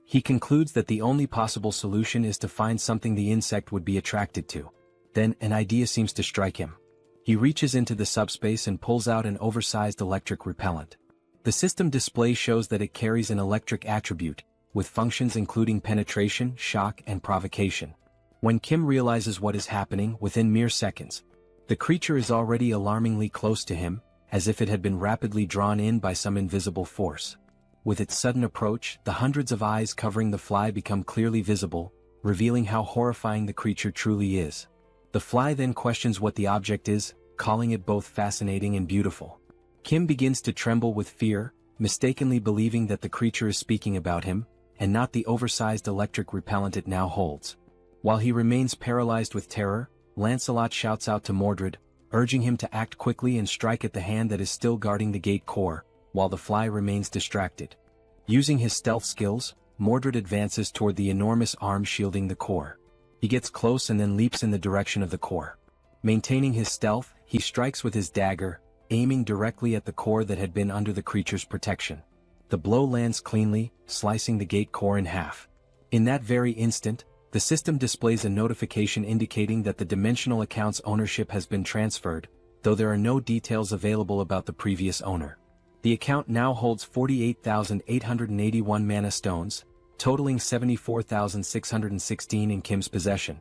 S3: He concludes that the only possible solution is to find something the insect would be attracted to. Then, an idea seems to strike him. He reaches into the subspace and pulls out an oversized electric repellent. The system display shows that it carries an electric attribute, with functions including penetration, shock, and provocation. When Kim realizes what is happening, within mere seconds, the creature is already alarmingly close to him, as if it had been rapidly drawn in by some invisible force. With its sudden approach, the hundreds of eyes covering the fly become clearly visible, revealing how horrifying the creature truly is. The fly then questions what the object is, calling it both fascinating and beautiful. Kim begins to tremble with fear, mistakenly believing that the creature is speaking about him, and not the oversized electric repellent it now holds. While he remains paralyzed with terror, Lancelot shouts out to Mordred, urging him to act quickly and strike at the hand that is still guarding the gate core, while the fly remains distracted. Using his stealth skills, Mordred advances toward the enormous arm shielding the core. He gets close and then leaps in the direction of the core. Maintaining his stealth, he strikes with his dagger, aiming directly at the core that had been under the creature's protection. The blow lands cleanly, slicing the gate core in half. In that very instant, the system displays a notification indicating that the dimensional account's ownership has been transferred, though there are no details available about the previous owner. The account now holds 48,881 mana stones, totaling 74,616 in Kim's possession.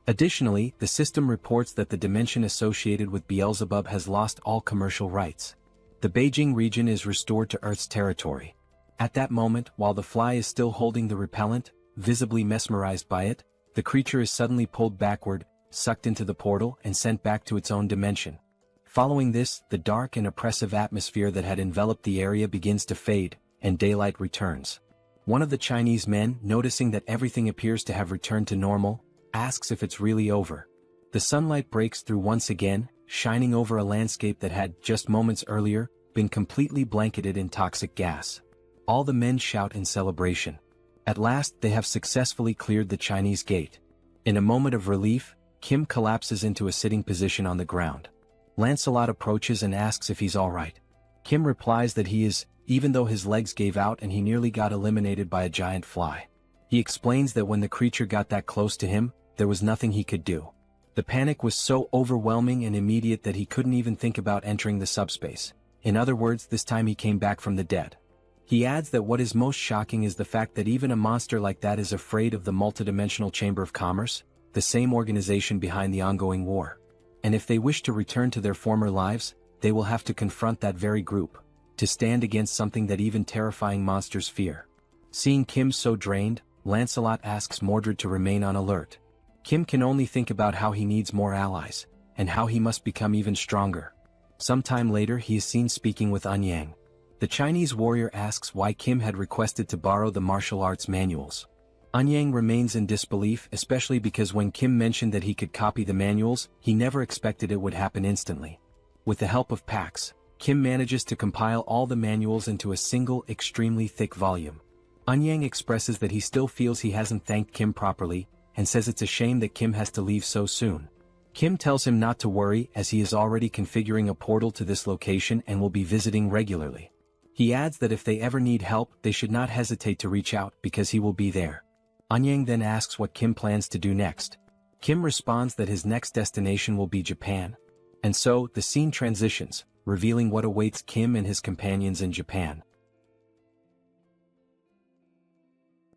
S3: Additionally, the system reports that the dimension associated with Beelzebub has lost all commercial rights. The Beijing region is restored to Earth's territory. At that moment, while the fly is still holding the repellent, visibly mesmerized by it, the creature is suddenly pulled backward, sucked into the portal, and sent back to its own dimension. Following this, the dark and oppressive atmosphere that had enveloped the area begins to fade, and daylight returns. One of the Chinese men, noticing that everything appears to have returned to normal, asks if it's really over. The sunlight breaks through once again, shining over a landscape that had, just moments earlier, been completely blanketed in toxic gas. All the men shout in celebration. At last, they have successfully cleared the Chinese gate. In a moment of relief, Kim collapses into a sitting position on the ground. Lancelot approaches and asks if he's alright. Kim replies that he is, even though his legs gave out and he nearly got eliminated by a giant fly. He explains that when the creature got that close to him, there was nothing he could do. The panic was so overwhelming and immediate that he couldn't even think about entering the subspace. In other words, this time he came back from the dead. He adds that what is most shocking is the fact that even a monster like that is afraid of the multidimensional Chamber of Commerce, the same organization behind the ongoing war. And if they wish to return to their former lives, they will have to confront that very group, to stand against something that even terrifying monsters fear. Seeing Kim so drained, Lancelot asks Mordred to remain on alert. Kim can only think about how he needs more allies, and how he must become even stronger. Sometime later he is seen speaking with Anyang. The Chinese warrior asks why Kim had requested to borrow the martial arts manuals. Anyang remains in disbelief, especially because when Kim mentioned that he could copy the manuals, he never expected it would happen instantly. With the help of Pax, Kim manages to compile all the manuals into a single, extremely thick volume. Anyang expresses that he still feels he hasn't thanked Kim properly, and says it's a shame that Kim has to leave so soon. Kim tells him not to worry as he is already configuring a portal to this location and will be visiting regularly. He adds that if they ever need help, they should not hesitate to reach out because he will be there. Anyang then asks what Kim plans to do next. Kim responds that his next destination will be Japan. And so, the scene transitions, revealing what awaits Kim and his companions in Japan.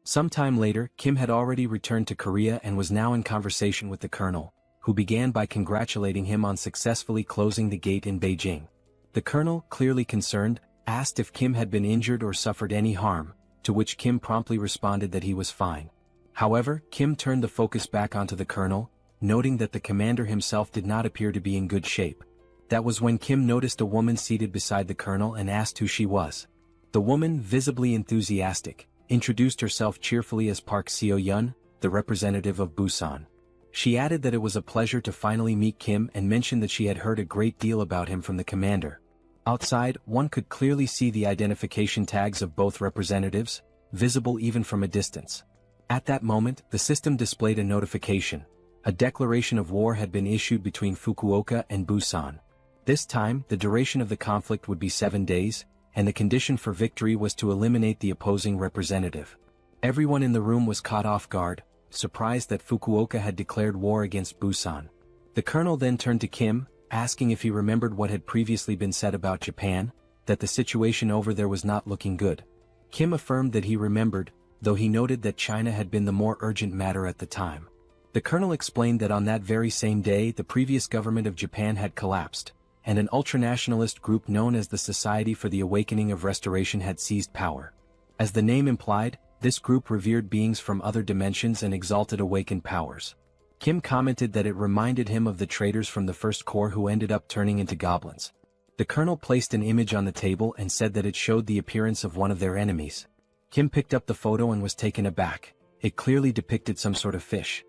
S3: Sometime later, Kim had already returned to Korea and was now in conversation with the colonel, who began by congratulating him on successfully closing the gate in Beijing. The colonel, clearly concerned, asked if Kim had been injured or suffered any harm, to which Kim promptly responded that he was fine. However, Kim turned the focus back onto the colonel, noting that the commander himself did not appear to be in good shape. That was when Kim noticed a woman seated beside the colonel and asked who she was. The woman, visibly enthusiastic, introduced herself cheerfully as Park Seo-yeon, the representative of Busan. She added that it was a pleasure to finally meet Kim and mentioned that she had heard a great deal about him from the commander. Outside, one could clearly see the identification tags of both representatives, visible even from a distance. At that moment, the system displayed a notification. A declaration of war had been issued between Fukuoka and Busan. This time, the duration of the conflict would be 7 days, and the condition for victory was to eliminate the opposing representative. Everyone in the room was caught off guard, surprised that Fukuoka had declared war against Busan. The colonel then turned to Kim, asking if he remembered what had previously been said about Japan, that the situation over there was not looking good. Kim affirmed that he remembered, though he noted that China had been the more urgent matter at the time. The colonel explained that on that very same day the previous government of Japan had collapsed, and an ultranationalist group known as the Society for the Awakening of Restoration had seized power. As the name implied, this group revered beings from other dimensions and exalted awakened powers. Kim commented that it reminded him of the traitors from the First Corps who ended up turning into goblins. The colonel placed an image on the table and said that it showed the appearance of one of their enemies. Kim picked up the photo and was taken aback. It clearly depicted some sort of fish.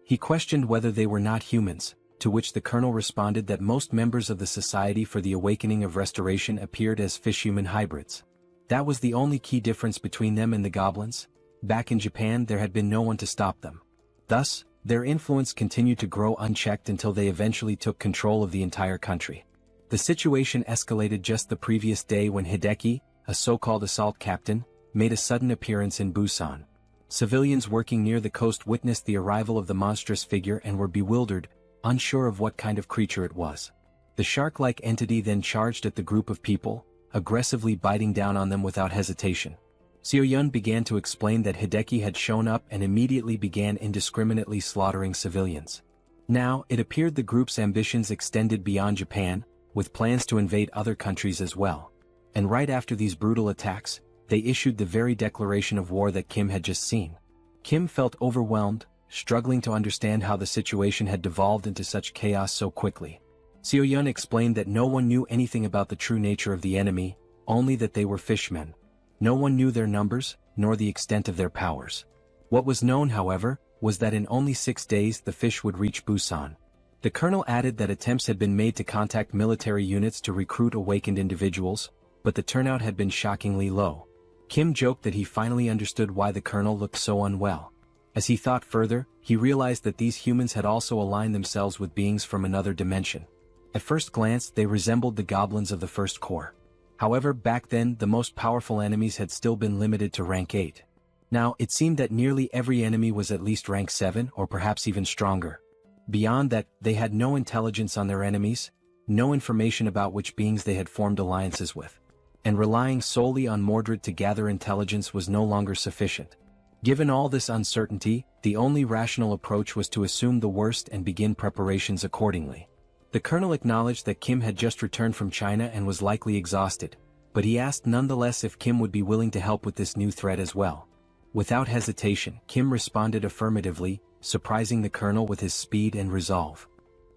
S3: He questioned whether they were not humans, to which the colonel responded that most members of the Society for the Awakening of Restoration appeared as fish-human hybrids. That was the only key difference between them and the goblins. Back in Japan there had been no one to stop them. Thus, their influence continued to grow unchecked until they eventually took control of the entire country. The situation escalated just the previous day when Hideki, a so-called assault captain, made a sudden appearance in Busan. Civilians working near the coast witnessed the arrival of the monstrous figure and were bewildered, unsure of what kind of creature it was. The shark-like entity then charged at the group of people, aggressively biting down on them without hesitation. Seo-yeon began to explain that Hideki had shown up and immediately began indiscriminately slaughtering civilians. Now, it appeared the group's ambitions extended beyond Japan, with plans to invade other countries as well. And right after these brutal attacks, they issued the very declaration of war that Kim had just seen. Kim felt overwhelmed, struggling to understand how the situation had devolved into such chaos so quickly. Seo-yeon explained that no one knew anything about the true nature of the enemy, only that they were fishmen. No one knew their numbers, nor the extent of their powers. What was known, however, was that in only 6 days the fish would reach Busan. The colonel added that attempts had been made to contact military units to recruit awakened individuals, but the turnout had been shockingly low. Kim joked that he finally understood why the colonel looked so unwell. As he thought further, he realized that these humans had also aligned themselves with beings from another dimension. At first glance, they resembled the goblins of the First Corps. However, back then, the most powerful enemies had still been limited to rank 8. Now, it seemed that nearly every enemy was at least rank 7 or perhaps even stronger. Beyond that, they had no intelligence on their enemies, no information about which beings they had formed alliances with. And relying solely on Mordred to gather intelligence was no longer sufficient. Given all this uncertainty, the only rational approach was to assume the worst and begin preparations accordingly. The colonel acknowledged that Kim had just returned from China and was likely exhausted, but he asked nonetheless if Kim would be willing to help with this new threat as well. Without hesitation, Kim responded affirmatively, surprising the colonel with his speed and resolve.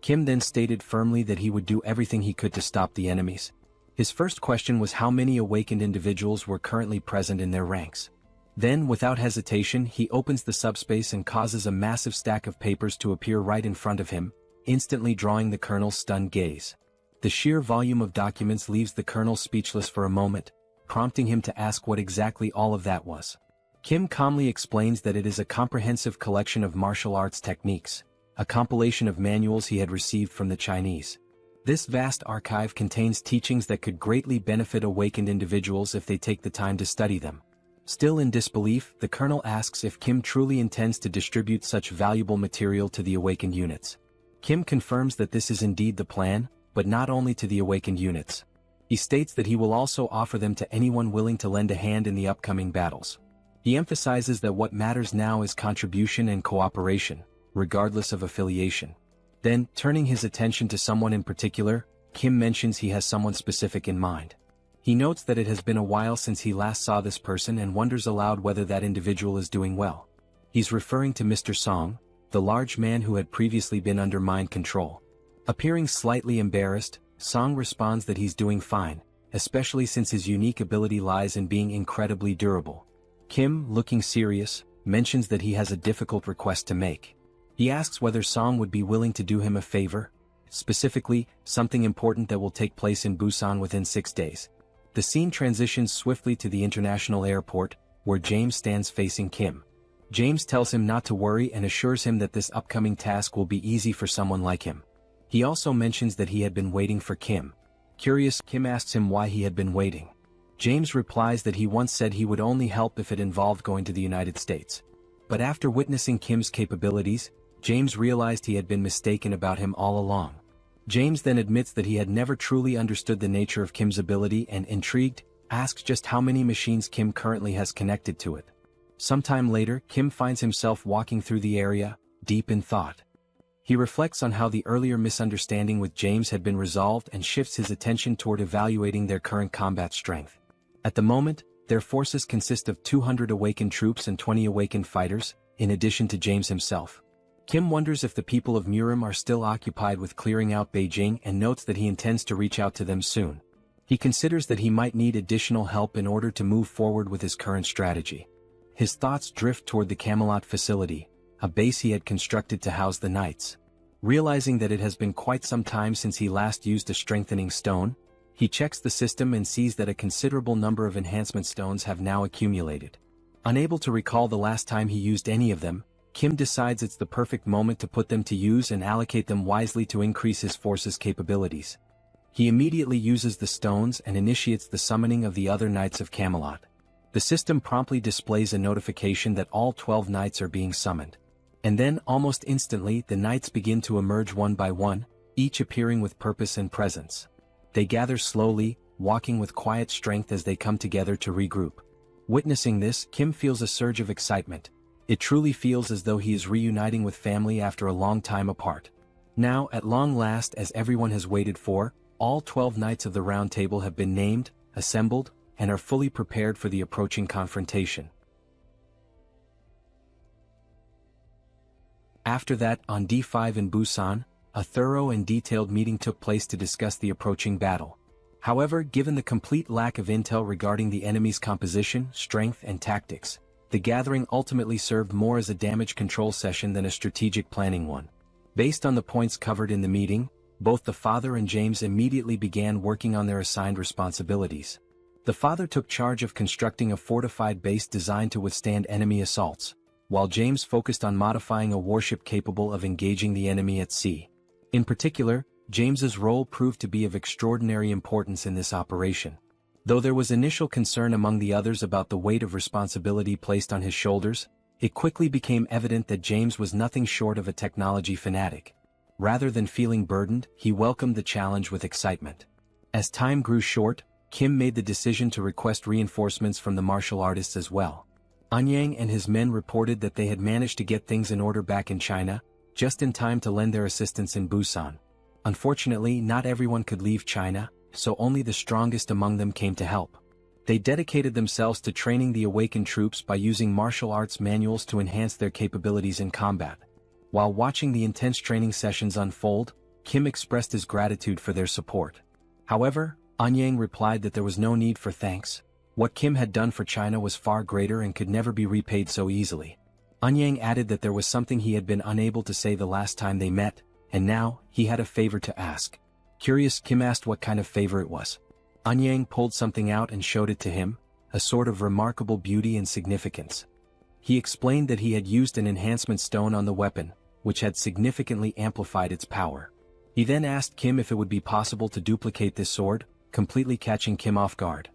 S3: Kim then stated firmly that he would do everything he could to stop the enemies. His first question was how many awakened individuals were currently present in their ranks. Then, without hesitation, he opens the subspace and causes a massive stack of papers to appear right in front of him, instantly drawing the colonel's stunned gaze. The sheer volume of documents leaves the colonel speechless for a moment, prompting him to ask what exactly all of that was. Kim calmly explains that it is a comprehensive collection of martial arts techniques, a compilation of manuals he had received from the Chinese. This vast archive contains teachings that could greatly benefit awakened individuals if they take the time to study them. Still in disbelief, the colonel asks if Kim truly intends to distribute such valuable material to the awakened units. Kim confirms that this is indeed the plan, but not only to the awakened units. He states that he will also offer them to anyone willing to lend a hand in the upcoming battles. He emphasizes that what matters now is contribution and cooperation, regardless of affiliation. Then, turning his attention to someone in particular, Kim mentions he has someone specific in mind. He notes that it has been a while since he last saw this person and wonders aloud whether that individual is doing well. He's referring to Mr. Song, the large man who had previously been under mind control. Appearing slightly embarrassed, Song responds that he's doing fine, especially since his unique ability lies in being incredibly durable. Kim, looking serious, mentions that he has a difficult request to make. He asks whether Song would be willing to do him a favor, specifically, something important that will take place in Busan within 6 days. The scene transitions swiftly to the international airport, where James stands facing Kim. James tells him not to worry and assures him that this upcoming task will be easy for someone like him. He also mentions that he had been waiting for Kim. Curious, Kim asks him why he had been waiting. James replies that he once said he would only help if it involved going to the United States. But after witnessing Kim's capabilities, James realized he had been mistaken about him all along. James then admits that he had never truly understood the nature of Kim's ability and, intrigued, asks just how many machines Kim currently has connected to it. Sometime later, Kim finds himself walking through the area, deep in thought. He reflects on how the earlier misunderstanding with James had been resolved and shifts his attention toward evaluating their current combat strength. At the moment, their forces consist of 200 awakened troops and 20 awakened fighters, in addition to James himself. Kim wonders if the people of Murim are still occupied with clearing out Beijing and notes that he intends to reach out to them soon. He considers that he might need additional help in order to move forward with his current strategy. His thoughts drift toward the Camelot facility, a base he had constructed to house the knights. Realizing that it has been quite some time since he last used a strengthening stone, he checks the system and sees that a considerable number of enhancement stones have now accumulated. Unable to recall the last time he used any of them, Kim decides it's the perfect moment to put them to use and allocate them wisely to increase his force's capabilities. He immediately uses the stones and initiates the summoning of the other Knights of Camelot. The system promptly displays a notification that all 12 knights are being summoned. And then, almost instantly, the knights begin to emerge one by one, each appearing with purpose and presence. They gather slowly, walking with quiet strength as they come together to regroup. Witnessing this, Kim feels a surge of excitement. It truly feels as though he is reuniting with family after a long time apart. Now, at long last, as everyone has waited for, all 12 knights of the Round Table have been named, assembled, and are fully prepared for the approaching confrontation. After that, on D5 in Busan, a thorough and detailed meeting took place to discuss the approaching battle. However, given the complete lack of intel regarding the enemy's composition, strength, and tactics, the gathering ultimately served more as a damage control session than a strategic planning one. Based on the points covered in the meeting, both the father and James immediately began working on their assigned responsibilities. The father took charge of constructing a fortified base designed to withstand enemy assaults, while James focused on modifying a warship capable of engaging the enemy at sea. In particular, James's role proved to be of extraordinary importance in this operation. Though there was initial concern among the others about the weight of responsibility placed on his shoulders, it quickly became evident that James was nothing short of a technology fanatic. Rather than feeling burdened, he welcomed the challenge with excitement. As time grew short, Kim made the decision to request reinforcements from the martial artists as well. Anyang and his men reported that they had managed to get things in order back in China, just in time to lend their assistance in Busan. Unfortunately, not everyone could leave China, so only the strongest among them came to help. They dedicated themselves to training the awakened troops by using martial arts manuals to enhance their capabilities in combat. While watching the intense training sessions unfold, Kim expressed his gratitude for their support. However, Anyang replied that there was no need for thanks. What Kim had done for China was far greater and could never be repaid so easily. Anyang added that there was something he had been unable to say the last time they met, and now, he had a favor to ask. Curious, Kim asked what kind of favor it was. Anyang pulled something out and showed it to him, a sort of remarkable beauty and significance. He explained that he had used an enhancement stone on the weapon, which had significantly amplified its power. He then asked Kim if it would be possible to duplicate this sword, completely catching Kim off guard.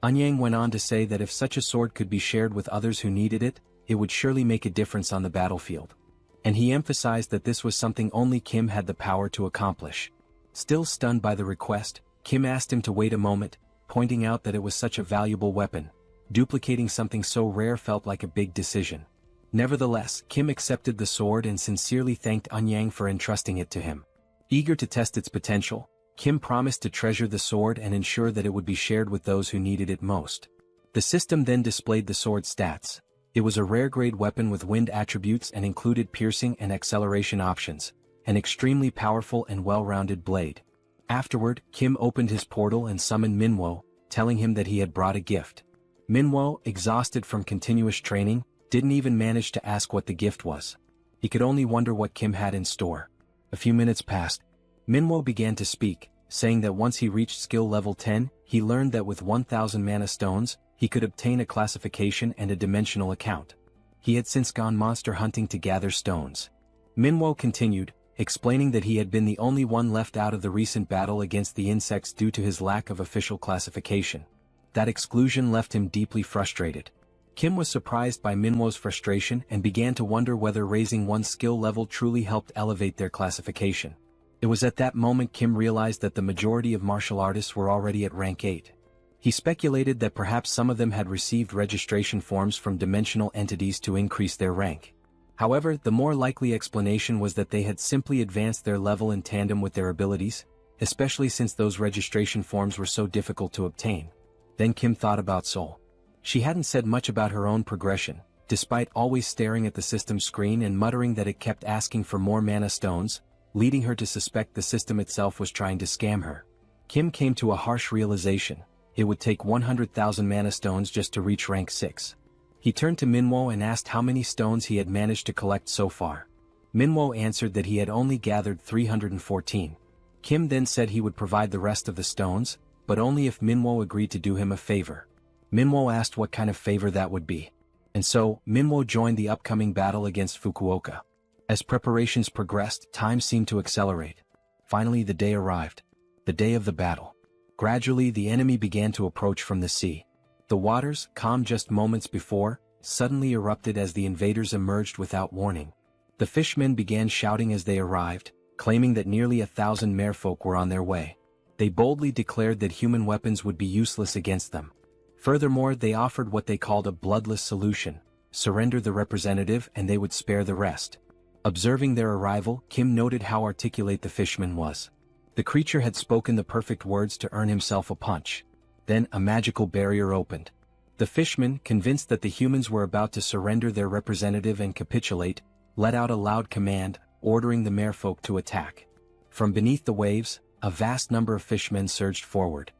S3: Anyang went on to say that if such a sword could be shared with others who needed it, it would surely make a difference on the battlefield. And he emphasized that this was something only Kim had the power to accomplish. Still stunned by the request, Kim asked him to wait a moment, pointing out that it was such a valuable weapon. Duplicating something so rare felt like a big decision. Nevertheless, Kim accepted the sword and sincerely thanked Anyang for entrusting it to him. Eager to test its potential, Kim promised to treasure the sword and ensure that it would be shared with those who needed it most. The system then displayed the sword's stats. It was a rare-grade weapon with wind attributes and included piercing and acceleration options, an extremely powerful and well-rounded blade. Afterward, Kim opened his portal and summoned Minwo, telling him that he had brought a gift. Minwo, exhausted from continuous training, didn't even manage to ask what the gift was. He could only wonder what Kim had in store. A few minutes passed. Minwo began to speak, saying that once he reached skill level 10, he learned that with 1,000 mana stones, he could obtain a classification and a dimensional account. He had since gone monster hunting to gather stones. Minwo continued, explaining that he had been the only one left out of the recent battle against the insects due to his lack of official classification. That exclusion left him deeply frustrated. Kim was surprised by Minwo's frustration and began to wonder whether raising one's skill level truly helped elevate their classification. It was at that moment Kim realized that the majority of martial artists were already at rank 8. He speculated that perhaps some of them had received registration forms from dimensional entities to increase their rank. However, the more likely explanation was that they had simply advanced their level in tandem with their abilities, especially since those registration forms were so difficult to obtain. Then Kim thought about Soul. She hadn't said much about her own progression, despite always staring at the system screen and muttering that it kept asking for more mana stones, leading her to suspect the system itself was trying to scam her. Kim came to a harsh realization: it would take 100,000 mana stones just to reach rank 6. He turned to Minwo and asked how many stones he had managed to collect so far. Minwo answered that he had only gathered 314. Kim then said he would provide the rest of the stones, but only if Minwo agreed to do him a favor. Minwo asked what kind of favor that would be. And so, Minwo joined the upcoming battle against Fukuoka. As preparations progressed, time seemed to accelerate. Finally the day arrived. The day of the battle. Gradually the enemy began to approach from the sea. The waters, calm just moments before, suddenly erupted as the invaders emerged without warning. The fishmen began shouting as they arrived, claiming that nearly 1,000 merfolk were on their way. They boldly declared that human weapons would be useless against them. Furthermore, they offered what they called a bloodless solution: surrender the representative and they would spare the rest. Observing their arrival, Kim noted how articulate the fishman was. The creature had spoken the perfect words to earn himself a punch. Then a magical barrier opened. The fishman, convinced that the humans were about to surrender their representative and capitulate, let out a loud command, ordering the merfolk to attack. From beneath the waves, a vast number of fishmen surged forward.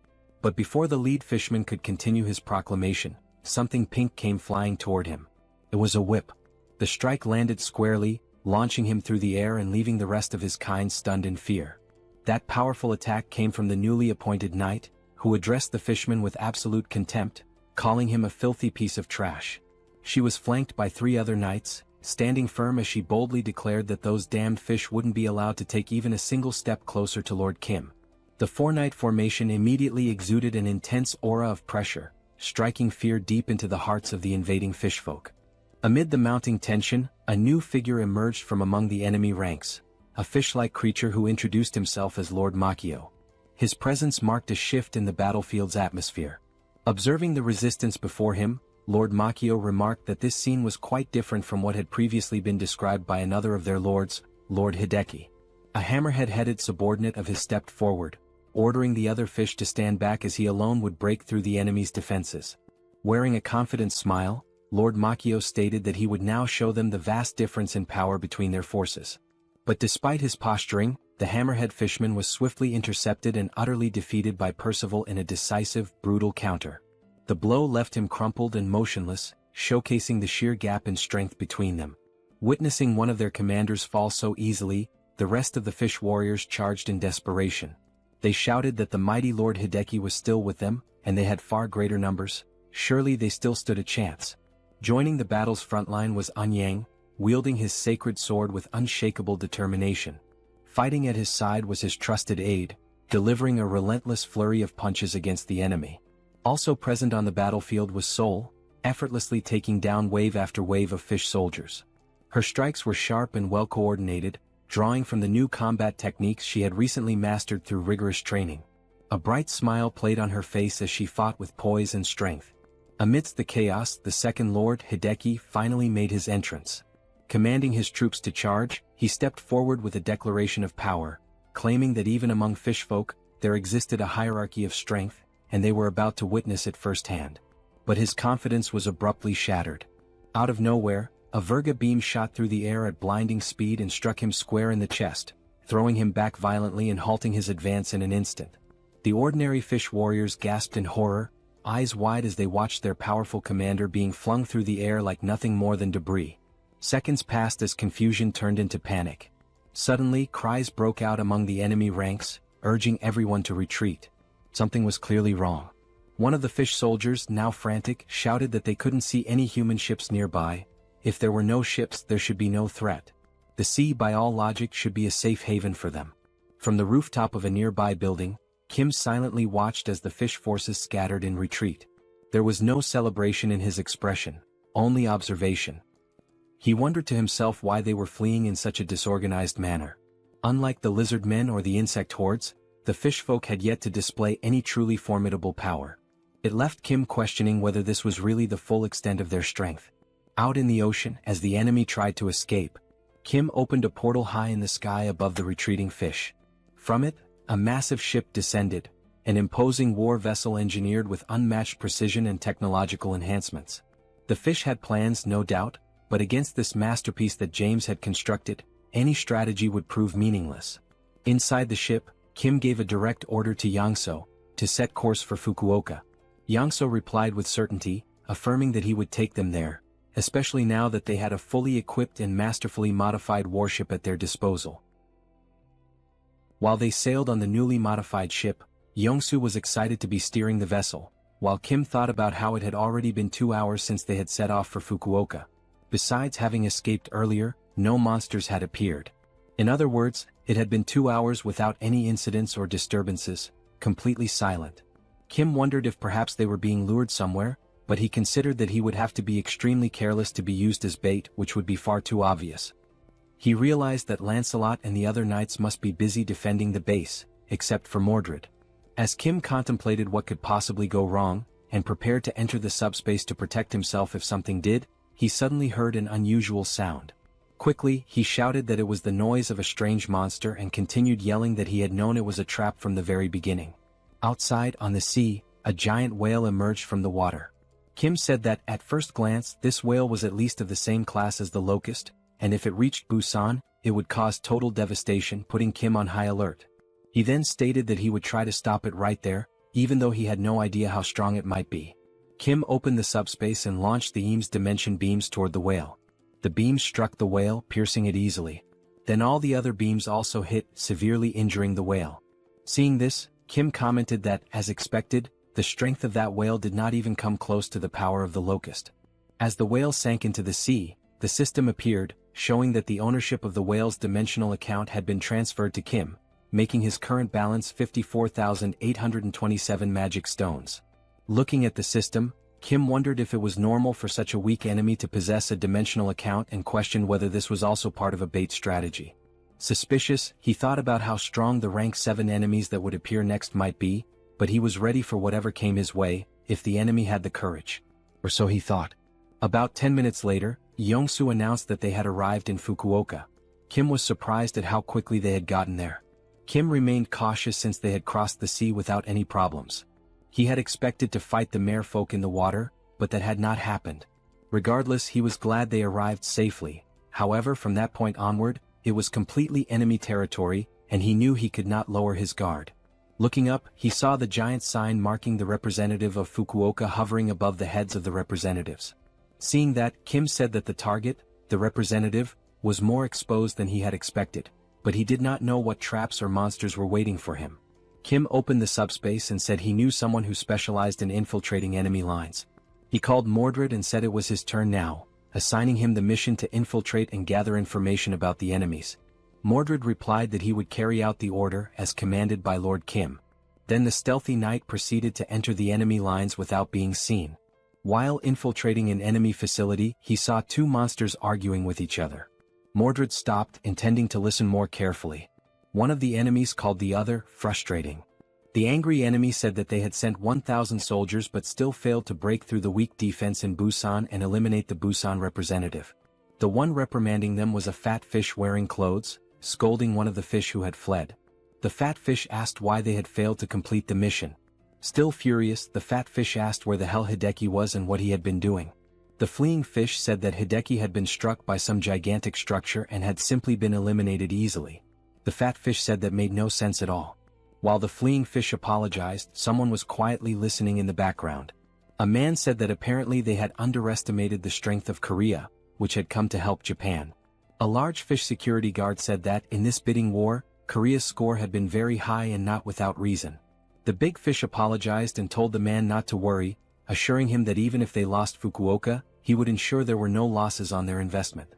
S3: But before the lead fishman could continue his proclamation, something pink came flying toward him. It was a whip. The strike landed squarely, launching him through the air and leaving the rest of his kind stunned in fear. That powerful attack came from the newly appointed knight, who addressed the fishman with absolute contempt, calling him a filthy piece of trash. She was flanked by 3 other knights, standing firm as she boldly declared that those damned fish wouldn't be allowed to take even a single step closer to Lord Kim. The 4-knight formation immediately exuded an intense aura of pressure, striking fear deep into the hearts of the invading fishfolk. Amid the mounting tension, a new figure emerged from among the enemy ranks, a fish-like creature who introduced himself as Lord Makio. His presence marked a shift in the battlefield's atmosphere. Observing the resistance before him, Lord Makio remarked that this scene was quite different from what had previously been described by another of their lords, Lord Hideki. A hammerhead-headed subordinate of his stepped forward, ordering the other fish to stand back as he alone would break through the enemy's defenses. Wearing a confident smile, Lord Makio stated that he would now show them the vast difference in power between their forces. But despite his posturing, the hammerhead fishman was swiftly intercepted and utterly defeated by Percival in a decisive, brutal counter. The blow left him crumpled and motionless, showcasing the sheer gap in strength between them. Witnessing one of their commanders fall so easily, the rest of the fish warriors charged in desperation. They shouted that the mighty Lord Hideki was still with them, and they had far greater numbers. Surely they still stood a chance. Joining the battle's front line was Anyang, wielding his sacred sword with unshakable determination. Fighting at his side was his trusted aide, delivering a relentless flurry of punches against the enemy. Also present on the battlefield was Sol, effortlessly taking down wave after wave of fish soldiers. Her strikes were sharp and well coordinated, drawing from the new combat techniques she had recently mastered through rigorous training. A bright smile played on her face as she fought with poise and strength. Amidst the chaos, the Second Lord, Hideki, finally made his entrance. Commanding his troops to charge, he stepped forward with a declaration of power, claiming that even among fishfolk, there existed a hierarchy of strength, and they were about to witness it firsthand. But his confidence was abruptly shattered. Out of nowhere, a Virga beam shot through the air at blinding speed and struck him square in the chest, throwing him back violently and halting his advance in an instant. The ordinary fish warriors gasped in horror, eyes wide as they watched their powerful commander being flung through the air like nothing more than debris. Seconds passed as confusion turned into panic. Suddenly, cries broke out among the enemy ranks, urging everyone to retreat. Something was clearly wrong. One of the fish soldiers, now frantic, shouted that they couldn't see any human ships nearby. If there were no ships, there should be no threat. The sea, by all logic, should be a safe haven for them. From the rooftop of a nearby building, Kim silently watched as the fish forces scattered in retreat. There was no celebration in his expression, only observation. He wondered to himself why they were fleeing in such a disorganized manner. Unlike the lizard men or the insect hordes, the fishfolk had yet to display any truly formidable power. It left Kim questioning whether this was really the full extent of their strength. Out in the ocean, as the enemy tried to escape, Kim opened a portal high in the sky above the retreating fish. From it, a massive ship descended, an imposing war vessel engineered with unmatched precision and technological enhancements. The fish had plans, no doubt, but against this masterpiece that James had constructed, any strategy would prove meaningless. Inside the ship, Kim gave a direct order to Yangso to set course for Fukuoka. Yangso replied with certainty, affirming that he would take them there, especially now that they had a fully equipped and masterfully modified warship at their disposal. While they sailed on the newly modified ship, Yongsu was excited to be steering the vessel, while Kim thought about how it had already been 2 hours since they had set off for Fukuoka. Besides having escaped earlier, no monsters had appeared. In other words, it had been 2 hours without any incidents or disturbances, completely silent. Kim wondered if perhaps they were being lured somewhere, but he considered that he would have to be extremely careless to be used as bait, which would be far too obvious. He realized that Lancelot and the other knights must be busy defending the base, except for Mordred. As Kim contemplated what could possibly go wrong, and prepared to enter the subspace to protect himself if something did, he suddenly heard an unusual sound. Quickly, he shouted that it was the noise of a strange monster and continued yelling that he had known it was a trap from the very beginning. Outside, on the sea, a giant whale emerged from the water. Kim said that, at first glance, this whale was at least of the same class as the locust, and if it reached Busan, it would cause total devastation, putting Kim on high alert. He then stated that he would try to stop it right there, even though he had no idea how strong it might be. Kim opened the subspace and launched the Eames dimension beams toward the whale. The beams struck the whale, piercing it easily. Then all the other beams also hit, severely injuring the whale. Seeing this, Kim commented that, as expected, the strength of that whale did not even come close to the power of the locust. As the whale sank into the sea, the system appeared, showing that the ownership of the whale's dimensional account had been transferred to Kim, making his current balance 54,827 magic stones. Looking at the system, Kim wondered if it was normal for such a weak enemy to possess a dimensional account and questioned whether this was also part of a bait strategy. Suspicious, he thought about how strong the rank 7 enemies that would appear next might be, but he was ready for whatever came his way, if the enemy had the courage. Or so he thought. About 10 minutes later, Yongsu announced that they had arrived in Fukuoka. Kim was surprised at how quickly they had gotten there. Kim remained cautious since they had crossed the sea without any problems. He had expected to fight the merfolk in the water, but that had not happened. Regardless, he was glad they arrived safely. However, from that point onward, it was completely enemy territory, and he knew he could not lower his guard. Looking up, he saw the giant sign marking the representative of Fukuoka hovering above the heads of the representatives. Seeing that, Kim said that the target, the representative, was more exposed than he had expected, but he did not know what traps or monsters were waiting for him. Kim opened the subspace and said he knew someone who specialized in infiltrating enemy lines. He called Mordred and said it was his turn now, assigning him the mission to infiltrate and gather information about the enemies. Mordred replied that he would carry out the order as commanded by Lord Kim. Then the stealthy knight proceeded to enter the enemy lines without being seen. While infiltrating an enemy facility, he saw 2 monsters arguing with each other. Mordred stopped, intending to listen more carefully. One of the enemies called the other frustrating. The angry enemy said that they had sent 1,000 soldiers but still failed to break through the weak defense in Busan and eliminate the Busan representative. The one reprimanding them was a fat fish wearing clothes, scolding one of the fish who had fled. The fat fish asked why they had failed to complete the mission. Still furious, the fat fish asked where the hell Hideki was and what he had been doing. The fleeing fish said that Hideki had been struck by some gigantic structure and had simply been eliminated easily. The fat fish said that made no sense at all. While the fleeing fish apologized, someone was quietly listening in the background. A man said that apparently they had underestimated the strength of Korea, which had come to help Japan. A large fish security guard said that, in this bidding war, Korea's score had been very high and not without reason. The big fish apologized and told the man not to worry, assuring him that even if they lost Fukuoka, he would ensure there were no losses on their investment.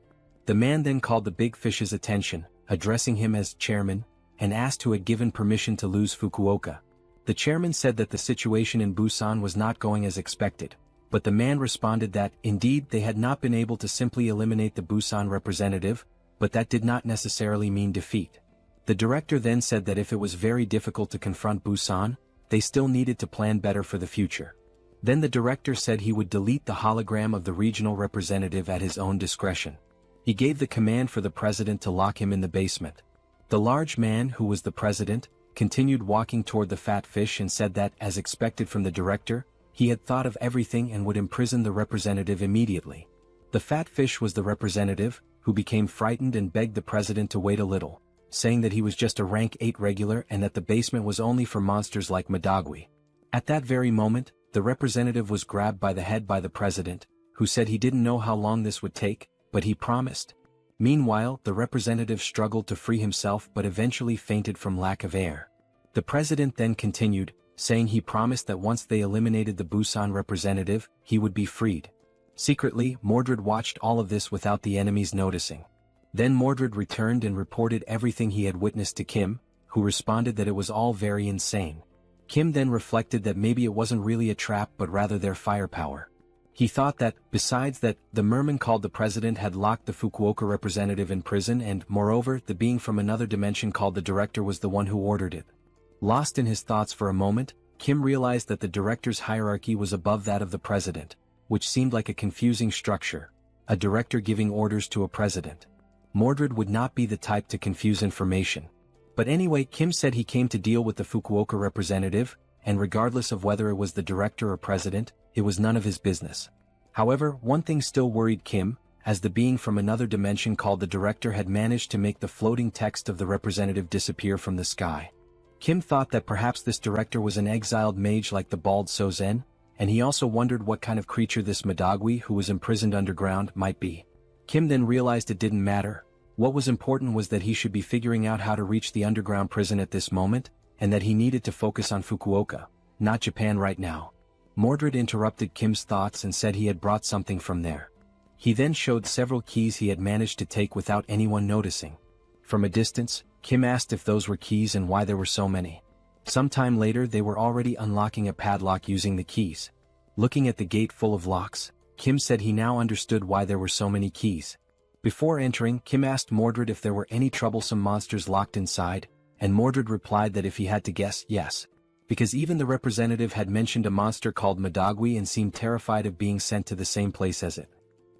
S3: The man then called the big fish's attention, addressing him as chairman, and asked who had given permission to lose Fukuoka. The chairman said that the situation in Busan was not going as expected, but the man responded that, indeed, they had not been able to simply eliminate the Busan representative, but that did not necessarily mean defeat. The director then said that if it was very difficult to confront Busan, they still needed to plan better for the future. Then the director said he would delete the hologram of the regional representative at his own discretion. He gave the command for the president to lock him in the basement. The large man, who was the president, continued walking toward the fat fish and said that, as expected from the director, he had thought of everything and would imprison the representative immediately. The fat fish was the representative, who became frightened and begged the president to wait a little, saying that he was just a rank 8 regular and that the basement was only for monsters like Madagui. At that very moment, the representative was grabbed by the head by the president, who said he didn't know how long this would take, but he promised. Meanwhile, the representative struggled to free himself but eventually fainted from lack of air. The president then continued, saying he promised that once they eliminated the Busan representative, he would be freed. Secretly, Mordred watched all of this without the enemies noticing. Then Mordred returned and reported everything he had witnessed to Kim, who responded that it was all very insane. Kim then reflected that maybe it wasn't really a trap but rather their firepower. He thought that, besides that, the merman called the president had locked the Fukuoka representative in prison and, moreover, the being from another dimension called the director was the one who ordered it. Lost in his thoughts for a moment, Kim realized that the director's hierarchy was above that of the president, which seemed like a confusing structure, a director giving orders to a president. Mordred would not be the type to confuse information. But anyway, Kim said he came to deal with the Fukuoka representative, and regardless of whether it was the director or president, it was none of his business. However, one thing still worried Kim, as the being from another dimension called the director had managed to make the floating text of the representative disappear from the sky. Kim thought that perhaps this director was an exiled mage like the bald Sozen, and he also wondered what kind of creature this Madagui who was imprisoned underground might be. Kim then realized it didn't matter. What was important was that he should be figuring out how to reach the underground prison at this moment, and that he needed to focus on Fukuoka, not Japan right now. Mordred interrupted Kim's thoughts and said he had brought something from there. He then showed several keys he had managed to take without anyone noticing. From a distance, Kim asked if those were keys and why there were so many. Sometime later they were already unlocking a padlock using the keys. Looking at the gate full of locks, Kim said he now understood why there were so many keys. Before entering, Kim asked Mordred if there were any troublesome monsters locked inside, and Mordred replied that if he had to guess, yes. Because even the representative had mentioned a monster called Madagui and seemed terrified of being sent to the same place as it.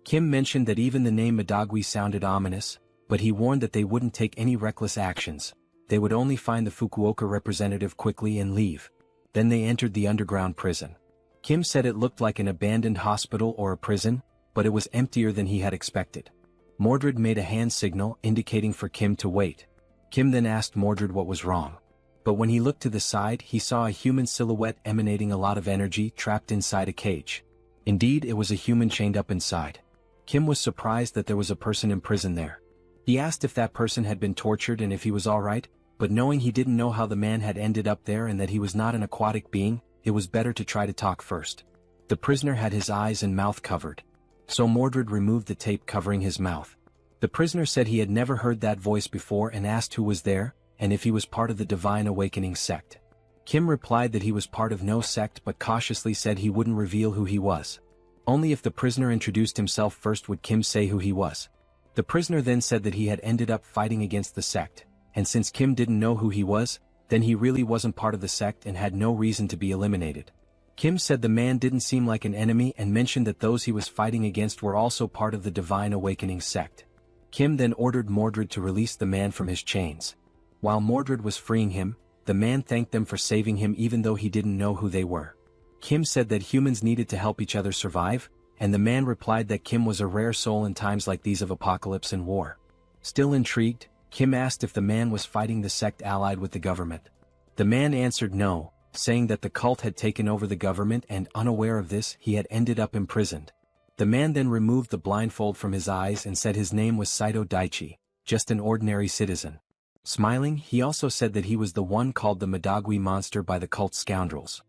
S3: Kim mentioned that even the name Madagui sounded ominous, but he warned that they wouldn't take any reckless actions. They would only find the Fukuoka representative quickly and leave. Then they entered the underground prison. Kim said it looked like an abandoned hospital or a prison, but it was emptier than he had expected. Mordred made a hand signal indicating for Kim to wait. Kim then asked Mordred what was wrong. But when he looked to the side, he saw a human silhouette emanating a lot of energy trapped inside a cage. Indeed, it was a human chained up inside. Kim was surprised that there was a person in prison there. He asked if that person had been tortured and if he was alright, but knowing he didn't know how the man had ended up there and that he was not an aquatic being, it was better to try to talk first. The prisoner had his eyes and mouth covered. So Mordred removed the tape covering his mouth. The prisoner said he had never heard that voice before and asked who was there, and if he was part of the Divine Awakening sect. Kim replied that he was part of no sect but cautiously said he wouldn't reveal who he was. Only if the prisoner introduced himself first would Kim say who he was. The prisoner then said that he had ended up fighting against the sect, and since Kim didn't know who he was, then he really wasn't part of the sect and had no reason to be eliminated. Kim said the man didn't seem like an enemy and mentioned that those he was fighting against were also part of the Divine Awakening sect. Kim then ordered Mordred to release the man from his chains. While Mordred was freeing him, the man thanked them for saving him even though he didn't know who they were. Kim said that humans needed to help each other survive, and the man replied that Kim was a rare soul in times like these of apocalypse and war. Still intrigued, Kim asked if the man was fighting the sect allied with the government. The man answered no, saying that the cult had taken over the government and, unaware of this, he had ended up imprisoned. The man then removed the blindfold from his eyes and said his name was Saito Daichi, just an ordinary citizen. Smiling, he also said that he was the one called the Madagui monster by the cult scoundrels.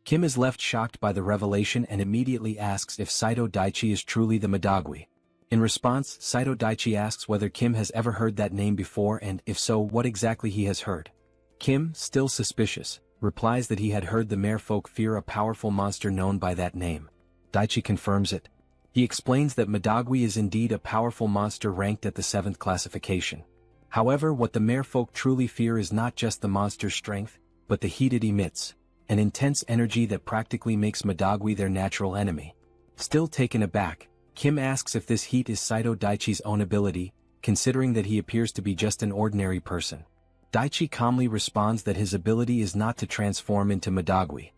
S3: Kim is left shocked by the revelation and immediately asks if Saito Daichi is truly the Madagui. In response, Saito Daichi asks whether Kim has ever heard that name before and, if so, what exactly he has heard. Kim, still suspicious, replies that he had heard the merfolk fear a powerful monster known by that name. Daichi confirms it. He explains that Madagui is indeed a powerful monster ranked at the 7th classification. However, what the merfolk truly fear is not just the monster's strength, but the heat it emits, an intense energy that practically makes Madagui their natural enemy. Still taken aback, Kim asks if this heat is Saito Daichi's own ability, considering that he appears to be just an ordinary person. Daichi calmly responds that his ability is not to transform into Madagui.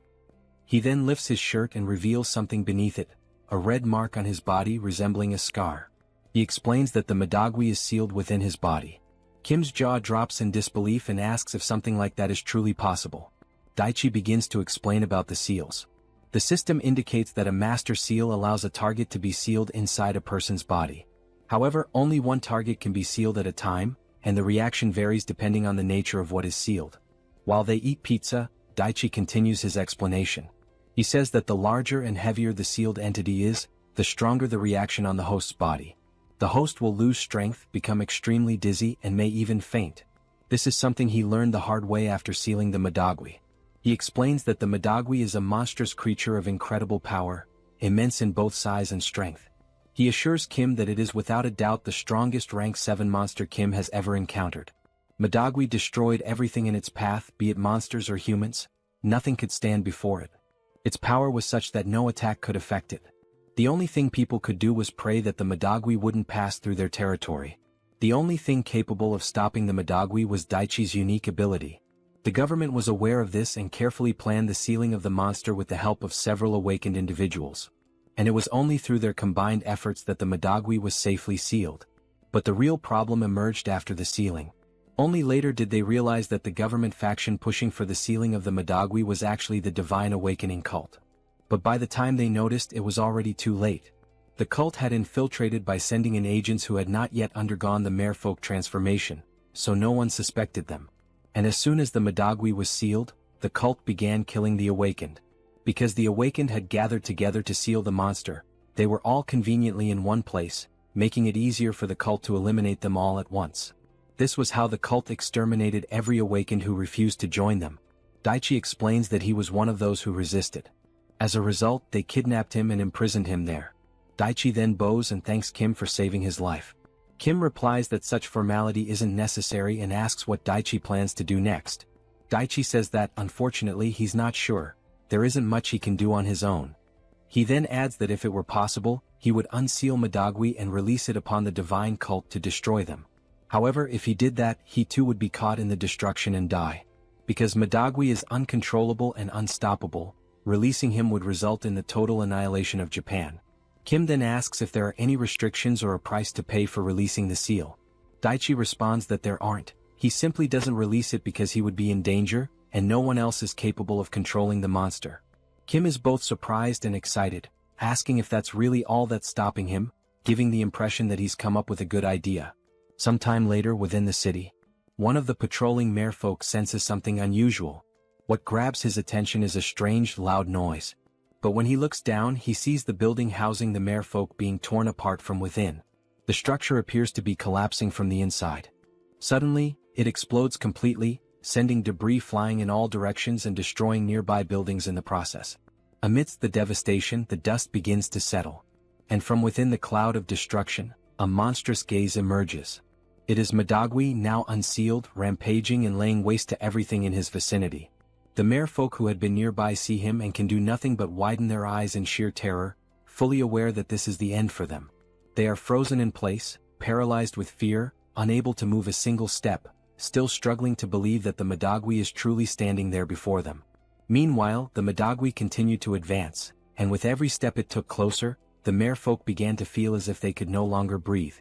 S3: He then lifts his shirt and reveals something beneath it, a red mark on his body resembling a scar. He explains that the Madagui is sealed within his body. Kim's jaw drops in disbelief and asks if something like that is truly possible. Daichi begins to explain about the seals. The system indicates that a master seal allows a target to be sealed inside a person's body. However, only one target can be sealed at a time, and the reaction varies depending on the nature of what is sealed. While they eat pizza, Daichi continues his explanation. He says that the larger and heavier the sealed entity is, the stronger the reaction on the host's body. The host will lose strength, become extremely dizzy, and may even faint. This is something he learned the hard way after sealing the Madagui. He explains that the Madagui is a monstrous creature of incredible power, immense in both size and strength. He assures Kim that it is without a doubt the strongest rank 7 monster Kim has ever encountered. Madagui destroyed everything in its path, be it monsters or humans. Nothing could stand before it. Its power was such that no attack could affect it. The only thing people could do was pray that the Madagui wouldn't pass through their territory. The only thing capable of stopping the Madagui was Daichi's unique ability. The government was aware of this and carefully planned the sealing of the monster with the help of several awakened individuals. And it was only through their combined efforts that the Madagui was safely sealed. But the real problem emerged after the sealing. Only later did they realize that the government faction pushing for the sealing of the Madagui was actually the Divine Awakening cult. But by the time they noticed, it was already too late. The cult had infiltrated by sending in agents who had not yet undergone the merfolk transformation, so no one suspected them. And as soon as the Madagui was sealed, the cult began killing the awakened. Because the awakened had gathered together to seal the monster, they were all conveniently in one place, making it easier for the cult to eliminate them all at once. This was how the cult exterminated every awakened who refused to join them. Daichi explains that he was one of those who resisted. As a result, they kidnapped him and imprisoned him there. Daichi then bows and thanks Kim for saving his life. Kim replies that such formality isn't necessary and asks what Daichi plans to do next. Daichi says that, unfortunately, he's not sure. There isn't much he can do on his own. He then adds that if it were possible, he would unseal Madagui and release it upon the divine cult to destroy them. However, if he did that, he too would be caught in the destruction and die. Because Madagui is uncontrollable and unstoppable, releasing him would result in the total annihilation of Japan. Kim then asks if there are any restrictions or a price to pay for releasing the seal. Daichi responds that there aren't. He simply doesn't release it because he would be in danger, and no one else is capable of controlling the monster. Kim is both surprised and excited, asking if that's really all that's stopping him, giving the impression that he's come up with a good idea. Sometime later within the city, one of the patrolling merfolk senses something unusual. What grabs his attention is a strange, loud noise. But when he looks down, he sees the building housing the merfolk being torn apart from within. The structure appears to be collapsing from the inside. Suddenly, it explodes completely, sending debris flying in all directions and destroying nearby buildings in the process. Amidst the devastation, the dust begins to settle. And from within the cloud of destruction, a monstrous gaze emerges. It is Madagwi, now unsealed, rampaging and laying waste to everything in his vicinity. The merfolk who had been nearby see him and can do nothing but widen their eyes in sheer terror, fully aware that this is the end for them. They are frozen in place, paralyzed with fear, unable to move a single step, still struggling to believe that the Madagwi is truly standing there before them. Meanwhile, the Madagwi continued to advance, and with every step it took closer, the merfolk began to feel as if they could no longer breathe.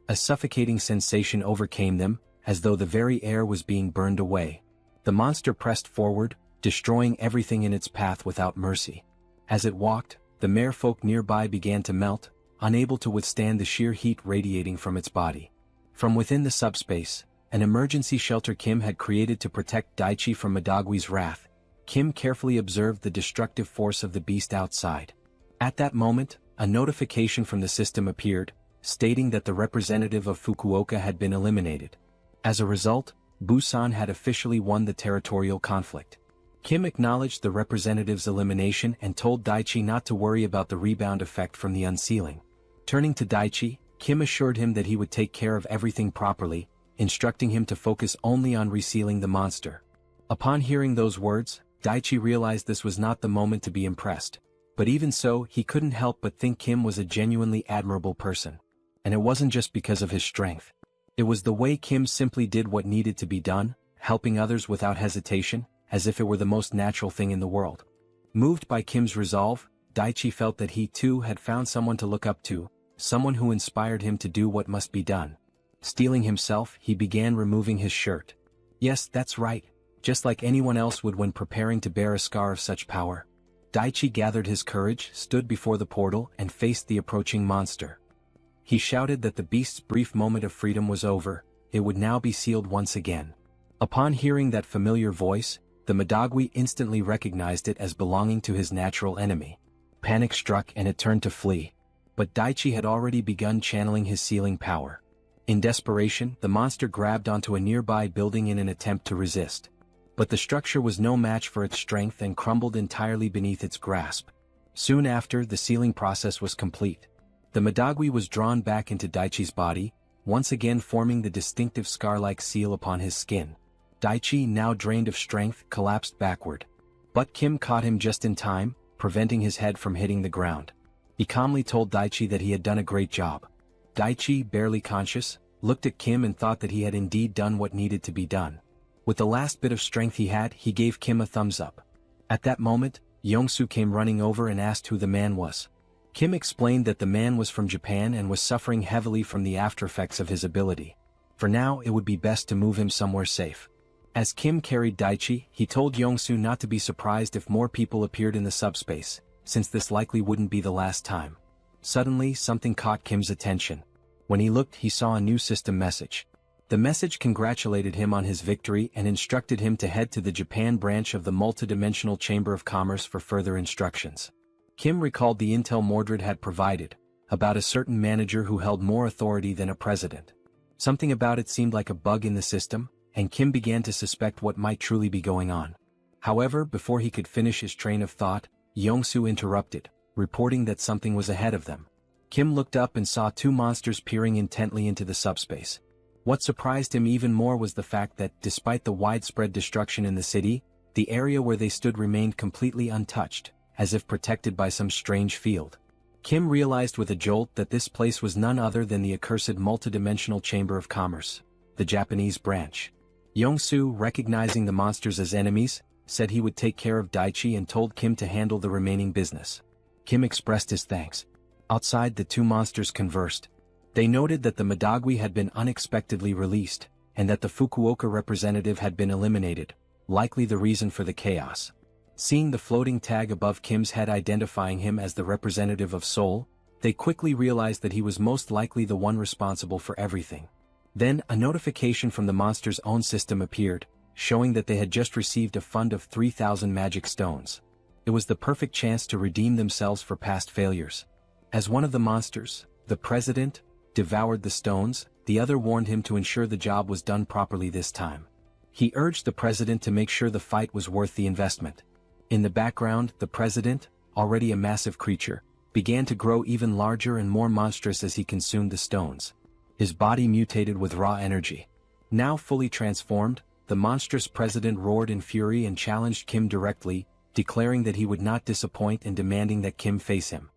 S3: A suffocating sensation overcame them, as though the very air was being burned away. The monster pressed forward, destroying everything in its path without mercy. As it walked, the merfolk nearby began to melt, unable to withstand the sheer heat radiating from its body. From within the subspace, an emergency shelter Kim had created to protect Daichi from Madagwi's wrath, Kim carefully observed the destructive force of the beast outside. At that moment, a notification from the system appeared, stating that the representative of Fukuoka had been eliminated. As a result, Busan had officially won the territorial conflict. Kim acknowledged the representative's elimination and told Daichi not to worry about the rebound effect from the unsealing. Turning to Daichi, Kim assured him that he would take care of everything properly, instructing him to focus only on resealing the monster. Upon hearing those words, Daichi realized this was not the moment to be impressed. But even so, he couldn't help but think Kim was a genuinely admirable person. And it wasn't just because of his strength. It was the way Kim simply did what needed to be done, helping others without hesitation, as if it were the most natural thing in the world. Moved by Kim's resolve, Daichi felt that he too had found someone to look up to, someone who inspired him to do what must be done. Steeling himself, he began removing his shirt. Yes, that's right, just like anyone else would when preparing to bear a scar of such power. Daichi gathered his courage, stood before the portal, and faced the approaching monster. He shouted that the beast's brief moment of freedom was over, it would now be sealed once again. Upon hearing that familiar voice, the Madagwi instantly recognized it as belonging to his natural enemy. Panic struck and it turned to flee. But Daichi had already begun channeling his sealing power. In desperation, the monster grabbed onto a nearby building in an attempt to resist. But the structure was no match for its strength and crumbled entirely beneath its grasp. Soon after, the sealing process was complete. The Madagwi was drawn back into Daichi's body, once again forming the distinctive scar-like seal upon his skin. Daichi, now drained of strength, collapsed backward. But Kim caught him just in time, preventing his head from hitting the ground. He calmly told Daichi that he had done a great job. Daichi, barely conscious, looked at Kim and thought that he had indeed done what needed to be done. With the last bit of strength he had, he gave Kim a thumbs up. At that moment, Yongsu came running over and asked who the man was. Kim explained that the man was from Japan and was suffering heavily from the aftereffects of his ability. For now, it would be best to move him somewhere safe. As Kim carried Daichi, he told Yongsu not to be surprised if more people appeared in the subspace, since this likely wouldn't be the last time. Suddenly, something caught Kim's attention. When he looked, he saw a new system message. The message congratulated him on his victory and instructed him to head to the Japan branch of the Multidimensional Chamber of Commerce for further instructions. Kim recalled the intel Mordred had provided, about a certain manager who held more authority than a president. Something about it seemed like a bug in the system, and Kim began to suspect what might truly be going on. However, before he could finish his train of thought, Yongsu interrupted, reporting that something was ahead of them. Kim looked up and saw two monsters peering intently into the subspace. What surprised him even more was the fact that, despite the widespread destruction in the city, the area where they stood remained completely untouched, as if protected by some strange field. Kim realized with a jolt that this place was none other than the accursed Multidimensional Chamber of Commerce, the Japanese branch. Yongsu, recognizing the monsters as enemies, said he would take care of Daichi and told Kim to handle the remaining business. Kim expressed his thanks. Outside, the two monsters conversed. They noted that the Madagwi had been unexpectedly released, and that the Fukuoka representative had been eliminated, likely the reason for the chaos. Seeing the floating tag above Kim's head identifying him as the representative of Seoul, they quickly realized that he was most likely the one responsible for everything. Then, a notification from the monster's own system appeared, showing that they had just received a fund of 3,000 magic stones. It was the perfect chance to redeem themselves for past failures. As one of the monsters, the president, devoured the stones, the other warned him to ensure the job was done properly this time. He urged the president to make sure the fight was worth the investment. In the background, the president, already a massive creature, began to grow even larger and more monstrous as he consumed the stones. his body mutated with raw energy. Now fully transformed, the monstrous president roared in fury and challenged Kim directly, declaring that he would not disappoint and demanding that Kim face him.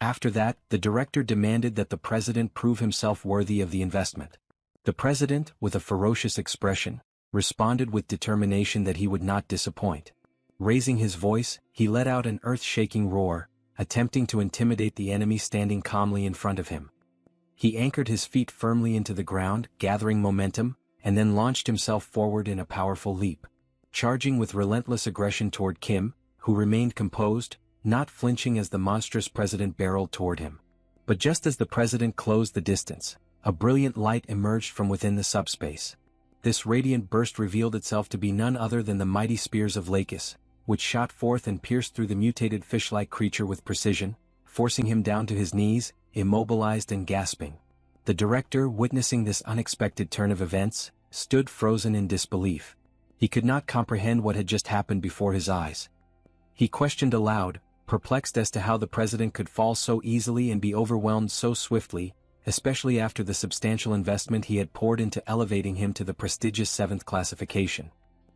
S3: After that, the director demanded that the president prove himself worthy of the investment. The president, with a ferocious expression, responded with determination that he would not disappoint. Raising his voice, he let out an earth-shaking roar, attempting to intimidate the enemy standing calmly in front of him. He anchored his feet firmly into the ground, gathering momentum, and then launched himself forward in a powerful leap. Charging with relentless aggression toward Kim, who remained composed, not flinching as the monstrous president barreled toward him. But just as the president closed the distance, a brilliant light emerged from within the subspace. This radiant burst revealed itself to be none other than the mighty spears of Lakis, which shot forth and pierced through the mutated fish-like creature with precision, forcing him down to his knees, immobilized and gasping. The director, witnessing this unexpected turn of events, stood frozen in disbelief. He could not comprehend what had just happened before his eyes. He questioned aloud, perplexed as to how the president could fall so easily and be overwhelmed so swiftly, especially after the substantial investment he had poured into elevating him to the prestigious 7th classification.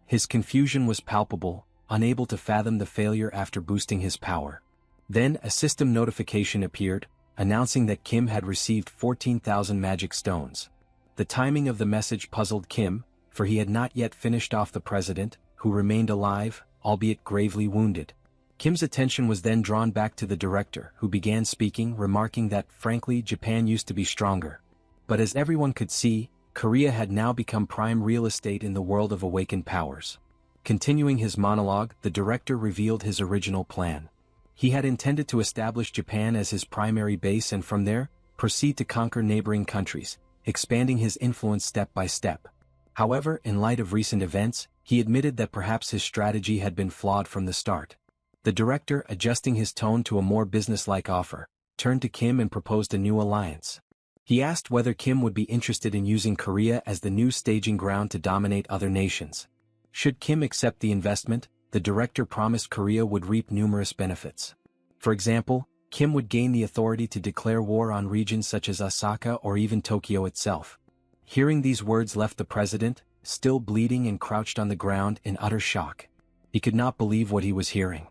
S3: His confusion was palpable, unable to fathom the failure after boosting his power. Then a system notification appeared, announcing that Kim had received 14,000 magic stones. The timing of the message puzzled Kim, for he had not yet finished off the president, who remained alive, albeit gravely wounded. Kim's attention was then drawn back to the director, who began speaking, remarking that, frankly, Japan used to be stronger. But as everyone could see, Korea had now become prime real estate in the world of awakened powers. Continuing his monologue, the director revealed his original plan. He had intended to establish Japan as his primary base and from there, proceed to conquer neighboring countries, expanding his influence step by step. However, in light of recent events, he admitted that perhaps his strategy had been flawed from the start. The director, adjusting his tone to a more businesslike offer, turned to Kim and proposed a new alliance. He asked whether Kim would be interested in using Korea as the new staging ground to dominate other nations. Should Kim accept the investment, the director promised Korea would reap numerous benefits. For example, Kim would gain the authority to declare war on regions such as Osaka or even Tokyo itself. Hearing these words left the president, still bleeding and crouched on the ground in utter shock. He could not believe what he was hearing.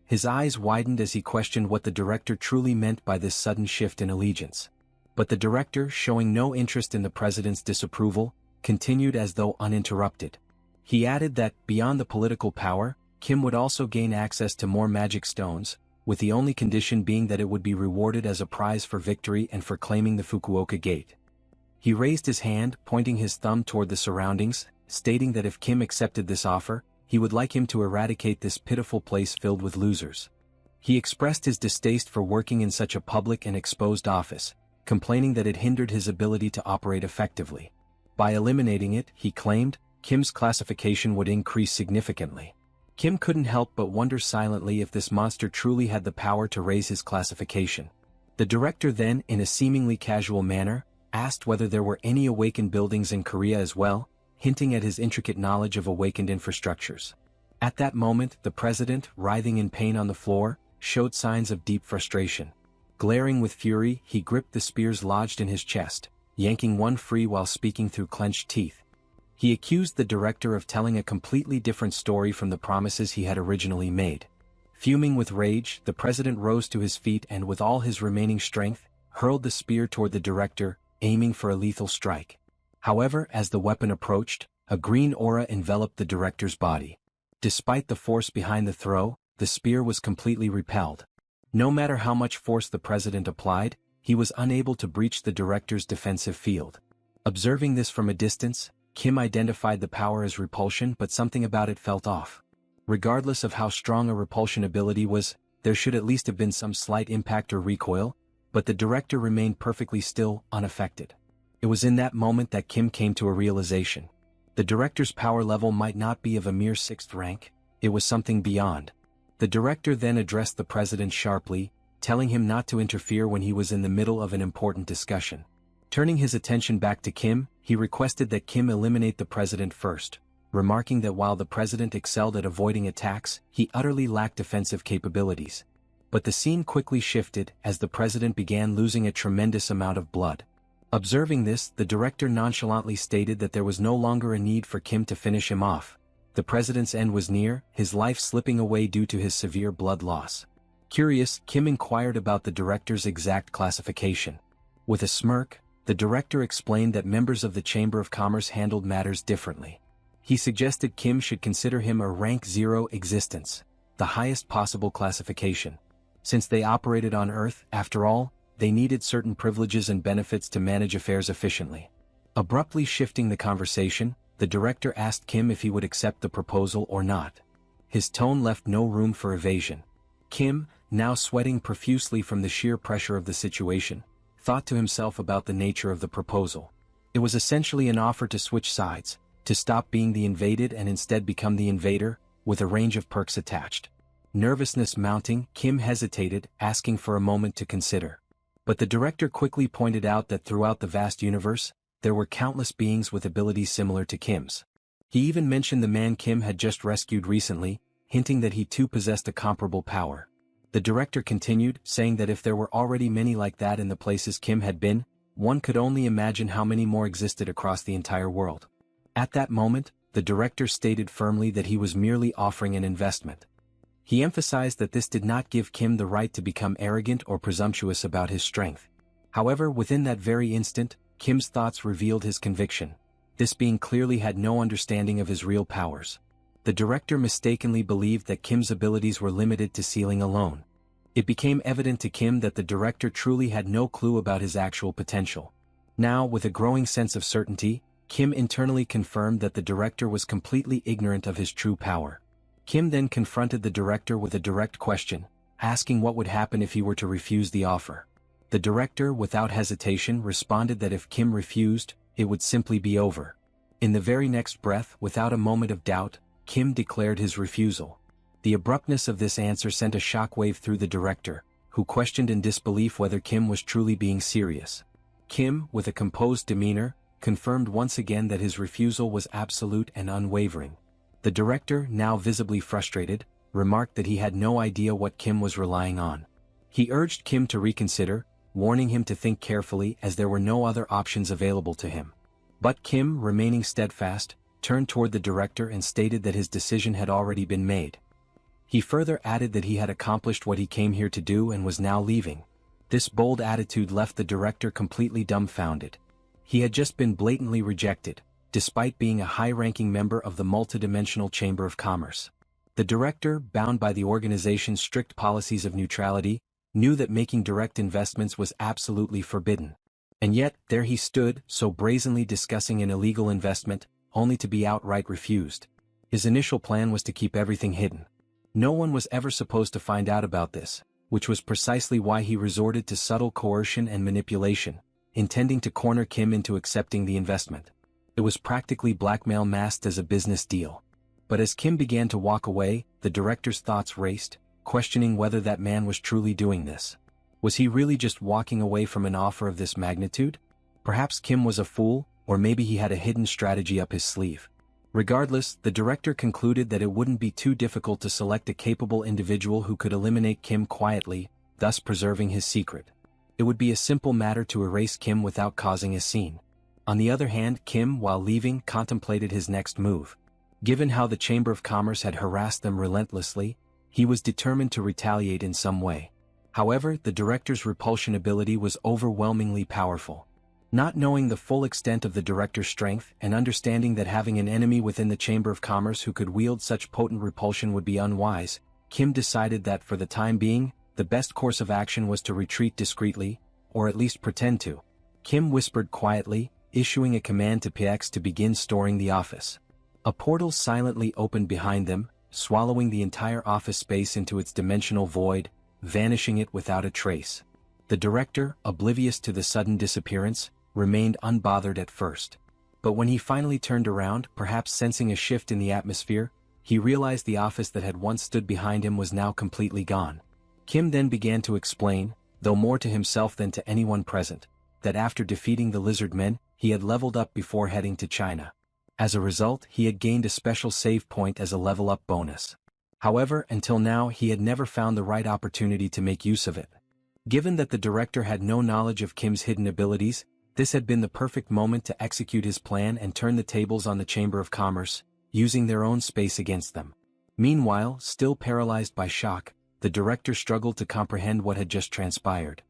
S3: His eyes widened as he questioned what the director truly meant by this sudden shift in allegiance. But the director, showing no interest in the president's disapproval, continued as though uninterrupted. He added that, beyond the political power, Kim would also gain access to more magic stones, with the only condition being that it would be rewarded as a prize for victory and for claiming the Fukuoka Gate. He raised his hand, pointing his thumb toward the surroundings, stating that if Kim accepted this offer, he would like him to eradicate this pitiful place filled with losers. He expressed his distaste for working in such a public and exposed office, complaining that it hindered his ability to operate effectively. By eliminating it, he claimed, Kim's classification would increase significantly. Kim couldn't help but wonder silently if this monster truly had the power to raise his classification. The director then, in a seemingly casual manner, asked whether there were any awakened buildings in Korea as well, hinting at his intricate knowledge of awakened infrastructures. At that moment, the president, writhing in pain on the floor, showed signs of deep frustration. Glaring with fury, he gripped the spears lodged in his chest, yanking one free while speaking through clenched teeth. He accused the director of telling a completely different story from the promises he had originally made. Fuming with rage, the president rose to his feet and with all his remaining strength, hurled the spear toward the director, aiming for a lethal strike. However, as the weapon approached, a green aura enveloped the director's body. Despite the force behind the throw, the spear was completely repelled. No matter how much force the president applied, he was unable to breach the director's defensive field. Observing this from a distance, Kim identified the power as repulsion, but something about it felt off. Regardless of how strong a repulsion ability was, there should at least have been some slight impact or recoil, but the director remained perfectly still, unaffected. It was in that moment that Kim came to a realization. The director's power level might not be of a mere 6th rank, it was something beyond. The director then addressed the president sharply, telling him not to interfere when he was in the middle of an important discussion. Turning his attention back to Kim, he requested that Kim eliminate the president first, remarking that while the president excelled at avoiding attacks, he utterly lacked defensive capabilities. But the scene quickly shifted as the president began losing a tremendous amount of blood. Observing this, the director nonchalantly stated that there was no longer a need for Kim to finish him off. The president's end was near, his life slipping away due to his severe blood loss. Curious, Kim inquired about the director's exact classification. With a smirk, the director explained that members of the Chamber of Commerce handled matters differently. He suggested Kim should consider him a rank 0 existence, the highest possible classification. Since they operated on Earth, after all, they needed certain privileges and benefits to manage affairs efficiently. Abruptly shifting the conversation, the director asked Kim if he would accept the proposal or not. His tone left no room for evasion. Kim, now sweating profusely from the sheer pressure of the situation, thought to himself about the nature of the proposal. It was essentially an offer to switch sides, to stop being the invaded and instead become the invader, with a range of perks attached. Nervousness mounting, Kim hesitated, asking for a moment to consider. But the director quickly pointed out that throughout the vast universe, there were countless beings with abilities similar to Kim's. He even mentioned the man Kim had just rescued recently, hinting that he too possessed a comparable power. The director continued, saying that if there were already many like that in the places Kim had been, one could only imagine how many more existed across the entire world. At that moment, the director stated firmly that he was merely offering an investment. He emphasized that this did not give Kim the right to become arrogant or presumptuous about his strength. However, within that very instant, Kim's thoughts revealed his conviction. This being clearly had no understanding of his real powers. The director mistakenly believed that Kim's abilities were limited to sealing alone. It became evident to Kim that the director truly had no clue about his actual potential. Now, with a growing sense of certainty, Kim internally confirmed that the director was completely ignorant of his true power. Kim then confronted the director with a direct question, asking what would happen if he were to refuse the offer. The director, without hesitation, responded that if Kim refused, it would simply be over. In the very next breath, without a moment of doubt, Kim declared his refusal. The abruptness of this answer sent a shockwave through the director, who questioned in disbelief whether Kim was truly being serious. Kim, with a composed demeanor, confirmed once again that his refusal was absolute and unwavering. The director, now visibly frustrated, remarked that he had no idea what Kim was relying on. He urged Kim to reconsider, warning him to think carefully as there were no other options available to him. But Kim, remaining steadfast, turned toward the director and stated that his decision had already been made. He further added that he had accomplished what he came here to do and was now leaving. This bold attitude left the director completely dumbfounded. He had just been blatantly rejected, despite being a high-ranking member of the multidimensional Chamber of Commerce. The director, bound by the organization's strict policies of neutrality, knew that making direct investments was absolutely forbidden. And yet, there he stood, so brazenly discussing an illegal investment, only to be outright refused. His initial plan was to keep everything hidden. No one was ever supposed to find out about this, which was precisely why he resorted to subtle coercion and manipulation, intending to corner Kim into accepting the investment. It was practically blackmail masked as a business deal. But as Kim began to walk away, the director's thoughts raced, questioning whether that man was truly doing this. Was he really just walking away from an offer of this magnitude? Perhaps Kim was a fool, or maybe he had a hidden strategy up his sleeve. Regardless, the director concluded that it wouldn't be too difficult to select a capable individual who could eliminate Kim quietly, thus preserving his secret. It would be a simple matter to erase Kim without causing a scene. On the other hand, Kim, while leaving, contemplated his next move. Given how the Chamber of Commerce had harassed them relentlessly, he was determined to retaliate in some way. However, the director's repulsion ability was overwhelmingly powerful. Not knowing the full extent of the director's strength and understanding that having an enemy within the Chamber of Commerce who could wield such potent repulsion would be unwise, Kim decided that for the time being, the best course of action was to retreat discreetly, or at least pretend to. Kim whispered quietly, issuing a command to PX to begin storing the office. A portal silently opened behind them, swallowing the entire office space into its dimensional void, vanishing it without a trace. The director, oblivious to the sudden disappearance, remained unbothered at first. But when he finally turned around, perhaps sensing a shift in the atmosphere, he realized the office that had once stood behind him was now completely gone. Kim then began to explain, though more to himself than to anyone present, that after defeating the lizard men, he had leveled up before heading to China. As a result, he had gained a special save point as a level-up bonus. However, until now he had never found the right opportunity to make use of it. Given that the director had no knowledge of Kim's hidden abilities, this had been the perfect moment to execute his plan and turn the tables on the Chamber of Commerce, using their own space against them. Meanwhile, still paralyzed by shock, the director struggled to comprehend what had just transpired.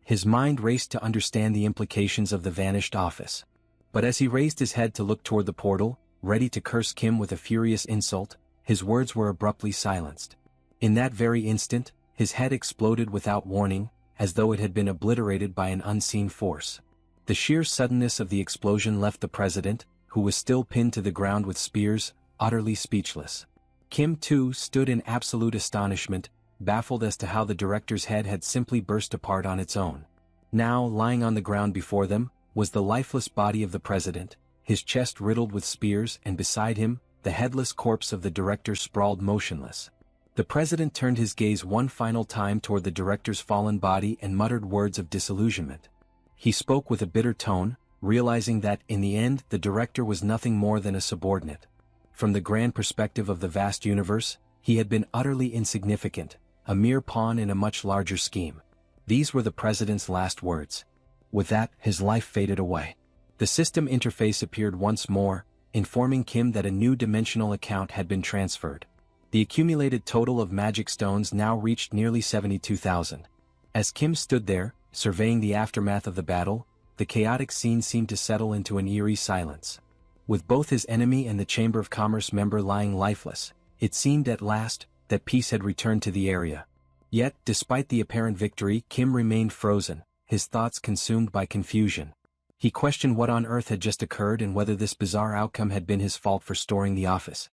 S3: His mind raced to understand the implications of the vanished office. But as he raised his head to look toward the portal, ready to curse Kim with a furious insult, his words were abruptly silenced. In that very instant, his head exploded without warning, as though it had been obliterated by an unseen force. The sheer suddenness of the explosion left the president, who was still pinned to the ground with spears, utterly speechless. Kim, too, stood in absolute astonishment, baffled as to how the director's head had simply burst apart on its own. Now, lying on the ground before them, was the lifeless body of the president, his chest riddled with spears, and beside him, the headless corpse of the director sprawled motionless. The president turned his gaze one final time toward the director's fallen body and muttered words of disillusionment. He spoke with a bitter tone, realizing that, in the end, the director was nothing more than a subordinate. From the grand perspective of the vast universe, he had been utterly insignificant, a mere pawn in a much larger scheme. These were the president's last words. With that, his life faded away. The system interface appeared once more, informing Kim that a new dimensional account had been transferred. The accumulated total of magic stones now reached nearly 72,000. As Kim stood there, surveying the aftermath of the battle, the chaotic scene seemed to settle into an eerie silence. With both his enemy and the Chamber of Commerce member lying lifeless, it seemed at last that peace had returned to the area. Yet, despite the apparent victory, Kim remained frozen, his thoughts consumed by confusion. He questioned what on earth had just occurred and whether this bizarre outcome had been his fault for storing the office.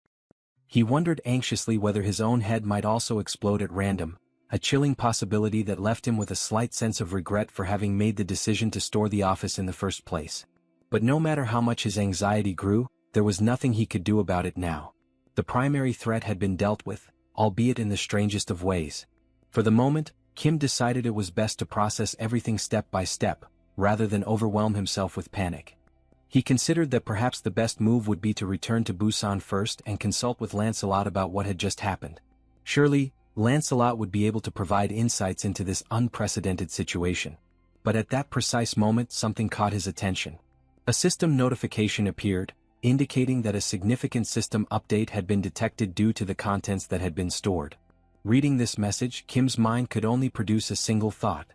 S3: He wondered anxiously whether his own head might also explode at random, a chilling possibility that left him with a slight sense of regret for having made the decision to store the office in the first place. But no matter how much his anxiety grew, there was nothing he could do about it now. The primary threat had been dealt with, albeit in the strangest of ways. For the moment, Kim decided it was best to process everything step by step, rather than overwhelm himself with panic. He considered that perhaps the best move would be to return to Busan first and consult with Lancelot about what had just happened. Surely, Lancelot would be able to provide insights into this unprecedented situation. But at that precise moment, something caught his attention. A system notification appeared, indicating that a significant system update had been detected due to the contents that had been stored. Reading this message, Kim's mind could only produce a single thought.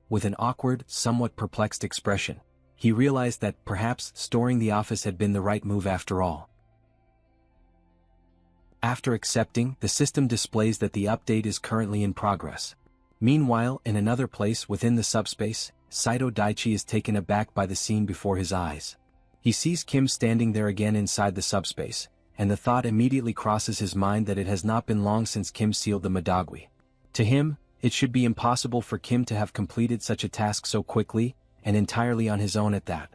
S3: With an awkward, somewhat perplexed expression, he realized that perhaps storing the office had been the right move after all. After accepting, the system displays that the update is currently in progress. Meanwhile, in another place within the subspace, Saito Daichi is taken aback by the scene before his eyes. He sees Kim standing there again inside the subspace, and the thought immediately crosses his mind that it has not been long since Kim sealed the Madagui. To him, it should be impossible for Kim to have completed such a task so quickly, and entirely on his own at that.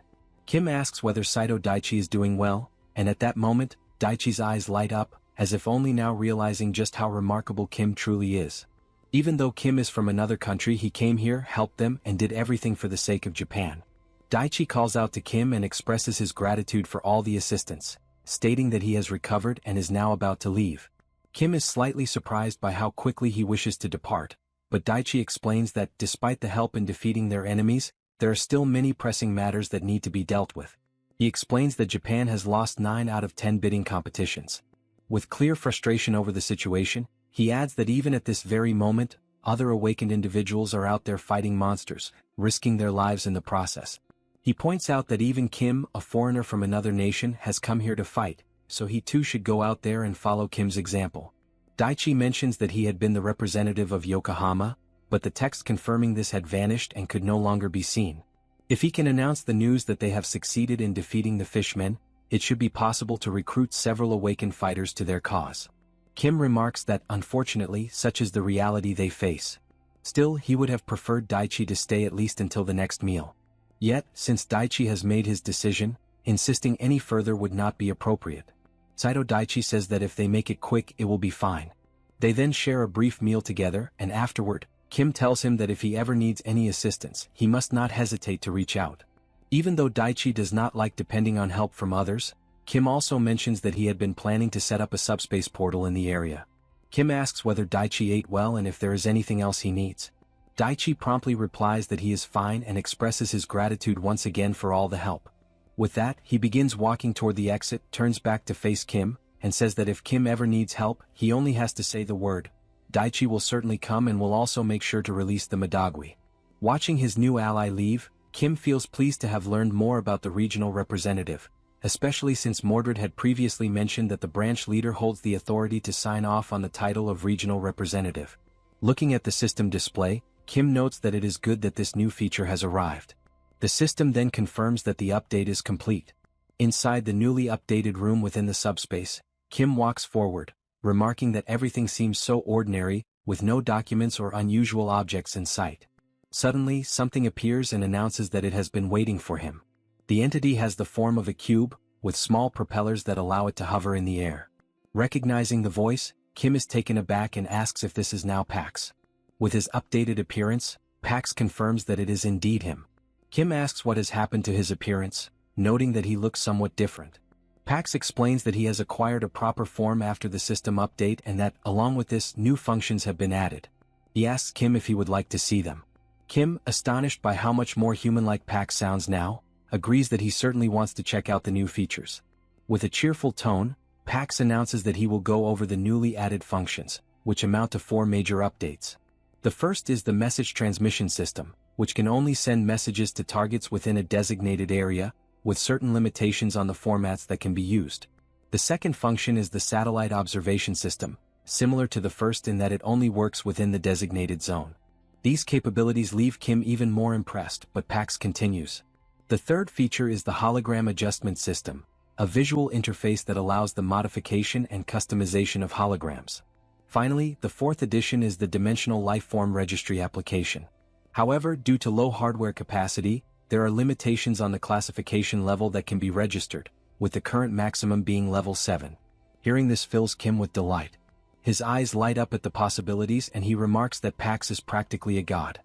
S3: Kim asks whether Saito Daichi is doing well, and at that moment, Daichi's eyes light up, as if only now realizing just how remarkable Kim truly is. Even though Kim is from another country, he came here, helped them, and did everything for the sake of Japan. Daichi calls out to Kim and expresses his gratitude for all the assistance, stating that he has recovered and is now about to leave. Kim is slightly surprised by how quickly he wishes to depart, but Daichi explains that despite the help in defeating their enemies, there are still many pressing matters that need to be dealt with. He explains that Japan has lost 9 out of 10 bidding competitions. With clear frustration over the situation, he adds that even at this very moment, other awakened individuals are out there fighting monsters, risking their lives in the process. He points out that even Kim, a foreigner from another nation, has come here to fight, so he too should go out there and follow Kim's example. Daichi mentions that he had been the representative of Yokohama, but the text confirming this had vanished and could no longer be seen. If he can announce the news that they have succeeded in defeating the fishmen, it should be possible to recruit several awakened fighters to their cause. Kim remarks that, unfortunately, such is the reality they face. Still, he would have preferred Daichi to stay at least until the next meal. Yet, since Daichi has made his decision, insisting any further would not be appropriate. Saito Daichi says that if they make it quick, it will be fine. They then share a brief meal together, and afterward, Kim tells him that if he ever needs any assistance, he must not hesitate to reach out. Even though Daichi does not like depending on help from others, Kim also mentions that he had been planning to set up a subspace portal in the area. Kim asks whether Daichi ate well and if there is anything else he needs. Daichi promptly replies that he is fine and expresses his gratitude once again for all the help. With that, he begins walking toward the exit, turns back to face Kim, and says that if Kim ever needs help, he only has to say the word. Daichi will certainly come and will also make sure to release the Madagui. Watching his new ally leave, Kim feels pleased to have learned more about the regional representative, especially since Mordred had previously mentioned that the branch leader holds the authority to sign off on the title of regional representative. Looking at the system display, Kim notes that it is good that this new feature has arrived. The system then confirms that the update is complete. Inside the newly updated room within the subspace, Kim walks forward, remarking that everything seems so ordinary, with no documents or unusual objects in sight. Suddenly, something appears and announces that it has been waiting for him. The entity has the form of a cube, with small propellers that allow it to hover in the air. Recognizing the voice, Kim is taken aback and asks if this is now Pax. With his updated appearance, Pax confirms that it is indeed him. Kim asks what has happened to his appearance, noting that he looks somewhat different. Pax explains that he has acquired a proper form after the system update and that, along with this, new functions have been added. He asks Kim if he would like to see them. Kim, astonished by how much more human-like Pax sounds now, agrees that he certainly wants to check out the new features. With a cheerful tone, Pax announces that he will go over the newly added functions, which amount to 4 major updates. The first is the message transmission system, which can only send messages to targets within a designated area, with certain limitations on the formats that can be used. The second function is the satellite observation system, similar to the first in that it only works within the designated zone. These capabilities leave Kim even more impressed, but Pax continues. The third feature is the hologram adjustment system, a visual interface that allows the modification and customization of holograms. Finally, the fourth addition is the dimensional lifeform registry application. However, due to low hardware capacity, there are limitations on the classification level that can be registered, with the current maximum being level 7. Hearing this fills Kim with delight. His eyes light up at the possibilities and he remarks that Pax is practically a god.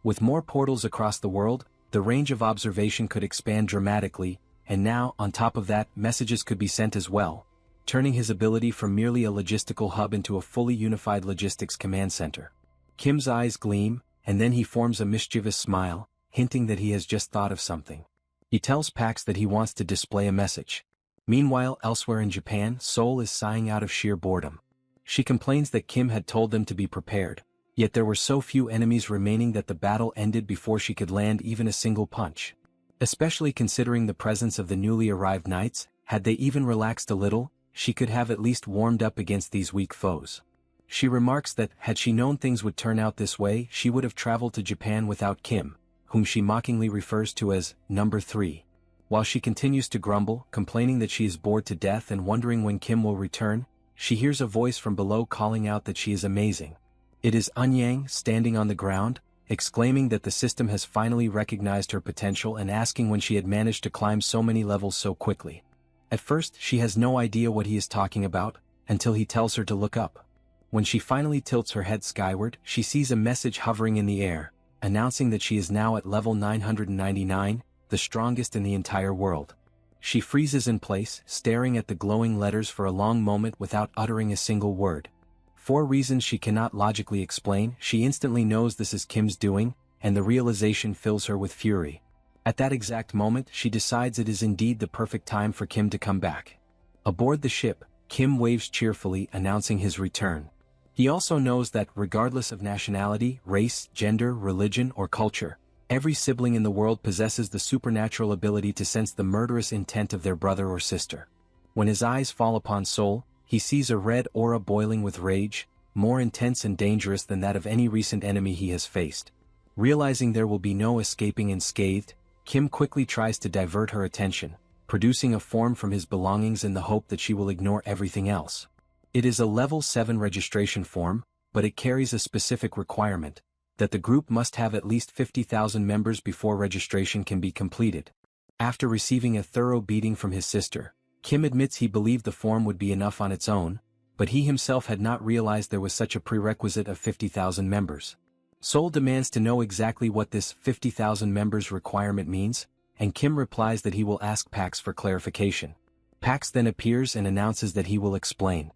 S3: With more portals across the world, the range of observation could expand dramatically, and now, on top of that, messages could be sent as well, turning his ability from merely a logistical hub into a fully unified logistics command center. Kim's eyes gleam, and then he forms a mischievous smile, hinting that he has just thought of something. He tells Pax that he wants to display a message. Meanwhile, elsewhere in Japan, Seoul is sighing out of sheer boredom. She complains that Kim had told them to be prepared, yet there were so few enemies remaining that the battle ended before she could land even a single punch. Especially considering the presence of the newly arrived knights, had they even relaxed a little, she could have at least warmed up against these weak foes. She remarks that, had she known things would turn out this way, she would have traveled to Japan without Kim, whom she mockingly refers to as number 3. While she continues to grumble, complaining that she is bored to death and wondering when Kim will return, she hears a voice from below calling out that she is amazing. It is Eun-yang standing on the ground, exclaiming that the system has finally recognized her potential and asking when she had managed to climb so many levels so quickly. At first, she has no idea what he is talking about, until he tells her to look up. When she finally tilts her head skyward, she sees a message hovering in the air, announcing that she is now at level 999, the strongest in the entire world. She freezes in place, staring at the glowing letters for a long moment without uttering a single word. For reasons she cannot logically explain, she instantly knows this is Kim's doing, and the realization fills her with fury. At that exact moment, she decides it is indeed the perfect time for Kim to come back. Aboard the ship, Kim waves cheerfully, announcing his return. He also knows that, regardless of nationality, race, gender, religion, or culture, every sibling in the world possesses the supernatural ability to sense the murderous intent of their brother or sister. When his eyes fall upon Seoul, he sees a red aura boiling with rage, more intense and dangerous than that of any recent enemy he has faced. Realizing there will be no escaping unscathed, Kim quickly tries to divert her attention, producing a form from his belongings in the hope that she will ignore everything else. It is a level 7 registration form, but it carries a specific requirement, that the group must have at least 50,000 members before registration can be completed. After receiving a thorough beating from his sister, Kim admits he believed the form would be enough on its own, but he himself had not realized there was such a prerequisite of 50,000 members. Seoul demands to know exactly what this 50,000 members requirement means, and Kim replies that he will ask Pax for clarification. Pax then appears and announces that he will explain.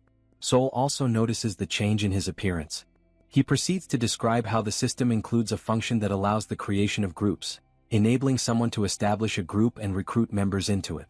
S3: Sol also notices the change in his appearance. He proceeds to describe how the system includes a function that allows the creation of groups, enabling someone to establish a group and recruit members into it.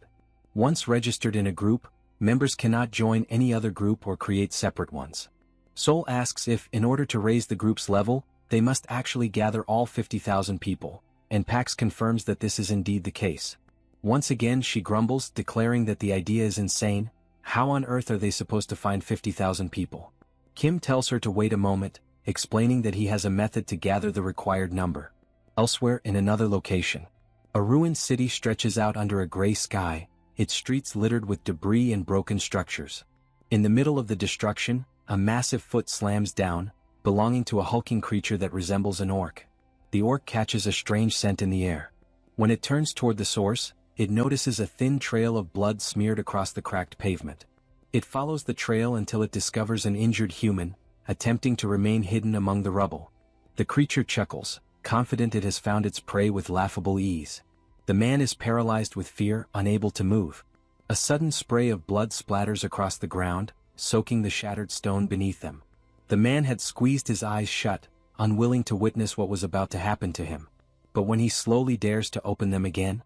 S3: Once registered in a group, members cannot join any other group or create separate ones. Sol asks if, in order to raise the group's level, they must actually gather all 50,000 people, and Pax confirms that this is indeed the case. Once again she grumbles, declaring that the idea is insane. How on earth are they supposed to find 50,000 people? Kim tells her to wait a moment, explaining that he has a method to gather the required number. Elsewhere in another location, a ruined city stretches out under a gray sky, its streets littered with debris and broken structures. In the middle of the destruction, a massive foot slams down, belonging to a hulking creature that resembles an orc. The orc catches a strange scent in the air. When it turns toward the source, it notices a thin trail of blood smeared across the cracked pavement. It follows the trail until it discovers an injured human, attempting to remain hidden among the rubble. The creature chuckles, confident it has found its prey with laughable ease. The man is paralyzed with fear, unable to move. A sudden spray of blood splatters across the ground, soaking the shattered stone beneath them. The man had squeezed his eyes shut, unwilling to witness what was about to happen to him. But when he slowly dares to open them again,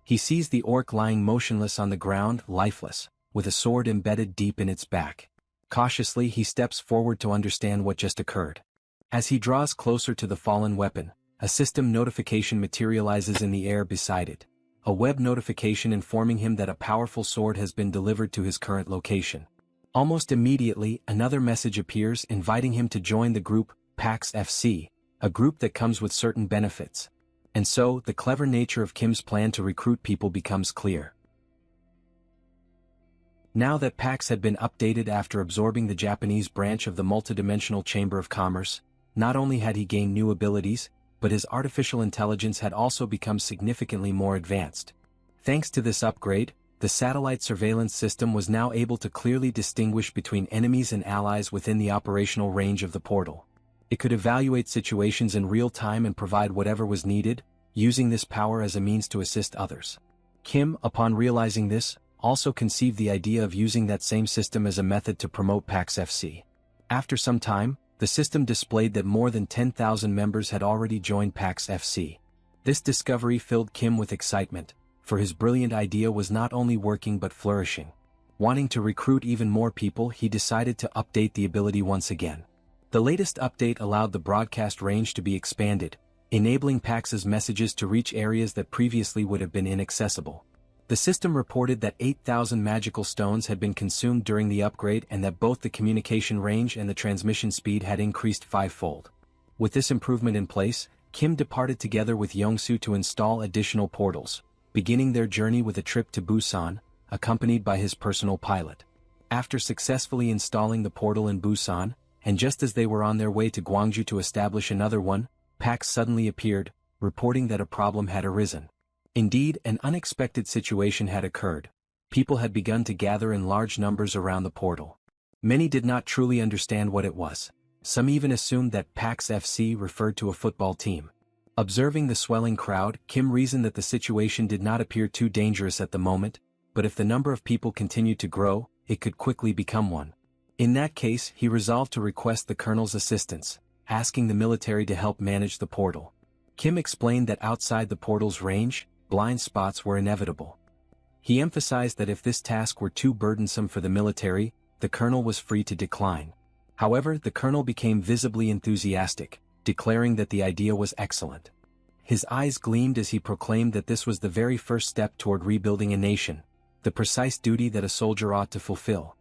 S3: he sees the orc lying motionless on the ground, lifeless, with a sword embedded deep in its back. Cautiously he steps forward to understand what just occurred. As he draws closer to the fallen weapon, a system notification materializes in the air beside it. A web notification informing him that a powerful sword has been delivered to his current location. Almost immediately, another message appears inviting him to join the group, Pax FC, a group that comes with certain benefits. And so, the clever nature of Kim's plan to recruit people becomes clear. Now that Pax had been updated after absorbing the Japanese branch of the multidimensional Chamber of Commerce, not only had he gained new abilities, but his artificial intelligence had also become significantly more advanced. Thanks to this upgrade, the satellite surveillance system was now able to clearly distinguish between enemies and allies within the operational range of the portal. It could evaluate situations in real time and provide whatever was needed, using this power as a means to assist others. Kim, upon realizing this, also conceived the idea of using that same system as a method to promote Pax FC. After some time, the system displayed that more than 10,000 members had already joined Pax FC. This discovery filled Kim with excitement, for his brilliant idea was not only working but flourishing. Wanting to recruit even more people, he decided to update the ability once again. The latest update allowed the broadcast range to be expanded, enabling Pax's messages to reach areas that previously would have been inaccessible. The system reported that 8,000 magical stones had been consumed during the upgrade and that both the communication range and the transmission speed had increased fivefold. With this improvement in place, Kim departed together with Yongsu to install additional portals, beginning their journey with a trip to Busan, accompanied by his personal pilot. After successfully installing the portal in Busan, and just as they were on their way to Gwangju to establish another one, Pax suddenly appeared, reporting that a problem had arisen. Indeed, an unexpected situation had occurred. People had begun to gather in large numbers around the portal. Many did not truly understand what it was. Some even assumed that Pax FC referred to a football team. Observing the swelling crowd, Kim reasoned that the situation did not appear too dangerous at the moment, but if the number of people continued to grow, it could quickly become one. In that case, he resolved to request the colonel's assistance, asking the military to help manage the portal. Kim explained that outside the portal's range, blind spots were inevitable. He emphasized that if this task were too burdensome for the military, the colonel was free to decline. However, the colonel became visibly enthusiastic, declaring that the idea was excellent. His eyes gleamed as he proclaimed that this was the very first step toward rebuilding a nation, the precise duty that a soldier ought to fulfill.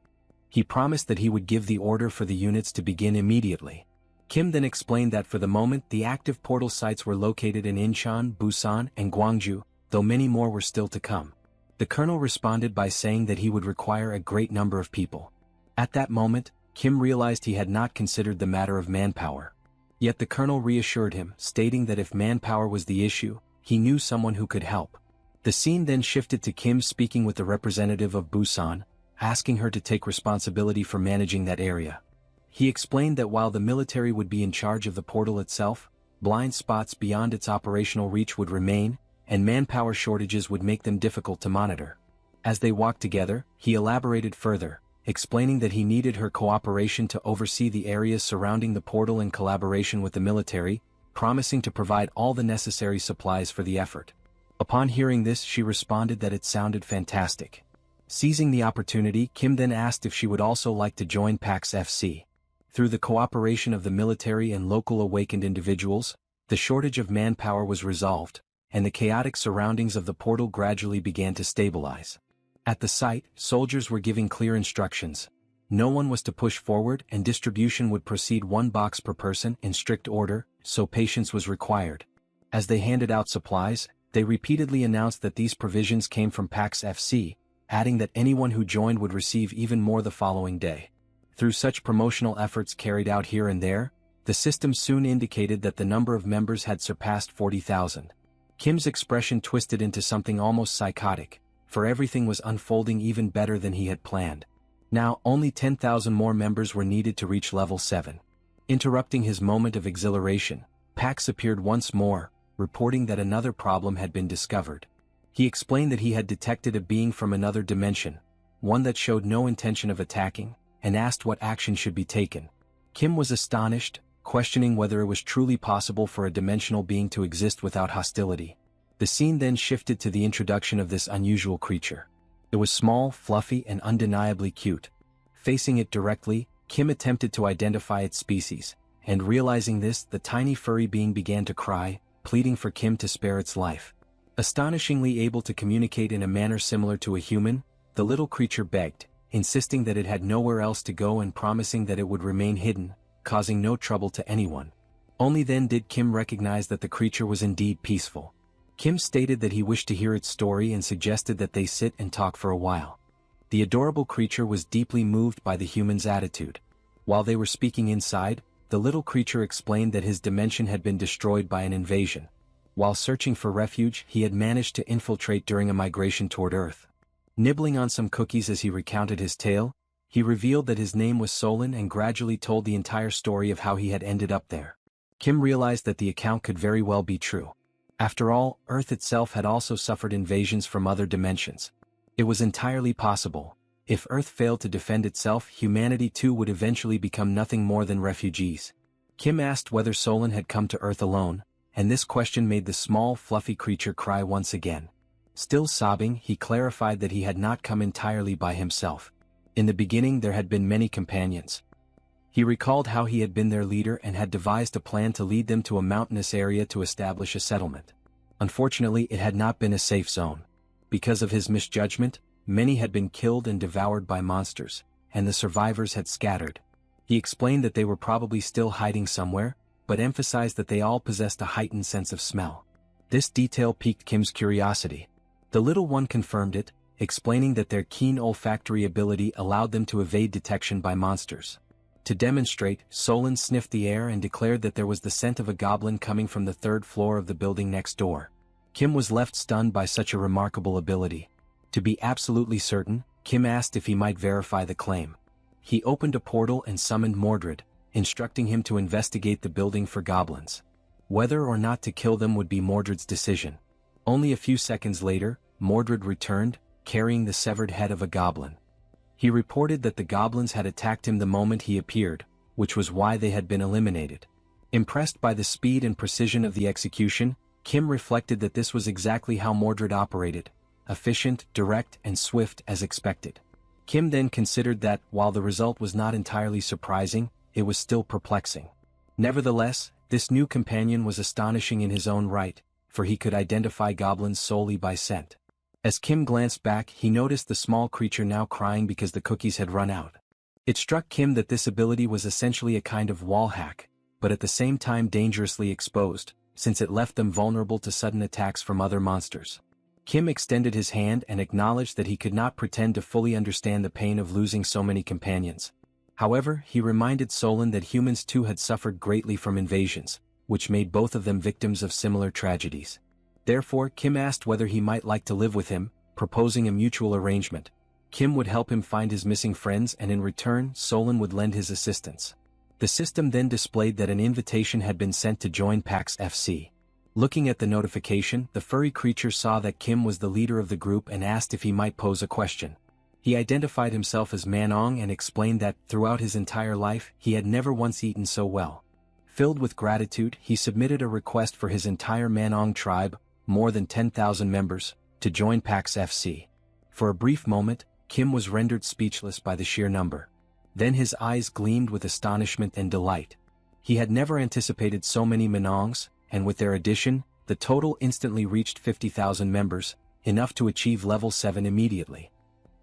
S3: He promised that he would give the order for the units to begin immediately. Kim then explained that for the moment the active portal sites were located in Incheon, Busan, and Gwangju, though many more were still to come. The colonel responded by saying that he would require a great number of people. At that moment, Kim realized he had not considered the matter of manpower. Yet the colonel reassured him, stating that if manpower was the issue, he knew someone who could help. The scene then shifted to Kim speaking with the representative of Busan, asking her to take responsibility for managing that area. He explained that while the military would be in charge of the portal itself, blind spots beyond its operational reach would remain, and manpower shortages would make them difficult to monitor. As they walked together, he elaborated further, explaining that he needed her cooperation to oversee the areas surrounding the portal in collaboration with the military, promising to provide all the necessary supplies for the effort. Upon hearing this, she responded that it sounded fantastic. Seizing the opportunity, Kim then asked if she would also like to join PAX FC. Through the cooperation of the military and local awakened individuals, the shortage of manpower was resolved, and the chaotic surroundings of the portal gradually began to stabilize. At the site, soldiers were giving clear instructions. No one was to push forward, and distribution would proceed one box per person in strict order, so patience was required. As they handed out supplies, they repeatedly announced that these provisions came from PAX FC, adding that anyone who joined would receive even more the following day. Through such promotional efforts carried out here and there, the system soon indicated that the number of members had surpassed 40,000. Kim's expression twisted into something almost psychotic, for everything was unfolding even better than he had planned. Now, only 10,000 more members were needed to reach level 7. Interrupting his moment of exhilaration, Pax appeared once more, reporting that another problem had been discovered. He explained that he had detected a being from another dimension, one that showed no intention of attacking, and asked what action should be taken. Kim was astonished, questioning whether it was truly possible for a dimensional being to exist without hostility. The scene then shifted to the introduction of this unusual creature. It was small, fluffy, and undeniably cute. Facing it directly, Kim attempted to identify its species, and realizing this, the tiny furry being began to cry, pleading for Kim to spare its life. Astonishingly able to communicate in a manner similar to a human, the little creature begged, insisting that it had nowhere else to go and promising that it would remain hidden, causing no trouble to anyone. Only then did Kim recognize that the creature was indeed peaceful. Kim stated that he wished to hear its story and suggested that they sit and talk for a while. The adorable creature was deeply moved by the human's attitude. While they were speaking inside, the little creature explained that his dimension had been destroyed by an invasion. While searching for refuge, he had managed to infiltrate during a migration toward Earth. Nibbling on some cookies as he recounted his tale, he revealed that his name was Solon and gradually told the entire story of how he had ended up there. Kim realized that the account could very well be true. After all, Earth itself had also suffered invasions from other dimensions. It was entirely possible. If Earth failed to defend itself, humanity too would eventually become nothing more than refugees. Kim asked whether Solon had come to Earth alone, and this question made the small, fluffy creature cry once again. Still sobbing, he clarified that he had not come entirely by himself. In the beginning there had been many companions. He recalled how he had been their leader and had devised a plan to lead them to a mountainous area to establish a settlement. Unfortunately, it had not been a safe zone. Because of his misjudgment, many had been killed and devoured by monsters, and the survivors had scattered. He explained that they were probably still hiding somewhere, but emphasized that they all possessed a heightened sense of smell. This detail piqued Kim's curiosity. The little one confirmed it, explaining that their keen olfactory ability allowed them to evade detection by monsters. To demonstrate, Solon sniffed the air and declared that there was the scent of a goblin coming from the 3rd floor of the building next door. Kim was left stunned by such a remarkable ability. To be absolutely certain, Kim asked if he might verify the claim. He opened a portal and summoned Mordred, instructing him to investigate the building for goblins. Whether or not to kill them would be Mordred's decision. Only a few seconds later, Mordred returned, carrying the severed head of a goblin. He reported that the goblins had attacked him the moment he appeared, which was why they had been eliminated. Impressed by the speed and precision of the execution, Kim reflected that this was exactly how Mordred operated, efficient, direct, and swift as expected. Kim then considered that, while the result was not entirely surprising, it was still perplexing. Nevertheless, this new companion was astonishing in his own right, for he could identify goblins solely by scent. As Kim glanced back, he noticed the small creature now crying because the cookies had run out. It struck Kim that this ability was essentially a kind of wall hack, but at the same time dangerously exposed, since it left them vulnerable to sudden attacks from other monsters. Kim extended his hand and acknowledged that he could not pretend to fully understand the pain of losing so many companions. However, he reminded Solon that humans too had suffered greatly from invasions, which made both of them victims of similar tragedies. Therefore, Kim asked whether he might like to live with him, proposing a mutual arrangement. Kim would help him find his missing friends and in return, Solon would lend his assistance. The system then displayed that an invitation had been sent to join PAX FC. Looking at the notification, the furry creature saw that Kim was the leader of the group and asked if he might pose a question. He identified himself as Manong and explained that, throughout his entire life, he had never once eaten so well. Filled with gratitude, he submitted a request for his entire Manong tribe, more than 10,000 members, to join PAX FC. For a brief moment, Kim was rendered speechless by the sheer number. Then his eyes gleamed with astonishment and delight. He had never anticipated so many Manongs, and with their addition, the total instantly reached 50,000 members, enough to achieve level 7 immediately.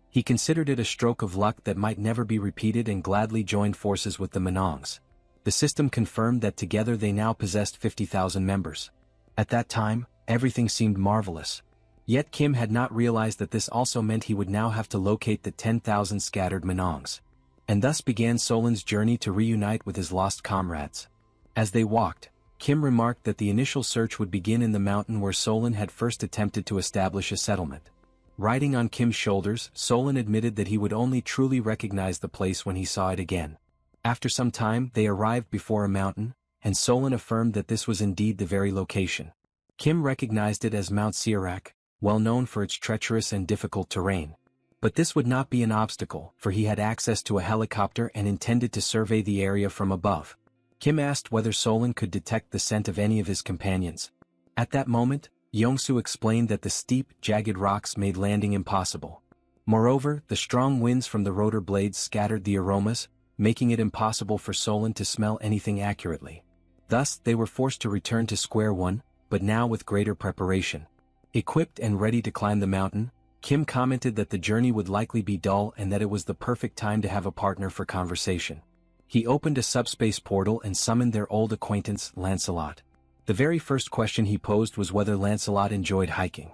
S3: He considered it a stroke of luck that might never be repeated and gladly joined forces with the Manongs. The system confirmed that together they now possessed 50,000 members. At that time, everything seemed marvelous. Yet Kim had not realized that this also meant he would now have to locate the 10,000 scattered Manongs. And thus began Solan's journey to reunite with his lost comrades. As they walked, Kim remarked that the initial search would begin in the mountain where Solan had first attempted to establish a settlement. Riding on Kim's shoulders, Solan admitted that he would only truly recognize the place when he saw it again. After some time, they arrived before a mountain, and Solan affirmed that this was indeed the very location. Kim recognized it as Mount Sirak, well known for its treacherous and difficult terrain. But this would not be an obstacle, for he had access to a helicopter and intended to survey the area from above. Kim asked whether Solan could detect the scent of any of his companions. At that moment, Yongsu explained that the steep, jagged rocks made landing impossible. Moreover, the strong winds from the rotor blades scattered the aromas, making it impossible for Solan to smell anything accurately. Thus, they were forced to return to square one, but now with greater preparation. Equipped and ready to climb the mountain, Kim commented that the journey would likely be dull and that it was the perfect time to have a partner for conversation. He opened a subspace portal and summoned their old acquaintance, Lancelot. The very first question he posed was whether Lancelot enjoyed hiking.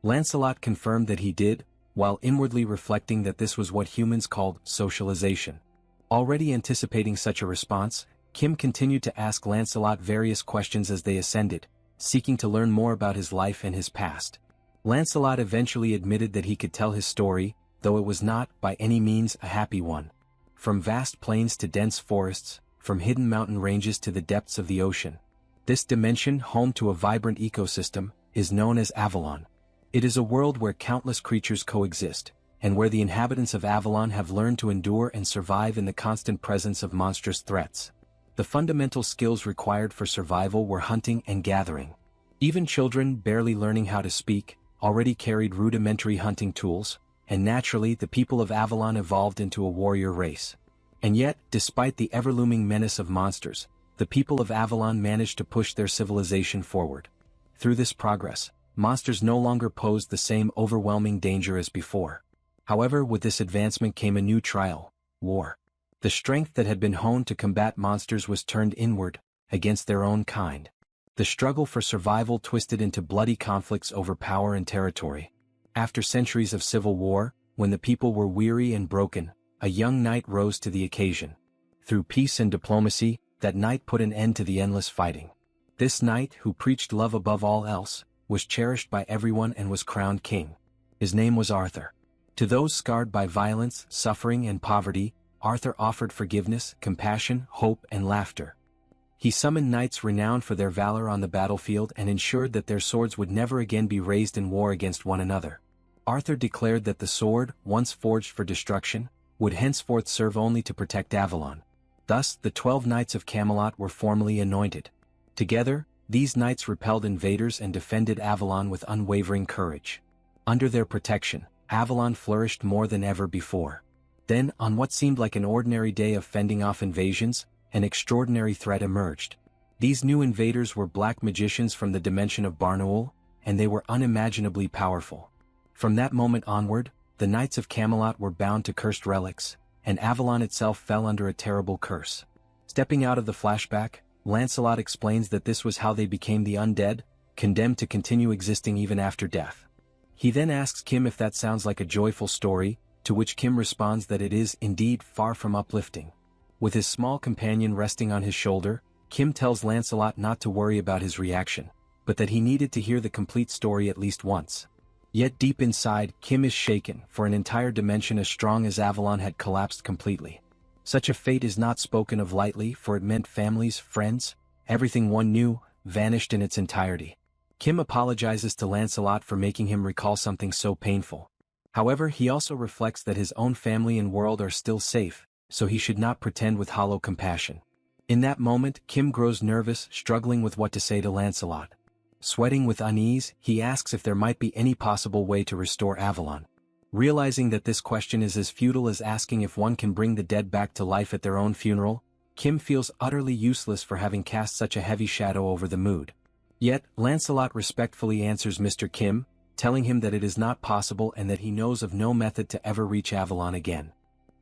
S3: Lancelot confirmed that he did, while inwardly reflecting that this was what humans called socialization. Already anticipating such a response, Kim continued to ask Lancelot various questions as they ascended, seeking to learn more about his life and his past. Lancelot eventually admitted that he could tell his story, though it was not, by any means, a happy one. From vast plains to dense forests, from hidden mountain ranges to the depths of the ocean. This dimension, home to a vibrant ecosystem, is known as Avalon. It is a world where countless creatures coexist, and where the inhabitants of Avalon have learned to endure and survive in the constant presence of monstrous threats. The fundamental skills required for survival were hunting and gathering. Even children, barely learning how to speak, already carried rudimentary hunting tools, and naturally the people of Avalon evolved into a warrior race. And yet, despite the ever-looming menace of monsters, the people of Avalon managed to push their civilization forward. Through this progress, monsters no longer posed the same overwhelming danger as before. However, with this advancement came a new trial: war. The strength that had been honed to combat monsters was turned inward, against their own kind. The struggle for survival twisted into bloody conflicts over power and territory. After centuries of civil war, when the people were weary and broken, a young knight rose to the occasion. Through peace and diplomacy, that knight put an end to the endless fighting. This knight, who preached love above all else, was cherished by everyone and was crowned king. His name was Arthur. To those scarred by violence, suffering, and poverty, Arthur offered forgiveness, compassion, hope, and laughter. He summoned knights renowned for their valor on the battlefield and ensured that their swords would never again be raised in war against one another. Arthur declared that the sword, once forged for destruction, would henceforth serve only to protect Avalon. Thus, the 12 Knights of Camelot were formally anointed. Together, these knights repelled invaders and defended Avalon with unwavering courage. Under their protection, Avalon flourished more than ever before. Then, on what seemed like an ordinary day of fending off invasions, an extraordinary threat emerged. These new invaders were black magicians from the dimension of Barnaul, and they were unimaginably powerful. From that moment onward, the Knights of Camelot were bound to cursed relics, and Avalon itself fell under a terrible curse. Stepping out of the flashback, Lancelot explains that this was how they became the undead, condemned to continue existing even after death. He then asks Kim if that sounds like a joyful story, to which Kim responds that it is indeed far from uplifting. With his small companion resting on his shoulder, Kim tells Lancelot not to worry about his reaction, but that he needed to hear the complete story at least once. Yet deep inside, Kim is shaken, for an entire dimension as strong as Avalon had collapsed completely. Such a fate is not spoken of lightly, for it meant families, friends, everything one knew, vanished in its entirety. Kim apologizes to Lancelot for making him recall something so painful. However, he also reflects that his own family and world are still safe, so he should not pretend with hollow compassion. In that moment, Kim grows nervous, struggling with what to say to Lancelot. Sweating with unease, he asks if there might be any possible way to restore Avalon. Realizing that this question is as futile as asking if one can bring the dead back to life at their own funeral, Kim feels utterly useless for having cast such a heavy shadow over the mood. Yet, Lancelot respectfully answers Mr. Kim, telling him that it is not possible and that he knows of no method to ever reach Avalon again.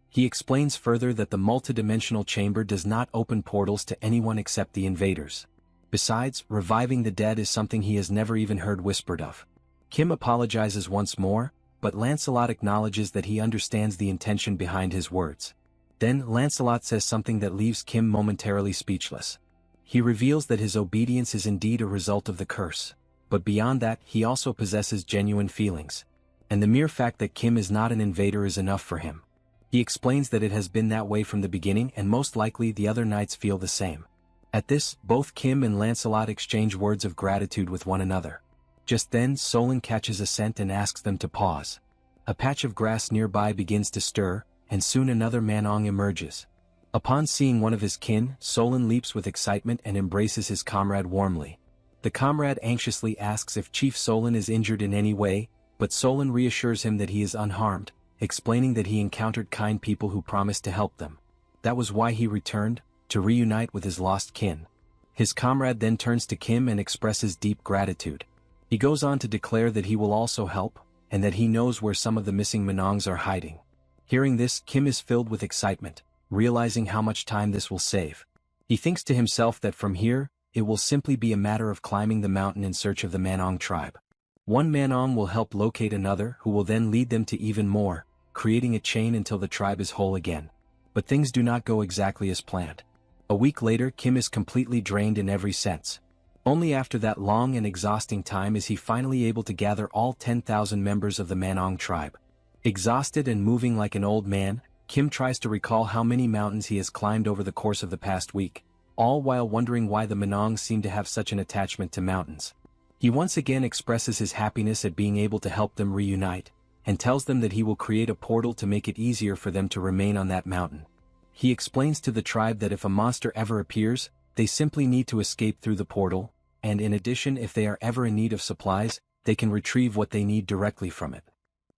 S3: He explains further that the multidimensional chamber does not open portals to anyone except the invaders. Besides, reviving the dead is something he has never even heard whispered of. Kim apologizes once more, but Lancelot acknowledges that he understands the intention behind his words. Then Lancelot says something that leaves Kim momentarily speechless. He reveals that his obedience is indeed a result of the curse, but beyond that he also possesses genuine feelings. And the mere fact that Kim is not an invader is enough for him. He explains that it has been that way from the beginning and most likely the other knights feel the same. At this, both Kim and Lancelot exchange words of gratitude with one another. Just then Solon catches a scent and asks them to pause. A patch of grass nearby begins to stir, and soon another Manong emerges. Upon seeing one of his kin, Solon leaps with excitement and embraces his comrade warmly. The comrade anxiously asks if Chief Solon is injured in any way, but Solon reassures him that he is unharmed, explaining that he encountered kind people who promised to help them. That was why he returned, to reunite with his lost kin. His comrade then turns to Kim and expresses deep gratitude. He goes on to declare that he will also help, and that he knows where some of the missing Manongs are hiding. Hearing this, Kim is filled with excitement, realizing how much time this will save. He thinks to himself that from here, it will simply be a matter of climbing the mountain in search of the Manong tribe. One Manong will help locate another who will then lead them to even more, creating a chain until the tribe is whole again. But things do not go exactly as planned. A week later, Kim is completely drained in every sense. Only after that long and exhausting time is he finally able to gather all 10,000 members of the Manong tribe. Exhausted and moving like an old man, Kim tries to recall how many mountains he has climbed over the course of the past week, all while wondering why the Manong seem to have such an attachment to mountains. He once again expresses his happiness at being able to help them reunite, and tells them that he will create a portal to make it easier for them to remain on that mountain. He explains to the tribe that if a monster ever appears, they simply need to escape through the portal, and in addition, if they are ever in need of supplies, they can retrieve what they need directly from it.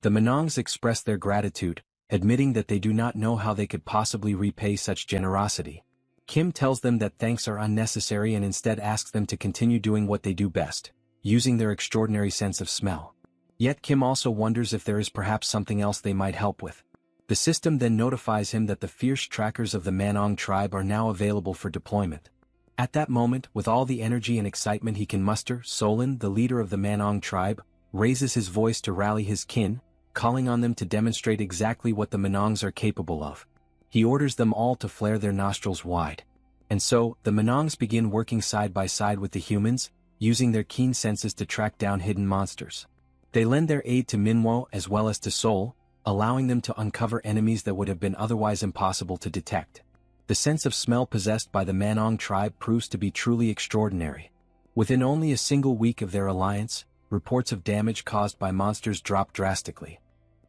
S3: The Manongs express their gratitude, admitting that they do not know how they could possibly repay such generosity. Kim tells them that thanks are unnecessary and instead asks them to continue doing what they do best, using their extraordinary sense of smell. Yet Kim also wonders if there is perhaps something else they might help with. The system then notifies him that the fierce trackers of the Manong tribe are now available for deployment. At that moment, with all the energy and excitement he can muster, Solon, the leader of the Manong tribe, raises his voice to rally his kin, calling on them to demonstrate exactly what the Manongs are capable of. He orders them all to flare their nostrils wide. And so, the Manongs begin working side by side with the humans, using their keen senses to track down hidden monsters. They lend their aid to Minwo as well as to Sol, allowing them to uncover enemies that would have been otherwise impossible to detect. The sense of smell possessed by the Manong tribe proves to be truly extraordinary. Within only a single week of their alliance, reports of damage caused by monsters drop drastically.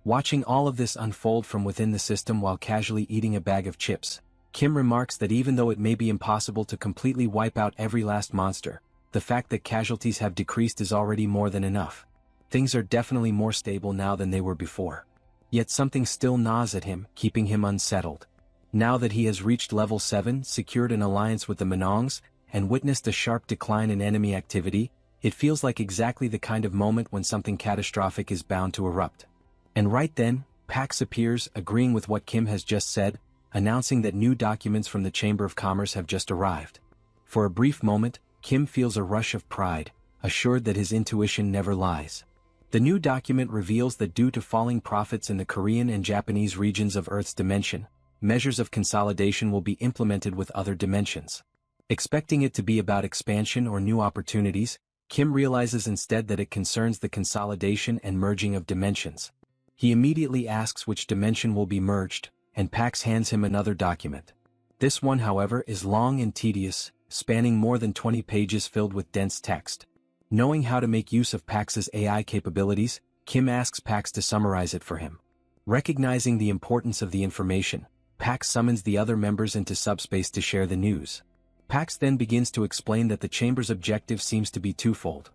S3: Watching all of this unfold from within the system while casually eating a bag of chips, Kim remarks that even though it may be impossible to completely wipe out every last monster, the fact that casualties have decreased is already more than enough. Things are definitely more stable now than they were before. Yet something still gnaws at him, keeping him unsettled. Now that he has reached level 7, secured an alliance with the Manongs, and witnessed a sharp decline in enemy activity, it feels like exactly the kind of moment when something catastrophic is bound to erupt. And right then, Pax appears, agreeing with what Kim has just said, announcing that new documents from the Chamber of Commerce have just arrived. For a brief moment, Kim feels a rush of pride, assured that his intuition never lies. The new document reveals that due to falling profits in the Korean and Japanese regions of Earth's dimension, measures of consolidation will be implemented with other dimensions. Expecting it to be about expansion or new opportunities, Kim realizes instead that it concerns the consolidation and merging of dimensions. He immediately asks which dimension will be merged, and Pax hands him another document. This one, however, is long and tedious, spanning more than 20 pages filled with dense text. Knowing how to make use of Pax's AI capabilities, Kim asks Pax to summarize it for him. Recognizing the importance of the information, Pax summons the other members into Subspace to share the news. Pax then begins to explain that the chamber's objective seems to be twofold.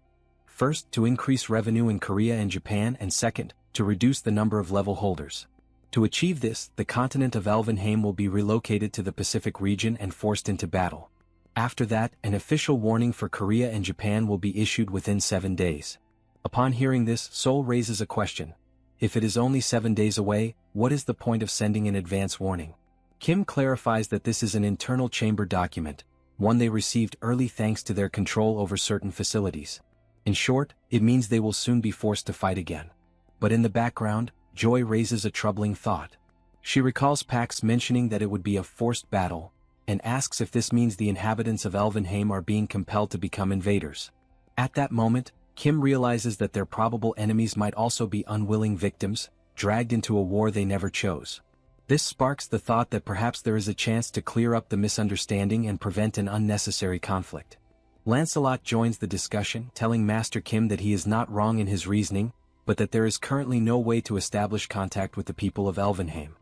S3: First, to increase revenue in Korea and Japan, and second, to reduce the number of level holders. To achieve this, the continent of Elvenheim will be relocated to the Pacific region and forced into battle. After that, an official warning for Korea and Japan will be issued within 7 days. Upon hearing this, Sol raises a question. If it is only 7 days away, what is the point of sending an advance warning? Kim clarifies that this is an internal chamber document, one they received early thanks to their control over certain facilities. In short, it means they will soon be forced to fight again. But in the background, Joy raises a troubling thought. She recalls Pax mentioning that it would be a forced battle, and asks if this means the inhabitants of Elvenheim are being compelled to become invaders. At that moment, Kim realizes that their probable enemies might also be unwilling victims, dragged into a war they never chose. This sparks the thought that perhaps there is a chance to clear up the misunderstanding and prevent an unnecessary conflict. Lancelot joins the discussion, telling Master Kim that he is not wrong in his reasoning, but that there is currently no way to establish contact with the people of Elvenheim.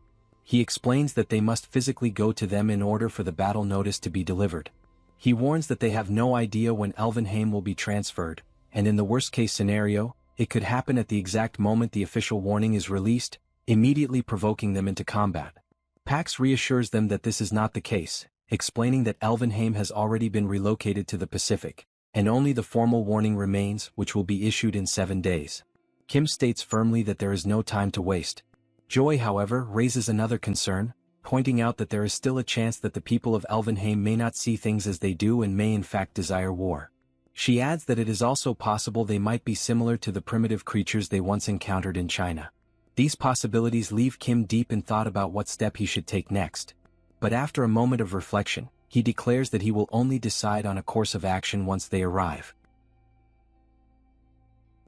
S3: He explains that they must physically go to them in order for the battle notice to be delivered. He warns that they have no idea when Elvenheim will be transferred, and in the worst-case scenario, it could happen at the exact moment the official warning is released, immediately provoking them into combat. Pax reassures them that this is not the case, explaining that Elvenheim has already been relocated to the Pacific, and only the formal warning remains, which will be issued in 7 days. Kim states firmly that there is no time to waste. Joy, however, raises another concern, pointing out that there is still a chance that the people of Elvenheim may not see things as they do and may in fact desire war. She adds that it is also possible they might be similar to the primitive creatures they once encountered in China. These possibilities leave Kim deep in thought about what step he should take next. But after a moment of reflection, he declares that he will only decide on a course of action once they arrive.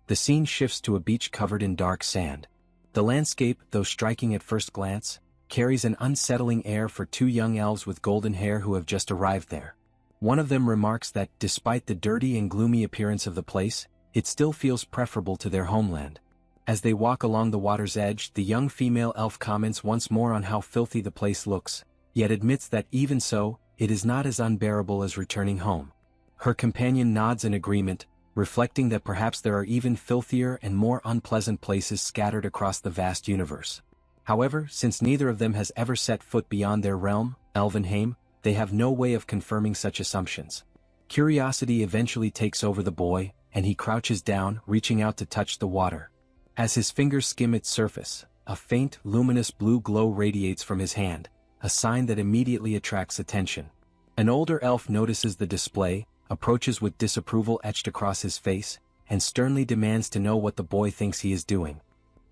S3: The scene shifts to a beach covered in dark sand. The landscape, though striking at first glance, carries an unsettling air for two young elves with golden hair who have just arrived there. One of them remarks that, despite the dirty and gloomy appearance of the place, it still feels preferable to their homeland. As they walk along the water's edge, the young female elf comments once more on how filthy the place looks, yet admits that even so, it is not as unbearable as returning home. Her companion nods in agreement, reflecting that perhaps there are even filthier and more unpleasant places scattered across the vast universe. However, since neither of them has ever set foot beyond their realm, Elvenheim, they have no way of confirming such assumptions. Curiosity eventually takes over the boy, and he crouches down, reaching out to touch the water. As his fingers skim its surface, a faint, luminous blue glow radiates from his hand, a sign that immediately attracts attention. An older elf notices the display, approaches with disapproval etched across his face, and sternly demands to know what the boy thinks he is doing.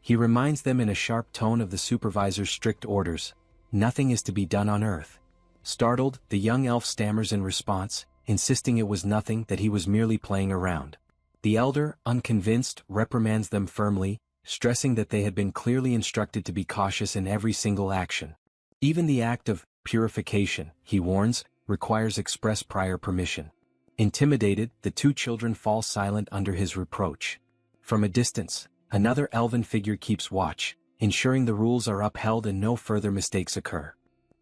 S3: He reminds them in a sharp tone of the supervisor's strict orders: nothing is to be done on Earth. Startled, the young elf stammers in response, insisting it was nothing, that he was merely playing around. The elder, unconvinced, reprimands them firmly, stressing that they had been clearly instructed to be cautious in every single action. Even the act of purification, he warns, requires express prior permission. Intimidated, the two children fall silent under his reproach. From a distance, another elven figure keeps watch, ensuring the rules are upheld and no further mistakes occur.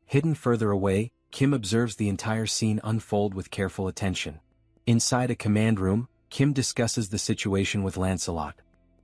S3: Hidden further away, Kim observes the entire scene unfold with careful attention. Inside a command room, Kim discusses the situation with Lancelot.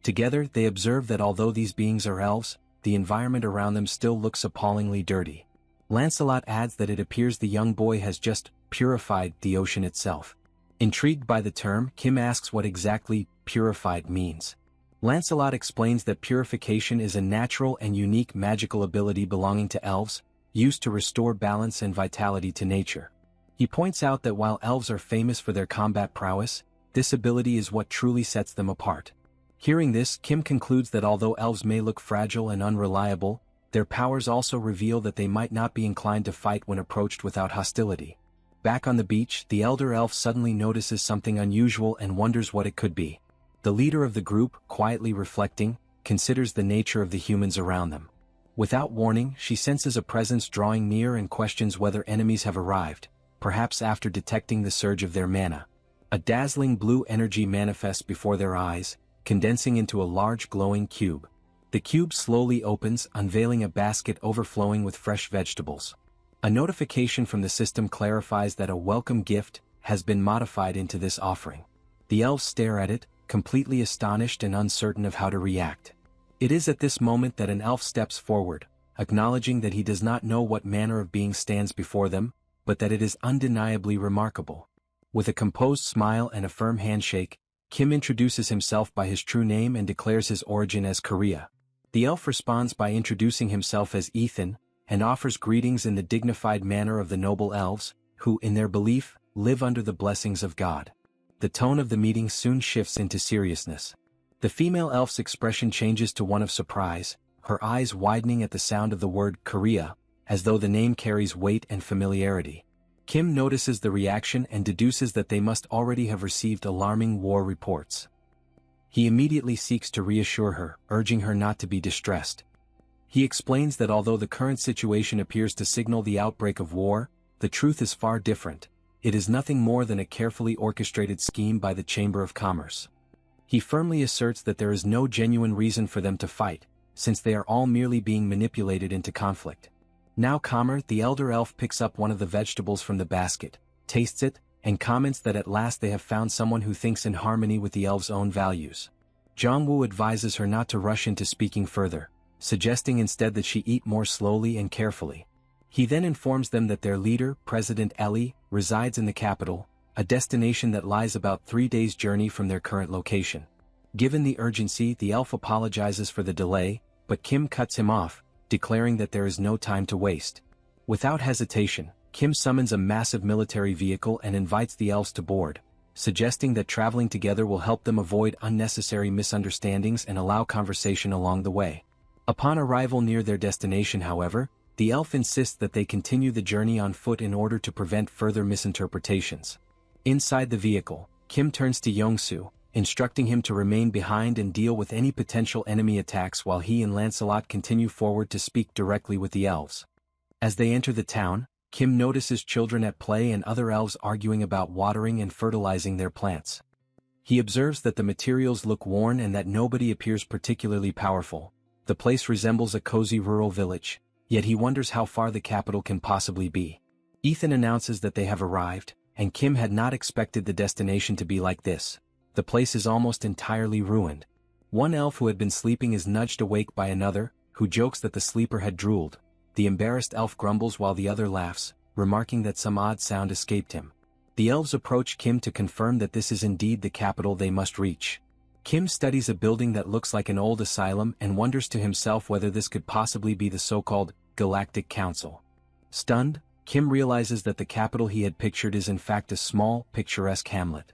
S3: Together, they observe that although these beings are elves, the environment around them still looks appallingly dirty. Lancelot adds that it appears the young boy has just purified the ocean itself. Intrigued by the term, Kim asks what exactly purified means. Lancelot explains that purification is a natural and unique magical ability belonging to elves, used to restore balance and vitality to nature. He points out that while elves are famous for their combat prowess, this ability is what truly sets them apart. Hearing this, Kim concludes that although elves may look fragile and unreliable, their powers also reveal that they might not be inclined to fight when approached without hostility. Back on the beach, the elder elf suddenly notices something unusual and wonders what it could be. The leader of the group, quietly reflecting, considers the nature of the humans around them. Without warning, she senses a presence drawing near and questions whether enemies have arrived, perhaps after detecting the surge of their mana. A dazzling blue energy manifests before their eyes, condensing into a large glowing cube. The cube slowly opens, unveiling a basket overflowing with fresh vegetables. A notification from the system clarifies that a welcome gift has been modified into this offering. The elves stare at it, completely astonished and uncertain of how to react. It is at this moment that an elf steps forward, acknowledging that he does not know what manner of being stands before them, but that it is undeniably remarkable. With a composed smile and a firm handshake, Kim introduces himself by his true name and declares his origin as Korea. The elf responds by introducing himself as Ethan, and offers greetings in the dignified manner of the noble elves, who, in their belief, live under the blessings of God. The tone of the meeting soon shifts into seriousness. The female elf's expression changes to one of surprise, her eyes widening at the sound of the word Korea, as though the name carries weight and familiarity. Kim notices the reaction and deduces that they must already have received alarming war reports. He immediately seeks to reassure her, urging her not to be distressed. He explains that although the current situation appears to signal the outbreak of war, the truth is far different. It is nothing more than a carefully orchestrated scheme by the Chamber of Commerce. He firmly asserts that there is no genuine reason for them to fight, since they are all merely being manipulated into conflict. Now Kamer, the elder elf, picks up one of the vegetables from the basket, tastes it, and comments that at last they have found someone who thinks in harmony with the elf's own values. Jongwoo advises her not to rush into speaking further, suggesting instead that she eat more slowly and carefully. He then informs them that their leader, President Ellie, resides in the capital, a destination that lies about 3 days' journey from their current location. Given the urgency, the elf apologizes for the delay, but Kim cuts him off, declaring that there is no time to waste. Without hesitation, Kim summons a massive military vehicle and invites the elves to board, suggesting that traveling together will help them avoid unnecessary misunderstandings and allow conversation along the way. Upon arrival near their destination, however, the elf insists that they continue the journey on foot in order to prevent further misinterpretations. Inside the vehicle, Kim turns to Yongsu, instructing him to remain behind and deal with any potential enemy attacks while he and Lancelot continue forward to speak directly with the elves. As they enter the town, Kim notices children at play and other elves arguing about watering and fertilizing their plants. He observes that the materials look worn and that nobody appears particularly powerful. The place resembles a cozy rural village, yet he wonders how far the capital can possibly be. Ethan announces that they have arrived, and Kim had not expected the destination to be like this. The place is almost entirely ruined. One elf who had been sleeping is nudged awake by another, who jokes that the sleeper had drooled. The embarrassed elf grumbles while the other laughs, remarking that some odd sound escaped him. The elves approach Kim to confirm that this is indeed the capital they must reach. Kim studies a building that looks like an old asylum and wonders to himself whether this could possibly be the so-called Galactic Council. Stunned, Kim realizes that the capital he had pictured is in fact a small, picturesque hamlet.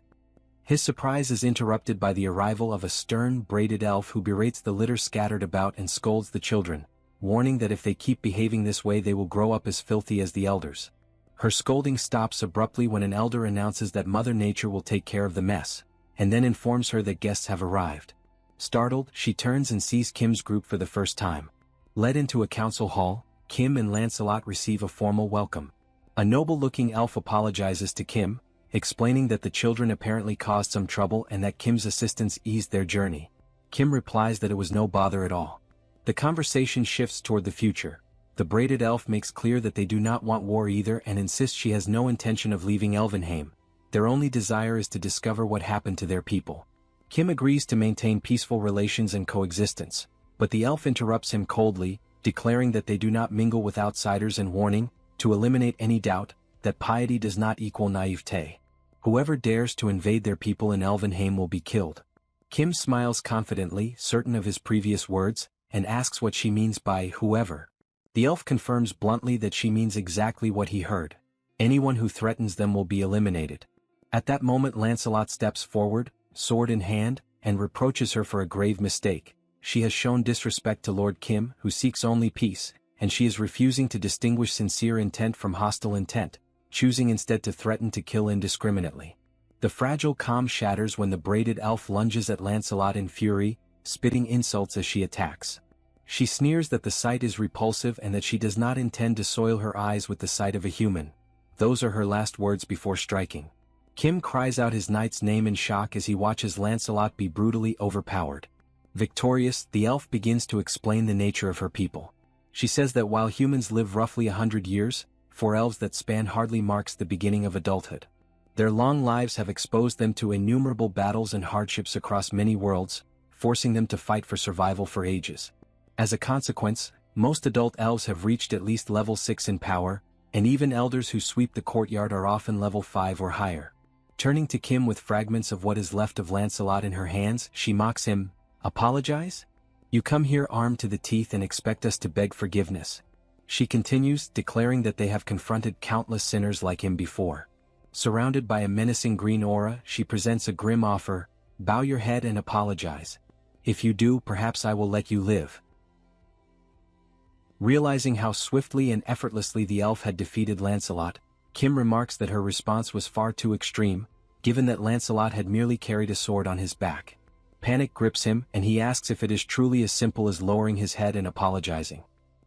S3: His surprise is interrupted by the arrival of a stern, braided elf who berates the litter scattered about and scolds the children, warning that if they keep behaving this way they will grow up as filthy as the elders. Her scolding stops abruptly when an elder announces that Mother Nature will take care of the mess, and then informs her that guests have arrived. Startled, she turns and sees Kim's group for the first time. Led into a council hall, Kim and Lancelot receive a formal welcome. A noble-looking elf apologizes to Kim, explaining that the children apparently caused some trouble and that Kim's assistance eased their journey. Kim replies that it was no bother at all. The conversation shifts toward the future. The braided elf makes clear that they do not want war either and insists she has no intention of leaving Elvenheim. Their only desire is to discover what happened to their people. Kim agrees to maintain peaceful relations and coexistence, but the elf interrupts him coldly, declaring that they do not mingle with outsiders and warning, to eliminate any doubt, that piety does not equal naivete. Whoever dares to invade their people in Elvenheim will be killed. Kim smiles confidently, certain of his previous words, and asks what she means by whoever. The elf confirms bluntly that she means exactly what he heard. Anyone who threatens them will be eliminated. At that moment Lancelot steps forward, sword in hand, and reproaches her for a grave mistake. She has shown disrespect to Lord Kim, who seeks only peace, and she is refusing to distinguish sincere intent from hostile intent, choosing instead to threaten to kill indiscriminately. The fragile calm shatters when the braided elf lunges at Lancelot in fury, spitting insults as she attacks. She sneers that the sight is repulsive and that she does not intend to soil her eyes with the sight of a human. Those are her last words before striking. Kim cries out his knight's name in shock as he watches Lancelot be brutally overpowered. Victorious, the elf begins to explain the nature of her people. She says that while humans live roughly 100 years, for elves that span hardly marks the beginning of adulthood. Their long lives have exposed them to innumerable battles and hardships across many worlds, forcing them to fight for survival for ages. As a consequence, most adult elves have reached at least level 6 in power, and even elders who sweep the courtyard are often level 5 or higher. Turning to Kim with fragments of what is left of Lancelot in her hands, she mocks him, "Apologize? You come here armed to the teeth and expect us to beg forgiveness." She continues, declaring that they have confronted countless sinners like him before. Surrounded by a menacing green aura, she presents a grim offer, "Bow your head and apologize. If you do, perhaps I will let you live." Realizing how swiftly and effortlessly the elf had defeated Lancelot, Kim remarks that her response was far too extreme, given that Lancelot had merely carried a sword on his back. Panic grips him, and he asks if it is truly as simple as lowering his head and apologizing.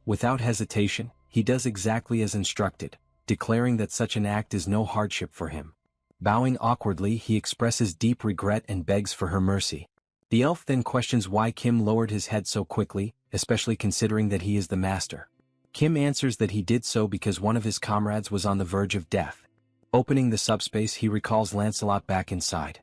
S3: Without hesitation, he does exactly as instructed, declaring that such an act is no hardship for him. Bowing awkwardly, he expresses deep regret and begs for her mercy. The elf then questions why Kim lowered his head so quickly, especially considering that he is the master. Kim answers that he did so because one of his comrades was on the verge of death. Opening the subspace, he recalls Lancelot back inside.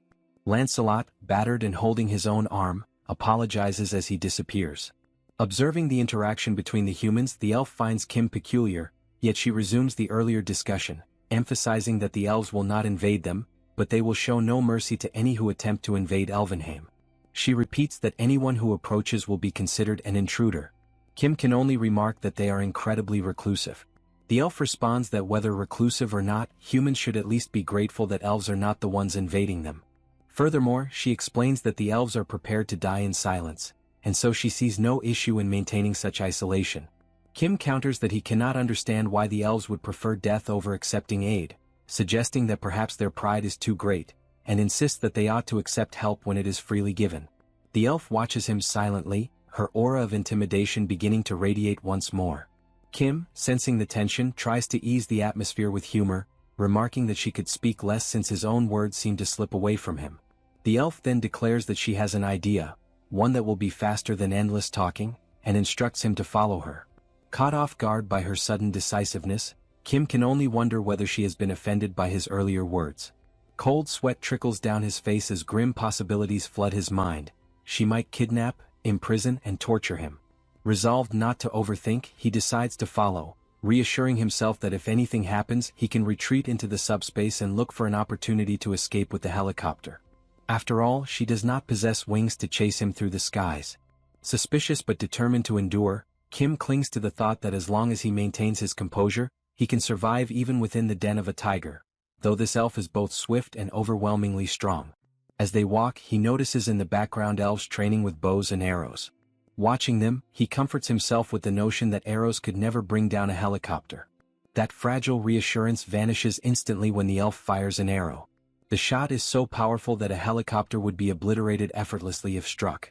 S3: Lancelot, battered and holding his own arm, apologizes as he disappears. Observing the interaction between the humans, the elf finds Kim peculiar, yet she resumes the earlier discussion, emphasizing that the elves will not invade them, but they will show no mercy to any who attempt to invade Elvenheim. She repeats that anyone who approaches will be considered an intruder. Kim can only remark that they are incredibly reclusive. The elf responds that whether reclusive or not, humans should at least be grateful that elves are not the ones invading them. Furthermore, she explains that the elves are prepared to die in silence, and so she sees no issue in maintaining such isolation. Kim counters that he cannot understand why the elves would prefer death over accepting aid, suggesting that perhaps their pride is too great, and insists that they ought to accept help when it is freely given. The elf watches him silently, her aura of intimidation beginning to radiate once more. Kim, sensing the tension, tries to ease the atmosphere with humor, remarking that she could speak less since his own words seemed to slip away from him. The elf then declares that she has an idea, one that will be faster than endless talking, and instructs him to follow her. Caught off guard by her sudden decisiveness, Kim can only wonder whether she has been offended by his earlier words. Cold sweat trickles down his face as grim possibilities flood his mind. She might kidnap, imprison, and torture him. Resolved not to overthink, he decides to follow, reassuring himself that if anything happens, he can retreat into the subspace and look for an opportunity to escape with the helicopter. After all, she does not possess wings to chase him through the skies. Suspicious but determined to endure, Kim clings to the thought that as long as he maintains his composure, he can survive even within the den of a tiger, though this elf is both swift and overwhelmingly strong. As they walk, he notices in the background elves training with bows and arrows. Watching them, he comforts himself with the notion that arrows could never bring down a helicopter. That fragile reassurance vanishes instantly when the elf fires an arrow. The shot is so powerful that a helicopter would be obliterated effortlessly if struck.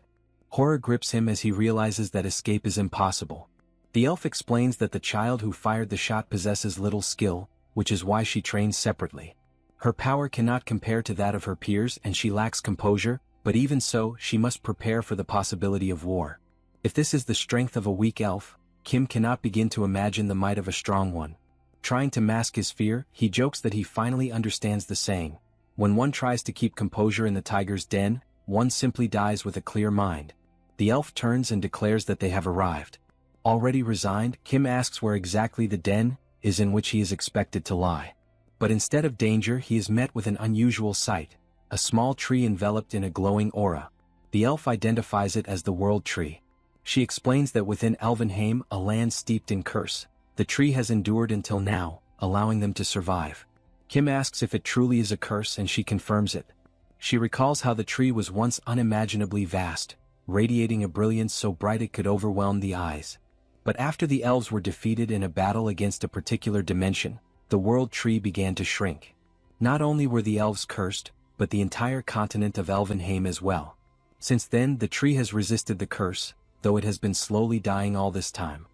S3: Horror grips him as he realizes that escape is impossible. The elf explains that the child who fired the shot possesses little skill, which is why she trains separately. Her power cannot compare to that of her peers and she lacks composure, but even so, she must prepare for the possibility of war. If this is the strength of a weak elf, Kim cannot begin to imagine the might of a strong one. Trying to mask his fear, he jokes that he finally understands the saying, "When one tries to keep composure in the tiger's den, one simply dies with a clear mind." The elf turns and declares that they have arrived. Already resigned, Kim asks where exactly the den is in which he is expected to lie. But instead of danger, he is met with an unusual sight, a small tree enveloped in a glowing aura. The elf identifies it as the World Tree. She explains that within Elvenheim, a land steeped in curse, the tree has endured until now, allowing them to survive. Kim asks if it truly is a curse and she confirms it. She recalls how the tree was once unimaginably vast, radiating a brilliance so bright it could overwhelm the eyes. But after the elves were defeated in a battle against a particular dimension, the World Tree began to shrink. Not only were the elves cursed, but the entire continent of Elvenheim as well. Since then, the tree has resisted the curse, though it has been slowly dying all this time.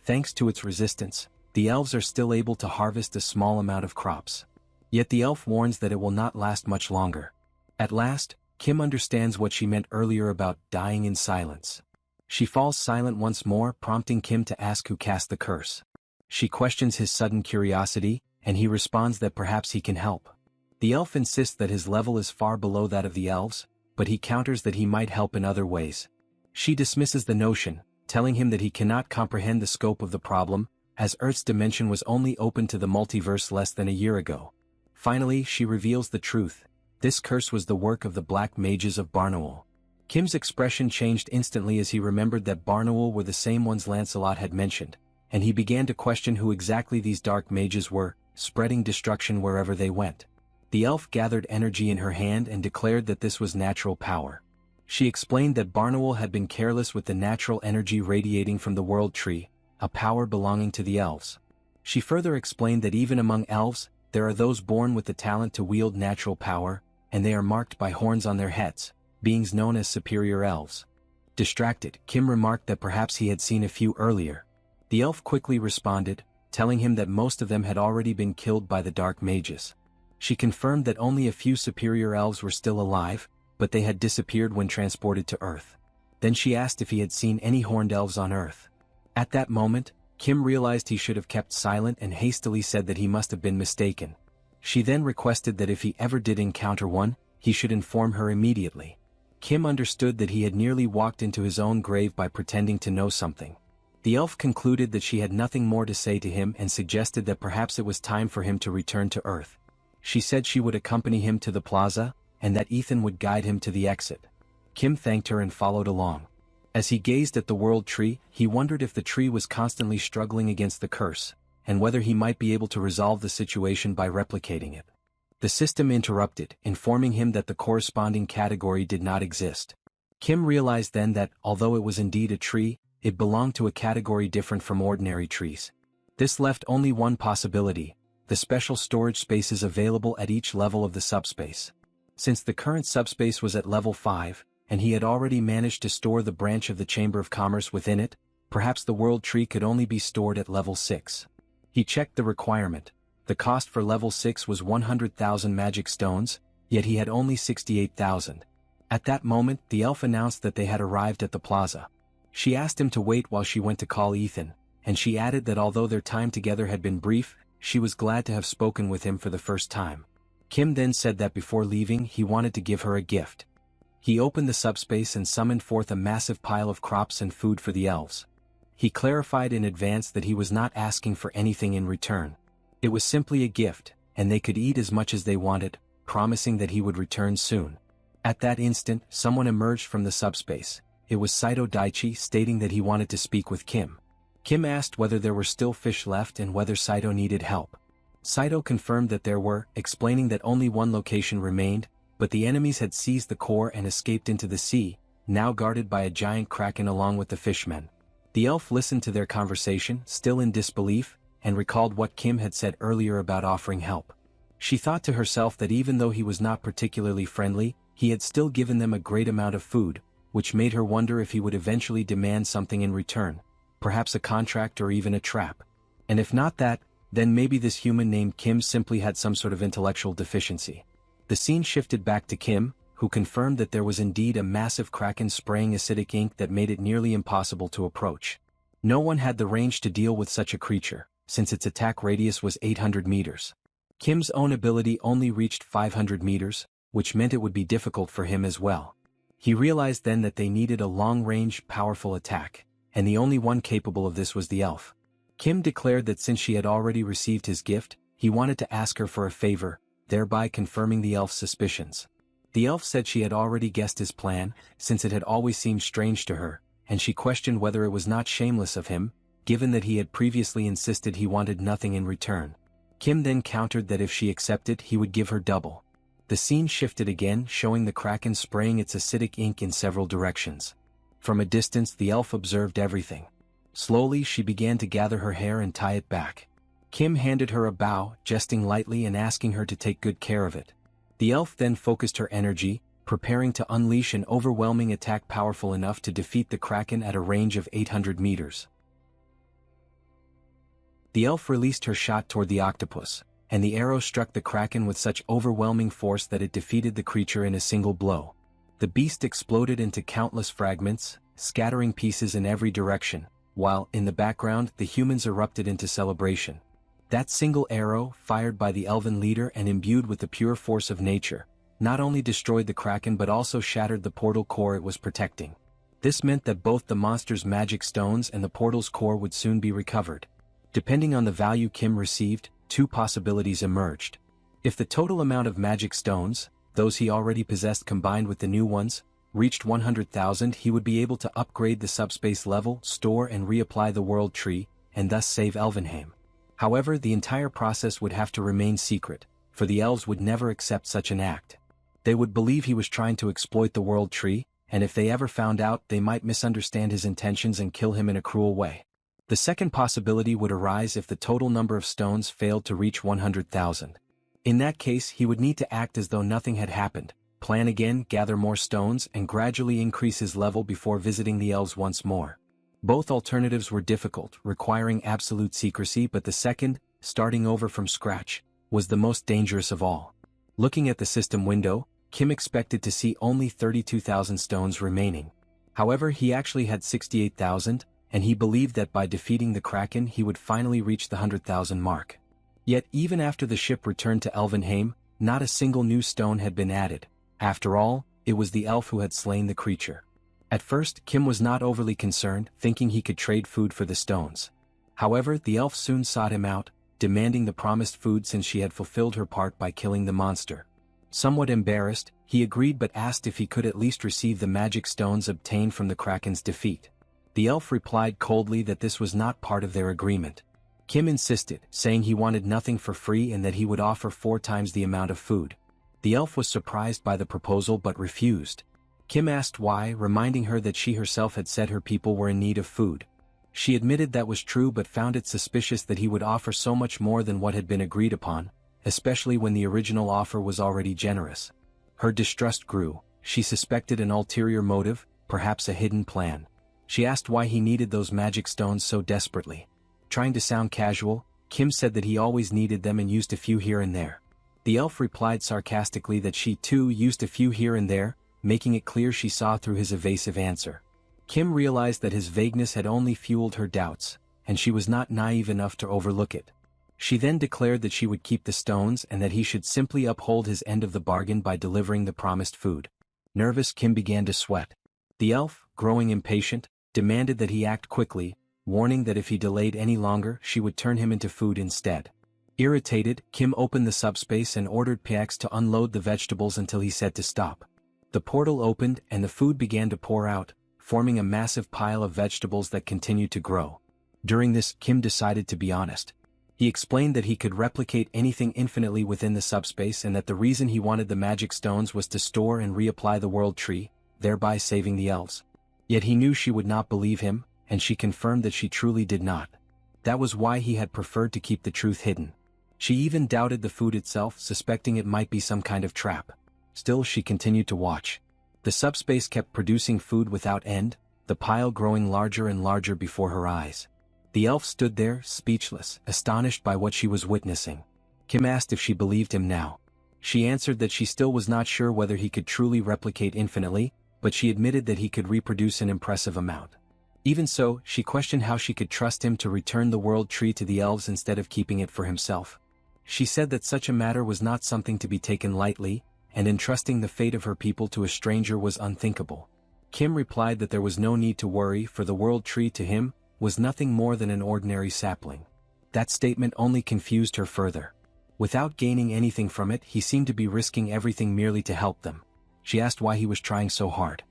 S3: Thanks to its resistance, the elves are still able to harvest a small amount of crops. Yet the elf warns that it will not last much longer. At last, Kim understands what she meant earlier about dying in silence. She falls silent once more, prompting Kim to ask who cast the curse. She questions his sudden curiosity, and he responds that perhaps he can help. The elf insists that his level is far below that of the elves, but he counters that he might help in other ways. She dismisses the notion, telling him that he cannot comprehend the scope of the problem, as Earth's dimension was only open to the multiverse less than a year ago. Finally, she reveals the truth. This curse was the work of the Black Mages of Barnaul. Kim's expression changed instantly as he remembered that Barnaul were the same ones Lancelot had mentioned, and he began to question who exactly these dark mages were, spreading destruction wherever they went. The elf gathered energy in her hand and declared that this was natural power. She explained that Barnaul had been careless with the natural energy radiating from the World Tree, a power belonging to the elves. She further explained that even among elves, there are those born with the talent to wield natural power, and they are marked by horns on their heads, beings known as superior elves. Distracted, Kim remarked that perhaps he had seen a few earlier. The elf quickly responded, telling him that most of them had already been killed by the dark mages. She confirmed that only a few superior elves were still alive, but they had disappeared when transported to Earth. Then she asked if he had seen any horned elves on Earth. At that moment, Kim realized he should have kept silent and hastily said that he must have been mistaken. She then requested that if he ever did encounter one, he should inform her immediately. Kim understood that he had nearly walked into his own grave by pretending to know something. The elf concluded that she had nothing more to say to him and suggested that perhaps it was time for him to return to Earth. She said she would accompany him to the plaza, and that Ethan would guide him to the exit. Kim thanked her and followed along. As he gazed at the World Tree, he wondered if the tree was constantly struggling against the curse, and whether he might be able to resolve the situation by replicating it. The system interrupted, informing him that the corresponding category did not exist. Kim realized then that, although it was indeed a tree, it belonged to a category different from ordinary trees. This left only one possibility: the special storage spaces available at each level of the subspace. Since the current subspace was at level 5, and he had already managed to store the branch of the Chamber of Commerce within it, perhaps the World Tree could only be stored at level 6. He checked the requirement. The cost for level 6 was 100,000 magic stones, yet he had only 68,000. At that moment, the elf announced that they had arrived at the plaza. She asked him to wait while she went to call Ethan, and she added that although their time together had been brief, she was glad to have spoken with him for the first time. Kim then said that before leaving he wanted to give her a gift. He opened the subspace and summoned forth a massive pile of crops and food for the elves. He clarified in advance that he was not asking for anything in return. It was simply a gift, and they could eat as much as they wanted, promising that he would return soon. At that instant, someone emerged from the subspace. It was Saito Daichi, stating that he wanted to speak with Kim. Kim asked whether there were still fish left and whether Saito needed help. Saito confirmed that there were, explaining that only one location remained, but the enemies had seized the core and escaped into the sea, now guarded by a giant kraken along with the fishmen. The elf listened to their conversation, still in disbelief, and recalled what Kim had said earlier about offering help. She thought to herself that even though he was not particularly friendly, he had still given them a great amount of food, which made her wonder if he would eventually demand something in return, perhaps a contract or even a trap. And if not that, then maybe this human named Kim simply had some sort of intellectual deficiency. The scene shifted back to Kim, who confirmed that there was indeed a massive kraken spraying acidic ink that made it nearly impossible to approach. No one had the range to deal with such a creature, since its attack radius was 800 meters. Kim's own ability only reached 500 meters, which meant it would be difficult for him as well. He realized then that they needed a long-range, powerful attack, and the only one capable of this was the elf. Kim declared that since she had already received his gift, he wanted to ask her for a favor, thereby confirming the elf's suspicions. The elf said she had already guessed his plan, since it had always seemed strange to her, and she questioned whether it was not shameless of him, given that he had previously insisted he wanted nothing in return. Kim then countered that if she accepted, he would give her double. The scene shifted again, showing the kraken spraying its acidic ink in several directions. From a distance, the elf observed everything. Slowly, she began to gather her hair and tie it back. Kim handed her a bow, jesting lightly and asking her to take good care of it. The elf then focused her energy, preparing to unleash an overwhelming attack powerful enough to defeat the kraken at a range of 800 meters. The elf released her shot toward the octopus, and the arrow struck the kraken with such overwhelming force that it defeated the creature in a single blow. The beast exploded into countless fragments, scattering pieces in every direction, while, in the background, the humans erupted into celebration. That single arrow, fired by the elven leader and imbued with the pure force of nature, not only destroyed the kraken but also shattered the portal core it was protecting. This meant that both the monster's magic stones and the portal's core would soon be recovered. Depending on the value Kim received, two possibilities emerged. If the total amount of magic stones, those he already possessed combined with the new ones, reached 100,000, he would be able to upgrade the subspace level, store and reapply the world tree, and thus save Elvenheim. However, the entire process would have to remain secret, for the elves would never accept such an act. They would believe he was trying to exploit the world tree, and if they ever found out, they might misunderstand his intentions and kill him in a cruel way. The second possibility would arise if the total number of stones failed to reach 100,000. In that case, he would need to act as though nothing had happened, plan again, gather more stones, and gradually increase his level before visiting the elves once more. Both alternatives were difficult, requiring absolute secrecy, but the second, starting over from scratch, was the most dangerous of all. Looking at the system window, Kim expected to see only 32,000 stones remaining. However, he actually had 68,000, and he believed that by defeating the kraken he would finally reach the 100,000 mark. Yet even after the ship returned to Elvenheim, not a single new stone had been added. After all, it was the elf who had slain the creature. At first, Kim was not overly concerned, thinking he could trade food for the stones. However, the elf soon sought him out, demanding the promised food since she had fulfilled her part by killing the monster. Somewhat embarrassed, he agreed but asked if he could at least receive the magic stones obtained from the kraken's defeat. The elf replied coldly that this was not part of their agreement. Kim insisted, saying he wanted nothing for free and that he would offer 4 times the amount of food. The elf was surprised by the proposal but refused. Kim asked why, reminding her that she herself had said her people were in need of food. She admitted that was true but found it suspicious that he would offer so much more than what had been agreed upon, especially when the original offer was already generous. Her distrust grew. She suspected an ulterior motive, perhaps a hidden plan. She asked why he needed those magic stones so desperately. Trying to sound casual, Kim said that he always needed them and used a few here and there. The elf replied sarcastically that she too used a few here and there, making it clear she saw through his evasive answer. Kim realized that his vagueness had only fueled her doubts, and she was not naive enough to overlook it. She then declared that she would keep the stones and that he should simply uphold his end of the bargain by delivering the promised food. Nervous, Kim began to sweat. The elf, growing impatient, demanded that he act quickly, warning that if he delayed any longer she would turn him into food instead. Irritated, Kim opened the subspace and ordered Pax to unload the vegetables until he said to stop. The portal opened and the food began to pour out, forming a massive pile of vegetables that continued to grow. During this, Kim decided to be honest. He explained that he could replicate anything infinitely within the subspace and that the reason he wanted the magic stones was to store and reapply the world tree, thereby saving the elves. Yet he knew she would not believe him, and she confirmed that she truly did not. That was why he had preferred to keep the truth hidden. She even doubted the food itself, suspecting it might be some kind of trap. Still, she continued to watch. The subspace kept producing food without end, the pile growing larger and larger before her eyes. The elf stood there, speechless, astonished by what she was witnessing. Kim asked if she believed him now. She answered that she still was not sure whether he could truly replicate infinitely, but she admitted that he could reproduce an impressive amount. Even so, she questioned how she could trust him to return the world tree to the elves instead of keeping it for himself. She said that such a matter was not something to be taken lightly, and entrusting the fate of her people to a stranger was unthinkable. Kim replied that there was no need to worry, for the world tree to him was nothing more than an ordinary sapling. That statement only confused her further. Without gaining anything from it, he seemed to be risking everything merely to help them. She asked why he was trying so hard.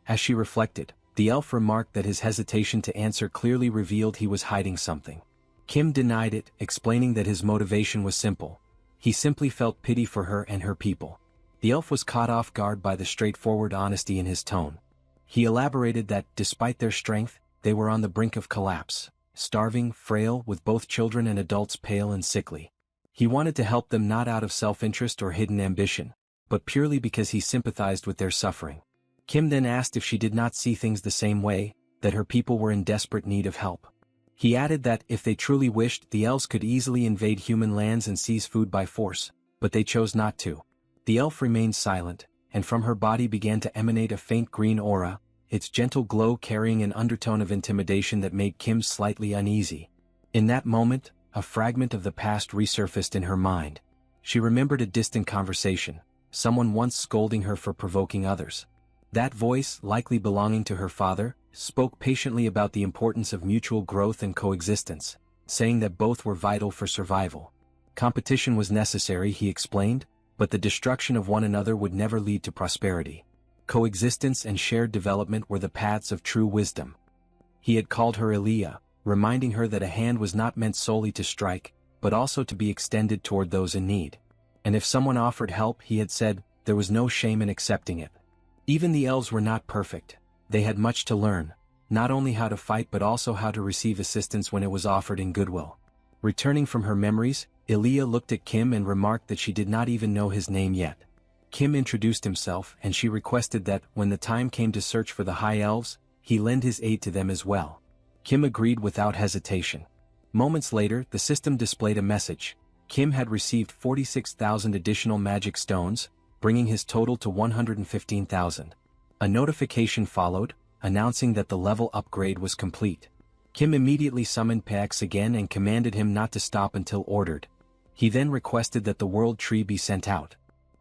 S3: As she reflected, the elf remarked that his hesitation to answer clearly revealed he was hiding something. Kim denied it, explaining that his motivation was simple. He simply felt pity for her and her people. The elf was caught off guard by the straightforward honesty in his tone. He elaborated that, despite their strength, they were on the brink of collapse, starving, frail, with both children and adults pale and sickly. He wanted to help them not out of self-interest or hidden ambition, but purely because he sympathized with their suffering. Kim then asked if she did not see things the same way, that her people were in desperate need of help. He added that, if they truly wished, the elves could easily invade human lands and seize food by force, but they chose not to. The elf remained silent, and from her body began to emanate a faint green aura, its gentle glow carrying an undertone of intimidation that made Kim slightly uneasy. In that moment, a fragment of the past resurfaced in her mind. She remembered a distant conversation, someone once scolding her for provoking others. That voice, likely belonging to her father, spoke patiently about the importance of mutual growth and coexistence, saying that both were vital for survival. Competition was necessary, he explained, but the destruction of one another would never lead to prosperity. Coexistence and shared development were the paths of true wisdom. He had called her Elia, reminding her that a hand was not meant solely to strike, but also to be extended toward those in need. And if someone offered help, he had said, there was no shame in accepting it. Even the elves were not perfect. They had much to learn, not only how to fight but also how to receive assistance when it was offered in goodwill. Returning from her memories, Elia looked at Kim and remarked that she did not even know his name yet. Kim introduced himself and she requested that, when the time came to search for the High Elves, he lend his aid to them as well. Kim agreed without hesitation. Moments later, the system displayed a message. Kim had received 46,000 additional magic stones, bringing his total to 115,000. A notification followed, announcing that the level upgrade was complete. Kim immediately summoned Pax again and commanded him not to stop until ordered. He then requested that the world tree be sent out.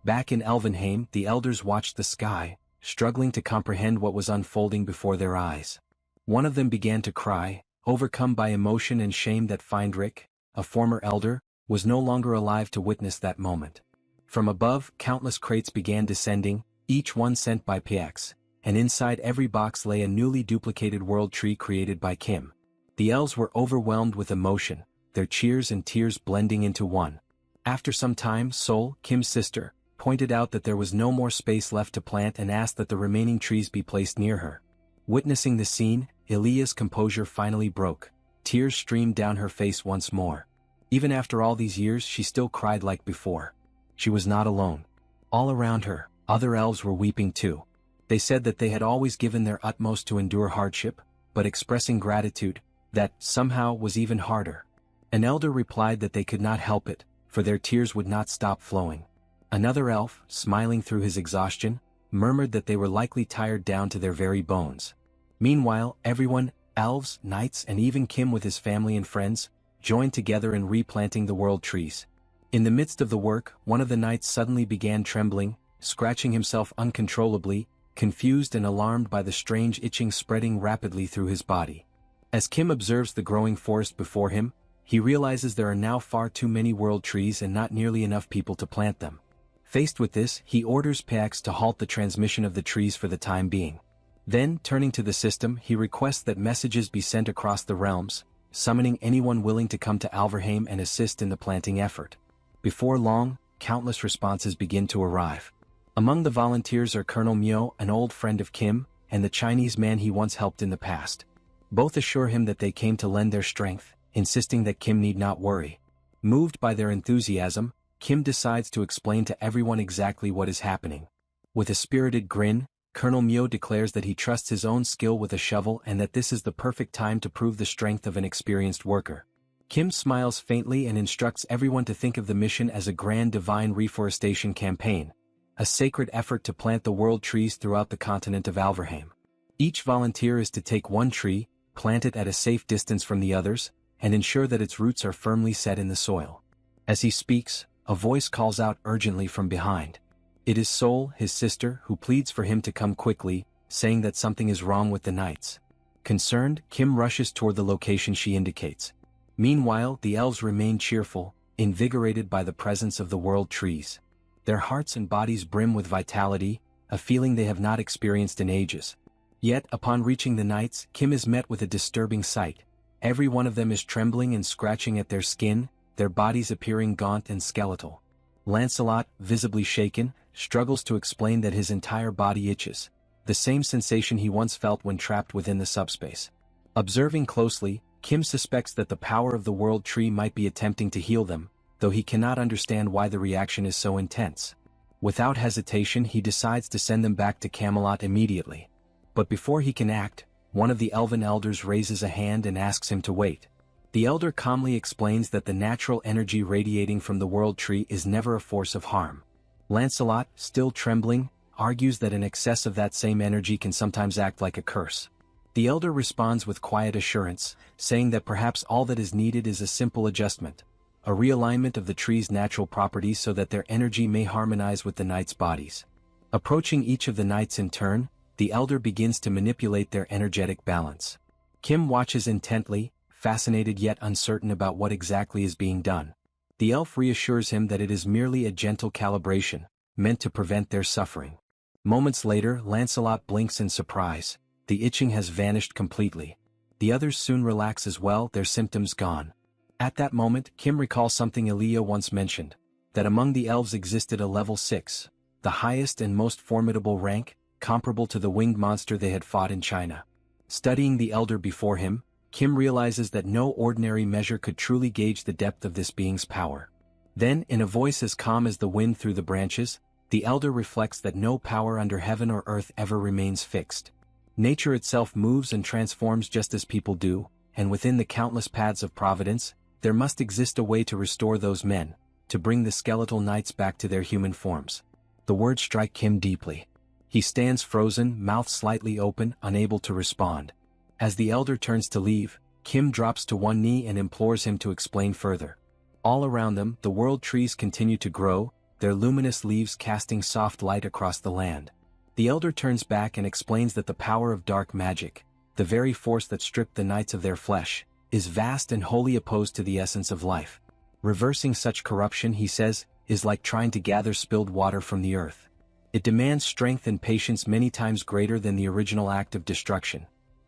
S3: Back in Elvenheim, the elders watched the sky, struggling to comprehend what was unfolding before their eyes. One of them began to cry, overcome by emotion and shame that Feindrich, a former elder, was no longer alive to witness that moment. From above, countless crates began descending, each one sent by Pax, and inside every box lay a newly duplicated world tree created by Kim. The elves were overwhelmed with emotion, their cheers and tears blending into one. After some time, Sol, Kim's sister, pointed out that there was no more space left to plant and asked that the remaining trees be placed near her. Witnessing the scene, Elia's composure finally broke. Tears streamed down her face once more. Even after all these years, she still cried like before. She was not alone. All around her, other elves were weeping too. They said that they had always given their utmost to endure hardship, but expressing gratitude, that somehow was even harder. An elder replied that they could not help it, for their tears would not stop flowing. Another elf, smiling through his exhaustion, murmured that they were likely tired down to their very bones. Meanwhile, everyone, elves, knights, and even Kim with his family and friends, joined together in replanting the world trees. In the midst of the work, one of the knights suddenly began trembling, scratching himself uncontrollably, confused and alarmed by the strange itching spreading rapidly through his body. As Kim observes the growing forest before him, he realizes there are now far too many world trees and not nearly enough people to plant them. Faced with this, he orders Pax to halt the transmission of the trees for the time being. Then, turning to the system, he requests that messages be sent across the realms, summoning anyone willing to come to Alverheim and assist in the planting effort. Before long, countless responses begin to arrive. Among the volunteers are Colonel Myo, an old friend of Kim, and the Chinese man he once helped in the past. Both assure him that they came to lend their strength, insisting that Kim need not worry. Moved by their enthusiasm, Kim decides to explain to everyone exactly what is happening. With a spirited grin, Colonel Myo declares that he trusts his own skill with a shovel and that this is the perfect time to prove the strength of an experienced worker. Kim smiles faintly and instructs everyone to think of the mission as a grand divine reforestation campaign, a sacred effort to plant the world trees throughout the continent of Alverheim. Each volunteer is to take one tree, plant it at a safe distance from the others, and ensure that its roots are firmly set in the soil. As he speaks, a voice calls out urgently from behind. It is Sol, his sister, who pleads for him to come quickly, saying that something is wrong with the knights. Concerned, Kim rushes toward the location she indicates. Meanwhile, the elves remain cheerful, invigorated by the presence of the world trees. Their hearts and bodies brim with vitality, a feeling they have not experienced in ages. Yet, upon reaching the knights, Kim is met with a disturbing sight. Every one of them is trembling and scratching at their skin, their bodies appearing gaunt and skeletal. Lancelot, visibly shaken, struggles to explain that his entire body itches, the same sensation he once felt when trapped within the subspace. Observing closely, Kim suspects that the power of the world tree might be attempting to heal them, though he cannot understand why the reaction is so intense. Without hesitation, he decides to send them back to Camelot immediately. But before he can act, one of the elven elders raises a hand and asks him to wait. The elder calmly explains that the natural energy radiating from the world tree is never a force of harm. Lancelot, still trembling, argues that an excess of that same energy can sometimes act like a curse. The elder responds with quiet assurance, saying that perhaps all that is needed is a simple adjustment, a realignment of the tree's natural properties so that their energy may harmonize with the knights' bodies. Approaching each of the knights in turn, the elder begins to manipulate their energetic balance. Kim watches intently, fascinated yet uncertain about what exactly is being done. The elf reassures him that it is merely a gentle calibration, meant to prevent their suffering. Moments later, Lancelot blinks in surprise. The itching has vanished completely. The others soon relax as well, their symptoms gone. At that moment, Kim recalls something Elia once mentioned, that among the elves existed a level 6, the highest and most formidable rank, comparable to the winged monster they had fought in China. Studying the elder before him, Kim realizes that no ordinary measure could truly gauge the depth of this being's power. Then, in a voice as calm as the wind through the branches, the elder reflects that no power under heaven or earth ever remains fixed. Nature itself moves and transforms just as people do, and within the countless paths of providence, there must exist a way to restore those men, to bring the skeletal knights back to their human forms. The words strike Kim deeply. He stands frozen, mouth slightly open, unable to respond. As the elder turns to leave, Kim drops to one knee and implores him to explain further. All around them, the world trees continue to grow, their luminous leaves casting soft light across the land. The elder turns back and explains that the power of dark magic, the very force that stripped the knights of their flesh, is vast and wholly opposed to the essence of life. Reversing such corruption, he says, is like trying to gather spilled water from the earth. It demands strength and patience many times greater than the original act of destruction.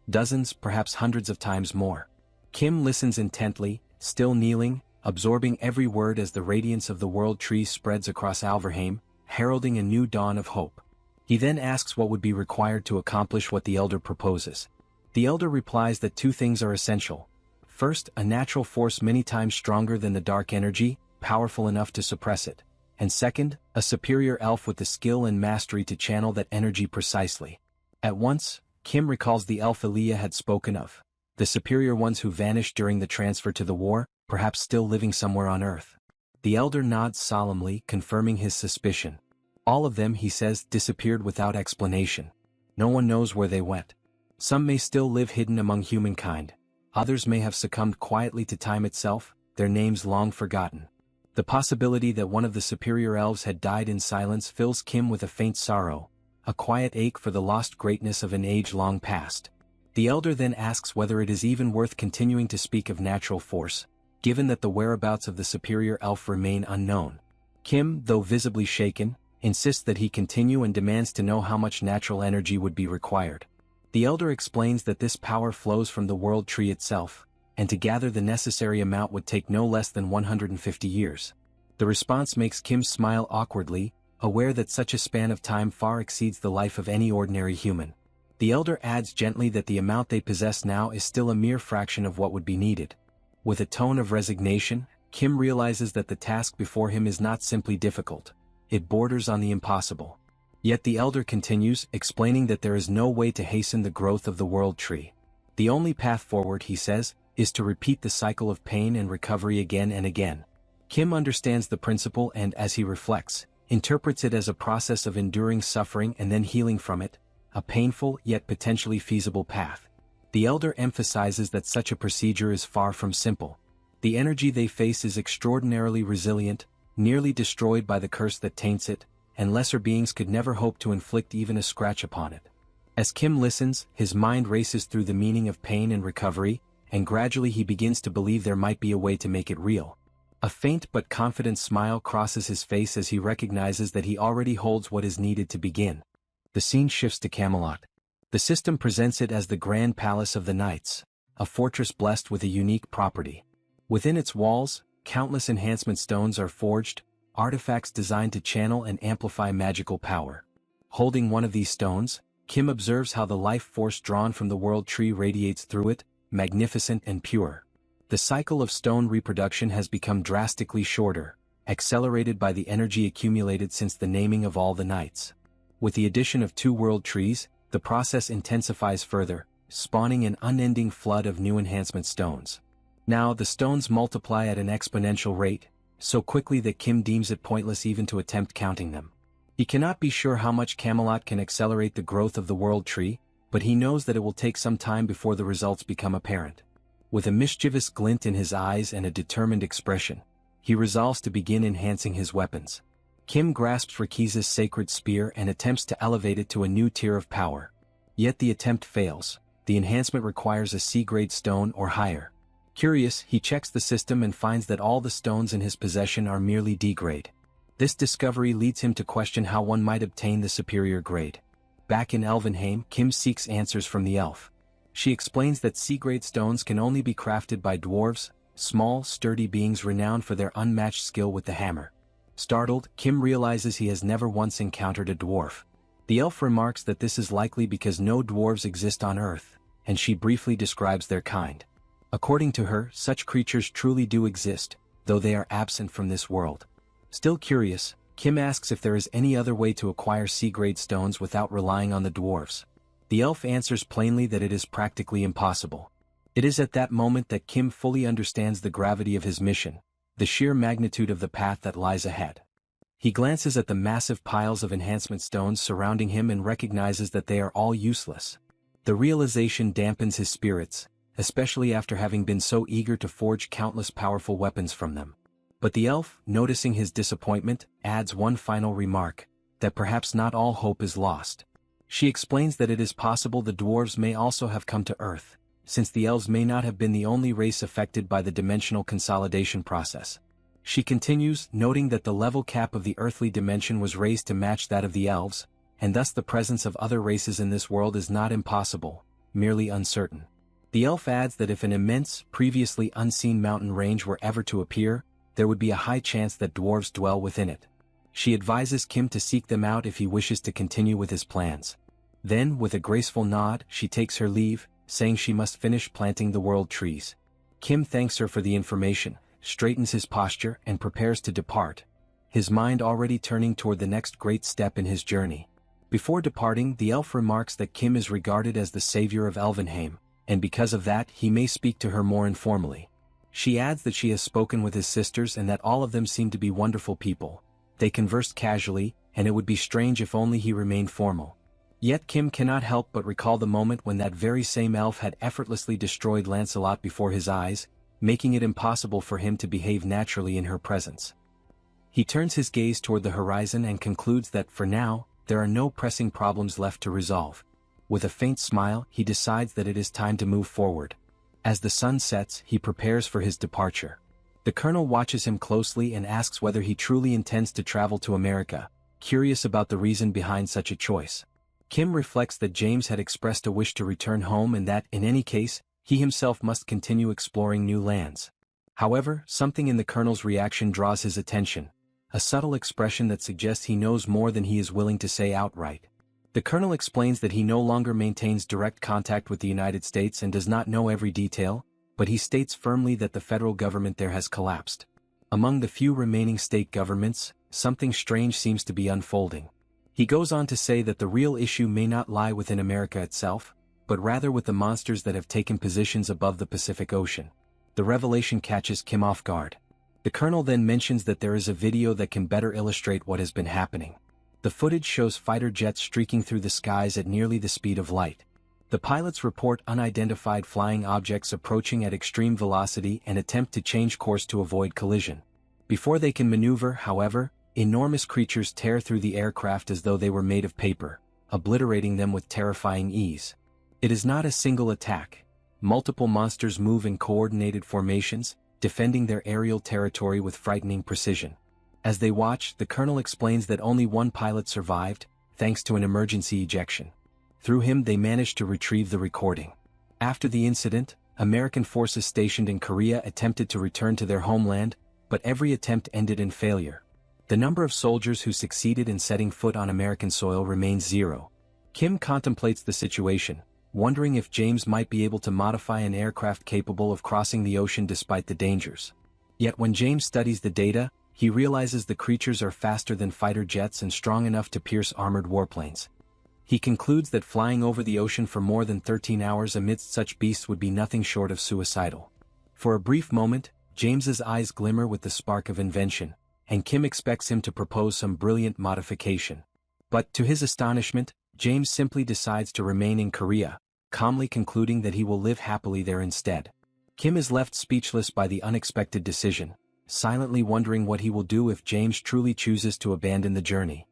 S3: Dozens, perhaps hundreds of times more. Kim listens intently, still kneeling, absorbing every word as the radiance of the world tree spreads across Alverheim, heralding a new dawn of hope. He then asks what would be required to accomplish what the elder proposes. The elder replies that two things are essential. First, a natural force many times stronger than the dark energy, powerful enough to suppress it. And second, a superior elf with the skill and mastery to channel that energy precisely. At once, Kim recalls the elf Elia had spoken of. The superior ones who vanished during the transfer to the war, perhaps still living somewhere on Earth. The elder nods solemnly, confirming his suspicion. All of them, he says, disappeared without explanation. No one knows where they went. Some may still live hidden among humankind. Others may have succumbed quietly to time itself, their names long forgotten. The possibility that one of the superior elves had died in silence fills Kim with a faint sorrow, a quiet ache for the lost greatness of an age long past. The elder then asks whether it is even worth continuing to speak of natural force, given that the whereabouts of the superior elf remain unknown. Kim, though visibly shaken, insists that he continue and demands to know how much natural energy would be required. The elder explains that this power flows from the world tree itself, and to gather the necessary amount would take no less than 150 years. The response makes Kim smile awkwardly, aware that such a span of time far exceeds the life of any ordinary human. The elder adds gently that the amount they possess now is still a mere fraction of what would be needed. With a tone of resignation, Kim realizes that the task before him is not simply difficult. It borders on the impossible. Yet the elder continues, explaining that there is no way to hasten the growth of the world tree. The only path forward, he says, is to repeat the cycle of pain and recovery again and again. Kim understands the principle and, as he reflects, interprets it as a process of enduring suffering and then healing from it, a painful yet potentially feasible path. The elder emphasizes that such a procedure is far from simple. The energy they face is extraordinarily resilient, nearly destroyed by the curse that taints it, and lesser beings could never hope to inflict even a scratch upon it. As Kim listens, his mind races through the meaning of pain and recovery, and gradually he begins to believe there might be a way to make it real. A faint but confident smile crosses his face as he recognizes that he already holds what is needed to begin. The scene shifts to Camelot. The system presents it as the Grand Palace of the Knights, a fortress blessed with a unique property. Within its walls, countless enhancement stones are forged, artifacts designed to channel and amplify magical power. Holding one of these stones, Kim observes how the life force drawn from the world tree radiates through it, magnificent and pure. The cycle of stone reproduction has become drastically shorter, accelerated by the energy accumulated since the naming of all the knights. With the addition of 2 world trees, the process intensifies further, spawning an unending flood of new enhancement stones. Now, the stones multiply at an exponential rate, so quickly that Kim deems it pointless even to attempt counting them. He cannot be sure how much Camelot can accelerate the growth of the world tree, but he knows that it will take some time before the results become apparent. With a mischievous glint in his eyes and a determined expression, he resolves to begin enhancing his weapons. Kim grasps Rakiza's sacred spear and attempts to elevate it to a new tier of power. Yet the attempt fails. The enhancement requires a C-grade stone or higher. Curious, he checks the system and finds that all the stones in his possession are merely D-grade. This discovery leads him to question how one might obtain the superior grade. Back in Elvenheim, Kim seeks answers from the elf. She explains that C-grade stones can only be crafted by dwarves, small, sturdy beings renowned for their unmatched skill with the hammer. Startled, Kim realizes he has never once encountered a dwarf. The elf remarks that this is likely because no dwarves exist on Earth, and she briefly describes their kind. According to her, such creatures truly do exist, though they are absent from this world. Still curious, Kim asks if there is any other way to acquire C-grade stones without relying on the dwarves. The elf answers plainly that it is practically impossible. It is at that moment that Kim fully understands the gravity of his mission, the sheer magnitude of the path that lies ahead. He glances at the massive piles of enhancement stones surrounding him and recognizes that they are all useless. The realization dampens his spirits, especially after having been so eager to forge countless powerful weapons from them. But the elf, noticing his disappointment, adds one final remark, that perhaps not all hope is lost. She explains that it is possible the dwarves may also have come to Earth, since the elves may not have been the only race affected by the dimensional consolidation process. She continues, noting that the level cap of the earthly dimension was raised to match that of the elves, and thus the presence of other races in this world is not impossible, merely uncertain. The elf adds that if an immense, previously unseen mountain range were ever to appear, there would be a high chance that dwarves dwell within it. She advises Kim to seek them out if he wishes to continue with his plans. Then, with a graceful nod, she takes her leave, saying she must finish planting the world trees. Kim thanks her for the information, straightens his posture, and prepares to depart, his mind already turning toward the next great step in his journey. Before departing, the elf remarks that Kim is regarded as the savior of Elvenheim, and because of that he may speak to her more informally. She adds that she has spoken with his sisters and that all of them seem to be wonderful people. They conversed casually, and it would be strange if only he remained formal. Yet Kim cannot help but recall the moment when that very same elf had effortlessly destroyed Lancelot before his eyes, making it impossible for him to behave naturally in her presence. He turns his gaze toward the horizon and concludes that, for now, there are no pressing problems left to resolve. With a faint smile, he decides that it is time to move forward. As the sun sets, he prepares for his departure. The colonel watches him closely and asks whether he truly intends to travel to America, curious about the reason behind such a choice. Kim reflects that James had expressed a wish to return home and that, in any case, he himself must continue exploring new lands. However, something in the colonel's reaction draws his attention, a subtle expression that suggests he knows more than he is willing to say outright. The colonel explains that he no longer maintains direct contact with the United States and does not know every detail, but he states firmly that the federal government there has collapsed. Among the few remaining state governments, something strange seems to be unfolding. He goes on to say that the real issue may not lie within America itself, but rather with the monsters that have taken positions above the Pacific Ocean. The revelation catches Kim off guard. The colonel then mentions that there is a video that can better illustrate what has been happening. The footage shows fighter jets streaking through the skies at nearly the speed of light. The pilots report unidentified flying objects approaching at extreme velocity and attempt to change course to avoid collision. Before they can maneuver, however, enormous creatures tear through the aircraft as though they were made of paper, obliterating them with terrifying ease. It is not a single attack. Multiple monsters move in coordinated formations, defending their aerial territory with frightening precision. As they watch, the colonel explains that only one pilot survived, thanks to an emergency ejection. Through him they managed to retrieve the recording. After the incident, American forces stationed in Korea attempted to return to their homeland, but every attempt ended in failure. The number of soldiers who succeeded in setting foot on American soil remains zero. Kim contemplates the situation, wondering if James might be able to modify an aircraft capable of crossing the ocean despite the dangers. Yet when James studies the data, he realizes the creatures are faster than fighter jets and strong enough to pierce armored warplanes. He concludes that flying over the ocean for more than 13 hours amidst such beasts would be nothing short of suicidal. For a brief moment, James's eyes glimmer with the spark of invention, and Kim expects him to propose some brilliant modification. But to his astonishment, James simply decides to remain in Korea, calmly concluding that he will live happily there instead. Kim is left speechless by the unexpected decision, silently wondering what he will do if James truly chooses to abandon the journey.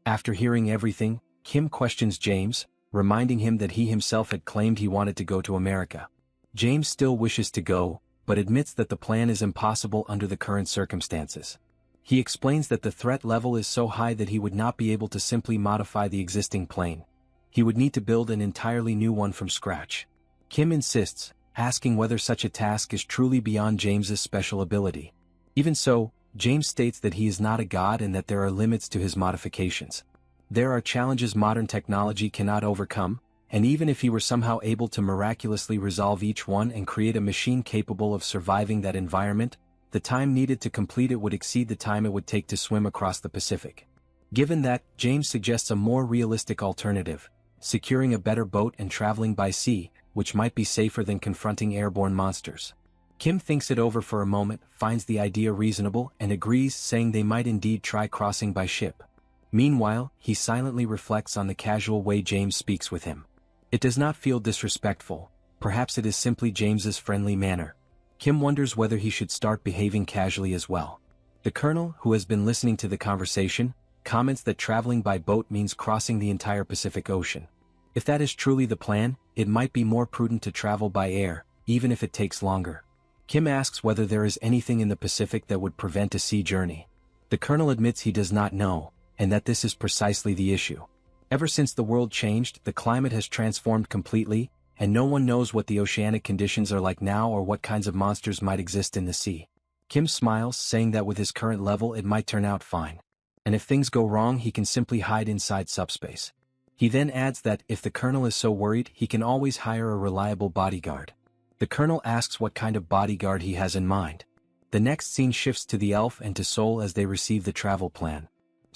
S3: After hearing everything, Kim questions James, reminding him that he himself had claimed he wanted to go to America. James still wishes to go, but admits that the plan is impossible under the current circumstances. He explains that the threat level is so high that he would not be able to simply modify the existing plane. He would need to build an entirely new one from scratch. Kim insists, asking whether such a task is truly beyond James's special ability. Even so, James states that he is not a god and that there are limits to his modifications. There are challenges modern technology cannot overcome, and even if he were somehow able to miraculously resolve each one and create a machine capable of surviving that environment, the time needed to complete it would exceed the time it would take to swim across the Pacific. Given that, James suggests a more realistic alternative, securing a better boat and traveling by sea, which might be safer than confronting airborne monsters. Kim thinks it over for a moment, finds the idea reasonable, and agrees, saying they might indeed try crossing by ship. Meanwhile, he silently reflects on the casual way James speaks with him. It does not feel disrespectful, perhaps it is simply James's friendly manner. Kim wonders whether he should start behaving casually as well. The colonel, who has been listening to the conversation, comments that traveling by boat means crossing the entire Pacific Ocean. If that is truly the plan, it might be more prudent to travel by air, even if it takes longer. Kim asks whether there is anything in the Pacific that would prevent a sea journey. The colonel admits he does not know, and that this is precisely the issue. Ever since the world changed, the climate has transformed completely, and no one knows what the oceanic conditions are like now or what kinds of monsters might exist in the sea. Kim smiles, saying that with his current level it might turn out fine. And if things go wrong he can simply hide inside Subspace. He then adds that if the colonel is so worried he can always hire a reliable bodyguard. The colonel asks what kind of bodyguard he has in mind. The next scene shifts to the elf and to Sol as they receive the travel plan.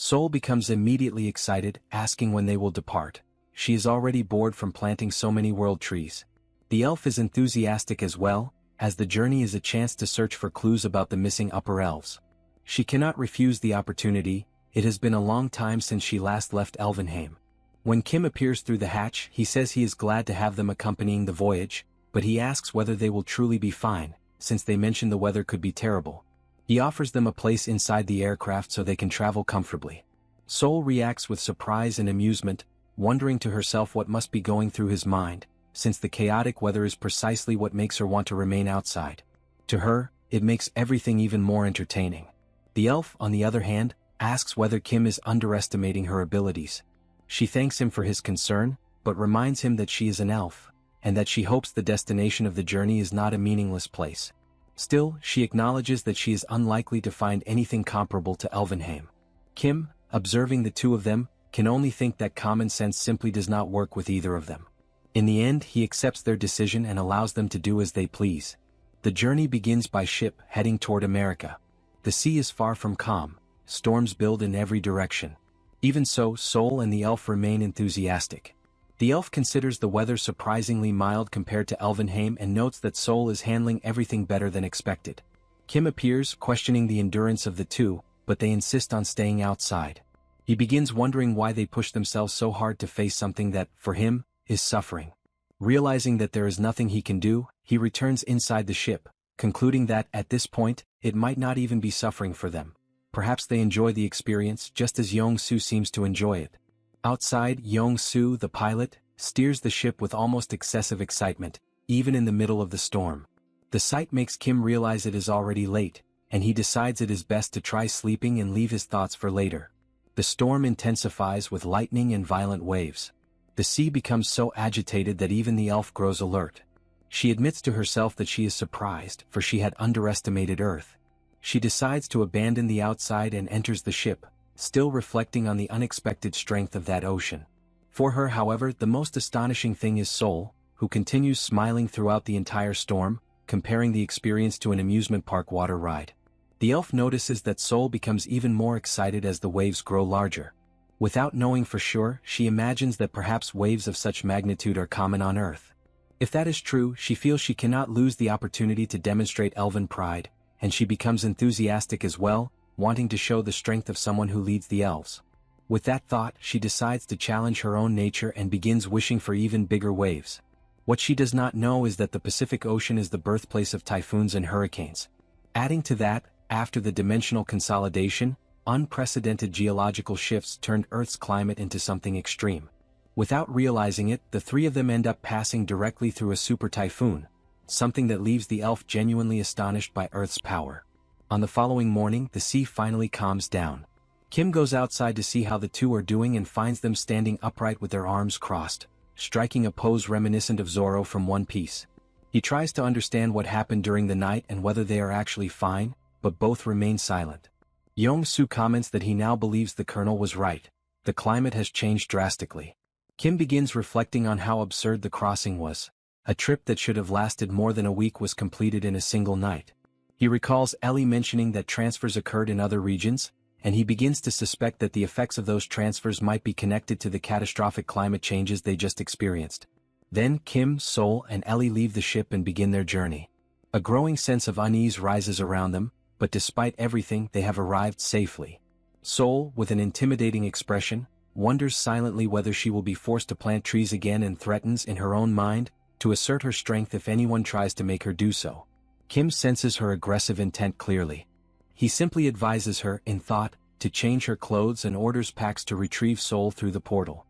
S3: Sol becomes immediately excited, asking when they will depart. She is already bored from planting so many world trees. The elf is enthusiastic as well, as the journey is a chance to search for clues about the missing upper elves. She cannot refuse the opportunity, it has been a long time since she last left Elvenheim. When Kim appears through the hatch, he says he is glad to have them accompanying the voyage, but he asks whether they will truly be fine, since they mention the weather could be terrible. He offers them a place inside the aircraft so they can travel comfortably. Sol reacts with surprise and amusement, wondering to herself what must be going through his mind, since the chaotic weather is precisely what makes her want to remain outside. To her, it makes everything even more entertaining. The elf, on the other hand, asks whether Kim is underestimating her abilities. She thanks him for his concern, but reminds him that she is an elf, and that she hopes the destination of the journey is not a meaningless place. Still, she acknowledges that she is unlikely to find anything comparable to Elvenheim. Kim, observing the two of them, can only think that common sense simply does not work with either of them. In the end, he accepts their decision and allows them to do as they please. The journey begins by ship, heading toward America. The sea is far from calm, storms build in every direction. Even so, Sol and the elf remain enthusiastic. The elf considers the weather surprisingly mild compared to Elvenheim and notes that Sol is handling everything better than expected. Kim appears, questioning the endurance of the two, but they insist on staying outside. He begins wondering why they push themselves so hard to face something that, for him, is suffering. Realizing that there is nothing he can do, he returns inside the ship, concluding that, at this point, it might not even be suffering for them. Perhaps they enjoy the experience just as Yong-Soo seems to enjoy it. Outside, Yong-Soo, the pilot, steers the ship with almost excessive excitement, even in the middle of the storm. The sight makes Kim realize it is already late, and he decides it is best to try sleeping and leave his thoughts for later. The storm intensifies with lightning and violent waves. The sea becomes so agitated that even the elf grows alert. She admits to herself that she is surprised, for she had underestimated Earth. She decides to abandon the outside and enters the ship, still reflecting on the unexpected strength of that ocean. For her, however, the most astonishing thing is Sol, who continues smiling throughout the entire storm, comparing the experience to an amusement park water ride. The elf notices that Sol becomes even more excited as the waves grow larger. Without knowing for sure, she imagines that perhaps waves of such magnitude are common on Earth. If that is true, she feels she cannot lose the opportunity to demonstrate elven pride, and she becomes enthusiastic as well, wanting to show the strength of someone who leads the elves. With that thought, she decides to challenge her own nature and begins wishing for even bigger waves. What she does not know is that the Pacific Ocean is the birthplace of typhoons and hurricanes. Adding to that, after the dimensional consolidation, unprecedented geological shifts turned Earth's climate into something extreme. Without realizing it, the three of them end up passing directly through a super typhoon, something that leaves the elf genuinely astonished by Earth's power. On the following morning, the sea finally calms down. Kim goes outside to see how the two are doing and finds them standing upright with their arms crossed, striking a pose reminiscent of Zoro from One Piece. He tries to understand what happened during the night and whether they are actually fine, but both remain silent. Yong-soo comments that he now believes the colonel was right. The climate has changed drastically. Kim begins reflecting on how absurd the crossing was. A trip that should have lasted more than a week was completed in a single night. He recalls Ellie mentioning that transfers occurred in other regions, and he begins to suspect that the effects of those transfers might be connected to the catastrophic climate changes they just experienced. Then Kim, Sol, and Ellie leave the ship and begin their journey. A growing sense of unease rises around them, but despite everything, they have arrived safely. Sol, with an intimidating expression, wonders silently whether she will be forced to plant trees again and threatens in her own mind to assert her strength if anyone tries to make her do so. Kim senses her aggressive intent clearly. He simply advises her, in thought, to change her clothes and orders Pax to retrieve Sol through the portal.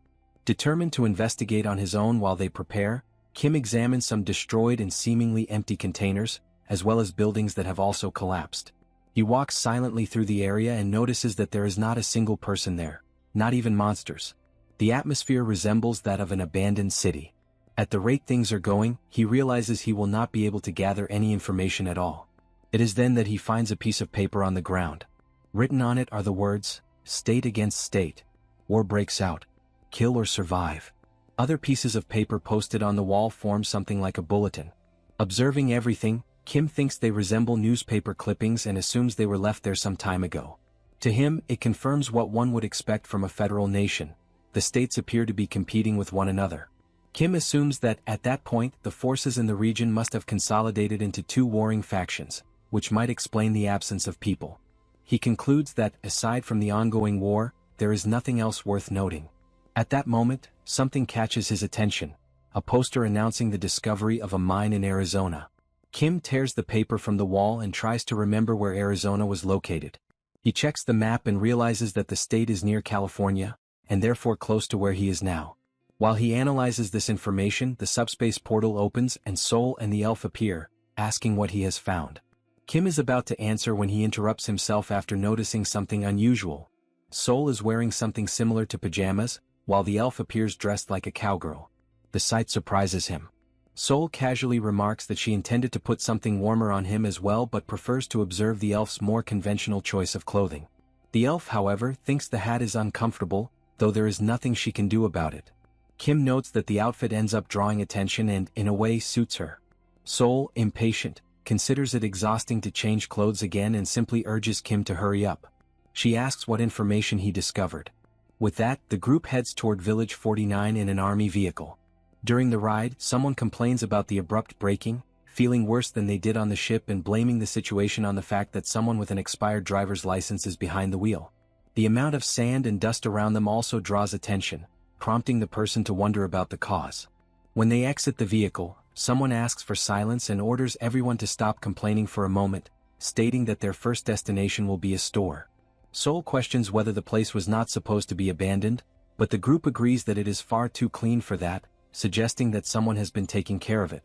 S3: Determined to investigate on his own while they prepare, Kim examines some destroyed and seemingly empty containers, as well as buildings that have also collapsed. He walks silently through the area and notices that there is not a single person there, not even monsters. The atmosphere resembles that of an abandoned city. At the rate things are going, he realizes he will not be able to gather any information at all. It is then that he finds a piece of paper on the ground. Written on it are the words, "State against state. War breaks out. Kill or survive." Other pieces of paper posted on the wall form something like a bulletin. Observing everything, Kim thinks they resemble newspaper clippings and assumes they were left there some time ago. To him, it confirms what one would expect from a federal nation. The states appear to be competing with one another. Kim assumes that, at that point, the forces in the region must have consolidated into two warring factions, which might explain the absence of people. He concludes that, aside from the ongoing war, there is nothing else worth noting. At that moment, something catches his attention, a poster announcing the discovery of a mine in Arizona. Kim tears the paper from the wall and tries to remember where Arizona was located. He checks the map and realizes that the state is near California, and therefore close to where he is now. While he analyzes this information, the subspace portal opens and Sol and the elf appear, asking what he has found. Kim is about to answer when he interrupts himself after noticing something unusual. Sol is wearing something similar to pajamas, while the elf appears dressed like a cowgirl. The sight surprises him. Sol casually remarks that she intended to put something warmer on him as well but prefers to observe the elf's more conventional choice of clothing. The elf, however, thinks the hat is uncomfortable, though there is nothing she can do about it. Kim notes that the outfit ends up drawing attention and, in a way, suits her. Sol, impatient, considers it exhausting to change clothes again and simply urges Kim to hurry up. She asks what information he discovered. With that, the group heads toward Village 49 in an army vehicle. During the ride, someone complains about the abrupt braking, feeling worse than they did on the ship and blaming the situation on the fact that someone with an expired driver's license is behind the wheel. The amount of sand and dust around them also draws attention, prompting the person to wonder about the cause. When they exit the vehicle, someone asks for silence and orders everyone to stop complaining for a moment, stating that their first destination will be a store. Sol questions whether the place was not supposed to be abandoned, but the group agrees that it is far too clean for that, suggesting that someone has been taking care of it.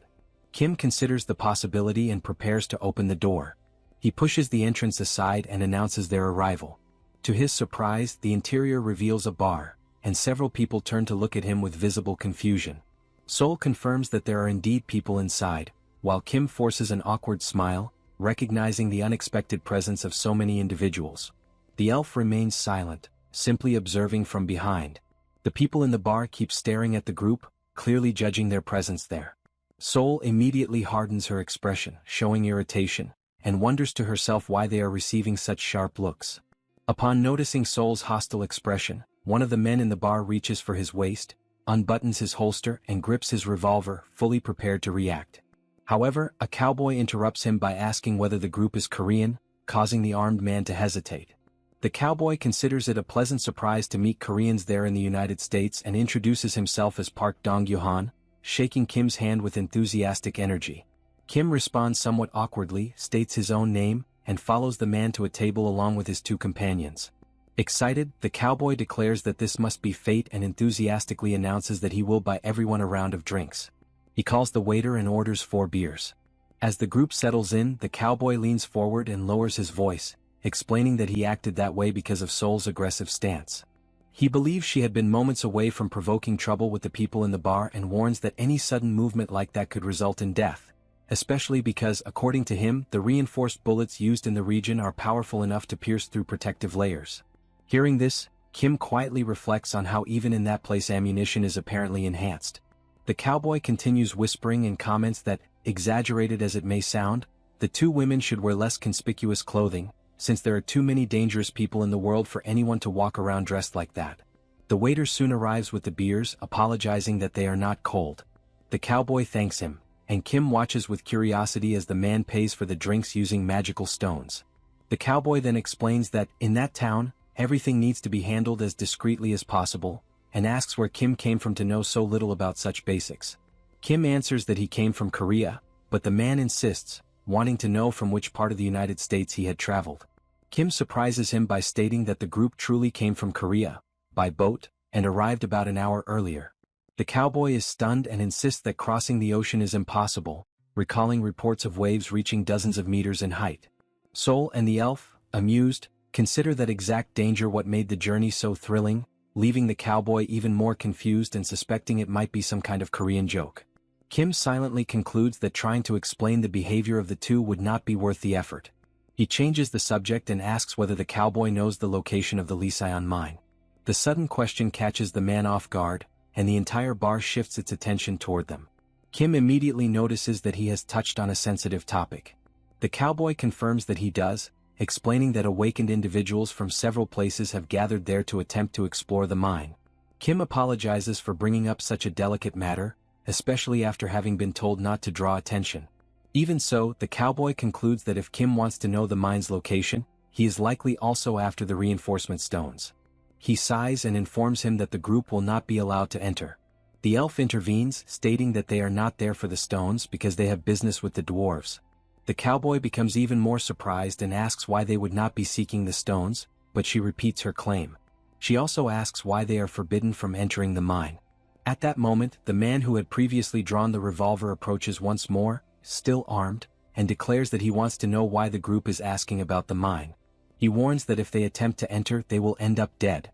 S3: Kim considers the possibility and prepares to open the door. He pushes the entrance aside and announces their arrival. To his surprise, the interior reveals a bar, and several people turn to look at him with visible confusion. Sol confirms that there are indeed people inside, while Kim forces an awkward smile, recognizing the unexpected presence of so many individuals. The elf remains silent, simply observing from behind. The people in the bar keep staring at the group, clearly judging their presence there. Sol immediately hardens her expression, showing irritation, and wonders to herself why they are receiving such sharp looks. Upon noticing Sol's hostile expression, one of the men in the bar reaches for his waist, unbuttons his holster and grips his revolver, fully prepared to react. However, a cowboy interrupts him by asking whether the group is Korean, causing the armed man to hesitate. The cowboy considers it a pleasant surprise to meet Koreans there in the United States and introduces himself as Park Dong-Yohan, shaking Kim's hand with enthusiastic energy. Kim responds somewhat awkwardly, states his own name, and follows the man to a table along with his two companions. Excited, the cowboy declares that this must be fate and enthusiastically announces that he will buy everyone a round of drinks. He calls the waiter and orders 4 beers. As the group settles in, the cowboy leans forward and lowers his voice, explaining that he acted that way because of Seol's aggressive stance. He believes she had been moments away from provoking trouble with the people in the bar and warns that any sudden movement like that could result in death, especially because, according to him, the reinforced bullets used in the region are powerful enough to pierce through protective layers. Hearing this, Kim quietly reflects on how even in that place ammunition is apparently enhanced. The cowboy continues whispering and comments that, exaggerated as it may sound, the 2 women should wear less conspicuous clothing, since there are too many dangerous people in the world for anyone to walk around dressed like that. The waiter soon arrives with the beers, apologizing that they are not cold. The cowboy thanks him, and Kim watches with curiosity as the man pays for the drinks using magical stones. The cowboy then explains that, in that town, everything needs to be handled as discreetly as possible, and asks where Kim came from to know so little about such basics. Kim answers that he came from Korea, but the man insists, wanting to know from which part of the United States he had traveled. Kim surprises him by stating that the group truly came from Korea, by boat, and arrived about an hour earlier. The cowboy is stunned and insists that crossing the ocean is impossible, recalling reports of waves reaching dozens of meters in height. Seol and the elf, amused, consider that exact danger what made the journey so thrilling, leaving the cowboy even more confused and suspecting it might be some kind of Korean joke. Kim silently concludes that trying to explain the behavior of the 2 would not be worth the effort. He changes the subject and asks whether the cowboy knows the location of the Liseon mine. The sudden question catches the man off guard, and the entire bar shifts its attention toward them. Kim immediately notices that he has touched on a sensitive topic. The cowboy confirms that he does, explaining that awakened individuals from several places have gathered there to attempt to explore the mine. Kim apologizes for bringing up such a delicate matter, especially after having been told not to draw attention. Even so, the cowboy concludes that if Kim wants to know the mine's location, he is likely also after the reinforcement stones. He sighs and informs him that the group will not be allowed to enter. The elf intervenes, stating that they are not there for the stones because they have business with the dwarves. The cowboy becomes even more surprised and asks why they would not be seeking the stones, but she repeats her claim. She also asks why they are forbidden from entering the mine. At that moment, the man who had previously drawn the revolver approaches once more, still armed, and declares that he wants to know why the group is asking about the mine. He warns that if they attempt to enter, they will end up dead.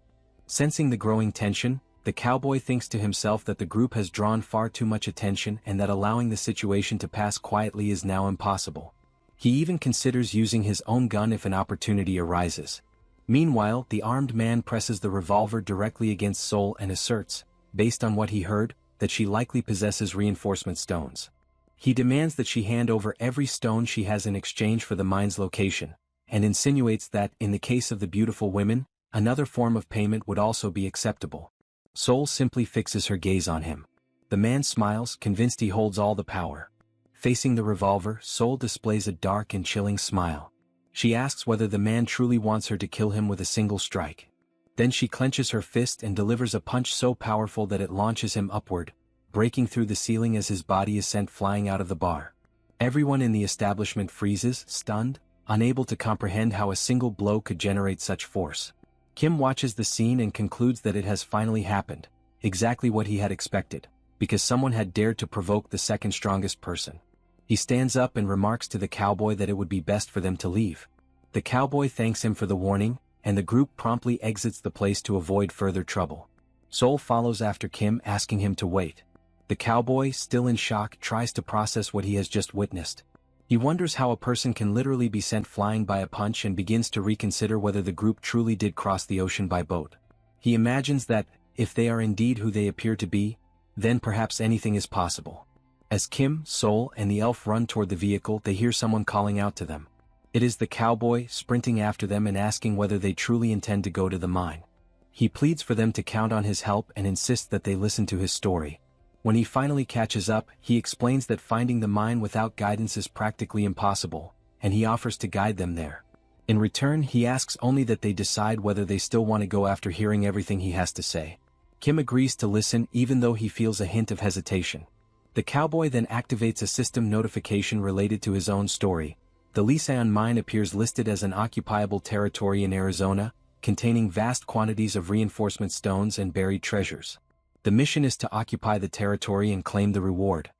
S3: Sensing the growing tension, the cowboy thinks to himself that the group has drawn far too much attention and that allowing the situation to pass quietly is now impossible. He even considers using his own gun if an opportunity arises. Meanwhile, the armed man presses the revolver directly against Seol and asserts, based on what he heard, that she likely possesses reinforcement stones. He demands that she hand over every stone she has in exchange for the mine's location, and insinuates that, in the case of the beautiful women, another form of payment would also be acceptable. Seol simply fixes her gaze on him. The man smiles, convinced he holds all the power. Facing the revolver, Seol displays a dark and chilling smile. She asks whether the man truly wants her to kill him with a single strike. Then she clenches her fist and delivers a punch so powerful that it launches him upward, breaking through the ceiling as his body is sent flying out of the bar. Everyone in the establishment freezes, stunned, unable to comprehend how a single blow could generate such force. Kim watches the scene and concludes that it has finally happened, exactly what he had expected, because someone had dared to provoke the second strongest person. He stands up and remarks to the cowboy that it would be best for them to leave. The cowboy thanks him for the warning, and the group promptly exits the place to avoid further trouble. Seol follows after Kim, asking him to wait. The cowboy, still in shock, tries to process what he has just witnessed. He wonders how a person can literally be sent flying by a punch and begins to reconsider whether the group truly did cross the ocean by boat. He imagines that, if they are indeed who they appear to be, then perhaps anything is possible. As Kim, Seol, and the elf run toward the vehicle, they hear someone calling out to them. It is the cowboy, sprinting after them and asking whether they truly intend to go to the mine. He pleads for them to count on his help and insists that they listen to his story. When he finally catches up, he explains that finding the mine without guidance is practically impossible, and he offers to guide them there. In return, he asks only that they decide whether they still want to go after hearing everything he has to say. Kim agrees to listen even though he feels a hint of hesitation. The cowboy then activates a system notification related to his own story. The Liseon mine appears listed as an occupiable territory in Arizona, containing vast quantities of reinforcement stones and buried treasures. The mission is to occupy the territory and claim the reward.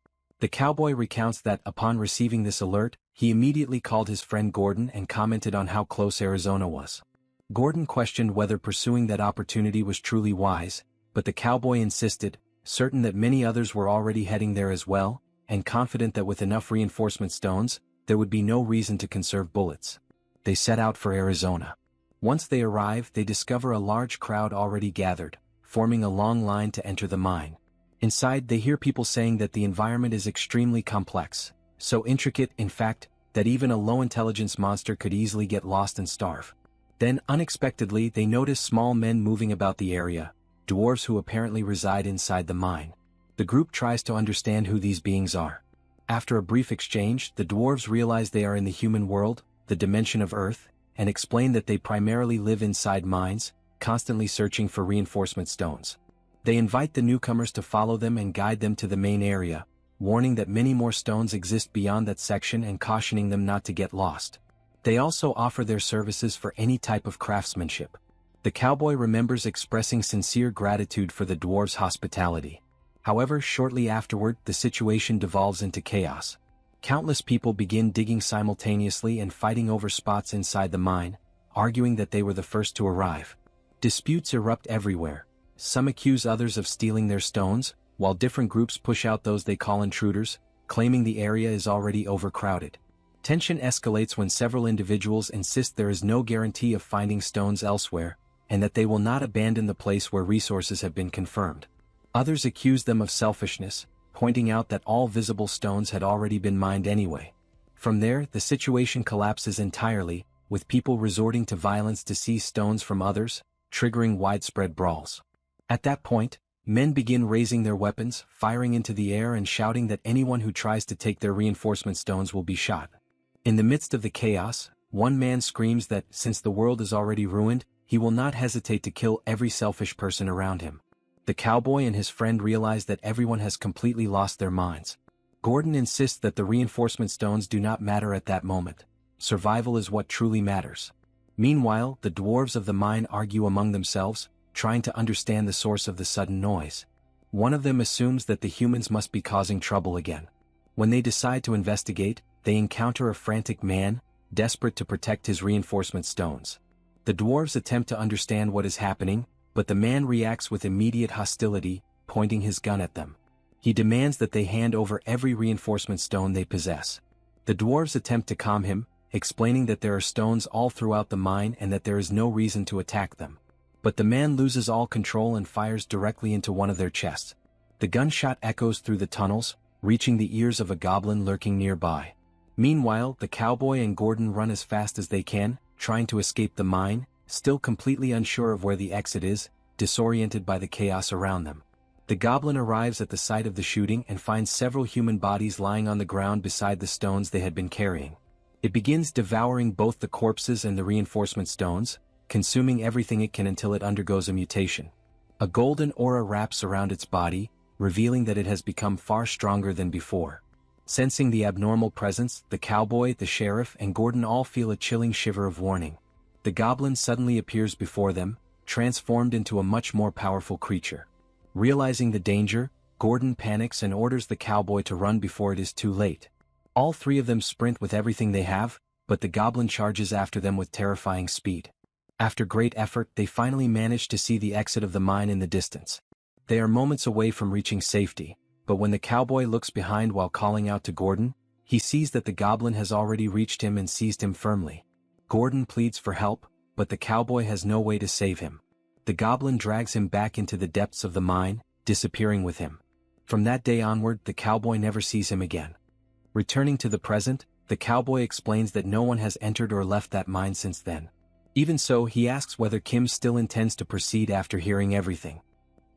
S3: The cowboy recounts that upon receiving this alert, he immediately called his friend Gordon and commented on how close Arizona was. Gordon questioned whether pursuing that opportunity was truly wise, but the cowboy insisted, certain that many others were already heading there as well, and confident that with enough reinforcement stones, there would be no reason to conserve bullets. They set out for Arizona. Once they arrive, they discover a large crowd already gathered, forming a long line to enter the mine. Inside, they hear people saying that the environment is extremely complex, so intricate, in fact, that even a low-intelligence monster could easily get lost and starve. Then, unexpectedly, they notice small men moving about the area, dwarves who apparently reside inside the mine. The group tries to understand who these beings are. After a brief exchange, the dwarves realize they are in the human world, the dimension of Earth, and explain that they primarily live inside mines, constantly searching for reinforcement stones. They invite the newcomers to follow them and guide them to the main area, warning that many more stones exist beyond that section and cautioning them not to get lost. They also offer their services for any type of craftsmanship. The cowboy remembers expressing sincere gratitude for the dwarves' hospitality. However, shortly afterward, the situation devolves into chaos. Countless people begin digging simultaneously and fighting over spots inside the mine, arguing that they were the first to arrive. Disputes erupt everywhere. Some accuse others of stealing their stones, while different groups push out those they call intruders, claiming the area is already overcrowded. Tension escalates when several individuals insist there is no guarantee of finding stones elsewhere, and that they will not abandon the place where resources have been confirmed. Others accuse them of selfishness, pointing out that all visible stones had already been mined anyway. From there, the situation collapses entirely, with people resorting to violence to seize stones from others, triggering widespread brawls. At that point, men begin raising their weapons, firing into the air and shouting that anyone who tries to take their reinforcement stones will be shot. In the midst of the chaos, one man screams that, since the world is already ruined, he will not hesitate to kill every selfish person around him. The cowboy and his friend realize that everyone has completely lost their minds. Gordon insists that the reinforcement stones do not matter at that moment. Survival is what truly matters. Meanwhile, the dwarves of the mine argue among themselves, trying to understand the source of the sudden noise. One of them assumes that the humans must be causing trouble again. When they decide to investigate, they encounter a frantic man, desperate to protect his reinforcement stones. The dwarves attempt to understand what is happening, but the man reacts with immediate hostility, pointing his gun at them. He demands that they hand over every reinforcement stone they possess. The dwarves attempt to calm him, explaining that there are stones all throughout the mine and that there is no reason to attack them. But the man loses all control and fires directly into one of their chests. The gunshot echoes through the tunnels, reaching the ears of a goblin lurking nearby. Meanwhile, the cowboy and Gordon run as fast as they can, trying to escape the mine, still completely unsure of where the exit is, disoriented by the chaos around them. The goblin arrives at the site of the shooting and finds several human bodies lying on the ground beside the stones they had been carrying. It begins devouring both the corpses and the reinforcement stones, consuming everything it can until it undergoes a mutation. A golden aura wraps around its body, revealing that it has become far stronger than before. Sensing the abnormal presence, the cowboy, the sheriff, and Gordon all feel a chilling shiver of warning. The goblin suddenly appears before them, transformed into a much more powerful creature. Realizing the danger, Gordon panics and orders the cowboy to run before it is too late. All three of them sprint with everything they have, but the goblin charges after them with terrifying speed. After great effort, they finally manage to see the exit of the mine in the distance. They are moments away from reaching safety, but when the cowboy looks behind while calling out to Gordon, he sees that the goblin has already reached him and seized him firmly. Gordon pleads for help, but the cowboy has no way to save him. The goblin drags him back into the depths of the mine, disappearing with him. From that day onward, the cowboy never sees him again. Returning to the present, the cowboy explains that no one has entered or left that mine since then. Even so, he asks whether Kim still intends to proceed after hearing everything.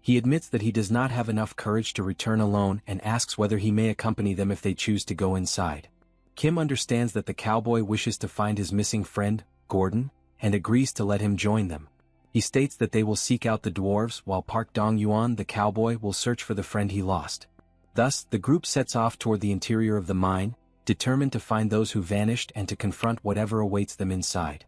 S3: He admits that he does not have enough courage to return alone and asks whether he may accompany them if they choose to go inside. Kim understands that the cowboy wishes to find his missing friend, Gordon, and agrees to let him join them. He states that they will seek out the dwarves while Park Dong-yuan, the cowboy, will search for the friend he lost. Thus, the group sets off toward the interior of the mine, determined to find those who vanished and to confront whatever awaits them inside.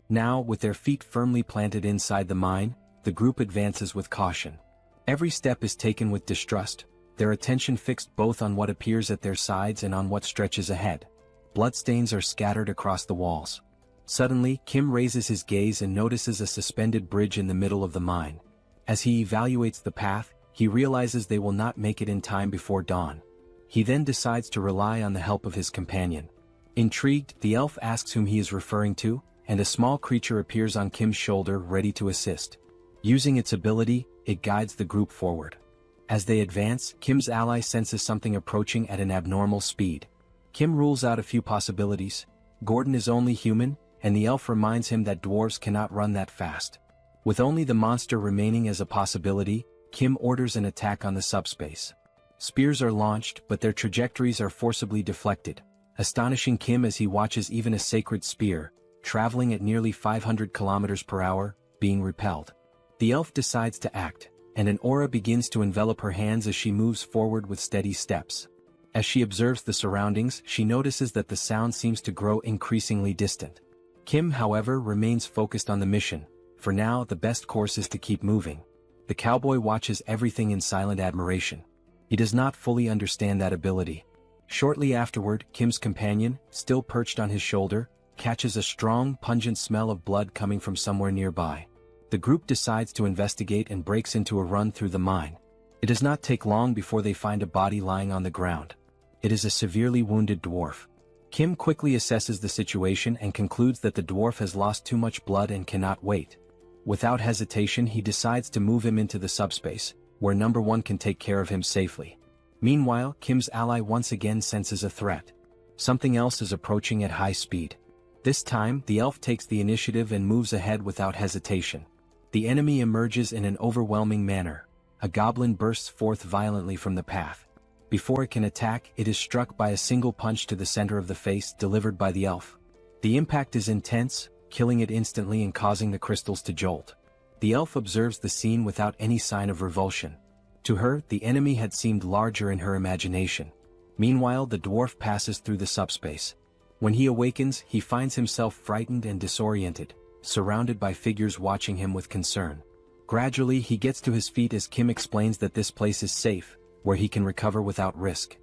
S3: Now, with their feet firmly planted inside the mine, the group advances with caution. Every step is taken with distrust, their attention fixed both on what appears at their sides and on what stretches ahead. Bloodstains are scattered across the walls. Suddenly, Kim raises his gaze and notices a suspended bridge in the middle of the mine. As he evaluates the path, he realizes they will not make it in time before dawn. He then decides to rely on the help of his companion. Intrigued, the elf asks whom he is referring to, and a small creature appears on Kim's shoulder ready to assist. Using its ability, it guides the group forward. As they advance, Kim's ally senses something approaching at an abnormal speed. Kim rules out a few possibilities. Gordon is only human, and the elf reminds him that dwarves cannot run that fast. With only the monster remaining as a possibility, Kim orders an attack on the subspace. Spears are launched, but their trajectories are forcibly deflected, astonishing Kim as he watches even a sacred spear, traveling at nearly 500 kilometers per hour, being repelled. The elf decides to act, and an aura begins to envelop her hands as she moves forward with steady steps. As she observes the surroundings, she notices that the sound seems to grow increasingly distant. Kim, however, remains focused on the mission. For now, the best course is to keep moving. The cowboy watches everything in silent admiration. He does not fully understand that ability. Shortly afterward, Kim's companion, still perched on his shoulder, catches a strong, pungent smell of blood coming from somewhere nearby. The group decides to investigate and breaks into a run through the mine. It does not take long before they find a body lying on the ground. It is a severely wounded dwarf. Kim quickly assesses the situation and concludes that the dwarf has lost too much blood and cannot wait. Without hesitation, he decides to move him into the subspace, where number one can take care of him safely. Meanwhile, Kim's ally once again senses a threat. Something else is approaching at high speed. This time, the elf takes the initiative and moves ahead without hesitation. The enemy emerges in an overwhelming manner. A goblin bursts forth violently from the path. Before it can attack, it is struck by a single punch to the center of the face delivered by the elf. The impact is intense, killing it instantly and causing the crystals to jolt. The elf observes the scene without any sign of revulsion. To her, the enemy had seemed larger in her imagination. Meanwhile, the dwarf passes through the subspace. When he awakens, he finds himself frightened and disoriented, surrounded by figures watching him with concern. Gradually, he gets to his feet as Kim explains that this place is safe, where he can recover without risk.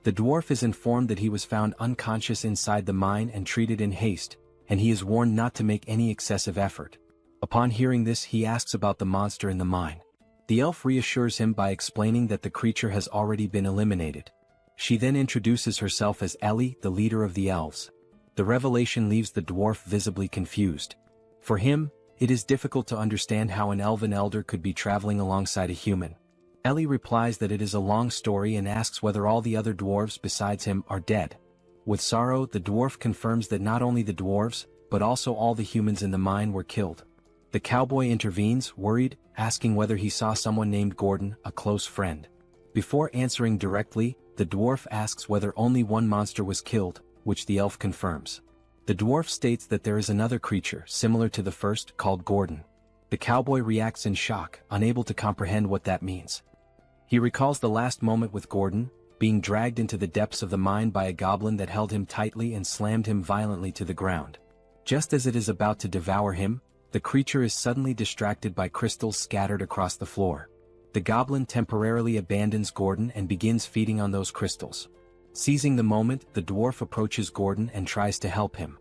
S3: The dwarf is informed that he was found unconscious inside the mine and treated in haste, and he is warned not to make any excessive effort. Upon hearing this, he asks about the monster in the mine. The elf reassures him by explaining that the creature has already been eliminated. She then introduces herself as Ellie, the leader of the elves. The revelation leaves the dwarf visibly confused. For him, it is difficult to understand how an elven elder could be traveling alongside a human. Ellie replies that it is a long story and asks whether all the other dwarves besides him are dead. With sorrow, the dwarf confirms that not only the dwarves, but also all the humans in the mine were killed. The cowboy intervenes, worried, asking whether he saw someone named Gordon, a close friend. Before answering directly, the dwarf asks whether only one monster was killed, which the elf confirms. The dwarf states that there is another creature, similar to the first, called Gordon. The cowboy reacts in shock, unable to comprehend what that means. He recalls the last moment with Gordon, being dragged into the depths of the mine by a goblin that held him tightly and slammed him violently to the ground. Just as it is about to devour him, the creature is suddenly distracted by crystals scattered across the floor. The goblin temporarily abandons Gordon and begins feeding on those crystals. Seizing the moment, the dwarf approaches Gordon and tries to help him.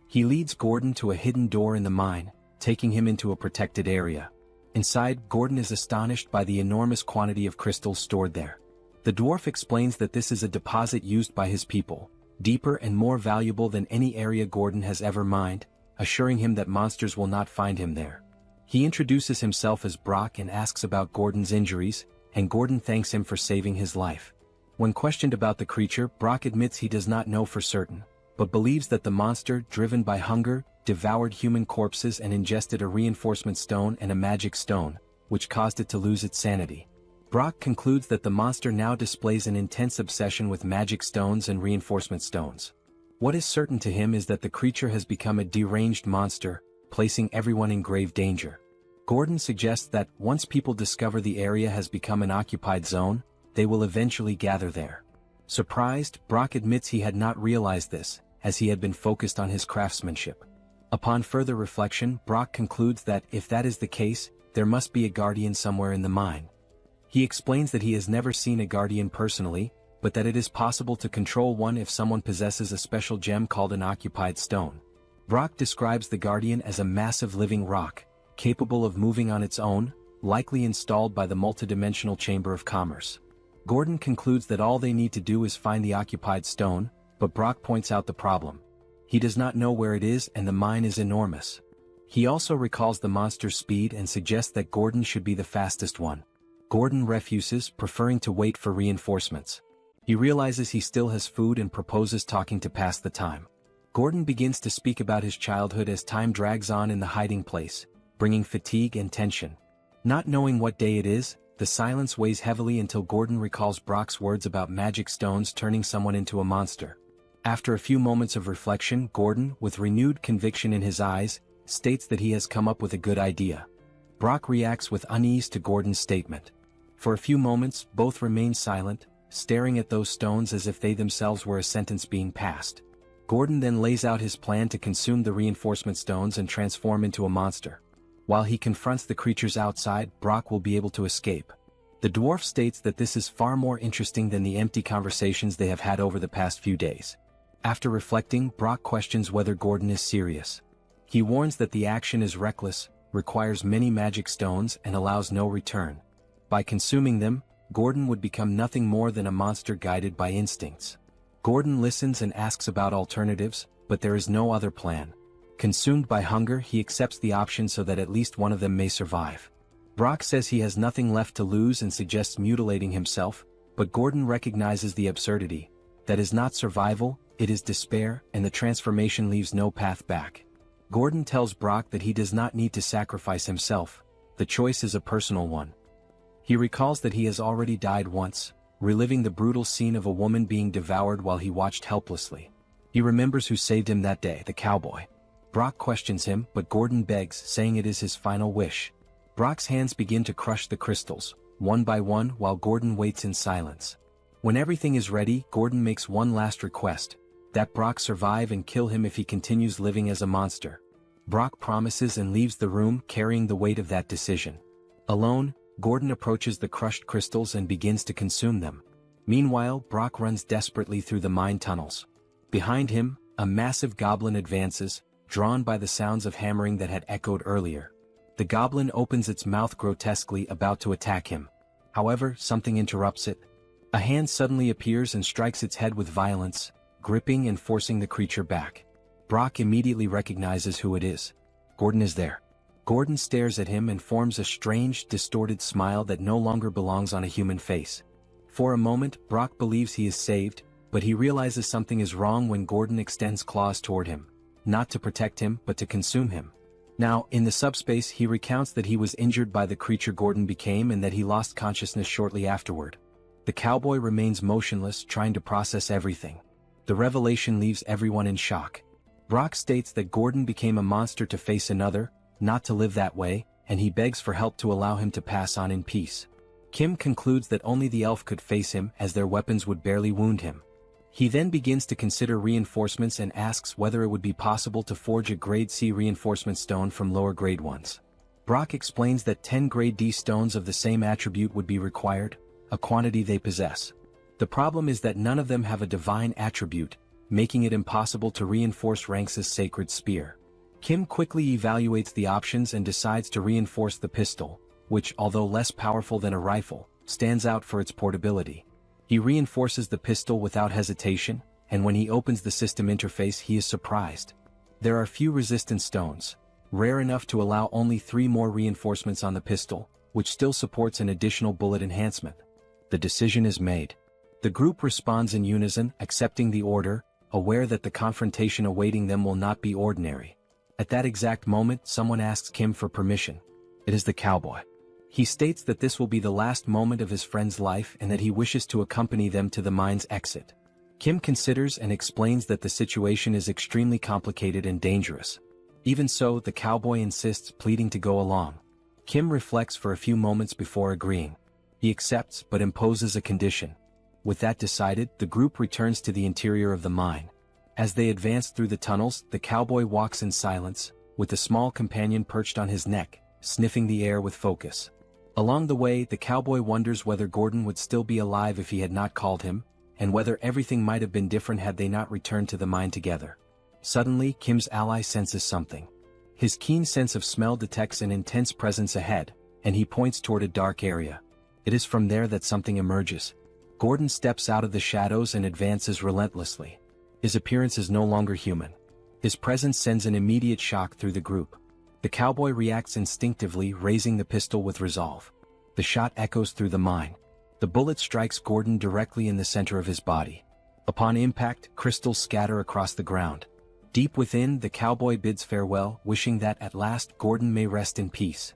S3: He leads Gordon to a hidden door in the mine, taking him into a protected area. Inside, Gordon is astonished by the enormous quantity of crystals stored there. The dwarf explains that this is a deposit used by his people, deeper and more valuable than any area Gordon has ever mined, assuring him that monsters will not find him there. He introduces himself as Brock and asks about Gordon's injuries, and Gordon thanks him for saving his life. When questioned about the creature, Brock admits he does not know for certain, but believes that the monster, driven by hunger, devoured human corpses and ingested a reinforcement stone and a magic stone, which caused it to lose its sanity. Brock concludes that the monster now displays an intense obsession with magic stones and reinforcement stones. What is certain to him is that the creature has become a deranged monster, placing everyone in grave danger. Gordon suggests that once people discover the area has become an occupied zone, they will eventually gather there. Surprised, Brock admits he had not realized this, as he had been focused on his craftsmanship. Upon further reflection, Brock concludes that if that is the case, there must be a guardian somewhere in the mine. He explains that he has never seen a guardian personally, but that it is possible to control one if someone possesses a special gem called an occupied stone. Brock describes the guardian as a massive living rock, capable of moving on its own, likely installed by the multidimensional Chamber of Commerce. Gordon concludes that all they need to do is find the occupied stone, but Brock points out the problem. He does not know where it is and the mine is enormous. He also recalls the monster's speed and suggests that Gordon should be the fastest one. Gordon refuses, preferring to wait for reinforcements. He realizes he still has food and proposes talking to pass the time. Gordon begins to speak about his childhood as time drags on in the hiding place, bringing fatigue and tension. Not knowing what day it is, the silence weighs heavily until Gordon recalls Brock's words about magic stones turning someone into a monster. After a few moments of reflection, Gordon, with renewed conviction in his eyes, states that he has come up with a good idea. Brock reacts with unease to Gordon's statement. For a few moments, both remain silent, staring at those stones as if they themselves were a sentence being passed. Gordon then lays out his plan to consume the reinforcement stones and transform into a monster. While he confronts the creatures outside, Brock will be able to escape. The dwarf states that this is far more interesting than the empty conversations they have had over the past few days. After reflecting, Brock questions whether Gordon is serious. He warns that the action is reckless, requires many magic stones and allows no return. By consuming them, Gordon would become nothing more than a monster guided by instincts. Gordon listens and asks about alternatives, but there is no other plan. Consumed by hunger, he accepts the option so that at least one of them may survive. Brock says he has nothing left to lose and suggests mutilating himself, but Gordon recognizes the absurdity. That is not survival, it is despair, and the transformation leaves no path back. Gordon tells Brock that he does not need to sacrifice himself. The choice is a personal one. He recalls that he has already died once, reliving the brutal scene of a woman being devoured while he watched helplessly. He remembers who saved him that day, the cowboy. Brock questions him, but Gordon begs, saying it is his final wish. Brock's hands begin to crush the crystals, one by one, while Gordon waits in silence. When everything is ready, Gordon makes one last request, that Brock survive and kill him if he continues living as a monster. Brock promises and leaves the room, carrying the weight of that decision. Alone, Gordon approaches the crushed crystals and begins to consume them. Meanwhile, Brock runs desperately through the mine tunnels. Behind him, a massive goblin advances, drawn by the sounds of hammering that had echoed earlier. The goblin opens its mouth grotesquely, about to attack him. However, something interrupts it. A hand suddenly appears and strikes its head with violence, gripping and forcing the creature back. Brock immediately recognizes who it is. Gordon is there. Gordon stares at him and forms a strange, distorted smile that no longer belongs on a human face. For a moment, Brock believes he is saved, but he realizes something is wrong when Gordon extends claws toward him, not to protect him but to consume him. Now, in the subspace, he recounts that he was injured by the creature Gordon became and that he lost consciousness shortly afterward. The cowboy remains motionless, trying to process everything. The revelation leaves everyone in shock. Brock states that Gordon became a monster to face another, not to live that way, and he begs for help to allow him to pass on in peace. Kim concludes that only the elf could face him, as their weapons would barely wound him. He then begins to consider reinforcements and asks whether it would be possible to forge a grade C reinforcement stone from lower grade ones. Brock explains that 10 grade D stones of the same attribute would be required, a quantity they possess. The problem is that none of them have a divine attribute, making it impossible to reinforce Ranks' sacred spear. Kim quickly evaluates the options and decides to reinforce the pistol, which, although less powerful than a rifle, stands out for its portability. He reinforces the pistol without hesitation, and when he opens the system interface he is surprised. There are few resistance stones, rare enough to allow only 3 more reinforcements on the pistol, which still supports an additional bullet enhancement. The decision is made. The group responds in unison, accepting the order, aware that the confrontation awaiting them will not be ordinary. At that exact moment, someone asks Kim for permission. It is the cowboy. He states that this will be the last moment of his friend's life and that he wishes to accompany them to the mine's exit. Kim considers and explains that the situation is extremely complicated and dangerous. Even so, the cowboy insists, pleading to go along. Kim reflects for a few moments before agreeing. He accepts but imposes a condition. With that decided, the group returns to the interior of the mine. As they advance through the tunnels, the cowboy walks in silence, with the small companion perched on his neck, sniffing the air with focus. Along the way, the cowboy wonders whether Gordon would still be alive if he had not called him, and whether everything might have been different had they not returned to the mine together. Suddenly, Kim's ally senses something. His keen sense of smell detects an intense presence ahead, and he points toward a dark area. It is from there that something emerges. Gordon steps out of the shadows and advances relentlessly. His appearance is no longer human. His presence sends an immediate shock through the group. The cowboy reacts instinctively, raising the pistol with resolve. The shot echoes through the mine. The bullet strikes Gordon directly in the center of his body. Upon impact, crystals scatter across the ground. Deep within, the cowboy bids farewell, wishing that at last Gordon may rest in peace.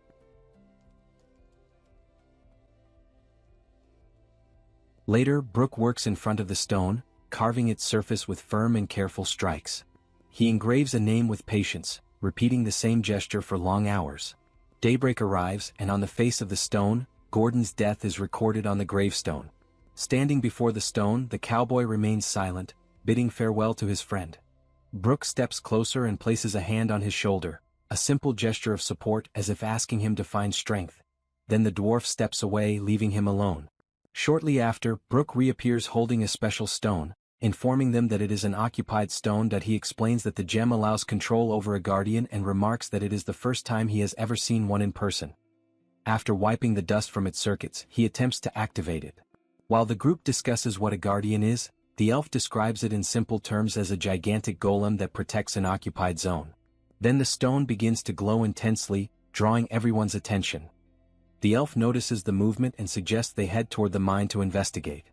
S3: Later, Brooke works in front of the stone, carving its surface with firm and careful strikes. He engraves a name with patience, repeating the same gesture for long hours. Daybreak arrives, and on the face of the stone, Gordon's death is recorded on the gravestone. Standing before the stone, the cowboy remains silent, bidding farewell to his friend. Brooke steps closer and places a hand on his shoulder, a simple gesture of support as if asking him to find strength. Then the dwarf steps away, leaving him alone. Shortly after, Brooke reappears holding a special stone, informing them that it is an occupied stone. That he explains that the gem allows control over a guardian and remarks that it is the first time he has ever seen one in person. After wiping the dust from its circuits, he attempts to activate it. While the group discusses what a guardian is, the elf describes it in simple terms as a gigantic golem that protects an occupied zone. Then the stone begins to glow intensely, drawing everyone's attention. The elf notices the movement and suggests they head toward the mine to investigate.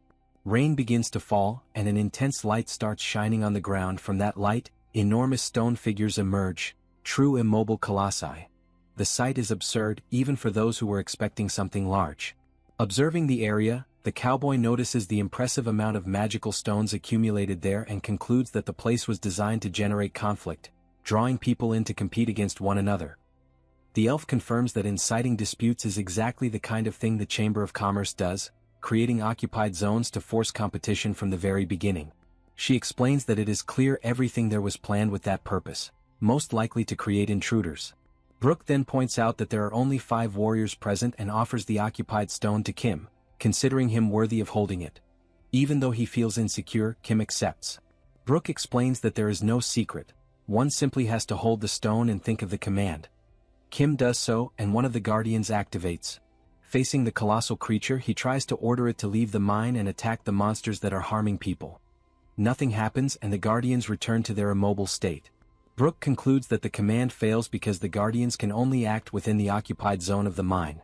S3: Rain begins to fall, and an intense light starts shining on the ground. From that light, enormous stone figures emerge, true immobile colossi. The sight is absurd, even for those who were expecting something large. Observing the area, the cowboy notices the impressive amount of magical stones accumulated there and concludes that the place was designed to generate conflict, drawing people in to compete against one another. The elf confirms that inciting disputes is exactly the kind of thing the Chamber of Commerce does, creating occupied zones to force competition from the very beginning. She explains that it is clear everything there was planned with that purpose, most likely to create intruders. Brooke then points out that there are only 5 warriors present and offers the occupied stone to Kim, considering him worthy of holding it. Even though he feels insecure, Kim accepts. Brooke explains that there is no secret, one simply has to hold the stone and think of the command. Kim does so, and one of the guardians activates. Facing the colossal creature, he tries to order it to leave the mine and attack the monsters that are harming people. Nothing happens and the guardians return to their immobile state. Brooke concludes that the command fails because the guardians can only act within the occupied zone of the mine.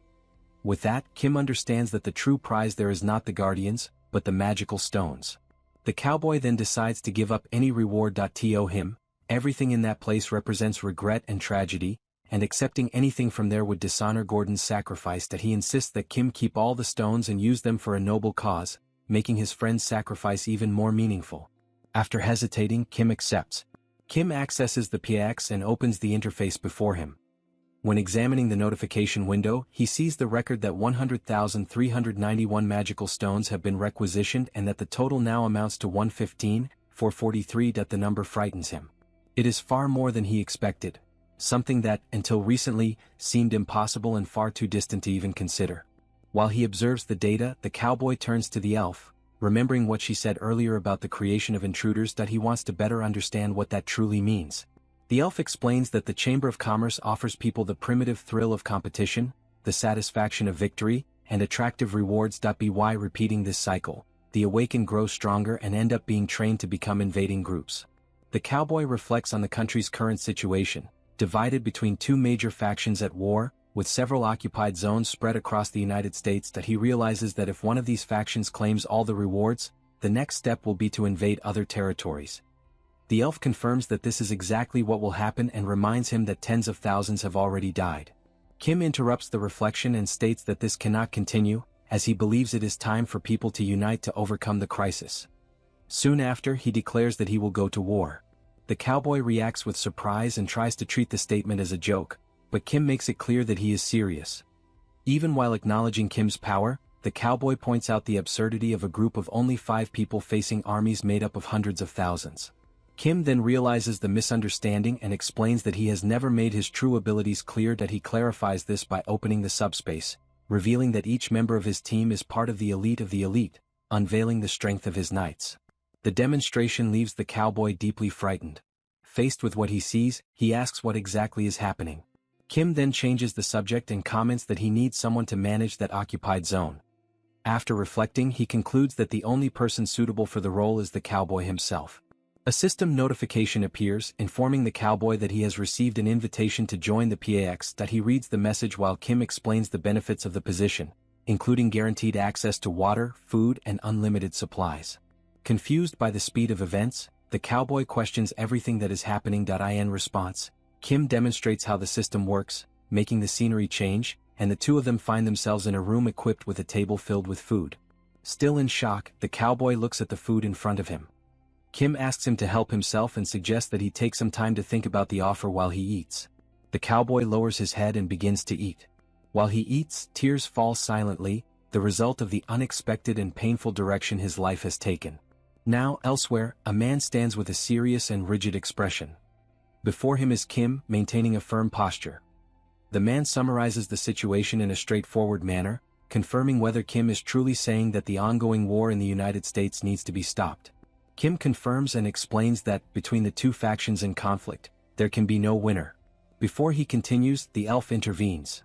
S3: With that, Kim understands that the true prize there is not the guardians, but the magical stones. The cowboy then decides to give up any reward to him. Everything in that place represents regret and tragedy, and accepting anything from there would dishonor Gordon's sacrifice. That he insists that Kim keep all the stones and use them for a noble cause, making his friend's sacrifice even more meaningful. After hesitating, Kim accepts. Kim accesses the PX and opens the interface before him. When examining the notification window, he sees the record that 100,391 magical stones have been requisitioned and that the total now amounts to 115,443. The number frightens him. It is far more than he expected. Something that, until recently, seemed impossible and far too distant to even consider. While he observes the data, the cowboy turns to the elf, remembering what she said earlier about the creation of intruders. That he wants to better understand what that truly means. The elf explains that the Chamber of Commerce offers people the primitive thrill of competition, the satisfaction of victory, and attractive rewards. By repeating this cycle, the awakened grow stronger and end up being trained to become invading groups. The cowboy reflects on the country's current situation, divided between 2 major factions at war, with several occupied zones spread across the United States. That he realizes that if one of these factions claims all the rewards, the next step will be to invade other territories. The elf confirms that this is exactly what will happen and reminds him that tens of thousands have already died. Kim interrupts the reflection and states that this cannot continue, as he believes it is time for people to unite to overcome the crisis. Soon after, he declares that he will go to war. The cowboy reacts with surprise and tries to treat the statement as a joke, but Kim makes it clear that he is serious. Even while acknowledging Kim's power, the cowboy points out the absurdity of a group of only 5 people facing armies made up of hundreds of thousands. Kim then realizes the misunderstanding and explains that he has never made his true abilities clear. That he clarifies this by opening the subspace, revealing that each member of his team is part of the elite, unveiling the strength of his knights. The demonstration leaves the cowboy deeply frightened. Faced with what he sees, he asks what exactly is happening. Kim then changes the subject and comments that he needs someone to manage that occupied zone. After reflecting, he concludes that the only person suitable for the role is the cowboy himself. A system notification appears, informing the cowboy that he has received an invitation to join the PAX. That he reads the message while Kim explains the benefits of the position, including guaranteed access to water, food, and unlimited supplies. Confused by the speed of events, the cowboy questions everything that is happening. In response, Kim demonstrates how the system works, making the scenery change, and the two of them find themselves in a room equipped with a table filled with food. Still in shock, the cowboy looks at the food in front of him. Kim asks him to help himself and suggests that he take some time to think about the offer while he eats. The cowboy lowers his head and begins to eat. While he eats, tears fall silently, the result of the unexpected and painful direction his life has taken. Now, elsewhere, a man stands with a serious and rigid expression. Before him is Kim, maintaining a firm posture. The man summarizes the situation in a straightforward manner, confirming whether Kim is truly saying that the ongoing war in the United States needs to be stopped. Kim confirms and explains that, between the two factions in conflict, there can be no winner. Before he continues, the elf intervenes.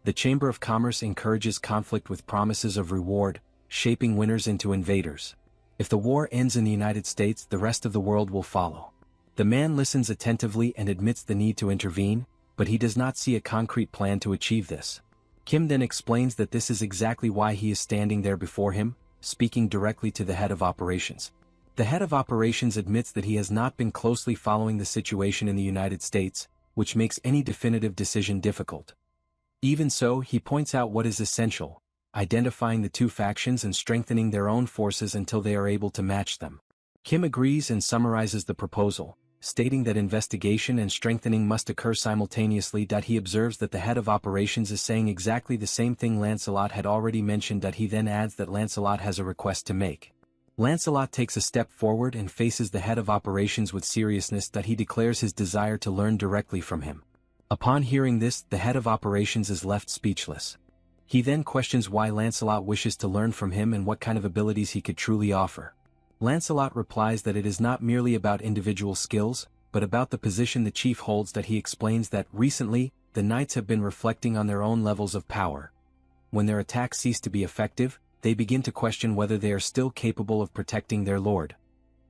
S3: The Chamber of Commerce encourages conflict with promises of reward, shaping winners into invaders. If the war ends in the United States, the rest of the world will follow. The man listens attentively and admits the need to intervene, but he does not see a concrete plan to achieve this. Kim then explains that this is exactly why he is standing there before him, speaking directly to the head of operations. The head of operations admits that he has not been closely following the situation in the United States, which makes any definitive decision difficult. Even so, he points out what is essential: identifying the two factions and strengthening their own forces until they are able to match them. Kim agrees and summarizes the proposal, stating that investigation and strengthening must occur simultaneously. He observes that the head of operations is saying exactly the same thing Lancelot had already mentioned. He then adds that Lancelot has a request to make. Lancelot takes a step forward and faces the head of operations with seriousness. He declares his desire to learn directly from him. Upon hearing this, the head of operations is left speechless. He then questions why Lancelot wishes to learn from him and what kind of abilities he could truly offer. Lancelot replies that it is not merely about individual skills, but about the position the chief holds. He explains that, recently, the knights have been reflecting on their own levels of power. When their attacks cease to be effective, they begin to question whether they are still capable of protecting their lord.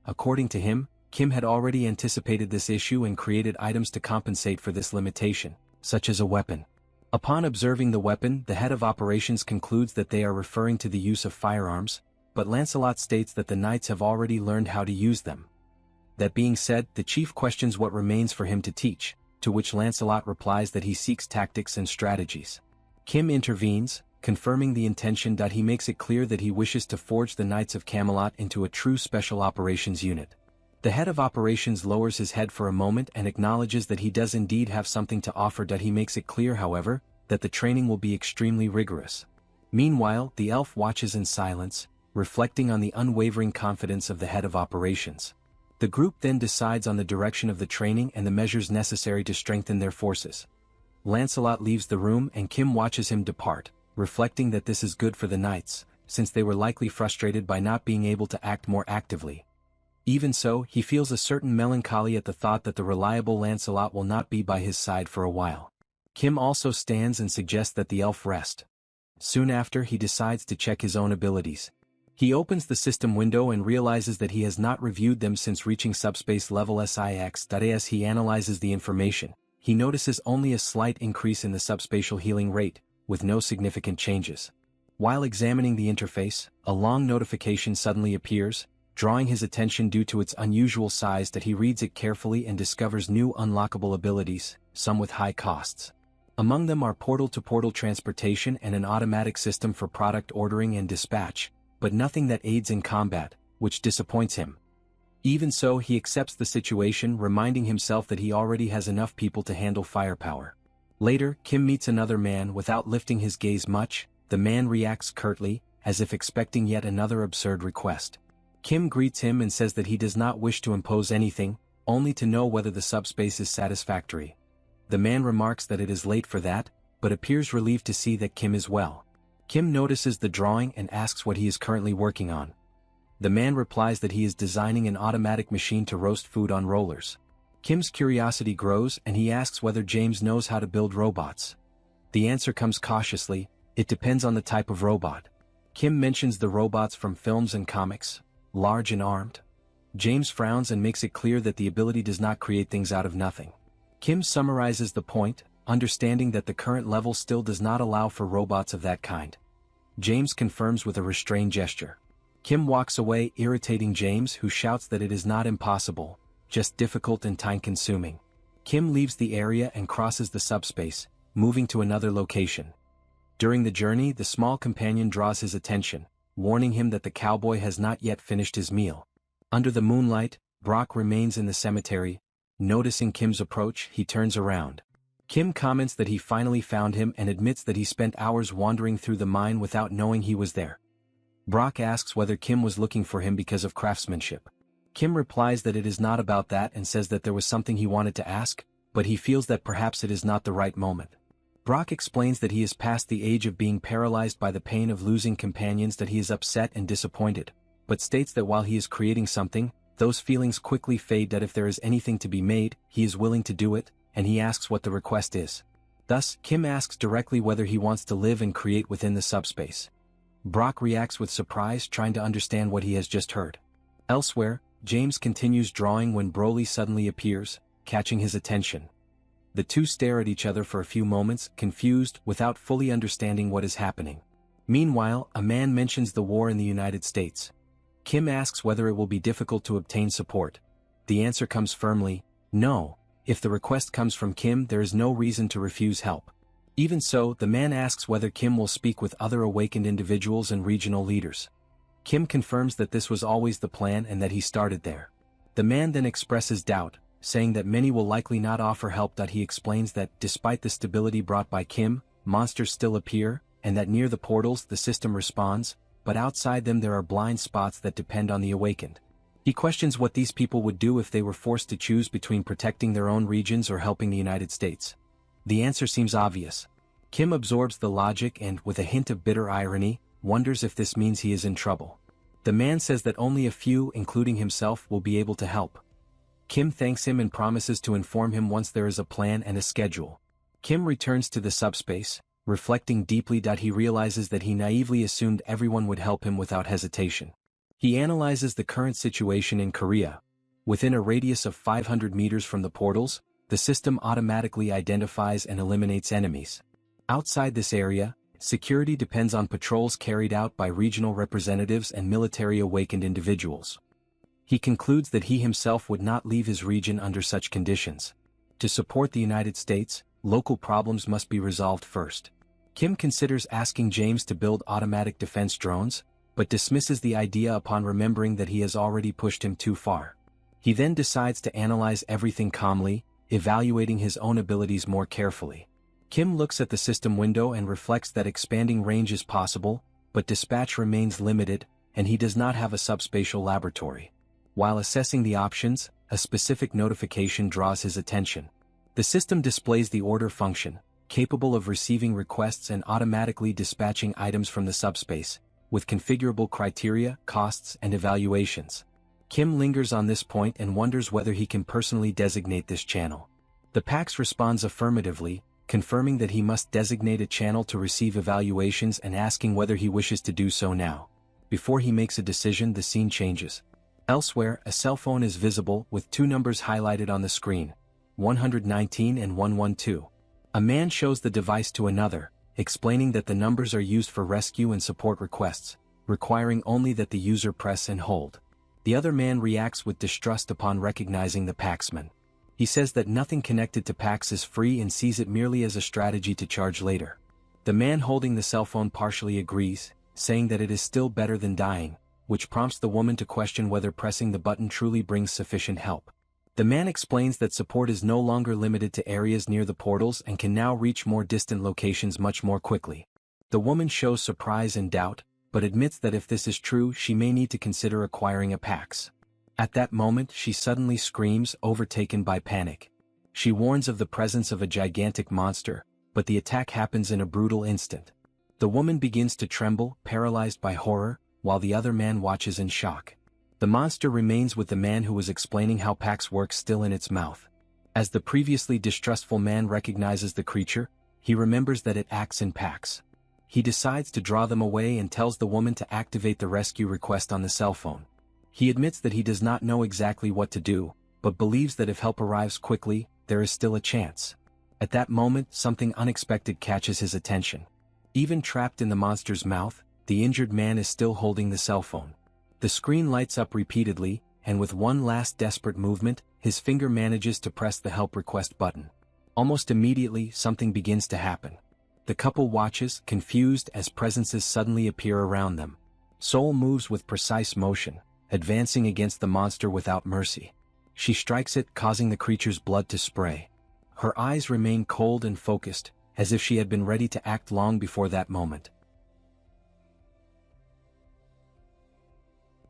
S3: According to him, Kim had already anticipated this issue and created items to compensate for this limitation, such as a weapon. Upon observing the weapon, the head of operations concludes that they are referring to the use of firearms, but Lancelot states that the knights have already learned how to use them. That being said, the chief questions what remains for him to teach, to which Lancelot replies that he seeks tactics and strategies. Kim intervenes, confirming the intention. He makes it clear that he wishes to forge the Knights of Camelot into a true special operations unit. The head of operations lowers his head for a moment and acknowledges that he does indeed have something to offer. He makes it clear, however, that the training will be extremely rigorous. Meanwhile, the elf watches in silence, reflecting on the unwavering confidence of the head of operations. The group then decides on the direction of the training and the measures necessary to strengthen their forces. Lancelot leaves the room and Kim watches him depart, reflecting that this is good for the knights, since they were likely frustrated by not being able to act more actively. Even so, he feels a certain melancholy at the thought that the reliable Lancelot will not be by his side for a while. Kim also stands and suggests that the elf rest. Soon after, he decides to check his own abilities. He opens the system window and realizes that he has not reviewed them since reaching subspace level 6. As he analyzes the information, he notices only a slight increase in the subspatial healing rate, with no significant changes. While examining the interface, a long notification suddenly appears, drawing his attention due to its unusual size that he reads it carefully and discovers new unlockable abilities, some with high costs. Among them are portal-to-portal transportation and an automatic system for product ordering and dispatch, but nothing that aids in combat, which disappoints him. Even so, he accepts the situation, reminding himself that he already has enough people to handle firepower. Later, Kim meets another man. Without lifting his gaze much, the man reacts curtly, as if expecting yet another absurd request. Kim greets him and says that he does not wish to impose anything, only to know whether the subspace is satisfactory. The man remarks that it is late for that, but appears relieved to see that Kim is well. Kim notices the drawing and asks what he is currently working on. The man replies that he is designing an automatic machine to roast food on rollers. Kim's curiosity grows and he asks whether James knows how to build robots. The answer comes cautiously, it depends on the type of robot. Kim mentions the robots from films and comics, large and armed. James frowns and makes it clear that the ability does not create things out of nothing. Kim summarizes the point, understanding that the current level still does not allow for robots of that kind. James confirms with a restrained gesture. Kim walks away, irritating James, who shouts that it is not impossible, just difficult and time-consuming. Kim leaves the area and crosses the subspace, moving to another location. During the journey, the small companion draws his attention, warning him that the cowboy has not yet finished his meal. Under the moonlight, Brock remains in the cemetery. Noticing Kim's approach, he turns around. Kim comments that he finally found him and admits that he spent hours wandering through the mine without knowing he was there. Brock asks whether Kim was looking for him because of craftsmanship. Kim replies that it is not about that and says that there was something he wanted to ask, but he feels that perhaps it is not the right moment. Brock explains that he is past the age of being paralyzed by the pain of losing companions, that he is upset and disappointed, but states that while he is creating something, those feelings quickly fade, that if there is anything to be made, he is willing to do it, and he asks what the request is. Thus, Kim asks directly whether he wants to live and create within the subspace. Brock reacts with surprise, trying to understand what he has just heard. Elsewhere, James continues drawing when Broly suddenly appears, catching his attention. The two stare at each other for a few moments, confused, without fully understanding what is happening. Meanwhile, a man mentions the war in the United States. Kim asks whether it will be difficult to obtain support. The answer comes firmly, no. If the request comes from Kim, there is no reason to refuse help. Even so, the man asks whether Kim will speak with other awakened individuals and regional leaders. Kim confirms that this was always the plan and that he started there. The man then expresses doubt, saying that many will likely not offer help. He explains that, despite the stability brought by Kim, monsters still appear, and that near the portals the system responds, but outside them there are blind spots that depend on the awakened. He questions what these people would do if they were forced to choose between protecting their own regions or helping the United States. The answer seems obvious. Kim absorbs the logic and, with a hint of bitter irony, wonders if this means he is in trouble. The man says that only a few, including himself, will be able to help. Kim thanks him and promises to inform him once there is a plan and a schedule. Kim returns to the subspace, reflecting deeply. He realizes that he naively assumed everyone would help him without hesitation. He analyzes the current situation in Korea. Within a radius of 500 meters from the portals, the system automatically identifies and eliminates enemies. Outside this area, security depends on patrols carried out by regional representatives and military awakened individuals. He concludes that he himself would not leave his region under such conditions. To support the United States, local problems must be resolved first. Kim considers asking James to build automatic defense drones, but dismisses the idea upon remembering that he has already pushed him too far. He then decides to analyze everything calmly, evaluating his own abilities more carefully. Kim looks at the system window and reflects that expanding range is possible, but dispatch remains limited, and he does not have a subspatial laboratory. While assessing the options, a specific notification draws his attention. The system displays the order function, capable of receiving requests and automatically dispatching items from the subspace, with configurable criteria, costs, and evaluations. Kim lingers on this point and wonders whether he can personally designate this channel. The PAX responds affirmatively, confirming that he must designate a channel to receive evaluations and asking whether he wishes to do so now. Before he makes a decision, the scene changes. Elsewhere, a cell phone is visible with two numbers highlighted on the screen, 119 and 112. A man shows the device to another, explaining that the numbers are used for rescue and support requests, requiring only that the user press and hold. The other man reacts with distrust upon recognizing the paxman. He says that nothing connected to Pax is free and sees it merely as a strategy to charge later. The man holding the cell phone partially agrees, saying that it is still better than dying, which prompts the woman to question whether pressing the button truly brings sufficient help. The man explains that support is no longer limited to areas near the portals and can now reach more distant locations much more quickly. The woman shows surprise and doubt, but admits that if this is true she may need to consider acquiring a Pax. At that moment she suddenly screams, overtaken by panic. She warns of the presence of a gigantic monster, but the attack happens in a brutal instant. The woman begins to tremble, paralyzed by horror, while the other man watches in shock. The monster remains with the man who was explaining how Pax works still in its mouth. As the previously distrustful man recognizes the creature, he remembers that it acts in packs. He decides to draw them away and tells the woman to activate the rescue request on the cell phone. He admits that he does not know exactly what to do, but believes that if help arrives quickly, there is still a chance. At that moment, something unexpected catches his attention. Even trapped in the monster's mouth, the injured man is still holding the cell phone. The screen lights up repeatedly, and with one last desperate movement, his finger manages to press the help request button. Almost immediately, something begins to happen. The couple watches, confused, as presences suddenly appear around them. Soul moves with precise motion, advancing against the monster without mercy. She strikes it, causing the creature's blood to spray. Her eyes remain cold and focused, as if she had been ready to act long before that moment.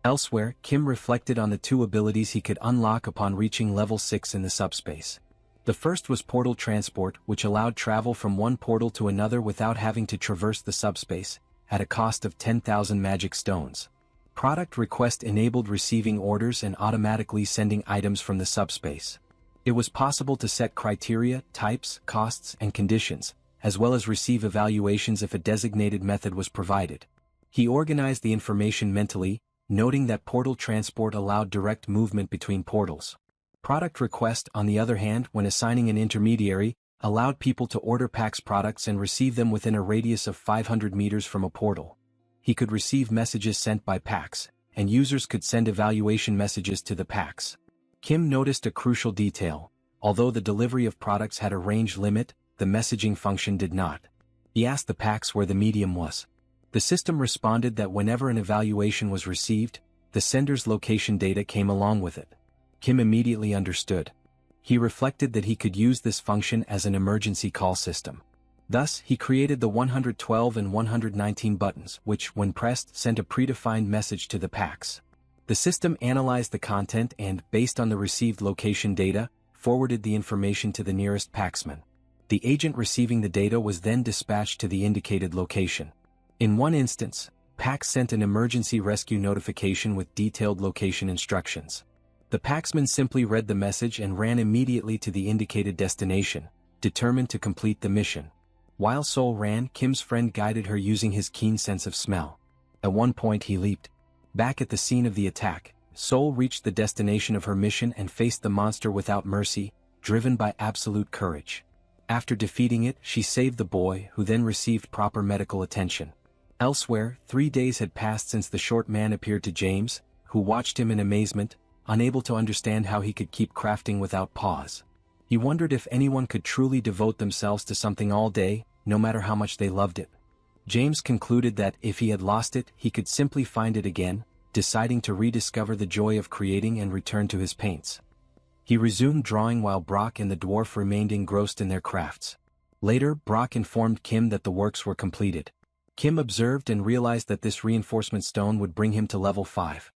S3: Elsewhere, Kim reflected on the two abilities he could unlock upon reaching level 6 in the subspace. The first was portal transport, which allowed travel from one portal to another without having to traverse the subspace, at a cost of 10,000 magic stones. Product request enabled receiving orders and automatically sending items from the subspace. It was possible to set criteria, types, costs, and conditions, as well as receive evaluations if a designated method was provided. He organized the information mentally, noting that portal transport allowed direct movement between portals. Product request, on the other hand, when assigning an intermediary, allowed people to order PAX products and receive them within a radius of 500 meters from a portal. He could receive messages sent by PAX, and users could send evaluation messages to the PAX. Kim noticed a crucial detail. Although the delivery of products had a range limit, the messaging function did not. He asked the PAX where the medium was. The system responded that whenever an evaluation was received, the sender's location data came along with it. Kim immediately understood. He reflected that he could use this function as an emergency call system. Thus, he created the 112 and 119 buttons, which, when pressed, sent a predefined message to the PAX. The system analyzed the content and, based on the received location data, forwarded the information to the nearest PAXman. The agent receiving the data was then dispatched to the indicated location. In one instance, PAX sent an emergency rescue notification with detailed location instructions. The PAXman simply read the message and ran immediately to the indicated destination, determined to complete the mission. While Soul ran, Kim's friend guided her using his keen sense of smell. At one point he leaped. Back at the scene of the attack, Soul reached the destination of her mission and faced the monster without mercy, driven by absolute courage. After defeating it, she saved the boy, who then received proper medical attention. Elsewhere, 3 days had passed since the short man appeared to James, who watched him in amazement, unable to understand how he could keep crafting without pause. He wondered if anyone could truly devote themselves to something all day, no matter how much they loved it. James concluded that if he had lost it, he could simply find it again, deciding to rediscover the joy of creating and return to his paints. He resumed drawing while Brock and the dwarf remained engrossed in their crafts. Later, Brock informed Kim that the works were completed. Kim observed and realized that this reinforcement stone would bring him to level 5.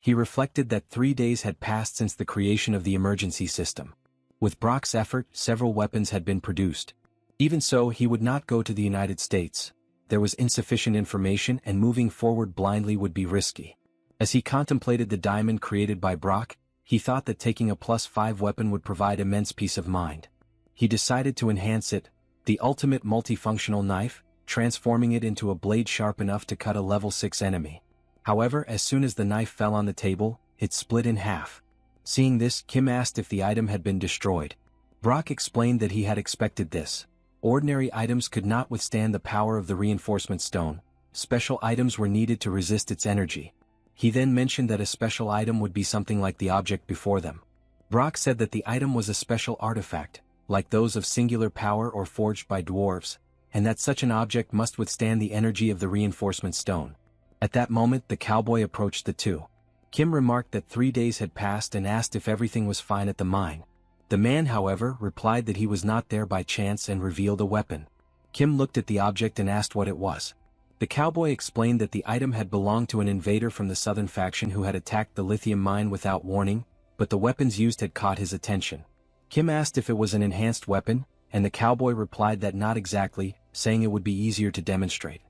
S3: He reflected that 3 days had passed since the creation of the emergency system. With Brock's effort, several weapons had been produced. Even so, he would not go to the United States. There was insufficient information and moving forward blindly would be risky. As he contemplated the diamond created by Brock, he thought that taking a +5 weapon would provide immense peace of mind. He decided to enhance it, the ultimate multifunctional knife, transforming it into a blade sharp enough to cut a level 6 enemy. However, as soon as the knife fell on the table, it split in half. Seeing this, Kim asked if the item had been destroyed. Brock explained that he had expected this. Ordinary items could not withstand the power of the reinforcement stone. Special items were needed to resist its energy. He then mentioned that a special item would be something like the object before them. Brock said that the item was a special artifact, like those of singular power or forged by dwarves, and that such an object must withstand the energy of the reinforcement stone. At that moment the cowboy approached the two. Kim remarked that 3 days had passed and asked if everything was fine at the mine. The man, however, replied that he was not there by chance and revealed a weapon. Kim looked at the object and asked what it was. The cowboy explained that the item had belonged to an invader from the southern faction who had attacked the lithium mine without warning, but the weapons used had caught his attention. Kim asked if it was an enhanced weapon, and the cowboy replied that not exactly, saying it would be easier to demonstrate.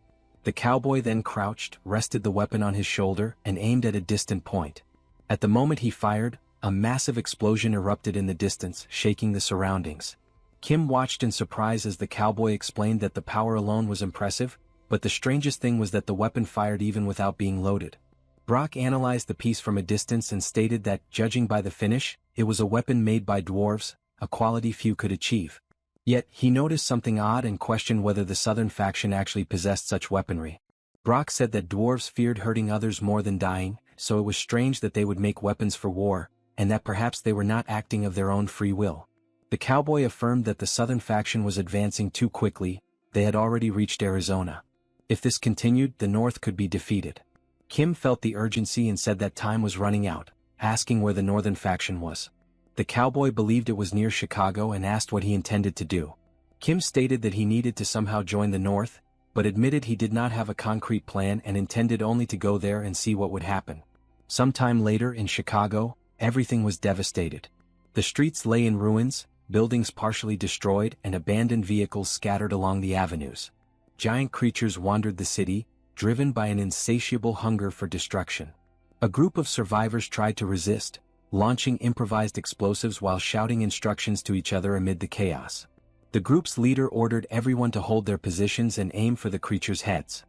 S3: The cowboy then crouched, rested the weapon on his shoulder, and aimed at a distant point. At the moment he fired, a massive explosion erupted in the distance, shaking the surroundings. Kim watched in surprise as the cowboy explained that the power alone was impressive, but the strangest thing was that the weapon fired even without being loaded. Brock analyzed the piece from a distance and stated that, judging by the finish, it was a weapon made by dwarves, a quality few could achieve. Yet, he noticed something odd and questioned whether the southern faction actually possessed such weaponry. Brock said that dwarves feared hurting others more than dying, so it was strange that they would make weapons for war, and that perhaps they were not acting of their own free will. The cowboy affirmed that the southern faction was advancing too quickly, they had already reached Arizona. If this continued, the north could be defeated. Kim felt the urgency and said that time was running out, asking where the northern faction was. The cowboy believed it was near Chicago and asked what he intended to do. Kim stated that he needed to somehow join the north, but admitted he did not have a concrete plan and intended only to go there and see what would happen. Sometime later in Chicago, everything was devastated. The streets lay in ruins, buildings partially destroyed and abandoned vehicles scattered along the avenues. Giant creatures wandered the city, driven by an insatiable hunger for destruction. A group of survivors tried to resist, launching improvised explosives while shouting instructions to each other amid the chaos. The group's leader ordered everyone to hold their positions and aim for the creatures' heads.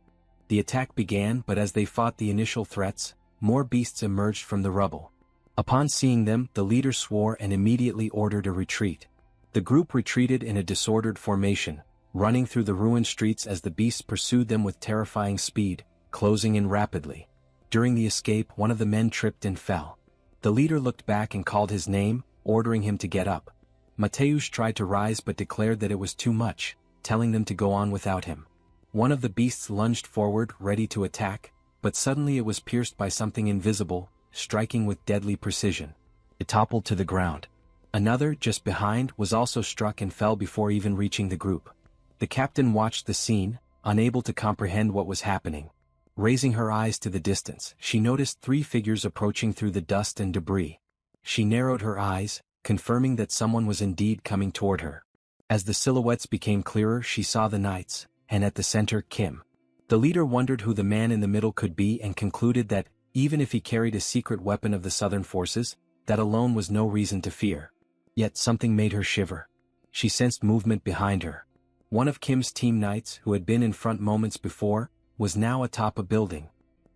S3: The attack began, but as they fought the initial threats, more beasts emerged from the rubble. Upon seeing them, the leader swore and immediately ordered a retreat. The group retreated in a disordered formation, running through the ruined streets as the beasts pursued them with terrifying speed, closing in rapidly. During the escape, one of the men tripped and fell. The leader looked back and called his name, ordering him to get up. Mateusz tried to rise but declared that it was too much, telling them to go on without him. One of the beasts lunged forward, ready to attack, but suddenly it was pierced by something invisible, striking with deadly precision. It toppled to the ground. Another, just behind, was also struck and fell before even reaching the group. The captain watched the scene, unable to comprehend what was happening. Raising her eyes to the distance, she noticed 3 figures approaching through the dust and debris. She narrowed her eyes, confirming that someone was indeed coming toward her. As the silhouettes became clearer, she saw the knights, and at the center, Kim. The leader wondered who the man in the middle could be and concluded that, even if he carried a secret weapon of the southern forces, that alone was no reason to fear. Yet something made her shiver. She sensed movement behind her. One of Kim's team knights, who had been in front moments before, was now atop a building.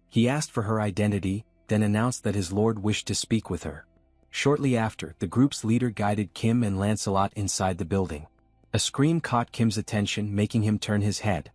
S3: He asked for her identity, then announced that his lord wished to speak with her. Shortly after, the group's leader guided Kim and Lancelot inside the building. A scream caught Kim's attention, making him turn his head.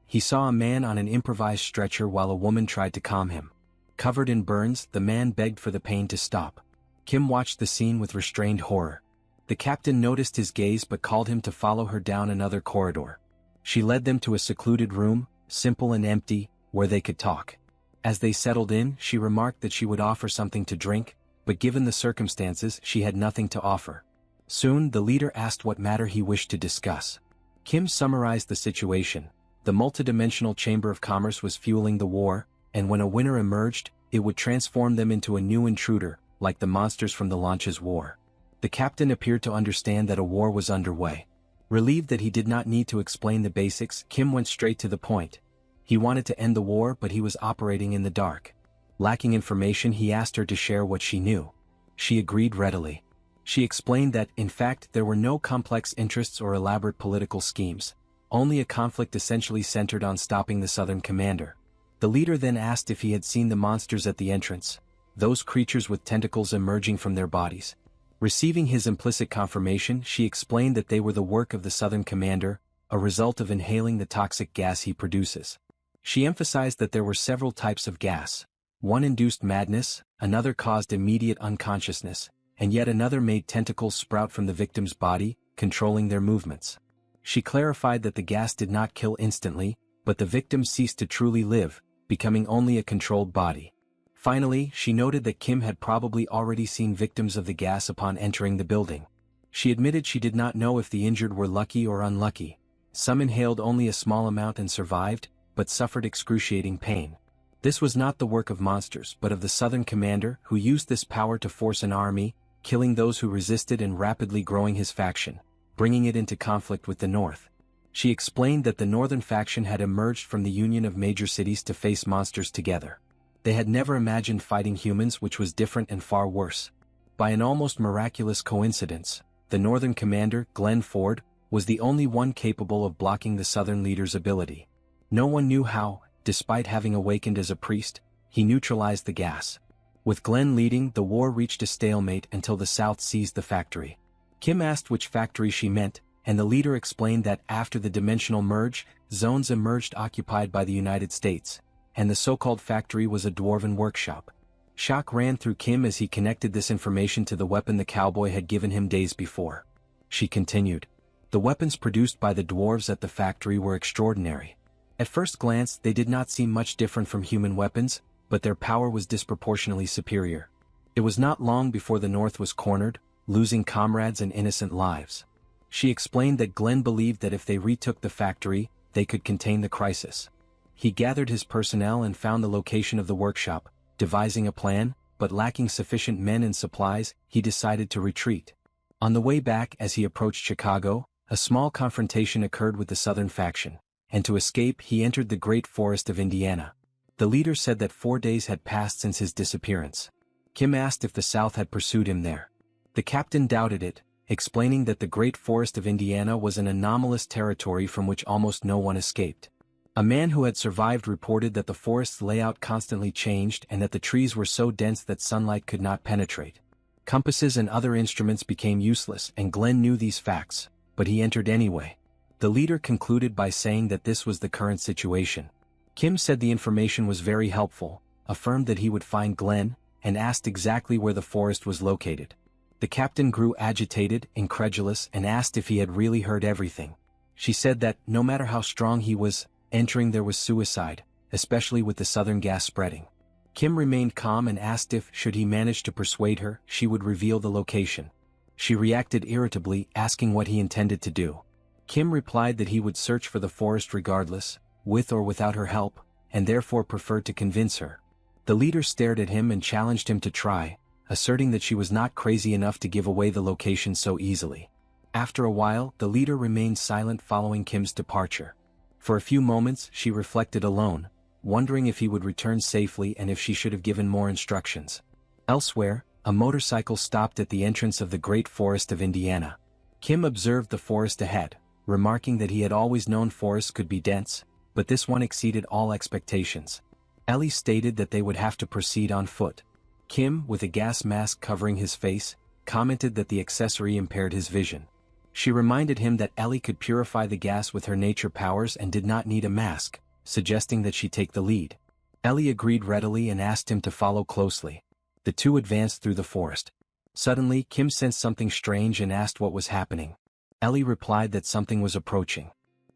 S3: He saw a man on an improvised stretcher while a woman tried to calm him. Covered in burns, the man begged for the pain to stop. Kim watched the scene with restrained horror. The captain noticed his gaze but called him to follow her down another corridor. She led them to a secluded room, simple and empty, where they could talk. As they settled in, she remarked that she would offer something to drink, but given the circumstances, she had nothing to offer. Soon, the leader asked what matter he wished to discuss. Kim summarized the situation. The multidimensional Chamber of Commerce was fueling the war, and when a winner emerged, it would transform them into a new intruder, like the monsters from the Launches War. The captain appeared to understand that a war was underway. Relieved that he did not need to explain the basics, Kim went straight to the point. He wanted to end the war, but he was operating in the dark. Lacking information, he asked her to share what she knew. She agreed readily. She explained that, in fact, there were no complex interests or elaborate political schemes, only a conflict essentially centered on stopping the Southern commander. The leader then asked if he had seen the monsters at the entrance, those creatures with tentacles emerging from their bodies. Receiving his implicit confirmation, she explained that they were the work of the Southern commander, a result of inhaling the toxic gas he produces. She emphasized that there were several types of gas. One induced madness, another caused immediate unconsciousness, and yet another made tentacles sprout from the victim's body, controlling their movements. She clarified that the gas did not kill instantly, but the victim ceased to truly live, becoming only a controlled body. Finally, she noted that Kim had probably already seen victims of the gas upon entering the building. She admitted she did not know if the injured were lucky or unlucky. Some inhaled only a small amount and survived, but suffered excruciating pain. This was not the work of monsters but of the Southern commander who used this power to force an army, killing those who resisted and rapidly growing his faction, bringing it into conflict with the North. She explained that the Northern faction had emerged from the union of major cities to face monsters together. They had never imagined fighting humans, which was different and far worse. By an almost miraculous coincidence, the Northern commander, Glenn Ford, was the only one capable of blocking the Southern leader's ability. No one knew how, despite having awakened as a priest, he neutralized the gas. With Glenn leading, the war reached a stalemate until the South seized the factory. Kim asked which factory she meant, and the leader explained that after the dimensional merge, zones emerged occupied by the United States, and the so-called factory was a dwarven workshop. Shock ran through Kim as he connected this information to the weapon the cowboy had given him days before. She continued. The weapons produced by the dwarves at the factory were extraordinary. At first glance, they did not seem much different from human weapons, but their power was disproportionately superior. It was not long before the North was cornered, losing comrades and innocent lives. She explained that Glenn believed that if they retook the factory, they could contain the crisis. He gathered his personnel and found the location of the workshop, devising a plan, but lacking sufficient men and supplies, he decided to retreat. On the way back as he approached Chicago, a small confrontation occurred with the Southern faction, and to escape he entered the Great Forest of Indiana. The leader said that 4 days had passed since his disappearance. Kim asked if the South had pursued him there. The captain doubted it, explaining that the Great Forest of Indiana was an anomalous territory from which almost no one escaped. A man who had survived reported that the forest's layout constantly changed and that the trees were so dense that sunlight could not penetrate. Compasses and other instruments became useless, and Glenn knew these facts, but he entered anyway. The leader concluded by saying that this was the current situation. Kim said the information was very helpful, affirmed that he would find Glenn, and asked exactly where the forest was located. The captain grew agitated, incredulous, and asked if he had really heard everything. She said that, no matter how strong he was, entering there was suicide, especially with the Southern gas spreading. Kim remained calm and asked if, should he manage to persuade her, she would reveal the location. She reacted irritably, asking what he intended to do. Kim replied that he would search for the forest regardless, with or without her help, and therefore preferred to convince her. The leader stared at him and challenged him to try, asserting that she was not crazy enough to give away the location so easily. After a while, the leader remained silent following Kim's departure. For a few moments, she reflected alone, wondering if he would return safely and if she should have given more instructions. Elsewhere, a motorcycle stopped at the entrance of the Great Forest of Indiana. Kim observed the forest ahead, remarking that he had always known forests could be dense, but this one exceeded all expectations. Ellie stated that they would have to proceed on foot. Kim, with a gas mask covering his face, commented that the accessory impaired his vision. She reminded him that Ellie could purify the gas with her nature powers and did not need a mask, suggesting that she take the lead. Ellie agreed readily and asked him to follow closely. The two advanced through the forest. Suddenly, Kim sensed something strange and asked what was happening. Ellie replied that something was approaching.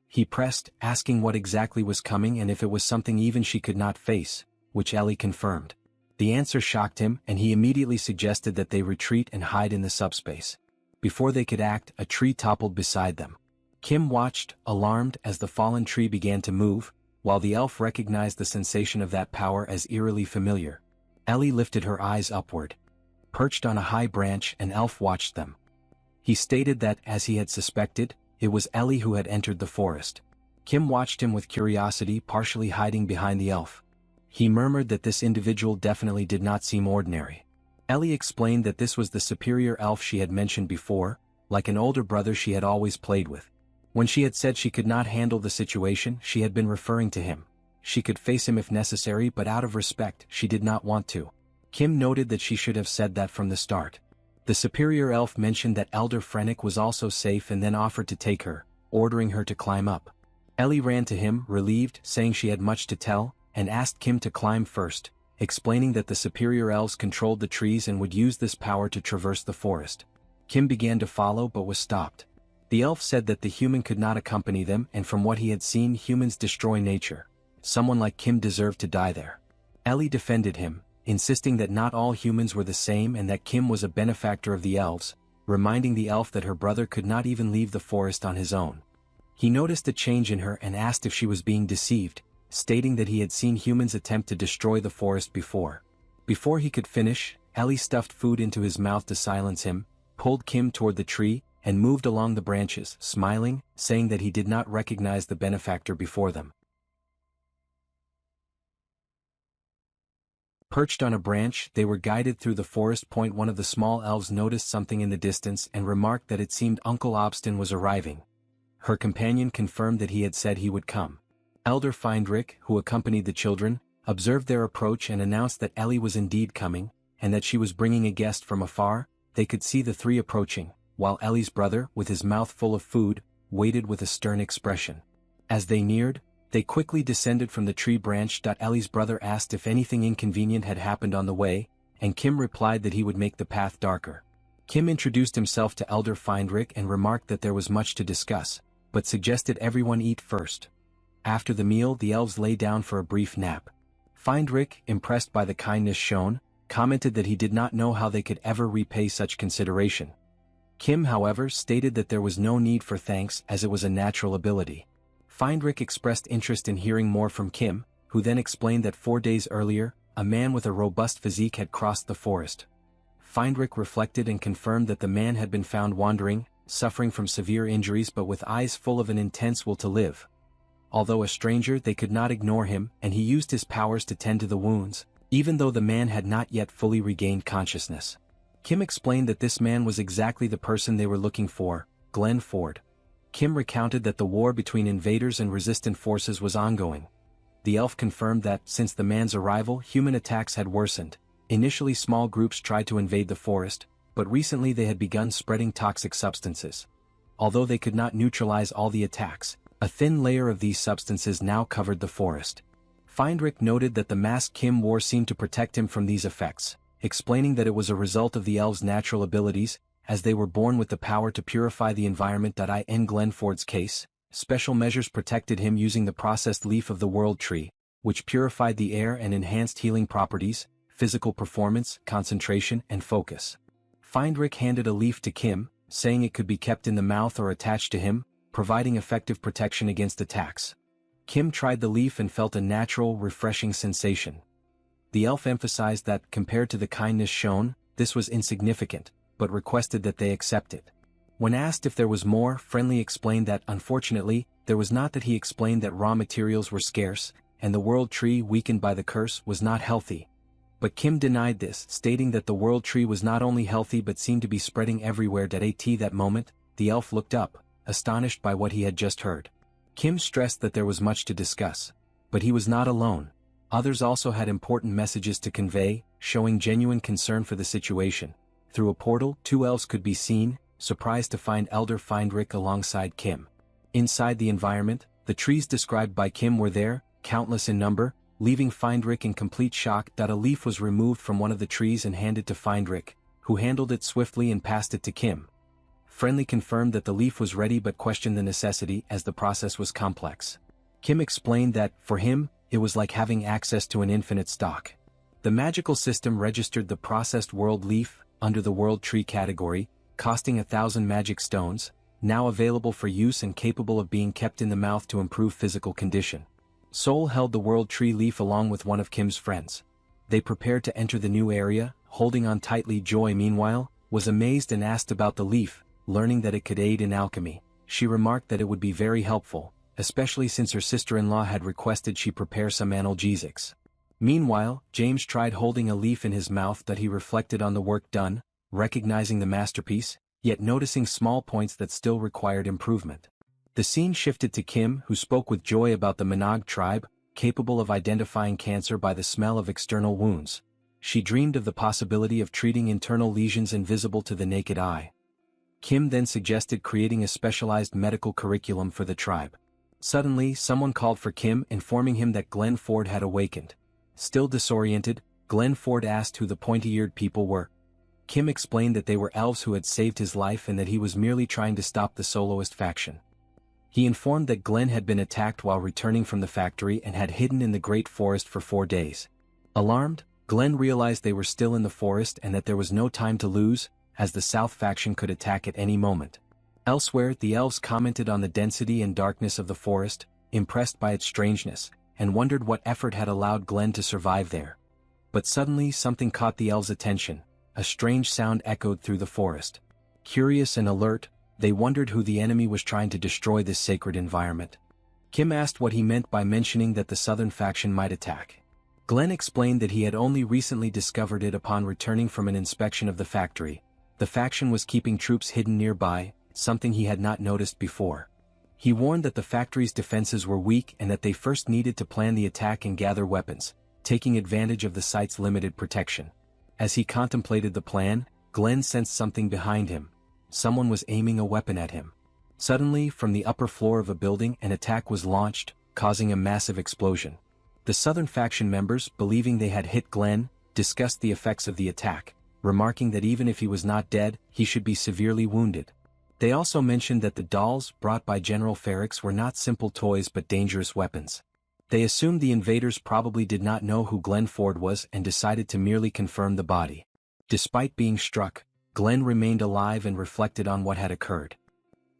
S3: He pressed, asking what exactly was coming and if it was something even she could not face, which Ellie confirmed. The answer shocked him, and he immediately suggested that they retreat and hide in the subspace. Before they could act, a tree toppled beside them. Kim watched, alarmed, as the fallen tree began to move, while the elf recognized the sensation of that power as eerily familiar. Ellie lifted her eyes upward. Perched on a high branch, an elf watched them. He stated that, as he had suspected, it was Ellie who had entered the forest. Kim watched him with curiosity, partially hiding behind the elf. He murmured that this individual definitely did not seem ordinary. Ellie explained that this was the superior elf she had mentioned before, like an older brother she had always played with. When she had said she could not handle the situation, she had been referring to him. She could face him if necessary, but out of respect, she did not want to. Kim noted that she should have said that from the start. The superior elf mentioned that Elder Frennick was also safe and then offered to take her, ordering her to climb up. Ellie ran to him, relieved, saying she had much to tell, and asked Kim to climb first, explaining that the superior elves controlled the trees and would use this power to traverse the forest. Kim began to follow but was stopped. The elf said that the human could not accompany them, and from what he had seen, humans destroy nature. Someone like Kim deserved to die there. Ellie defended him, insisting that not all humans were the same and that Kim was a benefactor of the elves, reminding the elf that her brother could not even leave the forest on his own. He noticed a change in her and asked if she was being deceived, stating that he had seen humans attempt to destroy the forest before. Before he could finish, Ellie stuffed food into his mouth to silence him, pulled Kim toward the tree, and moved along the branches, smiling, saying that he did not recognize the benefactor before them. Perched on a branch, they were guided through the forest. One of the small elves noticed something in the distance and remarked that it seemed Uncle Obstin was arriving. Her companion confirmed that he had said he would come. Elder Feindrick, who accompanied the children, observed their approach and announced that Ellie was indeed coming, and that she was bringing a guest from afar. They could see the three approaching, while Ellie's brother, with his mouth full of food, waited with a stern expression. As they neared, they quickly descended from the tree branch. Ellie's brother asked if anything inconvenient had happened on the way, and Kim replied that he would make the path darker. Kim introduced himself to Elder Feindrick and remarked that there was much to discuss, but suggested everyone eat first. After the meal, the elves lay down for a brief nap. Feindrick, impressed by the kindness shown, commented that he did not know how they could ever repay such consideration. Kim, however, stated that there was no need for thanks as it was a natural ability. Feindrick expressed interest in hearing more from Kim, who then explained that 4 days earlier, a man with a robust physique had crossed the forest. Feindrick reflected and confirmed that the man had been found wandering, suffering from severe injuries but with eyes full of an intense will to live. Although a stranger, they could not ignore him, and he used his powers to tend to the wounds, even though the man had not yet fully regained consciousness. Kim explained that this man was exactly the person they were looking for, Glenn Ford. Kim recounted that the war between invaders and resistant forces was ongoing. The elf confirmed that, since the man's arrival, human attacks had worsened. Initially, small groups tried to invade the forest, but recently they had begun spreading toxic substances. Although they could not neutralize all the attacks, a thin layer of these substances now covered the forest. Feindrick noted that the mask Kim wore seemed to protect him from these effects, explaining that it was a result of the elves' natural abilities, as they were born with the power to purify the environment. In Glenn Ford's case, special measures protected him using the processed leaf of the world tree, which purified the air and enhanced healing properties, physical performance, concentration, and focus. Feindrick handed a leaf to Kim, saying it could be kept in the mouth or attached to him, providing effective protection against attacks. Kim tried the leaf and felt a natural, refreshing sensation. The elf emphasized that, compared to the kindness shown, this was insignificant, but requested that they accept it. When asked if there was more, Friendly explained that, unfortunately, there was not. That he explained that raw materials were scarce, and the world tree, weakened by the curse, was not healthy. But Kim denied this, stating that the world tree was not only healthy but seemed to be spreading everywhere. At that moment, the elf looked up, astonished by what he had just heard. Kim stressed that there was much to discuss. But he was not alone. Others also had important messages to convey, showing genuine concern for the situation. Through a portal, 2 elves could be seen, surprised to find Elder Feindrick alongside Kim. Inside the environment, the trees described by Kim were there, countless in number, leaving Feindrick in complete shock. A leaf was removed from one of the trees and handed to Feindrick, who handled it swiftly and passed it to Kim. Friendly confirmed that the leaf was ready but questioned the necessity as the process was complex. Kim explained that, for him, it was like having access to an infinite stock. The magical system registered the processed world leaf under the world tree category, costing 1,000 magic stones, now available for use and capable of being kept in the mouth to improve physical condition. Soul held the world tree leaf along with one of Kim's friends. They prepared to enter the new area, holding on tightly. Joy, meanwhile, was amazed and asked about the leaf, learning that it could aid in alchemy. She remarked that it would be very helpful, especially since her sister-in-law had requested she prepare some analgesics. Meanwhile, James tried holding a leaf in his mouth. He reflected on the work done, recognizing the masterpiece, yet noticing small points that still required improvement. The scene shifted to Kim, who spoke with joy about the Manhwa tribe, capable of identifying cancer by the smell of external wounds. She dreamed of the possibility of treating internal lesions invisible to the naked eye. Kim then suggested creating a specialized medical curriculum for the tribe. Suddenly, someone called for Kim, informing him that Glenn Ford had awakened. Still disoriented, Glenn Ford asked who the pointy-eared people were. Kim explained that they were elves who had saved his life and that he was merely trying to stop the soloist faction. He informed that Glenn had been attacked while returning from the factory and had hidden in the Great Forest for 4 days. Alarmed, Glenn realized they were still in the forest and that there was no time to lose, as the South faction could attack at any moment. Elsewhere, the elves commented on the density and darkness of the forest, impressed by its strangeness, and wondered what effort had allowed Glenn to survive there. But suddenly something caught the elves' attention. A strange sound echoed through the forest. Curious and alert, they wondered who the enemy was trying to destroy this sacred environment. Kim asked what he meant by mentioning that the southern faction might attack. Glenn explained that he had only recently discovered it upon returning from an inspection of the factory. The faction was keeping troops hidden nearby, something he had not noticed before. He warned that the factory's defenses were weak and that they first needed to plan the attack and gather weapons, taking advantage of the site's limited protection. As he contemplated the plan, Glenn sensed something behind him. Someone was aiming a weapon at him. Suddenly, from the upper floor of a building, an attack was launched, causing a massive explosion. The southern faction members, believing they had hit Glenn, discussed the effects of the attack, remarking that even if he was not dead, he should be severely wounded. They also mentioned that the dolls brought by General Ferrix were not simple toys but dangerous weapons. They assumed the invaders probably did not know who Glenn Ford was and decided to merely confirm the body. Despite being struck, Glenn remained alive and reflected on what had occurred.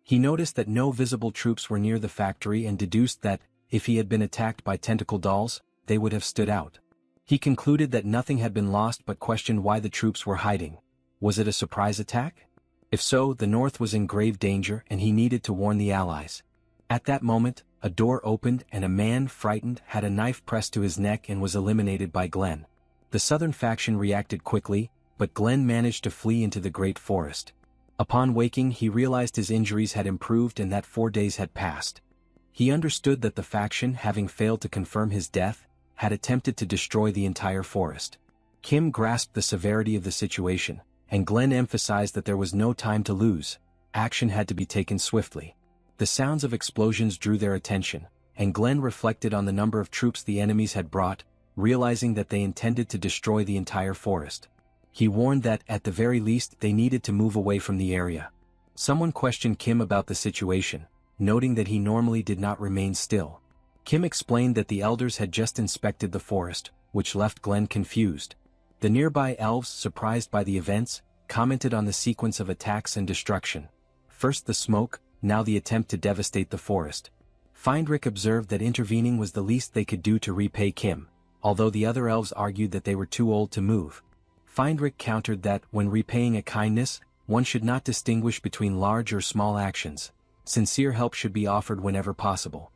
S3: He noticed that no visible troops were near the factory and deduced that, if he had been attacked by tentacle dolls, they would have stood out. He concluded that nothing had been lost but questioned why the troops were hiding. Was it a surprise attack? If so, the North was in grave danger and he needed to warn the Allies. At that moment, a door opened and a man, frightened, had a knife pressed to his neck and was eliminated by Glenn. The southern faction reacted quickly, but Glenn managed to flee into the Great Forest. Upon waking, he realized his injuries had improved and that 4 days had passed. He understood that the faction, having failed to confirm his death, had attempted to destroy the entire forest. Kim grasped the severity of the situation, and Glenn emphasized that there was no time to lose. Action had to be taken swiftly. The sounds of explosions drew their attention, and Glenn reflected on the number of troops the enemies had brought, realizing that they intended to destroy the entire forest. He warned that, at the very least, they needed to move away from the area. Someone questioned Kim about the situation, noting that he normally did not remain still. Kim explained that the elders had just inspected the forest, which left Glenn confused. The nearby elves, surprised by the events, commented on the sequence of attacks and destruction. First the smoke, now the attempt to devastate the forest. Feindrick observed that intervening was the least they could do to repay Kim, although the other elves argued that they were too old to move. Feindrick countered that, when repaying a kindness, one should not distinguish between large or small actions. Sincere help should be offered whenever possible.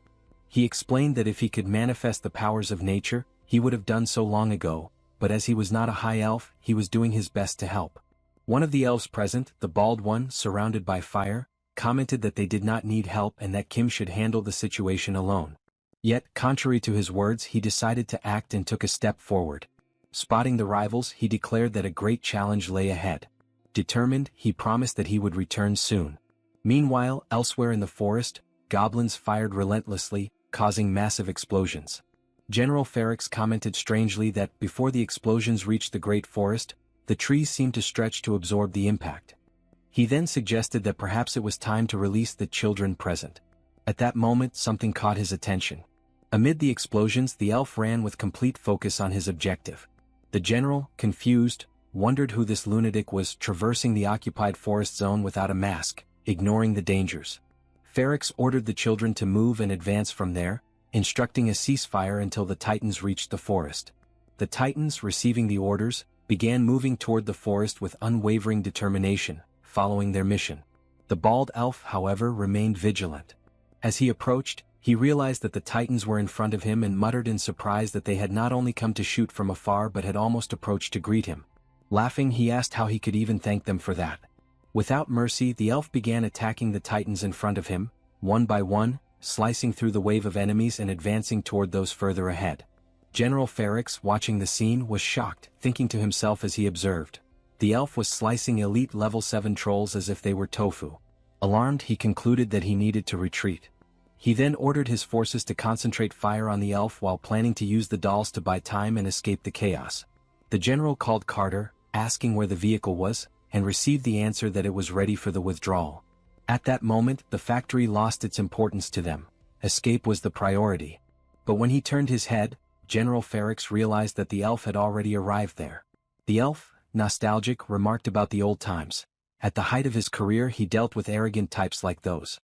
S3: He explained that if he could manifest the powers of nature, he would have done so long ago, but as he was not a high elf, he was doing his best to help. One of the elves present, the bald one, surrounded by fire, commented that they did not need help and that Kim should handle the situation alone. Yet, contrary to his words, he decided to act and took a step forward. Spotting the rivals, he declared that a great challenge lay ahead. Determined, he promised that he would return soon. Meanwhile, elsewhere in the forest, goblins fired relentlessly, causing massive explosions. General Ferrix commented strangely that, before the explosions reached the Great Forest, the trees seemed to stretch to absorb the impact. He then suggested that perhaps it was time to release the children present. At that moment, something caught his attention. Amid the explosions, the elf ran with complete focus on his objective. The general, confused, wondered who this lunatic was traversing the occupied forest zone without a mask, ignoring the dangers. Ferrix ordered the children to move and advance from there, instructing a ceasefire until the Titans reached the forest. The Titans, receiving the orders, began moving toward the forest with unwavering determination, following their mission. The bald elf, however, remained vigilant. As he approached, he realized that the Titans were in front of him and muttered in surprise that they had not only come to shoot from afar but had almost approached to greet him. Laughing, he asked how he could even thank them for that. Without mercy, the elf began attacking the Titans in front of him, one by one, slicing through the wave of enemies and advancing toward those further ahead. General Ferrix, watching the scene, was shocked, thinking to himself as he observed. The elf was slicing elite level 7 trolls as if they were tofu. Alarmed, he concluded that he needed to retreat. He then ordered his forces to concentrate fire on the elf while planning to use the dolls to buy time and escape the chaos. The general called Carter, asking where the vehicle was, and received the answer that it was ready for the withdrawal. At that moment, the factory lost its importance to them. Escape was the priority. But when he turned his head, General Ferrix realized that the elf had already arrived there. The elf, nostalgic, remarked about the old times. At the height of his career he dealt with arrogant types like those.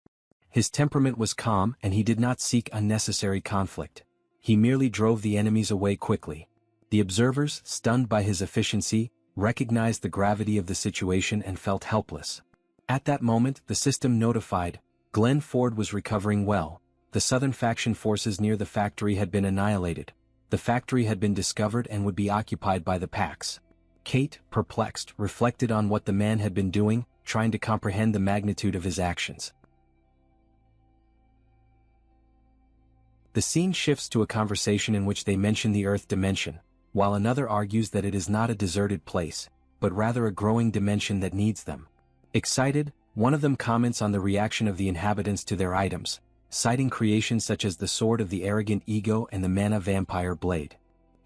S3: His temperament was calm and he did not seek unnecessary conflict. He merely drove the enemies away quickly. The observers, stunned by his efficiency, recognized the gravity of the situation and felt helpless. At that moment, the system notified, Glenn Ford was recovering well. The Southern faction forces near the factory had been annihilated. The factory had been discovered and would be occupied by the Pax. Kate, perplexed, reflected on what the man had been doing, trying to comprehend the magnitude of his actions. The scene shifts to a conversation in which they mention the Earth dimension, while another argues that it is not a deserted place, but rather a growing dimension that needs them. Excited, one of them comments on the reaction of the inhabitants to their items, citing creations such as the Sword of the Arrogant Ego and the Mana Vampire Blade.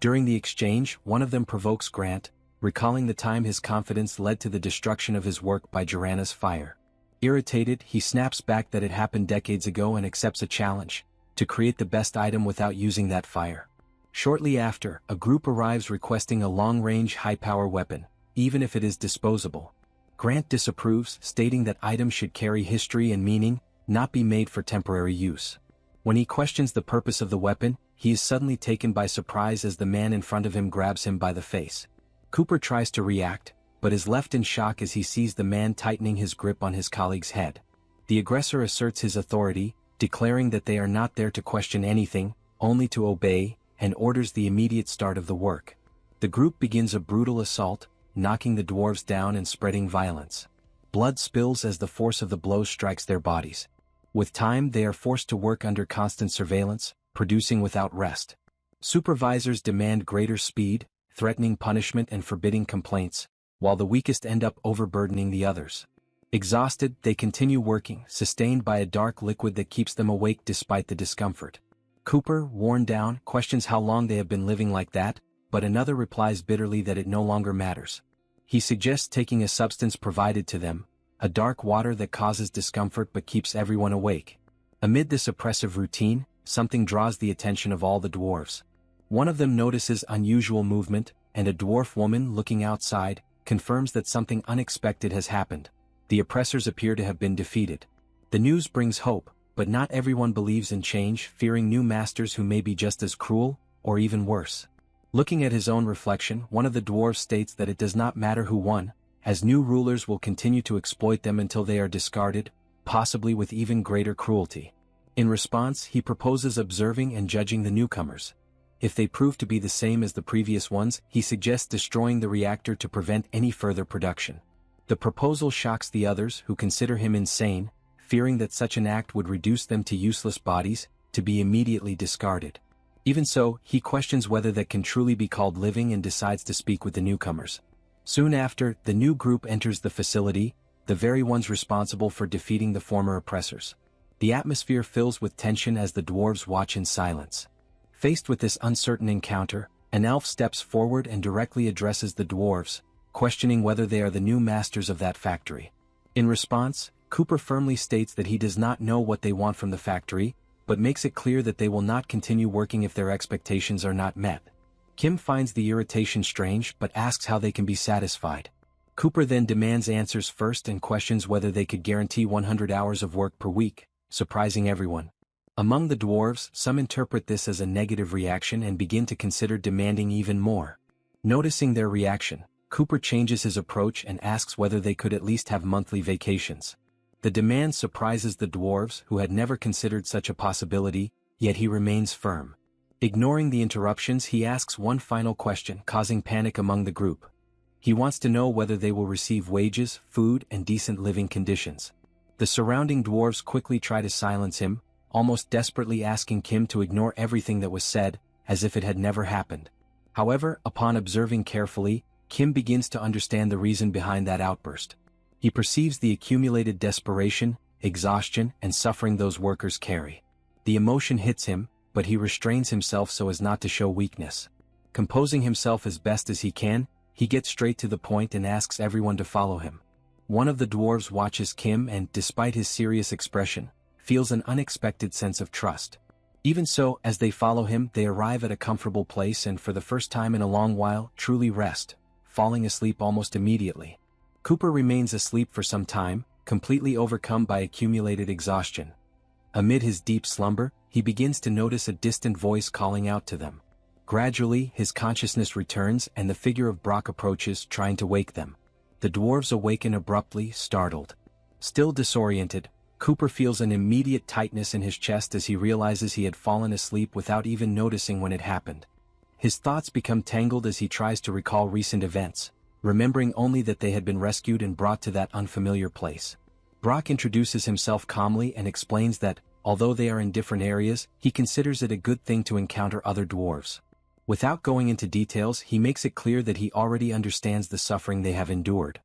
S3: During the exchange, one of them provokes Grant, recalling the time his confidence led to the destruction of his work by Joranna's fire. Irritated, he snaps back that it happened decades ago and accepts a challenge, to create the best item without using that fire. Shortly after, a group arrives requesting a long-range high-power weapon, even if it is disposable. Grant disapproves, stating that items should carry history and meaning, not be made for temporary use. When he questions the purpose of the weapon, he is suddenly taken by surprise as the man in front of him grabs him by the face. Cooper tries to react, but is left in shock as he sees the man tightening his grip on his colleague's head. The aggressor asserts his authority, declaring that they are not there to question anything, only to obey, and orders the immediate start of the work. The group begins a brutal assault, knocking the dwarves down and spreading violence. Blood spills as the force of the blow strikes their bodies. With time they are forced to work under constant surveillance, producing without rest. Supervisors demand greater speed, threatening punishment and forbidding complaints, while the weakest end up overburdening the others. Exhausted, they continue working, sustained by a dark liquid that keeps them awake despite the discomfort. Cooper, worn down, questions how long they have been living like that, but another replies bitterly that it no longer matters. He suggests taking a substance provided to them, a dark water that causes discomfort but keeps everyone awake. Amid this oppressive routine, something draws the attention of all the dwarves. One of them notices unusual movement, and a dwarf woman looking outside confirms that something unexpected has happened. The oppressors appear to have been defeated. The news brings hope, but not everyone believes in change, fearing new masters who may be just as cruel, or even worse. Looking at his own reflection, one of the dwarves states that it does not matter who won, as new rulers will continue to exploit them until they are discarded, possibly with even greater cruelty. In response, he proposes observing and judging the newcomers. If they prove to be the same as the previous ones, he suggests destroying the reactor to prevent any further production. The proposal shocks the others, who consider him insane, fearing that such an act would reduce them to useless bodies, to be immediately discarded. Even so, he questions whether that can truly be called living and decides to speak with the newcomers. Soon after, the new group enters the facility, the very ones responsible for defeating the former oppressors. The atmosphere fills with tension as the dwarves watch in silence. Faced with this uncertain encounter, an elf steps forward and directly addresses the dwarves, questioning whether they are the new masters of that factory. In response, Cooper firmly states that he does not know what they want from the factory, but makes it clear that they will not continue working if their expectations are not met. Kim finds the irritation strange but asks how they can be satisfied. Cooper then demands answers first and questions whether they could guarantee 100 hours of work per week, surprising everyone. Among the dwarves, some interpret this as a negative reaction and begin to consider demanding even more. Noticing their reaction, Cooper changes his approach and asks whether they could at least have monthly vacations. The demand surprises the dwarves, who had never considered such a possibility, yet he remains firm. Ignoring the interruptions, he asks one final question, causing panic among the group. He wants to know whether they will receive wages, food, and decent living conditions. The surrounding dwarves quickly try to silence him, almost desperately asking Kim to ignore everything that was said, as if it had never happened. However, upon observing carefully, Kim begins to understand the reason behind that outburst. He perceives the accumulated desperation, exhaustion, and suffering those workers carry. The emotion hits him, but he restrains himself so as not to show weakness. Composing himself as best as he can, he gets straight to the point and asks everyone to follow him. One of the dwarves watches Kim and, despite his serious expression, feels an unexpected sense of trust. Even so, as they follow him, they arrive at a comfortable place and for the first time in a long while, truly rest, falling asleep almost immediately. Cooper remains asleep for some time, completely overcome by accumulated exhaustion. Amid his deep slumber, he begins to notice a distant voice calling out to them. Gradually, his consciousness returns and the figure of Brock approaches, trying to wake them. The dwarves awaken abruptly, startled. Still disoriented, Cooper feels an immediate tightness in his chest as he realizes he had fallen asleep without even noticing when it happened. His thoughts become tangled as he tries to recall recent events, remembering only that they had been rescued and brought to that unfamiliar place. Brock introduces himself calmly and explains that, although they are in different areas, he considers it a good thing to encounter other dwarves. Without going into details, he makes it clear that he already understands the suffering they have endured.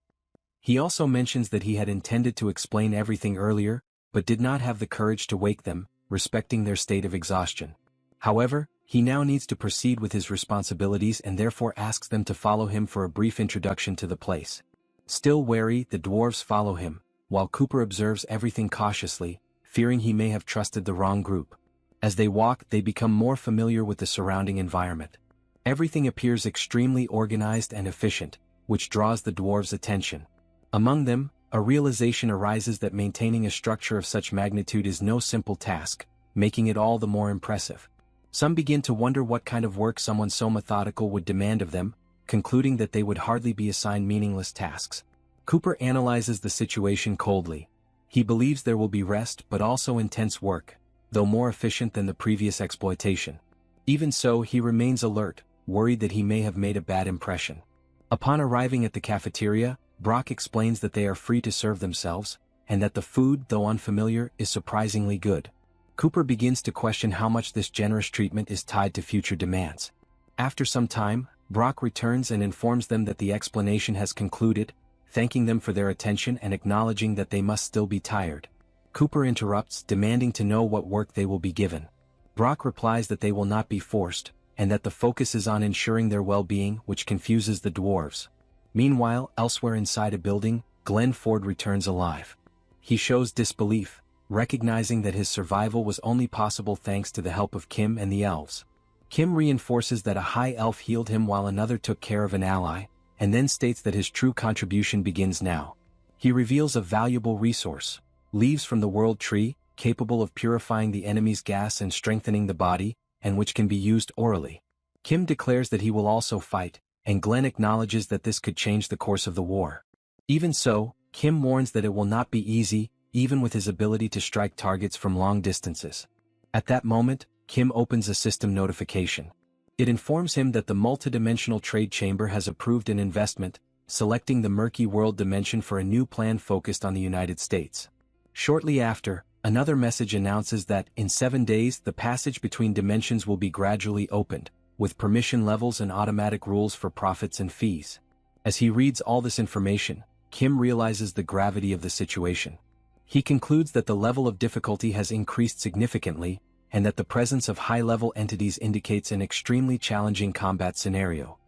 S3: He also mentions that he had intended to explain everything earlier, but did not have the courage to wake them, respecting their state of exhaustion. However, he now needs to proceed with his responsibilities and therefore asks them to follow him for a brief introduction to the place. Still wary, the dwarves follow him, while Cooper observes everything cautiously, fearing he may have trusted the wrong group. As they walk, they become more familiar with the surrounding environment. Everything appears extremely organized and efficient, which draws the dwarves' attention. Among them, a realization arises that maintaining a structure of such magnitude is no simple task, making it all the more impressive. Some begin to wonder what kind of work someone so methodical would demand of them, concluding that they would hardly be assigned meaningless tasks. Cooper analyzes the situation coldly. He believes there will be rest but also intense work, though more efficient than the previous exploitation. Even so, he remains alert, worried that he may have made a bad impression. Upon arriving at the cafeteria, Brock explains that they are free to serve themselves, and that the food, though unfamiliar, is surprisingly good. Cooper begins to question how much this generous treatment is tied to future demands. After some time, Brock returns and informs them that the explanation has concluded, thanking them for their attention and acknowledging that they must still be tired. Cooper interrupts, demanding to know what work they will be given. Brock replies that they will not be forced, and that the focus is on ensuring their well-being, which confuses the dwarves. Meanwhile, elsewhere inside a building, Glenn Ford returns alive. He shows disbelief, recognizing that his survival was only possible thanks to the help of Kim and the elves. Kim reinforces that a high elf healed him while another took care of an ally, and then states that his true contribution begins now. He reveals a valuable resource, leaves from the world tree, capable of purifying the enemy's gas and strengthening the body, and which can be used orally. Kim declares that he will also fight, and Glenn acknowledges that this could change the course of the war. Even so, Kim warns that it will not be easy, even with his ability to strike targets from long distances. At that moment, Kim opens a system notification. It informs him that the multidimensional trade chamber has approved an investment, selecting the murky world dimension for a new plan focused on the United States. Shortly after, another message announces that, in 7 days, the passage between dimensions will be gradually opened, with permission levels and automatic rules for profits and fees. As he reads all this information, Kim realizes the gravity of the situation. He concludes that the level of difficulty has increased significantly, and that the presence of high-level entities indicates an extremely challenging combat scenario.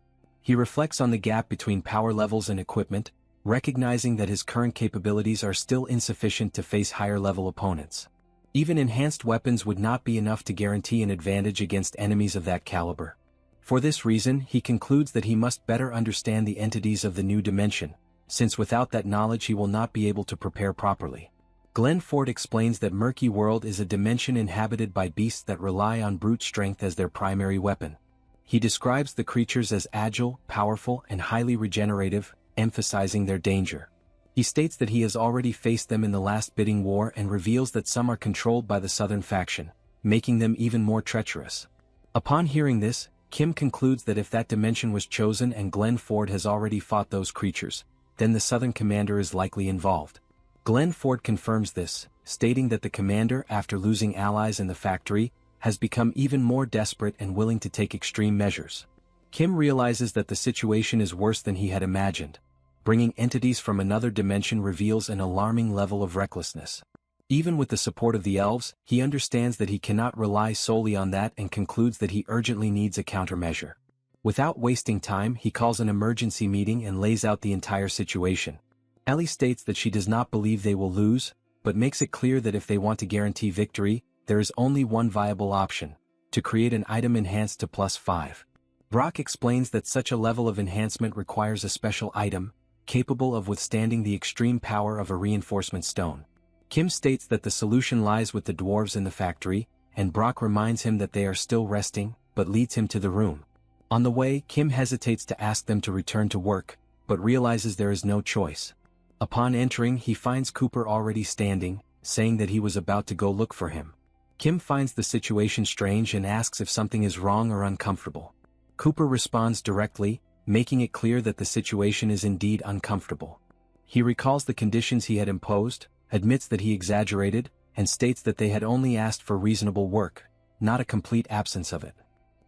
S3: He reflects on the gap between power levels and equipment, recognizing that his current capabilities are still insufficient to face higher-level opponents. Even enhanced weapons would not be enough to guarantee an advantage against enemies of that caliber. For this reason, he concludes that he must better understand the entities of the new dimension, since without that knowledge he will not be able to prepare properly. Glenn Ford explains that Murky World is a dimension inhabited by beasts that rely on brute strength as their primary weapon. He describes the creatures as agile, powerful, and highly regenerative, emphasizing their danger. He states that he has already faced them in the last bidding war and reveals that some are controlled by the Southern faction, making them even more treacherous. Upon hearing this, Kim concludes that if that dimension was chosen and Glenn Ford has already fought those creatures, then the Southern commander is likely involved. Glenn Ford confirms this, stating that the commander, after losing allies in the factory, has become even more desperate and willing to take extreme measures. Kim realizes that the situation is worse than he had imagined. Bringing entities from another dimension reveals an alarming level of recklessness. Even with the support of the elves, he understands that he cannot rely solely on that and concludes that he urgently needs a countermeasure. Without wasting time, he calls an emergency meeting and lays out the entire situation. Ellie states that she does not believe they will lose, but makes it clear that if they want to guarantee victory, there is only one viable option: to create an item enhanced to +5. Brock explains that such a level of enhancement requires a special item, capable of withstanding the extreme power of a reinforcement stone. Kim states that the solution lies with the dwarves in the factory, and Brock reminds him that they are still resting, but leads him to the room. On the way, Kim hesitates to ask them to return to work, but realizes there is no choice. Upon entering, he finds Cooper already standing, saying that he was about to go look for him. Kim finds the situation strange and asks if something is wrong or uncomfortable. Cooper responds directly, making it clear that the situation is indeed uncomfortable. He recalls the conditions he had imposed, admits that he exaggerated, and states that they had only asked for reasonable work, not a complete absence of it.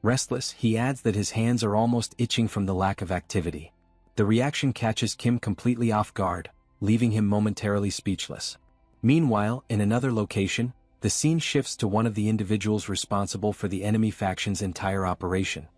S3: Restless, he adds that his hands are almost itching from the lack of activity. The reaction catches Kim completely off guard, leaving him momentarily speechless. Meanwhile, in another location, the scene shifts to one of the individuals responsible for the enemy faction's entire operation.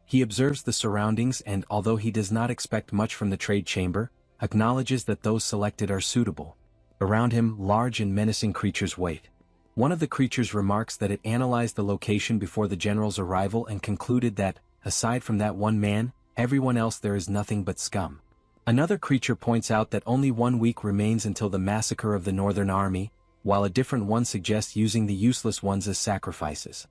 S3: He observes the surroundings and, although he does not expect much from the trade chamber, acknowledges that those selected are suitable. Around him, large and menacing creatures wait. One of the creatures remarks that it analyzed the location before the general's arrival and concluded that, aside from that one man, everyone else there is nothing but scum. Another creature points out that only 1 week remains until the massacre of the Northern Army, while a different one suggests using the useless ones as sacrifices.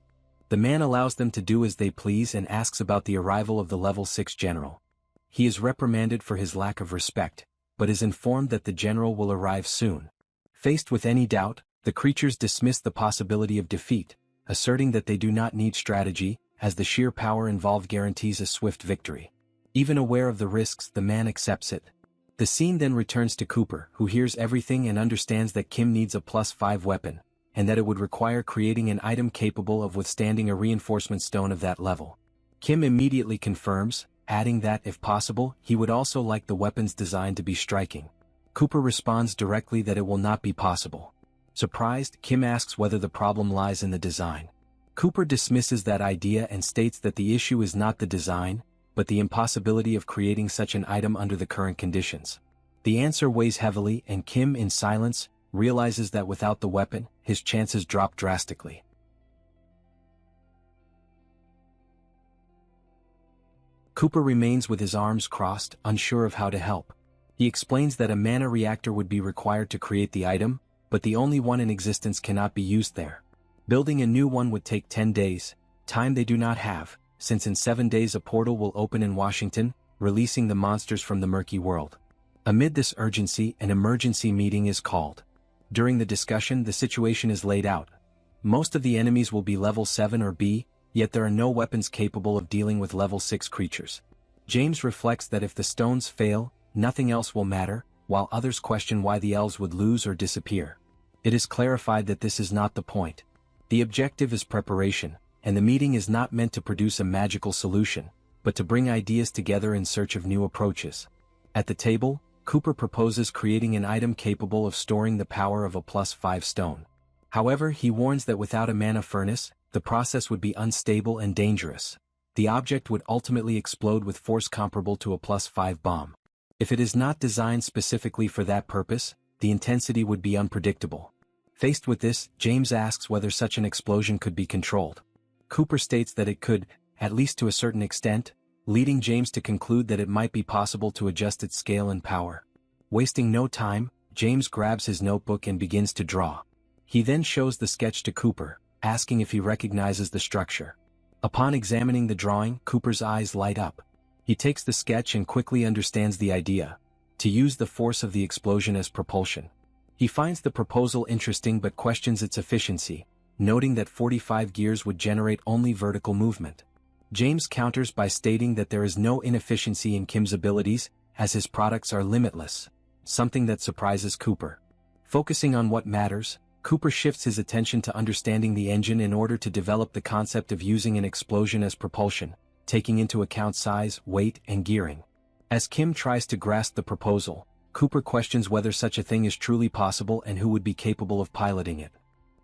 S3: The man allows them to do as they please and asks about the arrival of the level 6 general. He is reprimanded for his lack of respect, but is informed that the general will arrive soon. Faced with any doubt, the creatures dismiss the possibility of defeat, asserting that they do not need strategy, as the sheer power involved guarantees a swift victory. Even aware of the risks, the man accepts it. The scene then returns to Cooper, who hears everything and understands that Kim needs a +5 weapon, and that it would require creating an item capable of withstanding a reinforcement stone of that level. Kim immediately confirms, adding that, if possible, he would also like the weapon's design to be striking. Cooper responds directly that it will not be possible. Surprised, Kim asks whether the problem lies in the design. Cooper dismisses that idea and states that the issue is not the design, but the impossibility of creating such an item under the current conditions. The answer weighs heavily, and Kim, in silence, realizes that without the weapon, his chances drop drastically. Cooper remains with his arms crossed, unsure of how to help. He explains that a mana reactor would be required to create the item, but the only one in existence cannot be used there. Building a new one would take 10 days, time they do not have, since in 7 days a portal will open in Washington, releasing the monsters from the murky world. Amid this urgency, an emergency meeting is called. During the discussion, the situation is laid out. Most of the enemies will be level 7 or B, yet there are no weapons capable of dealing with level 6 creatures. James reflects that if the stones fail, nothing else will matter, while others question why the elves would lose or disappear. It is clarified that this is not the point. The objective is preparation, and the meeting is not meant to produce a magical solution, but to bring ideas together in search of new approaches. At the table, Cooper proposes creating an item capable of storing the power of a +5 stone. However, he warns that without a mana furnace, the process would be unstable and dangerous. The object would ultimately explode with force comparable to a +5 bomb. If it is not designed specifically for that purpose, the intensity would be unpredictable. Faced with this, James asks whether such an explosion could be controlled. Cooper states that it could, at least to a certain extent, leading James to conclude that it might be possible to adjust its scale and power. Wasting no time, James grabs his notebook and begins to draw. He then shows the sketch to Cooper, asking if he recognizes the structure. Upon examining the drawing, Cooper's eyes light up. He takes the sketch and quickly understands the idea: to use the force of the explosion as propulsion. He finds the proposal interesting but questions its efficiency, noting that 45 gears would generate only vertical movement. James counters by stating that there is no inefficiency in Kim's abilities, as his products are limitless, something that surprises Cooper. Focusing on what matters, Cooper shifts his attention to understanding the engine in order to develop the concept of using an explosion as propulsion, taking into account size, weight, and gearing. As Kim tries to grasp the proposal, Cooper questions whether such a thing is truly possible and who would be capable of piloting it.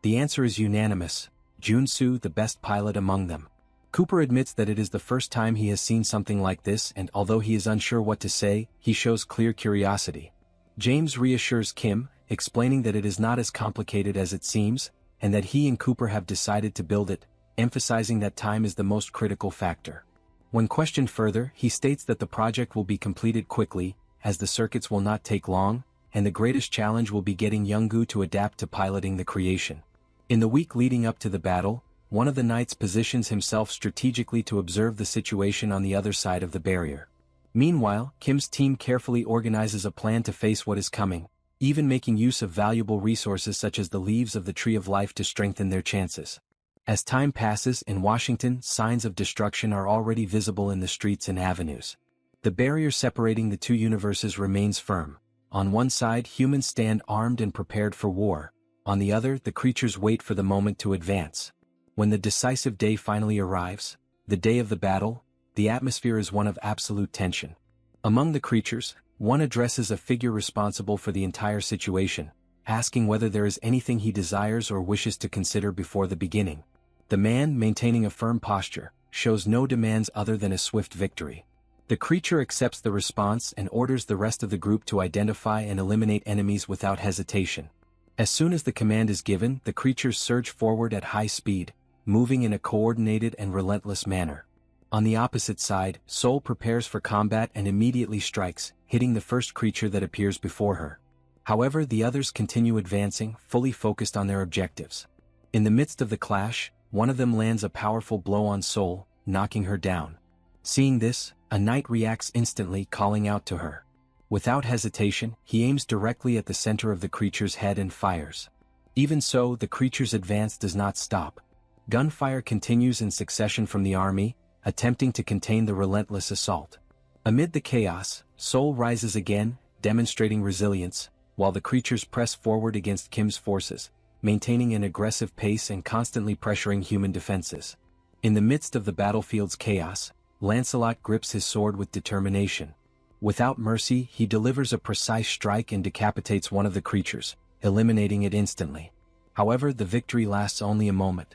S3: The answer is unanimous: Junsu, the best pilot among them. Cooper admits that it is the first time he has seen something like this, and although he is unsure what to say, he shows clear curiosity. James reassures Kim, explaining that it is not as complicated as it seems, and that he and Cooper have decided to build it, emphasizing that time is the most critical factor. When questioned further, he states that the project will be completed quickly, as the circuits will not take long, and the greatest challenge will be getting Younggu to adapt to piloting the creation. In the week leading up to the battle, one of the knights positions himself strategically to observe the situation on the other side of the barrier. Meanwhile, Kim's team carefully organizes a plan to face what is coming, even making use of valuable resources such as the leaves of the Tree of Life to strengthen their chances. As time passes in Washington, signs of destruction are already visible in the streets and avenues. The barrier separating the two universes remains firm. On one side, humans stand armed and prepared for war. On the other, the creatures wait for the moment to advance. When the decisive day finally arrives, the day of the battle, the atmosphere is one of absolute tension. Among the creatures, one addresses a figure responsible for the entire situation, asking whether there is anything he desires or wishes to consider before the beginning. The man, maintaining a firm posture, shows no demands other than a swift victory. The creature accepts the response and orders the rest of the group to identify and eliminate enemies without hesitation. As soon as the command is given, the creatures surge forward at high speed, moving in a coordinated and relentless manner. On the opposite side, Soul prepares for combat and immediately strikes, hitting the first creature that appears before her. However, the others continue advancing, fully focused on their objectives. In the midst of the clash, one of them lands a powerful blow on Soul, knocking her down. Seeing this, a knight reacts instantly, calling out to her. Without hesitation, he aims directly at the center of the creature's head and fires. Even so, the creature's advance does not stop. Gunfire continues in succession from the army, attempting to contain the relentless assault. Amid the chaos, Soul rises again, demonstrating resilience, while the creatures press forward against Kim's forces, maintaining an aggressive pace and constantly pressuring human defenses. In the midst of the battlefield's chaos, Lancelot grips his sword with determination. Without mercy, he delivers a precise strike and decapitates one of the creatures, eliminating it instantly. However, the victory lasts only a moment.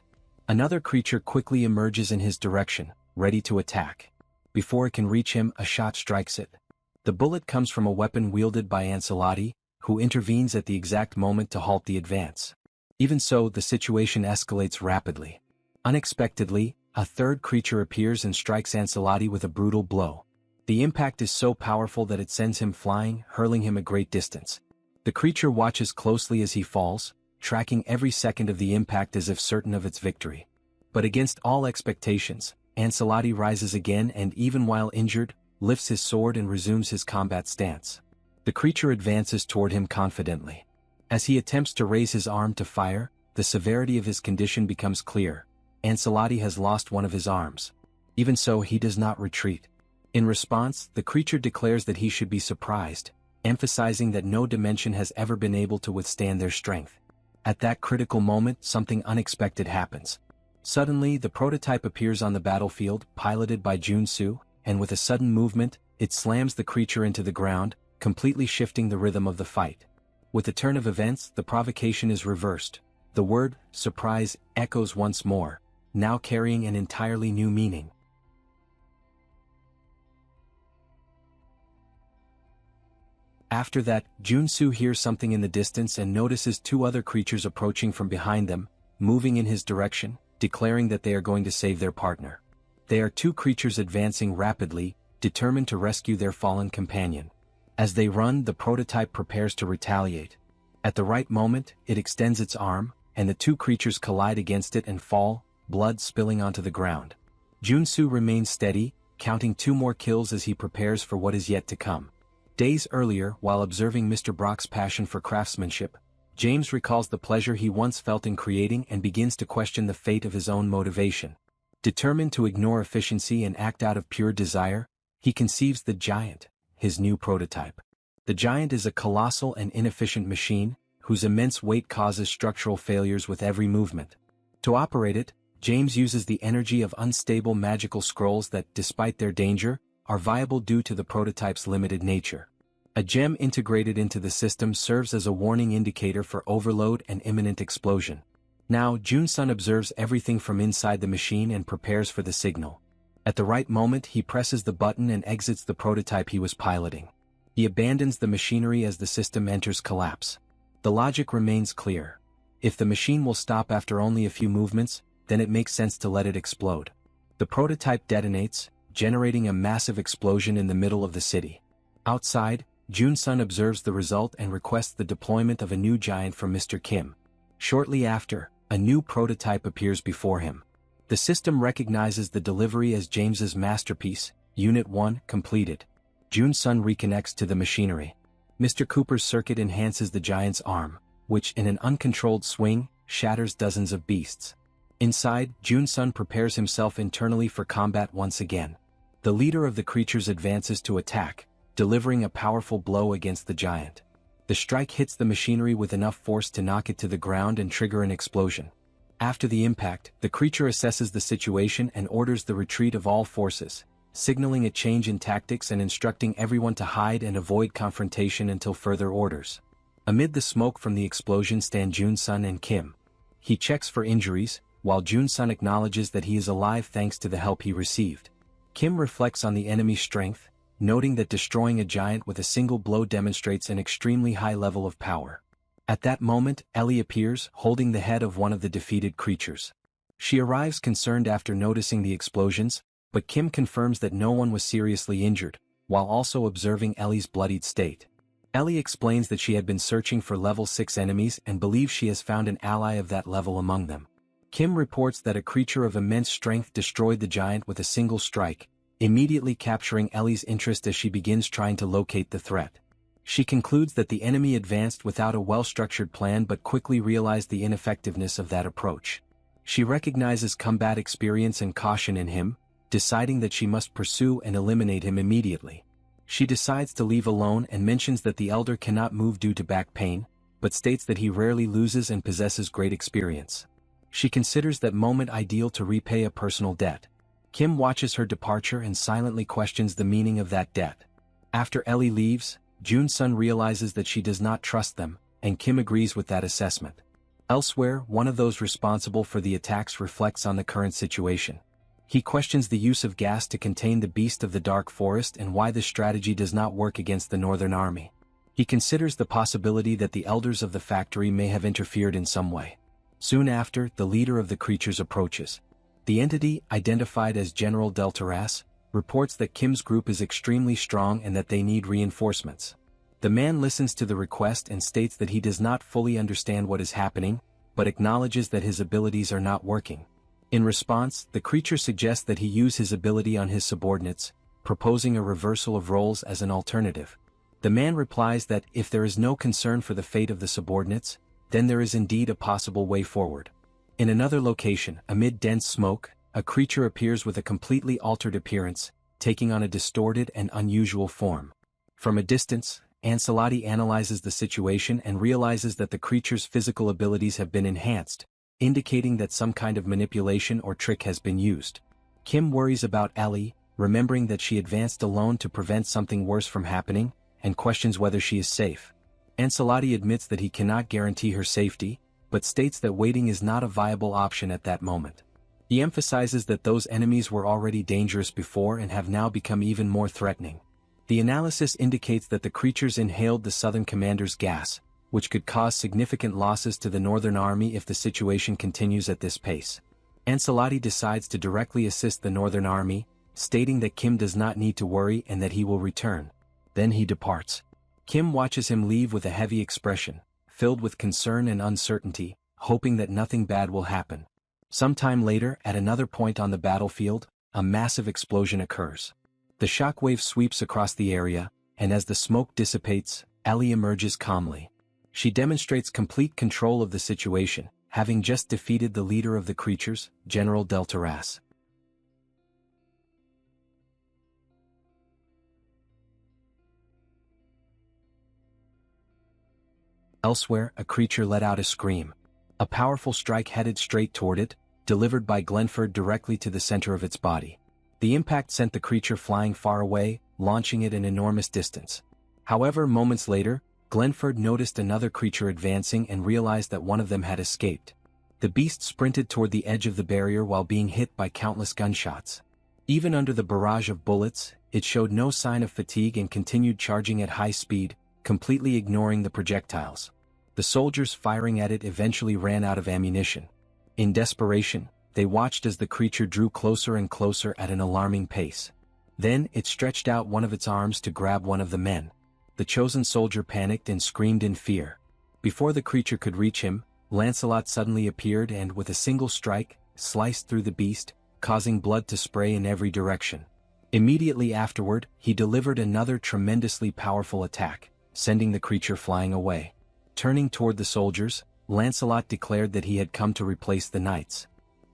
S3: Another creature quickly emerges in his direction, ready to attack. Before it can reach him, a shot strikes it. The bullet comes from a weapon wielded by Ancelotti, who intervenes at the exact moment to halt the advance. Even so, the situation escalates rapidly. Unexpectedly, a third creature appears and strikes Ancelotti with a brutal blow. The impact is so powerful that it sends him flying, hurling him a great distance. The creature watches closely as he falls, tracking every second of the impact as if certain of its victory. But against all expectations, Ancelotti rises again and, even while injured, lifts his sword and resumes his combat stance. The creature advances toward him confidently. As he attempts to raise his arm to fire, the severity of his condition becomes clear. Ancelotti has lost one of his arms. Even so, he does not retreat. In response, the creature declares that he should be surprised, emphasizing that no dimension has ever been able to withstand their strength. At that critical moment, something unexpected happens. Suddenly, the prototype appears on the battlefield, piloted by Junsu, and with a sudden movement, it slams the creature into the ground, completely shifting the rhythm of the fight. With the turn of events, the provocation is reversed. The word, surprise, echoes once more, now carrying an entirely new meaning. After that, Junsu hears something in the distance and notices two other creatures approaching from behind them, moving in his direction, declaring that they are going to save their partner. They are two creatures advancing rapidly, determined to rescue their fallen companion. As they run, the prototype prepares to retaliate. At the right moment, it extends its arm, and the two creatures collide against it and fall, blood spilling onto the ground. Junsu remains steady, counting 2 more kills as he prepares for what is yet to come. Days earlier, while observing Mr. Brock's passion for craftsmanship, James recalls the pleasure he once felt in creating and begins to question the fate of his own motivation. Determined to ignore efficiency and act out of pure desire, he conceives the Giant, his new prototype. The Giant is a colossal and inefficient machine, whose immense weight causes structural failures with every movement. To operate it, James uses the energy of unstable magical scrolls that, despite their danger, are viable due to the prototype's limited nature. A gem integrated into the system serves as a warning indicator for overload and imminent explosion. Now, Jun-sun observes everything from inside the machine and prepares for the signal. At the right moment, he presses the button and exits the prototype he was piloting. He abandons the machinery as the system enters collapse. The logic remains clear. If the machine will stop after only a few movements, then it makes sense to let it explode. The prototype detonates, generating a massive explosion in the middle of the city. Outside, Jun-sun observes the result and requests the deployment of a new giant from Mr. Kim. Shortly after, a new prototype appears before him. The system recognizes the delivery as James's masterpiece, Unit 1, completed. Jun-sun reconnects to the machinery. Mr. Cooper's circuit enhances the giant's arm, which in an uncontrolled swing, shatters dozens of beasts. Inside, Jun-sun prepares himself internally for combat once again. The leader of the creatures advances to attack, delivering a powerful blow against the giant. The strike hits the machinery with enough force to knock it to the ground and trigger an explosion. After the impact, the creature assesses the situation and orders the retreat of all forces, signaling a change in tactics and instructing everyone to hide and avoid confrontation until further orders. Amid the smoke from the explosion stand Jun-sun and Kim. He checks for injuries, while Jun-sun acknowledges that he is alive thanks to the help he received. Kim reflects on the enemy's strength, noting that destroying a giant with a single blow demonstrates an extremely high level of power. At that moment, Ellie appears, holding the head of one of the defeated creatures. She arrives concerned after noticing the explosions, but Kim confirms that no one was seriously injured, while also observing Ellie's bloodied state. Ellie explains that she had been searching for level 6 enemies and believes she has found an ally of that level among them. Kim reports that a creature of immense strength destroyed the giant with a single strike, immediately capturing Ellie's interest as she begins trying to locate the threat. She concludes that the enemy advanced without a well-structured plan but quickly realized the ineffectiveness of that approach. She recognizes combat experience and caution in him, deciding that she must pursue and eliminate him immediately. She decides to leave alone and mentions that the elder cannot move due to back pain, but states that he rarely loses and possesses great experience. She considers that moment ideal to repay a personal debt. Kim watches her departure and silently questions the meaning of that debt. After Ellie leaves, Jun-sun realizes that she does not trust them, and Kim agrees with that assessment. Elsewhere, one of those responsible for the attacks reflects on the current situation. He questions the use of gas to contain the beast of the dark forest and why this strategy does not work against the Northern Army. He considers the possibility that the elders of the factory may have interfered in some way. Soon after, the leader of the creatures approaches. The entity, identified as General Deltaras, reports that Kim's group is extremely strong and that they need reinforcements. The man listens to the request and states that he does not fully understand what is happening, but acknowledges that his abilities are not working. In response, the creature suggests that he use his ability on his subordinates, proposing a reversal of roles as an alternative. The man replies that if there is no concern for the fate of the subordinates, then there is indeed a possible way forward. In another location, amid dense smoke, a creature appears with a completely altered appearance, taking on a distorted and unusual form. From a distance, Ancelotti analyzes the situation and realizes that the creature's physical abilities have been enhanced, indicating that some kind of manipulation or trick has been used. Kim worries about Ellie, remembering that she advanced alone to prevent something worse from happening, and questions whether she is safe. Ancelotti admits that he cannot guarantee her safety, but states that waiting is not a viable option at that moment. He emphasizes that those enemies were already dangerous before and have now become even more threatening. The analysis indicates that the creatures inhaled the Southern commander's gas, which could cause significant losses to the Northern Army if the situation continues at this pace. Ancelotti decides to directly assist the Northern Army, stating that Kim does not need to worry and that he will return. Then he departs. Kim watches him leave with a heavy expression, filled with concern and uncertainty, hoping that nothing bad will happen. Sometime later, at another point on the battlefield, a massive explosion occurs. The shockwave sweeps across the area, and as the smoke dissipates, Ellie emerges calmly. She demonstrates complete control of the situation, having just defeated the leader of the creatures, General Deltaras. Elsewhere, a creature let out a scream. A powerful strike headed straight toward it, delivered by Glenford directly to the center of its body. The impact sent the creature flying far away, launching it an enormous distance. However, moments later, Glenford noticed another creature advancing and realized that one of them had escaped. The beast sprinted toward the edge of the barrier while being hit by countless gunshots. Even under the barrage of bullets, it showed no sign of fatigue and continued charging at high speed, completely ignoring the projectiles. The soldiers firing at it eventually ran out of ammunition. In desperation, they watched as the creature drew closer and closer at an alarming pace. Then, it stretched out one of its arms to grab one of the men. The chosen soldier panicked and screamed in fear. Before the creature could reach him, Lancelot suddenly appeared and, with a single strike, sliced through the beast, causing blood to spray in every direction. Immediately afterward, he delivered another tremendously powerful attack, sending the creature flying away. Turning toward the soldiers, Lancelot declared that he had come to replace the knights.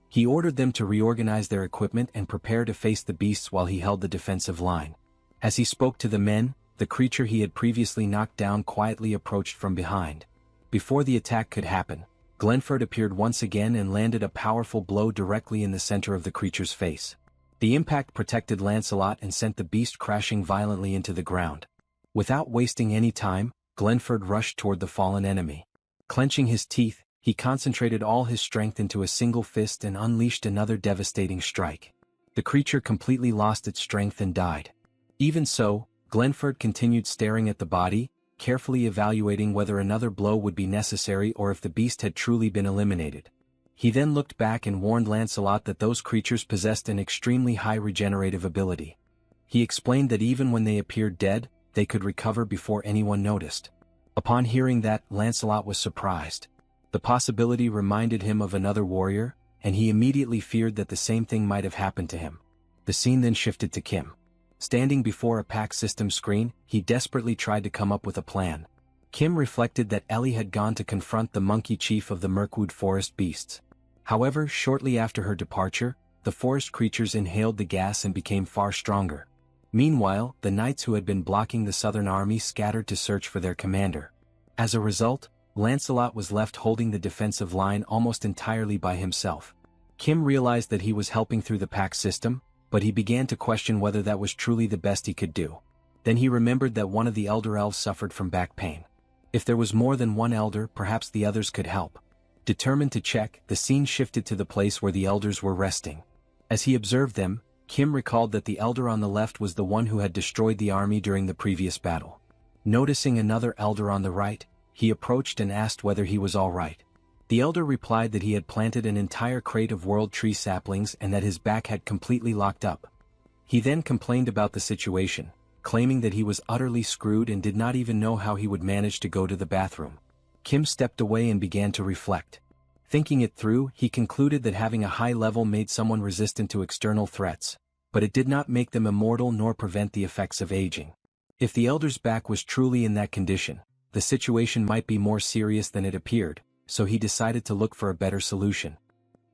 S3: He ordered them to reorganize their equipment and prepare to face the beasts while he held the defensive line. As he spoke to the men, the creature he had previously knocked down quietly approached from behind. Before the attack could happen, Glenford appeared once again and landed a powerful blow directly in the center of the creature's face. The impact protected Lancelot and sent the beast crashing violently into the ground. Without wasting any time, Glenford rushed toward the fallen enemy. Clenching his teeth, he concentrated all his strength into a single fist and unleashed another devastating strike. The creature completely lost its strength and died. Even so, Glenford continued staring at the body, carefully evaluating whether another blow would be necessary or if the beast had truly been eliminated. He then looked back and warned Lancelot that those creatures possessed an extremely high regenerative ability. He explained that even when they appeared dead, they could recover before anyone noticed. Upon hearing that, Lancelot was surprised. The possibility reminded him of another warrior, and he immediately feared that the same thing might have happened to him. The scene then shifted to Kim. Standing before a PAC system screen, he desperately tried to come up with a plan. Kim reflected that Ellie had gone to confront the monkey chief of the Mirkwood forest beasts. However, shortly after her departure, the forest creatures inhaled the gas and became far stronger. Meanwhile, the knights who had been blocking the southern army scattered to search for their commander. As a result, Lancelot was left holding the defensive line almost entirely by himself. Kim realized that he was helping through the PAC system, but he began to question whether that was truly the best he could do. Then he remembered that one of the elder elves suffered from back pain. If there was more than one elder, perhaps the others could help. Determined to check, the scene shifted to the place where the elders were resting. As he observed them, Kim recalled that the elder on the left was the one who had destroyed the army during the previous battle. Noticing another elder on the right, he approached and asked whether he was all right. The elder replied that he had planted an entire crate of world tree saplings and that his back had completely locked up. He then complained about the situation, claiming that he was utterly screwed and did not even know how he would manage to go to the bathroom. Kim stepped away and began to reflect. Thinking it through, he concluded that having a high level made someone resistant to external threats, but it did not make them immortal nor prevent the effects of aging. If the elder's back was truly in that condition, the situation might be more serious than it appeared, so he decided to look for a better solution.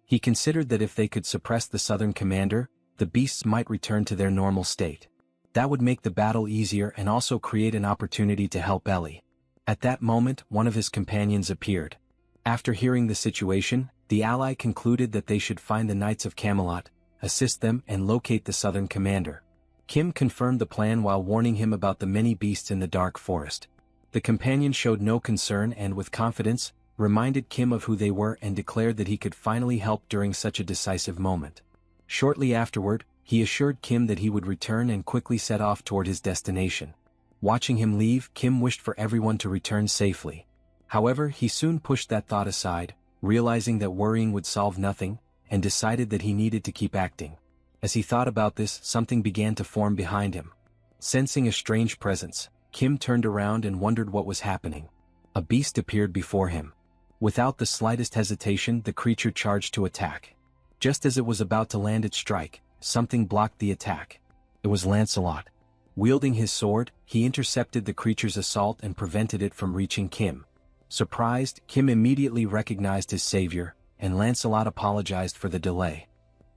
S3: He considered that if they could suppress the southern commander, the beasts might return to their normal state. That would make the battle easier and also create an opportunity to help Ellie. At that moment, one of his companions appeared. After hearing the situation, the ally concluded that they should find the Knights of Camelot, assist them and locate the southern commander. Kim confirmed the plan while warning him about the many beasts in the dark forest. The companion showed no concern and, with confidence, reminded Kim of who they were and declared that he could finally help during such a decisive moment. Shortly afterward, he assured Kim that he would return and quickly set off toward his destination. Watching him leave, Kim wished for everyone to return safely. However, he soon pushed that thought aside, realizing that worrying would solve nothing, and decided that he needed to keep acting. As he thought about this, something began to form behind him. Sensing a strange presence, Kim turned around and wondered what was happening. A beast appeared before him. Without the slightest hesitation, the creature charged to attack. Just as it was about to land its strike, something blocked the attack. It was Lancelot. Wielding his sword, he intercepted the creature's assault and prevented it from reaching Kim. Surprised, Kim immediately recognized his savior, and Lancelot apologized for the delay.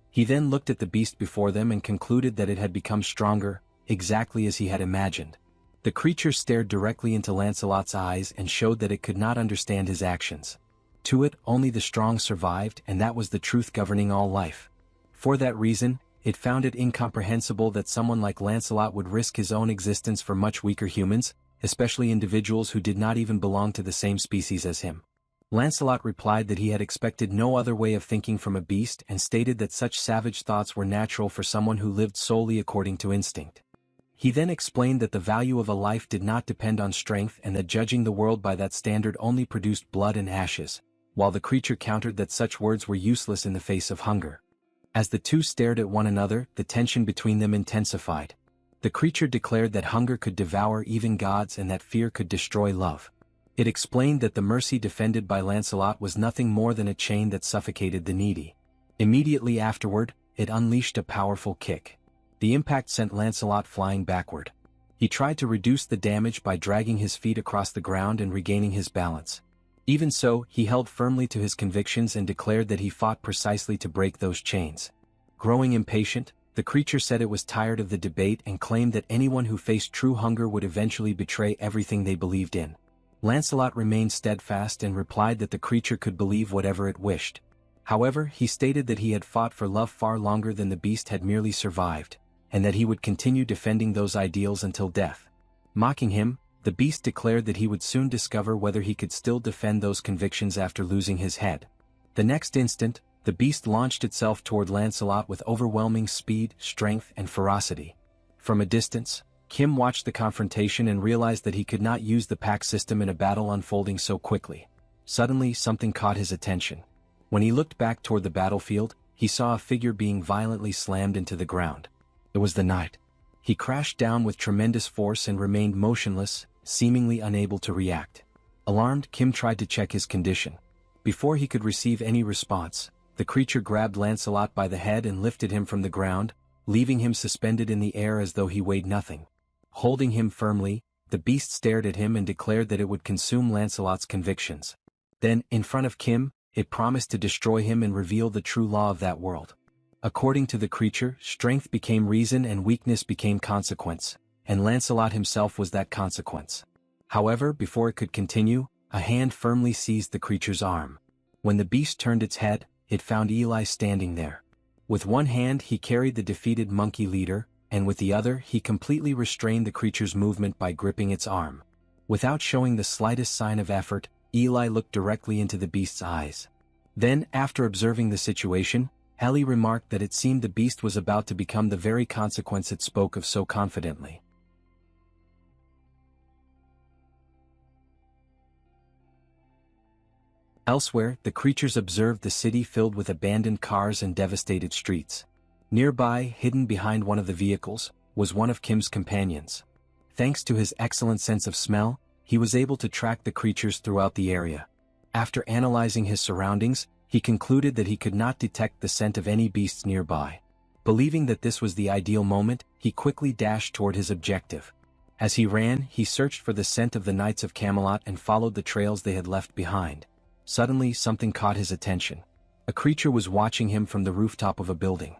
S3: He then looked at the beast before them and concluded that it had become stronger, exactly as he had imagined. The creature stared directly into Lancelot's eyes and showed that it could not understand his actions. To it, only the strong survived, and that was the truth governing all life. For that reason, it found it incomprehensible that someone like Lancelot would risk his own existence for much weaker humans, especially individuals who did not even belong to the same species as him. Lancelot replied that he had expected no other way of thinking from a beast and stated that such savage thoughts were natural for someone who lived solely according to instinct. He then explained that the value of a life did not depend on strength and that judging the world by that standard only produced blood and ashes, while the creature countered that such words were useless in the face of hunger. As the two stared at one another, the tension between them intensified. The creature declared that hunger could devour even gods and that fear could destroy love. It explained that the mercy defended by Lancelot was nothing more than a chain that suffocated the needy. Immediately afterward, it unleashed a powerful kick. The impact sent Lancelot flying backward. He tried to reduce the damage by dragging his feet across the ground and regaining his balance. Even so, he held firmly to his convictions and declared that he fought precisely to break those chains. Growing impatient, the creature said it was tired of the debate and claimed that anyone who faced true hunger would eventually betray everything they believed in. Lancelot remained steadfast and replied that the creature could believe whatever it wished. However, he stated that he had fought for love far longer than the beast had merely survived, and that he would continue defending those ideals until death. Mocking him, the beast declared that he would soon discover whether he could still defend those convictions after losing his head. The next instant, the beast launched itself toward Lancelot with overwhelming speed, strength, and ferocity. From a distance, Kim watched the confrontation and realized that he could not use the pack system in a battle unfolding so quickly. Suddenly, something caught his attention. When he looked back toward the battlefield, he saw a figure being violently slammed into the ground. It was the knight. He crashed down with tremendous force and remained motionless, seemingly unable to react. Alarmed, Kim tried to check his condition. Before he could receive any response, the creature grabbed Lancelot by the head and lifted him from the ground, leaving him suspended in the air as though he weighed nothing. Holding him firmly, the beast stared at him and declared that it would consume Lancelot's convictions. Then, in front of Kim, it promised to destroy him and reveal the true law of that world. According to the creature, strength became reason and weakness became consequence, and Lancelot himself was that consequence. However, before it could continue, a hand firmly seized the creature's arm. When the beast turned its head, it found Eli standing there. With one hand he carried the defeated monkey leader, and with the other he completely restrained the creature's movement by gripping its arm. Without showing the slightest sign of effort, Eli looked directly into the beast's eyes. Then, after observing the situation, Ellie remarked that it seemed the beast was about to become the very consequence it spoke of so confidently. Elsewhere, the creatures observed the city filled with abandoned cars and devastated streets. Nearby, hidden behind one of the vehicles, was one of Kim's companions. Thanks to his excellent sense of smell, he was able to track the creatures throughout the area. After analyzing his surroundings, he concluded that he could not detect the scent of any beasts nearby. Believing that this was the ideal moment, he quickly dashed toward his objective. As he ran, he searched for the scent of the Knights of Camelot and followed the trails they had left behind. Suddenly, something caught his attention. A creature was watching him from the rooftop of a building.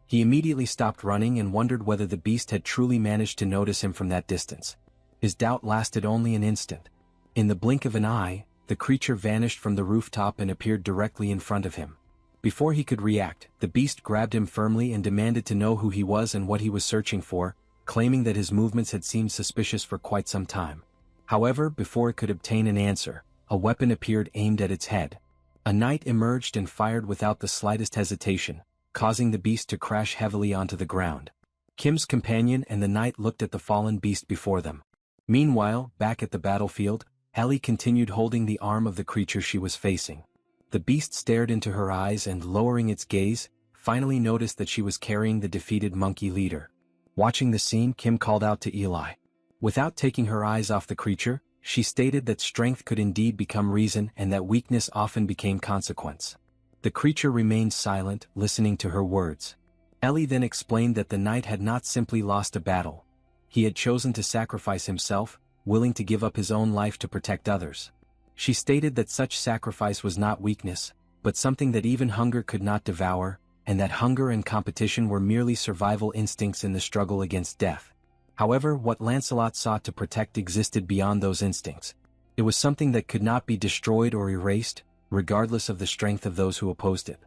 S3: He immediately stopped running and wondered whether the beast had truly managed to notice him from that distance. His doubt lasted only an instant. In the blink of an eye, the creature vanished from the rooftop and appeared directly in front of him. Before he could react, the beast grabbed him firmly and demanded to know who he was and what he was searching for, claiming that his movements had seemed suspicious for quite some time. However, before it could obtain an answer, a weapon appeared aimed at its head. A knight emerged and fired without the slightest hesitation, causing the beast to crash heavily onto the ground. Kim's companion and the knight looked at the fallen beast before them. Meanwhile, back at the battlefield, Ellie continued holding the arm of the creature she was facing. The beast stared into her eyes and, lowering its gaze, finally noticed that she was carrying the defeated monkey leader. Watching the scene, Kim called out to Eli. Without taking her eyes off the creature, she stated that strength could indeed become reason and that weakness often became consequence. The creature remained silent, listening to her words. Ellie then explained that the knight had not simply lost a battle. He had chosen to sacrifice himself, willing to give up his own life to protect others. She stated that such sacrifice was not weakness, but something that even hunger could not devour, and that hunger and competition were merely survival instincts in the struggle against death. However, what Lancelot sought to protect existed beyond those instincts. It was something that could not be destroyed or erased, regardless of the strength of those who opposed it.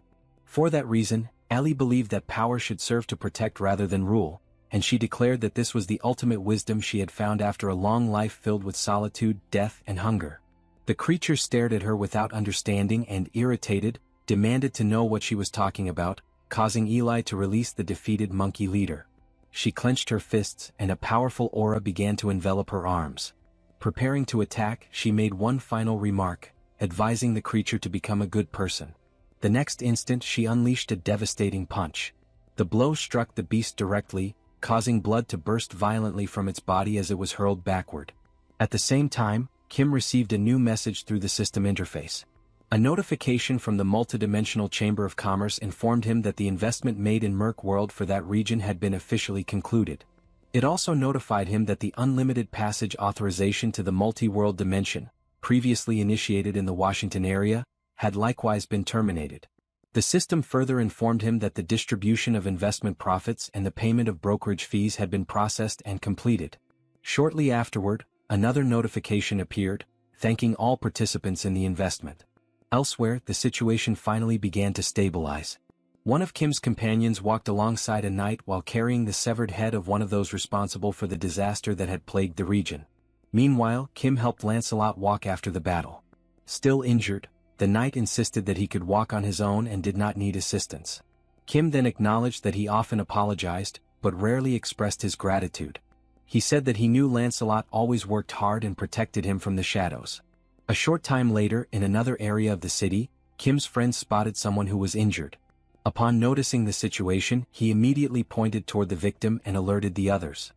S3: For that reason, Ellie believed that power should serve to protect rather than rule, and she declared that this was the ultimate wisdom she had found after a long life filled with solitude, death, and hunger. The creature stared at her without understanding and, irritated, demanded to know what she was talking about, causing Eli to release the defeated monkey leader. She clenched her fists and a powerful aura began to envelop her arms. Preparing to attack, she made one final remark, advising the creature to become a good person. The next instant she unleashed a devastating punch. The blow struck the beast directly, causing blood to burst violently from its body as it was hurled backward. At the same time, Kim received a new message through the system interface. A notification from the multidimensional Chamber of Commerce informed him that the investment made in Merc World for that region had been officially concluded. It also notified him that the unlimited passage authorization to the multi-world dimension, previously initiated in the Washington area, had likewise been terminated. The system further informed him that the distribution of investment profits and the payment of brokerage fees had been processed and completed. Shortly afterward, another notification appeared, thanking all participants in the investment. Elsewhere, the situation finally began to stabilize. One of Kim's companions walked alongside a knight while carrying the severed head of one of those responsible for the disaster that had plagued the region. Meanwhile, Kim helped Lancelot walk after the battle. Still injured, the knight insisted that he could walk on his own and did not need assistance. Kim then acknowledged that he often apologized, but rarely expressed his gratitude. He said that he knew Lancelot always worked hard and protected him from the shadows. A short time later, in another area of the city, Kim's friend spotted someone who was injured. Upon noticing the situation, he immediately pointed toward the victim and alerted the others.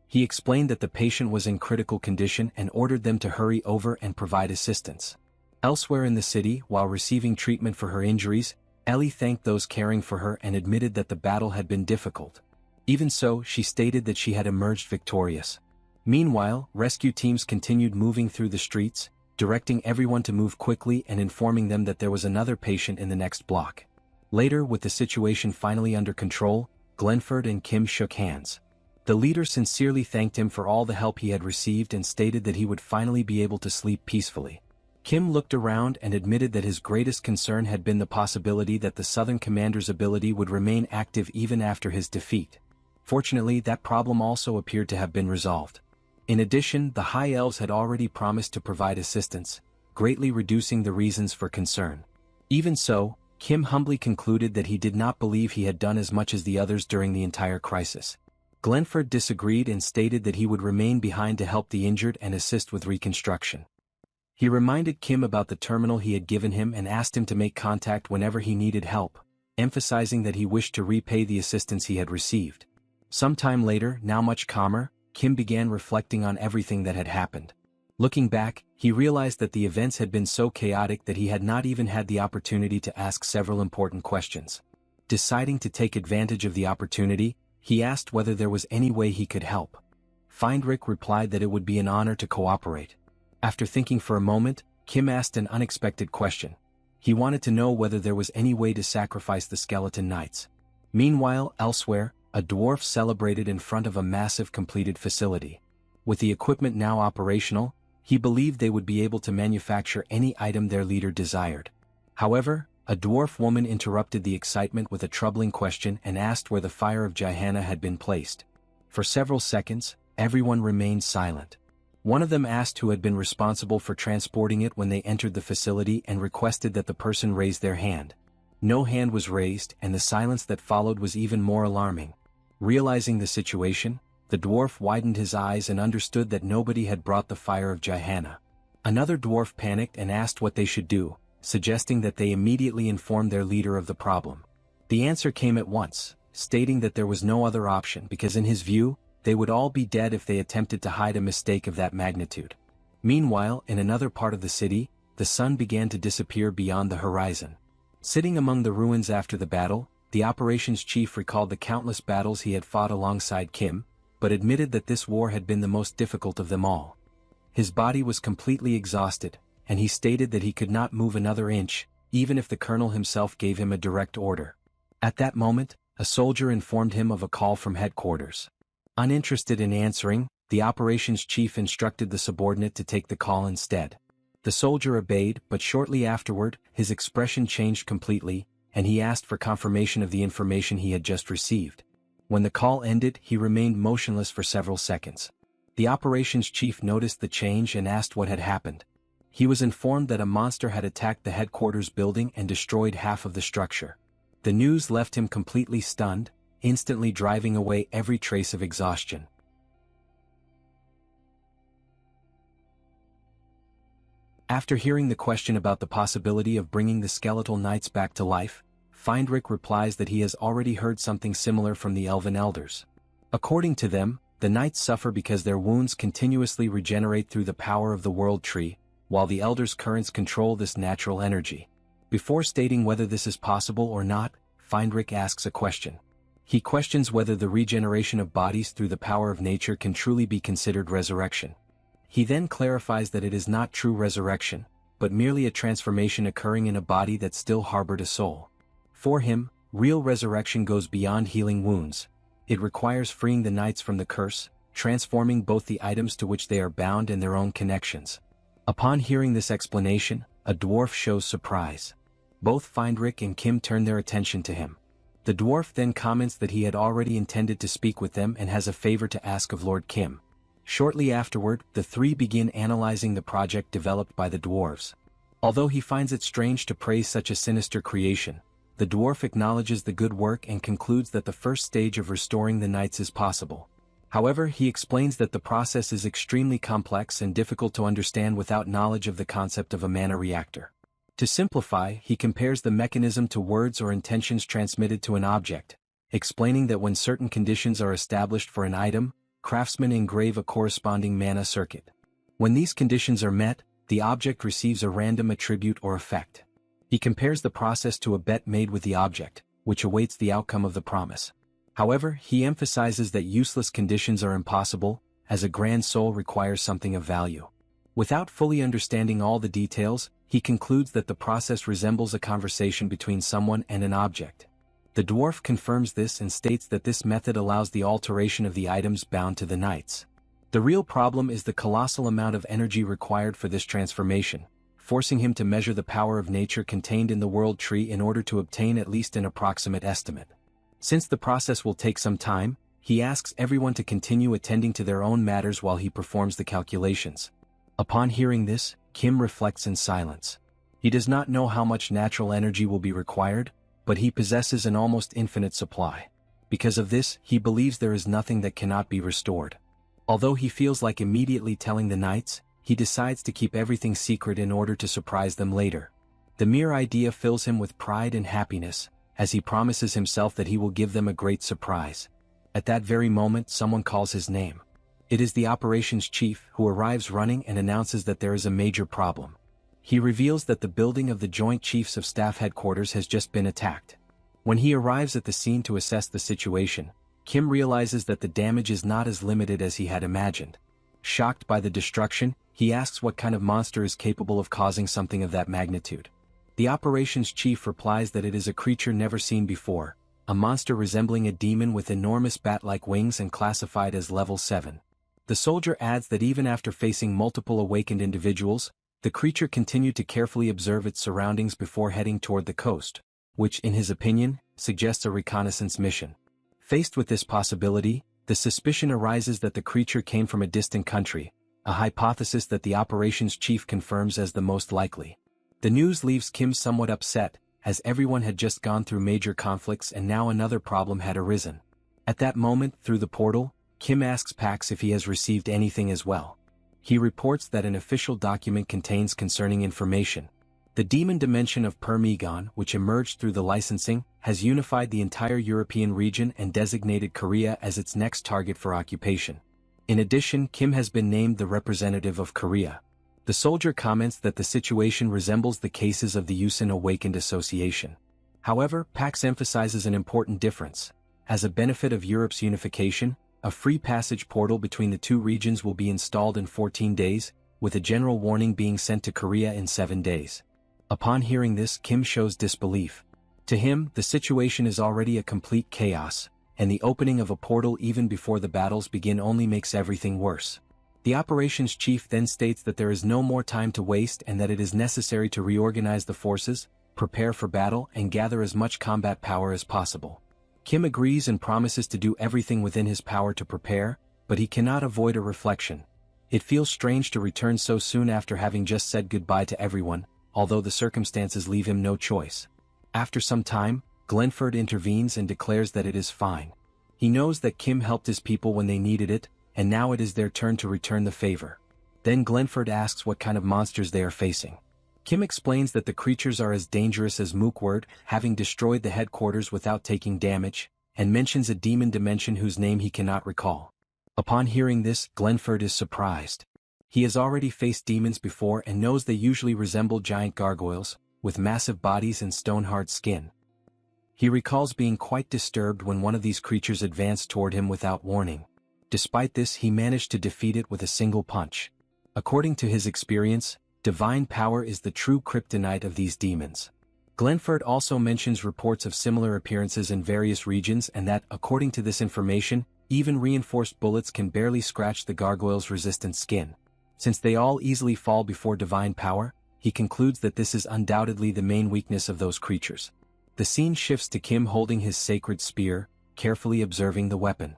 S3: He explained that the patient was in critical condition and ordered them to hurry over and provide assistance. Elsewhere in the city, while receiving treatment for her injuries, Ellie thanked those caring for her and admitted that the battle had been difficult. Even so, she stated that she had emerged victorious. Meanwhile, rescue teams continued moving through the streets, directing everyone to move quickly and informing them that there was another patient in the next block. Later, with the situation finally under control, Glenford and Kim shook hands. The leader sincerely thanked him for all the help he had received and stated that he would finally be able to sleep peacefully. Kim looked around and admitted that his greatest concern had been the possibility that the Southern Commander's ability would remain active even after his defeat. Fortunately, that problem also appeared to have been resolved. In addition, the High Elves had already promised to provide assistance, greatly reducing the reasons for concern. Even so, Kim humbly concluded that he did not believe he had done as much as the others during the entire crisis. Glenford disagreed and stated that he would remain behind to help the injured and assist with reconstruction. He reminded Kim about the terminal he had given him and asked him to make contact whenever he needed help, emphasizing that he wished to repay the assistance he had received. Sometime later, now much calmer, Kim began reflecting on everything that had happened. Looking back, he realized that the events had been so chaotic that he had not even had the opportunity to ask several important questions. Deciding to take advantage of the opportunity, he asked whether there was any way he could help. Feindrich replied that it would be an honor to cooperate. After thinking for a moment, Kim asked an unexpected question. He wanted to know whether there was any way to sacrifice the skeleton knights. Meanwhile, elsewhere, a dwarf celebrated in front of a massive completed facility. With the equipment now operational, he believed they would be able to manufacture any item their leader desired. However, a dwarf woman interrupted the excitement with a troubling question and asked where the fire of Yahello had been placed. For several seconds, everyone remained silent. One of them asked who had been responsible for transporting it when they entered the facility and requested that the person raise their hand. No hand was raised, and the silence that followed was even more alarming. Realizing the situation, the dwarf widened his eyes and understood that nobody had brought the fire of Yahello. Another dwarf panicked and asked what they should do, suggesting that they immediately inform their leader of the problem. The answer came at once, stating that there was no other option because in his view, they would all be dead if they attempted to hide a mistake of that magnitude. Meanwhile, in another part of the city, the sun began to disappear beyond the horizon. Sitting among the ruins after the battle, the operations chief recalled the countless battles he had fought alongside Kim, but admitted that this war had been the most difficult of them all. His body was completely exhausted, and he stated that he could not move another inch, even if the colonel himself gave him a direct order. At that moment, a soldier informed him of a call from headquarters. Uninterested in answering, the operations chief instructed the subordinate to take the call instead. The soldier obeyed, but shortly afterward, his expression changed completely, and he asked for confirmation of the information he had just received. When the call ended, he remained motionless for several seconds. The operations chief noticed the change and asked what had happened. he was informed that a monster had attacked the headquarters building and destroyed half of the structure. The news left him completely stunned, instantly driving away every trace of exhaustion. After hearing the question about the possibility of bringing the skeletal knights back to life, Findrick replies that he has already heard something similar from the elven elders. According to them, the knights suffer because their wounds continuously regenerate through the power of the world tree, while the elders' currents control this natural energy. Before stating whether this is possible or not, Findrick asks a question. He questions whether the regeneration of bodies through the power of nature can truly be considered resurrection. He then clarifies that it is not true resurrection, but merely a transformation occurring in a body that still harbored a soul. For him, real resurrection goes beyond healing wounds. It requires freeing the knights from the curse, transforming both the items to which they are bound and their own connections. Upon hearing this explanation, a dwarf shows surprise. Both Findrick and Kim turn their attention to him. The dwarf then comments that he had already intended to speak with them and has a favor to ask of Lord Kim. Shortly afterward, the three begin analyzing the project developed by the dwarves. Although he finds it strange to praise such a sinister creation, the dwarf acknowledges the good work and concludes that the first stage of restoring the knights is possible. However, he explains that the process is extremely complex and difficult to understand without knowledge of the concept of a mana reactor. To simplify, he compares the mechanism to words or intentions transmitted to an object, explaining that when certain conditions are established for an item, craftsmen engrave a corresponding mana circuit. When these conditions are met, the object receives a random attribute or effect. He compares the process to a bet made with the object, which awaits the outcome of the promise. However, he emphasizes that useless conditions are impossible, as a grand soul requires something of value. Without fully understanding all the details, he concludes that the process resembles a conversation between someone and an object. The dwarf confirms this and states that this method allows the alteration of the items bound to the knights. The real problem is the colossal amount of energy required for this transformation, forcing him to measure the power of nature contained in the world tree in order to obtain at least an approximate estimate. Since the process will take some time, he asks everyone to continue attending to their own matters while he performs the calculations. Upon hearing this, Kim reflects in silence. He does not know how much natural energy will be required, but he possesses an almost infinite supply. Because of this, he believes there is nothing that cannot be restored. Although he feels like immediately telling the knights, he decides to keep everything secret in order to surprise them later. The mere idea fills him with pride and happiness, as he promises himself that he will give them a great surprise. At that very moment, someone calls his name. It is the operations chief, who arrives running and announces that there is a major problem. He reveals that the building of the Joint Chiefs of Staff headquarters has just been attacked. When he arrives at the scene to assess the situation, Kim realizes that the damage is not as limited as he had imagined. Shocked by the destruction, he asks what kind of monster is capable of causing something of that magnitude. The operations chief replies that it is a creature never seen before, a monster resembling a demon with enormous bat-like wings and classified as level 7. The soldier adds that even after facing multiple awakened individuals, the creature continued to carefully observe its surroundings before heading toward the coast, which, in his opinion, suggests a reconnaissance mission. Faced with this possibility, the suspicion arises that the creature came from a distant country, a hypothesis that the operations chief confirms as the most likely. The news leaves Kim somewhat upset, as everyone had just gone through major conflicts and now another problem had arisen. At that moment, through the portal, Kim asks Pax if he has received anything as well. He reports that an official document contains concerning information. The demon dimension of Permegon, which emerged through the licensing, has unified the entire European region and designated Korea as its next target for occupation. In addition, Kim has been named the representative of Korea. The soldier comments that the situation resembles the cases of the Yusin Awakened Association. However, Pax emphasizes an important difference. As a benefit of Europe's unification, a free passage portal between the two regions will be installed in 14 days, with a general warning being sent to Korea in 7 days. Upon hearing this, Kim shows disbelief. To him, the situation is already a complete chaos, and the opening of a portal even before the battles begin only makes everything worse. The operations chief then states that there is no more time to waste and that it is necessary to reorganize the forces, prepare for battle, and gather as much combat power as possible. Kim agrees and promises to do everything within his power to prepare, but he cannot avoid a reflection. It feels strange to return so soon after having just said goodbye to everyone, although the circumstances leave him no choice. After some time, Glenford intervenes and declares that it is fine. He knows that Kim helped his people when they needed it, and now it is their turn to return the favor. Then Glenford asks what kind of monsters they are facing. Kim explains that the creatures are as dangerous as Mookward, having destroyed the headquarters without taking damage, and mentions a demon dimension whose name he cannot recall. Upon hearing this, Glenford is surprised. He has already faced demons before and knows they usually resemble giant gargoyles, with massive bodies and stone-hard skin. He recalls being quite disturbed when one of these creatures advanced toward him without warning. Despite this, he managed to defeat it with a single punch. According to his experience, divine power is the true kryptonite of these demons. Glenford also mentions reports of similar appearances in various regions and that, according to this information, even reinforced bullets can barely scratch the gargoyle's resistant skin. Since they all easily fall before divine power, he concludes that this is undoubtedly the main weakness of those creatures. The scene shifts to Kim holding his sacred spear, carefully observing the weapon.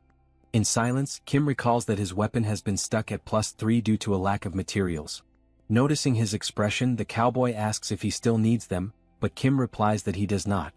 S3: In silence, Kim recalls that his weapon has been stuck at +3 due to a lack of materials. Noticing his expression, the cowboy asks if he still needs them, but Kim replies that he does not.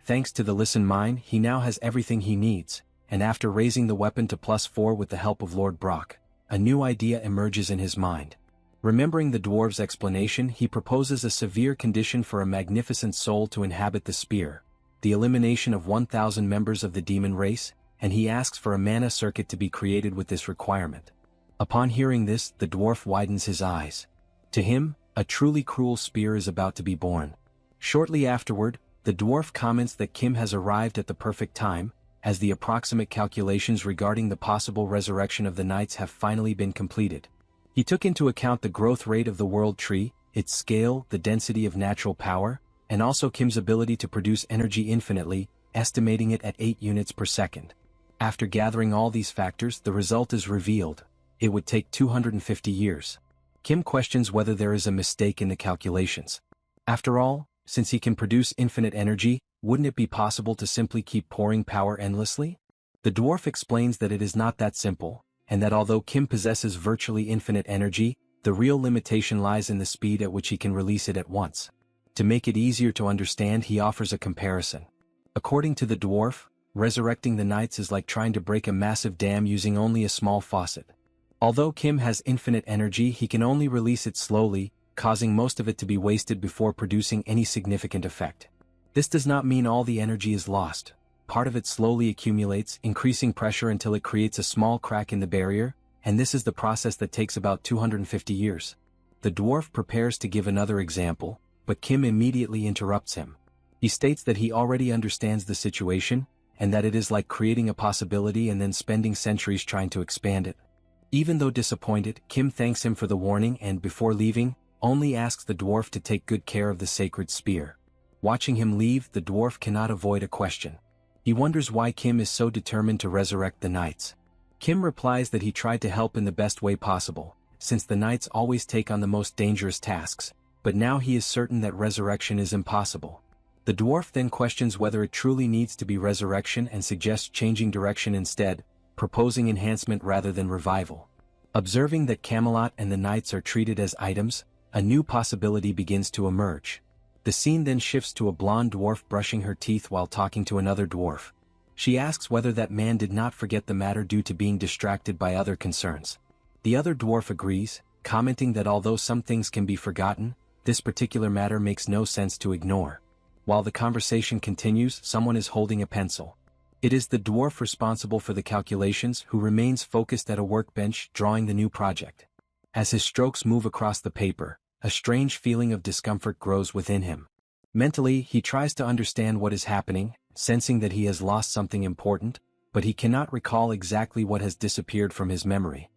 S3: Thanks to the Listen Mine, he now has everything he needs, and after raising the weapon to +4 with the help of Lord Brock, a new idea emerges in his mind. Remembering the dwarf's explanation, he proposes a severe condition for a magnificent soul to inhabit the spear, the elimination of 1,000 members of the demon race, and he asks for a mana circuit to be created with this requirement. Upon hearing this, the dwarf widens his eyes. To him, a truly cruel spear is about to be born. Shortly afterward, the dwarf comments that Kim has arrived at the perfect time, as the approximate calculations regarding the possible resurrection of the knights have finally been completed. He took into account the growth rate of the world tree, its scale, the density of natural power, and also Kim's ability to produce energy infinitely, estimating it at 8 units per second. After gathering all these factors, the result is revealed. It would take 250 years. Kim questions whether there is a mistake in the calculations. After all, since he can produce infinite energy, wouldn't it be possible to simply keep pouring power endlessly? The dwarf explains that it is not that simple, and that although Kim possesses virtually infinite energy, the real limitation lies in the speed at which he can release it at once. To make it easier to understand, he offers a comparison. According to the dwarf, resurrecting the knights is like trying to break a massive dam using only a small faucet. Although Kim has infinite energy, he can only release it slowly, causing most of it to be wasted before producing any significant effect. This does not mean all the energy is lost. Part of it slowly accumulates, increasing pressure until it creates a small crack in the barrier, and this is the process that takes about 250 years. The dwarf prepares to give another example, but Kim immediately interrupts him. He states that he already understands the situation, and that it is like creating a possibility and then spending centuries trying to expand it. Even though disappointed, Kim thanks him for the warning and, before leaving, only asks the dwarf to take good care of the sacred spear. Watching him leave, the dwarf cannot avoid a question. He wonders why Kim is so determined to resurrect the knights. Kim replies that he tried to help in the best way possible, since the knights always take on the most dangerous tasks, but now he is certain that resurrection is impossible. The dwarf then questions whether it truly needs to be resurrection and suggests changing direction instead, proposing enhancement rather than revival. Observing that Camelot and the knights are treated as items, a new possibility begins to emerge. The scene then shifts to a blonde dwarf brushing her teeth while talking to another dwarf. She asks whether that man did not forget the matter due to being distracted by other concerns. The other dwarf agrees, commenting that although some things can be forgotten, this particular matter makes no sense to ignore. While the conversation continues, someone is holding a pencil. It is the dwarf responsible for the calculations who remains focused at a workbench drawing the new project. As his strokes move across the paper, a strange feeling of discomfort grows within him. Mentally, he tries to understand what is happening, sensing that he has lost something important, but he cannot recall exactly what has disappeared from his memory.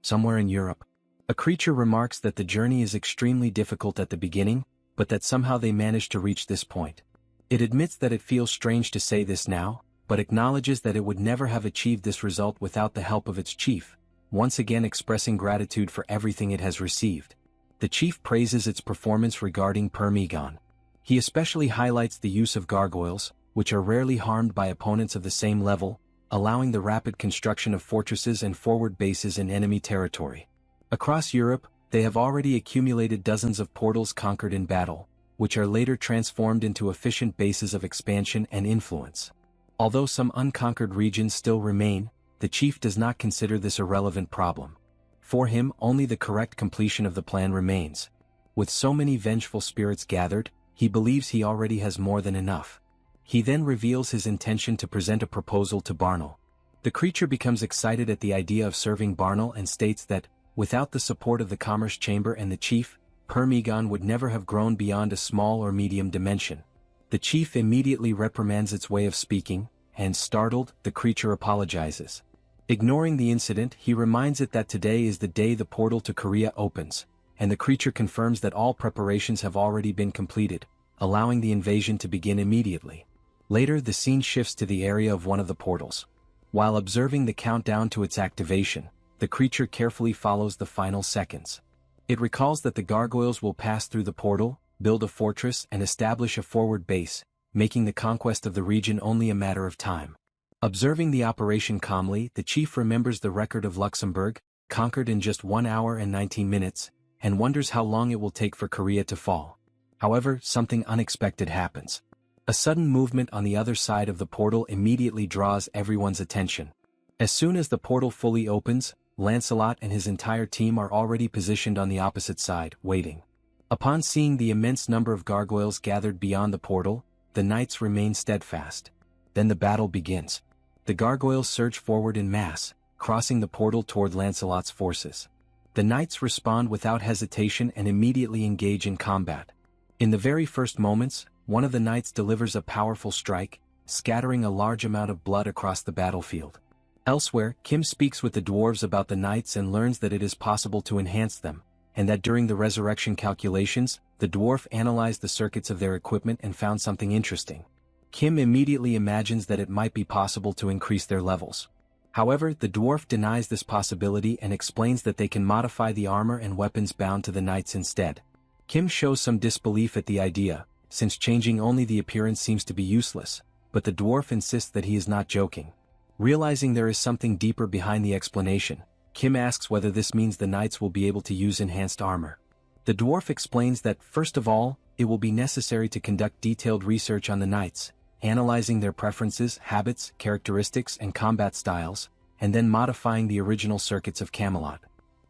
S3: Somewhere in Europe, a creature remarks that the journey is extremely difficult at the beginning, but that somehow they manage to reach this point. It admits that it feels strange to say this now, but acknowledges that it would never have achieved this result without the help of its chief, once again expressing gratitude for everything it has received. The chief praises its performance regarding Permegon. He especially highlights the use of gargoyles, which are rarely harmed by opponents of the same level, allowing the rapid construction of fortresses and forward bases in enemy territory. Across Europe, they have already accumulated dozens of portals conquered in battle, which are later transformed into efficient bases of expansion and influence. Although some unconquered regions still remain, the chief does not consider this a relevant problem. For him, only the correct completion of the plan remains. With so many vengeful spirits gathered, he believes he already has more than enough. He then reveals his intention to present a proposal to Barnel. The creature becomes excited at the idea of serving Barnel and states that, without the support of the Commerce Chamber and the chief, Permegon would never have grown beyond a small or medium dimension. The chief immediately reprimands its way of speaking, and startled, the creature apologizes. Ignoring the incident, he reminds it that today is the day the portal to Korea opens, and the creature confirms that all preparations have already been completed, allowing the invasion to begin immediately. Later, the scene shifts to the area of one of the portals. While observing the countdown to its activation, the creature carefully follows the final seconds. It recalls that the gargoyles will pass through the portal, build a fortress and establish a forward base, making the conquest of the region only a matter of time. Observing the operation calmly, the chief remembers the record of Luxembourg, conquered in just 1 hour and 19 minutes, and wonders how long it will take for Korea to fall. However, something unexpected happens. A sudden movement on the other side of the portal immediately draws everyone's attention. As soon as the portal fully opens, Lancelot and his entire team are already positioned on the opposite side, waiting. Upon seeing the immense number of gargoyles gathered beyond the portal, the knights remain steadfast. Then the battle begins. The gargoyles surge forward in mass, crossing the portal toward Lancelot's forces. The knights respond without hesitation and immediately engage in combat. In the very first moments, one of the knights delivers a powerful strike, scattering a large amount of blood across the battlefield. Elsewhere, Kim speaks with the dwarves about the knights and learns that it is possible to enhance them, and that during the resurrection calculations, the dwarf analyzed the circuits of their equipment and found something interesting. Kim immediately imagines that it might be possible to increase their levels. However, the dwarf denies this possibility and explains that they can modify the armor and weapons bound to the knights instead. Kim shows some disbelief at the idea, since changing only the appearance seems to be useless, but the dwarf insists that he is not joking. Realizing there is something deeper behind the explanation, Kim asks whether this means the knights will be able to use enhanced armor. The dwarf explains that, first of all, it will be necessary to conduct detailed research on the knights, analyzing their preferences, habits, characteristics, and combat styles, and then modifying the original circuits of Camelot.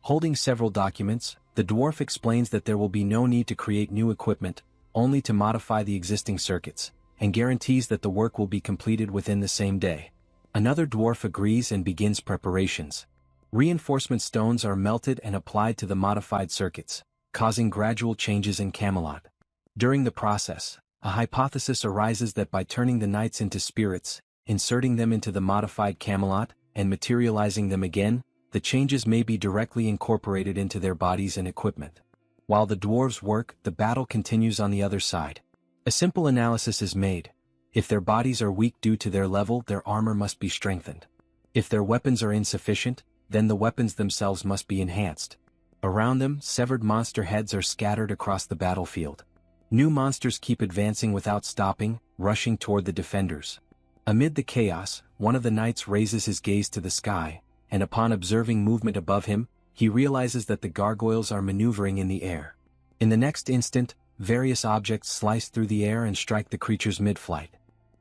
S3: Holding several documents, the dwarf explains that there will be no need to create new equipment, only to modify the existing circuits, and guarantees that the work will be completed within the same day. Another dwarf agrees and begins preparations. Reinforcement stones are melted and applied to the modified circuits, causing gradual changes in Camelot. During the process, a hypothesis arises that by turning the knights into spirits, inserting them into the modified Camelot, and materializing them again, the changes may be directly incorporated into their bodies and equipment. While the dwarves work, the battle continues on the other side. A simple analysis is made. If their bodies are weak due to their level, their armor must be strengthened. If their weapons are insufficient, then the weapons themselves must be enhanced. Around them, severed monster heads are scattered across the battlefield. New monsters keep advancing without stopping, rushing toward the defenders. Amid the chaos, one of the knights raises his gaze to the sky, and upon observing movement above him, he realizes that the gargoyles are maneuvering in the air. In the next instant, various objects slice through the air and strike the creature's mid-flight.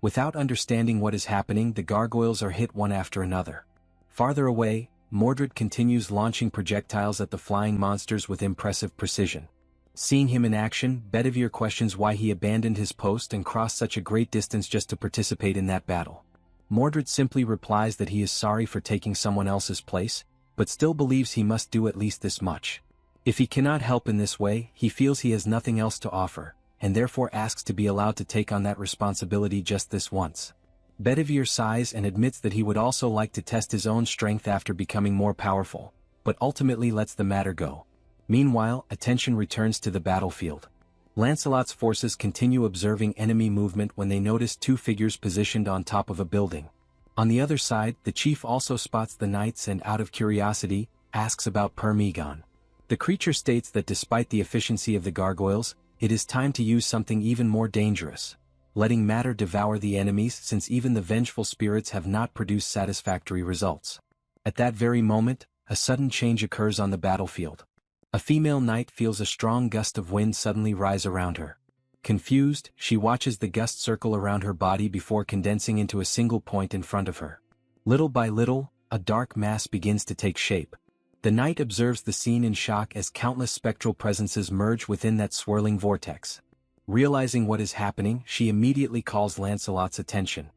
S3: Without understanding what is happening, the gargoyles are hit one after another. Farther away, Mordred continues launching projectiles at the flying monsters with impressive precision. Seeing him in action, Bedivere questions why he abandoned his post and crossed such a great distance just to participate in that battle. Mordred simply replies that he is sorry for taking someone else's place, but still believes he must do at least this much. If he cannot help in this way, he feels he has nothing else to offer, and therefore asks to be allowed to take on that responsibility just this once. Bedivere sighs and admits that he would also like to test his own strength after becoming more powerful, but ultimately lets the matter go. Meanwhile, attention returns to the battlefield. Lancelot's forces continue observing enemy movement when they notice two figures positioned on top of a building. On the other side, the chief also spots the knights and, out of curiosity, asks about Permegon. The creature states that despite the efficiency of the gargoyles, it is time to use something even more dangerous. letting matter devour the enemies since even the vengeful spirits have not produced satisfactory results. At that very moment, a sudden change occurs on the battlefield. A female knight feels a strong gust of wind suddenly rise around her. Confused, she watches the gust circle around her body before condensing into a single point in front of her. Little by little, a dark mass begins to take shape. The knight observes the scene in shock as countless spectral presences merge within that swirling vortex. Realizing what is happening, she immediately calls Lancelot's attention.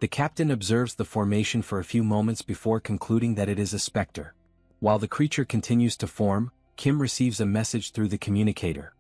S3: The captain observes the formation for a few moments before concluding that it is a specter. While the creature continues to form, Kim receives a message through the communicator.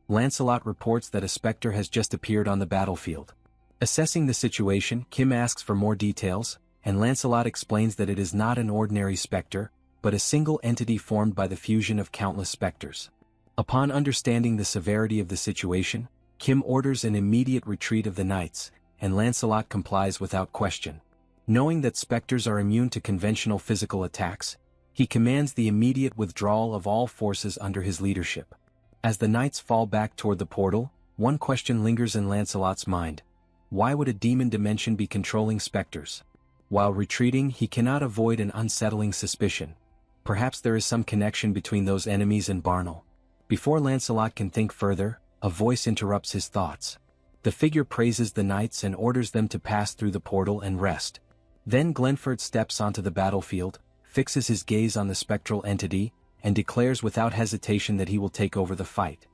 S3: Lancelot reports that a specter has just appeared on the battlefield. Assessing the situation, Kim asks for more details, and Lancelot explains that it is not an ordinary specter, but a single entity formed by the fusion of countless specters. Upon understanding the severity of the situation, Kim orders an immediate retreat of the knights, and Lancelot complies without question. Knowing that specters are immune to conventional physical attacks, he commands the immediate withdrawal of all forces under his leadership. As the knights fall back toward the portal, one question lingers in Lancelot's mind. Why would a demon dimension be controlling specters? While retreating, he cannot avoid an unsettling suspicion. Perhaps there is some connection between those enemies and Barnel. Before Lancelot can think further, a voice interrupts his thoughts. The figure praises the knights and orders them to pass through the portal and rest. Then Glenford steps onto the battlefield, fixes his gaze on the spectral entity, and declares without hesitation that he will take over the fight.